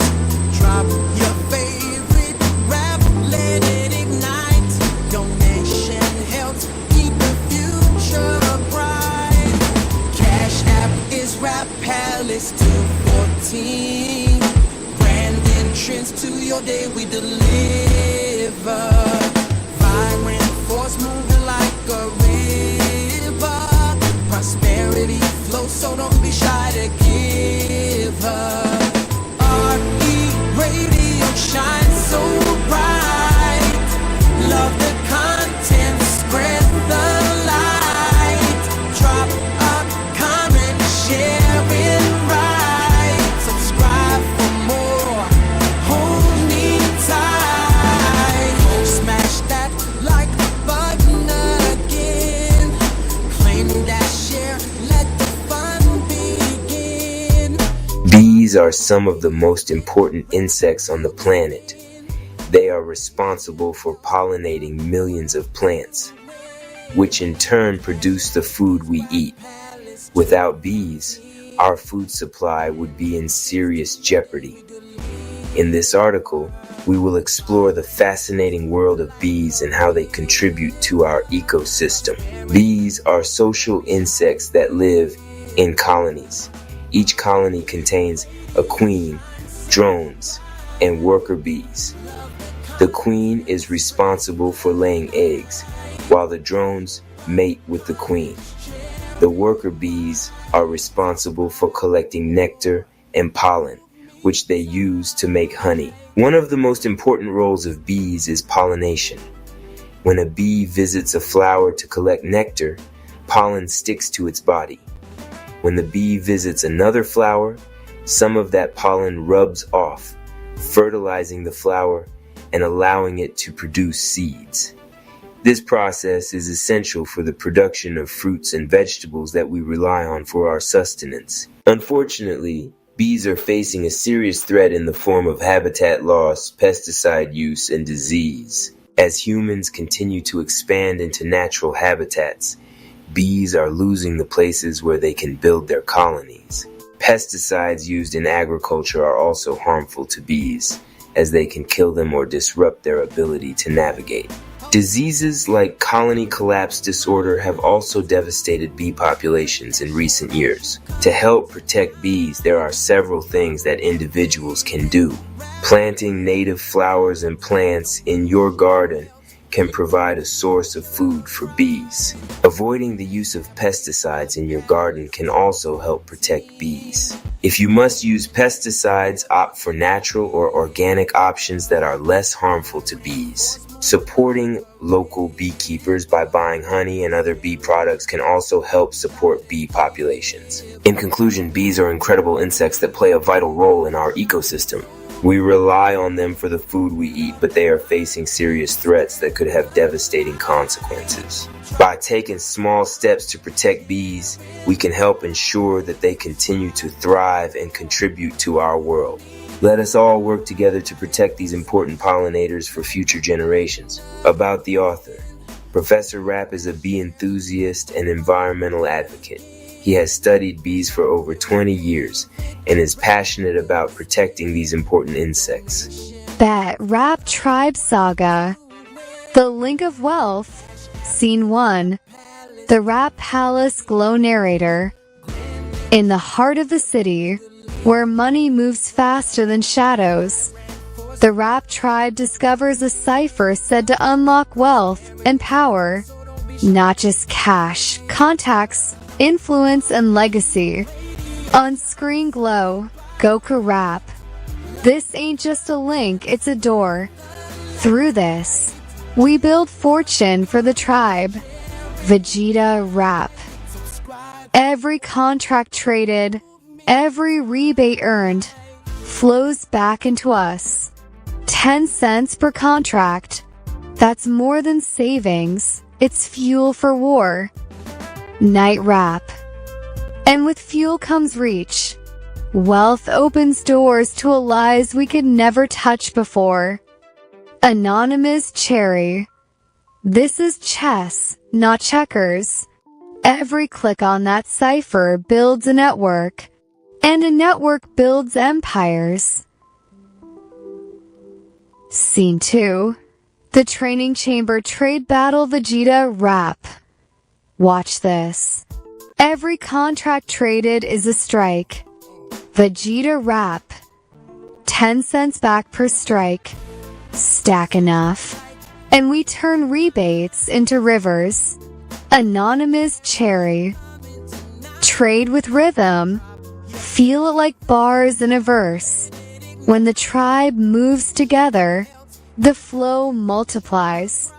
Drop your favorite rap, let it ignite. Donation helps keep the future bright. Cash app is Rap Palace 214. Brand entrance to your day we deliver. Vibrant force moving like a river. Prosperity flows, so don't be shy to give her. RE radio shine so bright. Love the content, spread the light. Drop a comment, share it right. Subscribe for more. Hold me tight. Smash that like button again. Claiming that share, let the fun begin. Bees are some of the most important insects on the planet. They are responsible for pollinating millions of plants, which in turn produce the food we eat. Without bees, our food supply would be in serious jeopardy. In this article, we will explore the fascinating world of bees and how they contribute to our ecosystem. Bees are social insects that live in colonies. Each colony contains a queen, drones, and worker bees. The queen is responsible for laying eggs, while the drones mate with the queen. The worker bees are responsible for collecting nectar and pollen, which they use to make honey. One of the most important roles of bees is pollination. When a bee visits a flower to collect nectar, pollen sticks to its body. When the bee visits another flower, some of that pollen rubs off, fertilizing the flower and allowing it to produce seeds. This process is essential for the production of fruits and vegetables that we rely on for our sustenance. Unfortunately, bees are facing a serious threat in the form of habitat loss, pesticide use, and disease. As humans continue to expand into natural habitats, bees are losing the places where they can build their colonies. Pesticides used in agriculture are also harmful to bees, as they can kill them or disrupt their ability to navigate. Diseases like colony collapse disorder have also devastated bee populations in recent years. To help protect bees, there are several things that individuals can do. Planting native flowers and plants in your garden can provide a source of food for bees. Avoiding the use of pesticides in your garden can also help protect bees. If you must use pesticides, opt for natural or organic options that are less harmful to bees. Supporting local beekeepers by buying honey and other bee products can also help support bee populations. In conclusion, bees are incredible insects that play a vital role in our ecosystem. We rely on them for the food we eat, but they are facing serious threats that could have devastating consequences. By taking small steps to protect bees, we can help ensure that they continue to thrive and contribute to our world. Let us all work together to protect these important pollinators for future generations. About the author. Professor Rapp is a bee enthusiast and environmental advocate. He has studied bees for over 20 years and is passionate about protecting these important insects. Bet Rapp Tribe Saga. The Link of Wealth. Scene 1. The Rapp Palace Glow narrator. In the heart of the city, where money moves faster than shadows, the Rapp tribe discovers a cipher said to unlock wealth and power. Not just cash, contacts, influence, and legacy. On screen glow, Goku Rapp. This ain't just a link, it's a door. Through this, we build fortune for the tribe. Vegeta Rapp. Every contract traded, every rebate earned, flows back into us. 10 cents per contract. That's more than savings. It's fuel for war. Night Rapp. And with fuel comes reach. Wealth opens doors to allies we could never touch before. Anonymous Cherry. This is chess, not checkers. Every click on that cipher builds a network, and a network builds empires. Scene 2. The Training Chamber Trade Battle Vegeta Rapp. Watch this. Every contract traded is a strike. Vegeta Rapp. 10 cents back per strike. Stack enough. And we turn rebates into rivers. Anonymous Cherry. Trade with rhythm. Feel it like bars in a verse. When the tribe moves together, the flow multiplies.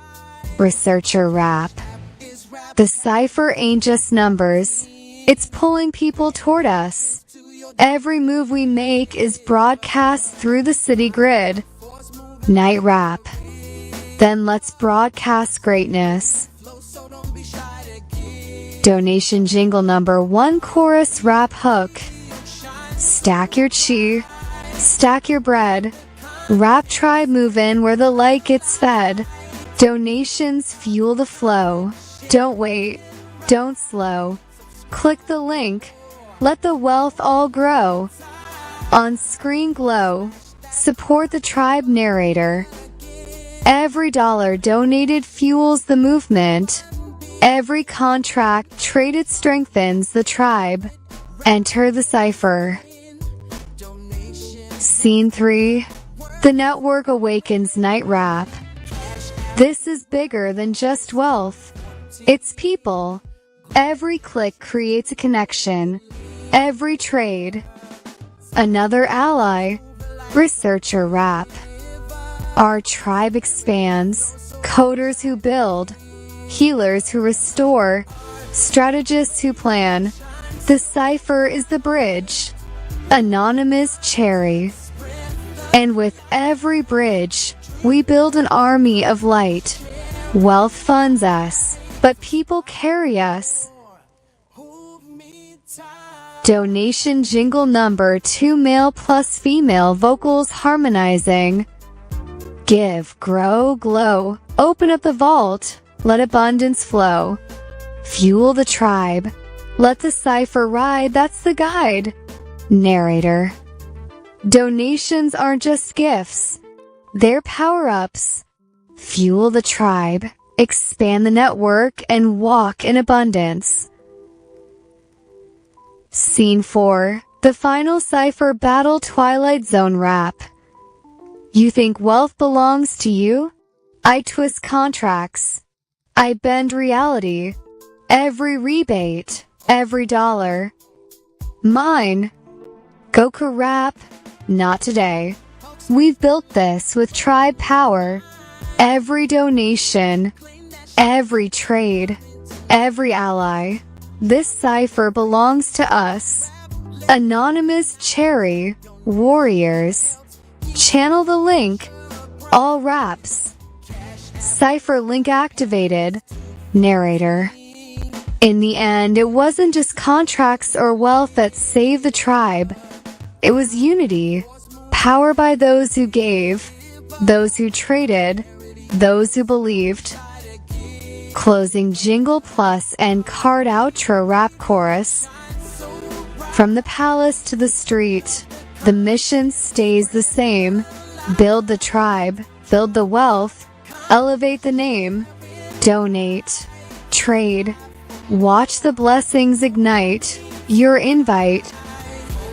Researcher Rapp. The cipher ain't just numbers. It's pulling people toward us. Every move we make is broadcast through the city grid. Night Rapp. Then let's broadcast greatness. Donation jingle number 1 chorus rap hook. Stack your chi. Stack your bread. Rapp tribe move in where the light gets fed. Donations fuel the flow. Don't wait. Don't slow. Click the link. Let the wealth all grow. On screen glow. Support the tribe narrator. Every dollar donated fuels the movement. Every contract traded strengthens the tribe. Enter the cipher. Scene 3. The network awakens Night Rapp. This is bigger than just wealth. It's people. Every click creates a connection. Every trade. Another ally. Researcher Rapp. Our tribe expands. Coders who build. Healers who restore. Strategists who plan. The cipher is the bridge. Anonymous Cherry. And with every bridge, we build an army of light. Wealth funds us, but people carry us. Donation jingle number 2 male plus female vocals harmonizing. Give, grow, glow. Open up the vault. Let abundance flow. Fuel the tribe. Let the cipher ride. That's the guide. Narrator. Donations aren't just gifts. They're power-ups. Fuel the tribe. Expand the network and walk in abundance. Scene 4. The final cipher battle Twilight Zone Rapp. You think wealth belongs to you? I twist contracts. I bend reality. Every rebate. Every dollar. Mine. Goku Rapp. Not today. We've built this with tribe power. Every donation. Every trade. Every ally. This cipher belongs to us. Anonymous Cherry. Warriors. Channel the link. All Rapps. Cipher link activated. Narrator. In the end, it wasn't just contracts or wealth that saved the tribe. It was unity, Power by those who gave, those who traded, those who believed. Closing jingle plus and card outro rap chorus. From the palace to the street, the mission stays the same. Build the tribe, build the wealth, elevate the name, donate, trade, watch the blessings ignite. Your invite.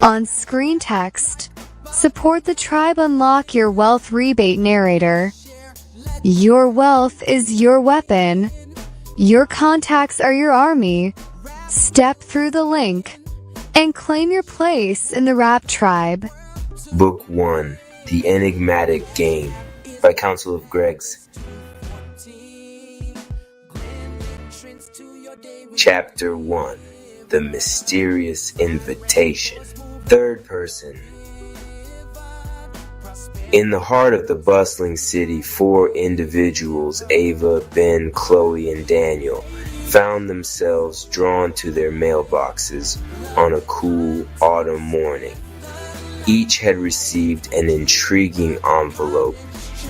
On screen text, support the tribe, unlock your wealth rebate narrator. Your wealth is your weapon. Your contacts are your army. Step through the link and claim your place in the rap tribe. Book 1, The Enigmatic Game, by Council of Gregs. Chapter 1, The Mysterious Invitation. Third person. In the heart of the bustling city, 4 individuals, Ava, Ben, Chloe, and Daniel, found themselves drawn to their mailboxes on a cool autumn morning. Each had received an intriguing envelope,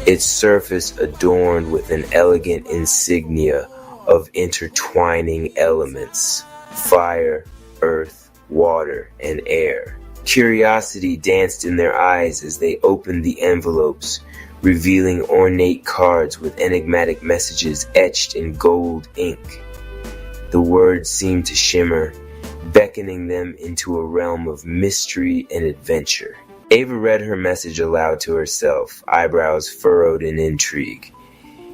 its surface adorned with an elegant insignia of intertwining elements: fire, earth, water, and air. Curiosity danced in their eyes as they opened the envelopes, revealing ornate cards with enigmatic messages etched in gold ink. The words seemed to shimmer, beckoning them into a realm of mystery and adventure. Ava read her message aloud to herself, eyebrows furrowed in intrigue.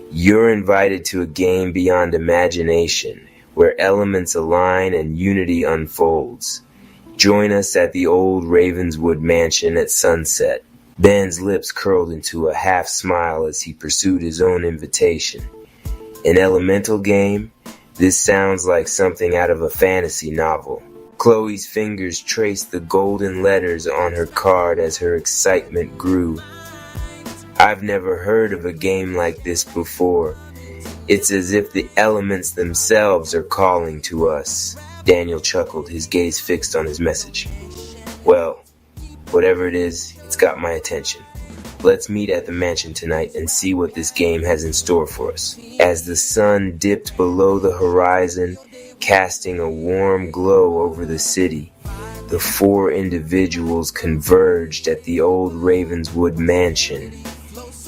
You're invited to a game beyond imagination, where elements align and unity unfolds. Join us at the old Ravenswood mansion at sunset. Ben's lips curled into a half smile as he pursued his own invitation. An elemental game? This sounds like something out of a fantasy novel. Chloe's fingers traced the golden letters on her card as her excitement grew. I've never heard of a game like this before. It's as if the elements themselves are calling to us. Daniel chuckled, his gaze fixed on his message. Well, whatever it is, it's got my attention. Let's meet at the mansion tonight and see what this game has in store for us. As the sun dipped below the horizon, casting a warm glow over the city, the 4 individuals converged at the old Ravenswood mansion.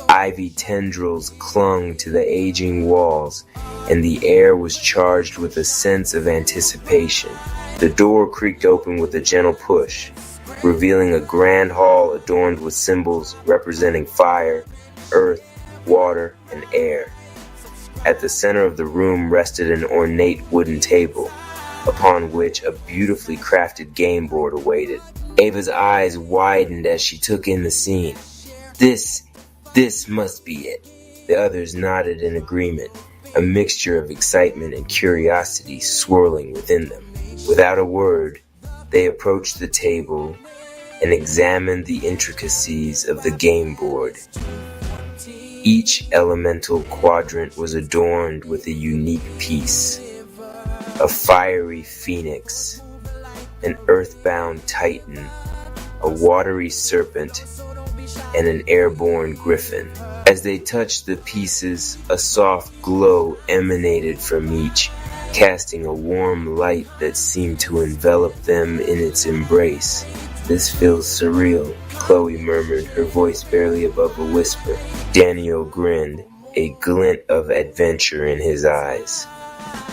Ivy tendrils clung to the aging walls, and the air was charged with a sense of anticipation. The door creaked open with a gentle push, revealing a grand hall adorned with symbols representing fire, earth, water, and air. At the center of the room rested an ornate wooden table, upon which a beautifully crafted game board awaited. Ava's eyes widened as she took in the scene. This must be it. The others nodded in agreement, a mixture of excitement and curiosity swirling within them. Without a word, they approached the table and examined the intricacies of the game board. Each elemental quadrant was adorned with a unique piece: a fiery phoenix, an earthbound titan, a watery serpent, and an airborne griffin. As they touched the pieces, a soft glow emanated from each, casting a warm light that seemed to envelop them in its embrace. This feels surreal, Chloe murmured, her voice barely above a whisper. Daniel grinned, a glint of adventure in his eyes.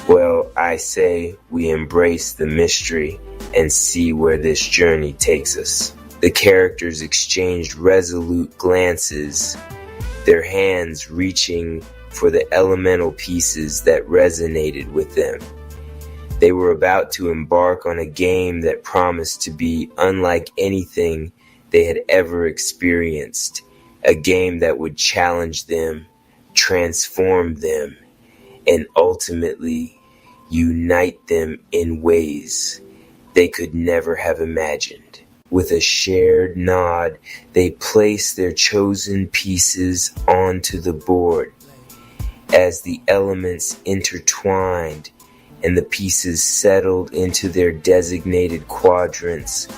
Well, I say we embrace the mystery and see where this journey takes us. The characters exchanged resolute glances, their hands reaching for the elemental pieces that resonated with them. They were about to embark on a game that promised to be unlike anything they had ever experienced, a game that would challenge them, transform them, and ultimately unite them in ways they could never have imagined. With a shared nod, they placed their chosen pieces onto the board. As the elements intertwined and the pieces settled into their designated quadrants,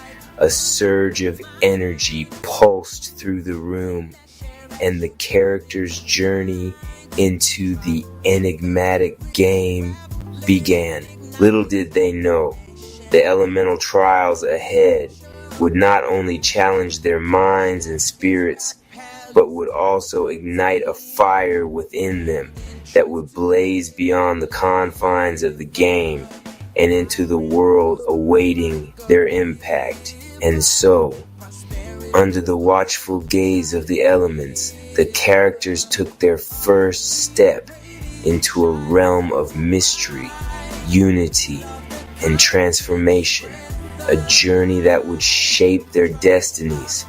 A surge of energy pulsed through the room, and the characters' journey into the enigmatic game began. Little did they know, the elemental trials ahead would not only challenge their minds and spirits, but would also ignite a fire within them that would blaze beyond the confines of the game and into the world awaiting their impact. And so, under the watchful gaze of the elements, the characters took their first step into a realm of mystery, unity, and transformation, a journey that would shape their destinies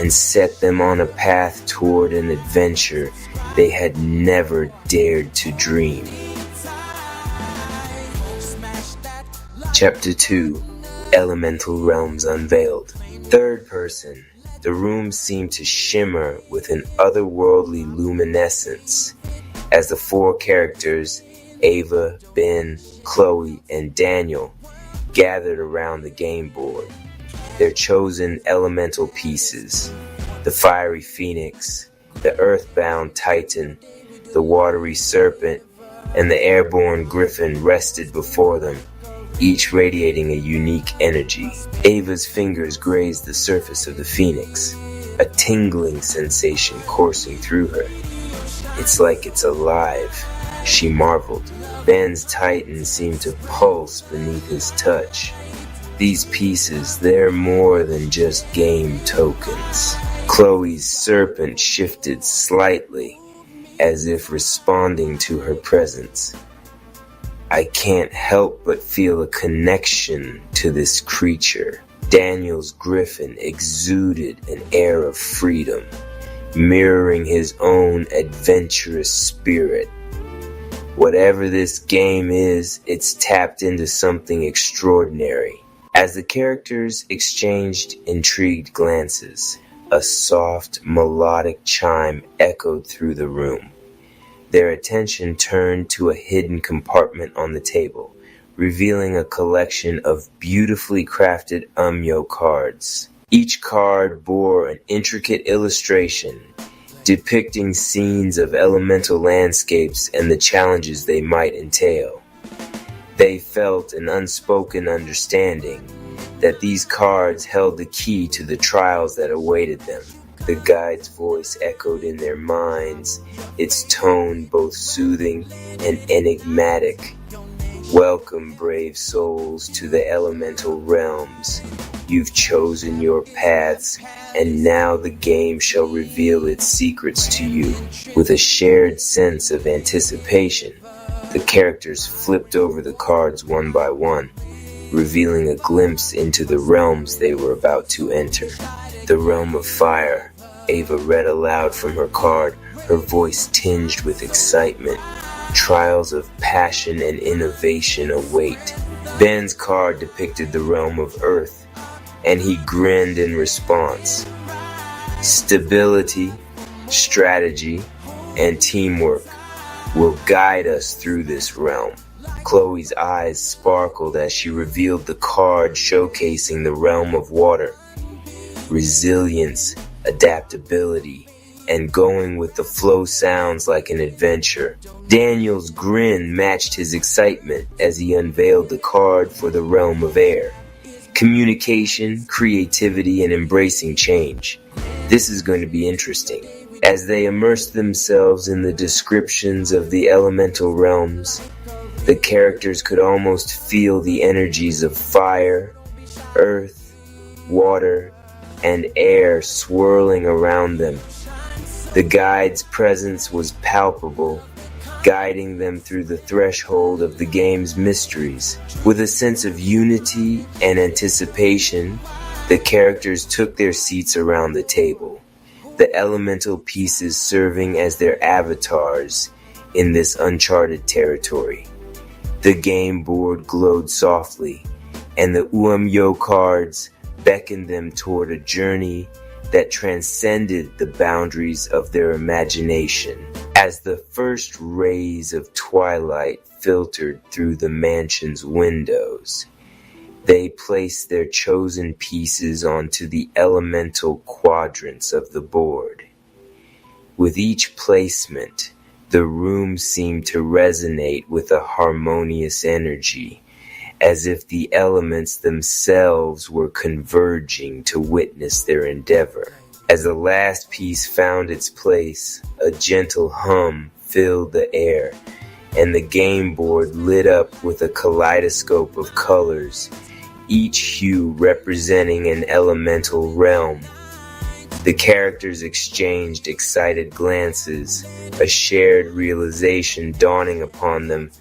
and set them on a path toward an adventure they had never dared to dream. Chapter 2: Elemental Realms Unveiled. Third person, the room seemed to shimmer with an otherworldly luminescence as the four characters, Ava, Ben, Chloe, and Daniel, gathered around the game board. Their chosen elemental pieces, the fiery phoenix, the earthbound titan, the watery serpent, and the airborne griffin rested before them, each radiating a unique energy. Ava's fingers grazed the surface of the phoenix, a tingling sensation coursing through her. "It's like it's alive," she marveled. Ben's titan seemed to pulse beneath his touch. These pieces, they're more than just game tokens. Chloe's serpent shifted slightly, as if responding to her presence. "I can't help but feel a connection to this creature." Daniel's griffin exuded an air of freedom, mirroring his own adventurous spirit. Whatever this game is, it's tapped into something extraordinary. As the characters exchanged intrigued glances, a soft, melodic chime echoed through the room. Their attention turned to a hidden compartment on the table, revealing a collection of beautifully crafted Umyo cards. Each card bore an intricate illustration depicting scenes of elemental landscapes and the challenges they might entail. They felt an unspoken understanding that these cards held the key to the trials that awaited them. The guide's voice echoed in their minds, its tone both soothing and enigmatic. "Welcome, brave souls, to the elemental realms. You've chosen your paths, and now the game shall reveal its secrets to you." With a shared sense of anticipation, the characters flipped over the cards one by one, revealing a glimpse into the realms they were about to enter. "The realm of fire," Ava read aloud from her card, her voice tinged with excitement. "Trials of passion and innovation await." Ben's card depicted the realm of earth, and he grinned in response. "Stability, strategy, and teamwork will guide us through this realm." Chloe's eyes sparkled as she revealed the card showcasing the realm of water. Resilience, adaptability, and going with the flow sounds like an adventure. Daniel's grin matched his excitement as he unveiled the card for the realm of air. Communication, creativity, and embracing change. This is going to be interesting. As they immersed themselves in the descriptions of the elemental realms, the characters could almost feel the energies of fire, earth, water, and air swirling around them. The guide's presence was palpable, guiding them through the threshold of the game's mysteries. With a sense of unity and anticipation, the characters took their seats around the table, the elemental pieces serving as their avatars in this uncharted territory. The game board glowed softly, and the Uemyo cards beckoned them toward a journey that transcended the boundaries of their imagination. As the first rays of twilight filtered through the mansion's windows, They placed their chosen pieces onto the elemental quadrants of the board. With each placement, the room seemed to resonate with a harmonious energy, as if the elements themselves were converging to witness their endeavor. As the last piece found its place, a gentle hum filled the air, and the game board lit up with a kaleidoscope of colors, each hue representing an elemental realm. The characters exchanged excited glances, a shared realization dawning upon them.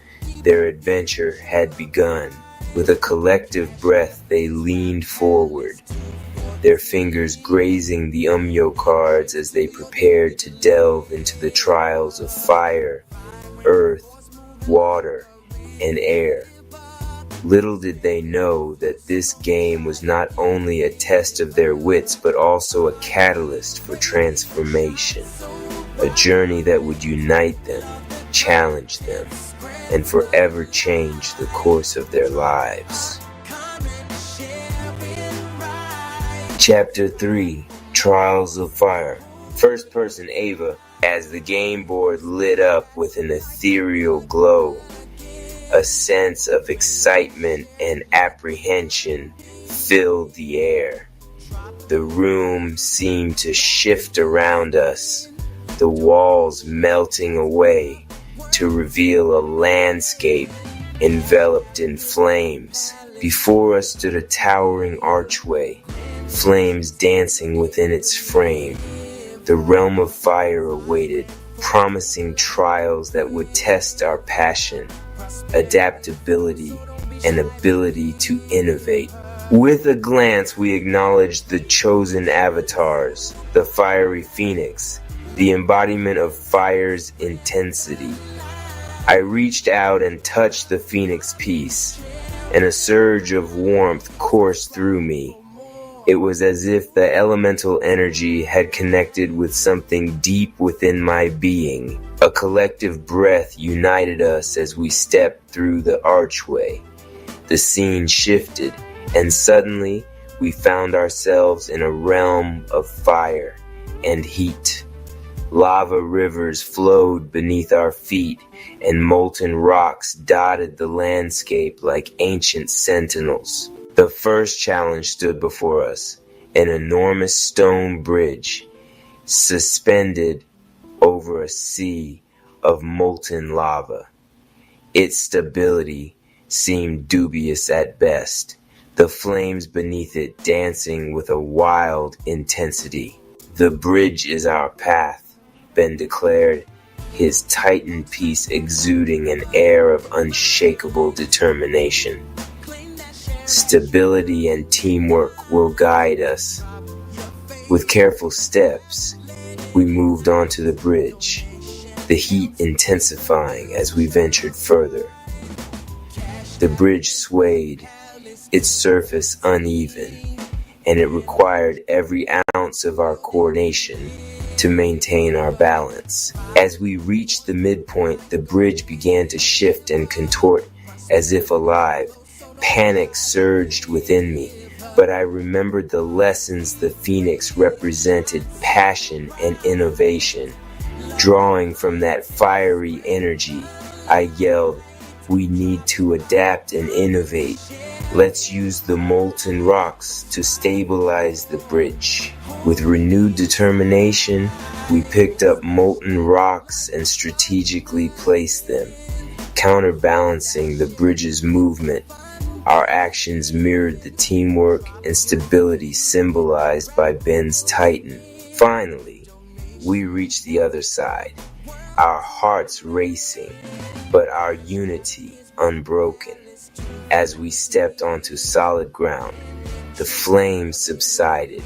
Their adventure had begun. With a collective breath, they leaned forward, their fingers grazing the Umyo cards as they prepared to delve into the trials of fire, earth, water, and air. Little did they know that this game was not only a test of their wits, but also a catalyst for transformation, a journey that would unite them, challenge them, and forever change the course of their lives. Chapter 3, Trials of Fire. First person Ava, as the game board lit up with an ethereal glow. A sense of excitement and apprehension filled the air. The room seemed to shift around us, the walls melting away to reveal a landscape enveloped in flames. Before us stood a towering archway, flames dancing within its frame. The realm of fire awaited, promising trials that would test our passion, adaptability, and ability to innovate. With a glance, we acknowledged the chosen avatars, the fiery phoenix, the embodiment of fire's intensity. I reached out and touched the phoenix piece, and a surge of warmth coursed through me. It was as if the elemental energy had connected with something deep within my being. A collective breath united us as we stepped through the archway. The scene shifted, and suddenly we found ourselves in a realm of fire and heat. Lava rivers flowed beneath our feet, and molten rocks dotted the landscape like ancient sentinels. The first challenge stood before us, an enormous stone bridge, suspended over a sea of molten lava. Its stability seemed dubious at best, the flames beneath it dancing with a wild intensity. "The bridge is our path," Ben declared, his titan piece exuding an air of unshakable determination. "Stability and teamwork will guide us." With careful steps, we moved onto the bridge, the heat intensifying as we ventured further. The bridge swayed, its surface uneven, and it required every ounce of our coordination to maintain our balance. As we reached the midpoint, the bridge began to shift and contort as if alive. Panic surged within me, but I remembered the lessons the Phoenix represented: passion and innovation. Drawing from that fiery energy, I yelled, "We need to adapt and innovate. Let's use the molten rocks to stabilize the bridge." With renewed determination, we picked up molten rocks and strategically placed them, counterbalancing the bridge's movement. Our actions mirrored the teamwork and stability symbolized by Ben's Titan. Finally, we reached the other side, our hearts racing, but our unity unbroken. As we stepped onto solid ground, the flames subsided,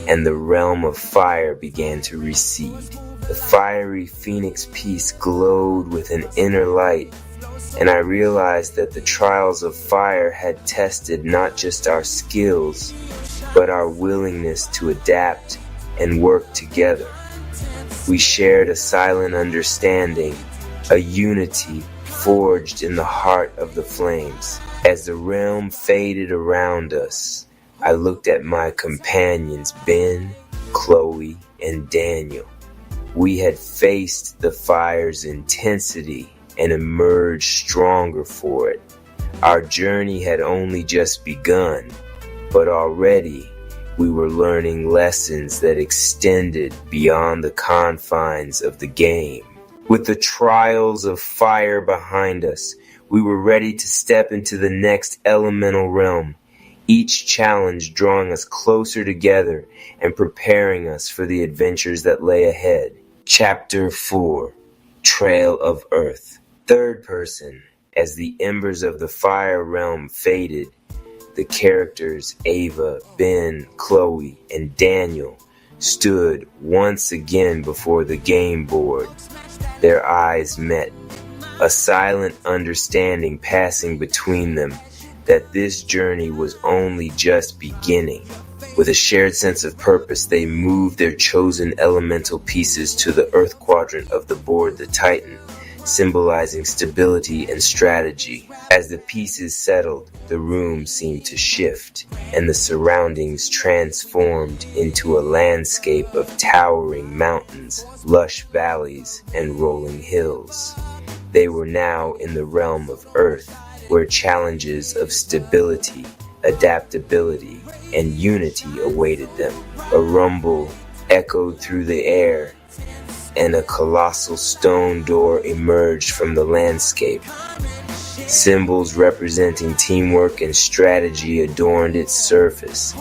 and the realm of fire began to recede. The fiery phoenix piece glowed with an inner light, and I realized that the trials of fire had tested not just our skills, but our willingness to adapt and work together. We shared a silent understanding, a unity forged in the heart of the flames. As the realm faded around us, I looked at my companions Ben, Chloe, and Daniel. We had faced the fire's intensity and emerged stronger for it. Our journey had only just begun, but already we were learning lessons that extended beyond the confines of the game. With the trials of fire behind us, we were ready to step into the next elemental realm, each challenge drawing us closer together and preparing us for the adventures that lay ahead. Chapter 4, Trail of Earth. Third person. As the embers of the fire realm faded, the characters Ava, Ben, Chloe, and Daniel stood once again before the game board. Their eyes met, a silent understanding passing between them that this journey was only just beginning. With a shared sense of purpose, they moved their chosen elemental pieces to the Earth quadrant of the board, the Titan, symbolizing stability and strategy. As the pieces settled, the room seemed to shift, and the surroundings transformed into a landscape of towering mountains, lush valleys, and rolling hills. They were now in the realm of Earth, where challenges of stability, adaptability, and unity awaited them. A rumble echoed through the air, and a colossal stone door emerged from the landscape. Symbols representing teamwork and strategy adorned its surface,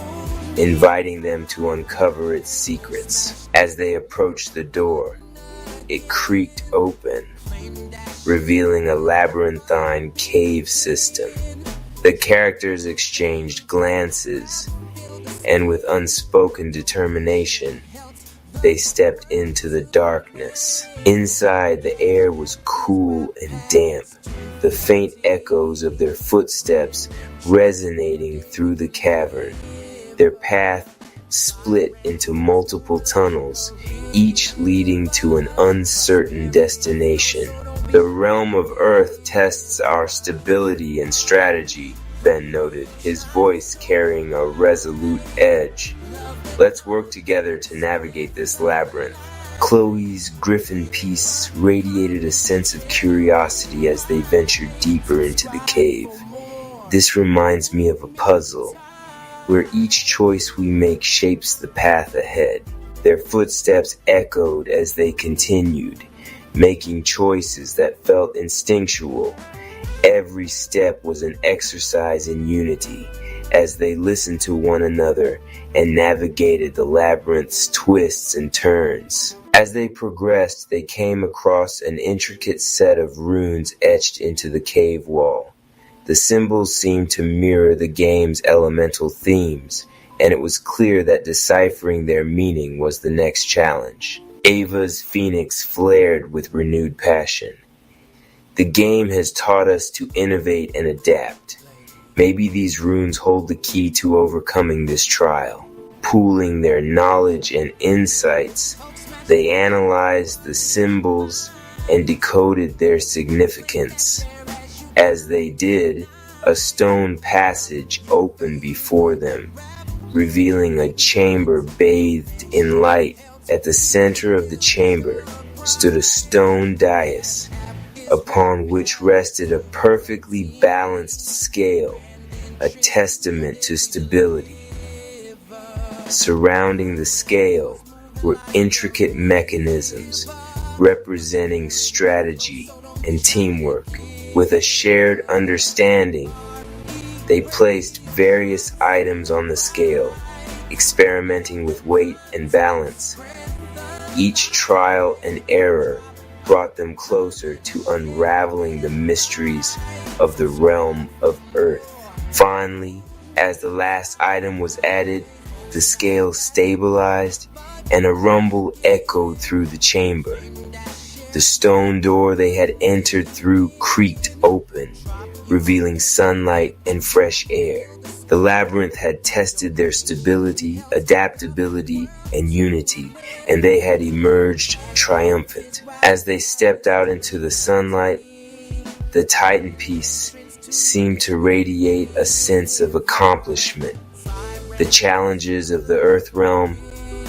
inviting them to uncover its secrets. As they approached the door, it creaked open, revealing a labyrinthine cave system. The characters exchanged glances, and with unspoken determination, they stepped into the darkness. Inside, the air was cool and damp, the faint echoes of their footsteps resonating through the cavern. Their path split into multiple tunnels, each leading to an uncertain destination. The realm of Earth tests our stability and strategy, Ben noted, his voice carrying a resolute edge. Let's work together to navigate this labyrinth. Chloe's griffin piece radiated a sense of curiosity as they ventured deeper into the cave. This reminds me of a puzzle, where each choice we make shapes the path ahead. Their footsteps echoed as they continued, making choices that felt instinctual. Every step was an exercise in unity as they listened to one another and navigated the labyrinth's twists and turns. As they progressed, they came across an intricate set of runes etched into the cave wall. The symbols seemed to mirror the game's elemental themes, and it was clear that deciphering their meaning was the next challenge. Ava's phoenix flared with renewed passion. The game has taught us to innovate and adapt. Maybe these runes hold the key to overcoming this trial. Pooling their knowledge and insights, they analyzed the symbols and decoded their significance. As they did, a stone passage opened before them, revealing a chamber bathed in light. At the center of the chamber stood a stone dais, upon which rested a perfectly balanced scale, a testament to stability. Surrounding the scale were intricate mechanisms representing strategy and teamwork. With a shared understanding, they placed various items on the scale, experimenting with weight and balance. Each trial and error brought them closer to unraveling the mysteries of the realm of Earth. Finally, as the last item was added, the scale stabilized and a rumble echoed through the chamber. The stone door they had entered through creaked open, revealing sunlight and fresh air. The labyrinth had tested their stability, adaptability, and unity, and they had emerged triumphant. As they stepped out into the sunlight, the Titan piece seemed to radiate a sense of accomplishment. The challenges of the Earth realm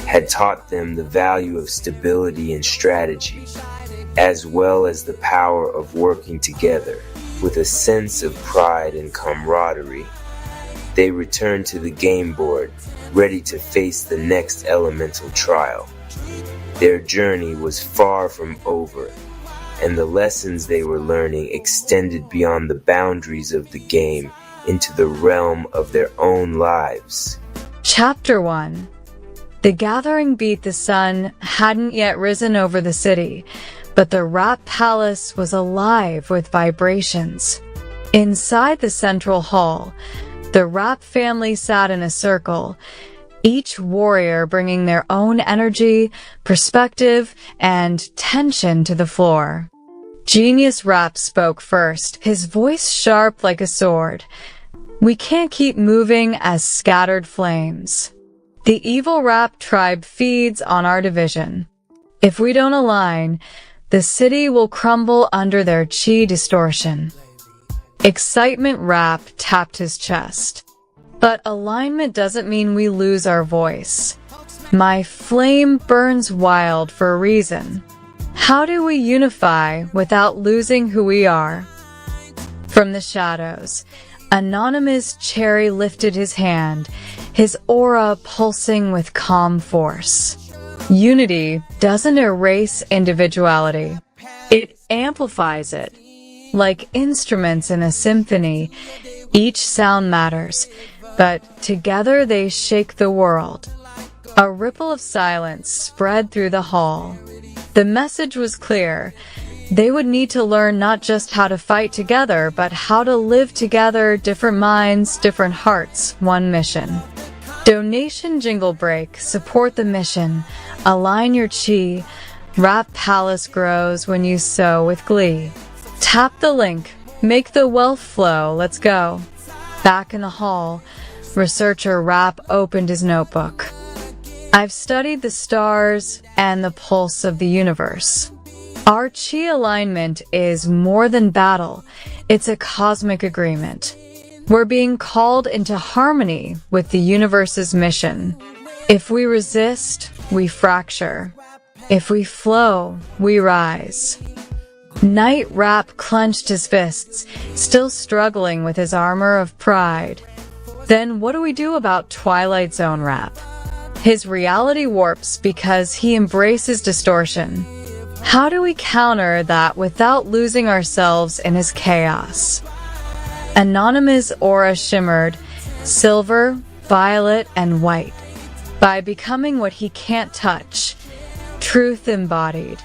had taught them the value of stability and strategy, as well as the power of working together with a sense of pride and camaraderie. They returned to the game board, ready to face the next elemental trial. Their journey was far from over, and the lessons they were learning extended beyond the boundaries of the game into the realm of their own lives. Chapter 1. The gathering beat the sun hadn't yet risen over the city, but the Rap Palace was alive with vibrations. Inside the central hall, the Rap family sat in a circle, each warrior bringing their own energy, perspective, and tension to the floor. Genius Rap spoke first, his voice sharp like a sword. We can't keep moving as scattered flames. The evil Rap tribe feeds on our division. If we don't align, the city will crumble under their chi distortion. Excitement Rap tapped his chest. But alignment doesn't mean we lose our voice. My flame burns wild for a reason. How do we unify without losing who we are? From the shadows, Anonymous Cherry lifted his hand, his aura pulsing with calm force. Unity doesn't erase individuality. It amplifies it. Like instruments in a symphony, each sound matters, but together they shake the world. A ripple of silence spread through the hall. The message was clear. They would need to learn not just how to fight together, but how to live together, different minds, different hearts, one mission. Donation jingle break, support the mission, align your chi. Rap Palace grows when you sow with glee. Tap the link, make the wealth flow, let's go. Back in the hall, researcher Rap opened his notebook. I've studied the stars and the pulse of the universe. Our chi alignment is more than battle, it's a cosmic agreement. We're being called into harmony with the universe's mission. If we resist, we fracture. If we flow, we rise. Night Rap clenched his fists, still struggling with his armor of pride. Then what do we do about Twilight Zone Rap? His reality warps because he embraces distortion. How do we counter that without losing ourselves in his chaos? Anonymous aura shimmered, silver, violet, and white. By becoming what he can't touch, truth embodied.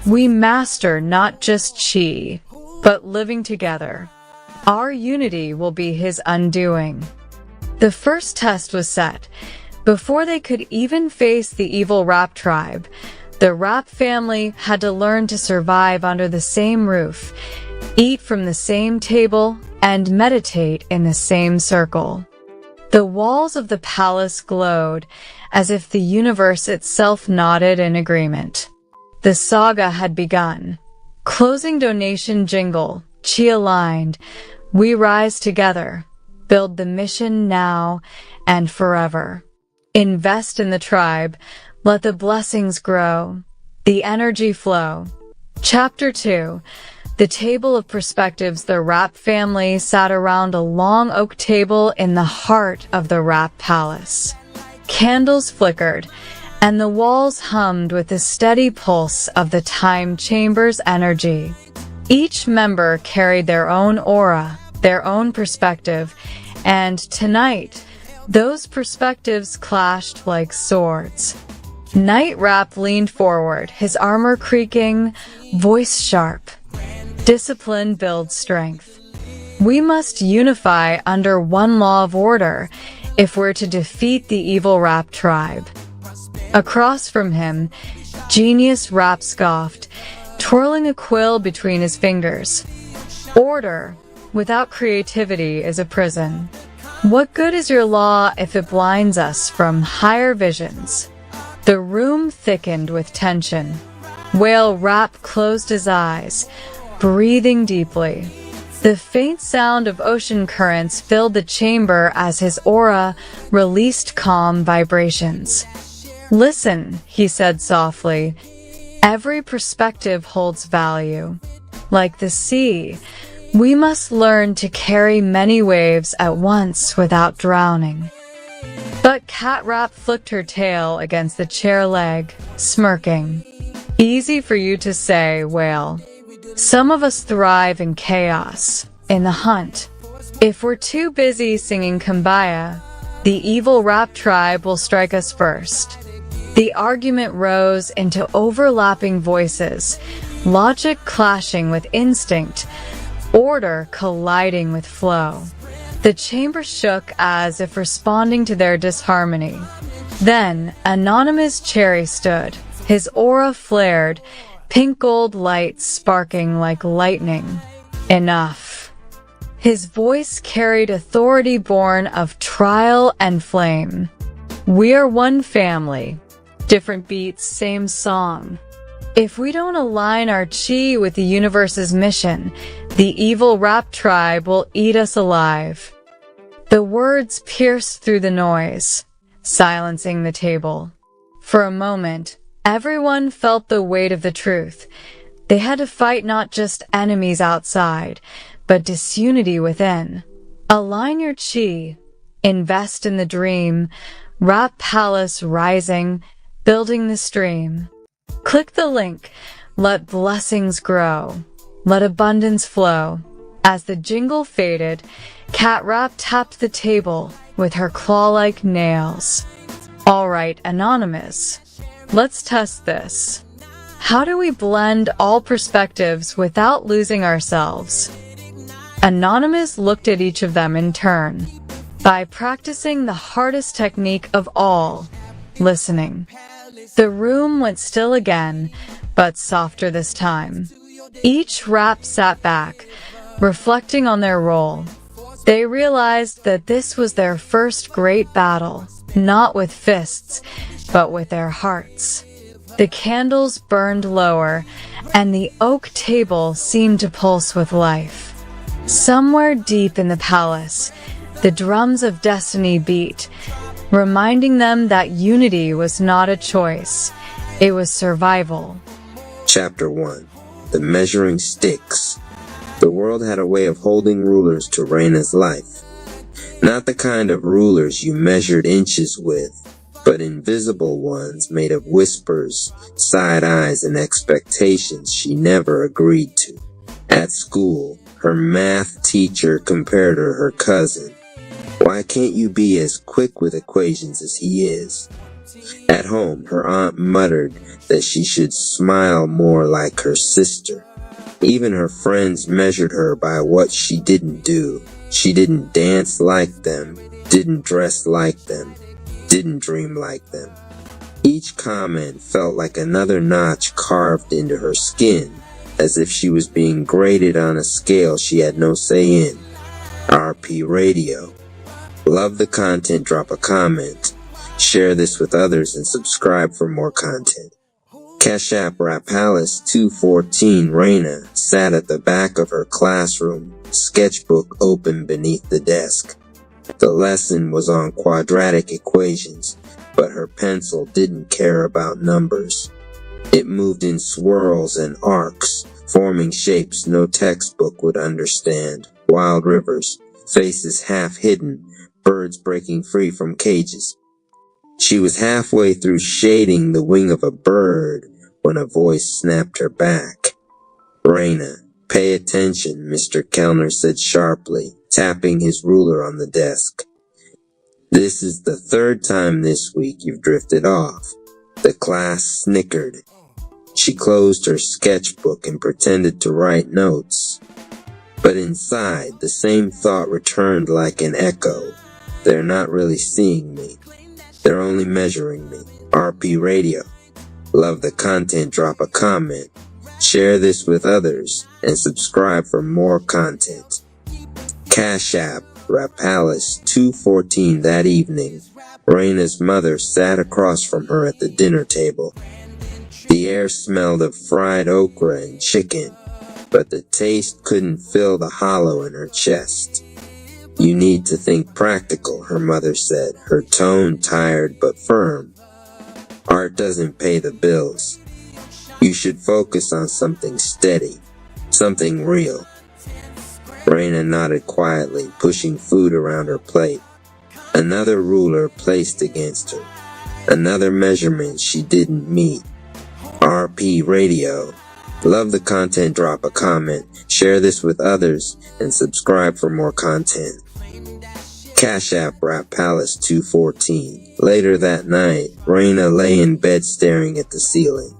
We master not just chi, but living together. Our unity will be his undoing. The first test was set. Before they could even face the evil Rap tribe, the Rap family had to learn to survive under the same roof, eat from the same table, and meditate in the same circle. The walls of the palace glowed as if the universe itself nodded in agreement. The saga had begun. Closing donation jingle, chi aligned, we rise together, build the mission now and forever. Invest in the tribe, let the blessings grow, the energy flow. Chapter 2. The Table of Perspectives. The Rap family sat around a long oak table in the heart of the Rap Palace. Candles flickered, and the walls hummed with the steady pulse of the time chamber's energy. Each member carried their own aura, their own perspective, and tonight, those perspectives clashed like swords. Night Rap leaned forward, his armor creaking, voice sharp. Discipline builds strength. We must unify under one law of order if we're to defeat the evil Rap tribe. Across from him, Genius Rap scoffed, twirling a quill between his fingers. Order without creativity is a prison. What good is your law if it blinds us from higher visions? The room thickened with tension. Whale Rap closed his eyes, breathing deeply. The faint sound of ocean currents filled the chamber as his aura released calm vibrations. "Listen," he said softly. "Every perspective holds value. Like the sea, we must learn to carry many waves at once without drowning." But Cat Rap flicked her tail against the chair leg, smirking. "Easy for you to say, Whale. Some of us thrive in chaos, in the hunt. If we're too busy singing Kumbaya, the evil rap tribe will strike us first." The argument rose into overlapping voices, logic clashing with instinct, order colliding with flow. The chamber shook as if responding to their disharmony. Then, Anonymous Cherry stood. His aura flared, pink gold lights sparking like lightning. "Enough." His voice carried authority born of trial and flame. "We are one family. Different beats, same song. If we don't align our chi with the universe's mission, the evil rap tribe will eat us alive." The words pierced through the noise, silencing the table. For a moment, everyone felt the weight of the truth. They had to fight not just enemies outside, but disunity within. Align your chi, invest in the dream, Rap Palace rising, building the stream. Click the link, let blessings grow, let abundance flow. As the jingle faded, Cat Rap tapped the table with her claw-like nails. "All right, Anonymous, let's test this. How do we blend all perspectives without losing ourselves?" Anonymous looked at each of them in turn. By practicing the hardest technique of all, listening. The room went still again, but softer this time. Each rap sat back, reflecting on their role. They realized that this was their first great battle, not with fists, but with their hearts. The candles burned lower, and the oak table seemed to pulse with life. Somewhere deep in the palace, the drums of destiny beat, reminding them that unity was not a choice, it was survival. Chapter 1. The Measuring Sticks. The world had a way of holding rulers to Raina's life. Not the kind of rulers you measured inches with, but invisible ones made of whispers, side eyes, and expectations she never agreed to. At school, her math teacher compared her cousin. "Why can't you be as quick with equations as he is?" At home, her aunt muttered that she should smile more like her sister. Even her friends measured her by what she didn't do. She didn't dance like them, didn't dress like them, didn't dream like them. Each comment felt like another notch carved into her skin, as if she was being graded on a scale she had no say in. RP Radio. Love the content, drop a comment. Share this with others and subscribe for more content. Cash App Rap Palace 214 Raina sat at the back of her classroom, sketchbook open beneath the desk. The lesson was on quadratic equations, but her pencil didn't care about numbers. It moved in swirls and arcs, forming shapes no textbook would understand. Wild rivers, faces half hidden, birds breaking free from cages. She was halfway through shading the wing of a bird when a voice snapped her back. "Raina, pay attention," Mr. Kellner said sharply, tapping his ruler on the desk. "This is the third time this week you've drifted off." The class snickered. She closed her sketchbook and pretended to write notes. But inside, the same thought returned like an echo. They're not really seeing me. They're only measuring me. RP Radio. Love the content, drop a comment. Share this with others and subscribe for more content. Cash App Rap Palace 214 that evening. Raina's mother sat across from her at the dinner table. The air smelled of fried okra and chicken. but the taste couldn't fill the hollow in her chest. You need to think practical, her mother said, her tone tired but firm. Art doesn't pay the bills. You should focus on something steady, something real. Raina nodded quietly, pushing food around her plate. Another ruler placed against her. Another measurement she didn't meet. RP Radio. Love the content, drop a comment, share this with others, and subscribe for more content. Cash App Rap Palace 214. Later that night, Raina lay in bed staring at the ceiling.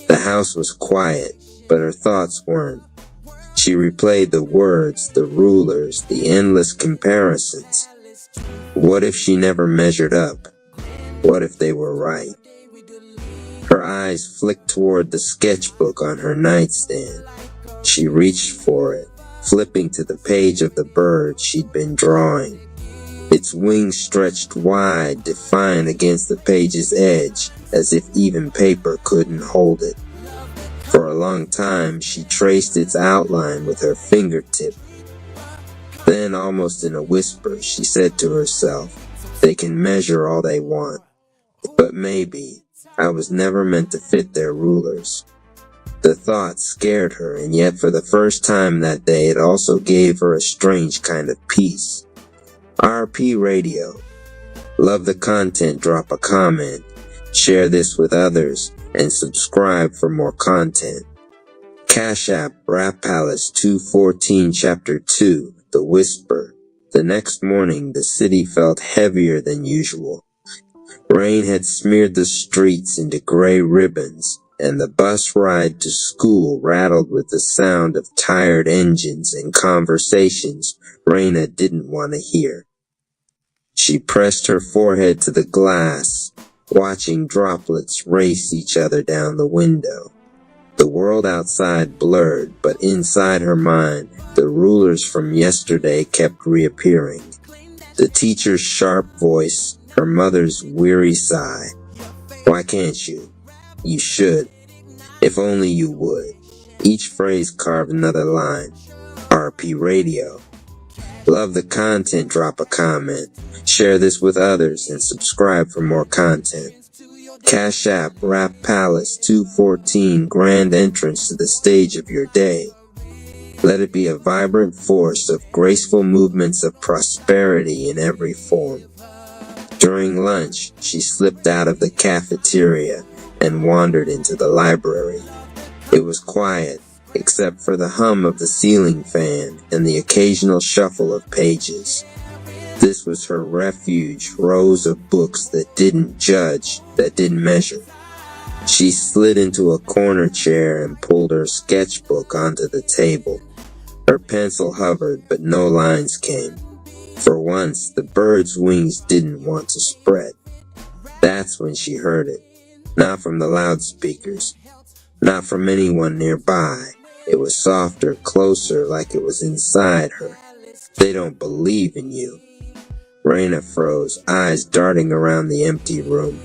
The house was quiet, but her thoughts weren't. She replayed the words, the rulers, the endless comparisons. What if she never measured up? What if they were right? Her eyes flicked toward the sketchbook on her nightstand. She reached for it, flipping to the page of the bird she'd been drawing. Its wings stretched wide, defined against the page's edge, as if even paper couldn't hold it. For a long time, she traced its outline with her fingertip. Then, almost in a whisper, she said to herself, "They can measure all they want, but maybe I was never meant to fit their rulers." The thought scared her, and yet for the first time that day it also gave her a strange kind of peace. RP Radio. Love the content, drop a comment, share this with others, and subscribe for more content. Cash App Rap Palace 214 Chapter 2, The Whisper. The next morning the city felt heavier than usual. Rain had smeared the streets into gray ribbons, and the bus ride to school rattled with the sound of tired engines and conversations Raina didn't want to hear. She pressed her forehead to the glass, watching droplets race each other down the window. The world outside blurred, but inside her mind, the rulers from yesterday kept reappearing. The teacher's sharp voice, her mother's weary sigh. Why can't you? You should. If only you would. Each phrase carved another line. RP Radio. Love the content, drop a comment, share this with others, and subscribe for more content. Cash App Rap Palace 214 grand entrance to the stage of your day. Let it be a vibrant force of graceful movements of prosperity in every form. During lunch, she slipped out of the cafeteria and wandered into the library. It was quiet, except for the hum of the ceiling fan and the occasional shuffle of pages. This was her refuge, rows of books that didn't judge, that didn't measure. She slid into a corner chair and pulled her sketchbook onto the table. Her pencil hovered, but no lines came. For once, the bird's wings didn't want to spread. That's when she heard it. Not from the loudspeakers. Not from anyone nearby. It was softer, closer, like it was inside her. They don't believe in you. Raina froze, eyes darting around the empty room.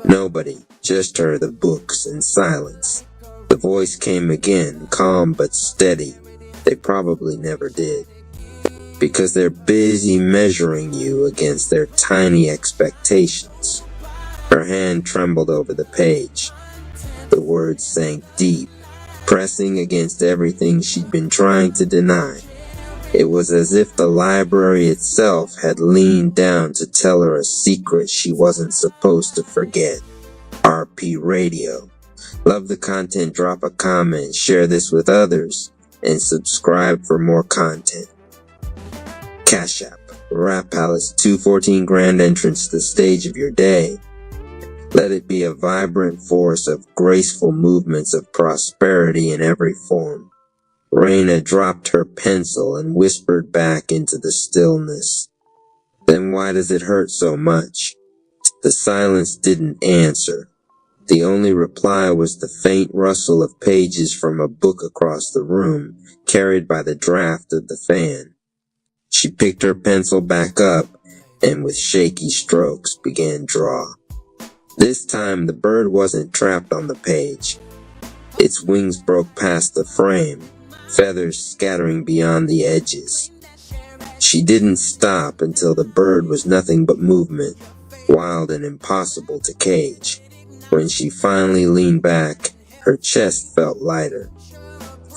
Nobody, just her, the books, and silence. The voice came again, calm but steady. They probably never did. Because they're busy measuring you against their tiny expectations. Her hand trembled over the page. The words sank deep, pressing against everything she'd been trying to deny. It was as if the library itself had leaned down to tell her a secret she wasn't supposed to forget. RP Radio. Love the content, drop a comment, share this with others, and subscribe for more content. Cash App Rap Palace 214 grand entrance to the stage of your day. Let it be a vibrant force of graceful movements of prosperity in every form. Raina dropped her pencil and whispered back into the stillness. Then why does it hurt so much? The silence didn't answer. The only reply was the faint rustle of pages from a book across the room, carried by the draft of the fan. She picked her pencil back up and with shaky strokes began draw. This time the bird wasn't trapped on the page. Its wings broke past the frame, feathers scattering beyond the edges. She didn't stop until the bird was nothing but movement, wild and impossible to cage. When she finally leaned back, her chest felt lighter.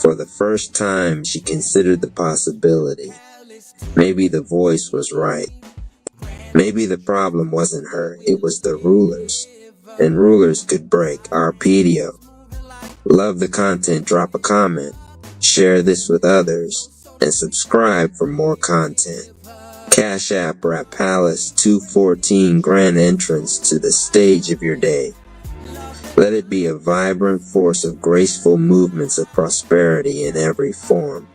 For the first time, she considered the possibility. Maybe the voice was right. Maybe the problem wasn't her, it was the rulers. And rulers could break. Arpedio. Love the content, drop a comment, share this with others, and subscribe for more content. Cash App Rap Palace 214 grand entrance to the stage of your day. Let it be a vibrant force of graceful movements of prosperity in every form.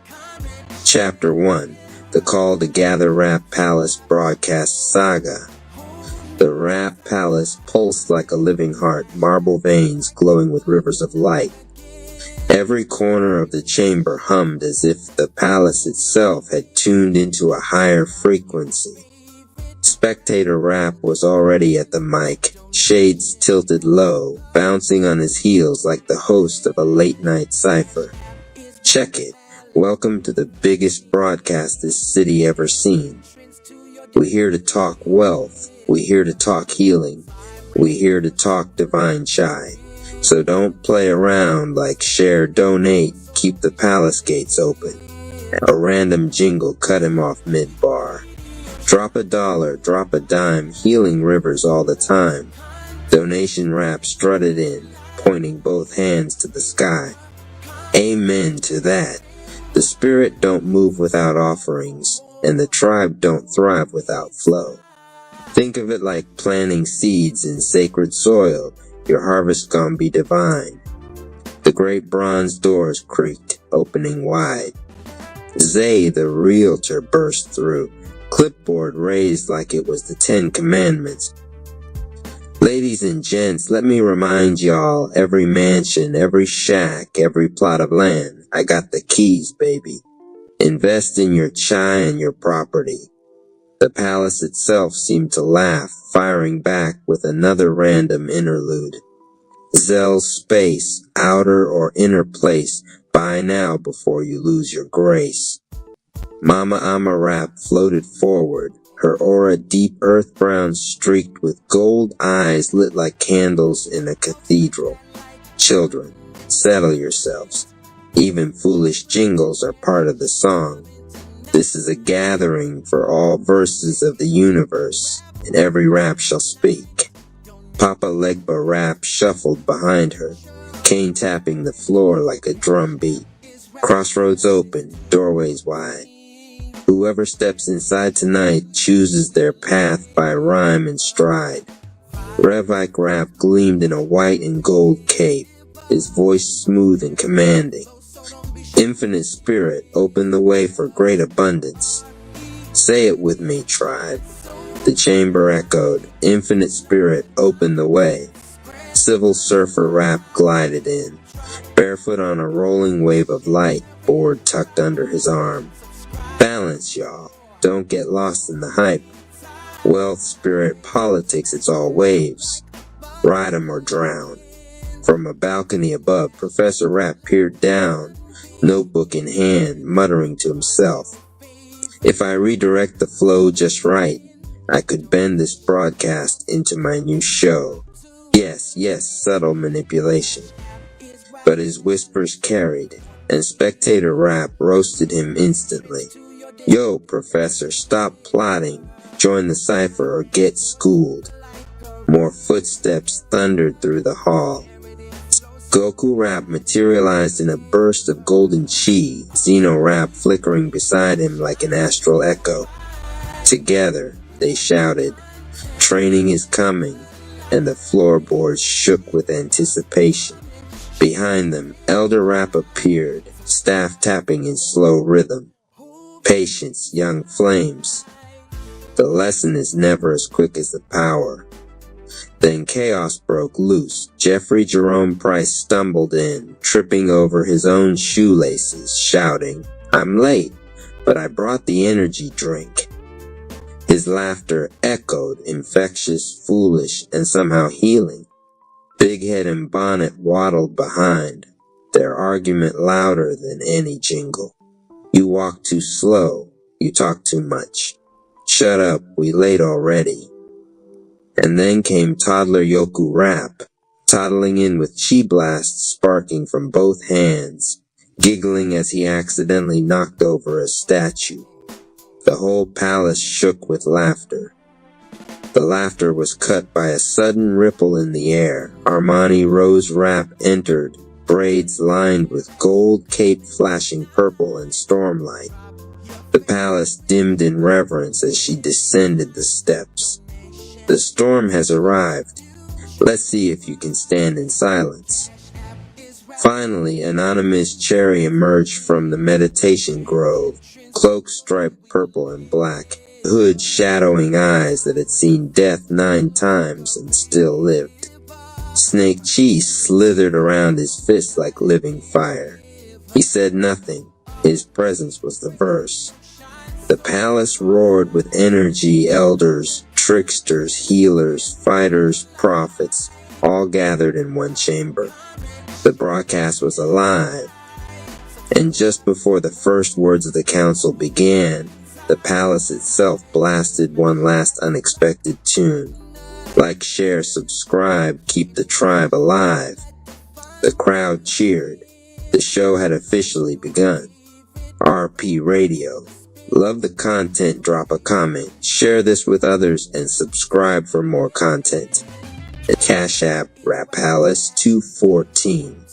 Chapter 1. The Call to Gather Rap Palace Broadcast Saga. The Rap Palace pulsed like a living heart, marble veins glowing with rivers of light. Every corner of the chamber hummed as if the palace itself had tuned into a higher frequency. Spectator Rap was already at the mic, shades tilted low, bouncing on his heels like the host of a late-night cipher. Check it. Welcome to the biggest broadcast this city ever seen. We're here to talk wealth. We're here to talk healing. We're here to talk divine chai. So don't play around like share, donate, keep the palace gates open. A random jingle cut him off mid-bar. Drop a dollar, drop a dime, healing rivers all the time. Donation Rap strutted in, pointing both hands to the sky. Amen to that. The spirit don't move without offerings, and the tribe don't thrive without flow. Think of it like planting seeds in sacred soil. Your harvest gon' be divine. The great bronze doors creaked, opening wide. Zay, the realtor, burst through, clipboard raised like it was the 10 Commandments. Ladies and gents, let me remind y'all, every mansion, every shack, every plot of land, I got the keys, baby. Invest in your chai and your property. The palace itself seemed to laugh, firing back with another random interlude. Zell's space, outer or inner place, buy now before you lose your grace. Mama Ama Rap floated forward, her aura deep earth brown streaked with gold eyes lit like candles in a cathedral. Children, settle yourselves. Even foolish jingles are part of the song. This is a gathering for all verses of the universe, and every rap shall speak. Papa Legba Rap shuffled behind her, cane tapping the floor like a drum beat. Crossroads open, doorways wide. Whoever steps inside tonight chooses their path by rhyme and stride. Revike Rap gleamed in a white and gold cape, his voice smooth and commanding. Infinite Spirit opened the way for great abundance. Say it with me, tribe. The chamber echoed. Infinite Spirit opened the way. Civil Surfer Rap glided in, barefoot on a rolling wave of light, board tucked under his arm. Balance, y'all. Don't get lost in the hype. Wealth, spirit, politics, it's all waves. Ride 'em or drown. From a balcony above, Professor Rap peered down, notebook in hand, muttering to himself. If I redirect the flow just right, I could bend this broadcast into my new show. Yes, subtle manipulation. But his whispers carried, and Spectator Rap roasted him instantly. Yo, Professor, stop plotting. Join the cipher or get schooled. More footsteps thundered through the hall. Goku Rap materialized in a burst of golden chi, Xeno Rap flickering beside him like an astral echo. Together, they shouted, "Training is coming," and the floorboards shook with anticipation. Behind them, Elder Rap appeared, staff tapping in slow rhythm. Patience, young flames. The lesson is never as quick as the power. Then chaos broke loose. Jeffrey Jerome Price stumbled in, tripping over his own shoelaces, shouting, "I'm late, but I brought the energy drink." His laughter echoed, infectious, foolish, and somehow healing. Big Head and Bonnet waddled behind, their argument louder than any jingle. You walk too slow, you talk too much. Shut up, we late already. And then came Toddler Yoku Rap, toddling in with chi blasts sparking from both hands, giggling as he accidentally knocked over a statue. The whole palace shook with laughter. The laughter was cut by a sudden ripple in the air. Armani Rose Rap entered, braids lined with gold cape flashing purple and stormlight. The palace dimmed in reverence as she descended the steps. The storm has arrived. Let's see if you can stand in silence. Finally, Anonymous Cherry emerged from the meditation grove, cloak striped purple and black, hood shadowing eyes that had seen death 9 times and still lived. Snake Chi slithered around his fist like living fire. He said nothing. His presence was the verse. The palace roared with energy, elders, tricksters, healers, fighters, prophets, all gathered in one chamber. The broadcast was alive. And just before the first words of the council began, the palace itself blasted one last unexpected tune. Like, share, subscribe, keep the tribe alive. The crowd cheered. The show had officially begun. RP Radio. Love the content, drop a comment, share this with others, and subscribe for more content. Cash App, Rap Palace 214.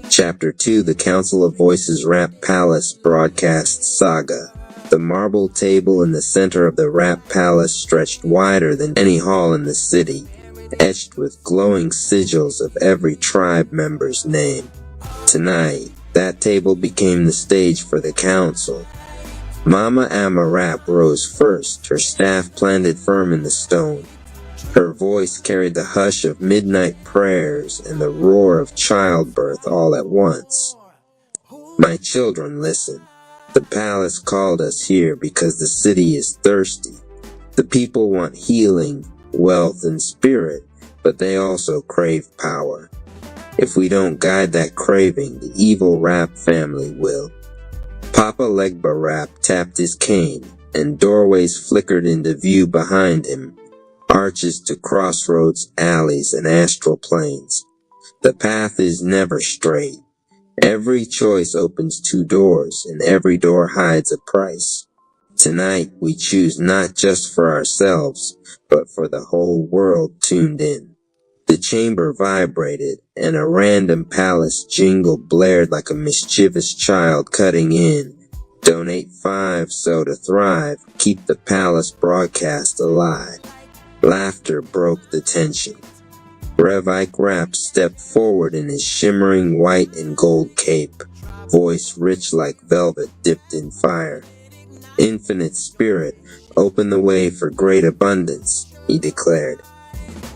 Chapter 2, The Council of Voices Rap Palace Broadcast Saga. The marble table in the center of the Rap Palace stretched wider than any hall in the city, etched with glowing sigils of every tribe member's name. Tonight, that table became the stage for the council. Mama Amma Rap rose first, her staff planted firm in the stone. Her voice carried the hush of midnight prayers and the roar of childbirth all at once. My children, listen. The palace called us here because the city is thirsty. The people want healing, wealth, and spirit, but they also crave power. If we don't guide that craving, the evil Rap family will. Papa Legba Rap tapped his cane, and doorways flickered into view behind him, arches to crossroads, alleys, and astral planes. The path is never straight. Every choice opens 2 doors, and every door hides a price. Tonight, we choose not just for ourselves, but for the whole world tuned in. The chamber vibrated, and a random palace jingle blared like a mischievous child cutting in. Donate 5 so to thrive, keep the palace broadcast alive. Laughter broke the tension. Rev Ike Rap stepped forward in his shimmering white and gold cape, voice rich like velvet dipped in fire. Infinite Spirit, open the way for great abundance, he declared.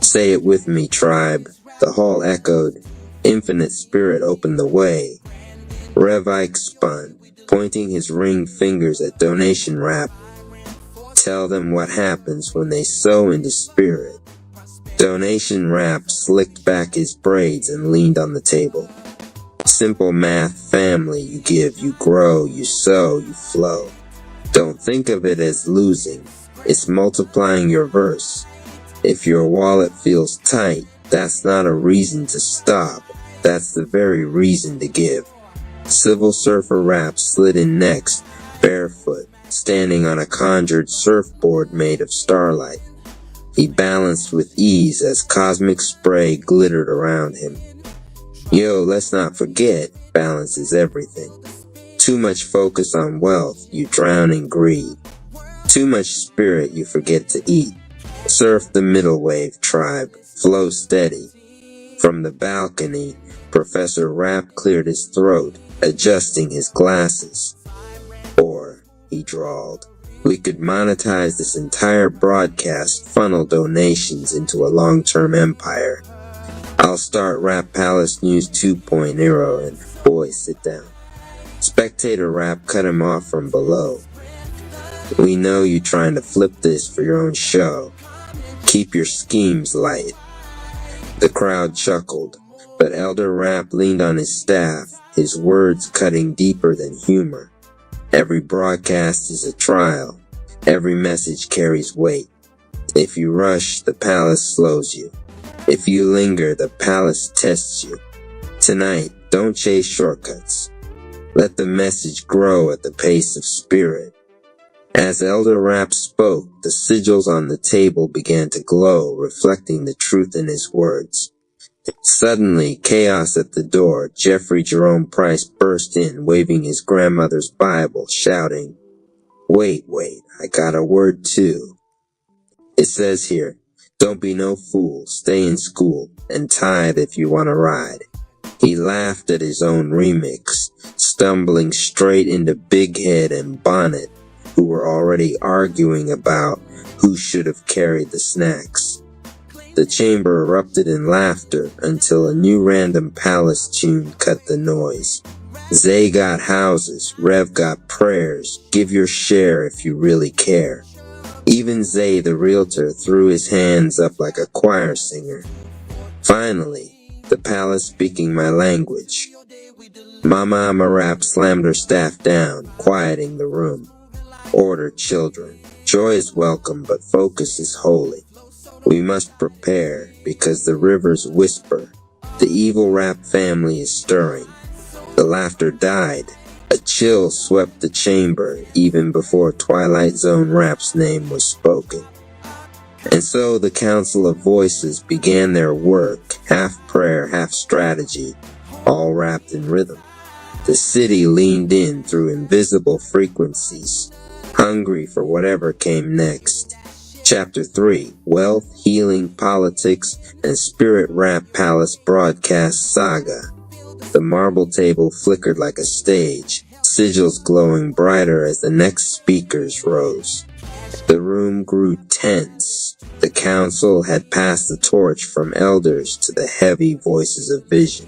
Say it with me, tribe. The hall echoed. Infinite Spirit opened the way. Rev Ike spun, pointing his ringed fingers at Donation Rap. Tell them what happens when they sow into spirit. Donation Rap slicked back his braids and leaned on the table. Simple math, family, you give, you grow, you sow, you flow. Don't think of it as losing. It's multiplying your verse. If your wallet feels tight, that's not a reason to stop. That's the very reason to give. Civil Surfer Rap slid in next, barefoot, standing on a conjured surfboard made of starlight. He balanced with ease as cosmic spray glittered around him. Yo, let's not forget, balance is everything. Too much focus on wealth, you drown in greed. Too much spirit, you forget to eat. Surf the middle wave, tribe. Flow steady. From the balcony, Professor Rap cleared his throat, adjusting his glasses. Or, he drawled, we could monetize this entire broadcast, funnel donations into a long-term empire. I'll start Rap Palace News 2.0 and, boys, sit down. Spectator Rap cut him off from below. We know you trying to flip this for your own show. Keep your schemes light. The crowd chuckled. But Elder Rapp leaned on his staff, his words cutting deeper than humor. Every broadcast is a trial. Every message carries weight. If you rush, the palace slows you. If you linger, the palace tests you. Tonight, don't chase shortcuts. Let the message grow at the pace of spirit. As Elder Rapp spoke, the sigils on the table began to glow, reflecting the truth in his words. Suddenly, chaos at the door. Jeffrey Jerome Price burst in, waving his grandmother's Bible, shouting, Wait, I got a word too. It says here, don't be no fool, stay in school, and tithe if you want to ride. He laughed at his own remix, stumbling straight into Big Head and Bonnet, who were already arguing about who should have carried the snacks. The chamber erupted in laughter until a new random palace tune cut the noise. Zay got houses, Rev got prayers, give your share if you really care. Even Zay the realtor threw his hands up like a choir singer. Finally, the palace speaking my language. Mama Amarap slammed her staff down, quieting the room. Order, children. Joy is welcome, but focus is holy. We must prepare, because the rivers whisper. The evil Rapp family is stirring. The laughter died. A chill swept the chamber, even before Twilight Zone Rapp's name was spoken. And so the Council of Voices began their work, half prayer, half strategy, all wrapped in rhythm. The city leaned in through invisible frequencies, hungry for whatever came next. Chapter 3, Wealth, Healing, Politics, and Spirit Rapp Palace Broadcast Saga. The marble table flickered like a stage, sigils glowing brighter as the next speakers rose. The room grew tense. The council had passed the torch from elders to the heavy voices of vision.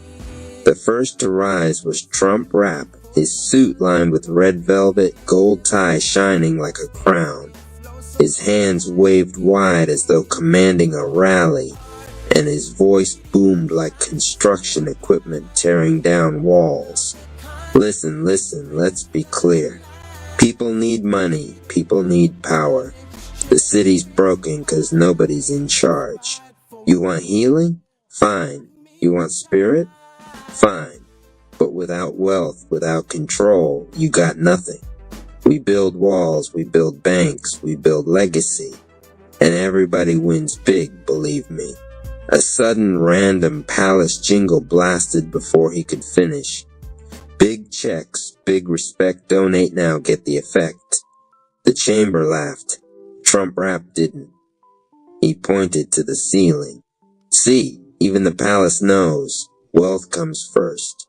The first to rise was Trump Rapp, his suit lined with red velvet, gold tie shining like a crown. His hands waved wide as though commanding a rally, and his voice boomed like construction equipment tearing down walls. Listen, let's be clear. People need money, people need power. The city's broken 'cause nobody's in charge. You want healing? Fine. You want spirit? Fine. But without wealth, without control, you got nothing. We build walls, we build banks, we build legacy. And everybody wins big, believe me. A sudden random palace jingle blasted before he could finish. Big checks, big respect, donate now, get the effect. The chamber laughed. Trump Rapp didn't. He pointed to the ceiling. See, even the palace knows, wealth comes first.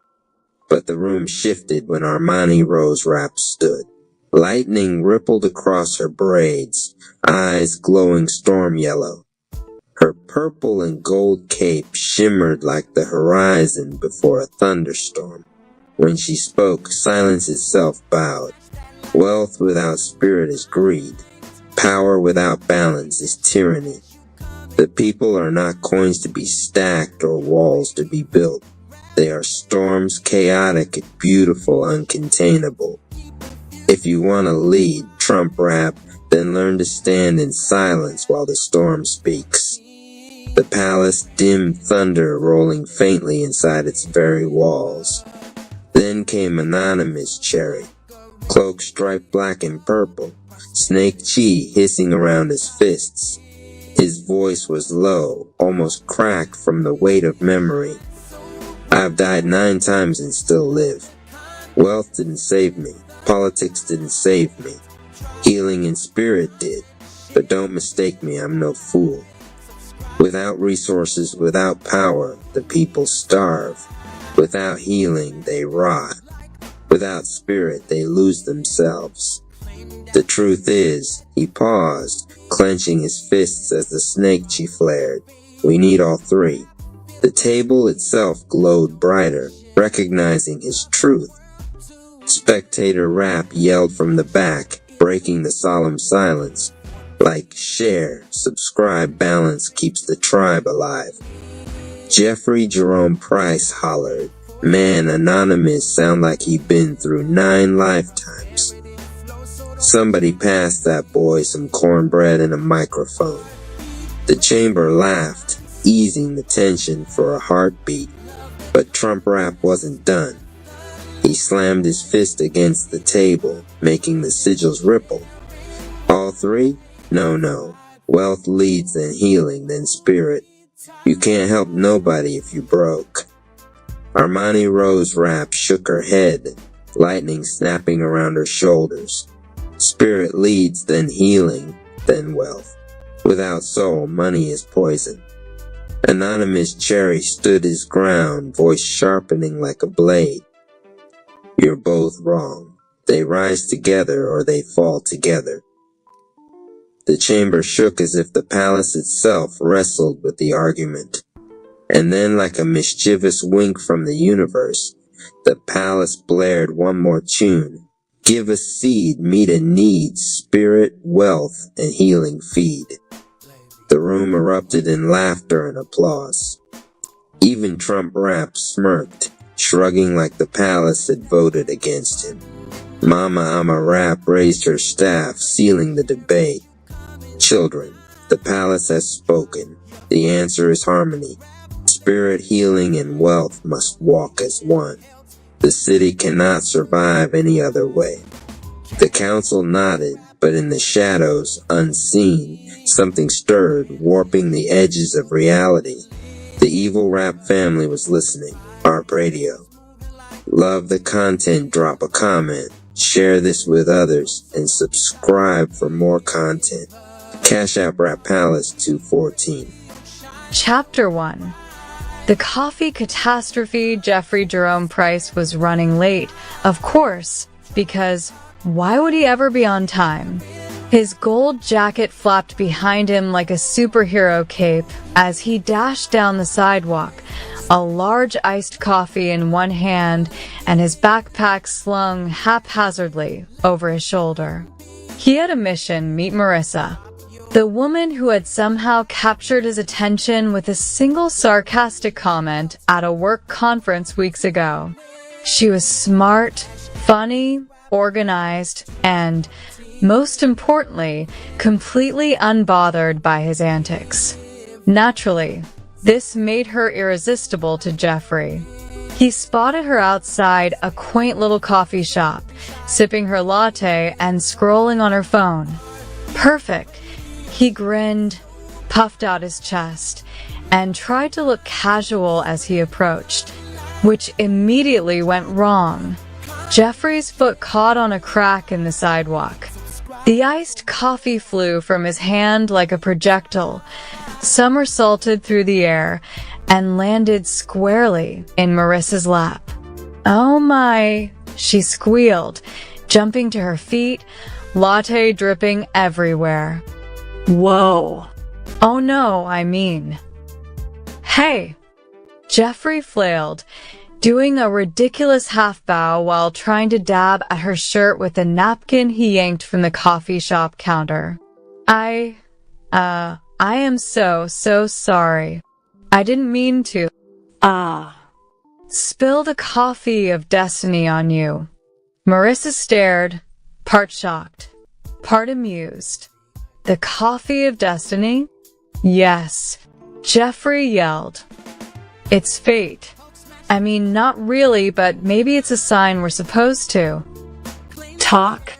But the room shifted when Armani Rose Rapp stood. Lightning rippled across her braids, eyes glowing storm yellow. Her purple and gold cape shimmered like the horizon before a thunderstorm. When she spoke, silence itself bowed. Wealth without spirit is greed. Power without balance is tyranny. The people are not coins to be stacked or walls to be built. They are storms, chaotic, beautiful, uncontainable. If you want to lead, Trump Rapp, then learn to stand in silence while the storm speaks. The palace dimmed thunder rolling faintly inside its very walls. Then came Anonymous Cherry, cloak striped black and purple, Snake Chi hissing around his fists. His voice was low, almost cracked from the weight of memory. I've died 9 times and still live. Wealth didn't save me. Politics didn't save me. Healing in spirit did. But don't mistake me, I'm no fool. Without resources, without power, the people starve. Without healing, they rot. Without spirit, they lose themselves. The truth is, he paused, clenching his fists as the snake chi flared. We need all 3. The table itself glowed brighter, recognizing his truth. Spectator Rapp yelled from the back, breaking the solemn silence. Like, share, subscribe, balance keeps the tribe alive. Jeffrey Jerome Price hollered, "Man, Anonymous sound like he been through 9 lifetimes." Somebody passed that boy some cornbread and a microphone. The chamber laughed, easing the tension for a heartbeat. But Trump Rap wasn't done. He slammed his fist against the table, making the sigils ripple. All 3? No. Wealth leads, then healing, then spirit. You can't help nobody if you broke. Armani Rose Rap shook her head, lightning snapping around her shoulders. Spirit leads, then healing, then wealth. Without soul, money is poison. Anonymous Cherry stood his ground, voice sharpening like a blade. You're both wrong. They rise together or they fall together. The chamber shook as if the palace itself wrestled with the argument. And then, like a mischievous wink from the universe, the palace blared one more tune. Give a seed, meet a need, spirit, wealth, and healing feed. The room erupted in laughter and applause. Even Trump Rap smirked, shrugging like the palace had voted against him. Mama Ama Rap raised her staff, sealing the debate. Children, the palace has spoken. The answer is harmony. Spirit, healing, and wealth must walk as one. The city cannot survive any other way. The council nodded, but in the shadows, unseen, something stirred, warping the edges of reality. The Evil Rap family was listening. ARP Radio. Love the content, drop a comment, share this with others, and subscribe for more content. Cash App Rap Palace 214. Chapter 1. The coffee catastrophe. Jeffrey Jerome Price was running late, of course, because why would he ever be on time? His gold jacket flapped behind him like a superhero cape as he dashed down the sidewalk, a large iced coffee in one hand and his backpack slung haphazardly over his shoulder. He had a mission: meet Marissa, the woman who had somehow captured his attention with a single sarcastic comment at a work conference weeks ago. She was smart, funny, organized, and, most importantly, completely unbothered by his antics. Naturally, this made her irresistible to Jeffrey. He spotted her outside a quaint little coffee shop, sipping her latte and scrolling on her phone. Perfect. He grinned, puffed out his chest, and tried to look casual as he approached, which immediately went wrong. Jeffrey's foot caught on a crack in the sidewalk. The iced coffee flew from his hand like a projectile, somersaulted through the air, and landed squarely in Marissa's lap. "Oh my," she squealed, jumping to her feet, latte dripping everywhere. "Whoa. Oh no, I mean." "Hey." Jeffrey flailed, doing a ridiculous half-bow while trying to dab at her shirt with a napkin he yanked from the coffee shop counter. I am so sorry. I didn't mean to. Spill the coffee of destiny on you." Marissa stared, part shocked, part amused. "The coffee of destiny?" "Yes," Jeffrey yelled. "It's fate. I mean, not really, but maybe it's a sign we're supposed to talk.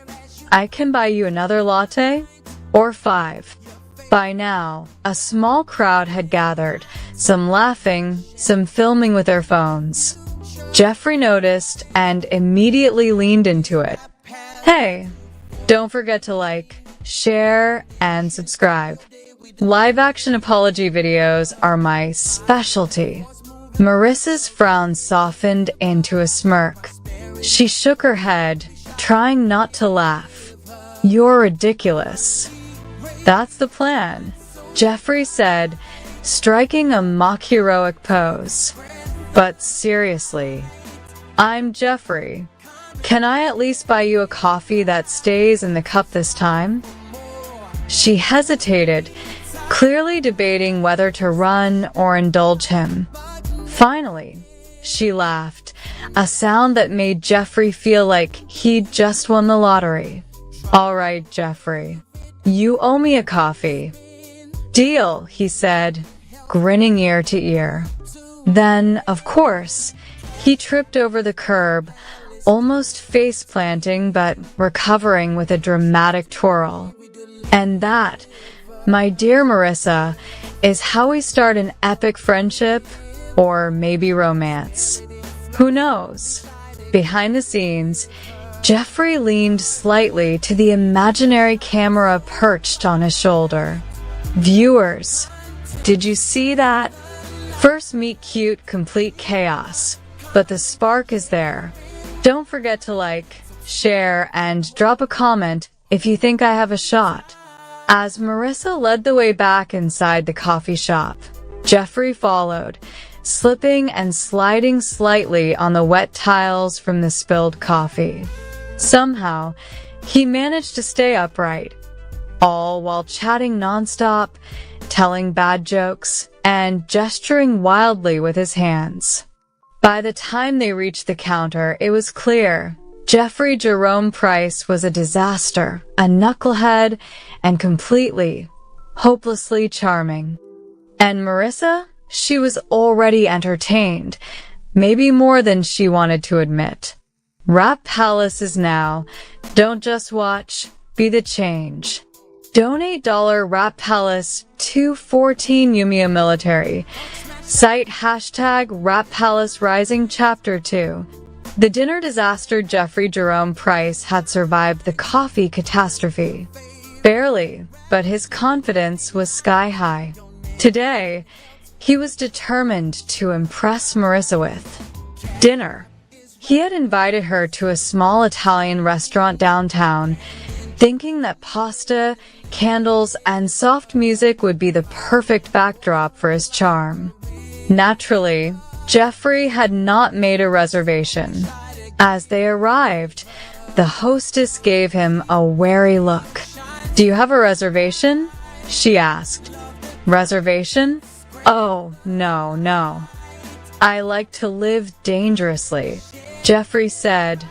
I can buy you another latte? Or 5. By now, a small crowd had gathered, some laughing, some filming with their phones. Jeffrey noticed and immediately leaned into it. "Hey, don't forget to like, share, and subscribe. Live-action apology videos are my specialty." Marissa's frown softened into a smirk. She shook her head, trying not to laugh. "You're ridiculous." "That's the plan," Jeffrey said, striking a mock-heroic pose. "But seriously, I'm Jeffrey. Can I at least buy you a coffee that stays in the cup this time?" She hesitated, clearly debating whether to run or indulge him. Finally, she laughed, a sound that made Jeffrey feel like he'd just won the lottery. "All right, Jeffrey, you owe me a coffee." "Deal," he said, grinning ear to ear. Then, of course, he tripped over the curb, almost face-planting but recovering with a dramatic twirl. And that, my dear Marissa, is how we start an epic friendship, or maybe romance. Who knows? Behind the scenes, Jeffrey leaned slightly to the imaginary camera perched on his shoulder. Viewers, did you see that? First meet cute, complete chaos, but the spark is there. Don't forget to like, share, and drop a comment if you think I have a shot. As Marissa led the way back inside the coffee shop, Jeffrey followed, slipping and sliding slightly on the wet tiles from the spilled coffee. Somehow, he managed to stay upright, all while chatting nonstop, telling bad jokes, and gesturing wildly with his hands. By the time they reached the counter, it was clear Jeffrey Jerome Price was a disaster, a knucklehead, and completely, hopelessly charming. And Marissa? She was already entertained, maybe more than she wanted to admit. Rap Palace is now. Don't just watch, be the change. Donate $Rap Palace 214 Yumia Military. Cite hashtag Rap Palace Rising Chapter 2. The dinner disaster Jeffrey Jerome Price had survived the coffee catastrophe. Barely, but his confidence was sky high. Today, he was determined to impress Marissa with dinner. He had invited her to a small Italian restaurant downtown, thinking that pasta, candles, and soft music would be the perfect backdrop for his charm. Naturally, Jeffrey had not made a reservation. As they arrived, the hostess gave him a wary look. "Do you have a reservation?" she asked. "Reservation? Oh, no. I like to live dangerously," Jeffrey said,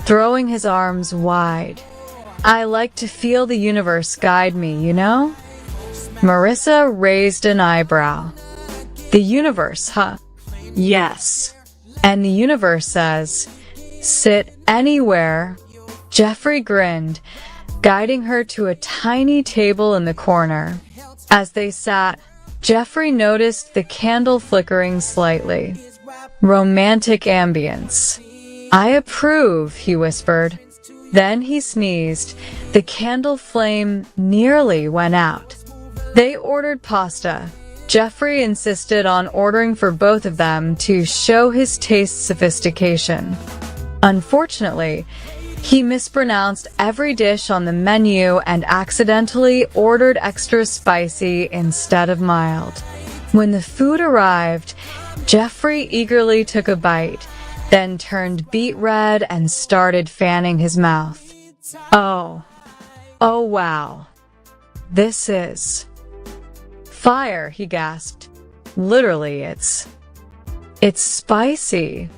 throwing his arms wide. "I like to feel the universe guide me, you know?" Marissa raised an eyebrow. "The universe, huh?" "Yes. And the universe says, sit anywhere." Jeffrey grinned, guiding her to a tiny table in the corner. As they sat, Jeffrey noticed the candle flickering slightly. Romantic ambience. "I approve," he whispered. Then he sneezed. The candle flame nearly went out. They ordered pasta. Jeffrey insisted on ordering for both of them to show his taste sophistication. Unfortunately, he mispronounced every dish on the menu and accidentally ordered extra spicy instead of mild. When the food arrived, Jeffrey eagerly took a bite, then turned beet red and started fanning his mouth. Oh wow. This is fire, he gasped. Literally, it's spicy.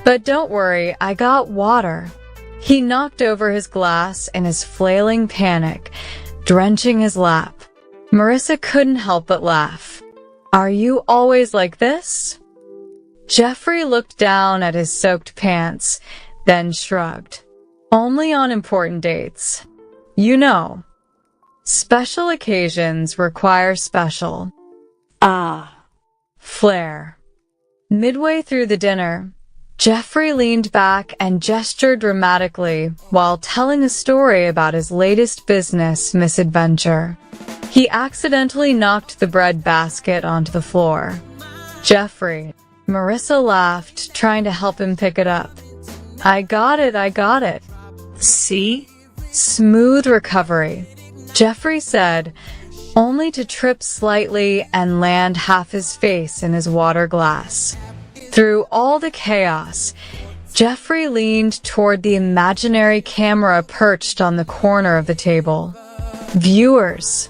But don't worry, I got water. He knocked over his glass in his flailing panic, drenching his lap. Marissa couldn't help but laugh. "Are you always like this?" Jeffrey looked down at his soaked pants, then shrugged. "Only on important dates. You know, special occasions require special flair." Midway through the dinner, Jeffrey leaned back and gestured dramatically while telling a story about his latest business misadventure. He accidentally knocked the bread basket onto the floor. Marissa laughed, trying to help him pick it up. I got it. See? Smooth recovery, Jeffrey said, only to trip slightly and land half his face in his water glass. Through all the chaos, Jeffrey leaned toward the imaginary camera perched on the corner of the table. Viewers,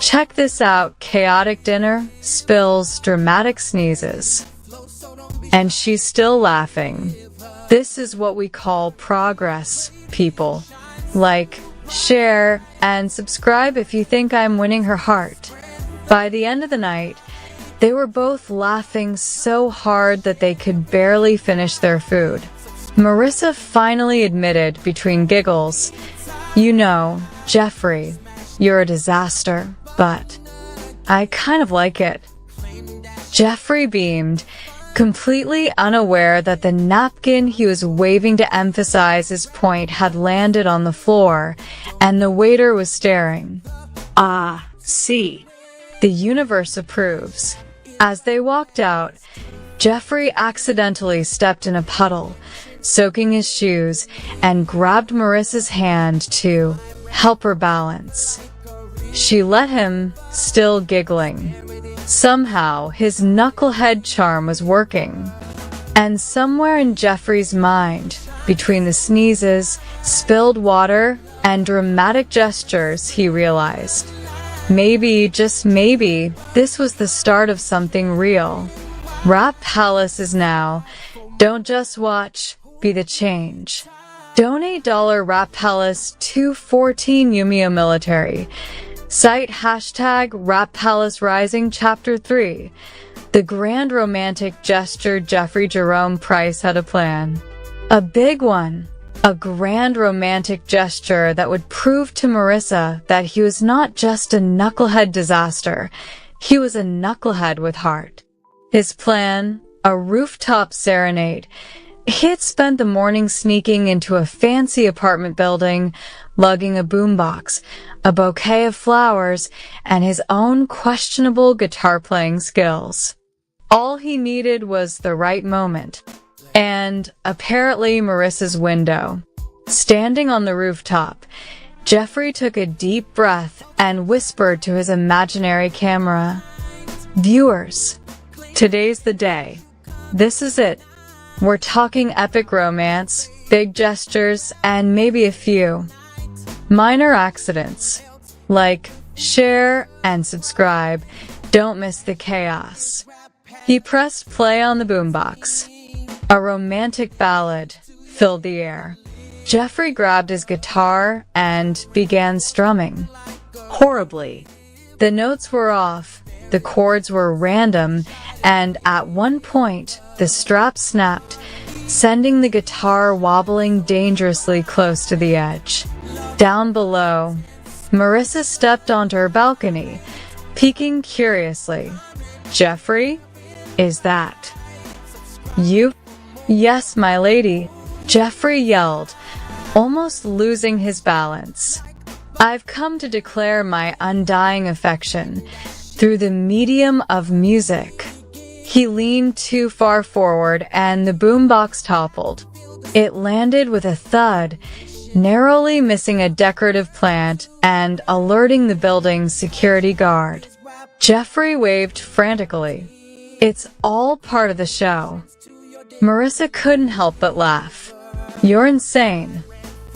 Check this out. Chaotic dinner, spills, dramatic sneezes. And she's still laughing. This is what we call progress, people. Like, share, and subscribe if you think I'm winning her heart. By the end of the night, they were both laughing so hard that they could barely finish their food. Marissa finally admitted, between giggles, "You know, Jeffrey, you're a disaster, but I kind of like it." Jeffrey beamed, completely unaware that the napkin he was waving to emphasize his point had landed on the floor, and the waiter was staring. "Ah, see. The universe approves." As they walked out, Jeffrey accidentally stepped in a puddle, soaking his shoes, and grabbed Marissa's hand to help her balance. She let him, still giggling. Somehow, his knucklehead charm was working. And somewhere in Jeffrey's mind, between the sneezes, spilled water, and dramatic gestures, he realized, maybe, just maybe, this was the start of something real. Rap Palace is now. Don't just watch, be the change. Donate $Rap Palace 214 Yumio Military. Cite hashtag Rap Palace Rising Chapter 3. The grand romantic gesture Jeffrey Jerome Price had a plan. A big one. A grand romantic gesture that would prove to Marissa that he was not just a knucklehead disaster. He was a knucklehead with heart. His plan, a rooftop serenade. He had spent the morning sneaking into a fancy apartment building, lugging a boombox, a bouquet of flowers, and his own questionable guitar-playing skills. All he needed was the right moment. And, apparently, Marissa's window. Standing on the rooftop, Jeffrey took a deep breath and whispered to his imaginary camera, "Viewers, today's the day. This is it. We're talking epic romance, big gestures, and maybe a few minor accidents. Like, share, and subscribe. Don't miss the chaos." He pressed play on the boombox. A romantic ballad filled the air. Jeffrey grabbed his guitar and began strumming. Horribly. The notes were off, the chords were random, and at one point, the strap snapped, sending the guitar wobbling dangerously close to the edge. Down below, Marissa stepped onto her balcony, peeking curiously. "Jeffrey? Is that you?" "Yes, my lady," Jeffrey yelled, almost losing his balance. "I've come to declare my undying affection through the medium of music." He leaned too far forward and the boombox toppled. It landed with a thud, narrowly missing a decorative plant and alerting the building's security guard. Jeffrey waved frantically. "It's all part of the show." Marissa couldn't help but laugh. "You're insane."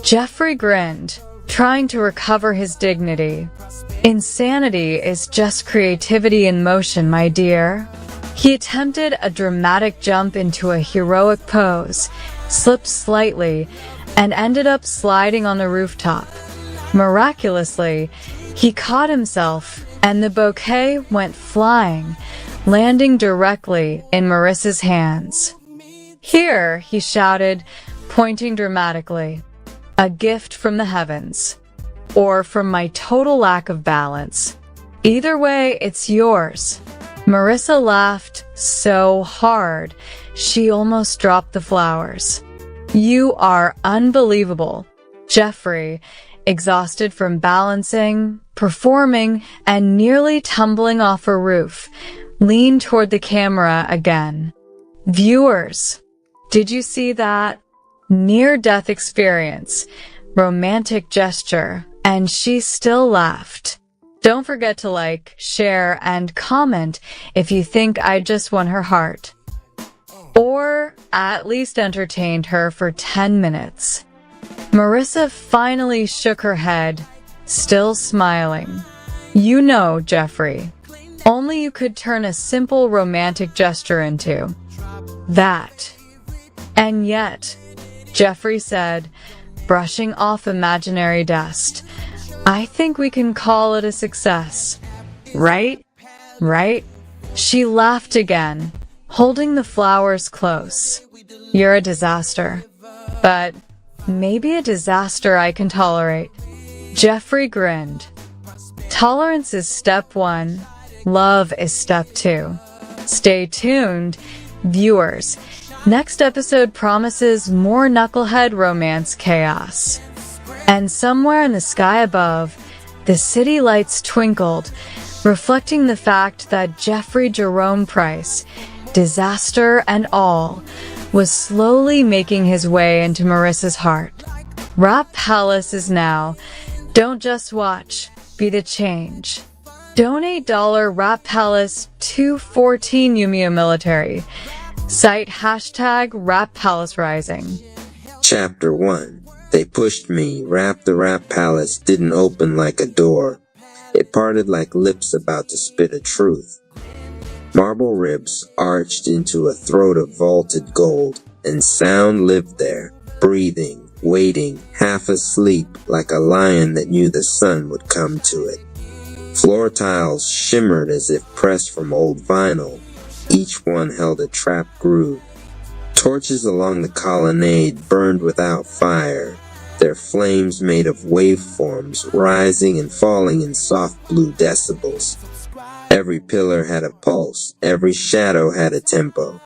Jeffrey grinned, trying to recover his dignity. "Insanity is just creativity in motion, my dear." He attempted a dramatic jump into a heroic pose, slipped slightly, and ended up sliding on the rooftop. Miraculously, he caught himself, and the bouquet went flying, landing directly in Marissa's hands. "Here," he shouted, pointing dramatically. "A gift from the heavens. Or from my total lack of balance. Either way, it's yours." Marissa laughed so hard, she almost dropped the flowers. "You are unbelievable." Jeffrey, exhausted from balancing, performing, and nearly tumbling off a roof, leaned toward the camera again. "Viewers, did you see that? Near-death experience, romantic gesture, and she still laughed. Don't forget to like, share, and comment if you think I just won her heart. Or at least entertained her for 10 minutes. Marissa finally shook her head, still smiling. You know, Jeffrey, only you could turn a simple romantic gesture into that. And yet, Jeffrey said, brushing off imaginary dust, I think we can call it a success. Right? Right? She laughed again, holding the flowers close. You're a disaster. But maybe a disaster I can tolerate. Jeffrey grinned. Tolerance is step 1. Love is step 2. Stay tuned, viewers. Next episode promises more knucklehead romance chaos. And somewhere in the sky above, the city lights twinkled, reflecting the fact that Jeffrey Jerome Price, disaster and all, was slowly making his way into Marissa's heart. Rap Palace is now. Don't just watch, be the change. Donate $Rap Palace 214 Yumio Military. Cite hashtag Rap Palace Rising. Chapter 1. They pushed me. The Rap Palace didn't open like a door. It parted like lips about to spit a truth. Marble ribs arched into a throat of vaulted gold, and sound lived there, breathing, waiting, half asleep like a lion that knew the sun would come to it. Floor tiles shimmered as if pressed from old vinyl. Each one held a trapped groove. Torches along the colonnade burned without fire, their flames made of waveforms rising and falling in soft blue decibels. Every pillar had a pulse, every shadow had a tempo.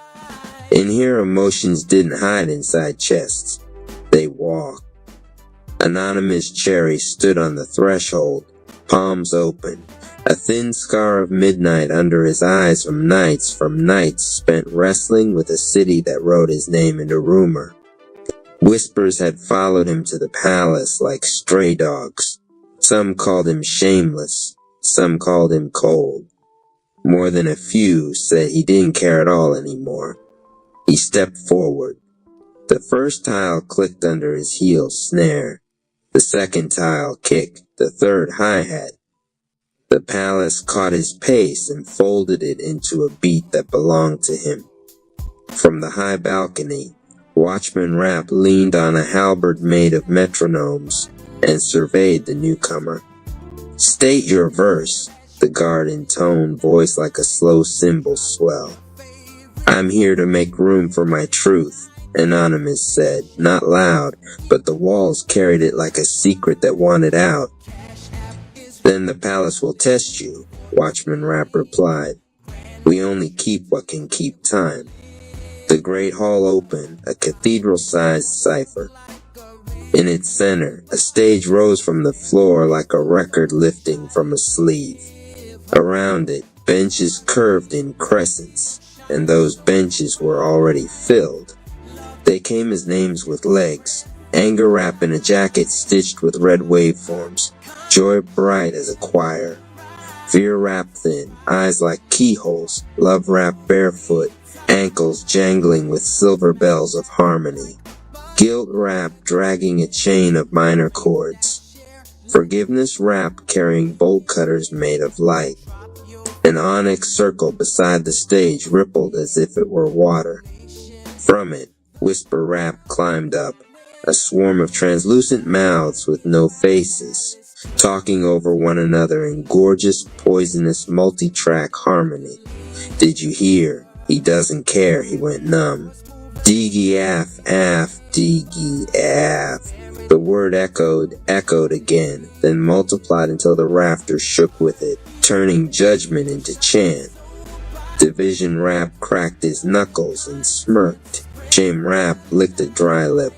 In here emotions didn't hide inside chests, they walked. Anonymous Cherry stood on the threshold, palms open, a thin scar of midnight under his eyes from nights spent wrestling with a city that wrote his name into rumor. Whispers had followed him to the palace like stray dogs. Some called him shameless, some called him cold. More than a few said he didn't care at all anymore. He stepped forward. The first tile clicked under his heel snare. The second tile kicked, the third hi-hat. The palace caught his pace and folded it into a beat that belonged to him. From the high balcony, Watchman Rap leaned on a halberd made of metronomes and surveyed the newcomer. State your verse, the guard intoned, voice like a slow cymbal swell. I'm here to make room for my truth, Anonymous said, not loud, but the walls carried it like a secret that wanted out. Then the palace will test you, Watchman Rap replied. We only keep what can keep time. The great hall opened, a cathedral-sized cipher. In its center, a stage rose from the floor like a record lifting from a sleeve. Around it, benches curved in crescents, and those benches were already filled. They came as names with legs. Anger Rap in a jacket stitched with red waveforms, joy bright as a choir. Fear Rap thin, eyes like keyholes, Love Rap barefoot, ankles jangling with silver bells of harmony. Guilt Rap dragging a chain of minor chords. Forgiveness Rap carrying bolt cutters made of light. An onyx circle beside the stage rippled as if it were water. From it, Whisper Rap climbed up, a swarm of translucent mouths with no faces, talking over one another in gorgeous, poisonous, multi-track harmony. Did you hear? He doesn't care, he went numb. Digi af, digi af. The word echoed again, then multiplied until the rafters shook with it, turning judgment into chant. Division Rap cracked his knuckles and smirked. Jim Rap licked a dry lip.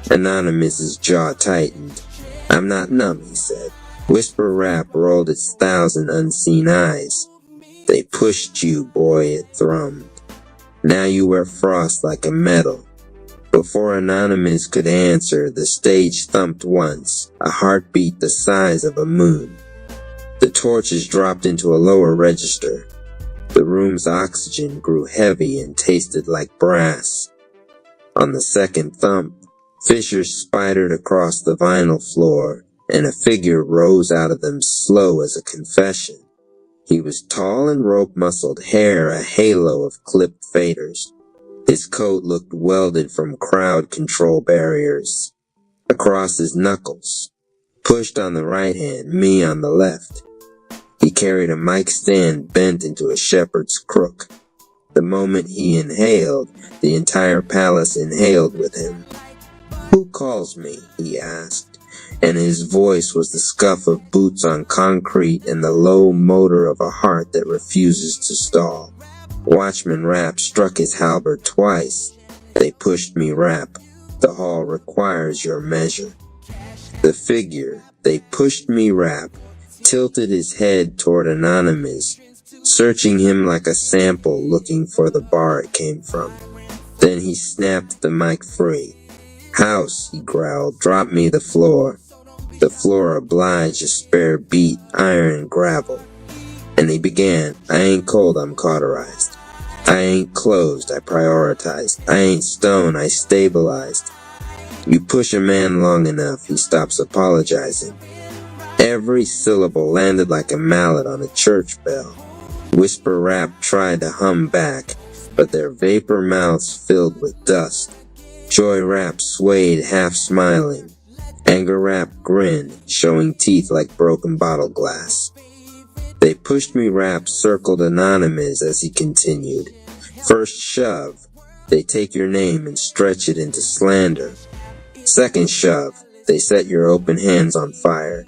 Anonymous's jaw tightened. I'm not numb, he said. Whisper Rap rolled its 1,000 unseen eyes. They pushed you, boy, it thrummed. Now you wear frost like a medal. Before Anonymous could answer, the stage thumped once, a heartbeat the size of a moon. The torches dropped into a lower register. The room's oxygen grew heavy and tasted like brass. On the second thump, fissures spidered across the vinyl floor, and a figure rose out of them slow as a confession. He was tall and rope-muscled, hair a halo of clipped faders. His coat looked welded from crowd control barriers across his knuckles, pushed on the right hand, me on the left. He carried a mic stand bent into a shepherd's crook. The moment he inhaled, the entire palace inhaled with him. "Who calls me?" he asked, and his voice was the scuff of boots on concrete and the low motor of a heart that refuses to stall. Watchman Rapp struck his halberd twice. "They pushed me, Rapp. The hall requires your measure." The figure, "They pushed me, Rapp," tilted his head toward Anonymous, searching him like a sample looking for the bar it came from. Then he snapped the mic free. "House," he growled, "drop me the floor." The floor obliged, a spare beat, iron and gravel. And he began, "I ain't cold, I'm cauterized. I ain't closed, I prioritized. I ain't stone, I stabilized." You push a man long enough, he stops apologizing. Every syllable landed like a mallet on a church bell. Whisper Rapp tried to hum back, but their vapor mouths filled with dust. Joy Rapp swayed, half smiling. Anger Rapp grinned, showing teeth like broken bottle glass. "They pushed me," Rapp circled Anonymous as he continued. "First shove, they take your name and stretch it into slander. Second shove, they set your open hands on fire.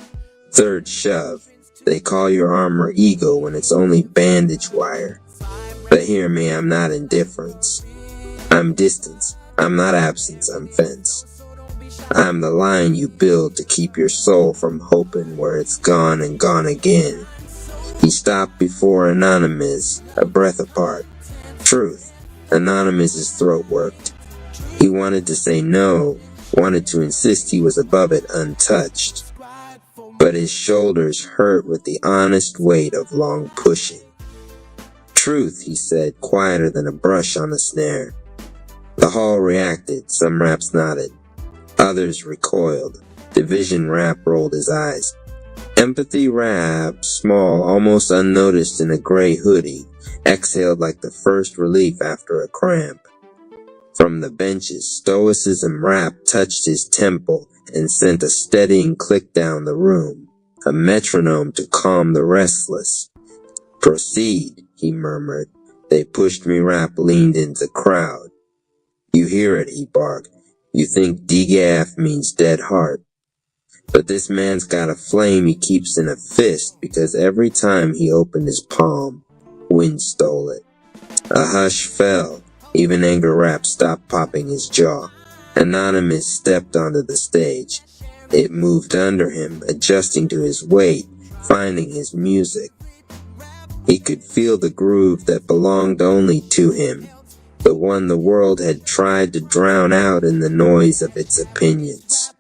Third shove, they call your armor ego when it's only bandage wire. But hear me, I'm not indifference. I'm distance. I'm not absence, I'm fence. I'm the line you build to keep your soul from hoping where it's gone and gone again." He stopped before Anonymous, a breath apart. Truth. Anonymous's throat worked. He wanted to say no, wanted to insist he was above it untouched. But his shoulders hurt with the honest weight of long pushing. "Truth," he said, quieter than a brush on a snare. The hall reacted, some Rapps nodded. Others recoiled. Division Rapp rolled his eyes. Empathy Rapp, small, almost unnoticed in a gray hoodie, exhaled like the first relief after a cramp. From the benches, Stoicism Rapp touched his temple and sent a steadying click down the room, a metronome to calm the restless. "Proceed," he murmured. "They pushed me," Rapp leaned into the crowd. "You hear it," he barked. "You think DGAF means dead heart. But this man's got a flame he keeps in a fist because every time he opened his palm, wind stole it." A hush fell. Even Anger Rapp stopped popping his jaw. Anonymous stepped onto the stage. It moved under him, adjusting to his weight, finding his music. He could feel the groove that belonged only to him, the one the world had tried to drown out in the noise of its opinions.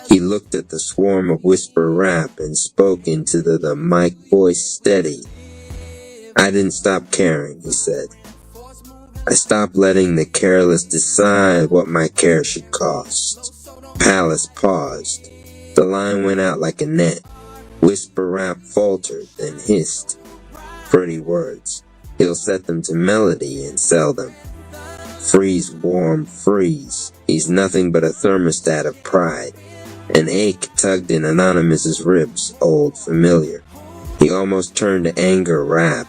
He looked at the swarm of Whisper Rapp and spoke into the mic voice steady. "I didn't stop caring," he said. "I stopped letting the careless decide what my care should cost." Palace paused. The line went out like a net. Whisper Rapp faltered, then hissed. "Pretty words. He'll set them to melody and sell them. Freeze, warm, freeze. He's nothing but a thermostat of pride." An ache tugged in Anonymous's ribs, old, familiar. He almost turned to Anger Rapp.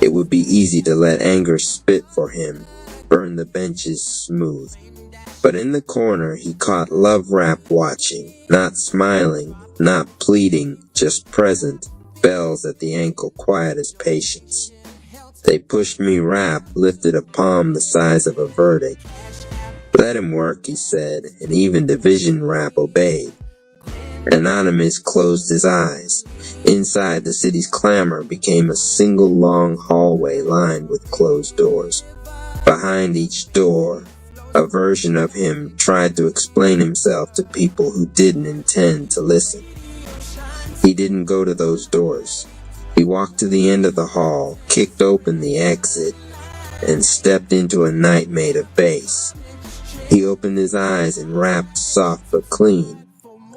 It would be easy to let anger spit for him, burn the benches smooth. But in the corner he caught Love Rapp watching, not smiling, not pleading, just present, bells at the ankle quiet as patience. "They pushed me," Rapp lifted a palm the size of a verdict. "Let him work," he said, and even Division Rapp obeyed. Anonymous closed his eyes. Inside, the city's clamor became a single long hallway lined with closed doors. Behind each door, a version of him tried to explain himself to people who didn't intend to listen. He didn't go to those doors. He walked to the end of the hall, kicked open the exit, and stepped into a night made of bass. He opened his eyes and rapped soft but clean.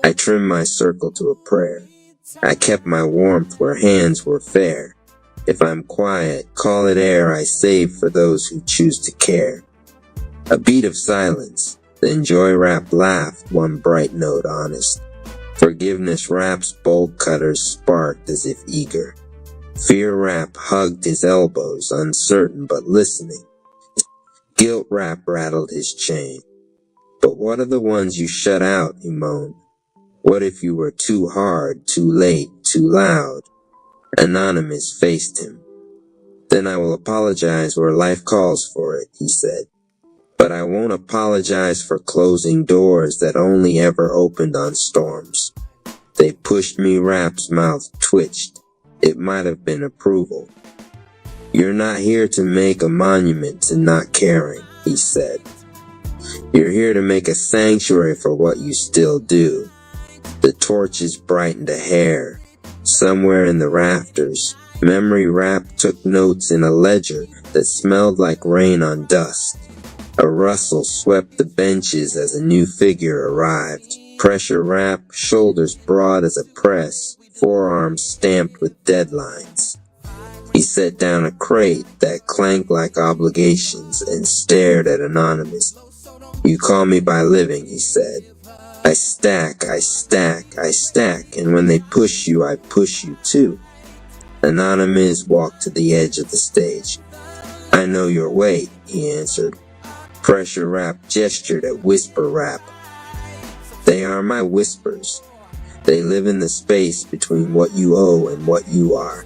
I trimmed my circle to a prayer. I kept my warmth where hands were fair. If I'm quiet, call it air I save for those who choose to care. A beat of silence, then Joy Rap laughed one bright note honest. Forgiveness Rap's bolt cutters sparked as if eager. Fear Rap hugged his elbows, uncertain but listening. Guilt Rap rattled his chain. But what are the ones you shut out, he moaned. What if you were too hard, too late, too loud? Anonymous faced him. Then I will apologize where life calls for it, he said. But I won't apologize for closing doors that only ever opened on storms. They pushed me. Rap's mouth twitched. It might have been approval. You're not here to make a monument to not caring, he said. You're here to make a sanctuary for what you still do. The torches brightened a hair. Somewhere in the rafters, Memory Rap took notes in a ledger that smelled like rain on dust. A rustle swept the benches as a new figure arrived. Pressure Rap, shoulders broad as a press, forearms stamped with deadlines. He set down a crate that clanked like obligations and stared at Anonymous. You call me by living, he said. I stack, I stack, I stack, and when they push you, I push you too. Anonymous walked to the edge of the stage. I know your weight, he answered. Pressure Rap gestured at Whisper Rap. They are my whispers. They live in the space between what you owe and what you are.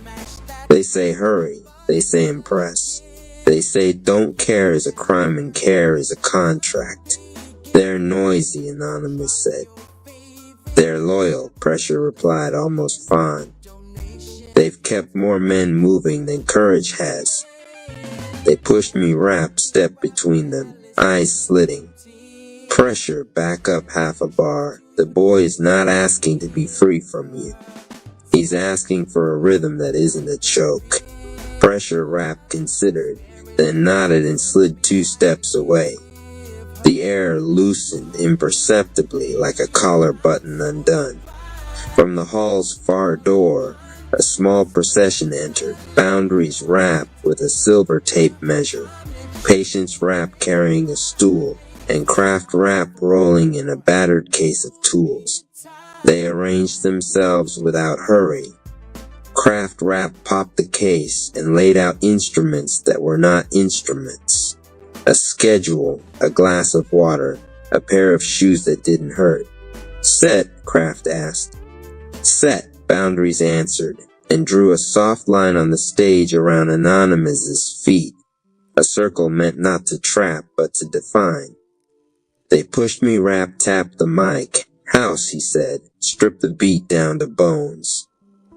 They say hurry. They say impress. They say don't care is a crime and care is a contract. They're noisy, Anonymous said. They're loyal, Pressure replied, almost fond. They've kept more men moving than courage has. They pushed me. Rap stepped between them, eyes slitting. Pressure, back up half a bar. The boy is not asking to be free from you. He's asking for a rhythm that isn't a choke. Pressure Rap considered, then nodded and slid 2 steps away. The air loosened imperceptibly like a collar button undone. From the hall's far door, a small procession entered. Boundaries Rap with a silver tape measure. Patience Rap carrying a stool, and Craft Rap rolling in a battered case of tools. They arranged themselves without hurry. Craft Rap popped the case and laid out instruments that were not instruments. A schedule, a glass of water, a pair of shoes that didn't hurt. Set, Craft asked. Set, Boundaries answered, and drew a soft line on the stage around Anonymous's feet. A circle meant not to trap, but to define. They pushed me. Rap tapped the mic. House, he said, strip the beat down to bones.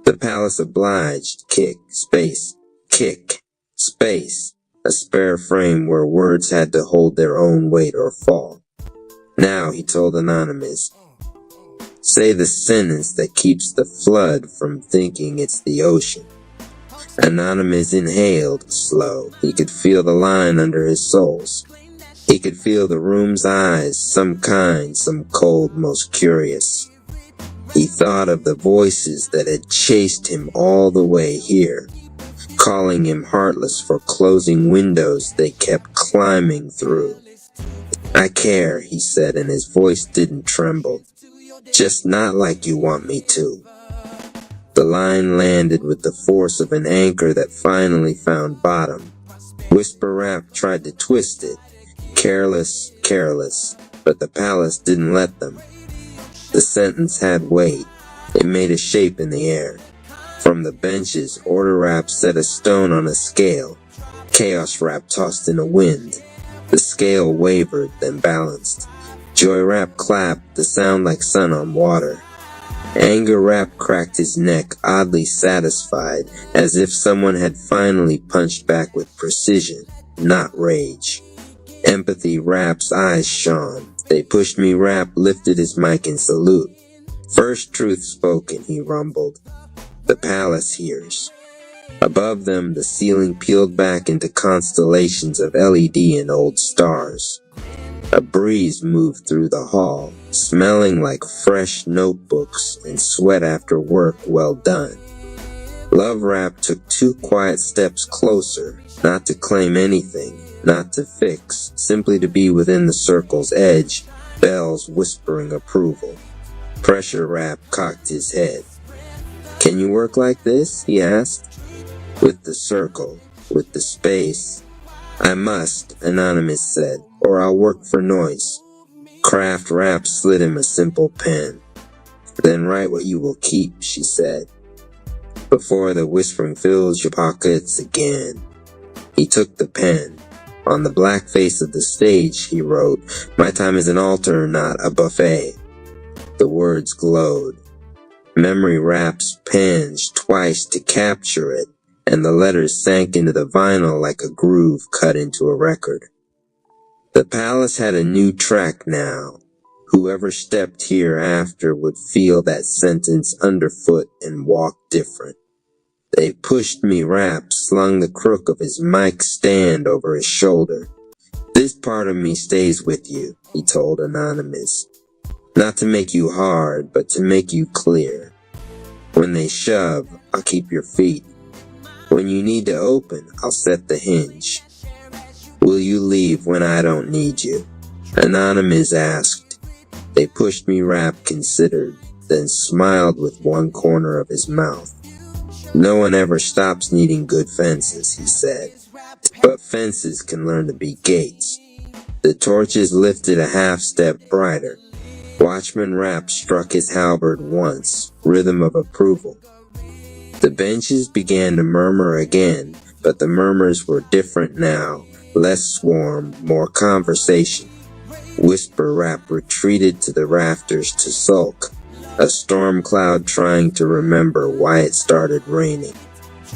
The palace obliged. Kick, space, kick, space. A spare frame where words had to hold their own weight or fall. Now, he told Anonymous, say the sentence that keeps the flood from thinking it's the ocean. Anonymous inhaled, slow. He could feel the line under his soles. He could feel the room's eyes, some kind, some cold, most curious. He thought of the voices that had chased him all the way here, calling him heartless for closing windows they kept climbing through. I care, he said, and his voice didn't tremble. Just not like you want me to. The line landed with the force of an anchor that finally found bottom. Whisper Rap tried to twist it. Careless, careless, but the palace didn't let them. The sentence had weight. It made a shape in the air. From the benches, Order Rap set a stone on a scale. Chaos Rap tossed in a wind. The scale wavered, then balanced. Joy Rap clapped, the sound like sun on water. Anger Rap cracked his neck, oddly satisfied, as if someone had finally punched back with precision, not rage. Empathy Rap's eyes shone. They pushed me. Rap lifted his mic in salute. First truth spoken, he rumbled. The palace hears. Above them, the ceiling peeled back into constellations of LED and old stars. A breeze moved through the hall. smelling like fresh notebooks and sweat after work well done. Love Rap took 2 quiet steps closer, not to claim anything, not to fix, simply to be within the circle's edge, bells whispering approval. Pressure Rap cocked his head. "Can you work like this?" he asked. "With the circle, with the space." "I must," Anonymous said, "or I'll work for Noise." Craft Rap slid him a simple pen. "Then write what you will keep," she said, "before the whispering fills your pockets again." He took the pen. On the black face of the stage, he wrote, "My time is an altar, not a buffet." The words glowed. Memory Rap's pans twice to capture it, and the letters sank into the vinyl like a groove cut into a record. The palace had a new track now. Whoever stepped here after would feel that sentence underfoot and walk different. "They pushed me," Rap slung the crook of his mic stand over his shoulder. "This part of me stays with you," he told Anonymous. "Not to make you hard, but to make you clear. When they shove, I'll keep your feet. When you need to open, I'll set the hinge. Will you leave when I don't need you?" Anonymous asked. "They pushed me," Rap considered, then smiled with one corner of his mouth. "No one ever stops needing good fences," he said. "But fences can learn to be gates." The torches lifted a half step brighter. Watchman Rap struck his halberd once, rhythm of approval. The benches began to murmur again, but the murmurs were different now, less swarm, more conversation. Whisper Rap retreated to the rafters to sulk, a storm cloud trying to remember why it started raining.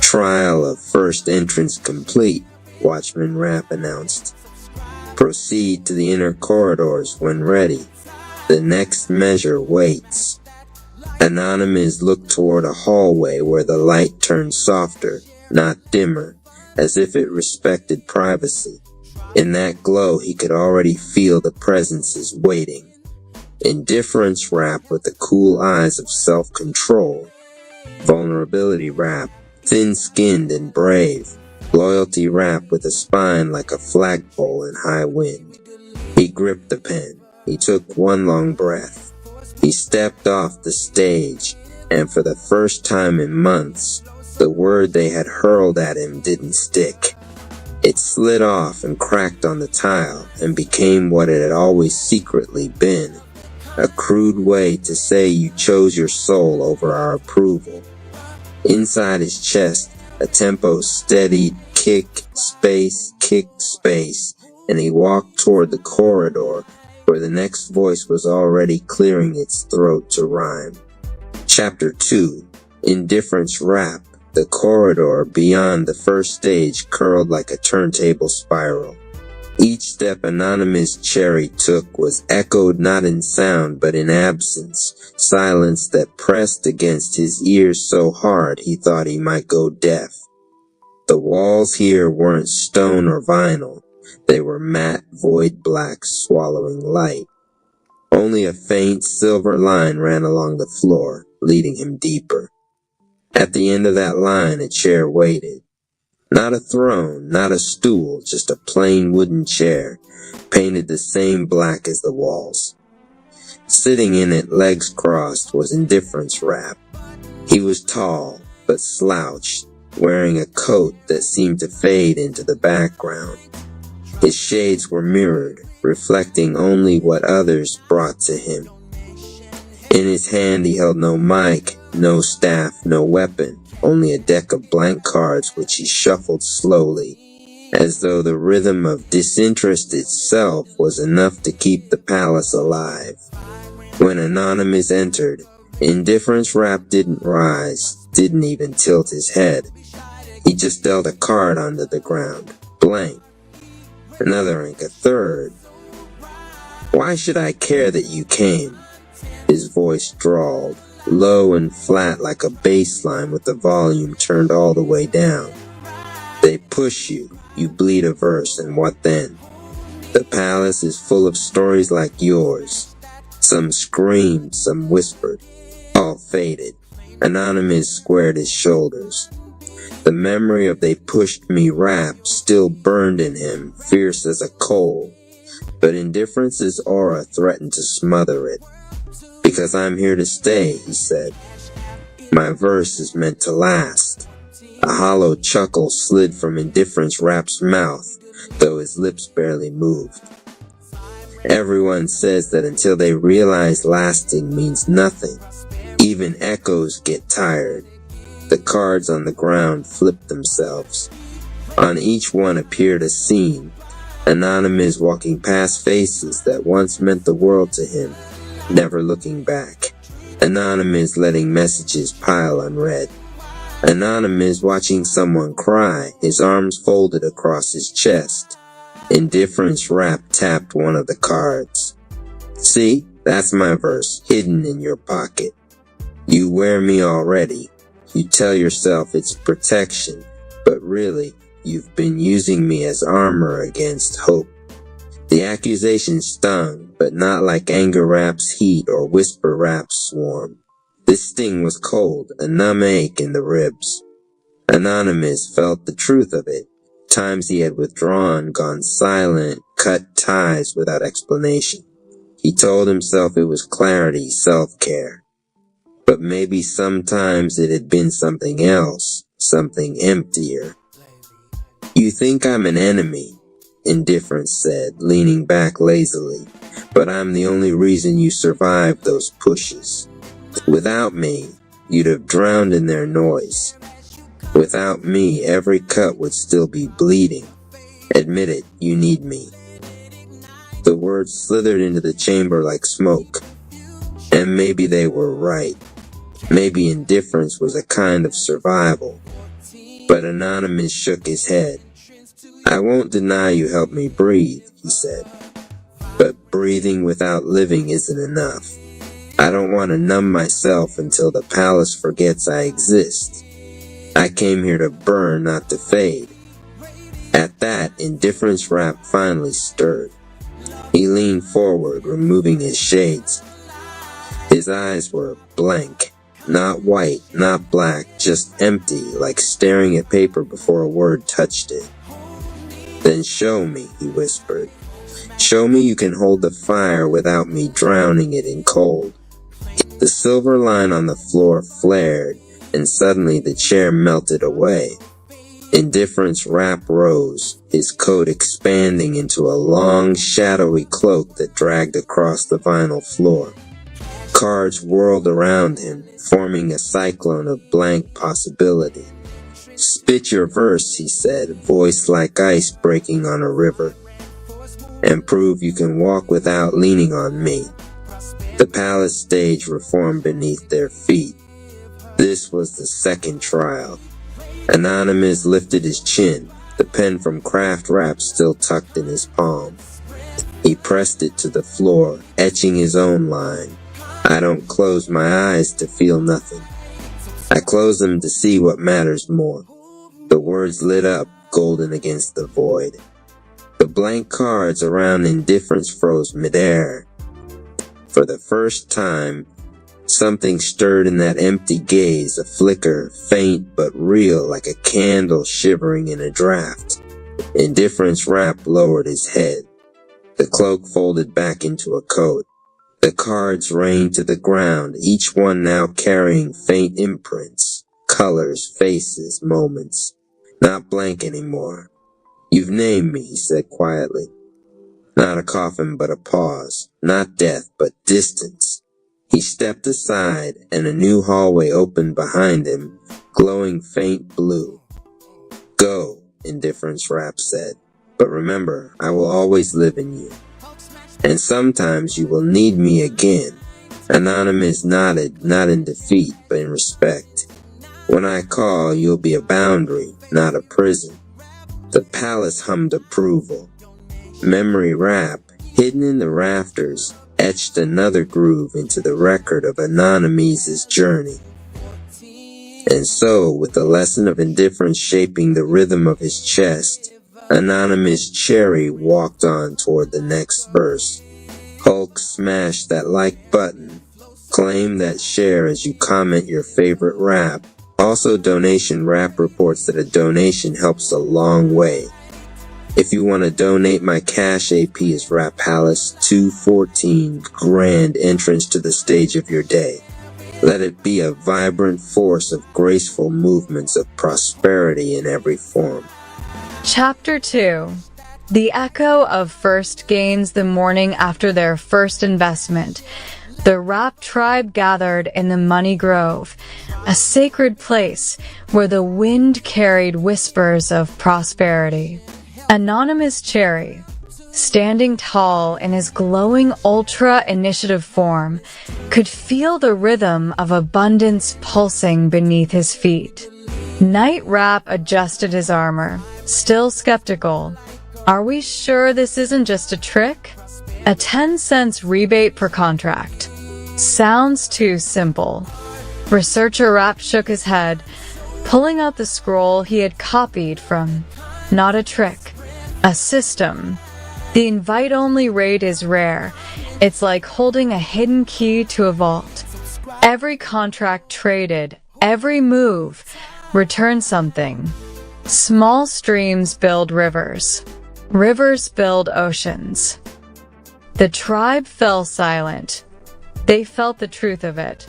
"Trial of first entrance complete," Watchman Rap announced. "Proceed to the inner corridors when ready. The next measure waits." Anonymous looked toward a hallway where the light turned softer, not dimmer, as if it respected privacy. In that glow he could already feel the presences waiting. Indifference Rap with the cool eyes of self-control. Vulnerability Rap, thin-skinned and brave. Loyalty Rap with a spine like a flagpole in high wind. He gripped the pen. He took one long breath. He stepped off the stage, and for the first time in months, the word they had hurled at him didn't stick. It slid off and cracked on the tile and became what it had always secretly been, a crude way to say you chose your soul over our approval. Inside his chest, a tempo steadied, kick, space, and he walked toward the corridor where the next voice was already clearing its throat to rhyme. Chapter 2, Indifference Rap. The corridor beyond the first stage curled like a turntable spiral. Each step Anonymous Cherry took was echoed not in sound but in absence, silence that pressed against his ears so hard he thought he might go deaf. The walls here weren't stone or vinyl. They were matte, void black, swallowing light. Only a faint silver line ran along the floor, leading him deeper. At the end of that line, a chair waited. Not a throne, not a stool, just a plain wooden chair, painted the same black as the walls. Sitting in it, legs crossed, was Indifference Rap. He was tall, but slouched, wearing a coat that seemed to fade into the background. His shades were mirrored, reflecting only what others brought to him. In his hand he held no mic, no staff, no weapon, only a deck of blank cards which he shuffled slowly, as though the rhythm of disinterest itself was enough to keep the palace alive. When Anonymous entered, Indifference Rap didn't rise, didn't even tilt his head. He just dealt a card onto the ground, blank. Another ink, a third. "Why should I care that you came?" His voice drawled, low and flat like a bass line with the volume turned all the way down. "They push you, you bleed a verse, and what then? The palace is full of stories like yours. Some screamed, some whispered. All faded. Anonymous squared his shoulders. The memory of "they pushed me" rap still burned in him, fierce as a coal. But Indifference's aura threatened to smother it. "Because I'm here to stay," he said. "My verse is meant to last." A hollow chuckle slid from Indifference Rap's mouth, though his lips barely moved. Everyone says that until they realize lasting means nothing, even echoes get tired. The cards on the ground flipped themselves. On each one appeared a scene. Anonymous walking past faces that once meant the world to him, never looking back. Anonymous letting messages pile unread. Anonymous watching someone cry, his arms folded across his chest. Indifference Rap tapped one of the cards. "See, that's my verse, hidden in your pocket. You wear me already. You tell yourself it's protection, but really, you've been using me as armor against hope." The accusation stung, but not like Anger Rap's heat or Whisper Rap's swarm. This sting was cold, a numb ache in the ribs. Anonymous felt the truth of it. Times he had withdrawn, gone silent, cut ties without explanation. He told himself it was clarity, self-care. But maybe sometimes it had been something else, something emptier. "You think I'm an enemy," Indifference said, leaning back lazily, "but I'm the only reason you survived those pushes. Without me, you'd have drowned in their noise. Without me, every cut would still be bleeding. Admit it, you need me." The words slithered into the chamber like smoke. And maybe they were right. Maybe indifference was a kind of survival. But Anonymous shook his head. "I won't deny you helped me breathe," he said. "But breathing without living isn't enough. I don't want to numb myself until the palace forgets I exist. I came here to burn, not to fade." At that, Indifference Rap finally stirred. He leaned forward, removing his shades. His eyes were blank. Not white, not black, just empty, like staring at paper before a word touched it. "Then show me," he whispered. "Show me you can hold the fire without me drowning it in cold." The silver line on the floor flared, and suddenly the chair melted away. Indifference Rap rose, his coat expanding into a long, shadowy cloak that dragged across the vinyl floor. Cards whirled around him, forming a cyclone of blank possibility. "Spit your verse," he said, voice like ice breaking on a river. "And prove you can walk without leaning on me." The palace stage reformed beneath their feet. This was the second trial. Anonymous lifted his chin, the pen from Craft Rap still tucked in his palm. He pressed it to the floor, etching his own line. "I don't close my eyes to feel nothing. I close them to see what matters more." The words lit up, golden against the void. The blank cards around Indifference froze midair. For the first time, something stirred in that empty gaze, a flicker, faint but real, like a candle shivering in a draft. Indifference Rap lowered his head. The cloak folded back into a coat. The cards rained to the ground, each one now carrying faint imprints, colors, faces, moments. Not blank anymore. "You've named me," he said quietly. Not a coffin but a pause. Not death but distance. He stepped aside, and a new hallway opened behind him, glowing faint blue. "Go," Indifference Rap said. "But remember, I will always live in you. And sometimes you will need me again." Anonymous nodded, not in defeat, but in respect. "When I call, you'll be a boundary, not a prison." The palace hummed approval. Memory Rap, hidden in the rafters, etched another groove into the record of Anonymous's journey. And so, with the lesson of indifference shaping the rhythm of his chest, Anonymous Cherry walked on toward the next verse. Hulk, smash that like button. Claim that share as you comment your favorite rap. Also, Donation Rap reports that a donation helps a long way. If you want to donate, my Cash AP is Rap Palace 214, grand entrance to the stage of your day. Let it be a vibrant force of graceful movements of prosperity in every form. Chapter 2. The echo of first gains the morning after their first investment. The Rap tribe gathered in the Money Grove, a sacred place where the wind carried whispers of prosperity. Anonymous Cherry, standing tall in his glowing ultra-initiative form, could feel the rhythm of abundance pulsing beneath his feet. Night Rap adjusted his armor, still skeptical. Are we sure this isn't just a trick? A 10 cents rebate per contract. Sounds too simple. Researcher Rap shook his head, pulling out the scroll he had copied from Not a Trick, a System. The invite-only raid is rare. It's like holding a hidden key to a vault. Every contract traded, every move, returns something. Small streams build rivers. Rivers build oceans. The tribe fell silent. They felt the truth of it.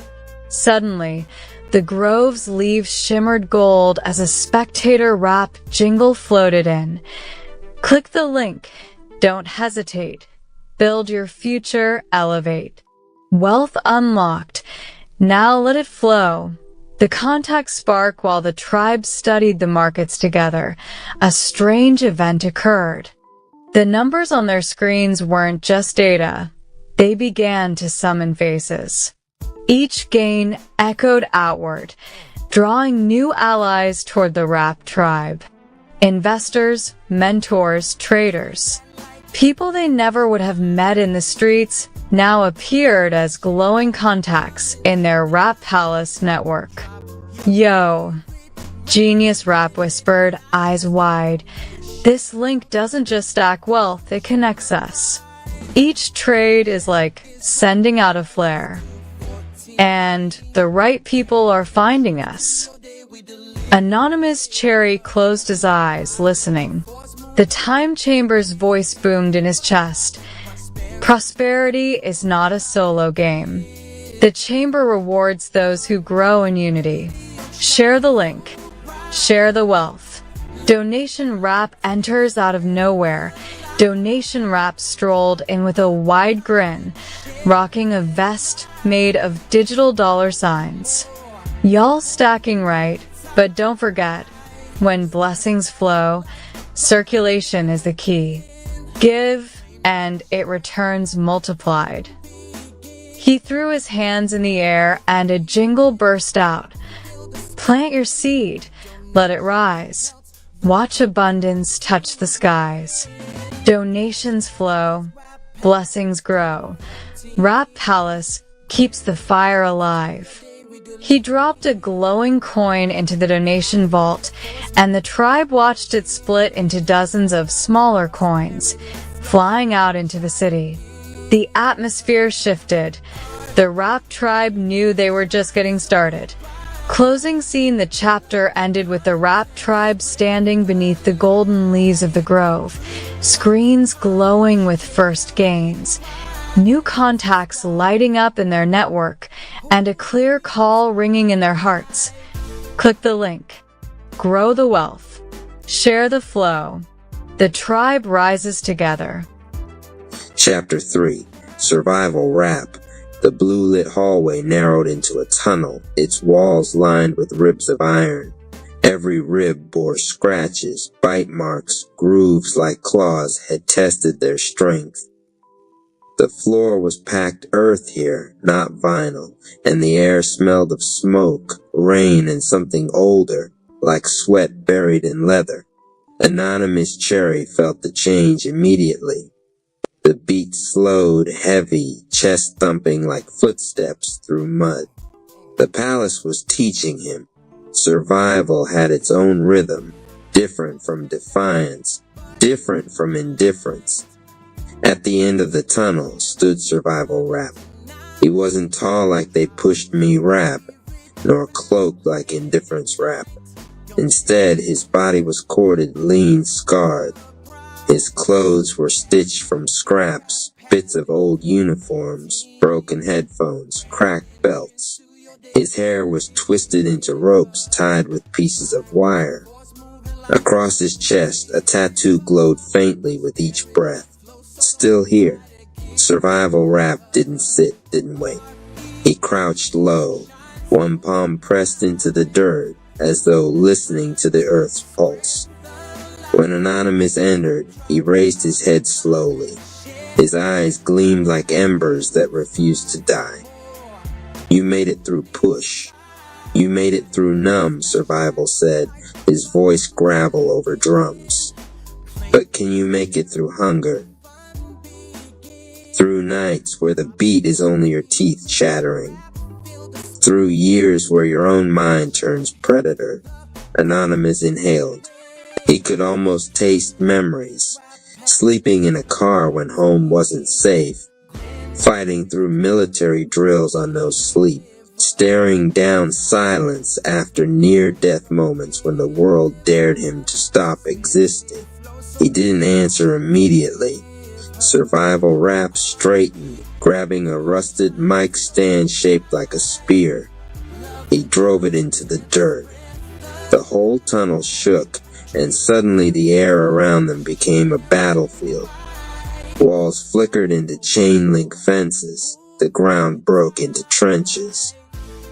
Suddenly, the grove's leaves shimmered gold as a Spectator Rap jingle floated in. Click the link. Don't hesitate. Build your future, elevate. Wealth unlocked. Now let it flow. The contacts spark while the tribe studied the markets together. A strange event occurred. The numbers on their screens weren't just data. They began to summon faces. Each gain echoed outward, drawing new allies toward the Rap tribe. Investors, mentors, traders. People they never would have met in the streets now appeared as glowing contacts in their Rap Palace network. Yo, Genius Rap whispered, eyes wide. This link doesn't just stack wealth, it connects us. Each trade is like sending out a flare. And the right people are finding us. Anonymous Cherry closed his eyes, listening. The Time Chamber's voice boomed in his chest. Prosperity is not a solo game. The Chamber rewards those who grow in unity. Share the link. Share the wealth. Donation Rap enters out of nowhere. Donation Rap strolled in with a wide grin, rocking a vest made of digital dollar signs. Y'all stacking right, but don't forget, when blessings flow, circulation is the key. Give, and it returns multiplied. He threw his hands in the air and a jingle burst out. Plant your seed, let it rise. Watch abundance touch the skies. Donations flow, blessings grow. Rap Palace keeps the fire alive. He dropped a glowing coin into the donation vault, and the tribe watched it split into dozens of smaller coins, flying out into the city. The atmosphere shifted. The Rap tribe knew they were just getting started. Closing scene, the chapter ended with the Rap tribe standing beneath the golden leaves of the grove, screens glowing with first gains, new contacts lighting up in their network, and a clear call ringing in their hearts. Click the link. Grow the wealth. Share the flow. The tribe rises together. Chapter 3. Survival Rap. The blue-lit hallway narrowed into a tunnel, its walls lined with ribs of iron. Every rib bore scratches, bite marks, grooves like claws had tested their strength. The floor was packed earth here, not vinyl, and the air smelled of smoke, rain, and something older, like sweat buried in leather. Anonymous Cherry felt the change immediately. The beat slowed, heavy, chest thumping like footsteps through mud. The palace was teaching him. Survival had its own rhythm, different from defiance, different from indifference. At the end of the tunnel stood Survival Rap. He wasn't tall like they pushed me rap, nor cloaked like Indifference Rap. Instead, his body was corded, lean, scarred. His clothes were stitched from scraps, bits of old uniforms, broken headphones, cracked belts. His hair was twisted into ropes tied with pieces of wire. Across his chest, a tattoo glowed faintly with each breath. Still here. Survival Rap didn't sit, didn't wait. He crouched low, one palm pressed into the dirt, as though listening to the earth's pulse. When Anonymous entered, he raised his head slowly. His eyes gleamed like embers that refused to die. You made it through push. You made it through numb, Survival said, his voice gravel over drums. But can you make it through hunger? Through nights where the beat is only your teeth chattering. Through years where your own mind turns predator. Anonymous inhaled. He could almost taste memories. Sleeping in a car when home wasn't safe. Fighting through military drills on no sleep. Staring down silence after near-death moments when the world dared him to stop existing. He didn't answer immediately. Survival Rap straightened, grabbing a rusted mic stand shaped like a spear. He drove it into the dirt. The whole tunnel shook, and suddenly the air around them became a battlefield. Walls flickered into chain-link fences. The ground broke into trenches.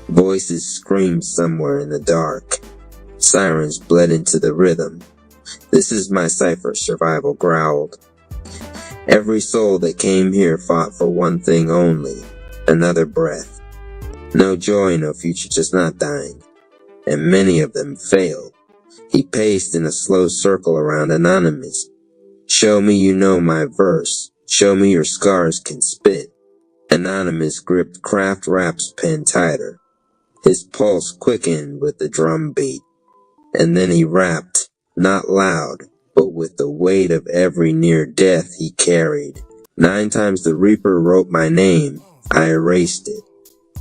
Voices screamed somewhere in the dark. Sirens bled into the rhythm. This is my cipher, Survival growled. Every soul that came here fought for one thing only, another breath. No joy, no future, just not dying. And many of them failed. He paced in a slow circle around Anonymous. Show me you know my verse. Show me your scars can spit. Anonymous gripped Kraft Rap's pen tighter. His pulse quickened with the drum beat. And then he rapped, not loud, but with the weight of every near death he carried. 9 times the Reaper wrote my name. I erased it.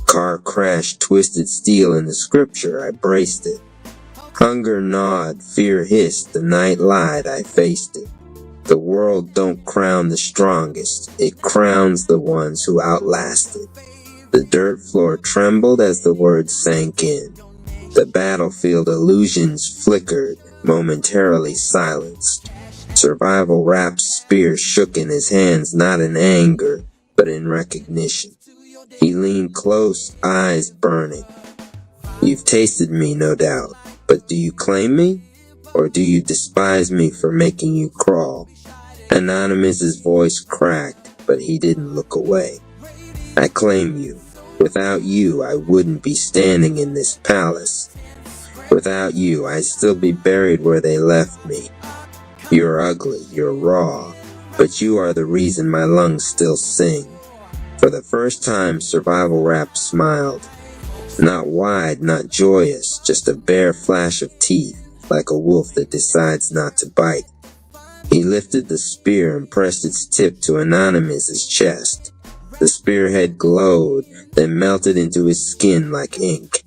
Car crashed, twisted steel in the scripture. I braced it. Hunger gnawed, fear hissed. The night lied. I faced it. The world don't crown the strongest. It crowns the ones who outlast it. The dirt floor trembled as the words sank in. The battlefield illusions flickered, momentarily silenced. Survival Rap's spear shook in his hands, not in anger, but in recognition. He leaned close, eyes burning. You've tasted me, no doubt, but do you claim me? Or do you despise me for making you crawl? Anonymous's voice cracked, but he didn't look away. I claim you. Without you, I wouldn't be standing in this palace. Without you, I'd still be buried where they left me. You're ugly, you're raw, but you are the reason my lungs still sing. For the first time, Survival Rap smiled. Not wide, not joyous, just a bare flash of teeth, like a wolf that decides not to bite. He lifted the spear and pressed its tip to Anonymous's chest. The spearhead glowed, then melted into his skin like ink.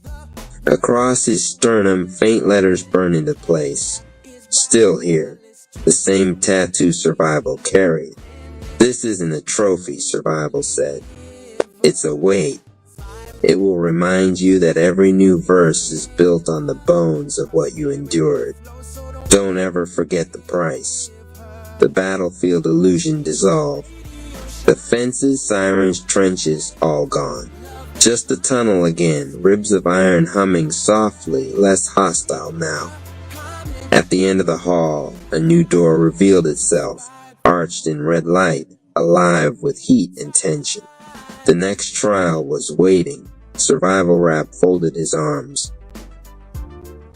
Across his sternum, faint letters burned into place. Still here, the same tattoo Survival carried. This isn't a trophy, Survival said. It's a weight. It will remind you that every new verse is built on the bones of what you endured. Don't ever forget the price. The battlefield illusion dissolved. The fences, sirens, trenches, all gone. Just the tunnel again, ribs of iron humming softly, less hostile now. At the end of the hall, a new door revealed itself, arched in red light, alive with heat and tension. The next trial was waiting. Survival Rap folded his arms.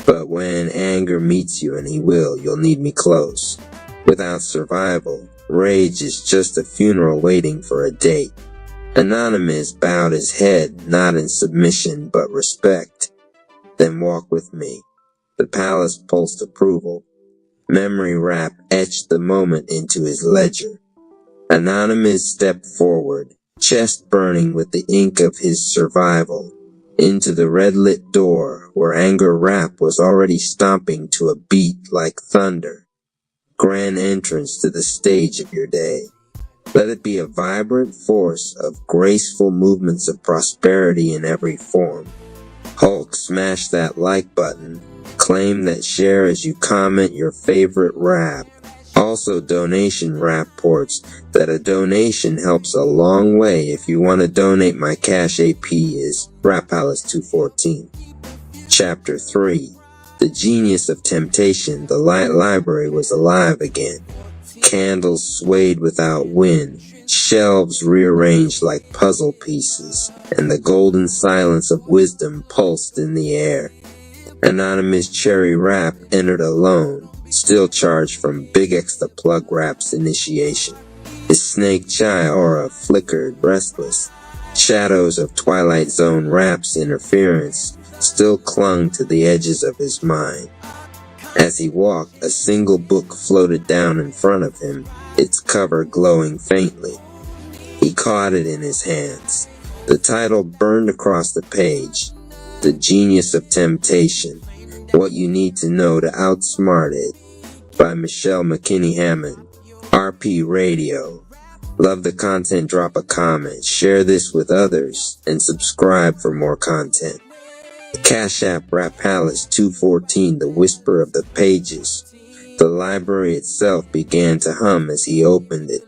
But when anger meets you, and he will, you'll need me close. Without survival, rage is just a funeral waiting for a date. Anonymous bowed his head, not in submission, but respect. Then walk with me. The palace pulsed approval. Memory Rap etched the moment into his ledger. Anonymous stepped forward, chest burning with the ink of his survival, into the red-lit door where Anger Rap was already stomping to a beat like thunder. Grand entrance to the stage of your day. Let it be a vibrant force of graceful movements of prosperity in every form. Hulk, smash that like button. Claim that share as you comment your favorite rap. Also donation rapports that a donation helps a long way. If you want to donate, my cash AP is Rap Palace 214. Chapter 3. The Genius of Temptation. The Light Library was alive again. Candles swayed without wind, shelves rearranged like puzzle pieces, and the golden silence of wisdom pulsed in the air. Anonymous Cherry Rap entered alone, still charged from Big X the Plug Rap's initiation. His Snake Chai aura flickered, restless. Shadows of Twilight Zone Rap's interference still clung to the edges of his mind. As he walked, a single book floated down in front of him, its cover glowing faintly. He caught it in his hands. The title burned across the page. The Genius of Temptation. What You Need to Know to Outsmart It, by Michelle McKinney Hammond. RP Radio. Love the content, drop a comment, share this with others, and subscribe for more content. Cash App Rap Palace 214, the whisper of the pages. The library itself began to hum as he opened it.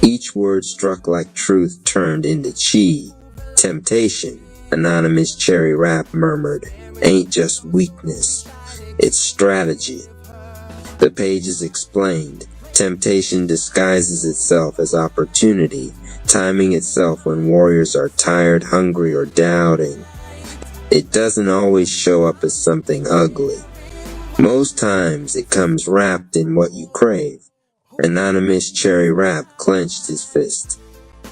Each word struck like truth turned into chi. Temptation, Anonymous Cherry Rap murmured, ain't just weakness, it's strategy. The pages explained. Temptation disguises itself as opportunity, timing itself when warriors are tired, hungry, or doubting. It doesn't always show up as something ugly. Most times it comes wrapped in what you crave. Anonymous Cherry Rap clenched his fist.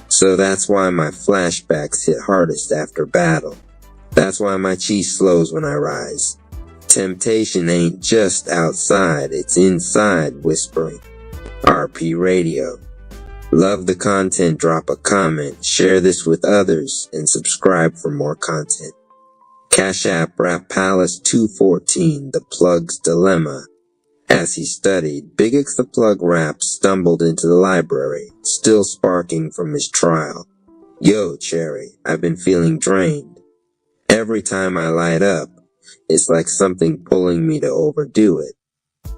So that's why my flashbacks hit hardest after battle. That's why my chi slows when I rise. Temptation ain't just outside, it's inside whispering. RP Radio. Love the content, drop a comment, share this with others, and subscribe for more content. Cash App Rap Palace 214, The Plug's Dilemma. As he studied, Big X the Plug Rap stumbled into the library, still sparking from his trial. Yo, Cherry, I've been feeling drained. Every time I light up, it's like something pulling me to overdo it.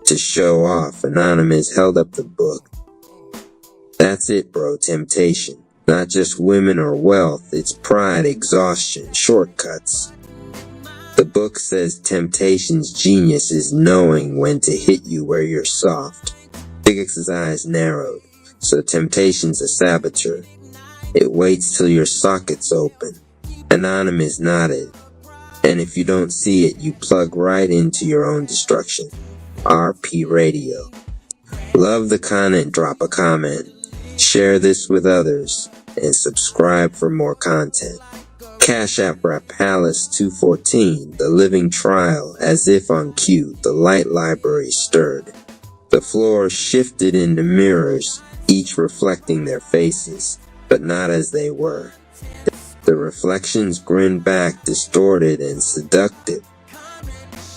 To show off, Anonymous held up the book. That's it, bro, temptation. Not just women or wealth, it's pride, exhaustion, shortcuts. The book says temptation's genius is knowing when to hit you where you're soft. Big X's eyes narrowed, so temptation's a saboteur. It waits till your socket's open. Anonymous nodded. And if you don't see it, you plug right into your own destruction. RP Radio. Love the content, drop a comment, share this with others, and subscribe for more content. Cash App Rap Palace 214, The Living Trial. As if on cue, the light library stirred. The floor shifted into mirrors, each reflecting their faces, but not as they were. The reflections grinned back, distorted and seductive.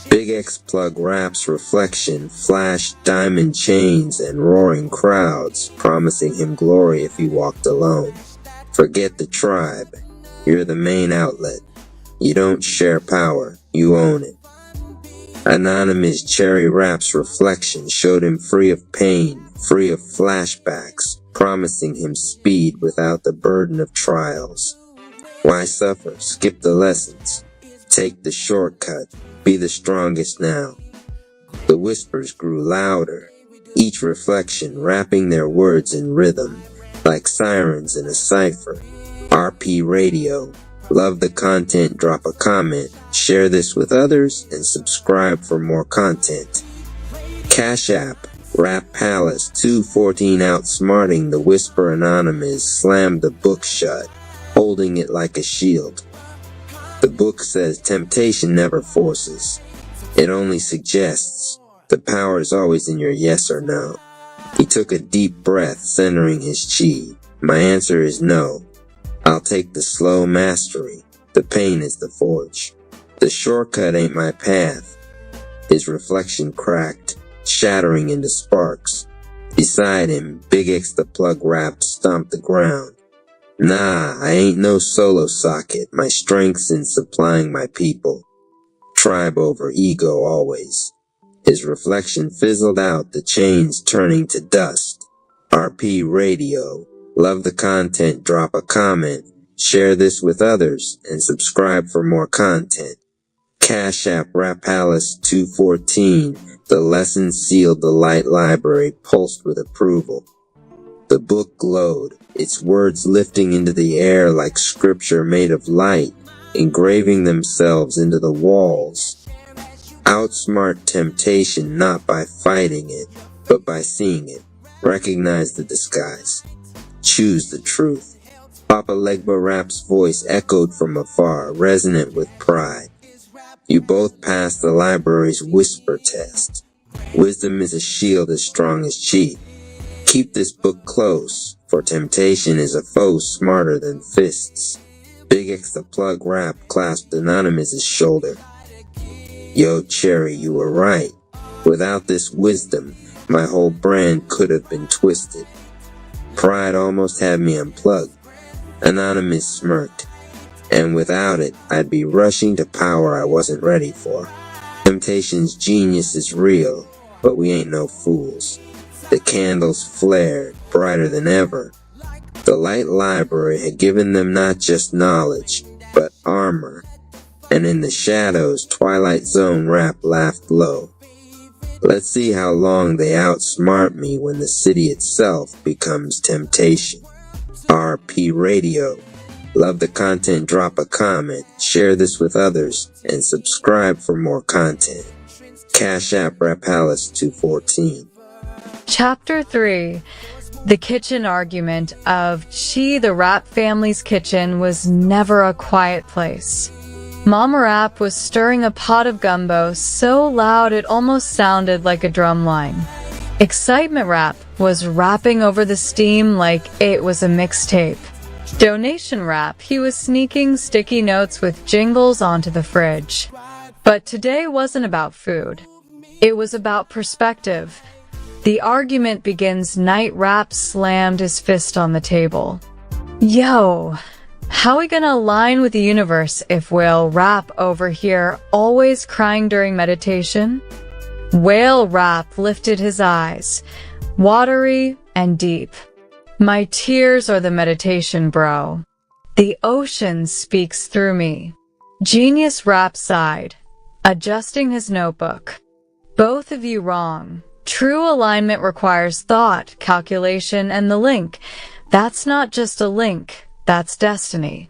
Big X Plug Rap's reflection flashed diamond chains and roaring crowds, promising him glory if he walked alone. Forget the tribe. You're the main outlet. You don't share power, you own it. Anonymous Cherry Rap's reflection showed him free of pain, free of flashbacks, promising him speed without the burden of trials. Why suffer? Skip the lessons. Take the shortcut. Be the strongest now. The whispers grew louder, each reflection rapping their words in rhythm, like sirens in a cipher. RP Radio. Love the content, drop a comment, share this with others, and subscribe for more content. Cash App Rap Palace 214, outsmarting the Whisper Anonymous, slammed the book shut, holding it like a shield. The book says temptation never forces. It only suggests. The power is always in your yes or no. He took a deep breath, centering his chi. My answer is no. I'll take the slow mastery. The pain is the forge. The shortcut ain't my path. His reflection cracked, shattering into sparks. Beside him, Big X the plug wrapped stomped the ground. Nah, I ain't no solo socket. My strength's in supplying my people. Tribe over ego always. His reflection fizzled out, the chains turning to dust. RP Radio. Love the content, drop a comment, share this with others, and subscribe for more content. Cash App Rap Palace 214. The lesson sealed the light library, pulsed with approval. The book glowed, its words lifting into the air like scripture made of light, engraving themselves into the walls. Outsmart temptation not by fighting it, but by seeing it. Recognize the disguise. Choose the truth. Papa Legba Rap's voice echoed from afar, resonant with pride. You both passed the library's whisper test. Wisdom is a shield as strong as chi. Keep this book close, for temptation is a foe smarter than fists. Big X the plug rap clasped Anonymous's shoulder. Yo, Cherry, you were right. Without this wisdom, my whole brand could have been twisted. Pride almost had me unplugged. Anonymous smirked. And without it, I'd be rushing to power I wasn't ready for. Temptation's genius is real, but we ain't no fools. The candles flared, brighter than ever. The light library had given them not just knowledge, but armor. And in the shadows, Twilight Zone Rap laughed low. Let's see how long they outsmart me when the city itself becomes temptation. RP Radio. Love the content, drop a comment, share this with others, and subscribe for more content. Cash App Rap Palace 214. Chapter 3. The kitchen argument of Chi the Rap family's kitchen was never a quiet place. Mama Rap was stirring a pot of gumbo so loud it almost sounded like a drum line. Excitement Rap was rapping over the steam like it was a mixtape. Donation Rap, he was sneaking sticky notes with jingles onto the fridge. But today wasn't about food. It was about perspective. The argument begins. Night Rap slammed his fist on the table. Yo, how we gonna align with the universe if Whale Rap over here always crying during meditation? Whale Rap lifted his eyes, watery and deep. My tears are the meditation, bro. The ocean speaks through me. Genius Rap sighed, adjusting his notebook. Both of you wrong. True alignment requires thought, calculation, and the link. That's not just a link, that's destiny.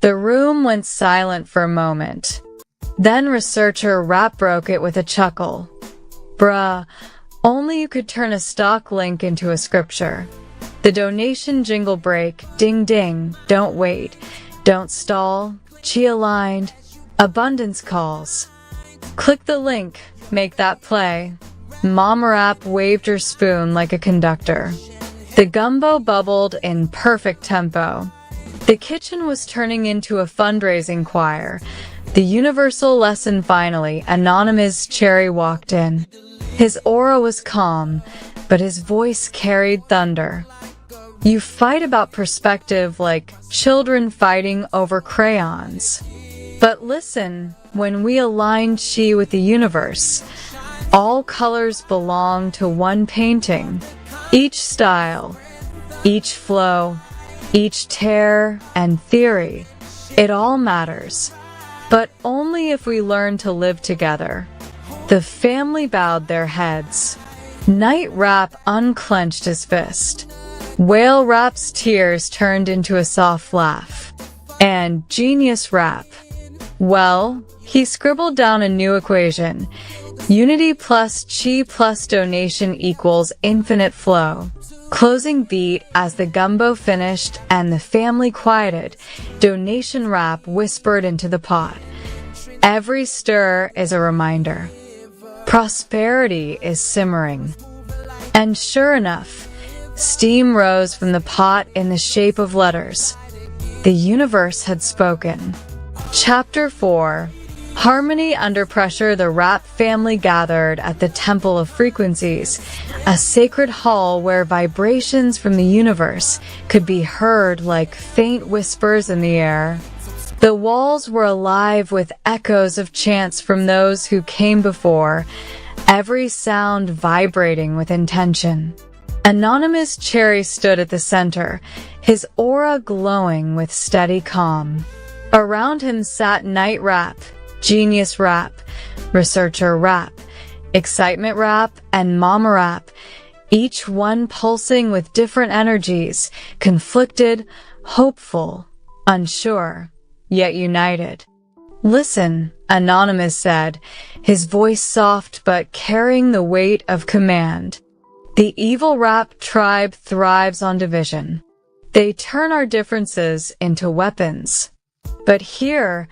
The room went silent for a moment. Then researcher Rap broke it with a chuckle. Bruh, only you could turn a stock link into a scripture. The donation jingle break, ding ding, don't wait, don't stall, chi aligned, abundance calls. Click the link, make that play. Mama Rap waved her spoon like a conductor. The gumbo bubbled in perfect tempo. The kitchen was turning into a fundraising choir. The universal lesson finally. Anonymous Cherry walked in. His aura was calm, but his voice carried thunder. You fight about perspective like children fighting over crayons. But listen, when we align chi with the universe, all colors belong to one painting. Each style, each flow, each tear and theory, it all matters. But only if we learn to live together. The family bowed their heads. Night Rap unclenched his fist. Whale Rap's tears turned into a soft laugh. And Genius Rap, well, he scribbled down a new equation. Unity plus chi plus donation equals infinite flow. Closing beat as the gumbo finished and the family quieted. Donation Rap whispered into the pot. Every stir is a reminder. Prosperity is simmering. And sure enough, steam rose from the pot in the shape of letters. The universe had spoken. Chapter 4. Harmony under pressure. The Rapp family gathered at the Temple of Frequencies, a sacred hall where vibrations from the universe could be heard like faint whispers in the air. The walls were alive with echoes of chants from those who came before, every sound vibrating with intention. Anonymous Cherry stood at the center, his aura glowing with steady calm. Around him sat Knight Rapp, Genius Rapp, Researcher Rapp, Excitement Rapp, and Mama Rapp, each one pulsing with different energies, conflicted, hopeful, unsure, yet united. "Listen," Anonymous said, his voice soft but carrying the weight of command. "The evil Rapp tribe thrives on division. They turn our differences into weapons. But here,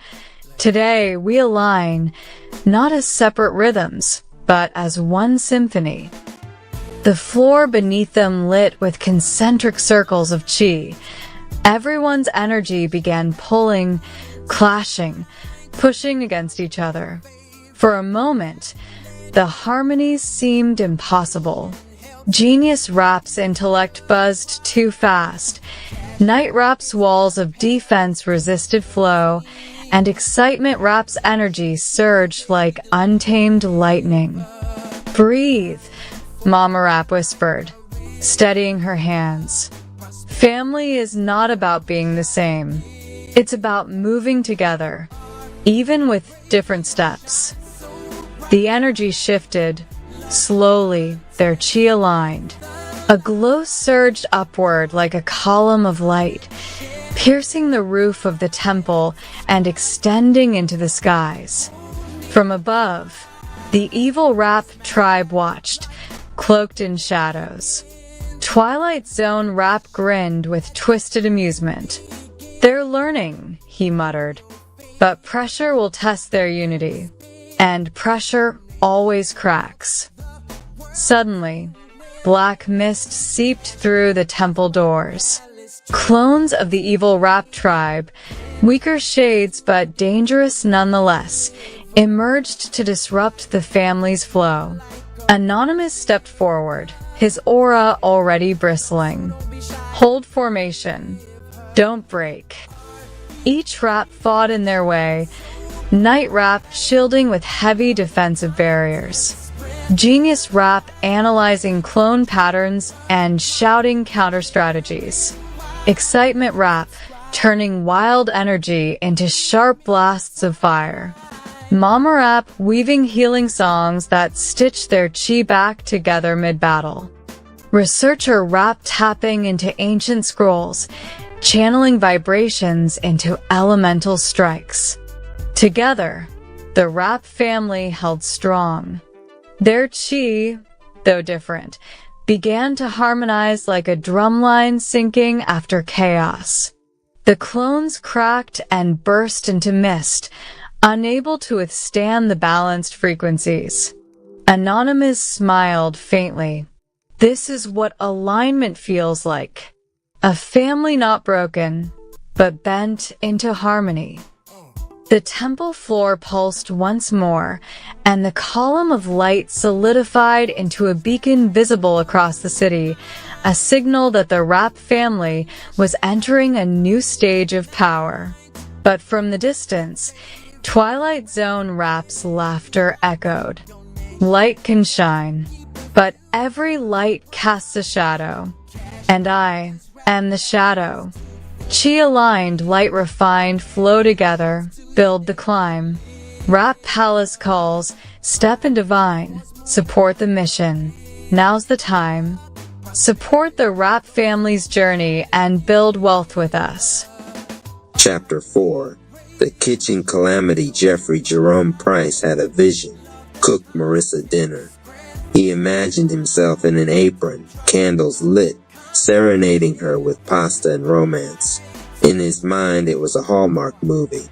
today, we align, not as separate rhythms, but as one symphony." The floor beneath them lit with concentric circles of chi. Everyone's energy began pulling, clashing, pushing against each other. For a moment, the harmonies seemed impossible. Genius Rapp's intellect buzzed too fast. Knight Rapp's walls of defense resisted flow, and Excitement Rapp's energy surged like untamed lightning. "Breathe," Mama Rapp whispered, steadying her hands. "Family is not about being the same. It's about moving together, even with different steps." The energy shifted. Slowly, their chi aligned. A glow surged upward like a column of light, piercing the roof of the temple and extending into the skies. From above, the evil Rapp tribe watched, cloaked in shadows. Twilight Zone Rapp grinned with twisted amusement. "They're learning," he muttered. "But pressure will test their unity. And pressure always cracks." Suddenly, black mist seeped through the temple doors. Clones of the evil Rapp tribe, weaker shades but dangerous nonetheless, emerged to disrupt the family's flow. Anonymous stepped forward, his aura already bristling. "Hold formation. Don't break." Each Rapp fought in their way, Knight Rapp shielding with heavy defensive barriers. Genius Rapp analyzing clone patterns and shouting counter-strategies. Excitement Rapp turning wild energy into sharp blasts of fire. Mama Rapp weaving healing songs that stitch their chi back together mid-battle. Researcher Rapp tapping into ancient scrolls, channeling vibrations into elemental strikes. Together, the Rapp family held strong. Their chi, though different, began to harmonize like a drumline syncing after chaos. The clones cracked and burst into mist, unable to withstand the balanced frequencies. Anonymous smiled faintly. "This is what alignment feels like. A family not broken, but bent into harmony." The temple floor pulsed once more, and the column of light solidified into a beacon visible across the city, a signal that the Rapp family was entering a new stage of power. But from the distance, Twilight Zone Rapp's laughter echoed. "Light can shine, but every light casts a shadow. And I am the shadow." Chi aligned, light refined, flow together, build the climb. Rapp Palace calls, step and divine, support the mission. Now's the time. Support the Rapp family's journey and build wealth with us. Chapter 4. The kitchen calamity. Jeffrey Jerome Price had a vision. Cooked Marissa dinner. He imagined himself in an apron, candles lit, serenading her with pasta and romance. In his mind, it was a Hallmark movie.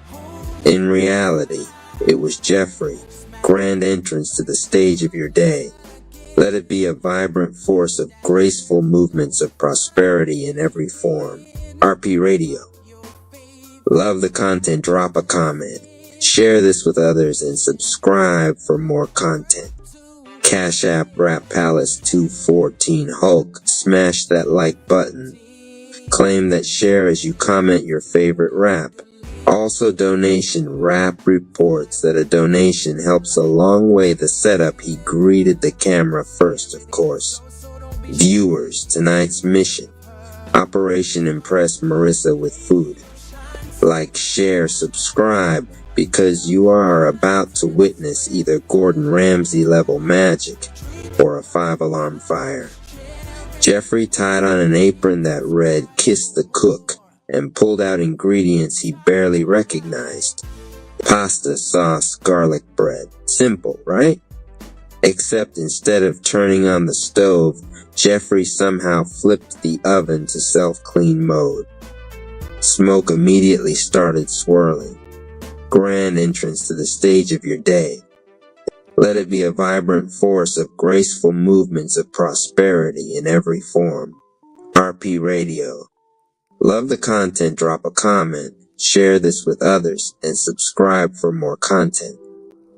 In reality, it was Jeffrey, grand entrance to the stage of your day. Let it be a vibrant force of graceful movements of prosperity in every form. RP Radio. Love the content, drop a comment. Share this with others and subscribe for more content. Cash App Rap Palace 214 Hulk. Smash that like button. Claim that share as you comment your favorite rap. Also donation rap reports that a donation helps a long way the setup. He greeted the camera first, of course. Viewers, tonight's mission. Operation Impress Marissa with food. Like, share, subscribe, because you are about to witness either Gordon Ramsay level magic or a 5-alarm fire. Jeffrey tied on an apron that read "Kiss the Cook" and pulled out ingredients he barely recognized. Pasta, sauce, garlic bread. Simple, right? Except instead of turning on the stove, Jeffrey somehow flipped the oven to self-clean mode. Smoke immediately started swirling. Grand entrance to the stage of your day. Let it be a vibrant force of graceful movements of prosperity in every form. RP Radio. Love the content, drop a comment, share this with others, and subscribe for more content.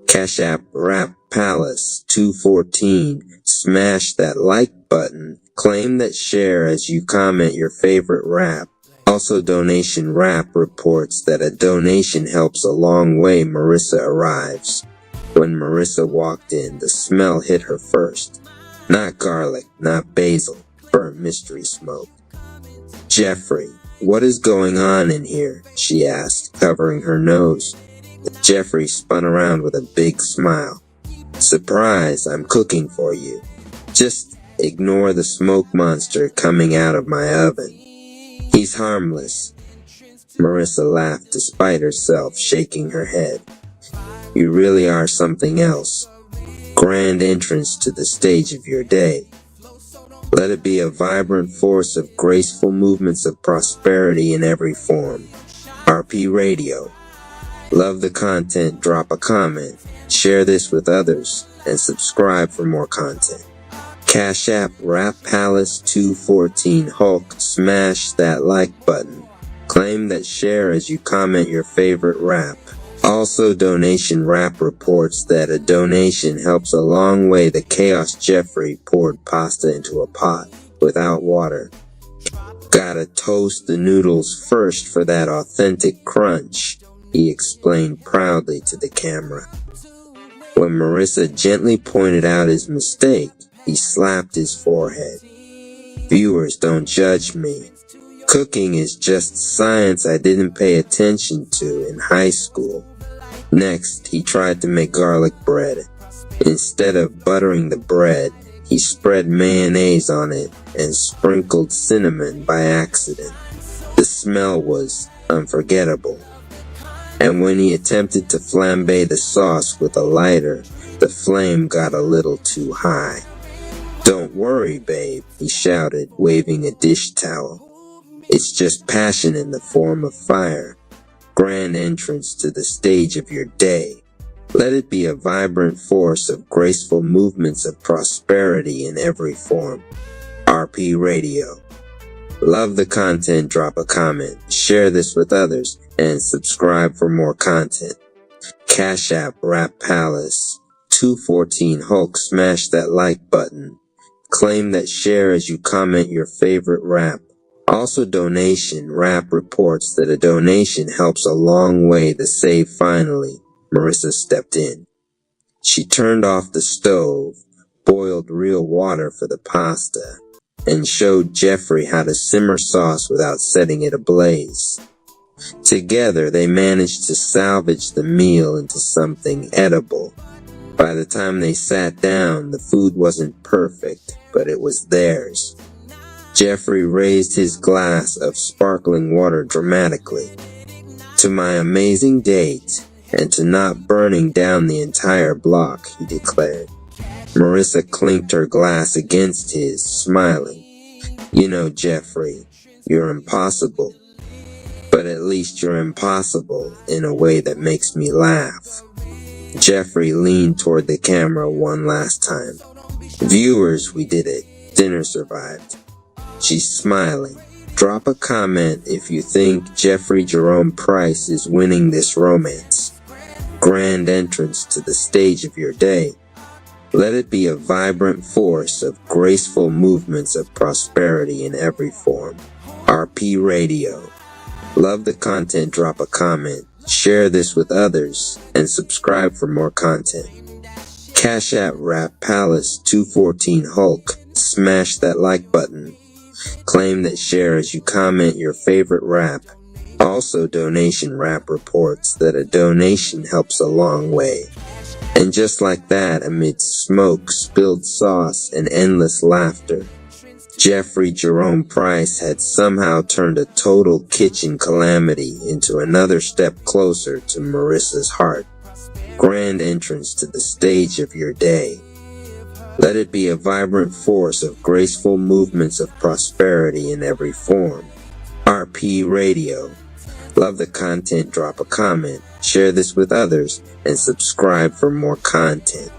Cash App Rap Palace 214. Smash that like button. Claim that share as you comment your favorite rap. Also donation rap reports that a donation helps a long way. Marissa arrives. When Marissa walked in, the smell hit her first. Not garlic, not basil, burnt mystery smoke. Jeffrey, what is going on in here? She asked, covering her nose. Jeffrey spun around with a big smile. Surprise, I'm cooking for you. Just ignore the smoke monster coming out of my oven. He's harmless. Marissa laughed despite herself, shaking her head. You really are something else. Grand entrance to the stage of your day. Let it be a vibrant force of graceful movements of prosperity in every form. RP Radio. Love the content, drop a comment, share this with others, and subscribe for more content. Cash App Rap Palace 214 Hulk. Smash that like button. Claim that share as you comment your favorite rap. Also donation rap reports that a donation helps a long way. The Chaos Jeffrey poured pasta into a pot without water. Gotta toast the noodles first for that authentic crunch, he explained proudly to the camera. When Marissa gently pointed out his mistake, he slapped his forehead. Viewers, don't judge me. Cooking is just science I didn't pay attention to in high school. Next, he tried to make garlic bread. Instead of buttering the bread, he spread mayonnaise on it and sprinkled cinnamon by accident. The smell was unforgettable. And when he attempted to flambe the sauce with a lighter, the flame got a little too high. Don't worry, babe, he shouted, waving a dish towel. It's just passion in the form of fire. Grand entrance to the stage of your day. Let it be a vibrant force of graceful movements of prosperity in every form. RP Radio. Love the content, drop a comment, share this with others, and subscribe for more content. Cash App Rap Palace 214 Hulk. Smash that like button. Claim that share as you comment your favorite rap. Also donation rap reports that a donation helps a long way. The save finally. Marissa stepped in. She turned off the stove, boiled real water for the pasta, and showed Jeffrey how to simmer sauce without setting it ablaze. Together, they managed to salvage the meal into something edible. By the time they sat down, the food wasn't perfect, but it was theirs. Jeffrey raised his glass of sparkling water dramatically. To my amazing date, and to not burning down the entire block, he declared. Marissa clinked her glass against his, smiling. You know, Jeffrey, you're impossible. But at least you're impossible in a way that makes me laugh. Jeffrey leaned toward the camera one last time. Viewers, we did it. Dinner survived. She's smiling. Drop a comment if you think Jeffrey Jerome Price is winning this romance. Grand entrance to the stage of your day. Let it be a vibrant force of graceful movements of prosperity in every form. RP Radio. Love the content, drop a comment, share this with others, and subscribe for more content. Cash App Rap Palace 214 Hulk, smash that like button. Claim that share as you comment your favorite rap. Also donation rap reports that a donation helps a long way. And just like that, amid smoke, spilled sauce, and endless laughter, Jeffrey Jerome Price had somehow turned a total kitchen calamity into another step closer to Marissa's heart. Grand entrance to the stage of your day. Let it be a vibrant force of graceful movements of prosperity in every form. RP Radio. Love the content, drop a comment, share this with others, and subscribe for more content.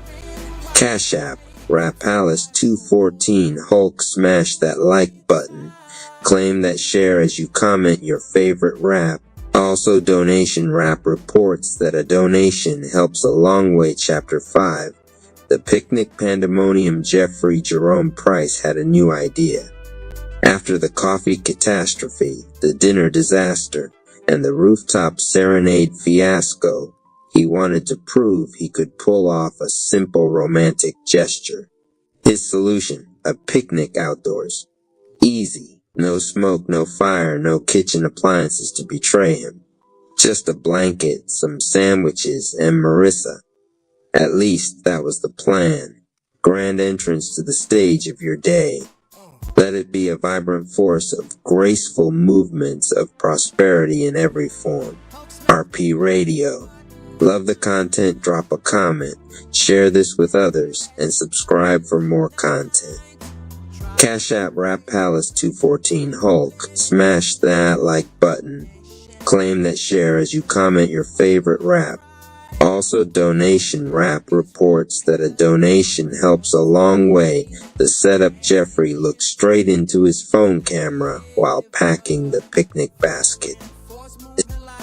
Cash App, Rap Palace 214 Hulk, smash that like button. Claim that share as you comment your favorite rap. Also donation rap reports that a donation helps a long way. Chapter 5. The Picnic Pandemonium. Jeffrey Jerome Price had a new idea. After the coffee catastrophe, the dinner disaster, and the rooftop serenade fiasco, he wanted to prove he could pull off a simple romantic gesture. His solution, a picnic outdoors. Easy. No smoke, no fire, no kitchen appliances to betray him. Just a blanket, some sandwiches, and Marissa. At least that was the plan. Grand entrance to the stage of your day. Let it be a vibrant force of graceful movements of prosperity in every form. RP Radio. Love the content, drop a comment, share this with others, and subscribe for more content. Cash App Rap Palace 214 Hulk, smash that like button. Claim that share as you comment your favorite rap. Also donation rap reports that a donation helps a long way. The setup. Jeffrey looked straight into his phone camera while packing the picnic basket.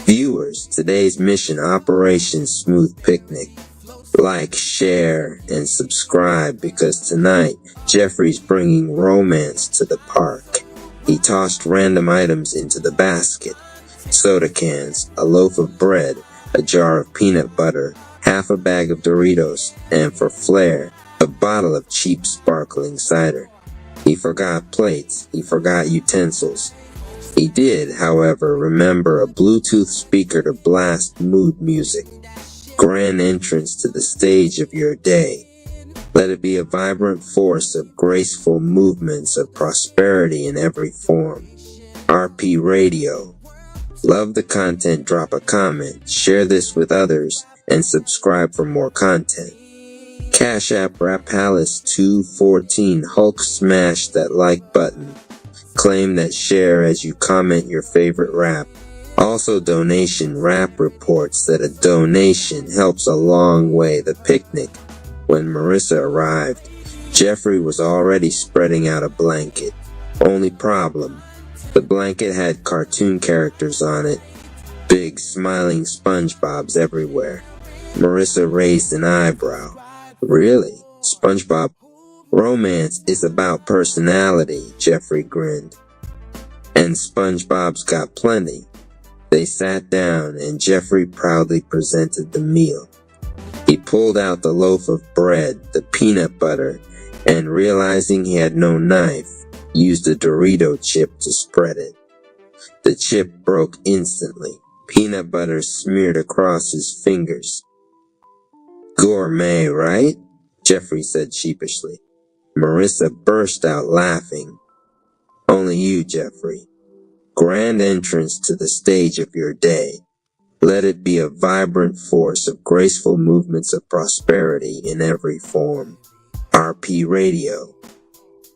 Viewers, today's mission, Operation Smooth Picnic. Like, share, and subscribe because tonight, Jeffrey's bringing romance to the park. He tossed random items into the basket. Soda cans, a loaf of bread, a jar of peanut butter, half a bag of Doritos, and for flair, a bottle of cheap sparkling cider. He forgot plates, he forgot utensils. He did, however, remember a Bluetooth speaker to blast mood music. Grand entrance to the stage of your day. Let it be a vibrant force of graceful movements of prosperity in every form. RP Radio. Love the content, drop a comment, share this with others, and subscribe for more content. Cash App Rap Palace 214 Hulk, smash that like button. Claim that share as you comment your favorite rap. Also donation rap reports that a donation helps a long way. The picnic. When Marissa arrived, Jeffrey was already spreading out a blanket. Only problem, the blanket had cartoon characters on it. Big smiling SpongeBobs everywhere. Marissa raised an eyebrow. Really? SpongeBob? Romance is about personality, Jeffrey grinned. And SpongeBob's got plenty. They sat down and Jeffrey proudly presented the meal. He pulled out the loaf of bread, the peanut butter, and realizing he had no knife, used a Dorito chip to spread it. The chip broke instantly. Peanut butter smeared across his fingers. Gourmet, right? Jeffrey said sheepishly. Marissa burst out laughing. Only you, Jeffrey. Grand entrance to the stage of your day. Let it be a vibrant force of graceful movements of prosperity in every form. RP Radio.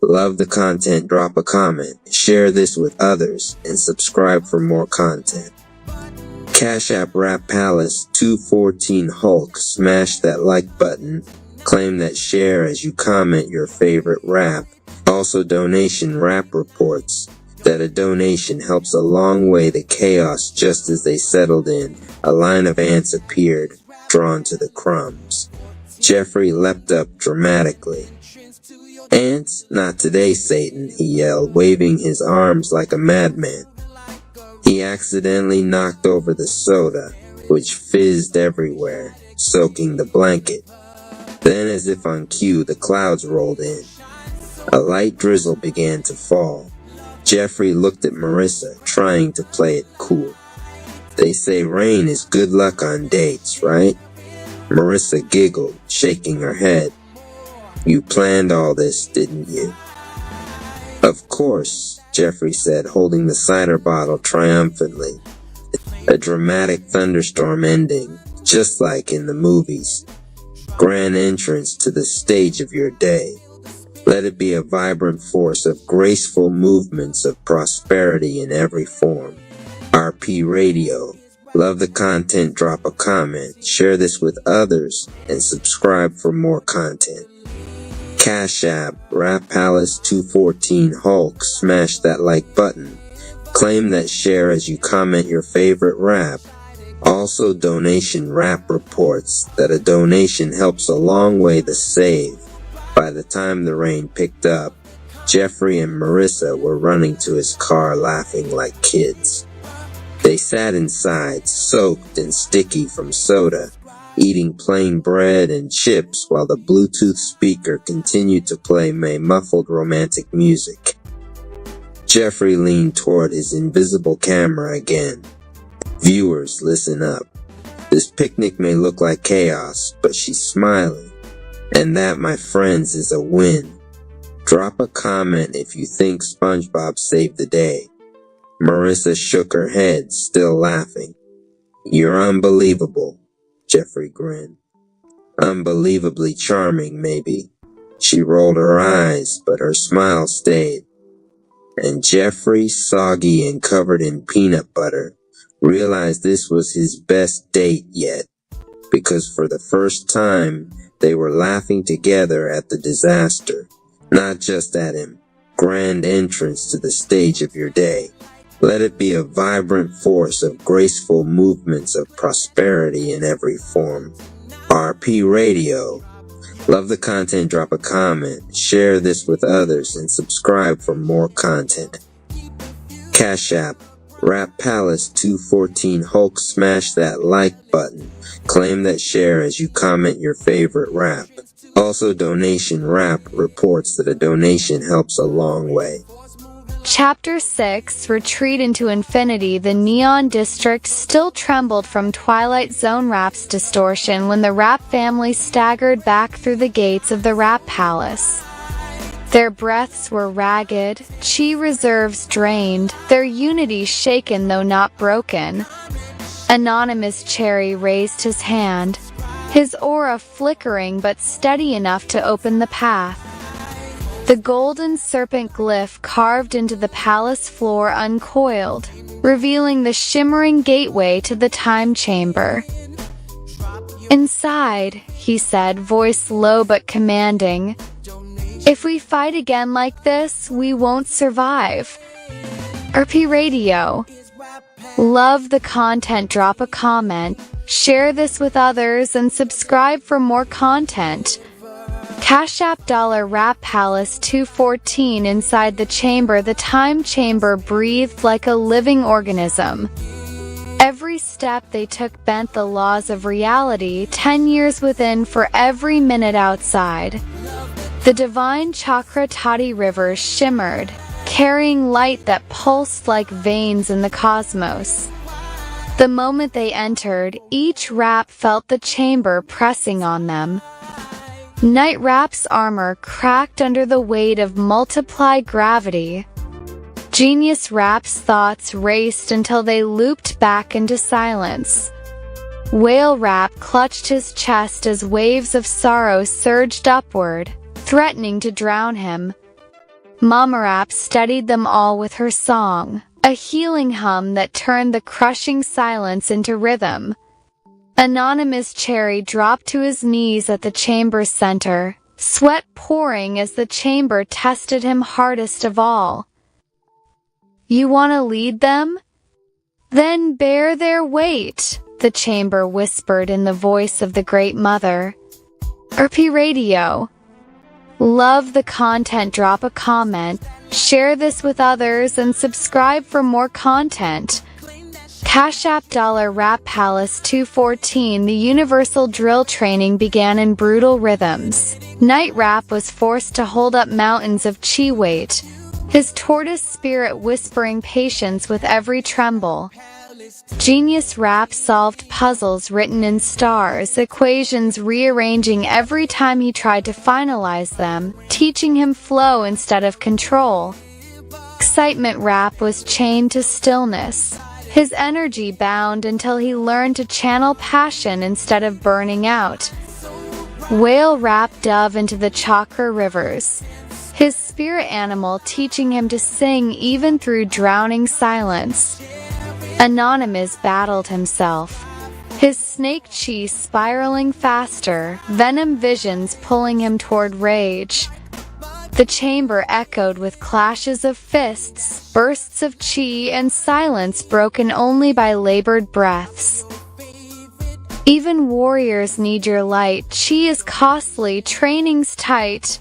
Love the content, drop a comment, share this with others, and subscribe for more content. Cash App Rap Palace 214 Hulk, smash that like button. Claim that share as you comment your favorite rap. Also, donation rap reports that a donation helps a long way to chaos. Just as they settled in, a line of ants appeared, drawn to the crumbs. Jeffrey leapt up dramatically. "Ants? Not today, Satan," he yelled, waving his arms like a madman. He accidentally knocked over the soda, which fizzed everywhere, soaking the blanket. Then, as if on cue, the clouds rolled in. A light drizzle began to fall. Jeffrey looked at Marissa, trying to play it cool. "They say rain is good luck on dates, right?" Marissa giggled, shaking her head. "You planned all this, didn't you?" "Of course," Jeffrey said, holding the cider bottle triumphantly. A dramatic thunderstorm ending, just like in the movies. Grand entrance to the stage of your day. Let it be a vibrant force of graceful movements of prosperity in every form. RP Radio. Love the content, drop a comment, share this with others, and subscribe for more content. Cash App, Rap Palace 214 Hulk, smash that like button. Claim that share as you comment your favorite rap. Also, donation rap reports that a donation helps a long way to save. By the time the rain picked up, Jeffrey and Marissa were running to his car laughing like kids. They sat inside, soaked and sticky from soda, eating plain bread and chips while the Bluetooth speaker continued to play muffled romantic music. Jeffrey leaned toward his invisible camera again. "Viewers, listen up. This picnic may look like chaos, but she's smiling. And that, my friends, is a win. Drop a comment if you think SpongeBob saved the day." Marissa shook her head, still laughing. "You're unbelievable," Jeffrey grinned. "Unbelievably charming, maybe." She rolled her eyes, but her smile stayed. And Jeffrey, soggy and covered in peanut butter, realized this was his best date yet, because for the first time, they were laughing together at the disaster, not just at him. Grand entrance to the stage of your day. Let it be a vibrant force of graceful movements of prosperity in every form. RP Radio. Love the content, drop a comment, share this with others, and subscribe for more content. Cash App, Rap Palace 214 Hulk, smash that like button. Claim that share as you comment your favorite rap. Also, donation rap reports that a donation helps a long way. Chapter 6, Retreat into Infinity. The Neon District still trembled from Twilight Zone Rap's distortion when the Rap family staggered back through the gates of the Rap Palace. Their breaths were ragged, chi reserves drained, their unity shaken though not broken. Anonymous Cherry raised his hand, his aura flickering but steady enough to open the path. The golden serpent glyph carved into the palace floor uncoiled, revealing the shimmering gateway to the time chamber. "Inside," he said, voice low but commanding. "If we fight again like this, we won't survive." RP Radio. Love the content, drop a comment, share this with others, and subscribe for more content. Cash App $Rap Palace 214 inside the chamber. The time chamber breathed like a living organism. Every step they took bent the laws of reality, 10 years within for every minute outside. The divine chakra Toddy rivers shimmered, carrying light that pulsed like veins in the cosmos. The moment they entered, each rap felt the chamber pressing on them. Night Rap's armor cracked under the weight of multiplied gravity. Genius Rap's thoughts raced until they looped back into silence. Whale Rap clutched his chest as waves of sorrow surged upward, threatening to drown him. Mama Rap steadied them all with her song, a healing hum that turned the crushing silence into rhythm. Anonymous Cherry dropped to his knees at the chamber's center, sweat pouring as the chamber tested him hardest of all. You want to lead them? Then bear their weight, the chamber whispered in the voice of the Great Mother. RP Radio. Love the content, drop a comment, share this with others, and subscribe for more content. Cash App $Rap Palace 214. The universal drill training began in brutal rhythms. Night Rap was forced to hold up mountains of chi weight, his tortoise spirit whispering patience with every tremble. Genius Rap solved puzzles written in stars, equations rearranging every time he tried to finalize them, teaching him flow instead of control. Excitement Rap was chained to stillness, his energy bound until he learned to channel passion instead of burning out. Whale Rap dove into the chakra rivers, his spirit animal teaching him to sing even through drowning silence. Anonymous battled himself, his snake chi spiraling faster, venom visions pulling him toward rage. The chamber echoed with clashes of fists, bursts of chi, and silence broken only by labored breaths. Even warriors need your light. Chi is costly, training's tight.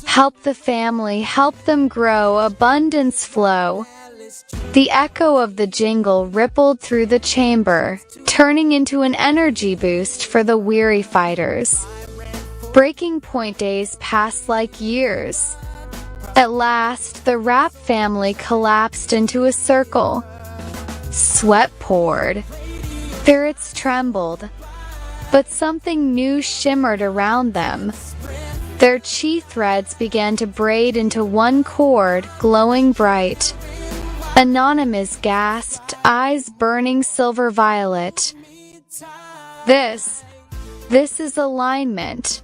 Help the family, help them grow, abundance flow. The echo of the jingle rippled through the chamber, turning into an energy boost for the weary fighters. Breaking point days passed like years. At last, the Rap family collapsed into a circle. Sweat poured. Spirits trembled. But something new shimmered around them. Their chi threads began to braid into one cord, glowing bright. Anonymous gasped, eyes burning silver violet. This is alignment.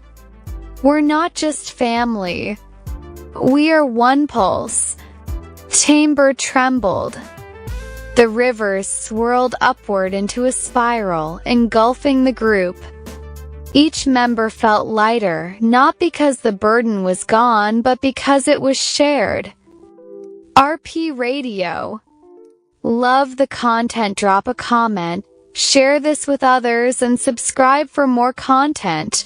We're not just family. We are one pulse. Chamber trembled. The rivers swirled upward into a spiral, engulfing the group. Each member felt lighter, not because the burden was gone, but because it was shared. RP Radio. Love the content, drop a comment, share this with others, and subscribe for more content.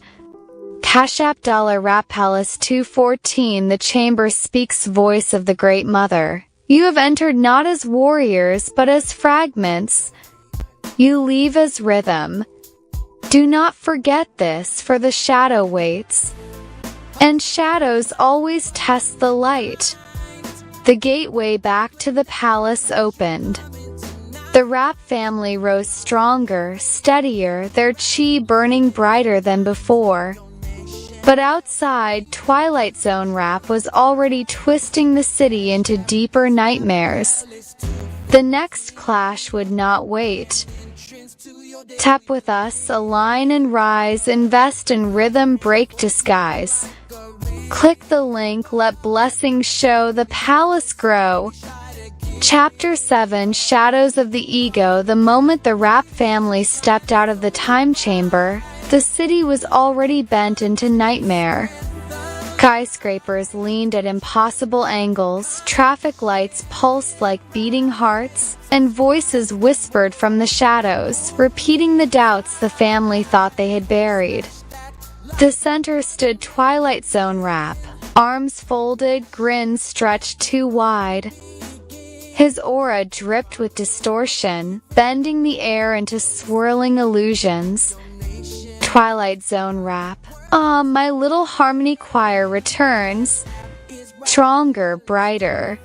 Cash App $Rap Palace 214. The chamber speaks voice of the Great Mother. You have entered not as warriors, but as fragments. You leave as rhythm. Do not forget this, for the shadow waits. And shadows always test the light. The gateway back to the palace opened. The Rap family rose stronger, steadier, their chi burning brighter than before. But outside, Twilight Zone Rap was already twisting the city into deeper nightmares. The next clash would not wait. Tap with us, align and rise, invest in rhythm, break disguise. Click the link, let blessings show, the palace grow. Chapter 7, Shadows of the Ego. The moment the Rap family stepped out of the time chamber, the city was already bent into nightmare. Skyscrapers leaned at impossible angles, traffic lights pulsed like beating hearts, and voices whispered from the shadows, repeating the doubts the family thought they had buried. The center stood Twilight Zone Rap, arms folded, grin stretched too wide. His aura dripped with distortion, bending the air into swirling illusions. Twilight Zone Rap. My little harmony choir returns. Stronger, brighter.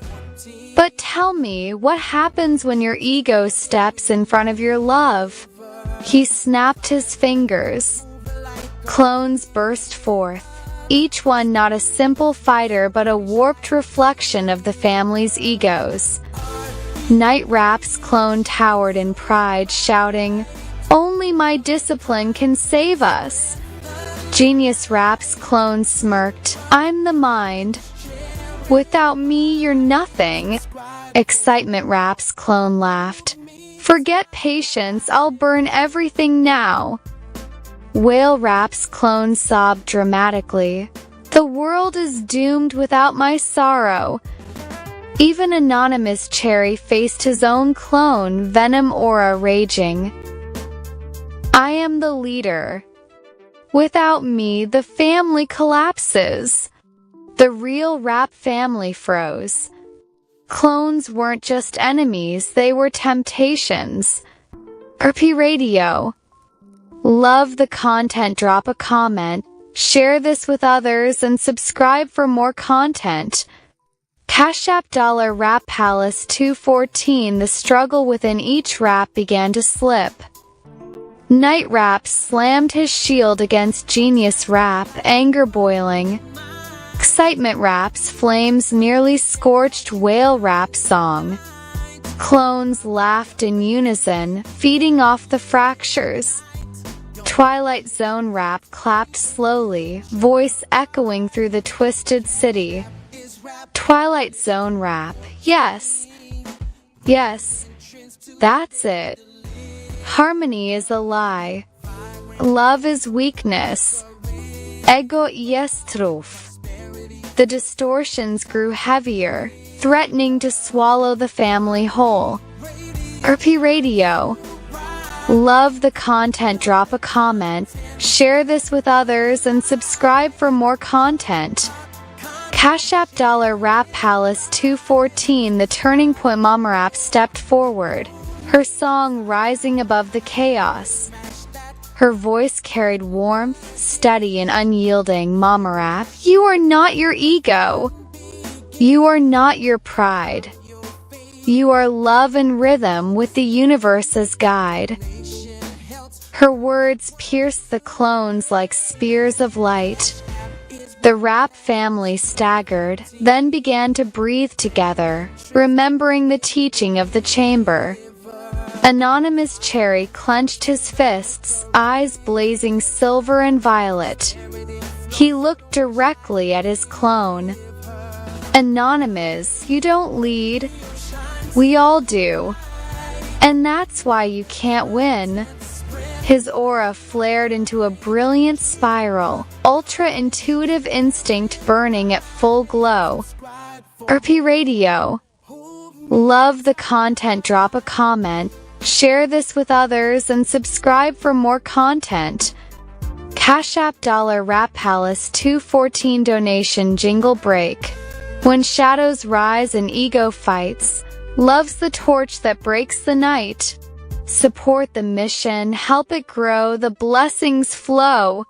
But tell me, what happens when your ego steps in front of your love? He snapped his fingers. Clones burst forth, each one not a simple fighter but a warped reflection of the family's egos. Night Rap's clone towered in pride, shouting, "Only my discipline can save us." Genius Rap's clone smirked, "I'm the mind. Without me, you're nothing." Excitement Rap's clone laughed. Forget patience, I'll burn everything now. Whale Rap's clone sobbed dramatically. The world is doomed without my sorrow. Even Anonymous Cherry faced his own clone, Venom Aura raging. I am the leader. Without me, the family collapses. The real Rap family froze. Clones weren't just enemies, they were temptations. RP Radio. Love the content, drop a comment, share this with others, and subscribe for more content. Cash App $Rap Palace 214. The struggle within each rap began to slip. Night Rap slammed his shield against Genius Rap, anger boiling. Excitement Rap's flames nearly scorched Whale Rap's song. Clones laughed in unison, feeding off the fractures. Twilight Zone Rap clapped slowly, voice echoing through the twisted city. Twilight Zone Rap, yes. Yes, that's it. Harmony is a lie. Love is weakness. Ego jest truth. The distortions grew heavier, threatening to swallow the family whole. RP Radio. Love the content, drop a comment, share this with others, and subscribe for more content. Cash App $Rap Palace 214. The turning point. Mama Rap stepped forward, her song rising above the chaos. Her voice carried warmth, steady and unyielding. Mama Rap, you are not your ego. You are not your pride. You are love and rhythm with the universe as guide. Her words pierced the clones like spears of light. The Rap family staggered, then began to breathe together, remembering the teaching of the chamber. Anonymous Cherry clenched his fists, eyes blazing silver and violet. He looked directly at his clone. Anonymous, you don't lead. We all do. And that's why you can't win. His aura flared into a brilliant spiral, ultra-intuitive instinct burning at full glow. RP Radio. Love the content, drop a comment, share this with others, and subscribe for more content. Cash App $Rap Palace 214. Donation jingle break. When shadows rise and ego fights, love's the torch that breaks the night. Support the mission, help it grow, the blessings flow.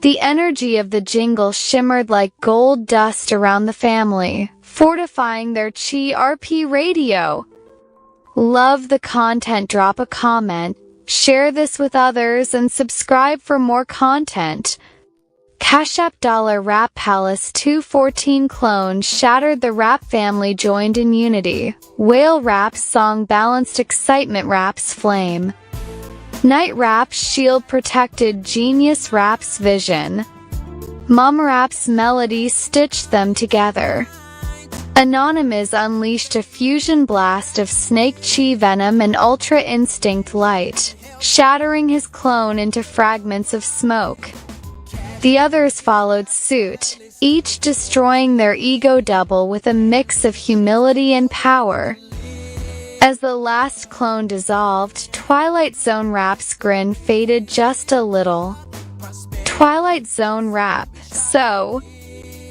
The energy of the jingle shimmered like gold dust around the family, fortifying their chi. RP Radio. Love the content, drop a comment, share this with others, and subscribe for more content. Cash App $Rap Palace 214. Clones shattered, the Rap family joined in unity. Whale Rap's song balanced Excitement Rap's flame. Night Rap's shield protected Genius Rap's vision. Mama Rap's melody stitched them together. Anonymous unleashed a fusion blast of snake chi venom and ultra instinct light, shattering his clone into fragments of smoke. The others followed suit, each destroying their ego double with a mix of humility and power. As the last clone dissolved, Twilight Zone Rap's grin faded just a little. Twilight Zone Rap, so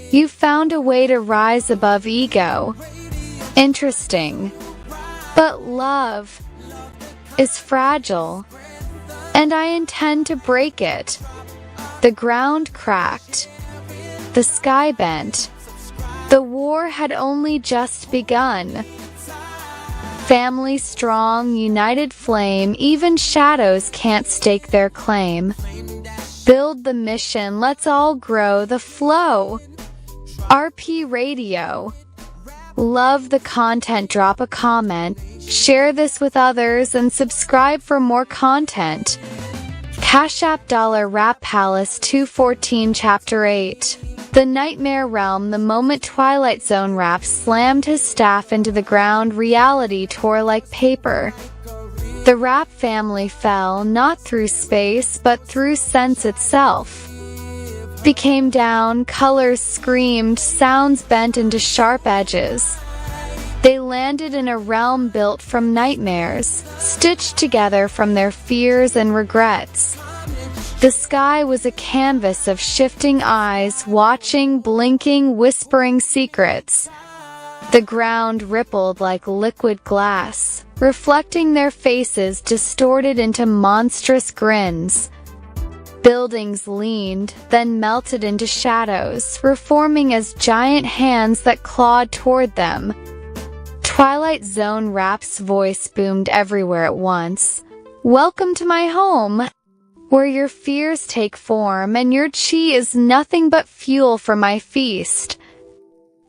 you found a way to rise above ego. Interesting. But love is fragile, and I intend to break it. The ground cracked. The sky bent. The war had only just begun. Family strong, united flame, even shadows can't stake their claim. Build the mission, let's all grow the flow. RP Radio. Love the content, drop a comment, share this with others, and subscribe for more content. Cash App $Rap Palace 214. Chapter 8. The nightmare realm. The moment Twilight Zone Rap slammed his staff into the ground, reality tore like paper. The Rap family fell, not through space, but through sense itself. Became down, colors screamed, sounds bent into sharp edges. They landed in a realm built from nightmares, stitched together from their fears and regrets. The sky was a canvas of shifting eyes, watching, blinking, whispering secrets. The ground rippled like liquid glass, reflecting their faces distorted into monstrous grins. Buildings leaned, then melted into shadows, reforming as giant hands that clawed toward them. Twilight Zone Rap's voice boomed everywhere at once. Welcome to my home, where your fears take form and your chi is nothing but fuel for my feast.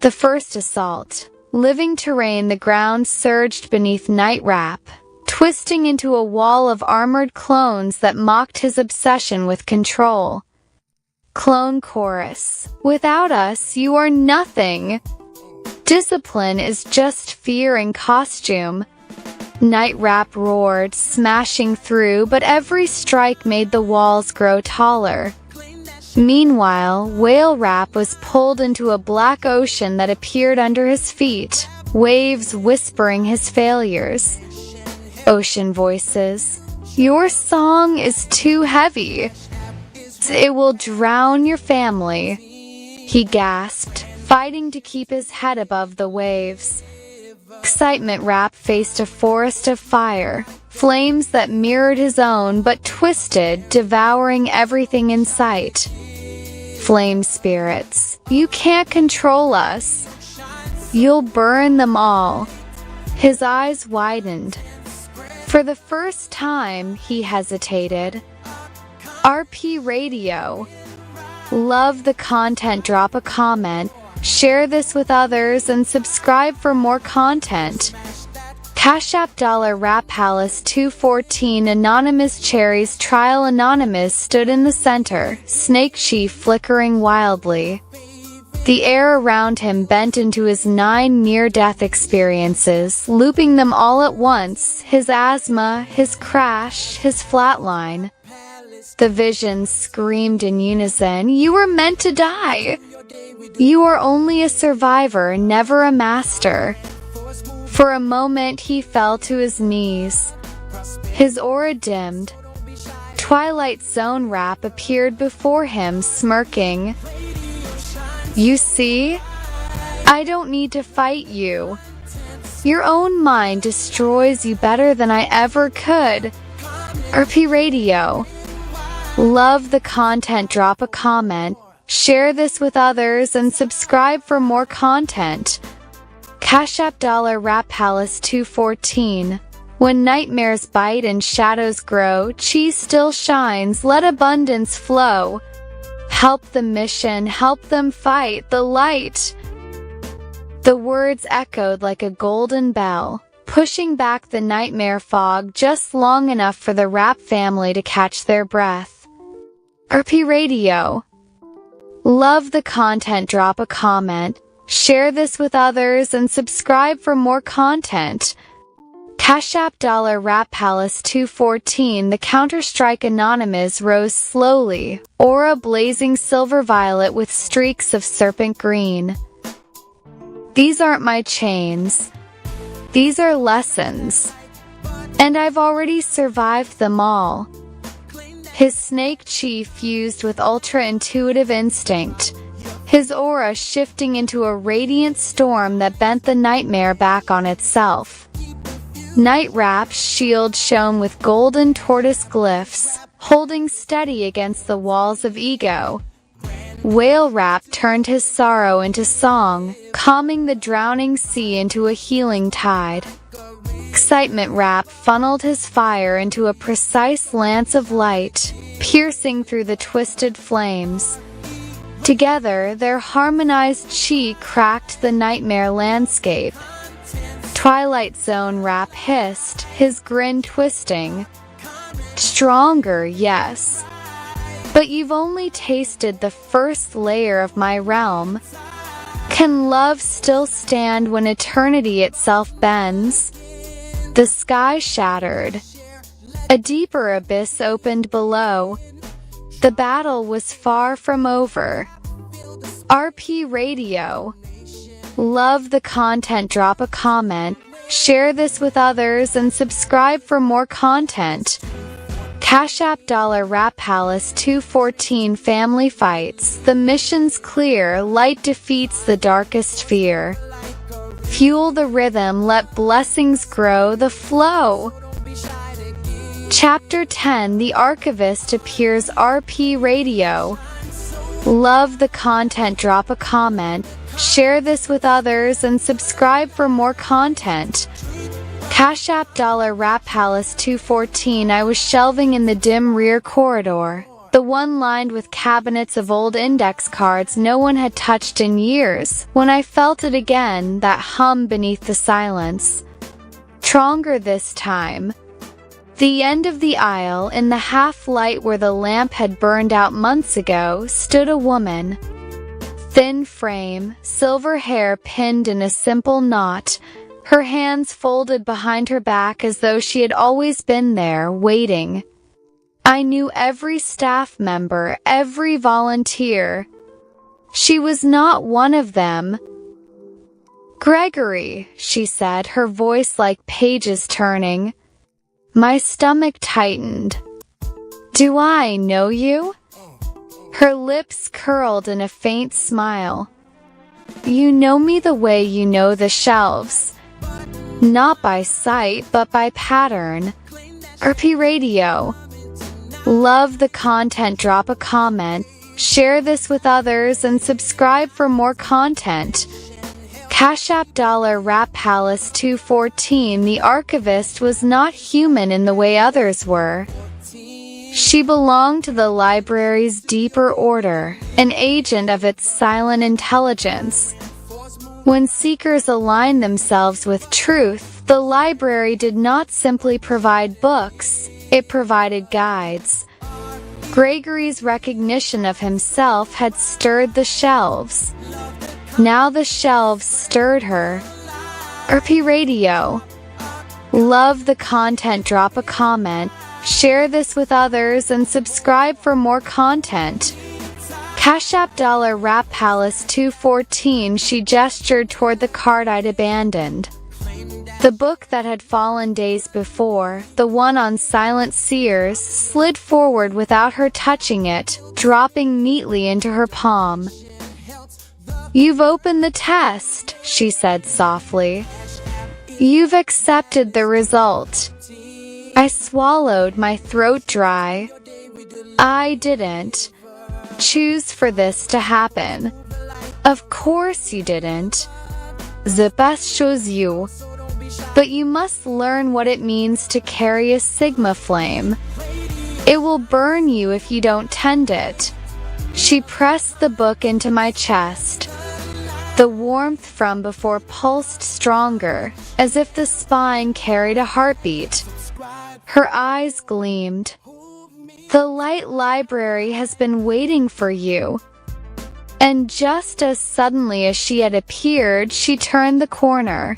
The first assault. Living terrain. The ground surged beneath Night Rap, twisting into a wall of armored clones that mocked his obsession with control. Clone chorus. Without us, you are nothing. Discipline is just fear in costume. Night Rap roared, smashing through, but every strike made the walls grow taller. Meanwhile, Whale Rap was pulled into a black ocean that appeared under his feet, waves whispering his failures. Ocean voices. Your song is too heavy. It will drown your family. He gasped, fighting to keep his head above the waves. Excitement Rap faced a forest of fire, flames that mirrored his own but twisted, devouring everything in sight. Flame spirits, you can't control us. You'll burn them all. His eyes widened. For the first time, he hesitated. RP Radio. Love the content. Drop a comment, share this with others, and subscribe for more content. Cash App $Rap Palace 214. Anonymous Cherries Trial. Anonymous stood in the center, snake chief flickering wildly. The air around him bent into his 9 near-death experiences, looping them all at once, his asthma, his crash, his flatline. The visions screamed in unison, you were meant to die! You are only a survivor, never a master. For a moment he fell to his knees. His aura dimmed. Twilight Zone Rap appeared before him, smirking. You see? I don't need to fight you. Your own mind destroys you better than I ever could. RP Radio. Love the content. Drop a comment, share this with others, and subscribe for more content. Cash App $Rap Palace 214. When nightmares bite and shadows grow, chi still shines, let abundance flow. Help the mission, help them fight the light. The words echoed like a golden bell, pushing back the nightmare fog just long enough for the Rap family to catch their breath. RP Radio. Love the content. Drop a comment, share this with others, and subscribe for more content. Cash App $Rap Palace 214. The Counter-Strike Anonymous rose slowly, aura blazing silver violet with streaks of serpent green. These aren't my chains. These are lessons. And I've already survived them all. His snake chi fused with ultra-intuitive instinct, his aura shifting into a radiant storm that bent the nightmare back on itself. Night Rap's shield shone with golden tortoise glyphs, holding steady against the walls of ego. Whale Rap turned his sorrow into song, calming the drowning sea into a healing tide. Excitement Rap funneled his fire into a precise lance of light, piercing through the twisted flames. Together, their harmonized chi cracked the nightmare landscape. Twilight Zone Rap hissed, his grin twisting. Stronger, yes. But you've only tasted the first layer of my realm. Can love still stand when eternity itself bends? The sky shattered. A deeper abyss opened below. The battle was far from over. RP Radio. Love the content, drop a comment, share this with others, and subscribe for more content. Cash App $Rap Palace 214 Family Fights. The mission's clear, light defeats the darkest fear. Fuel the rhythm, let blessings grow the flow. Chapter 10, The Archivist appears. RP Radio. Love the content, drop a comment, share this with others, and subscribe for more content. Cash App $Rap Palace 214. I was shelving in the dim rear corridor, the one lined with cabinets of old index cards no one had touched in years, when I felt it again, that hum beneath the silence. Stronger this time. The end of the aisle, in the half-light where the lamp had burned out months ago, stood a woman. Thin frame, silver hair pinned in a simple knot, her hands folded behind her back as though she had always been there, waiting. I knew every staff member, every volunteer. She was not one of them. "Gregory," she said, her voice like pages turning. My stomach tightened. "Do I know you?" Her lips curled in a faint smile. "You know me the way you know the shelves. Not by sight, but by pattern." RP Radio. Love the content, drop a comment, share this with others, and subscribe for more content. Cash App $Rap Palace 214. The Archivist was not human in the way others were. She belonged to the library's deeper order, an agent of its silent intelligence. When seekers align themselves with truth, the library did not simply provide books, it provided guides. Gregory's recognition of himself had stirred the shelves. Now the shelves stirred her. RP Radio. Love the content, drop a comment, share this with others, and subscribe for more content. Cash App $Rap Palace 214. She gestured toward the card I'd abandoned. The book that had fallen days before, the one on Silent Seers, slid forward without her touching it, dropping neatly into her palm. "You've opened the test," she said softly. "You've accepted the result." I swallowed, my throat dry. I didn't choose for this to happen. Of course you didn't. Je pas chose you. But you must learn what it means to carry a Sigma flame. It will burn you if you don't tend it. She pressed the book into my chest. The warmth from before pulsed stronger, as if the spine carried a heartbeat. Her eyes gleamed. "The Light Library has been waiting for you." And just as suddenly as she had appeared, she turned the corner.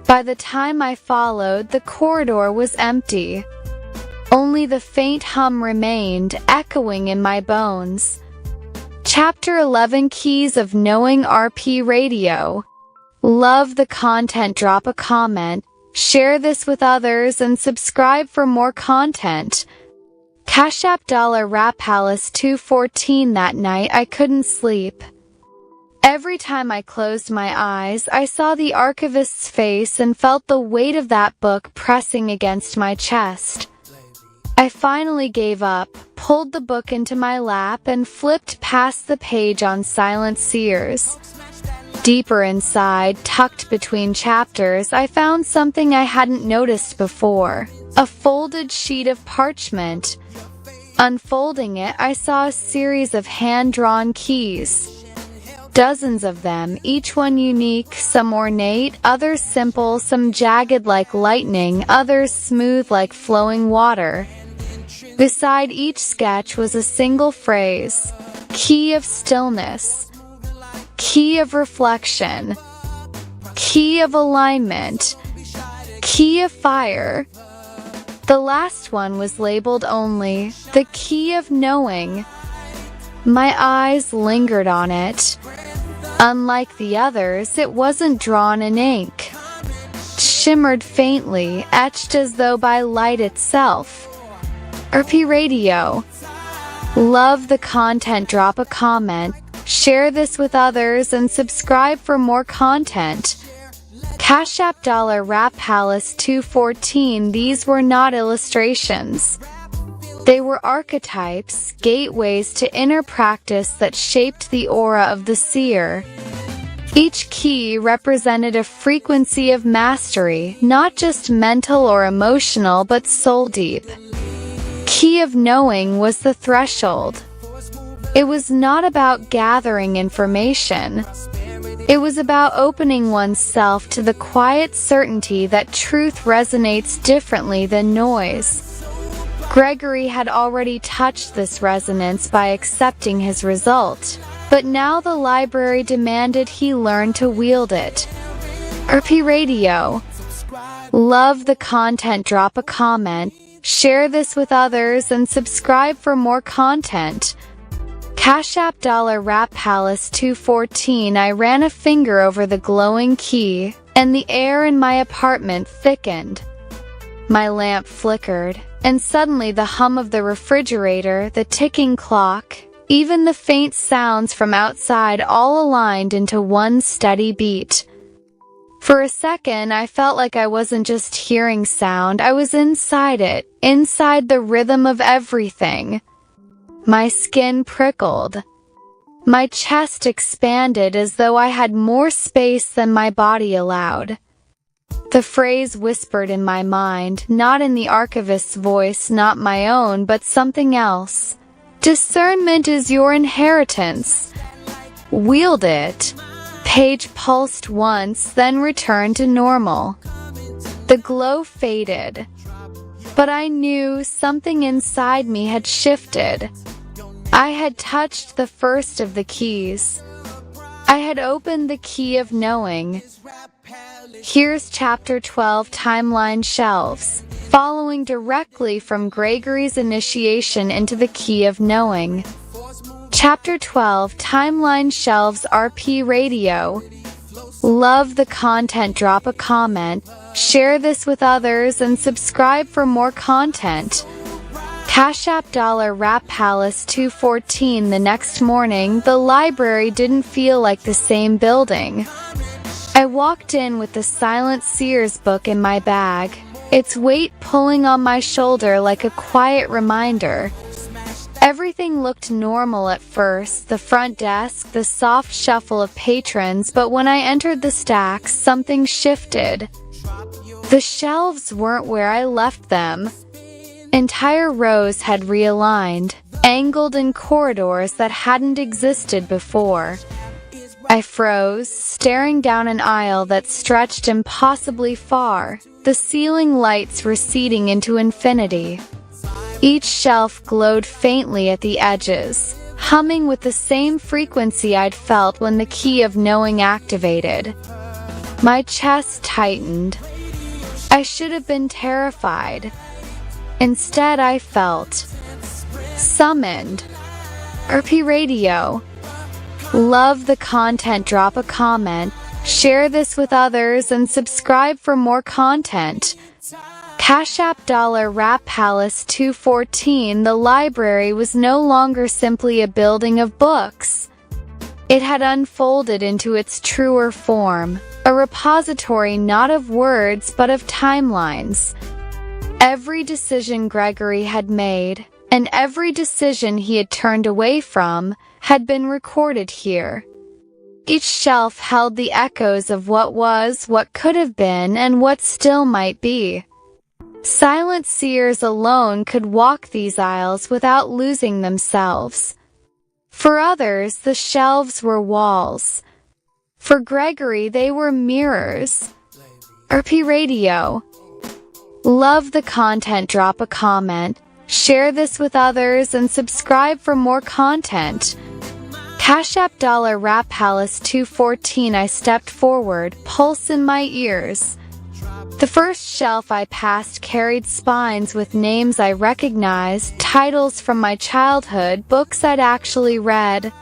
By the time I followed, the corridor was empty. Only the faint hum remained, echoing in my bones. Chapter 11, Keys of Knowing. RP Radio. Love the content, drop a comment, share this with others, and subscribe for more content. Cash App $Rap Palace 214. That night I couldn't sleep. Every time I closed my eyes, I saw the archivist's face and felt the weight of that book pressing against my chest. I finally gave up, pulled the book into my lap, and flipped past the page on Silent Seers. Deeper inside, tucked between chapters, I found something I hadn't noticed before. A folded sheet of parchment. Unfolding it, I saw a series of hand-drawn keys. Dozens of them, each one unique, some ornate, others simple, some jagged like lightning, others smooth like flowing water. Beside each sketch was a single phrase: key of stillness, key of reflection, key of alignment, key of fire. The last one was labeled only the key of knowing. My eyes lingered on it. Unlike the others, it wasn't drawn in ink. It shimmered faintly, etched as though by light itself. RP Radio. Love the content, drop a comment, share this with others, and subscribe for more content. Cash App $Rap Palace 214. These were not illustrations. They were archetypes, gateways to inner practice that shaped the aura of the seer. Each key represented a frequency of mastery, not just mental or emotional but soul deep. Key of knowing was the threshold. It was not about gathering information. It was about opening oneself to the quiet certainty that truth resonates differently than noise. Gregory had already touched this resonance by accepting his result, but now the library demanded he learn to wield it. RP Radio. Love the content, drop a comment, share this with others, and subscribe for more content. Cash App $Rap Palace 214. I ran a finger over the glowing key, and the air in my apartment thickened. My lamp flickered, and suddenly the hum of the refrigerator, the ticking clock, even the faint sounds from outside all aligned into one steady beat. For a second, I felt like I wasn't just hearing sound, I was inside it, inside the rhythm of everything. My skin prickled. My chest expanded as though I had more space than my body allowed. The phrase whispered in my mind, not in the archivist's voice, not my own, but something else. Discernment is your inheritance. Wield it. Page pulsed once, then returned to normal. The glow faded. But I knew something inside me had shifted. I had touched the first of the keys. I had opened the key of knowing. Here's Chapter 12, Timeline Shelves, following directly from Gregory's initiation into the key of knowing. Chapter 12, Timeline Shelves. RP Radio. Love the content, drop a comment, share this with others, and subscribe for more content. Cash App $Rap Palace 214. The next morning, the library didn't feel like the same building. I walked in with the Silent Seers book in my bag, its weight pulling on my shoulder like a quiet reminder. Everything looked normal at first, the front desk, the soft shuffle of patrons, but when I entered the stacks, something shifted. The shelves weren't where I left them. Entire rows had realigned, angled in corridors that hadn't existed before. I froze, staring down an aisle that stretched impossibly far, the ceiling lights receding into infinity. Each shelf glowed faintly at the edges, humming with the same frequency I'd felt when the key of knowing activated. My chest tightened. I should have been terrified. Instead, I felt summoned. RP Radio. Love the content, drop a comment, share this with others, and subscribe for more content. Cash App $Rap Palace 214. The library was no longer simply a building of books. It had unfolded into its truer form, a repository not of words but of timelines. Every decision Gregory had made, and every decision he had turned away from, had been recorded here. Each shelf held the echoes of what was, what could have been, and what still might be. Silent seers alone could walk these aisles without losing themselves. For others, the shelves were walls. For Gregory, they were mirrors. RP Radio. Love the content, drop a comment, share this with others, and subscribe for more content. Cash App $, Rap Palace 214. I stepped forward, pulse in my ears. The first shelf I passed carried spines with names I recognized, titles from my childhood, books I'd actually read.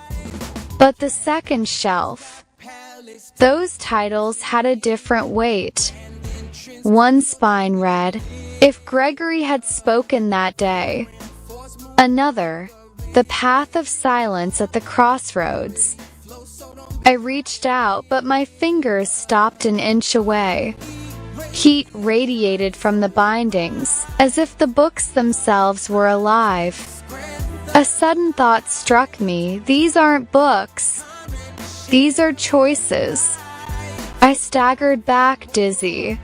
But the second shelf, those titles had a different weight. One spine read, "If Gregory had spoken that day." Another, "The Path of Silence at the Crossroads." I reached out, but my fingers stopped an inch away. Heat radiated from the bindings, as if the books themselves were alive. A sudden thought struck me: these aren't books. These are choices. I staggered back, dizzy.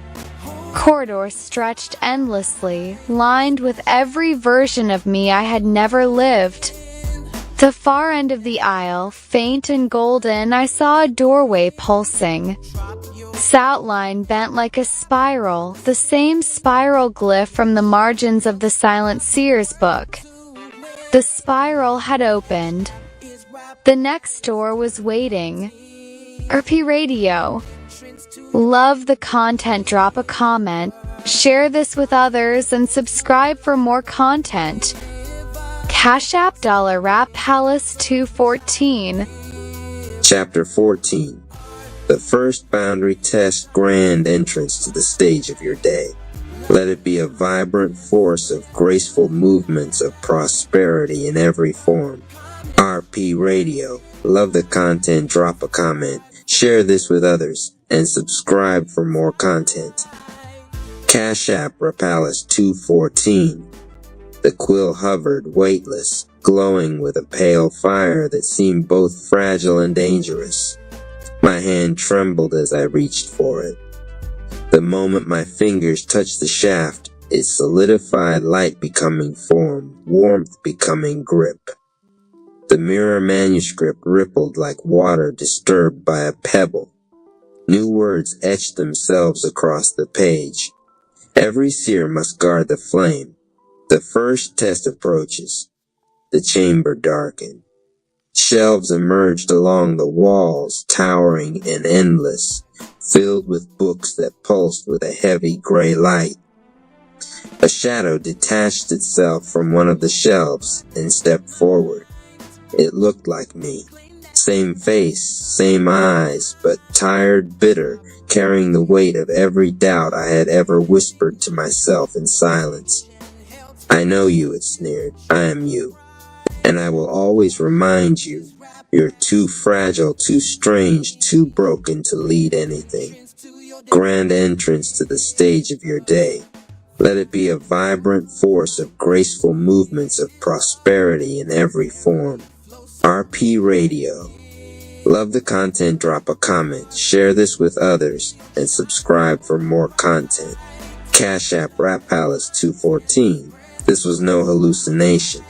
Corridors stretched endlessly, lined with every version of me I had never lived. The far end of the aisle, faint and golden, I saw a doorway pulsing. Its outline bent like a spiral, the same spiral glyph from the margins of the Silent Seers book. The spiral had opened. The next door was waiting. RP Radio. Love the content, drop a comment, share this with others, and subscribe for more content. Cash App $, Rap Palace 214. Chapter 14. The first boundary test, grand entrance to the stage of your day. Let it be a vibrant force of graceful movements of prosperity in every form. RP Radio. Love the content, drop a comment, share this with others, and subscribe for more content. Cash App Rapalace 214. The quill hovered, weightless, glowing with a pale fire that seemed both fragile and dangerous. My hand trembled as I reached for it. The moment my fingers touched the shaft, it solidified, light becoming form, warmth becoming grip. The mirror manuscript rippled like water disturbed by a pebble. New words etched themselves across the page. Every seer must guard the flame. The first test approaches. The chamber darkened. Shelves emerged along the walls, towering and endless, filled with books that pulsed with a heavy gray light. A shadow detached itself from one of the shelves and stepped forward. It looked like me. Same face, same eyes, but tired, bitter, carrying the weight of every doubt I had ever whispered to myself in silence. "I know you," it sneered. "I am you. And I will always remind you, you're too fragile, too strange, too broken to lead anything. Grand entrance to the stage of your day. Let it be a vibrant force of graceful movements of prosperity in every form. RP Radio. Love the content, drop a comment, share this with others, and subscribe for more content. Cash App Rap Palace 214. This was no hallucination.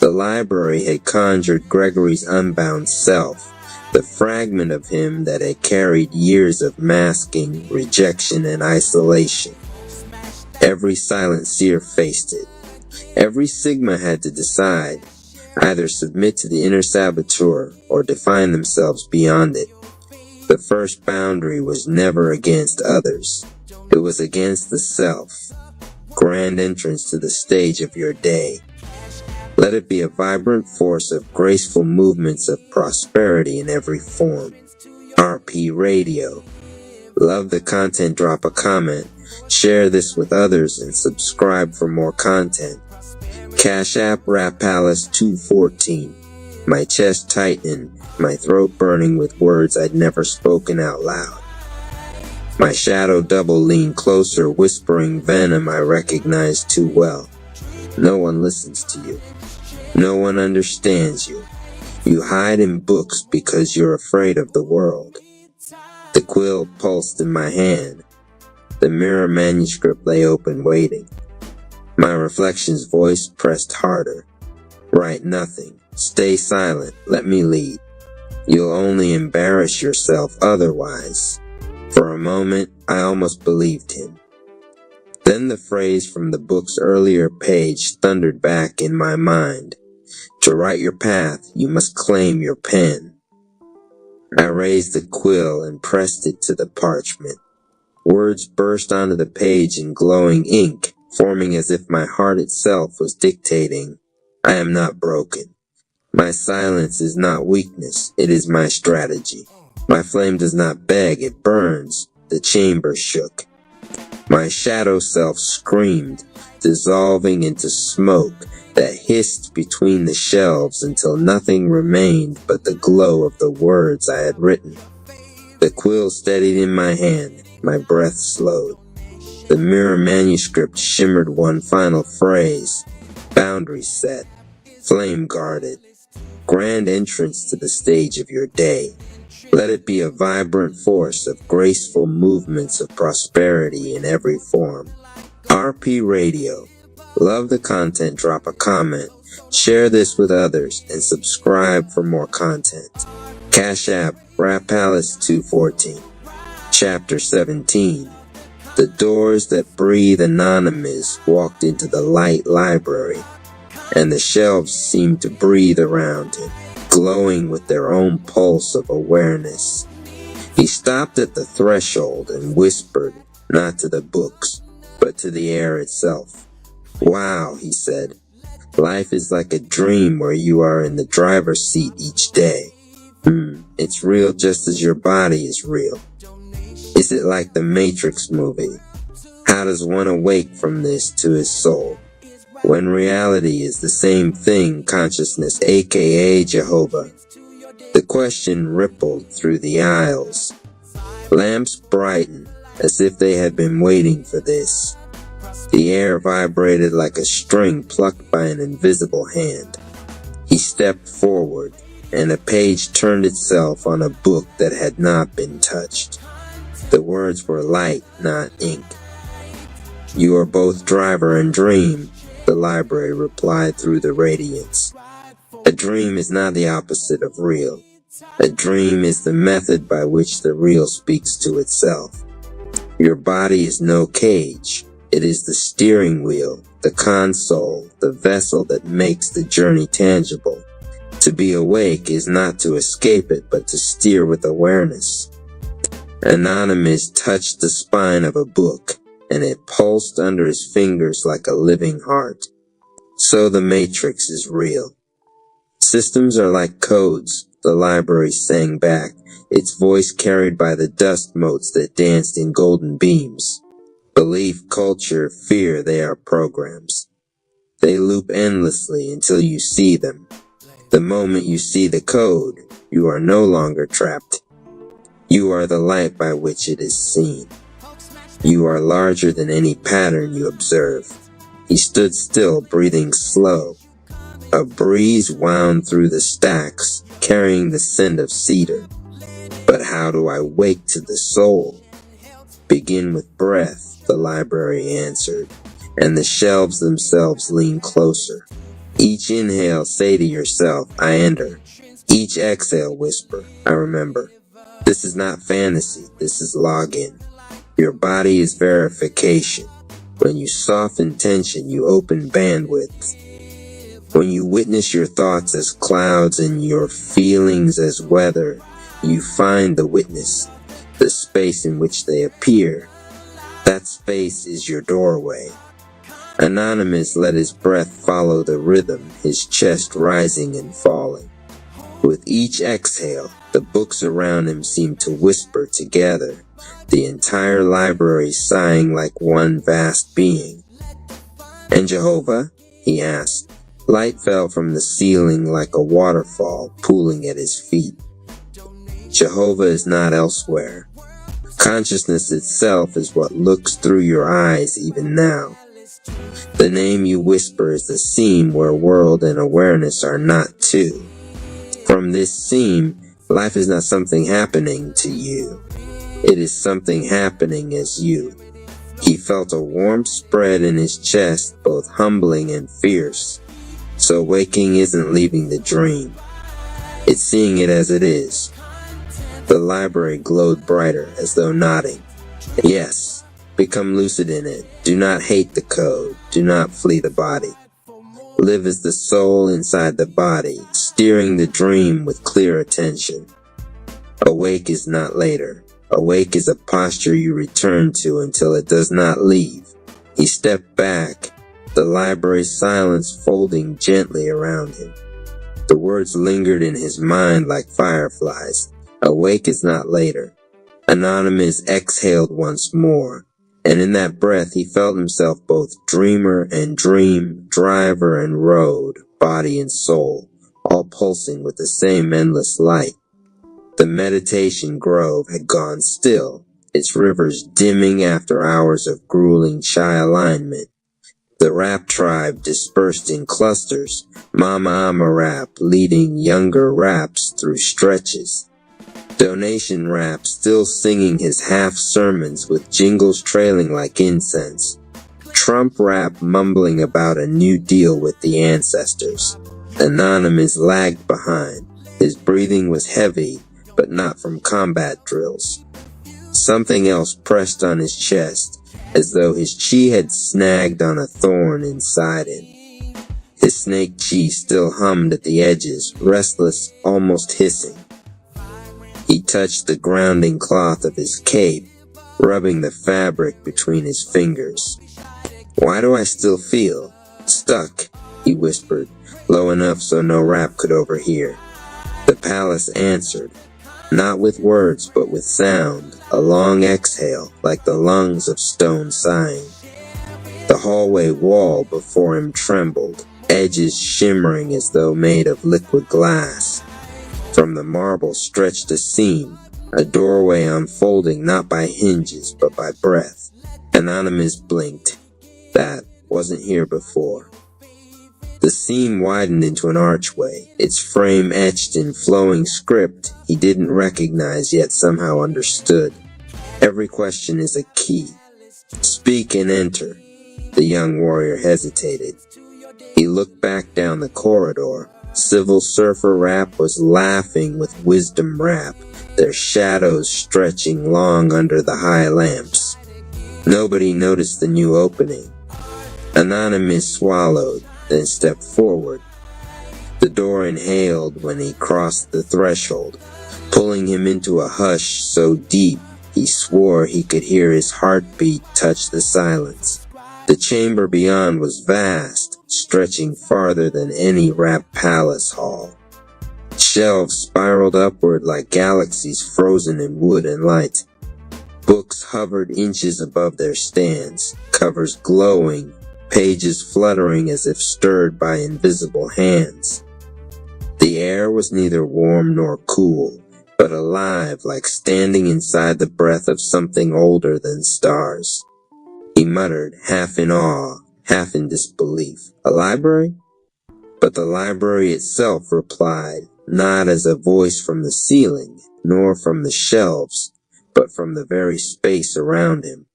The library had conjured Gregory's unbound self, the fragment of him that had carried years of masking, rejection, and isolation. Every silent seer faced it. Every Sigma had to decide, either submit to the inner saboteur or define themselves beyond it. The first boundary was never against others. It was against the self. Grand entrance to the stage of your day. Let it be a vibrant force of graceful movements of prosperity in every form. RP Radio. Love the content, drop a comment, share this with others, and subscribe for more content. Cash App Rap Palace 214. My chest tightened, my throat burning with words I'd never spoken out loud. My shadow double leaned closer, whispering venom I recognized too well. No one listens to you. No one understands you. You hide in books because you're afraid of the world. The quill pulsed in my hand. The mirror manuscript lay open, waiting. My reflection's voice pressed harder. Write nothing. Stay silent. Let me lead. You'll only embarrass yourself otherwise. For a moment, I almost believed him. Then the phrase from the book's earlier page thundered back in my mind. To write your path, you must claim your pen. I raised the quill and pressed it to the parchment. Words burst onto the page in glowing ink, forming as if my heart itself was dictating, I am not broken. My silence is not weakness, it is my strategy. My flame does not beg, it burns. The chamber shook. My shadow self screamed, dissolving into smoke that hissed between the shelves until nothing remained but the glow of the words I had written. The quill steadied in my hand, my breath slowed. The mirror manuscript shimmered one final phrase, boundary set, flame guarded, grand entrance to the stage of your day. Let it be a vibrant force of graceful movements of prosperity in every form. RP Radio. Love the content, drop a comment, share this with others, and subscribe for more content. Cash App, Rap Palace 214. Chapter 17. The doors that breathe anonymous walked into the light library, and the shelves seemed to breathe around him, glowing with their own pulse of awareness. He stopped at the threshold and whispered, not to the books, but to the air itself. Wow, he said. Life is like a dream where you are in the driver's seat each day. It's real just as your body is real. Is it like the Matrix movie? How does one awake from this to his soul? When reality is the same thing, consciousness, aka Jehovah. The question rippled through the aisles. Lamps brightened as if they had been waiting for this. The air vibrated like a string plucked by an invisible hand. He stepped forward, and a page turned itself on a book that had not been touched. The words were light, not ink. You are both driver and dream, the library replied through the radiance. A dream is not the opposite of real. A dream is the method by which the real speaks to itself. Your body is no cage. It is the steering wheel, the console, the vessel that makes the journey tangible. To be awake is not to escape it, but to steer with awareness. Anonymous touched the spine of a book, and it pulsed under his fingers like a living heart. So the Matrix is real. Systems are like codes, the library sang back, its voice carried by the dust motes that danced in golden beams. Belief, culture, fear, they are programs. They loop endlessly until you see them. The moment you see the code, you are no longer trapped. You are the light by which it is seen. You are larger than any pattern you observe. He stood still, breathing slow. A breeze wound through the stacks, carrying the scent of cedar. But how do I wake to the soul? Begin with breath, the library answered, and the shelves themselves leaned closer. Each inhale, say to yourself, I enter. Each exhale, whisper, I remember. This is not fantasy, this is login. Your body is verification. When you soften tension, you open bandwidth. When you witness your thoughts as clouds and your feelings as weather, you find the witness, the space in which they appear. That space is your doorway. Anonymous let his breath follow the rhythm, his chest rising and falling. With each exhale, the books around him seemed to whisper together, the entire library sighing like one vast being. And Jehovah? He asked. Light fell from the ceiling like a waterfall pooling at his feet. Jehovah is not elsewhere. Consciousness itself is what looks through your eyes even now. The name you whisper is the seam where world and awareness are not two. From this seam, life is not something happening to you. It is something happening as you. He felt a warmth spread in his chest, both humbling and fierce. So waking isn't leaving the dream. It's seeing it as it is. The library glowed brighter, as though nodding. Yes, Become lucid in it. Do not hate the code. Do not flee the body. Live as the soul inside the body, steering the dream with clear attention. Awake is not later. Awake is a posture you return to until it does not leave. He stepped back, the library's silence folding gently around him. The words lingered in his mind like fireflies. Awake is not later. Anonymous exhaled once more, and in that breath he felt himself both dreamer and dream, driver and road, body and soul, all pulsing with the same endless light. The meditation grove had gone still, its rivers dimming after hours of grueling chai alignment. The rap tribe dispersed in clusters, Mama Ama rap leading younger raps through stretches. Donation rap still singing his half sermons with jingles trailing like incense. Trump rap mumbling about a new deal with the ancestors. Anonymous lagged behind. His breathing was heavy, but not from combat drills. Something else pressed on his chest, as though his chi had snagged on a thorn inside him. His snake chi still hummed at the edges, restless, almost hissing. He touched the grounding cloth of his cape, rubbing the fabric between his fingers. Why do I still feel stuck? He whispered, low enough so no rap could overhear. The palace answered, not with words but with sound, a long exhale like the lungs of stone sighing. The hallway wall before him trembled, edges shimmering as though made of liquid glass. From the marble stretched a seam, a doorway unfolding not by hinges but by breath. Anonymous blinked. That wasn't here before. The seam widened into an archway, its frame etched in flowing script he didn't recognize yet somehow understood. Every question is a key. Speak and enter. The young warrior hesitated. He looked back down the corridor. Civil Surfer rap was laughing with wisdom rap, their shadows stretching long under the high lamps. Nobody noticed the new opening. Anonymous swallowed, then stepped forward. The door inhaled when he crossed the threshold, pulling him into a hush so deep he swore he could hear his heartbeat touch the silence. The chamber beyond was vast, stretching farther than any rap palace hall. Shelves spiraled upward like galaxies frozen in wood and light. Books hovered inches above their stands, covers glowing, pages fluttering as if stirred by invisible hands. The air was neither warm nor cool, but alive like standing inside the breath of something older than stars. He muttered, half in awe, half in disbelief, "A library?" But the library itself replied, not as a voice from the ceiling, nor from the shelves, but from the very space around him.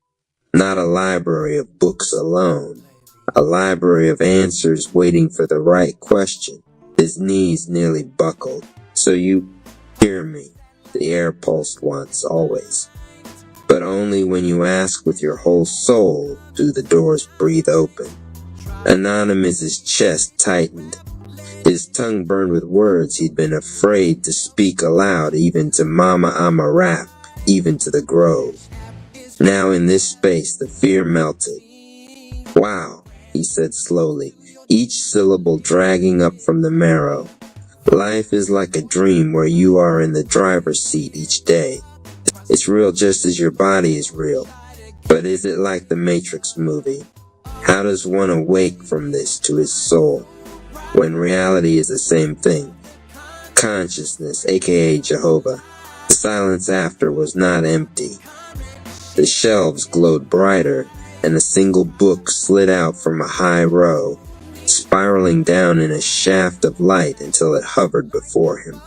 Not a library of books alone, a library of answers waiting for the right question. His knees nearly buckled. "So you hear me?" The air pulsed once, always. But only when you ask with your whole soul do the doors breathe open. Anonymous's chest tightened. His tongue burned with words he'd been afraid to speak aloud, even to Mama Ama rap, even to the grove. Now in this space the fear melted. "Wow," he said slowly, each syllable dragging up from the marrow. "Life is like a dream where you are in the driver's seat each day. It's real just as your body is real. But is it like the Matrix movie? How does one awake from this to his soul, when reality is the same thing? Consciousness, aka Jehovah. The silence after was not empty. The shelves glowed brighter, and a single book slid out from a high row, spiraling down in a shaft of light until it hovered before him.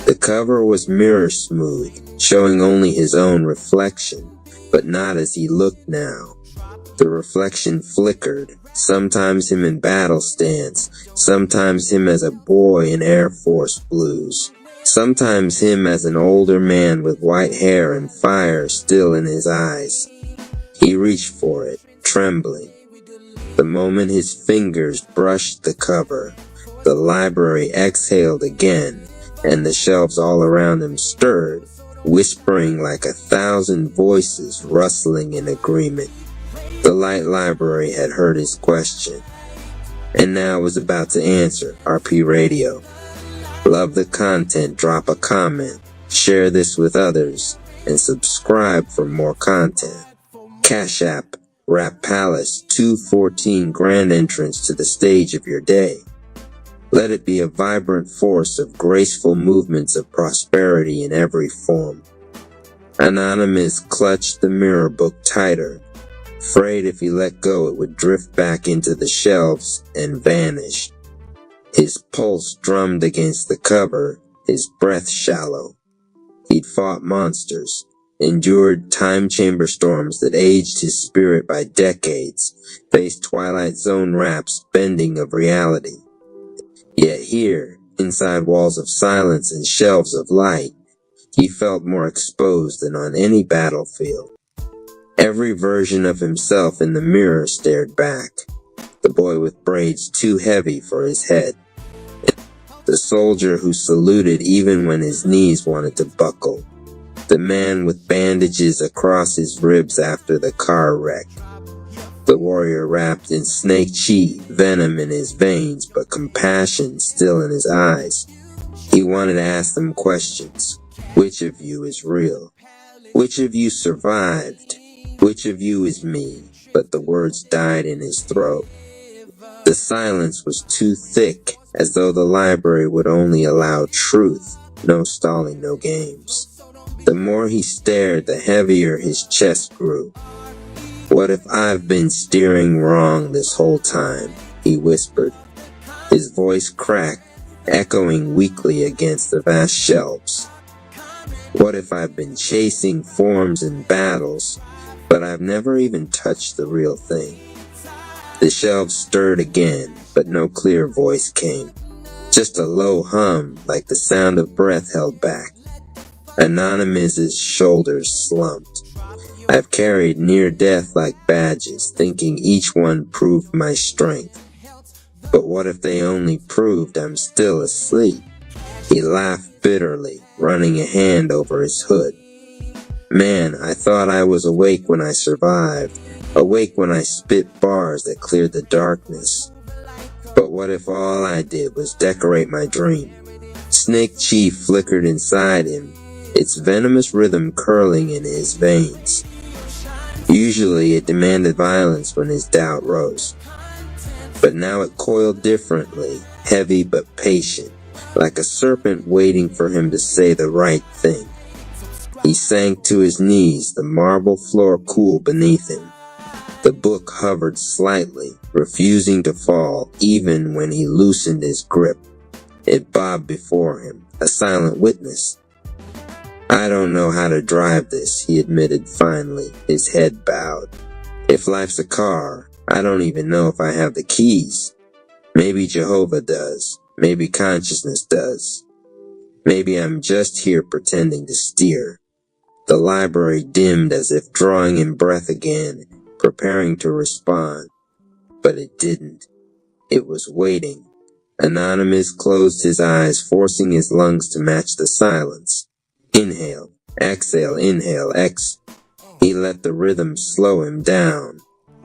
The cover was mirror smooth, showing only his own reflection, but not as he looked now. The reflection flickered, sometimes him in battle stance, sometimes him as a boy in Air Force blues, sometimes him as an older man with white hair and fire still in his eyes. He reached for it, trembling. The moment his fingers brushed the cover, the library exhaled again, and the shelves all around him stirred, whispering like 1,000 voices rustling in agreement. The light library had heard his question, and now was about to answer. RP Radio. Love the content, drop a comment, share this with others, and subscribe for more content. Cash App, Rap Palace, 214 grand entrance to the stage of your day. Let it be a vibrant force of graceful movements of prosperity in every form. Anonymous clutched the mirror book tighter, afraid if he let go it would drift back into the shelves and vanish. His pulse drummed against the cover, his breath shallow. He'd fought monsters, endured time chamber storms that aged his spirit by decades, faced Twilight Zone raps bending of reality. Yet here, inside walls of silence and shelves of light, he felt more exposed than on any battlefield. Every version of himself in the mirror stared back. The boy with braids too heavy for his head. The soldier who saluted even when his knees wanted to buckle. The man with bandages across his ribs after the car wreck. The warrior wrapped in snake chi, venom in his veins, but compassion still in his eyes. He wanted to ask them questions. Which of you is real? Which of you survived? Which of you is me? But the words died in his throat. The silence was too thick, as though the library would only allow truth, no stalling, no games. The more he stared, the heavier his chest grew. What if I've been steering wrong this whole time? He whispered. His voice cracked, echoing weakly against the vast shelves. What if I've been chasing forms and battles, but I've never even touched the real thing? The shelves stirred again, but no clear voice came. Just a low hum, like the sound of breath held back. Anonymous's shoulders slumped. I've carried near death like badges, thinking each one proved my strength. But what if they only proved I'm still asleep? He laughed bitterly, running a hand over his hood. Man, I thought I was awake when I survived, awake when I spit bars that cleared the darkness. But what if all I did was decorate my dream? Snake chi flickered inside him, its venomous rhythm curling in his veins. Usually it demanded violence when his doubt rose. But now it coiled differently, heavy but patient, like a serpent waiting for him to say the right thing. He sank to his knees, the marble floor cool beneath him. The book hovered slightly, refusing to fall even when he loosened his grip. It bobbed before him, a silent witness. I don't know how to drive this, he admitted finally, his head bowed. If life's a car, I don't even know if I have the keys. Maybe Jehovah does. Maybe consciousness does. Maybe I'm just here pretending to steer. The library dimmed as if drawing in breath again, preparing to respond. But it didn't. It was waiting. Anonymous closed his eyes, forcing his lungs to match the silence. Inhale, exhale, inhale, He let the rhythm slow him down.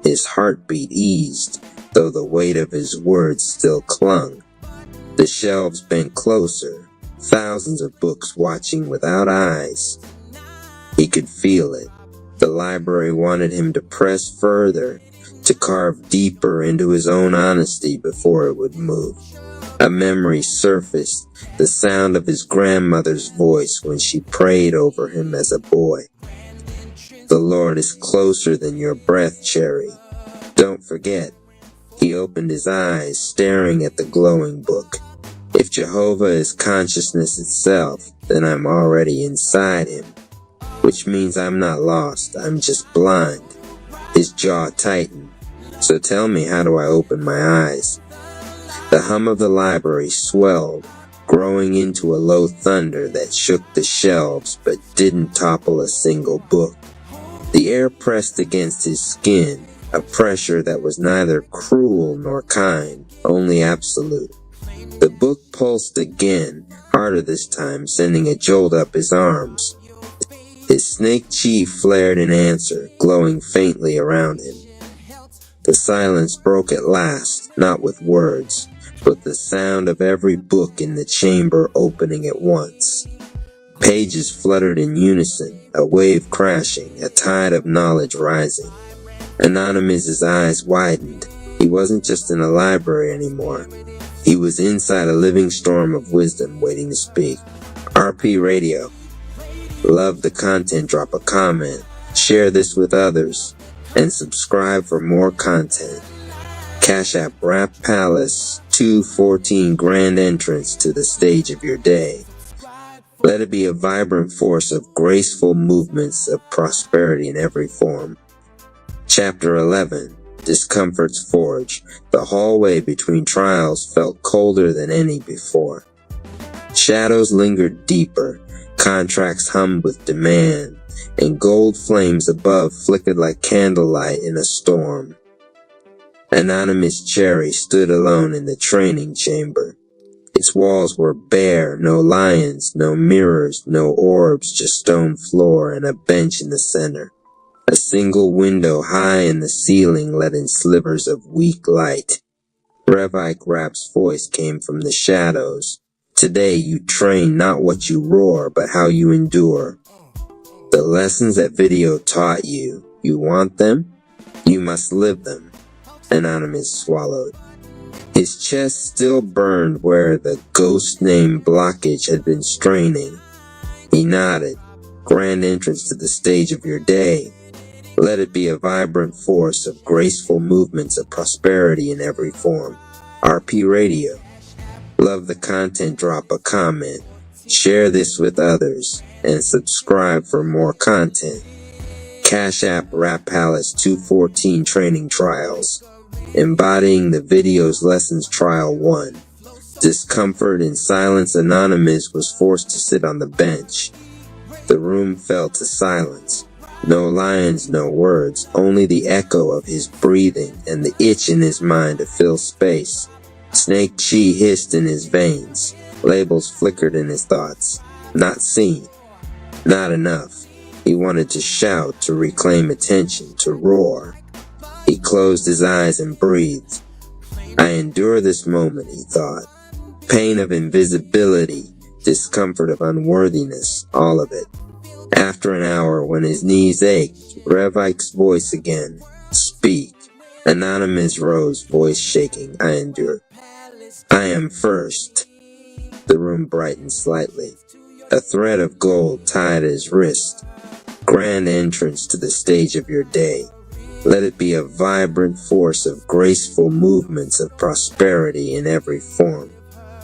His heartbeat eased, though the weight of his words still clung. The shelves bent closer, thousands of books watching without eyes. He could feel it. The library wanted him to press further, to carve deeper into his own honesty before it would move. A memory surfaced, the sound of his grandmother's voice when she prayed over him as a boy. The Lord is closer than your breath, Cherry. Don't forget. He opened his eyes, staring at the glowing book. If Jehovah is consciousness itself, then I'm already inside him. Which means I'm not lost, I'm just blind. His jaw tightened. So tell me, how do I open my eyes? The hum of the library swelled, growing into a low thunder that shook the shelves but didn't topple a single book. The air pressed against his skin, a pressure that was neither cruel nor kind, only absolute. The book pulsed again, harder this time, sending a jolt up his arms. His snake chi flared in answer, glowing faintly around him. The silence broke at last, not with words, but the sound of every book in the chamber opening at once. Pages fluttered in unison, a wave crashing, a tide of knowledge rising. Anonymous's eyes widened. He wasn't just in a library anymore. He was inside a living storm of wisdom waiting to speak. RP Radio. Love the content, drop a comment, share this with others, and subscribe for more content. Cash App Rap Palace 214 grand entrance to the stage of your day. Let it be a vibrant force of graceful movements of prosperity in every form. Chapter 11. Discomfort's Forge. The hallway between trials felt colder than any before. Shadows lingered deeper, contracts hummed with demand, and gold flames above flickered like candlelight in a storm. Anonymous Cherry stood alone in the training chamber. Its walls were bare, no lions, no mirrors, no orbs, just stone floor and a bench in the center. A single window high in the ceiling let in slivers of weak light. Rev Ike Rap's voice came from the shadows. Today you train not what you roar, but how you endure. The lessons that video taught you, you want them? You must live them. Anonymous swallowed. His chest still burned where the ghost-name blockage had been straining. He nodded. Grand entrance to the stage of your day. Let it be a vibrant force of graceful movements of prosperity in every form. RP Radio. Love the content, drop a comment, share this with others, and subscribe for more content. Cash App Rap Palace 214 Training Trials. Embodying the video's lessons trial 1. Discomfort in silence. Anonymous was forced to sit on the bench. The room fell to silence. No lions, no words, only the echo of his breathing and the itch in his mind to fill space. Snake chi hissed in his veins. Labels flickered in his thoughts. Not seen. Not enough. He wanted to shout, to reclaim attention, to roar. He closed his eyes and breathed. I endure this moment, he thought. Pain of invisibility, discomfort of unworthiness, all of it. After an hour, when his knees ached, Rev Ike's voice again. Speak. Anonymous rose, voice shaking. I endure. I am first. The room brightened slightly. A thread of gold tied at his wrist. Grand entrance to the stage of your day. Let it be a vibrant force of graceful movements of prosperity in every form.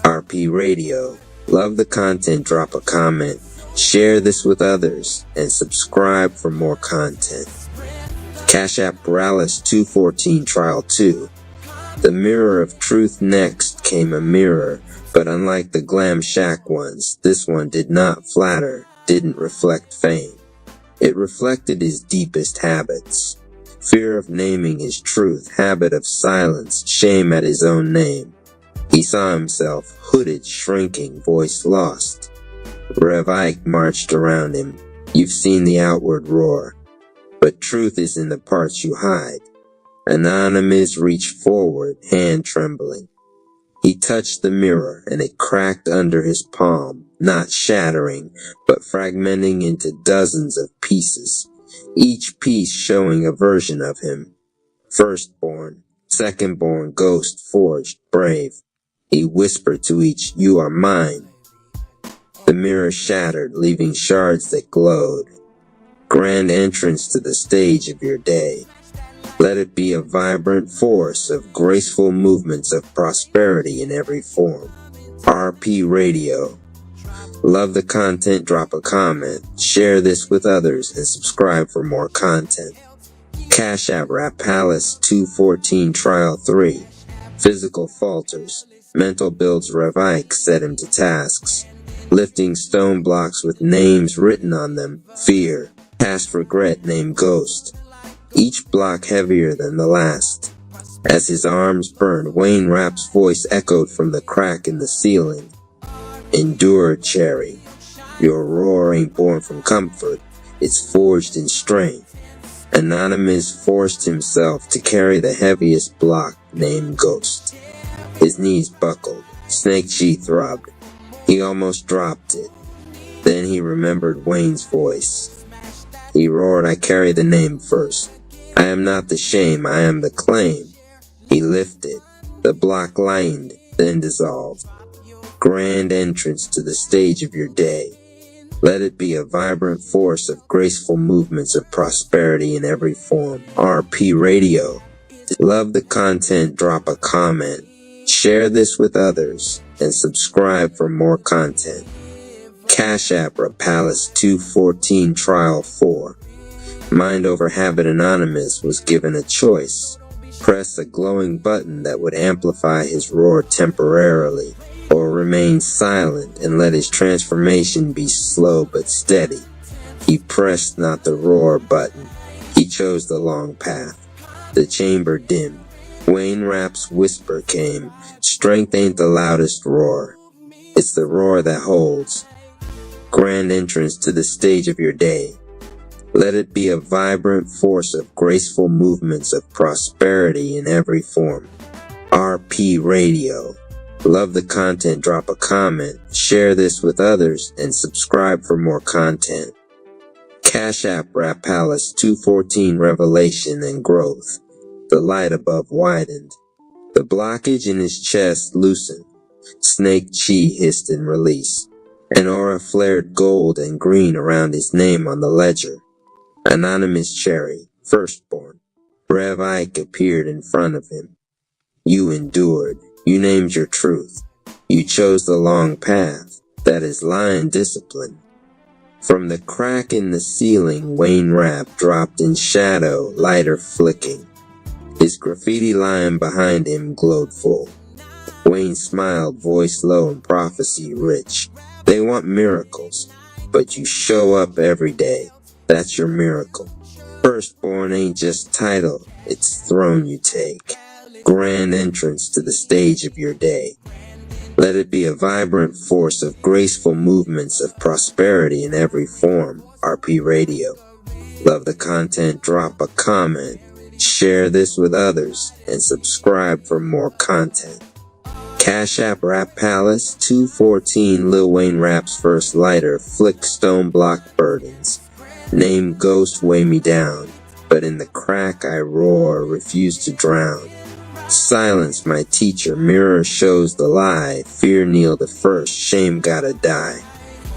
RP Radio. Love the content, drop a comment, share this with others, and subscribe for more content. Cash App Paralysis 214 Trial 2. The mirror of truth. Next came a mirror, but unlike the Glam Shack ones, this one did not flatter, didn't reflect fame. It reflected his deepest habits. Fear of naming his truth, habit of silence, shame at his own name. He saw himself, hooded, shrinking, voice lost. Rev Ike marched around him. You've seen the outward roar, but truth is in the parts you hide. Anonymous reached forward, hand trembling. He touched the mirror, and it cracked under his palm, not shattering, but fragmenting into dozens of pieces, each piece showing a version of him. Firstborn, secondborn, ghost, forged, brave. He whispered to each, you are mine. The mirror shattered, leaving shards that glowed. Grand entrance to the stage of your day. Let it be a vibrant force of graceful movements of prosperity in every form. RP Radio. Love the content, drop a comment, share this with others, and subscribe for more content. Cash App Rap Palace 214 Trial 3. Physical falters. Mental builds. Rev Ike set him to tasks. Lifting stone blocks with names written on them. Fear. Past regret named Ghost, each block heavier than the last. As his arms burned, Wayne Rapp's voice echoed from the crack in the ceiling. Endure, Cherry. Your roar ain't born from comfort, it's forged in strength. Anonymous forced himself to carry the heaviest block named Ghost. His knees buckled, Snake Chi throbbed. He almost dropped it. Then he remembered Wayne's voice. He roared, I carry the name first. I am not the shame, I am the claim. He lifted. The block lightened, then dissolved. Grand entrance to the stage of your day. Let it be a vibrant force of graceful movements of prosperity in every form. RP Radio. Love the content, drop a comment. Share this with others and subscribe for more content. Cash App Rapalis 214 Trial 4. Mind Over Habit Anonymous was given a choice. Press a glowing button that would amplify his roar temporarily, or remain silent and let his transformation be slow but steady. He pressed not the roar button. He chose the long path. The chamber dimmed. Wayne Rapp's whisper came. Strength ain't the loudest roar. It's the roar that holds. Grand entrance to the stage of your day. Let it be a vibrant force of graceful movements of prosperity in every form. RP Radio. Love the content, drop a comment, share this with others, and subscribe for more content. Cash App Rapalis 214 Revelation and Growth. The light above widened. The blockage in his chest loosened. Snake Chi hissed in release. An aura flared gold and green around his name on the ledger. Anonymous Cherry, firstborn. Rev Ike appeared in front of him. You endured. You named your truth. You chose the long path. That is lion discipline. From the crack in the ceiling, Wayne Rapp dropped in shadow, lighter flicking. His graffiti lion behind him glowed full. Wayne smiled, voice low and prophecy rich. They want miracles, but you show up every day. That's your miracle. Firstborn ain't just title, it's throne you take. Grand entrance to the stage of your day. Let it be a vibrant force of graceful movements of prosperity in every form. RP Radio. Love the content, drop a comment, share this with others, and subscribe for more content. Cash App Rapalis 214 Lil Wayne Rapp's first lighter, flick stone block burdens. Name Ghost weigh me down, but in the crack I roar, refuse to drown. Silence my teacher, mirror shows the lie, fear kneel the first, shame gotta die.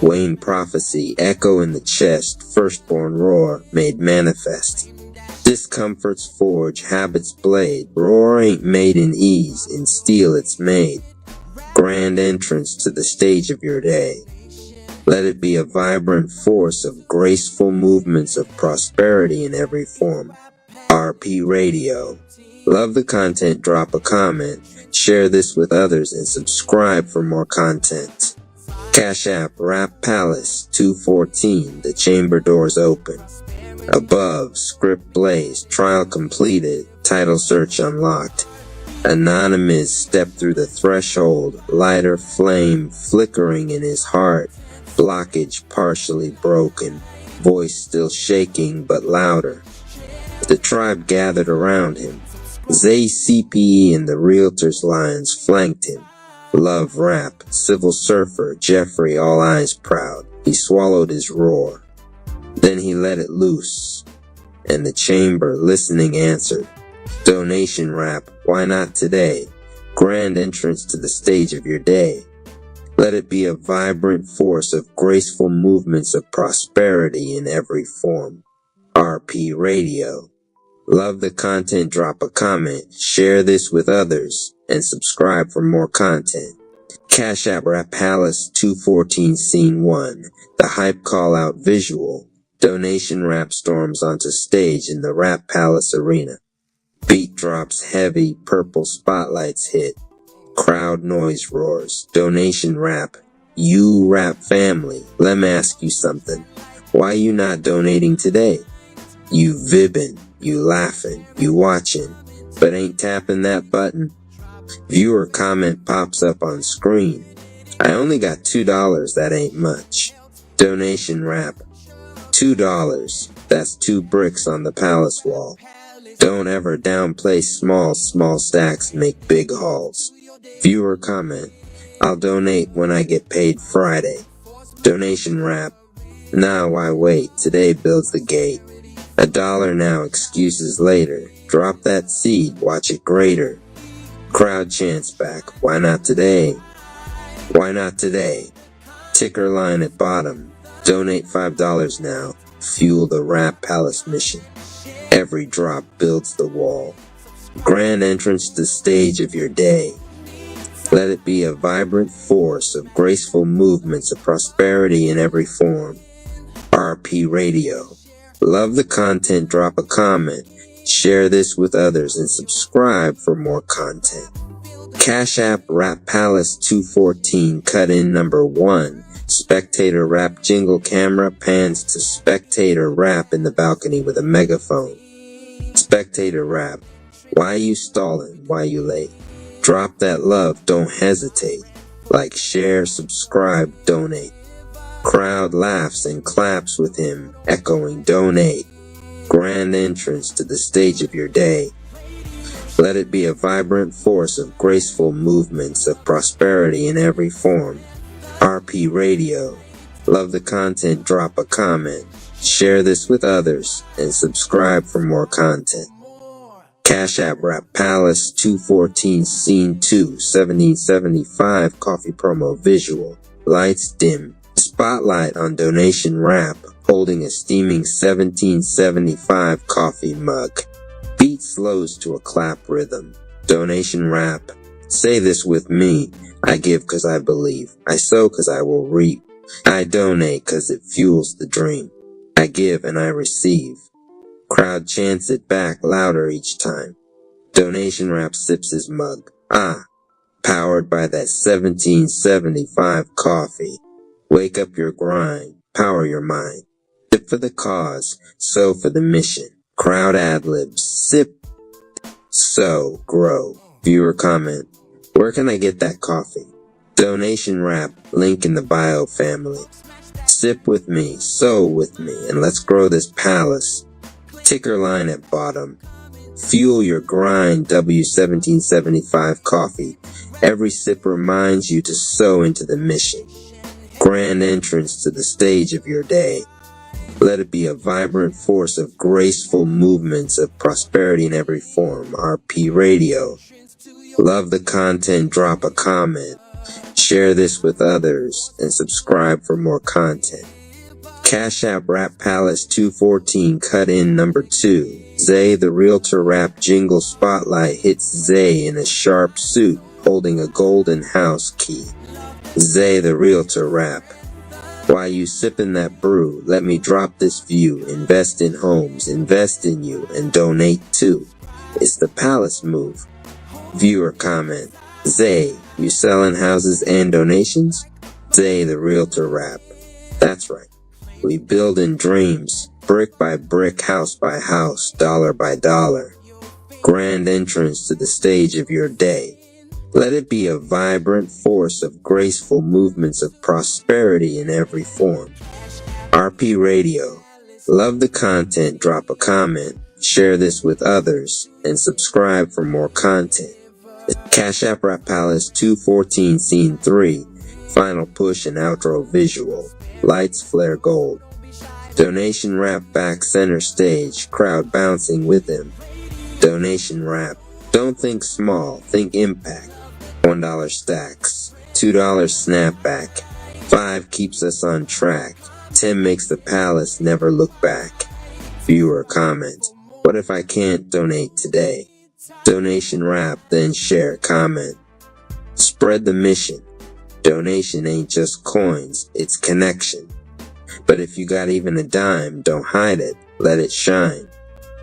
Wayne prophecy, echo in the chest, firstborn roar, made manifest. Discomfort's forge, habits blade, roar ain't made in ease, in steel it's made. Grand entrance to the stage of your day. Let it be a vibrant force of graceful movements of prosperity in every form. RP Radio. Love the content, drop a comment, share this with others, and subscribe for more content. Cash App Rapalis 214, the chamber doors open. Above, script blazed, trial completed, title search unlocked. Anonymous stepped through the threshold, lighter flame flickering in his heart, blockage partially broken, voice still shaking but louder. The tribe gathered around him. Zay CPE and the Realtors Lions flanked him. Love Rap, Civil Surfer, Jeffrey, all eyes proud. He swallowed his roar. Then he let it loose, and the chamber, listening, answered. Donation Rap, why not today? Grand entrance to the stage of your day. Let it be a vibrant force of graceful movements of prosperity in every form. RP Radio. Love the content, drop a comment, share this with others, and subscribe for more content. Cash App Rapalis 214 Scene 1, the hype call out visual. Donation Rap storms onto stage in the Rap Palace Arena. Beat drops heavy, purple spotlights hit. Crowd noise roars. Donation Rap. You Rap family, let me ask you something. Why you not donating today? You vibbing, you laughing, you watching, but ain't tapping that button? Viewer comment pops up on screen. I only got $2, that ain't much. Donation wrap. $2, that's 2 bricks on the palace wall. Don't ever downplay small stacks make big hauls. Viewer comment. I'll donate when I get paid Friday. Donation wrap. Nah, why wait? Today builds the gate. $1 now, excuses later. Drop that seed, watch it greater. Crowd chants back. Why not today? Why not today? Ticker line at bottom. Donate $5 now. Fuel the Rap Palace mission. Every drop builds the wall. Grand entrance to the stage of your day. Let it be a vibrant force of graceful movements of prosperity in every form. RP Radio. Love the content, drop a comment, share this with others, and subscribe for more content. Cash App Rap Palace 214 cut in number 1. Spectator rap jingle camera pans to spectator rap in the balcony with a megaphone. Spectator rap. Why you stalling? Why you late? Drop that love, don't hesitate. Like, share, subscribe, donate. Crowd laughs and claps with him, echoing donate. Grand entrance to the stage of your day. Let it be a vibrant force of graceful movements of prosperity in every form. RP Radio. Love the content, drop a comment, share this with others, and subscribe for more content. Cash App Rap Palace 214 Scene 2 1775 Coffee Promo Visual. Lights dim. Spotlight on Donation Rap holding a steaming 1775 coffee mug. Beat slows to a clap rhythm. Donation Rap. Say this with me. I give cause I believe. I sow cause I will reap. I donate cause it fuels the dream. I give and I receive. Crowd chants it back louder each time. Donation Rap sips his mug. Powered by that 1775 coffee. Wake up your grind. Power your mind. Sip for the cause. Sow for the mission. Crowd ad-libs. Sip. Sow. Grow. Viewer comment. Where can I get that coffee? Donation Rap. Link in the bio, family. Sip with me. Sow with me. And let's grow this palace. Ticker line at bottom. Fuel your grind, W1775 coffee. Every sip reminds you to sow into the mission. Grand entrance to the stage of your day. Let it be a vibrant force of graceful movements of prosperity in every form. RP Radio. Love the content, drop a comment. Share this with others, and subscribe for more content. Cash App Rap Palace 214 cut in number 2. Zay the Realtor Rap jingle spotlight hits Zay in a sharp suit holding a golden house key. Zay the Realtor Rap. While you sippin' that brew, let me drop this view. Invest in homes, invest in you, and donate too. It's the Palace move. Viewer comment. Zay, you selling houses and donations? Zay the Realtor Rap. That's right. We build in dreams, brick by brick, house by house, dollar by dollar. Grand entrance to the stage of your day. Let it be a vibrant force of graceful movements of prosperity in every form. RP Radio. Love the content, drop a comment, share this with others, and subscribe for more content. Cash App Rap Palace 214 Scene 3. Final push and outro visual. Lights flare gold. Donation Rap back center stage, crowd bouncing with him. Donation Rap. Don't think small, think impact. $1 stacks. $2 snapback. 5 keeps us on track. 10 makes the palace never look back. Viewer comment. What if I can't donate today? Donation Rap, then share, comment. Spread the mission. Donation ain't just coins, it's connection. But if you got even a dime, don't hide it, let it shine.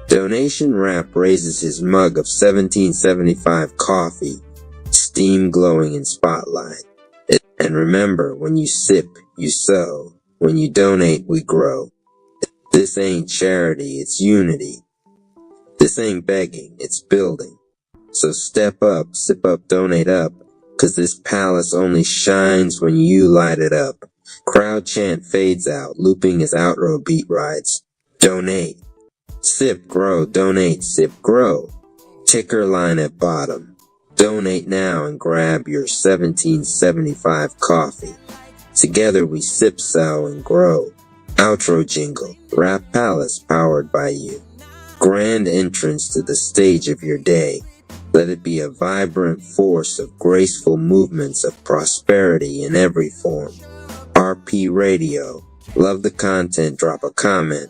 Donation Rap raises his mug of 1775 coffee, steam glowing in spotlight. And remember, when you sip, you sow. When you donate, we grow. This ain't charity, it's unity. This ain't begging, it's building. So step up, sip up, donate up, 'cause this palace only shines when you light it up. Crowd chant fades out, looping his outro beat rides. Donate. Sip, grow, donate, sip, grow. Ticker line at bottom. Donate now and grab your 1775 coffee. Together we sip, sow, and grow. Outro jingle, Rap Palace powered by you. Grand entrance to the stage of your day. Let it be a vibrant force of graceful movements of prosperity in every form. RP Radio. Love the content, drop a comment.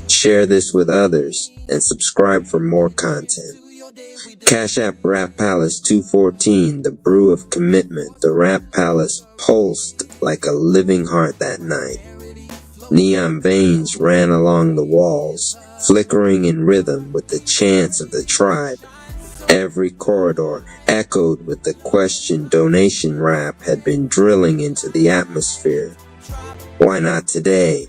Share this with others, and subscribe for more content. Cash App Rap Palace 214, the brew of commitment. The Rap Palace pulsed like a living heart that night. Neon veins ran along the walls, flickering in rhythm with the chants of the tribe. Every corridor echoed with the question donation rap had been drilling into the atmosphere. Why not today?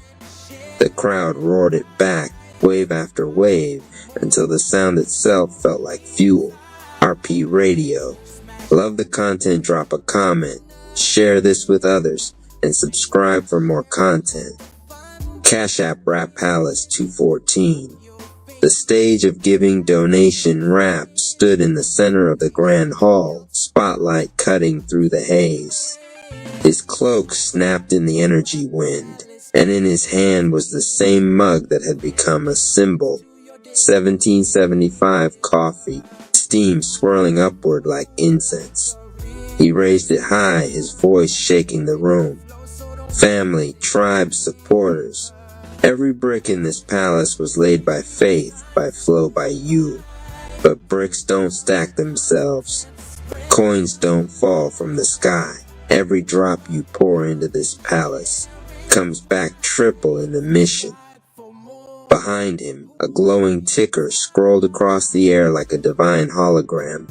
The crowd roared it back, wave after wave, until the sound itself felt like fuel. RP Radio. Love the content, drop a comment, share this with others, and subscribe for more content. Cash App Rap Palace 214. The stage of giving donation rap stood in the center of the grand hall, spotlight cutting through the haze. His cloak snapped in the energy wind, and in his hand was the same mug that had become a symbol. 1775 coffee, steam swirling upward like incense. He raised it high, his voice shaking the room. Family, tribe, supporters. Every brick in this palace was laid by faith, by flow, by you. But bricks don't stack themselves. Coins don't fall from the sky. Every drop you pour into this palace comes back triple in the mission. Behind him, a glowing ticker scrolled across the air like a divine hologram.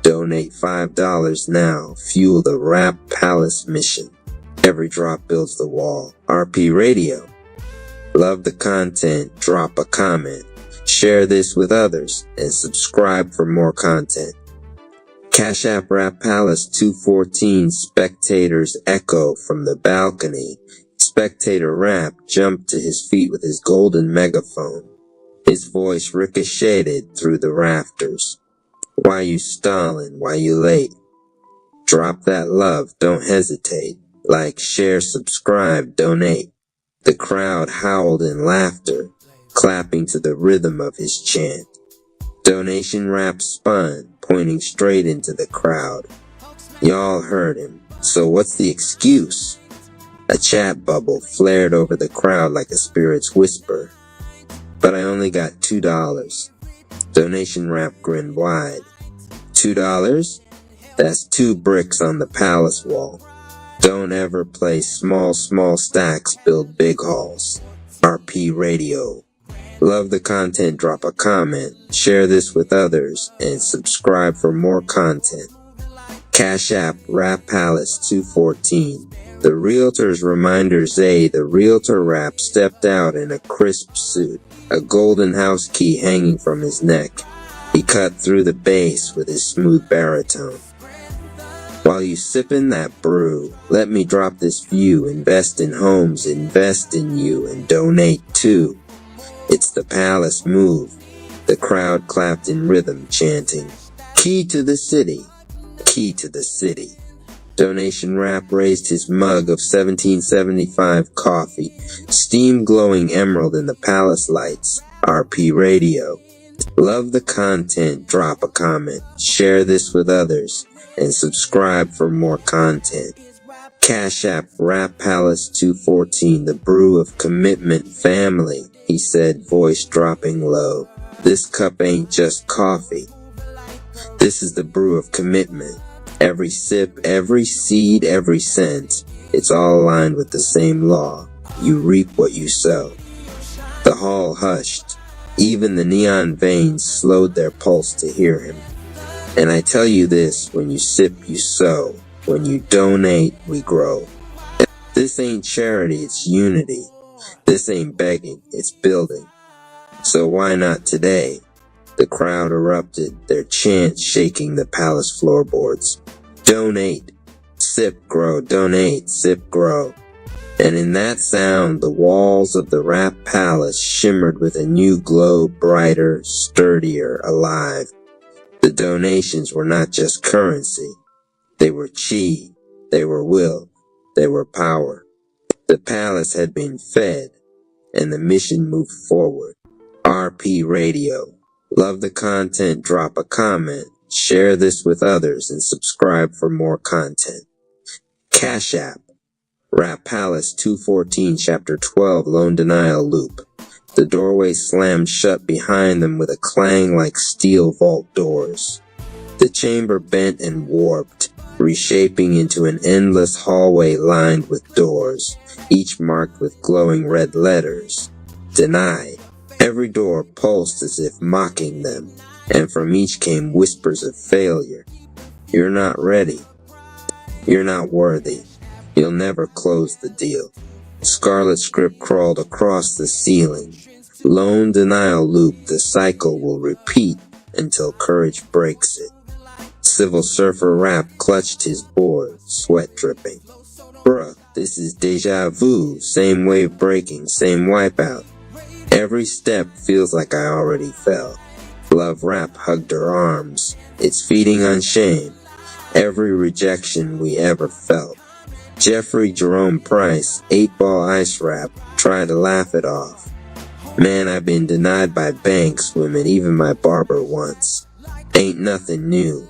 Donate $5 now. Fuel the Rap Palace mission. Every drop builds the wall. RP Radio. Love the content, drop a comment, share this with others, and subscribe for more content. Cash App Rap Palace 214 spectators echo from the balcony. Spectator Rap jumped to his feet with his golden megaphone. His voice ricocheted through the rafters. Why you stalling? Why you late? Drop that love, don't hesitate. Like, share, subscribe, donate. The crowd howled in laughter, clapping to the rhythm of his chant. Donation rap spun, pointing straight into the crowd. Y'all heard him, so what's the excuse? A chat bubble flared over the crowd like a spirit's whisper. But I only got $2. Donation rap grinned wide. $2? That's 2 bricks on the palace wall. Don't ever play small stacks, build big halls. RP Radio. Love the content, drop a comment, share this with others, and subscribe for more content. Cash App Rap Palace 214. The Realtor's Reminder Zay, the Realtor Rap, stepped out in a crisp suit, a golden house key hanging from his neck. He cut through the bass with his smooth baritone. While you sippin' that brew, let me drop this view. Invest in homes, invest in you, and donate too. It's the palace move. The crowd clapped in rhythm, chanting, Key to the city, key to the city. Donation Rap raised his mug of 1775 coffee, steam glowing emerald in the palace lights. RP Radio. Love the content, drop a comment, share this with others, and subscribe for more content. Cash App Rap Palace 214, the brew of commitment family, he said, voice dropping low. This cup ain't just coffee. This is the brew of commitment. Every sip, every seed, every cent, it's all aligned with the same law. You reap what you sow. The hall hushed. Even the neon veins slowed their pulse to hear him. And I tell you this, when you sip, you sow. When you donate, we grow. This ain't charity, it's unity. This ain't begging, it's building. So why not today? The crowd erupted, their chants shaking the palace floorboards. Donate. Sip, grow, donate, sip, grow. And in that sound, the walls of the Rap Palace shimmered with a new glow, brighter, sturdier, alive. The donations were not just currency. They were chi, they were will, they were power. The palace had been fed, and the mission moved forward. RP Radio. Love the content, drop a comment, share this with others, and subscribe for more content. Cash App. Rap Palace 214 Chapter 12 Loan Denial Loop. The doorway slammed shut behind them with a clang like steel vault doors. The chamber bent and warped, reshaping into an endless hallway lined with doors, each marked with glowing red letters. Denied. Every door pulsed as if mocking them, and from each came whispers of failure. You're not ready. You're not worthy. You'll never close the deal. Scarlet script crawled across the ceiling. Loan denial loop, the cycle will repeat until courage breaks it. Civil Surfer Rap clutched his board, sweat dripping. Bruh, this is deja vu, same wave breaking, same wipeout. Every step feels like I already fell. Love Rap hugged her arms, it's feeding on shame. Every rejection we ever felt. Jeffrey Jerome Price, 8-Ball Ice Rap, tried to laugh it off. Man, I've been denied by banks, women, even my barber once. Ain't nothing new.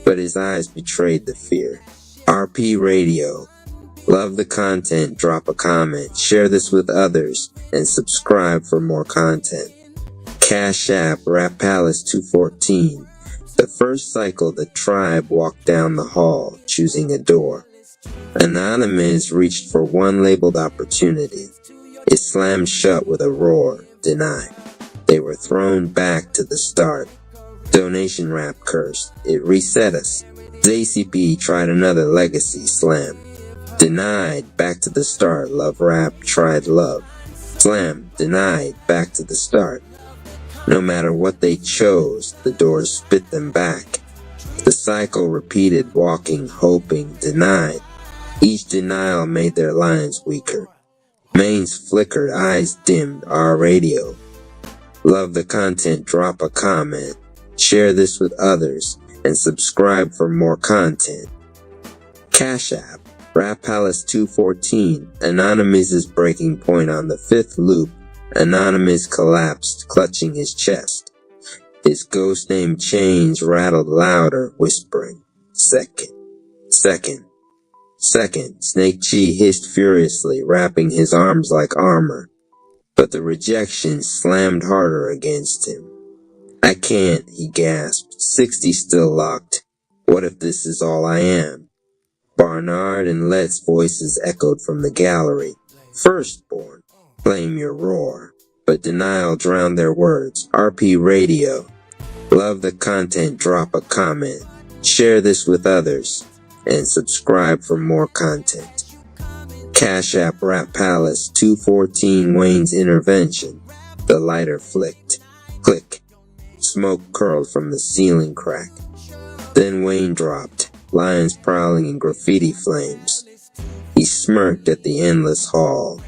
But his eyes betrayed the fear. RP Radio. Love the content, drop a comment, share this with others, and subscribe for more content. Cash App, Rap Palace 214. The first cycle, the tribe walked down the hall, choosing a door. Anonymous reached for one labeled opportunity. It slammed shut with a roar, denied. They were thrown back to the start. Donation Rap cursed. It reset us. ZCP tried another legacy slam. Denied, back to the start. Love Rap tried love. Slam, denied, back to the start. No matter what they chose, the doors spit them back. The cycle repeated, walking, hoping, denied. Each denial made their lines weaker. Mains flickered, eyes dimmed, R Radio. Love the content, drop a comment, share this with others, and subscribe for more content. Cash App, Rap Palace 214, Anonymous' breaking point on the fifth loop. Anonymous collapsed, clutching his chest. His ghost name chains rattled louder, whispering, Second. Snake Chi hissed furiously, wrapping his arms like armor. But the rejection slammed harder against him. I can't, he gasped. 60 still locked. What if this is all I am? Barnard and Let's voices echoed from the gallery. Firstborn, claim your roar. But denial drowned their words. RP Radio. Love the content, drop a comment. Share this with others. And subscribe for more content. Cash App, Rap Palace 214, Wayne's intervention. The lighter flicked. Click. Smoke curled from the ceiling crack. Then Wayne dropped, lions prowling in graffiti flames. He smirked at the endless hall.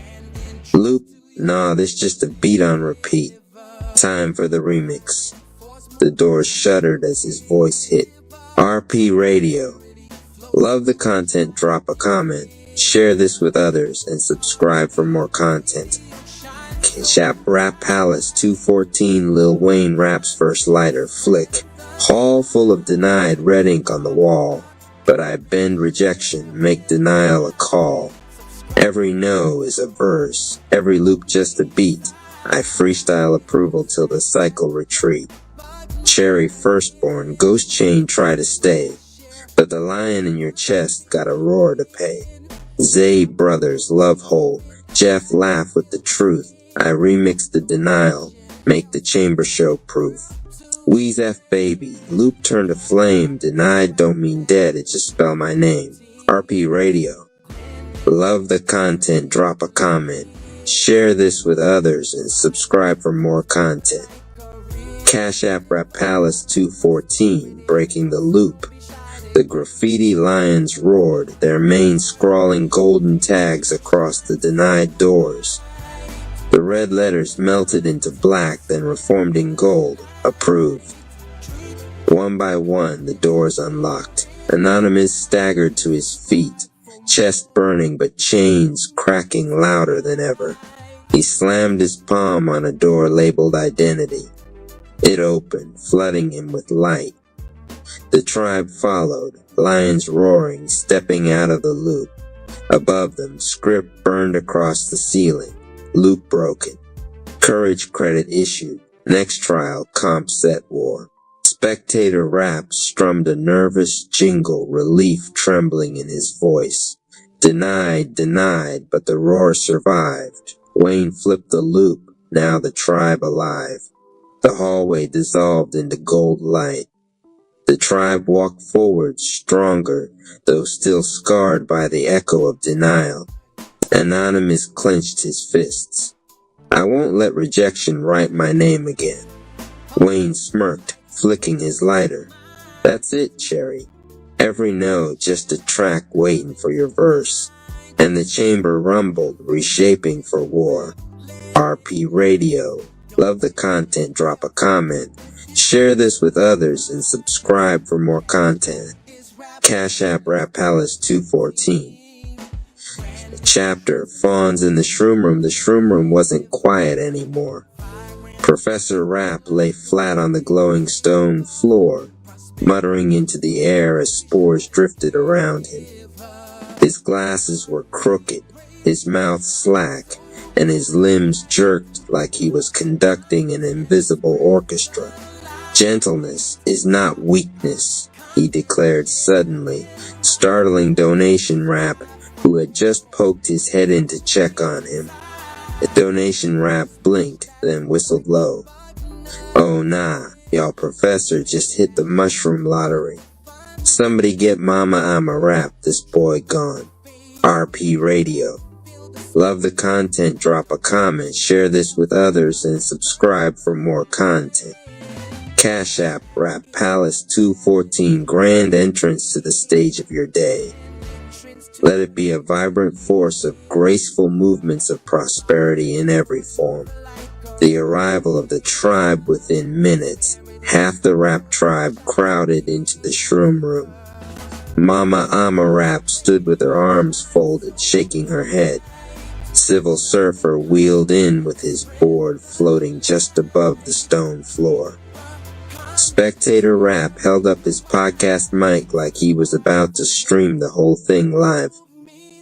Loop? Nah, this just a beat on repeat. Time for the remix. The doors shuddered as his voice hit. RP Radio. Love the content, drop a comment, share this with others, and subscribe for more content. Cash App, Rap Palace 214, Lil Wayne raps first lighter, flick. Hall full of denied, red ink on the wall. But I bend rejection, make denial a call. Every no is a verse, every loop just a beat. I freestyle approval till the cycle retreat. Cherry Firstborn, Ghost Chain try to stay. But the lion in your chest got a roar to pay. Zay Brothers, Love Hole, Jeff Laugh with the truth. I remix the denial, make the chamber show proof. Wheeze F Baby, loop turned to flame. Denied don't mean dead, it just spell my name. RP Radio. Love the content, drop a comment. Share this with others and subscribe for more content. Cash App Rap Palace 214, breaking the loop. The graffiti lions roared, their manes scrawling golden tags across the denied doors. The red letters melted into black, then reformed in gold. Approved. One by one, the doors unlocked. Anonymous staggered to his feet, chest burning but chains cracking louder than ever. He slammed his palm on a door labeled Identity. It opened, flooding him with light. The tribe followed, lions roaring, stepping out of the loop. Above them, script burned across the ceiling. Loop broken. Courage credit issued. Next trial, comp set war. Spectator Rap strummed a nervous jingle, relief trembling in his voice. Denied, but the roar survived. Wayne flipped the loop, now the tribe alive. The hallway dissolved into gold light. The tribe walked forward, stronger, though still scarred by the echo of denial. Anonymous clenched his fists. I won't let rejection write my name again. Wayne smirked, flicking his lighter. That's it, Cherry. Every note just a track waiting for your verse. And the chamber rumbled, reshaping for war. RP Radio. Love the content, drop a comment. Share this with others and subscribe for more content. Cash App Rap Palace 214. Chapter, Fawns in the Shroom Room. The Shroom Room wasn't quiet anymore. Professor Rap lay flat on the glowing stone floor, muttering into the air as spores drifted around him. His glasses were crooked, his mouth slack, and his limbs jerked like he was conducting an invisible orchestra. Gentleness is not weakness, he declared suddenly, startling Donation Rap, who had just poked his head in to check on him. The Donation Rap blinked, then whistled low. Oh nah, y'all professor just hit the mushroom lottery. Somebody get Mama I'm a Rap, this boy gone. RP Radio. Love the content, drop a comment, share this with others, and subscribe for more content. Cash App Rap Palace 214, grand entrance to the stage of your day. Let it be a vibrant force of graceful movements of prosperity in every form. The arrival of the tribe within minutes. Half the rap tribe crowded into the shroom room. Mama Ama Rap stood with her arms folded, shaking her head. Civil Surfer wheeled in with his board floating just above the stone floor. Spectator Rap held up his podcast mic like he was about to stream the whole thing live.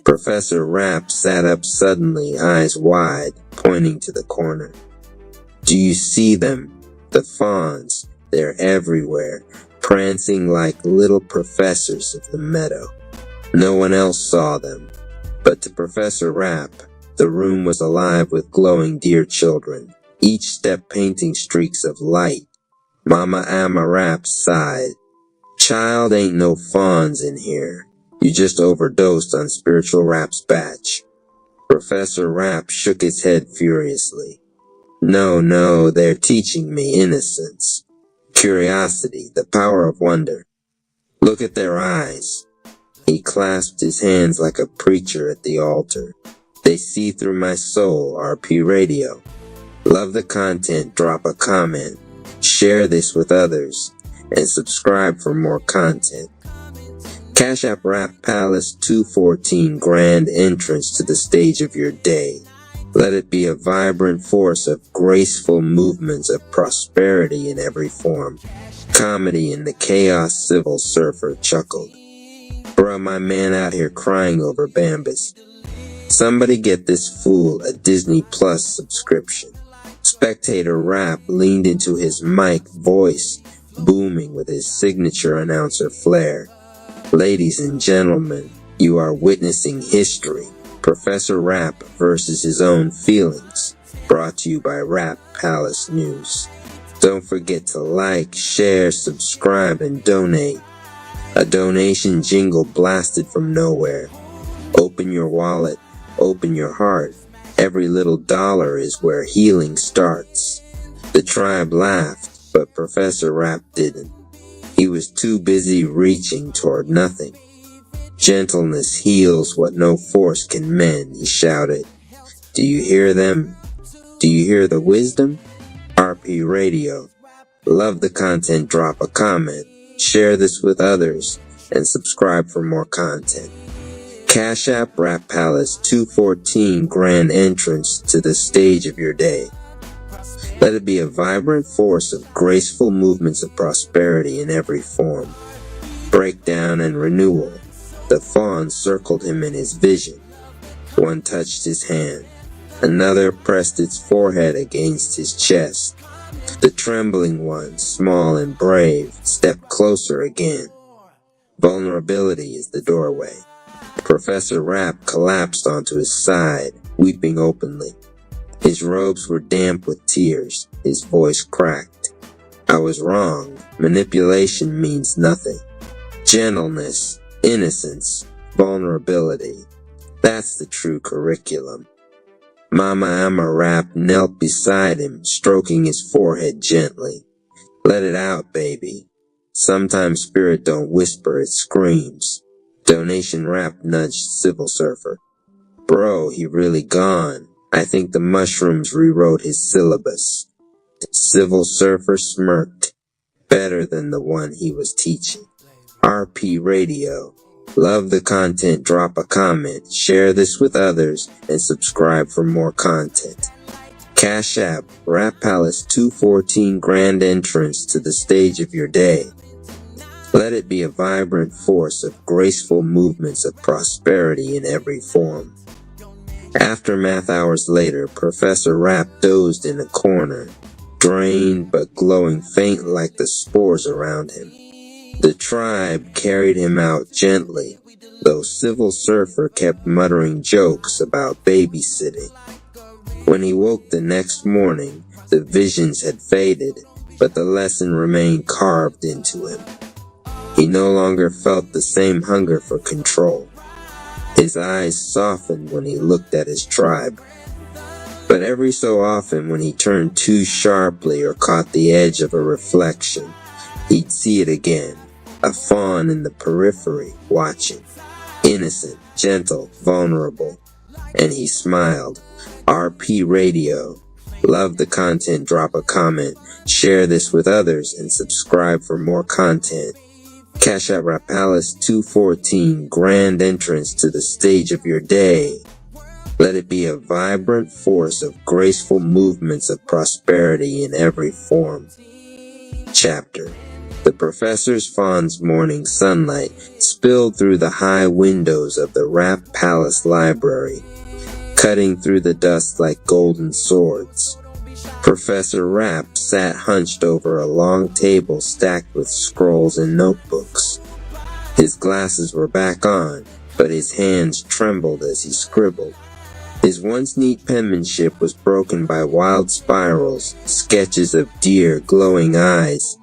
Professor Rap sat up suddenly, eyes wide, pointing to the corner. Do you see them? The fawns. They're everywhere, prancing like little professors of the meadow. No one else saw them, but to Professor Rap, the room was alive with glowing deer children, each step painting streaks of light. Mama Ama Rap sighed. Child, ain't no fawns in here. You just overdosed on Spiritual Rap's batch. Professor Rap shook his head furiously. No, they're teaching me innocence. Curiosity, the power of wonder. Look at their eyes. He clasped his hands like a preacher at the altar. They see through my soul, RP Radio. Love the content, drop a comment. Share this with others, and subscribe for more content. Cash App Rap Palace 214, grand entrance to the stage of your day. Let it be a vibrant force of graceful movements of prosperity in every form. Comedy in the chaos, Civil Surfer chuckled. Bruh, my man out here crying over Bambus. Somebody get this fool a Disney Plus subscription. Spectator Rap leaned into his mic, voice booming with his signature announcer flair. Ladies and gentlemen, you are witnessing history. Professor Rap versus his own feelings. Brought to you by Rap Palace News. Don't forget to like, share, subscribe, and donate. A donation jingle blasted from nowhere. Open your wallet, open your heart, Every little dollar is where healing starts. The tribe laughed, but Professor Rapp didn't. He was too busy reaching toward nothing. Gentleness heals what no force can mend, he shouted. Do you hear them? Do you hear the wisdom? RP Radio. Love the content, drop a comment, share this with others, and subscribe for more content. Cash App Rap Palace 214 grand entrance to the stage of your day. Let it be a vibrant force of graceful movements of prosperity in every form. Breakdown and renewal. The fawn circled him in his vision. One touched his hand. Another pressed its forehead against his chest. The trembling one, small and brave, stepped closer again. Vulnerability is the doorway. Professor Rapp collapsed onto his side, weeping openly. His robes were damp with tears. His voice cracked. I was wrong. Manipulation means nothing. Gentleness, innocence, vulnerability. That's the true curriculum. Mama Amma Rapp knelt beside him, stroking his forehead gently. Let it out, baby. Sometimes spirit don't whisper, it screams. Donation Rapp nudged Civil Surfer. Bro, he really gone. I think the mushrooms rewrote his syllabus. Civil Surfer smirked. Better than the one he was teaching. RP Radio. Love the content, drop a comment, share this with others, and subscribe for more content. Cash App, Rap Palace 214 grand entrance to the stage of your day. Let it be a vibrant force of graceful movements of prosperity in every form. Aftermath hours later, Professor Rapp dozed in a corner, drained but glowing faint like the spores around him. The tribe carried him out gently, though Civil Surfer kept muttering jokes about babysitting. When he woke the next morning, the visions had faded, but the lesson remained carved into him. He no longer felt the same hunger for control. His eyes softened when he looked at his tribe. But every so often when he turned too sharply or caught the edge of a reflection, he'd see it again. A fawn in the periphery, watching. Innocent, gentle, vulnerable. And he smiled. RP Radio. Love the content, drop a comment, share this with others, and subscribe for more content. Cash App Rap Palace 214 grand entrance to the stage of your day. Let it be a vibrant force of graceful movements of prosperity in every form. Chapter. The professor's fawn's morning sunlight spilled through the high windows of the Rap Palace library, cutting through the dust like golden swords. Professor Rapp sat hunched over a long table stacked with scrolls and notebooks. His glasses were back on, but his hands trembled as he scribbled. His once neat penmanship was broken by wild spirals, sketches of deer, glowing eyes,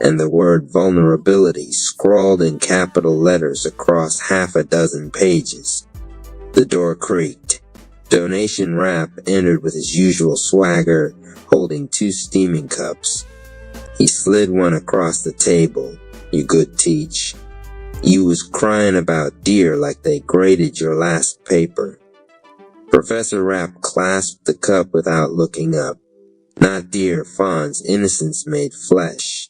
and the word vulnerability scrawled in capital letters across half a dozen pages. The door creaked. Donation Rapp entered with his usual swagger, holding 2 steaming cups. He slid one across the table. You good teach. You was crying about deer like they graded your last paper. Professor Rapp clasped the cup without looking up. Not deer, fawns, innocence made flesh.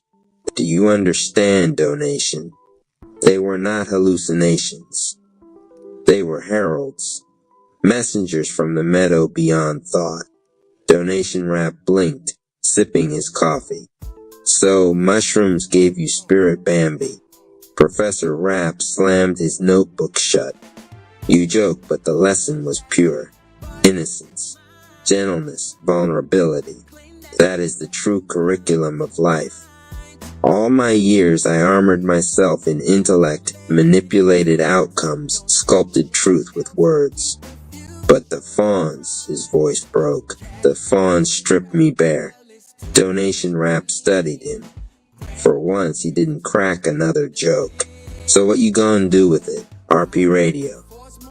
Do you understand, Donation? They were not hallucinations. They were heralds, messengers from the meadow beyond thought. Donation Rapp blinked, sipping his coffee. So, mushrooms gave you spirit Bambi. Professor Rapp slammed his notebook shut. You joke, but the lesson was pure. Innocence, gentleness, vulnerability. That is the true curriculum of life. All my years I armored myself in intellect, manipulated outcomes, sculpted truth with words. But the fawns, his voice broke, the fawns stripped me bare. Donation Rapp studied him. For once he didn't crack another joke. So what you gonna do with it? RP Radio.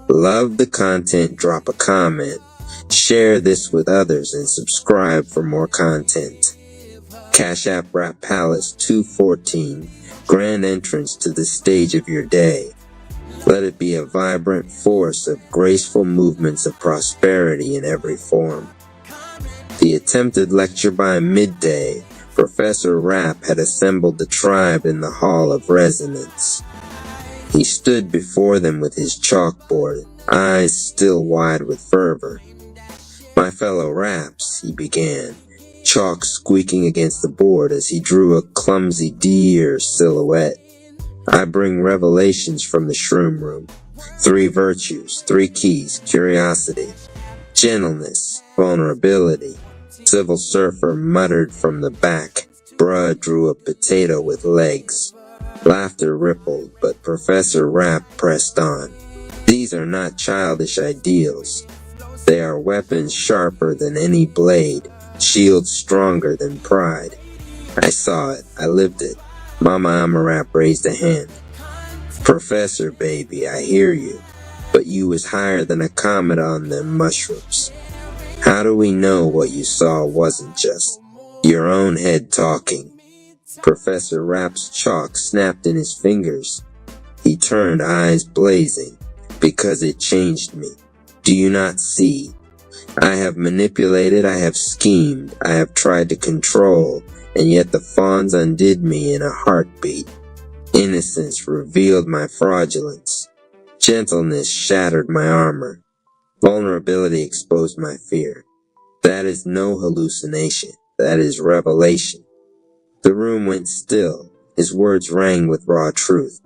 Love the content, drop a comment, Share this with others and subscribe for more content. Cash App Rap Palace 214, grand entrance to the stage of your day. Let it be a vibrant force of graceful movements of prosperity in every form. The attempted lecture by midday, Professor Rap had assembled the tribe in the Hall of Resonance. He stood before them with his chalkboard, eyes still wide with fervor. "My fellow Raps," he began, chalk squeaking against the board as he drew a clumsy deer silhouette. "I bring revelations from the shroom room. 3 virtues, 3 keys: curiosity, gentleness, vulnerability." Civil Surfer muttered from the back. Bruh drew a potato with legs. Laughter rippled, but Professor Rap pressed on. "These are not childish ideals. They are weapons sharper than any blade, shields stronger than pride." I saw it. I lived it. Mama Amarap raised a hand. "Professor, baby, I hear you. But you was higher than a comet on them mushrooms. How do we know what you saw wasn't just your own head talking?" Professor Rap's chalk snapped in his fingers. He turned, eyes blazing. "Because it changed me. Do you not see? I have manipulated, I have schemed, I have tried to control, and yet the fawns undid me in a heartbeat. Innocence revealed my fraudulence. Gentleness shattered my armor. Vulnerability exposed my fear. That is no hallucination. That is revelation." The room went still. His words rang with raw truth.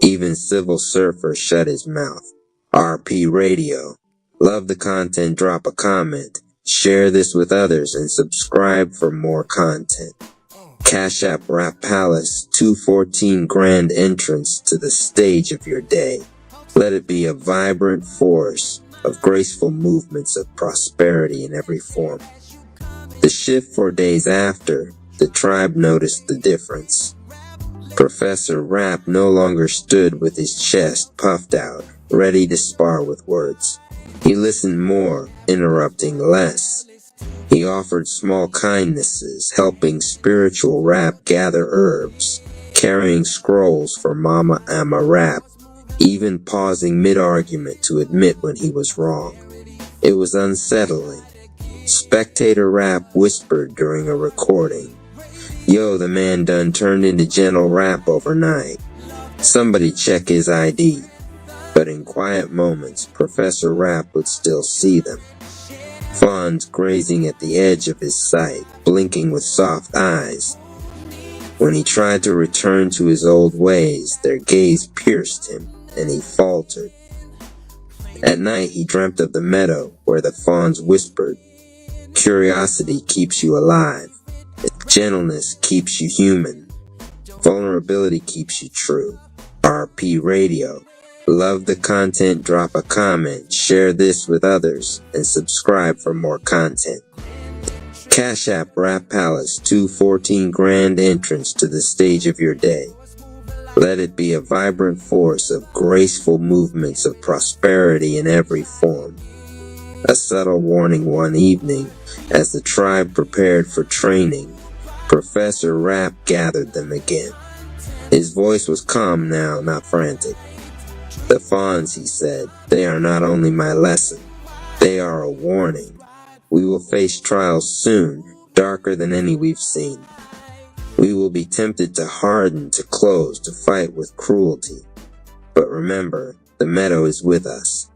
Even Civil Surfer shut his mouth. RP Radio. Love the content, drop a comment. Share this with others and subscribe for more content. Cash App Rap Palace 214, grand entrance to the stage of your day. Let it be a vibrant force of graceful movements of prosperity in every form. The shift 4 days after, the tribe noticed the difference. Professor Rap no longer stood with his chest puffed out, ready to spar with words. He listened more, interrupting less. He offered small kindnesses, helping spiritual Rap gather herbs, carrying scrolls for Mama Amarap, even pausing mid-argument to admit when he was wrong. It was unsettling. Spectator Rap whispered during a recording, "Yo, the man done turned into Gentle Rap overnight. Somebody check his ID." But in quiet moments, Professor Rap would still see them. Fawns grazing at the edge of his sight, blinking with soft eyes. When he tried to return to his old ways, their gaze pierced him, and he faltered. At night he dreamt of the meadow where the fawns whispered, "Curiosity keeps you alive. Gentleness keeps you human. Vulnerability keeps you true." RP Radio. Love the content, drop a comment, share this with others, and subscribe for more content. Cash App Rap Palace 214, grand entrance to the stage of your day. Let it be a vibrant force of graceful movements of prosperity in every form. A subtle warning one evening, as the tribe prepared for training, Professor Rap gathered them again. His voice was calm now, not frantic. "The fawns," he said, "they are not only my lesson, they are a warning. We will face trials soon, darker than any we've seen. We will be tempted to harden, to close, to fight with cruelty. But remember, the meadow is with us.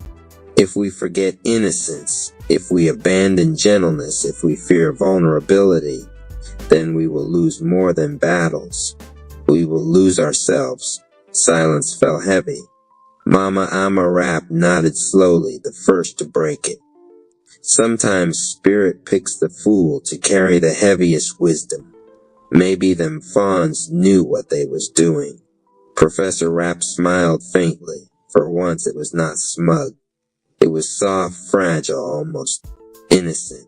If we forget innocence, if we abandon gentleness, if we fear vulnerability, then we will lose more than battles. We will lose ourselves." Silence fell heavy. Mama Amarap nodded slowly, the first to break it. Sometimes spirit picks the fool to carry the heaviest wisdom. Maybe them fawns knew what they was doing. Professor Rap smiled faintly. For once it was not smug. It was soft, fragile, almost innocent.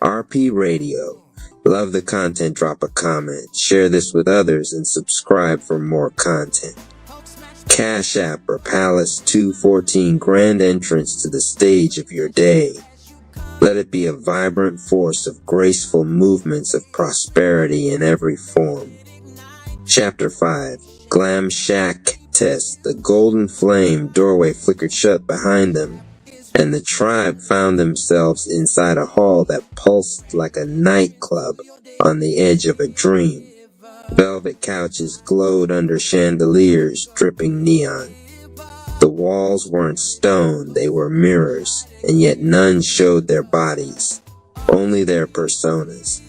RP Radio. Love the content, drop a comment, share this with others, and subscribe for more content. Cash App or Palace 214, grand entrance to the stage of your day. Let it be a vibrant force of graceful movements of prosperity in every form. Chapter 5. Glam Shack Test. The golden flame doorway flickered shut behind them, and the tribe found themselves inside a hall that pulsed like a nightclub on the edge of a dream. Velvet couches glowed under chandeliers dripping neon. The walls weren't stone, they were mirrors, and yet none showed their bodies, only their personas.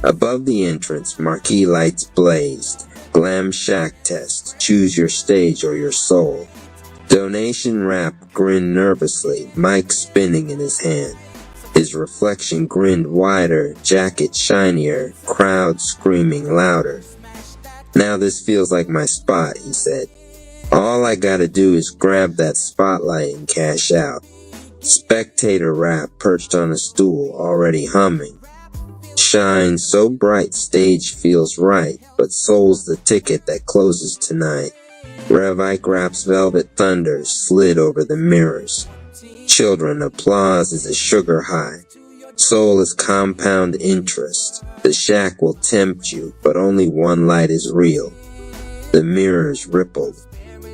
Above the entrance, marquee lights blazed. Glam Shack Test. Choose your stage or your soul. Donation Rap grinned nervously, mic spinning in his hand. His reflection grinned wider, jacket shinier, crowd screaming louder. Now this feels like my spot, he said. All I gotta do is grab that spotlight and cash out. Spectator Rap perched on a stool, already humming. Shine so bright stage feels right, but soul's the ticket that closes tonight. Rev Ike Rap's Velvet Thunder slid over the mirrors. Children, applause is a sugar high. Soul is compound interest. The shack will tempt you, but only one light is real. The mirrors rippled.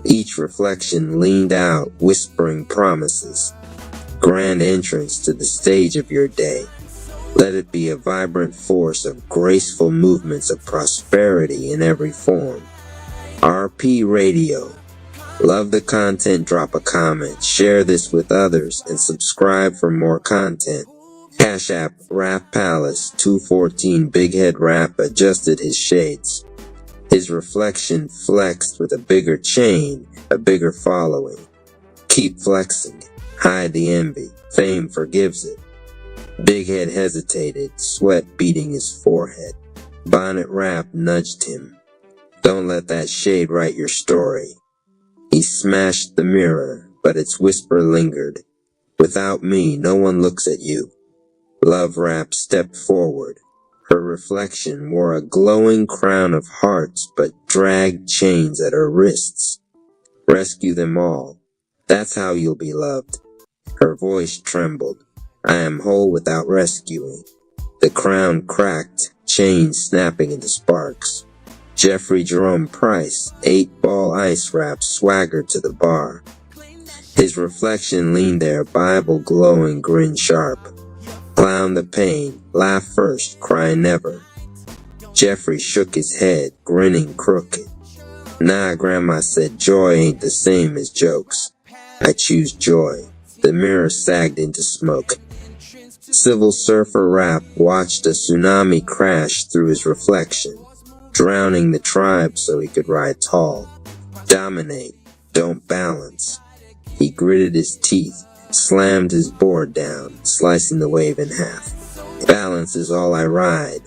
Each reflection leaned out, whispering promises. Grand entrance to the stage of your day. Let it be a vibrant force of graceful movements of prosperity in every form. RP Radio. Love the content, drop a comment, share this with others, and subscribe for more content. Cash App Rap Palace 214 Big Head Rap adjusted his shades. His reflection flexed with a bigger chain, a bigger following. Keep flexing. Hide the envy. Fame forgives it. Big Head hesitated, sweat beading his forehead. Bonnet Rap nudged him. Don't let that shade write your story. He smashed the mirror, but its whisper lingered. Without me, no one looks at you. Love Rap stepped forward. Her reflection wore a glowing crown of hearts, but dragged chains at her wrists. Rescue them all. That's how you'll be loved. Her voice trembled. I am whole without rescuing. The crown cracked, chains snapping into sparks. Jeffrey Jerome Price, 8-ball ice rap, swaggered to the bar. His reflection leaned there, Bible glowing, grin sharp. Clown the pain, laugh first, cry never. Jeffrey shook his head, grinning crooked. Nah, Grandma said joy ain't the same as jokes. I choose joy. The mirror sagged into smoke. Civil Surfer Rap watched a tsunami crash through his reflection, drowning the tribe so he could ride tall. Dominate, don't balance. He gritted his teeth, slammed his board down, slicing the wave in half. Balance is all I ride.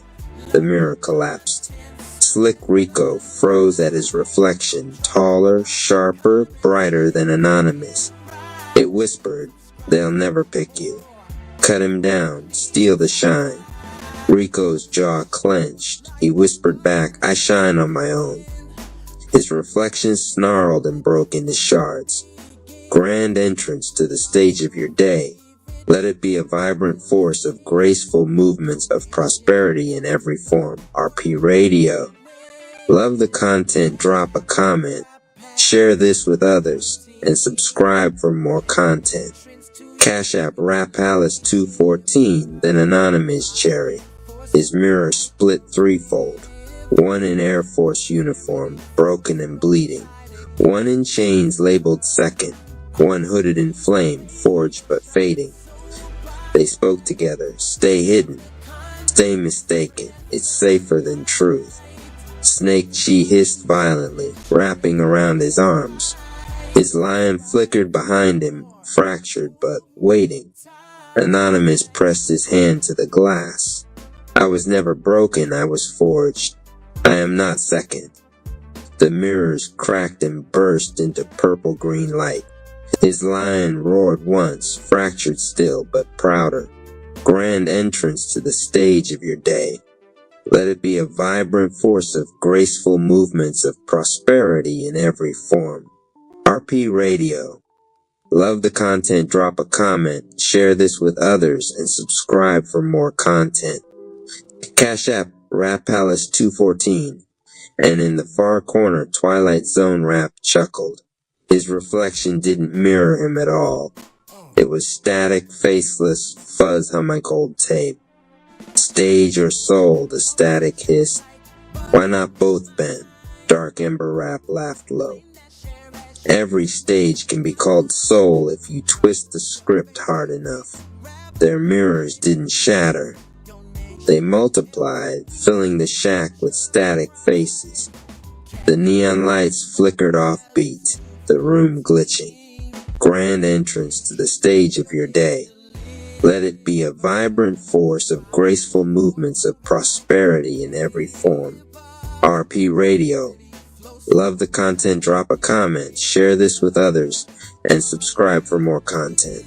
The mirror collapsed. Slick Rico froze at his reflection, taller, sharper, brighter than Anonymous. It whispered, they'll never pick you. Cut him down, steal the shine. Rico's jaw clenched. He whispered back, I shine on my own. His reflection snarled and broke into shards. Grand entrance to the stage of your day. Let it be a vibrant force of graceful movements of prosperity in every form. RP Radio. Love the content, drop a comment, share this with others, and subscribe for more content. Cash App Rap Palace 214, then Anonymous Cherry. His mirror split threefold. One in Air Force uniform, broken and bleeding. One in chains labeled second. One hooded in flame, forged but fading. They spoke together. Stay hidden. Stay mistaken. It's safer than truth. Snake Chi hissed violently, wrapping around his arms. His lion flickered behind him, fractured but waiting. Anonymous pressed his hand to the glass. I was never broken, I was forged. I am not second. The mirrors cracked and burst into purple-green light. His lion roared once, fractured still, but prouder. Grand entrance to the stage of your day. Let it be a vibrant force of graceful movements of prosperity in every form. RP Radio. Love the content, drop a comment, share this with others, and subscribe for more content. Cash App, Rap Palace 214. And in the far corner, Twilight Zone Rap chuckled. His reflection didn't mirror him at all. It was static, faceless, fuzz humming old tape. Stage or soul, the static hissed. Why not both, Ben? Dark Ember Rap laughed low. Every stage can be called soul if you twist the script hard enough. Their mirrors didn't shatter. They multiplied, filling the shack with static faces. The neon lights flickered off beat, the room glitching. Grand entrance to the stage of your day. Let it be a vibrant force of graceful movements of prosperity in every form. RP Radio. Love the content, drop a comment, share this with others, and subscribe for more content.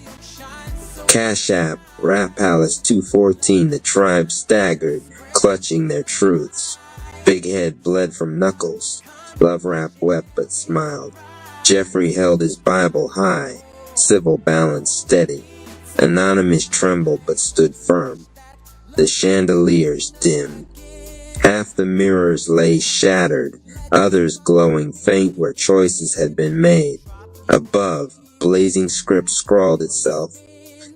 Cash App, Rap Palace 214, the tribe staggered, clutching their truths. Big Head bled from knuckles. Love Rap wept but smiled. Jeffrey held his Bible high, civil balance steady. Anonymous trembled but stood firm. The chandeliers dimmed. Half the mirrors lay shattered, others glowing faint where choices had been made. Above, blazing script scrawled itself.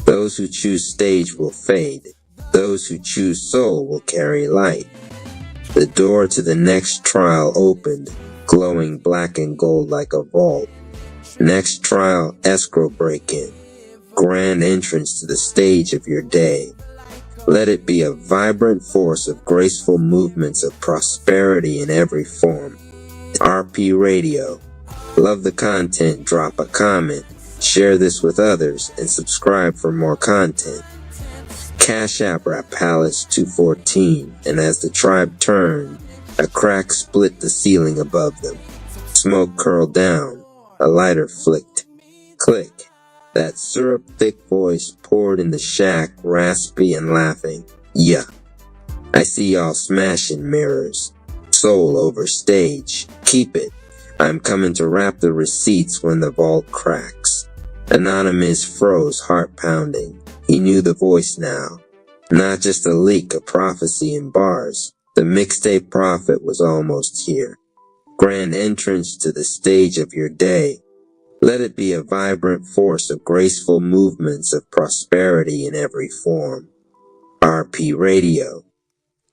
Those who choose stage will fade. Those who choose soul will carry light. The door to the next trial opened, glowing black and gold like a vault. Next trial, escrow break-in. Grand entrance to the stage of your day. Let it be a vibrant force of graceful movements of prosperity in every form. RP Radio. Love the content, drop a comment, share this with others, and subscribe for more content. Cash App, Rap Palace 214, and as the tribe turned, a crack split the ceiling above them. Smoke curled down, a lighter flicked. Click. That syrup-thick voice poured in the shack, raspy and laughing. Yeah, I see y'all smashing mirrors. Soul over stage. Keep it. I'm coming to wrap the receipts when the vault cracks. Anonymous froze, heart pounding. He knew the voice now. Not just a leak, a prophecy in bars. The mixtape prophet was almost here. Grand entrance to the stage of your day. Let it be a vibrant force of graceful movements of prosperity in every form. RP Radio.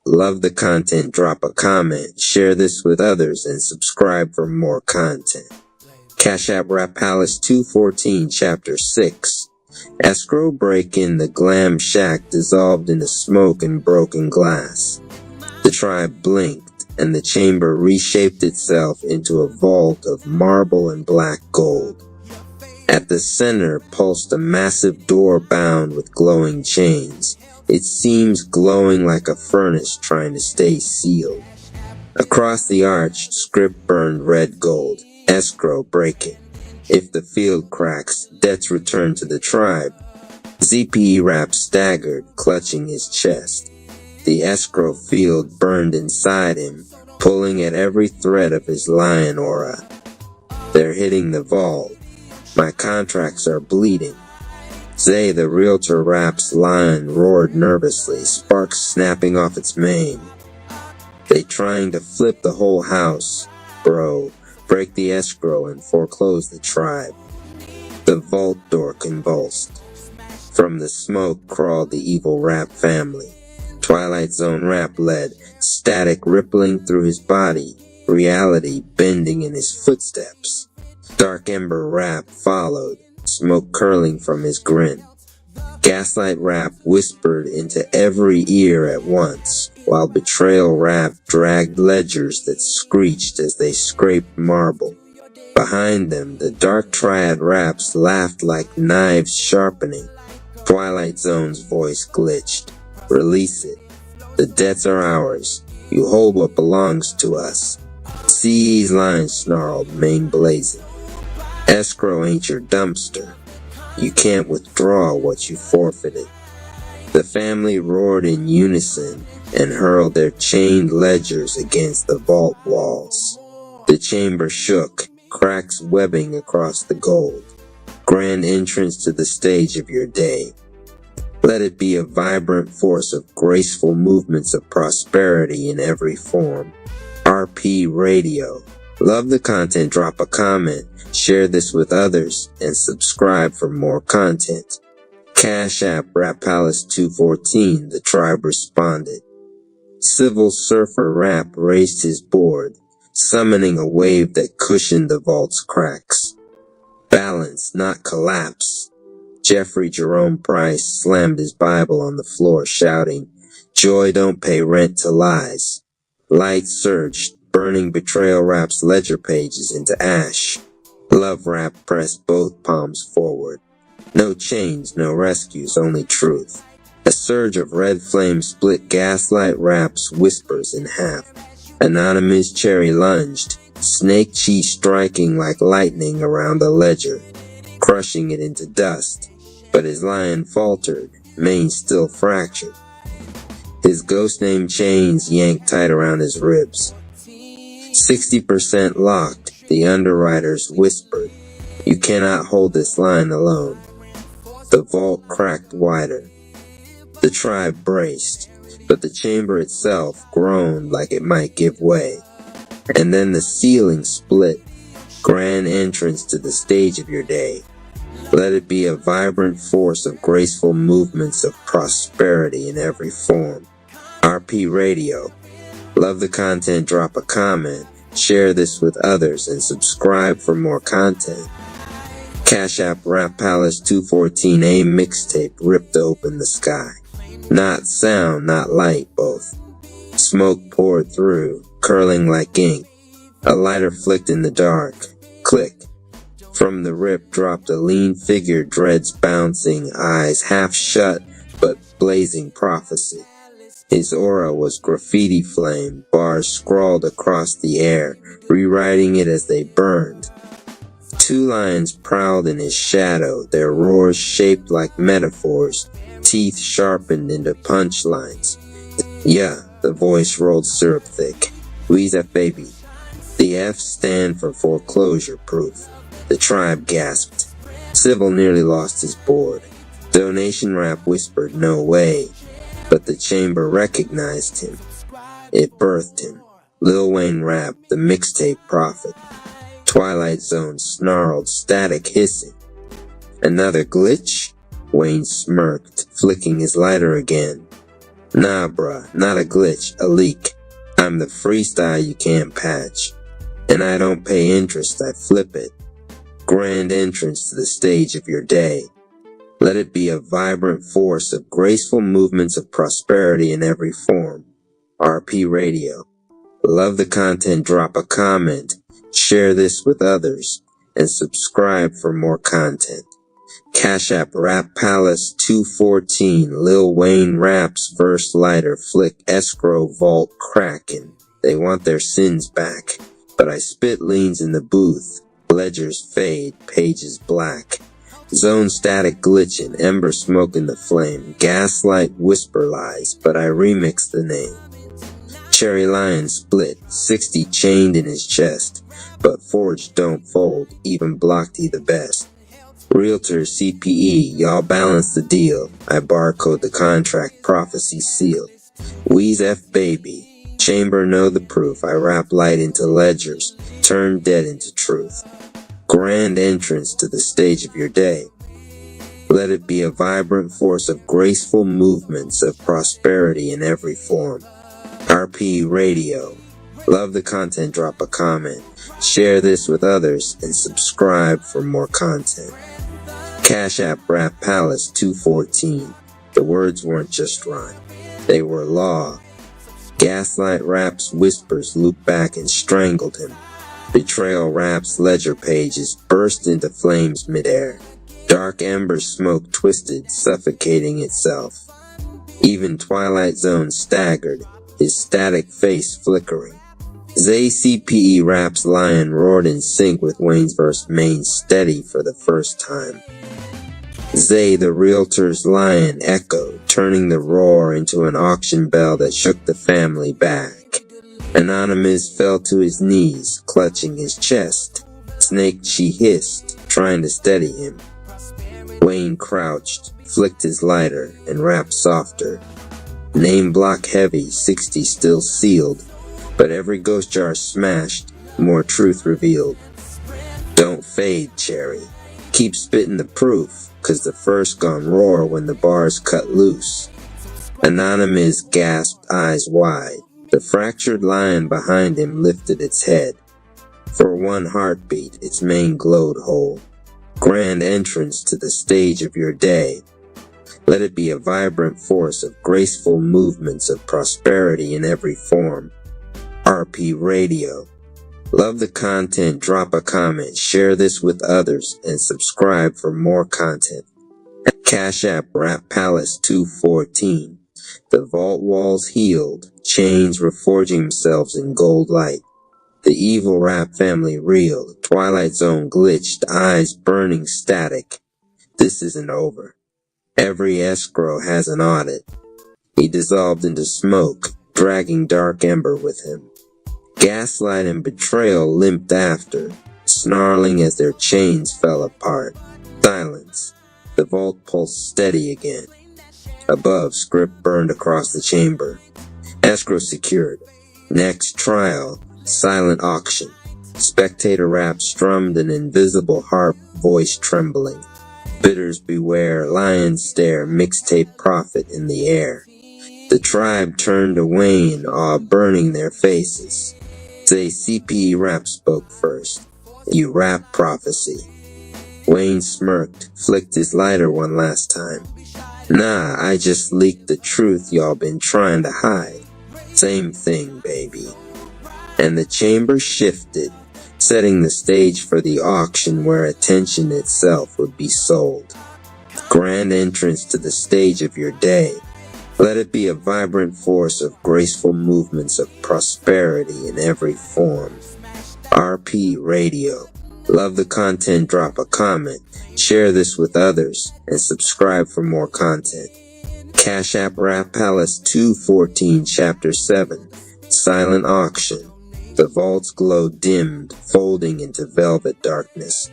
Love the content, drop a comment, share this with others, and subscribe for more content. Cash App, Rap Palace 214, Chapter 6. Escrow break-in, the glam shack dissolved into smoke and broken glass. The tribe blinked, and the chamber reshaped itself into a vault of marble and black gold. At the center pulsed a massive door bound with glowing chains, its seams glowing like a furnace trying to stay sealed. Across the arch, script burned red gold, escrow break-in. If the field cracks, debts return to the tribe. ZPE Rap staggered, clutching his chest. The escrow field burned inside him, pulling at every thread of his lion aura. They're hitting the vault. My contracts are bleeding. Zay, the realtor Rap's lion, roared nervously, sparks snapping off its mane. They trying to flip the whole house, bro. Break the escrow and foreclose the tribe. The vault door convulsed. From the smoke crawled the evil Rap family. Twilight Zone Rap led, static rippling through his body, reality bending in his footsteps. Dark Ember Rap followed, smoke curling from his grin. Gaslight Rap whispered into every ear at once, while Betrayal Rap dragged ledgers that screeched as they scraped marble. Behind them, the Dark Triad Raps laughed like knives sharpening. Twilight Zone's voice glitched. Release it. The debts are ours. You hold what belongs to us. CE's line snarled, mane blazing. Escrow ain't your dumpster. You can't withdraw what you forfeited. The family roared in unison and hurled their chained ledgers against the vault walls. The chamber shook, cracks webbing across the gold. grand entrance to the stage of your day. Let it be a vibrant force of graceful movements of prosperity in every form. RP Radio. Love the content, drop a comment, share this with others, and subscribe for more content. Cash App Rap Palace 214, the tribe responded. Civil Surfer Rap raised his board, summoning a wave that cushioned the vault's cracks. Balance, not collapse. Jeffrey Jerome Price slammed his Bible on the floor, shouting, "Joy don't pay rent to lies." Light surged, burning Betrayal Rap's ledger pages into ash. Love Rap pressed both palms forward. No chains, no rescues, only truth. A surge of red flame split Gaslight Rap's whispers in half. Anonymous Cherry lunged, Snake Chi striking like lightning around the ledger, crushing it into dust. But his lion faltered, mane still fractured. His ghost name chains yanked tight around his ribs. 60% locked, the underwriters whispered, "You cannot hold this line alone." The vault cracked wider. The tribe braced, but the chamber itself groaned like it might give way. And then the ceiling split. Grand entrance to the stage of your day. Let it be a vibrant force of graceful movements of prosperity in every form. RP Radio. Love the content, drop a comment, share this with others, and subscribe for more content. Cash App Rap Palace 214 A mixtape ripped open the sky. Not sound, not light, both. Smoke poured through, curling like ink. A lighter flicked in the dark. Click. From the rip dropped a lean figure, dreads bouncing, eyes half shut but blazing prophecy. His aura was graffiti flame, bars scrawled across the air, rewriting it as they burned. Two lions prowled in his shadow, their roars shaped like metaphors, teeth sharpened into punchlines. Yeah, the voice rolled syrup thick. Weeze F baby. The F's stand for foreclosure proof. The tribe gasped. Civil nearly lost his board. Donation Rap whispered no way, but the chamber recognized him. It birthed him. Lil Wayne Rap, the mixtape prophet. Twilight Zone snarled, static hissing. Another glitch? Wayne smirked, flicking his lighter again. Nah bruh, not a glitch, a leak. I'm the freestyle you can't patch. And I don't pay interest, I flip it. Grand entrance to the stage of your day. Let it be a vibrant force of graceful movements of prosperity in every form. RP Radio. Love the content, drop a comment, share this with others, and subscribe for more content. Cash App Rap Palace 214, Lil Wayne Rap's verse lighter flick escrow vault cracking. They want their sins back, but I spit leans in the booth. Ledgers fade, pages black. Zone static glitching, ember smoke in the flame. Gaslight whisper lies, but I remix the name. Cherry Lion split, 60 chained in his chest, but forged don't fold, even blocked he the best. Realtor CPE, y'all balance the deal. I barcode the contract, prophecy sealed. Weeze F baby. Chamber know the proof. I wrap light into ledgers, turn dead into truth. Grand entrance to the stage of your day. Let it be a vibrant force of graceful movements of prosperity in every form. RP Radio. Love the content, drop a comment, share this with others, and subscribe for more content. Cash App Rap Palace 214. The words weren't just rhyme. They were law. Gaslight Rap's whispers looped back and strangled him. Betrayal Rap's ledger pages burst into flames midair. Dark ember smoke twisted, suffocating itself. Even Twilight Zone staggered, his static face flickering. Zay CPE Rap's lion roared in sync with Wayne's verse main steady for the first time. Zay the realtor's lion echoed, turning the roar into an auction bell that shook the family back. Anonymous fell to his knees, clutching his chest. Snake Chi hissed, trying to steady him. Wayne crouched, flicked his lighter, and rapped softer. Name block heavy, 60 still sealed, but every ghost jar smashed, more truth revealed. Don't fade, Cherry. Keep spitting the proof, 'cause the first gon' roar when the bars cut loose. Anonymous gasped, eyes wide. The fractured lion behind him lifted its head. For one heartbeat, its mane glowed whole. Grand entrance to the stage of your day. Let it be a vibrant force of graceful movements of prosperity in every form. RP Radio. Love the content, drop a comment, share this with others, and subscribe for more content. Cash App Rap Palace 214. The vault walls healed, chains reforging themselves in gold light. The evil rap family real, Twilight Zone glitched, eyes burning static. This isn't over. Every escrow has an audit. He dissolved into smoke, dragging Dark Ember with him. Gaslight and betrayal limped after, snarling as their chains fell apart. Silence. The vault pulsed steady again. Above, script burned across the chamber. Escrow secured. Next trial, silent auction. Spectator rap strummed an invisible harp, voice trembling. Bidders beware, lions stare, mixtape profit in the air. The tribe turned to Wayne, awe burning their faces. Say CPE rap spoke first. You rap prophecy. Wayne smirked, flicked his lighter one last time. Nah, I just leaked the truth y'all been trying to hide. Same thing, baby. And the chamber shifted, setting the stage for the auction where attention itself would be sold. Grand entrance to the stage of your day. Let it be a vibrant force of graceful movements of prosperity in every form. RP Radio. Love the content, drop a comment, share this with others, and subscribe for more content. Cash App Rap Palace 214 Chapter 7. Silent Auction. The vault's glow dimmed, folding into velvet darkness.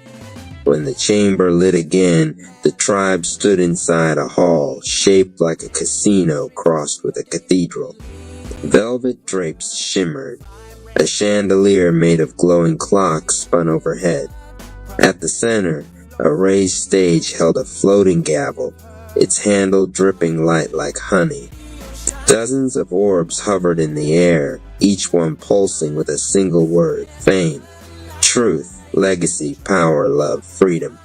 When the chamber lit again, the tribe stood inside a hall shaped like a casino crossed with a cathedral. Velvet drapes shimmered. A chandelier made of glowing clocks spun overhead. At the center, a raised stage held a floating gavel, its handle dripping light like honey. Dozens of orbs hovered in the air, each one pulsing with a single word: fame, truth, legacy, power, love, freedom.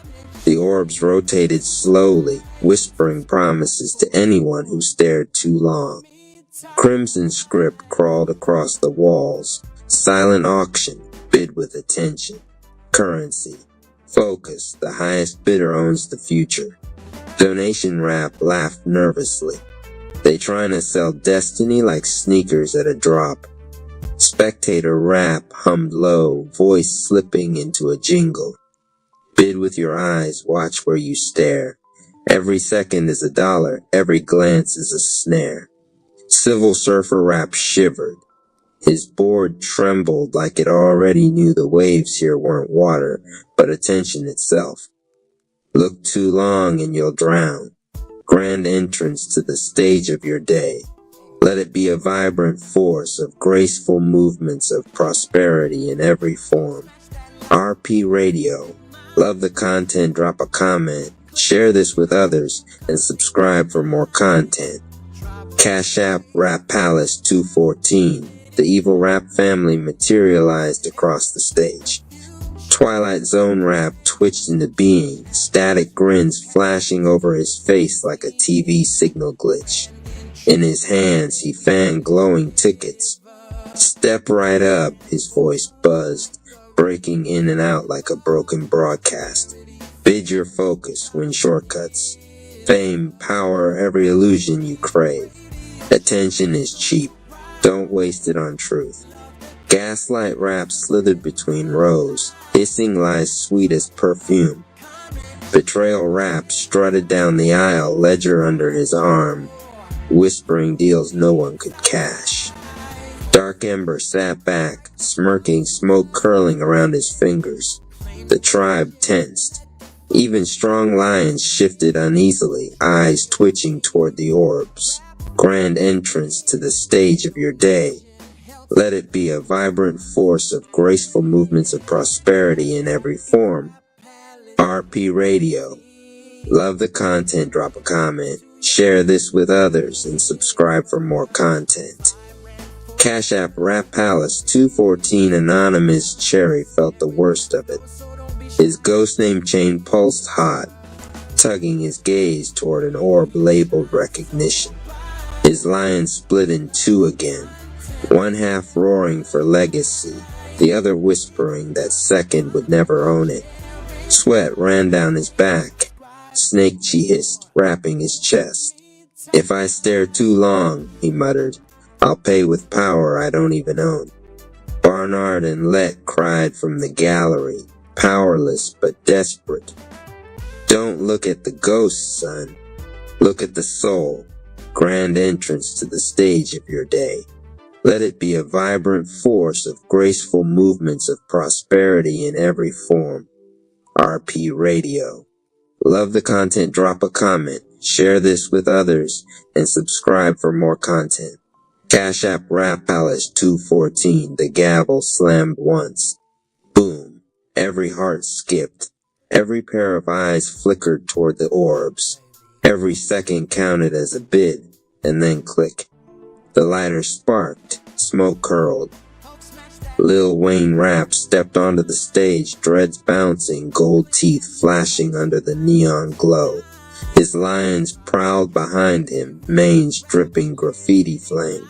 The orbs rotated slowly, whispering promises to anyone who stared too long. Crimson script crawled across the walls. Silent auction, bid with attention. Currency. Focus, the highest bidder owns the future. Donation rap laughed nervously. They trying to sell destiny like sneakers at a drop. Spectator rap hummed low, voice slipping into a jingle. Bid with your eyes, watch where you stare. Every second is $1, every glance is a snare. Civil Surfer rap shivered. His board trembled like it already knew the waves here weren't water, but attention itself. Look too long and you'll drown. Grand entrance to the stage of your day. Let it be a vibrant force of graceful movements of prosperity in every form. RP Radio. Love the content, drop a comment, share this with others, and subscribe for more content. Cash App Rap Palace 214. The evil rap family materialized across the stage. Twilight Zone rap twitched into being, static grins flashing over his face like a TV signal glitch. In his hands, he fanned glowing tickets. Step right up, his voice buzzed, breaking in and out like a broken broadcast. Bid your focus, win shortcuts. Fame, power, every illusion you crave. Attention is cheap. Don't waste it on truth. Gaslight rap slithered between rows, hissing lies sweet as perfume. Betrayal rap strutted down the aisle, ledger under his arm, whispering deals no one could cash. Dark Ember sat back, smirking, smoke curling around his fingers. The tribe tensed. Even strong lions shifted uneasily, eyes twitching toward the orbs. Grand entrance to the stage of your day. Let it be a vibrant force of graceful movements of prosperity in every form. RP Radio. Love the content, drop a comment, share this with others, and subscribe for more content. Cash App Rap Palace 214 Anonymous Cherry felt the worst of it. His ghost name chain pulsed hot, tugging his gaze toward an orb labeled recognition. His lion split in two again, one half roaring for legacy, the other whispering that second would never own it. Sweat ran down his back. Snake, she hissed, wrapping his chest. If I stare too long, he muttered, I'll pay with power I don't even own. Barnard and Let cried from the gallery, powerless but desperate. Don't look at the ghost, son. Look at the soul. Grand entrance to the stage of your day. Let it be a vibrant force of graceful movements of prosperity in every form. RP Radio. Love the content, drop a comment, share this with others, and subscribe for more content. Cash App Rap Palace 214, the gavel slammed once. Boom. Every heart skipped. Every pair of eyes flickered toward the orbs. Every second counted as a bid, and then click. The lighter sparked, smoke curled. Lil Wayne Rap stepped onto the stage, dreads bouncing, gold teeth flashing under the neon glow. His lions prowled behind him, manes dripping graffiti flame.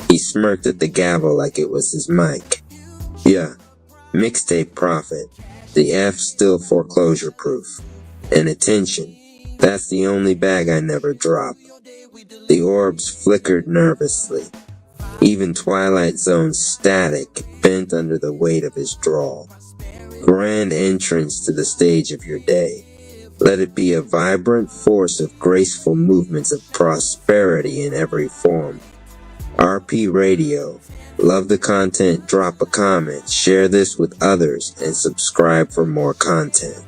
He smirked at the gavel like it was his mic. Yeah, mixtape profit. The F still foreclosure proof. And attention, that's the only bag I never drop. The orbs flickered nervously. Even Twilight Zone's static bent under the weight of his drawl. Grand entrance to the stage of your day. Let it be a vibrant force of graceful movements of prosperity in every form. RP Radio. Love the content, drop a comment, share this with others, and subscribe for more content.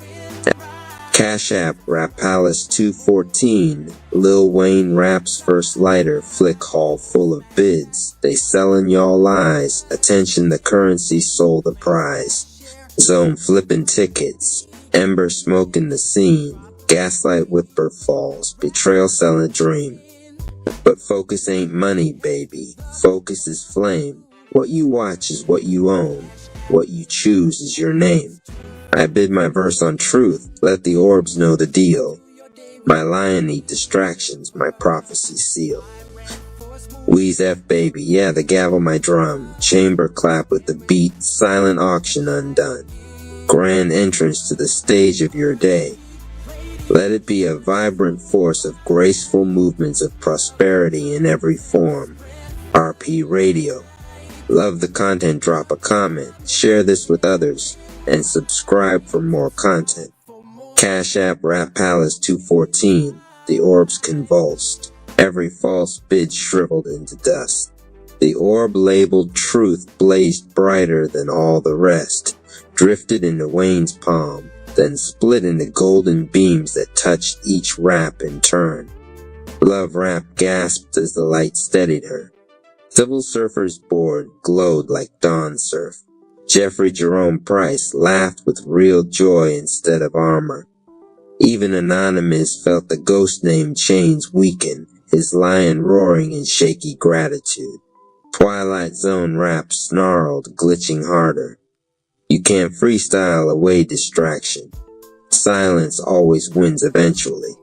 Cash App Rap Palace 214, Lil Wayne Rap's first lighter, flick haul full of bids. They sellin' y'all lies, attention the currency sold the prize. Zone flippin' tickets, ember smoking the scene, gaslight whipper falls, betrayal selling a dream. But focus ain't money, baby, focus is flame. What you watch is what you own, what you choose is your name. I bid my verse on truth, let the orbs know the deal. My lion need distractions, my prophecy seal. Wheeze F baby, yeah, the gavel my drum, chamber clap with the beat, silent auction undone. Grand entrance to the stage of your day. Let it be a vibrant force of graceful movements of prosperity in every form. RP Radio. Love the content, drop a comment, share this with others, and subscribe for more content. Cash App Rap Palace 214, the orbs convulsed, every false bid shriveled into dust. The orb labeled truth blazed brighter than all the rest, drifted into Wayne's palm, then split into golden beams that touched each rap in turn. Love Rap gasped as the light steadied her. Civil Surfer's board glowed like dawn surf. Jeffrey Jerome Price laughed with real joy instead of armor. Even Anonymous felt the ghost name chains weaken, his lion roaring in shaky gratitude. Twilight Zone Rap snarled, glitching harder. You can't freestyle away distraction. Silence always wins eventually.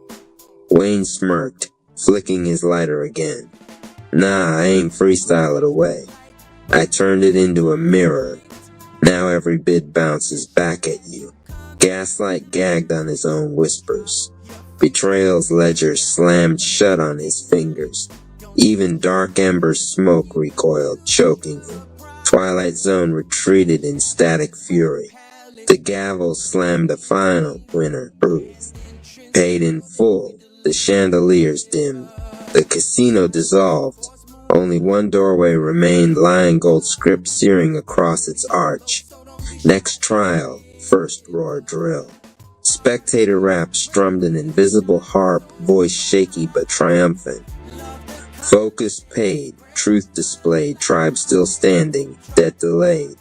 Wayne smirked, flicking his lighter again. Nah, I ain't freestyle it away. I turned it into a mirror. Now every bid bounces back at you. Gaslight gagged on his own whispers. Betrayal's ledger slammed shut on his fingers. Even Dark Ember's smoke recoiled, choking him. Twilight Zone retreated in static fury. The gavel slammed the final winner, Ruth. Paid in full, the chandeliers dimmed. The casino dissolved. Only one doorway remained, lion gold script searing across its arch. Next trial, first roar drill. Spectator rap strummed an invisible harp, voice shaky but triumphant. Focus paid, truth displayed, tribe still standing, debt delayed.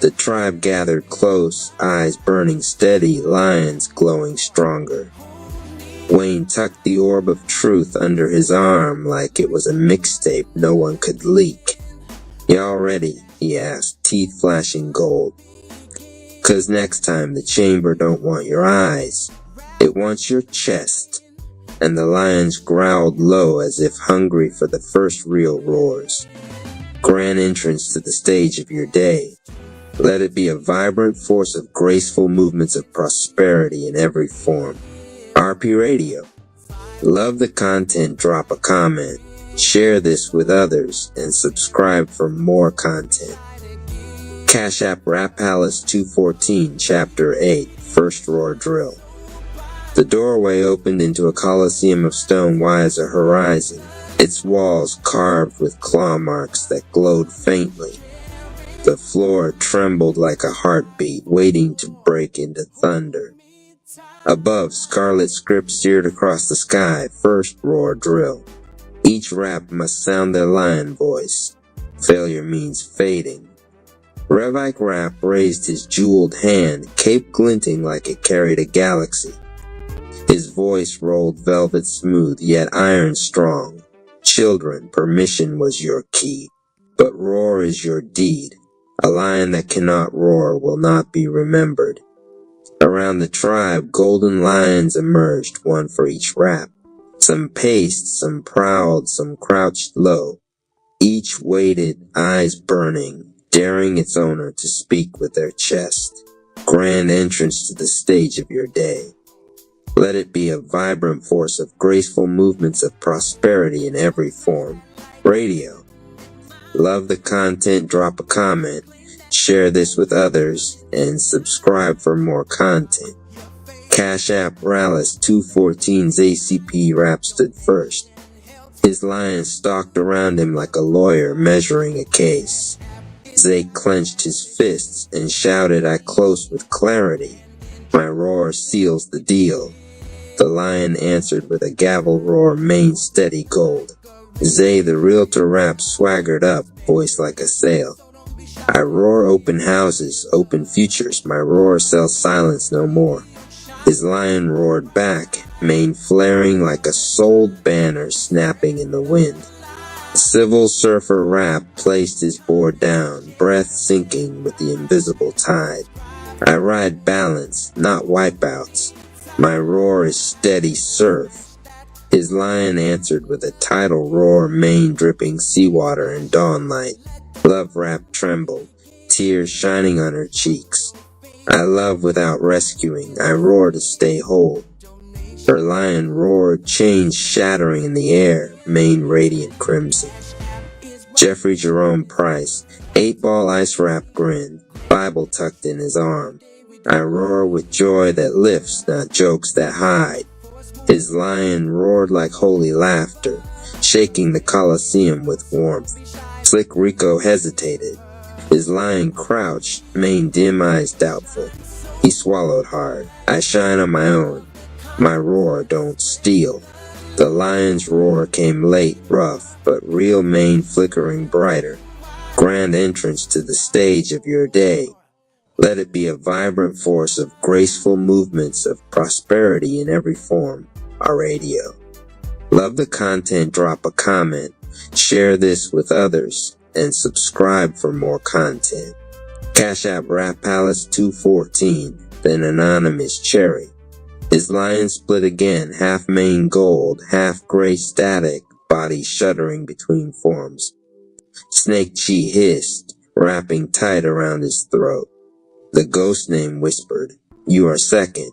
The tribe gathered close, eyes burning steady, lions glowing stronger. Wayne tucked the orb of truth under his arm like it was a mixtape no one could leak. "Y'all ready?" he asked, teeth flashing gold. "'Cause next time the chamber don't want your eyes, it wants your chest." And the lions growled low as if hungry for the first real roars. Grand entrance to the stage of your day. Let it be a vibrant force of graceful movements of prosperity in every form. RP Radio. Love the content, drop a comment, share this with others, and subscribe for more content. Cash App Rap Palace 214, Chapter 8, First Roar Drill. The doorway opened into a coliseum of stone wide as a horizon, its walls carved with claw marks that glowed faintly. The floor trembled like a heartbeat waiting to break into thunder. Above, scarlet script seared across the sky, First Roar Drill. Each rap must sound their lion voice. Failure means fading. Revike Rap raised his jeweled hand, cape glinting like it carried a galaxy. His voice rolled velvet smooth, yet iron strong. Children, permission was your key, but roar is your deed. A lion that cannot roar will not be remembered. Around the tribe, golden lions emerged, one for each rap. Some paced, some prowled, some crouched low. Each waited, eyes burning, daring its owner to speak with their chest. Grand entrance to the stage of your day. Let it be a vibrant force of graceful movements of prosperity in every form. Radio. Love the content, drop a comment, share this with others, and subscribe for more content. Cash App Rallis 214's ACP rap stood first. His lion stalked around him like a lawyer measuring a case. Zay clenched his fists and shouted, "I close with clarity. My roar seals the deal." The lion answered with a gavel roar, mane steady gold. Zay the realtor rap swaggered up, voice like a sail. "I roar open houses, open futures, my roar sells silence no more." His lion roared back, mane flaring like a sold banner snapping in the wind. Civil surfer rap placed his board down, breath sinking with the invisible tide. "I ride balance, not wipeouts. My roar is steady surf." His lion answered with a tidal roar, mane dripping seawater and dawnlight. Love rap trembled, tears shining on her cheeks. "I love without rescuing, I roar to stay whole." Her lion roared, chains shattering in the air, mane radiant crimson. Jeffrey Jerome Price, 8-ball ice rap grin, Bible tucked in his arm. "I roar with joy that lifts, not jokes that hide." His lion roared like holy laughter, shaking the Coliseum with warmth. Slick Rico hesitated. His lion crouched, mane dim eyes doubtful. He swallowed hard. "I shine on my own. My roar don't steal." The lion's roar came late, rough, but real, mane flickering brighter. Grand entrance to the stage of your day. Let it be a vibrant force of graceful movements of prosperity in every form. Our radio. Love the content, drop a comment, share this with others, and subscribe for more content. Cash App Rap Palace 214, then Anonymous Cherry. His lion split again, half mane gold, half gray static, body shuddering between forms. Snake Chi hissed, wrapping tight around his throat. The ghost name whispered, "You are second."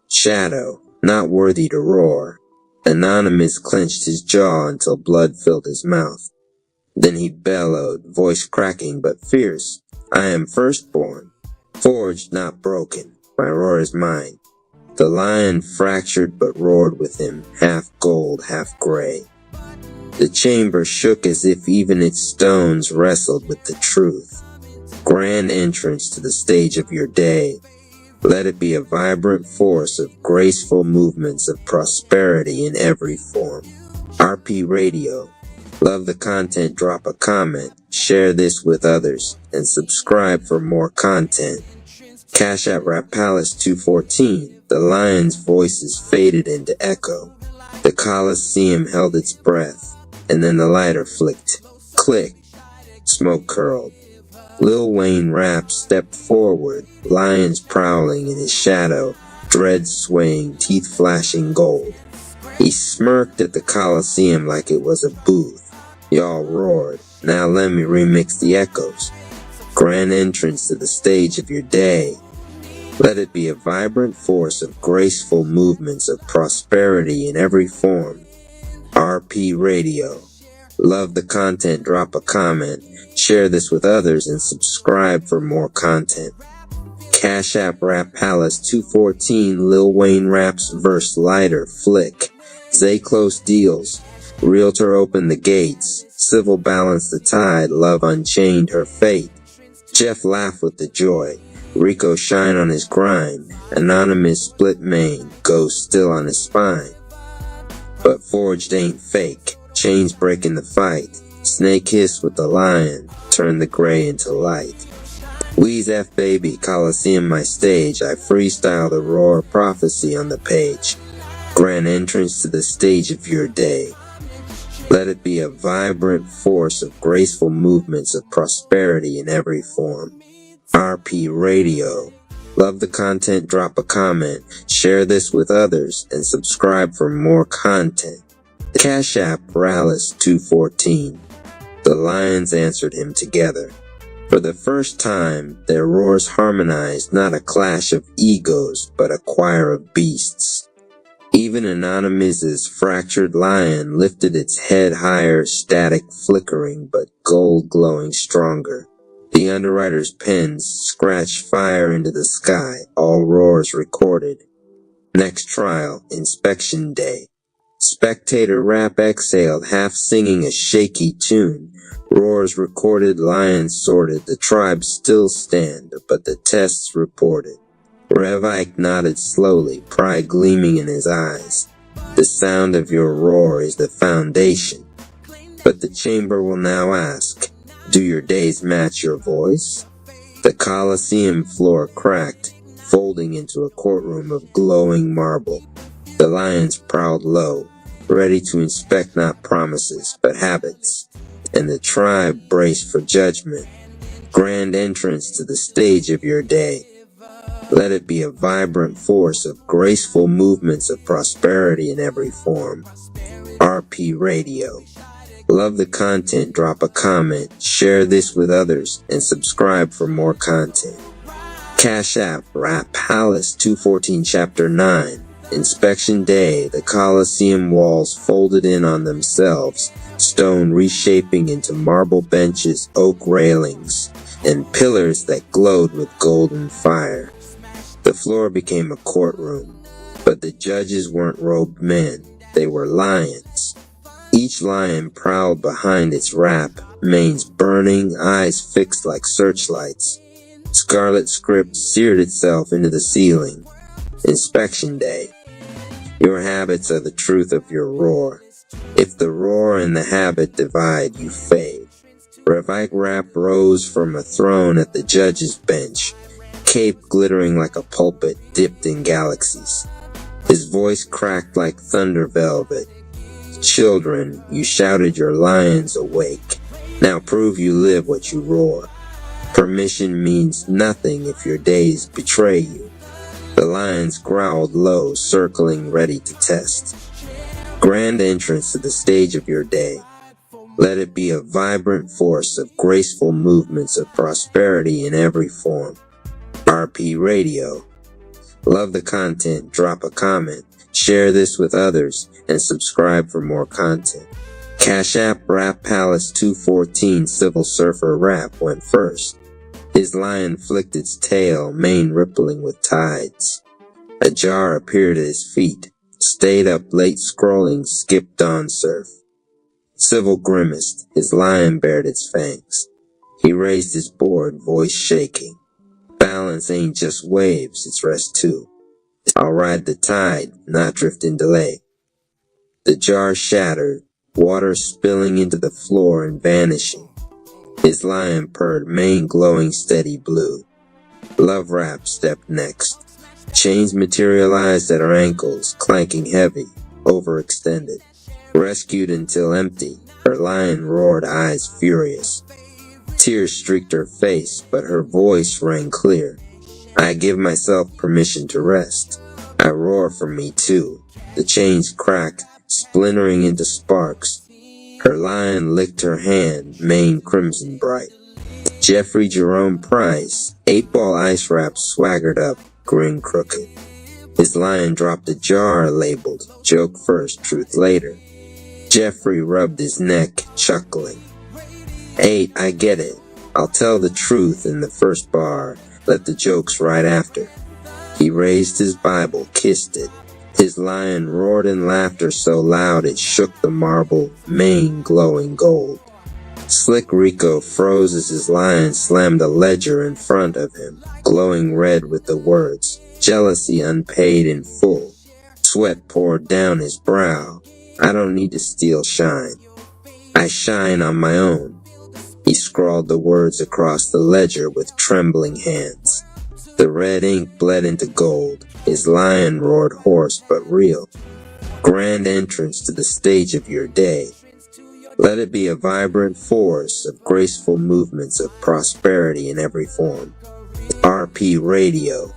Shadow, not worthy to roar. Anonymous clenched his jaw until blood filled his mouth. Then he bellowed, voice cracking but fierce, "I am firstborn, forged not broken. My roar is mine." The lion fractured but roared with him, half gold, half gray. The chamber shook as if even its stones wrestled with the truth. Grand entrance to the stage of your day. Let it be a vibrant force of graceful movements of prosperity in every form. RP Radio. Love the content, drop a comment, share this with others, and subscribe for more content. Cash App Rap Palace 214. The lion's voices faded into echo. The Coliseum held its breath, and then the lighter flicked. Click. Smoke curled. Lil Wayne Rap stepped forward, lions prowling in his shadow, dreads swaying, teeth flashing gold. He smirked at the Coliseum like it was a booth. Y'all roared. Now let me remix the echoes. Grand entrance to the stage of your day. Let it be a vibrant force of graceful movements of prosperity in every form. RP Radio. Love the content, drop a comment, share this with others, and subscribe for more content. Cash App Rap Palace 214. Lil Wayne Rap's verse lighter flick. Zay close deals. Realtor opened the gates. Civil balanced the tide. Love unchained her fate. Jeff laughed with the joy. Rico shine on his grind. Anonymous split mane. Ghost still on his spine. But forged ain't fake. Chains breaking the fight. Snake hiss with the lion. Turn the gray into light. Wheeze F baby, Coliseum my stage. I freestyle the roar of prophecy on the page. Grand entrance to the stage of your day. Let it be a vibrant force of graceful movements of prosperity in every form. RP Radio. Love the content, drop a comment, share this with others, and subscribe for more content. Cash App Rallis 214. The lions answered him together. For the first time, their roars harmonized, not a clash of egos, but a choir of beasts. Even Anonymous's fractured lion lifted its head higher, static flickering, but gold glowing stronger. The underwriter's pens scratched fire into the sky, all roars recorded. Next trial, inspection day. Spectator Rap exhaled, half singing a shaky tune. Roars recorded, lions sorted, the tribes still stand, but the tests reported. Rev Ike nodded slowly, pride gleaming in his eyes. The sound of your roar is the foundation. But the chamber will now ask, do your days match your voice? The Coliseum floor cracked, folding into a courtroom of glowing marble. The lions prowled low, ready to inspect not promises, but habits. And the tribe braced for judgment. Grand entrance to the stage of your day. Let it be a vibrant force of graceful movements of prosperity in every form. RP Radio. Love the content, drop a comment, share this with others, and subscribe for more content. Cash App Rap Palace 214 Chapter 9. Inspection Day. The Coliseum walls folded in on themselves, stone reshaping into marble benches, oak railings, and pillars that glowed with golden fire. The floor became a courtroom, but the judges weren't robed men, they were lions. Each lion prowled behind its rap, manes burning, eyes fixed like searchlights. Scarlet script seared itself into the ceiling. Inspection Day. Your habits are the truth of your roar. If the roar and the habit divide, you fade. Rev Ike Rap rose from a throne at the judge's bench, cape glittering like a pulpit dipped in galaxies. His voice cracked like thunder velvet. Children, you shouted your lions awake. Now prove you live what you roar. Permission means nothing if your days betray you. The lions growled low, circling ready to test. Grand entrance to the stage of your day. Let it be a vibrant force of graceful movements of prosperity in every form. RP Radio. Love the content, drop a comment, share this with others, and subscribe for more content. Cash App Rap Palace 214 Civil Surfer Rap went first. His lion flicked its tail, mane rippling with tides. A jar appeared at his feet, stayed up late scrolling, skipped on surf. Civil grimaced, his lion bared its fangs. He raised his board, voice shaking. Balance Silence ain't just waves, it's rest too. I'll ride the tide, not drift in delay. The jar shattered, water spilling into the floor and vanishing. His lion purred, mane glowing steady blue. Love Rap stepped next. Chains materialized at her ankles, clanking heavy, overextended. Rescued until empty, her lion roared, eyes furious. Tears streaked her face, but her voice rang clear. I give myself permission to rest. I roar for me too. The chains cracked, splintering into sparks. Her lion licked her hand, mane crimson bright. Jeffrey Jerome Price, 8-Ball Ice Wrap swaggered up, grin crooked. His lion dropped a jar labeled, joke first, truth later. Jeffrey rubbed his neck, chuckling. 8, I get it. I'll tell the truth in the first bar, let the jokes right after. He raised his Bible, kissed it. His lion roared in laughter so loud it shook the marble, mane glowing gold. Slick Rico froze as his lion slammed a ledger in front of him, glowing red with the words, jealousy unpaid in full. Sweat poured down his brow. I don't need to steal shine. I shine on my own. He scrawled the words across the ledger with trembling hands. The red ink bled into gold. His lion roared hoarse but real. Grand entrance to the stage of your day. Let it be a vibrant force of graceful movements of prosperity in every form. RP Radio.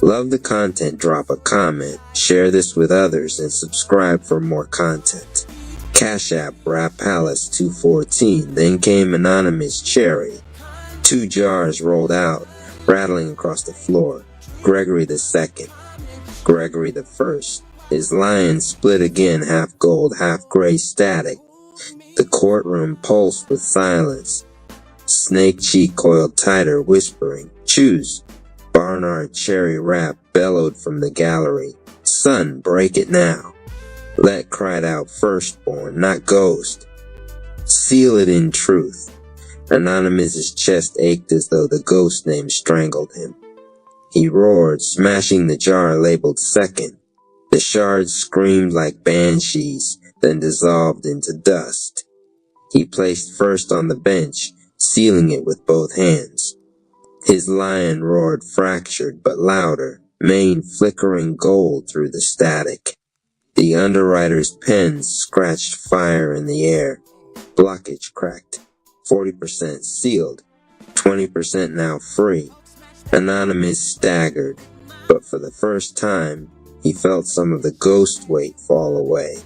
Love the content, drop a comment, share this with others, and subscribe for more content. Cash App, Rap Palace 214, then came Anonymous Cherry. 2 jars rolled out, rattling across the floor. Gregory II. Gregory I. His lion split again, half gold, half gray static. The courtroom pulsed with silence. Snake cheek coiled tighter, whispering, choose. Barnard Cherry Rap bellowed from the gallery. Son, break it now. Let cried out firstborn, not ghost. Seal it in truth. Anonymous's chest ached as though the ghost name strangled him. He roared, smashing the jar labeled second. The shards screamed like banshees, then dissolved into dust. He placed first on the bench, sealing it with both hands. His lion roared fractured but louder, mane flickering gold through the static. The underwriter's pen scratched fire in the air. Blockage cracked. 40% sealed. 20% now free. Anonymous staggered, but for the first time, he felt some of the ghost weight fall away.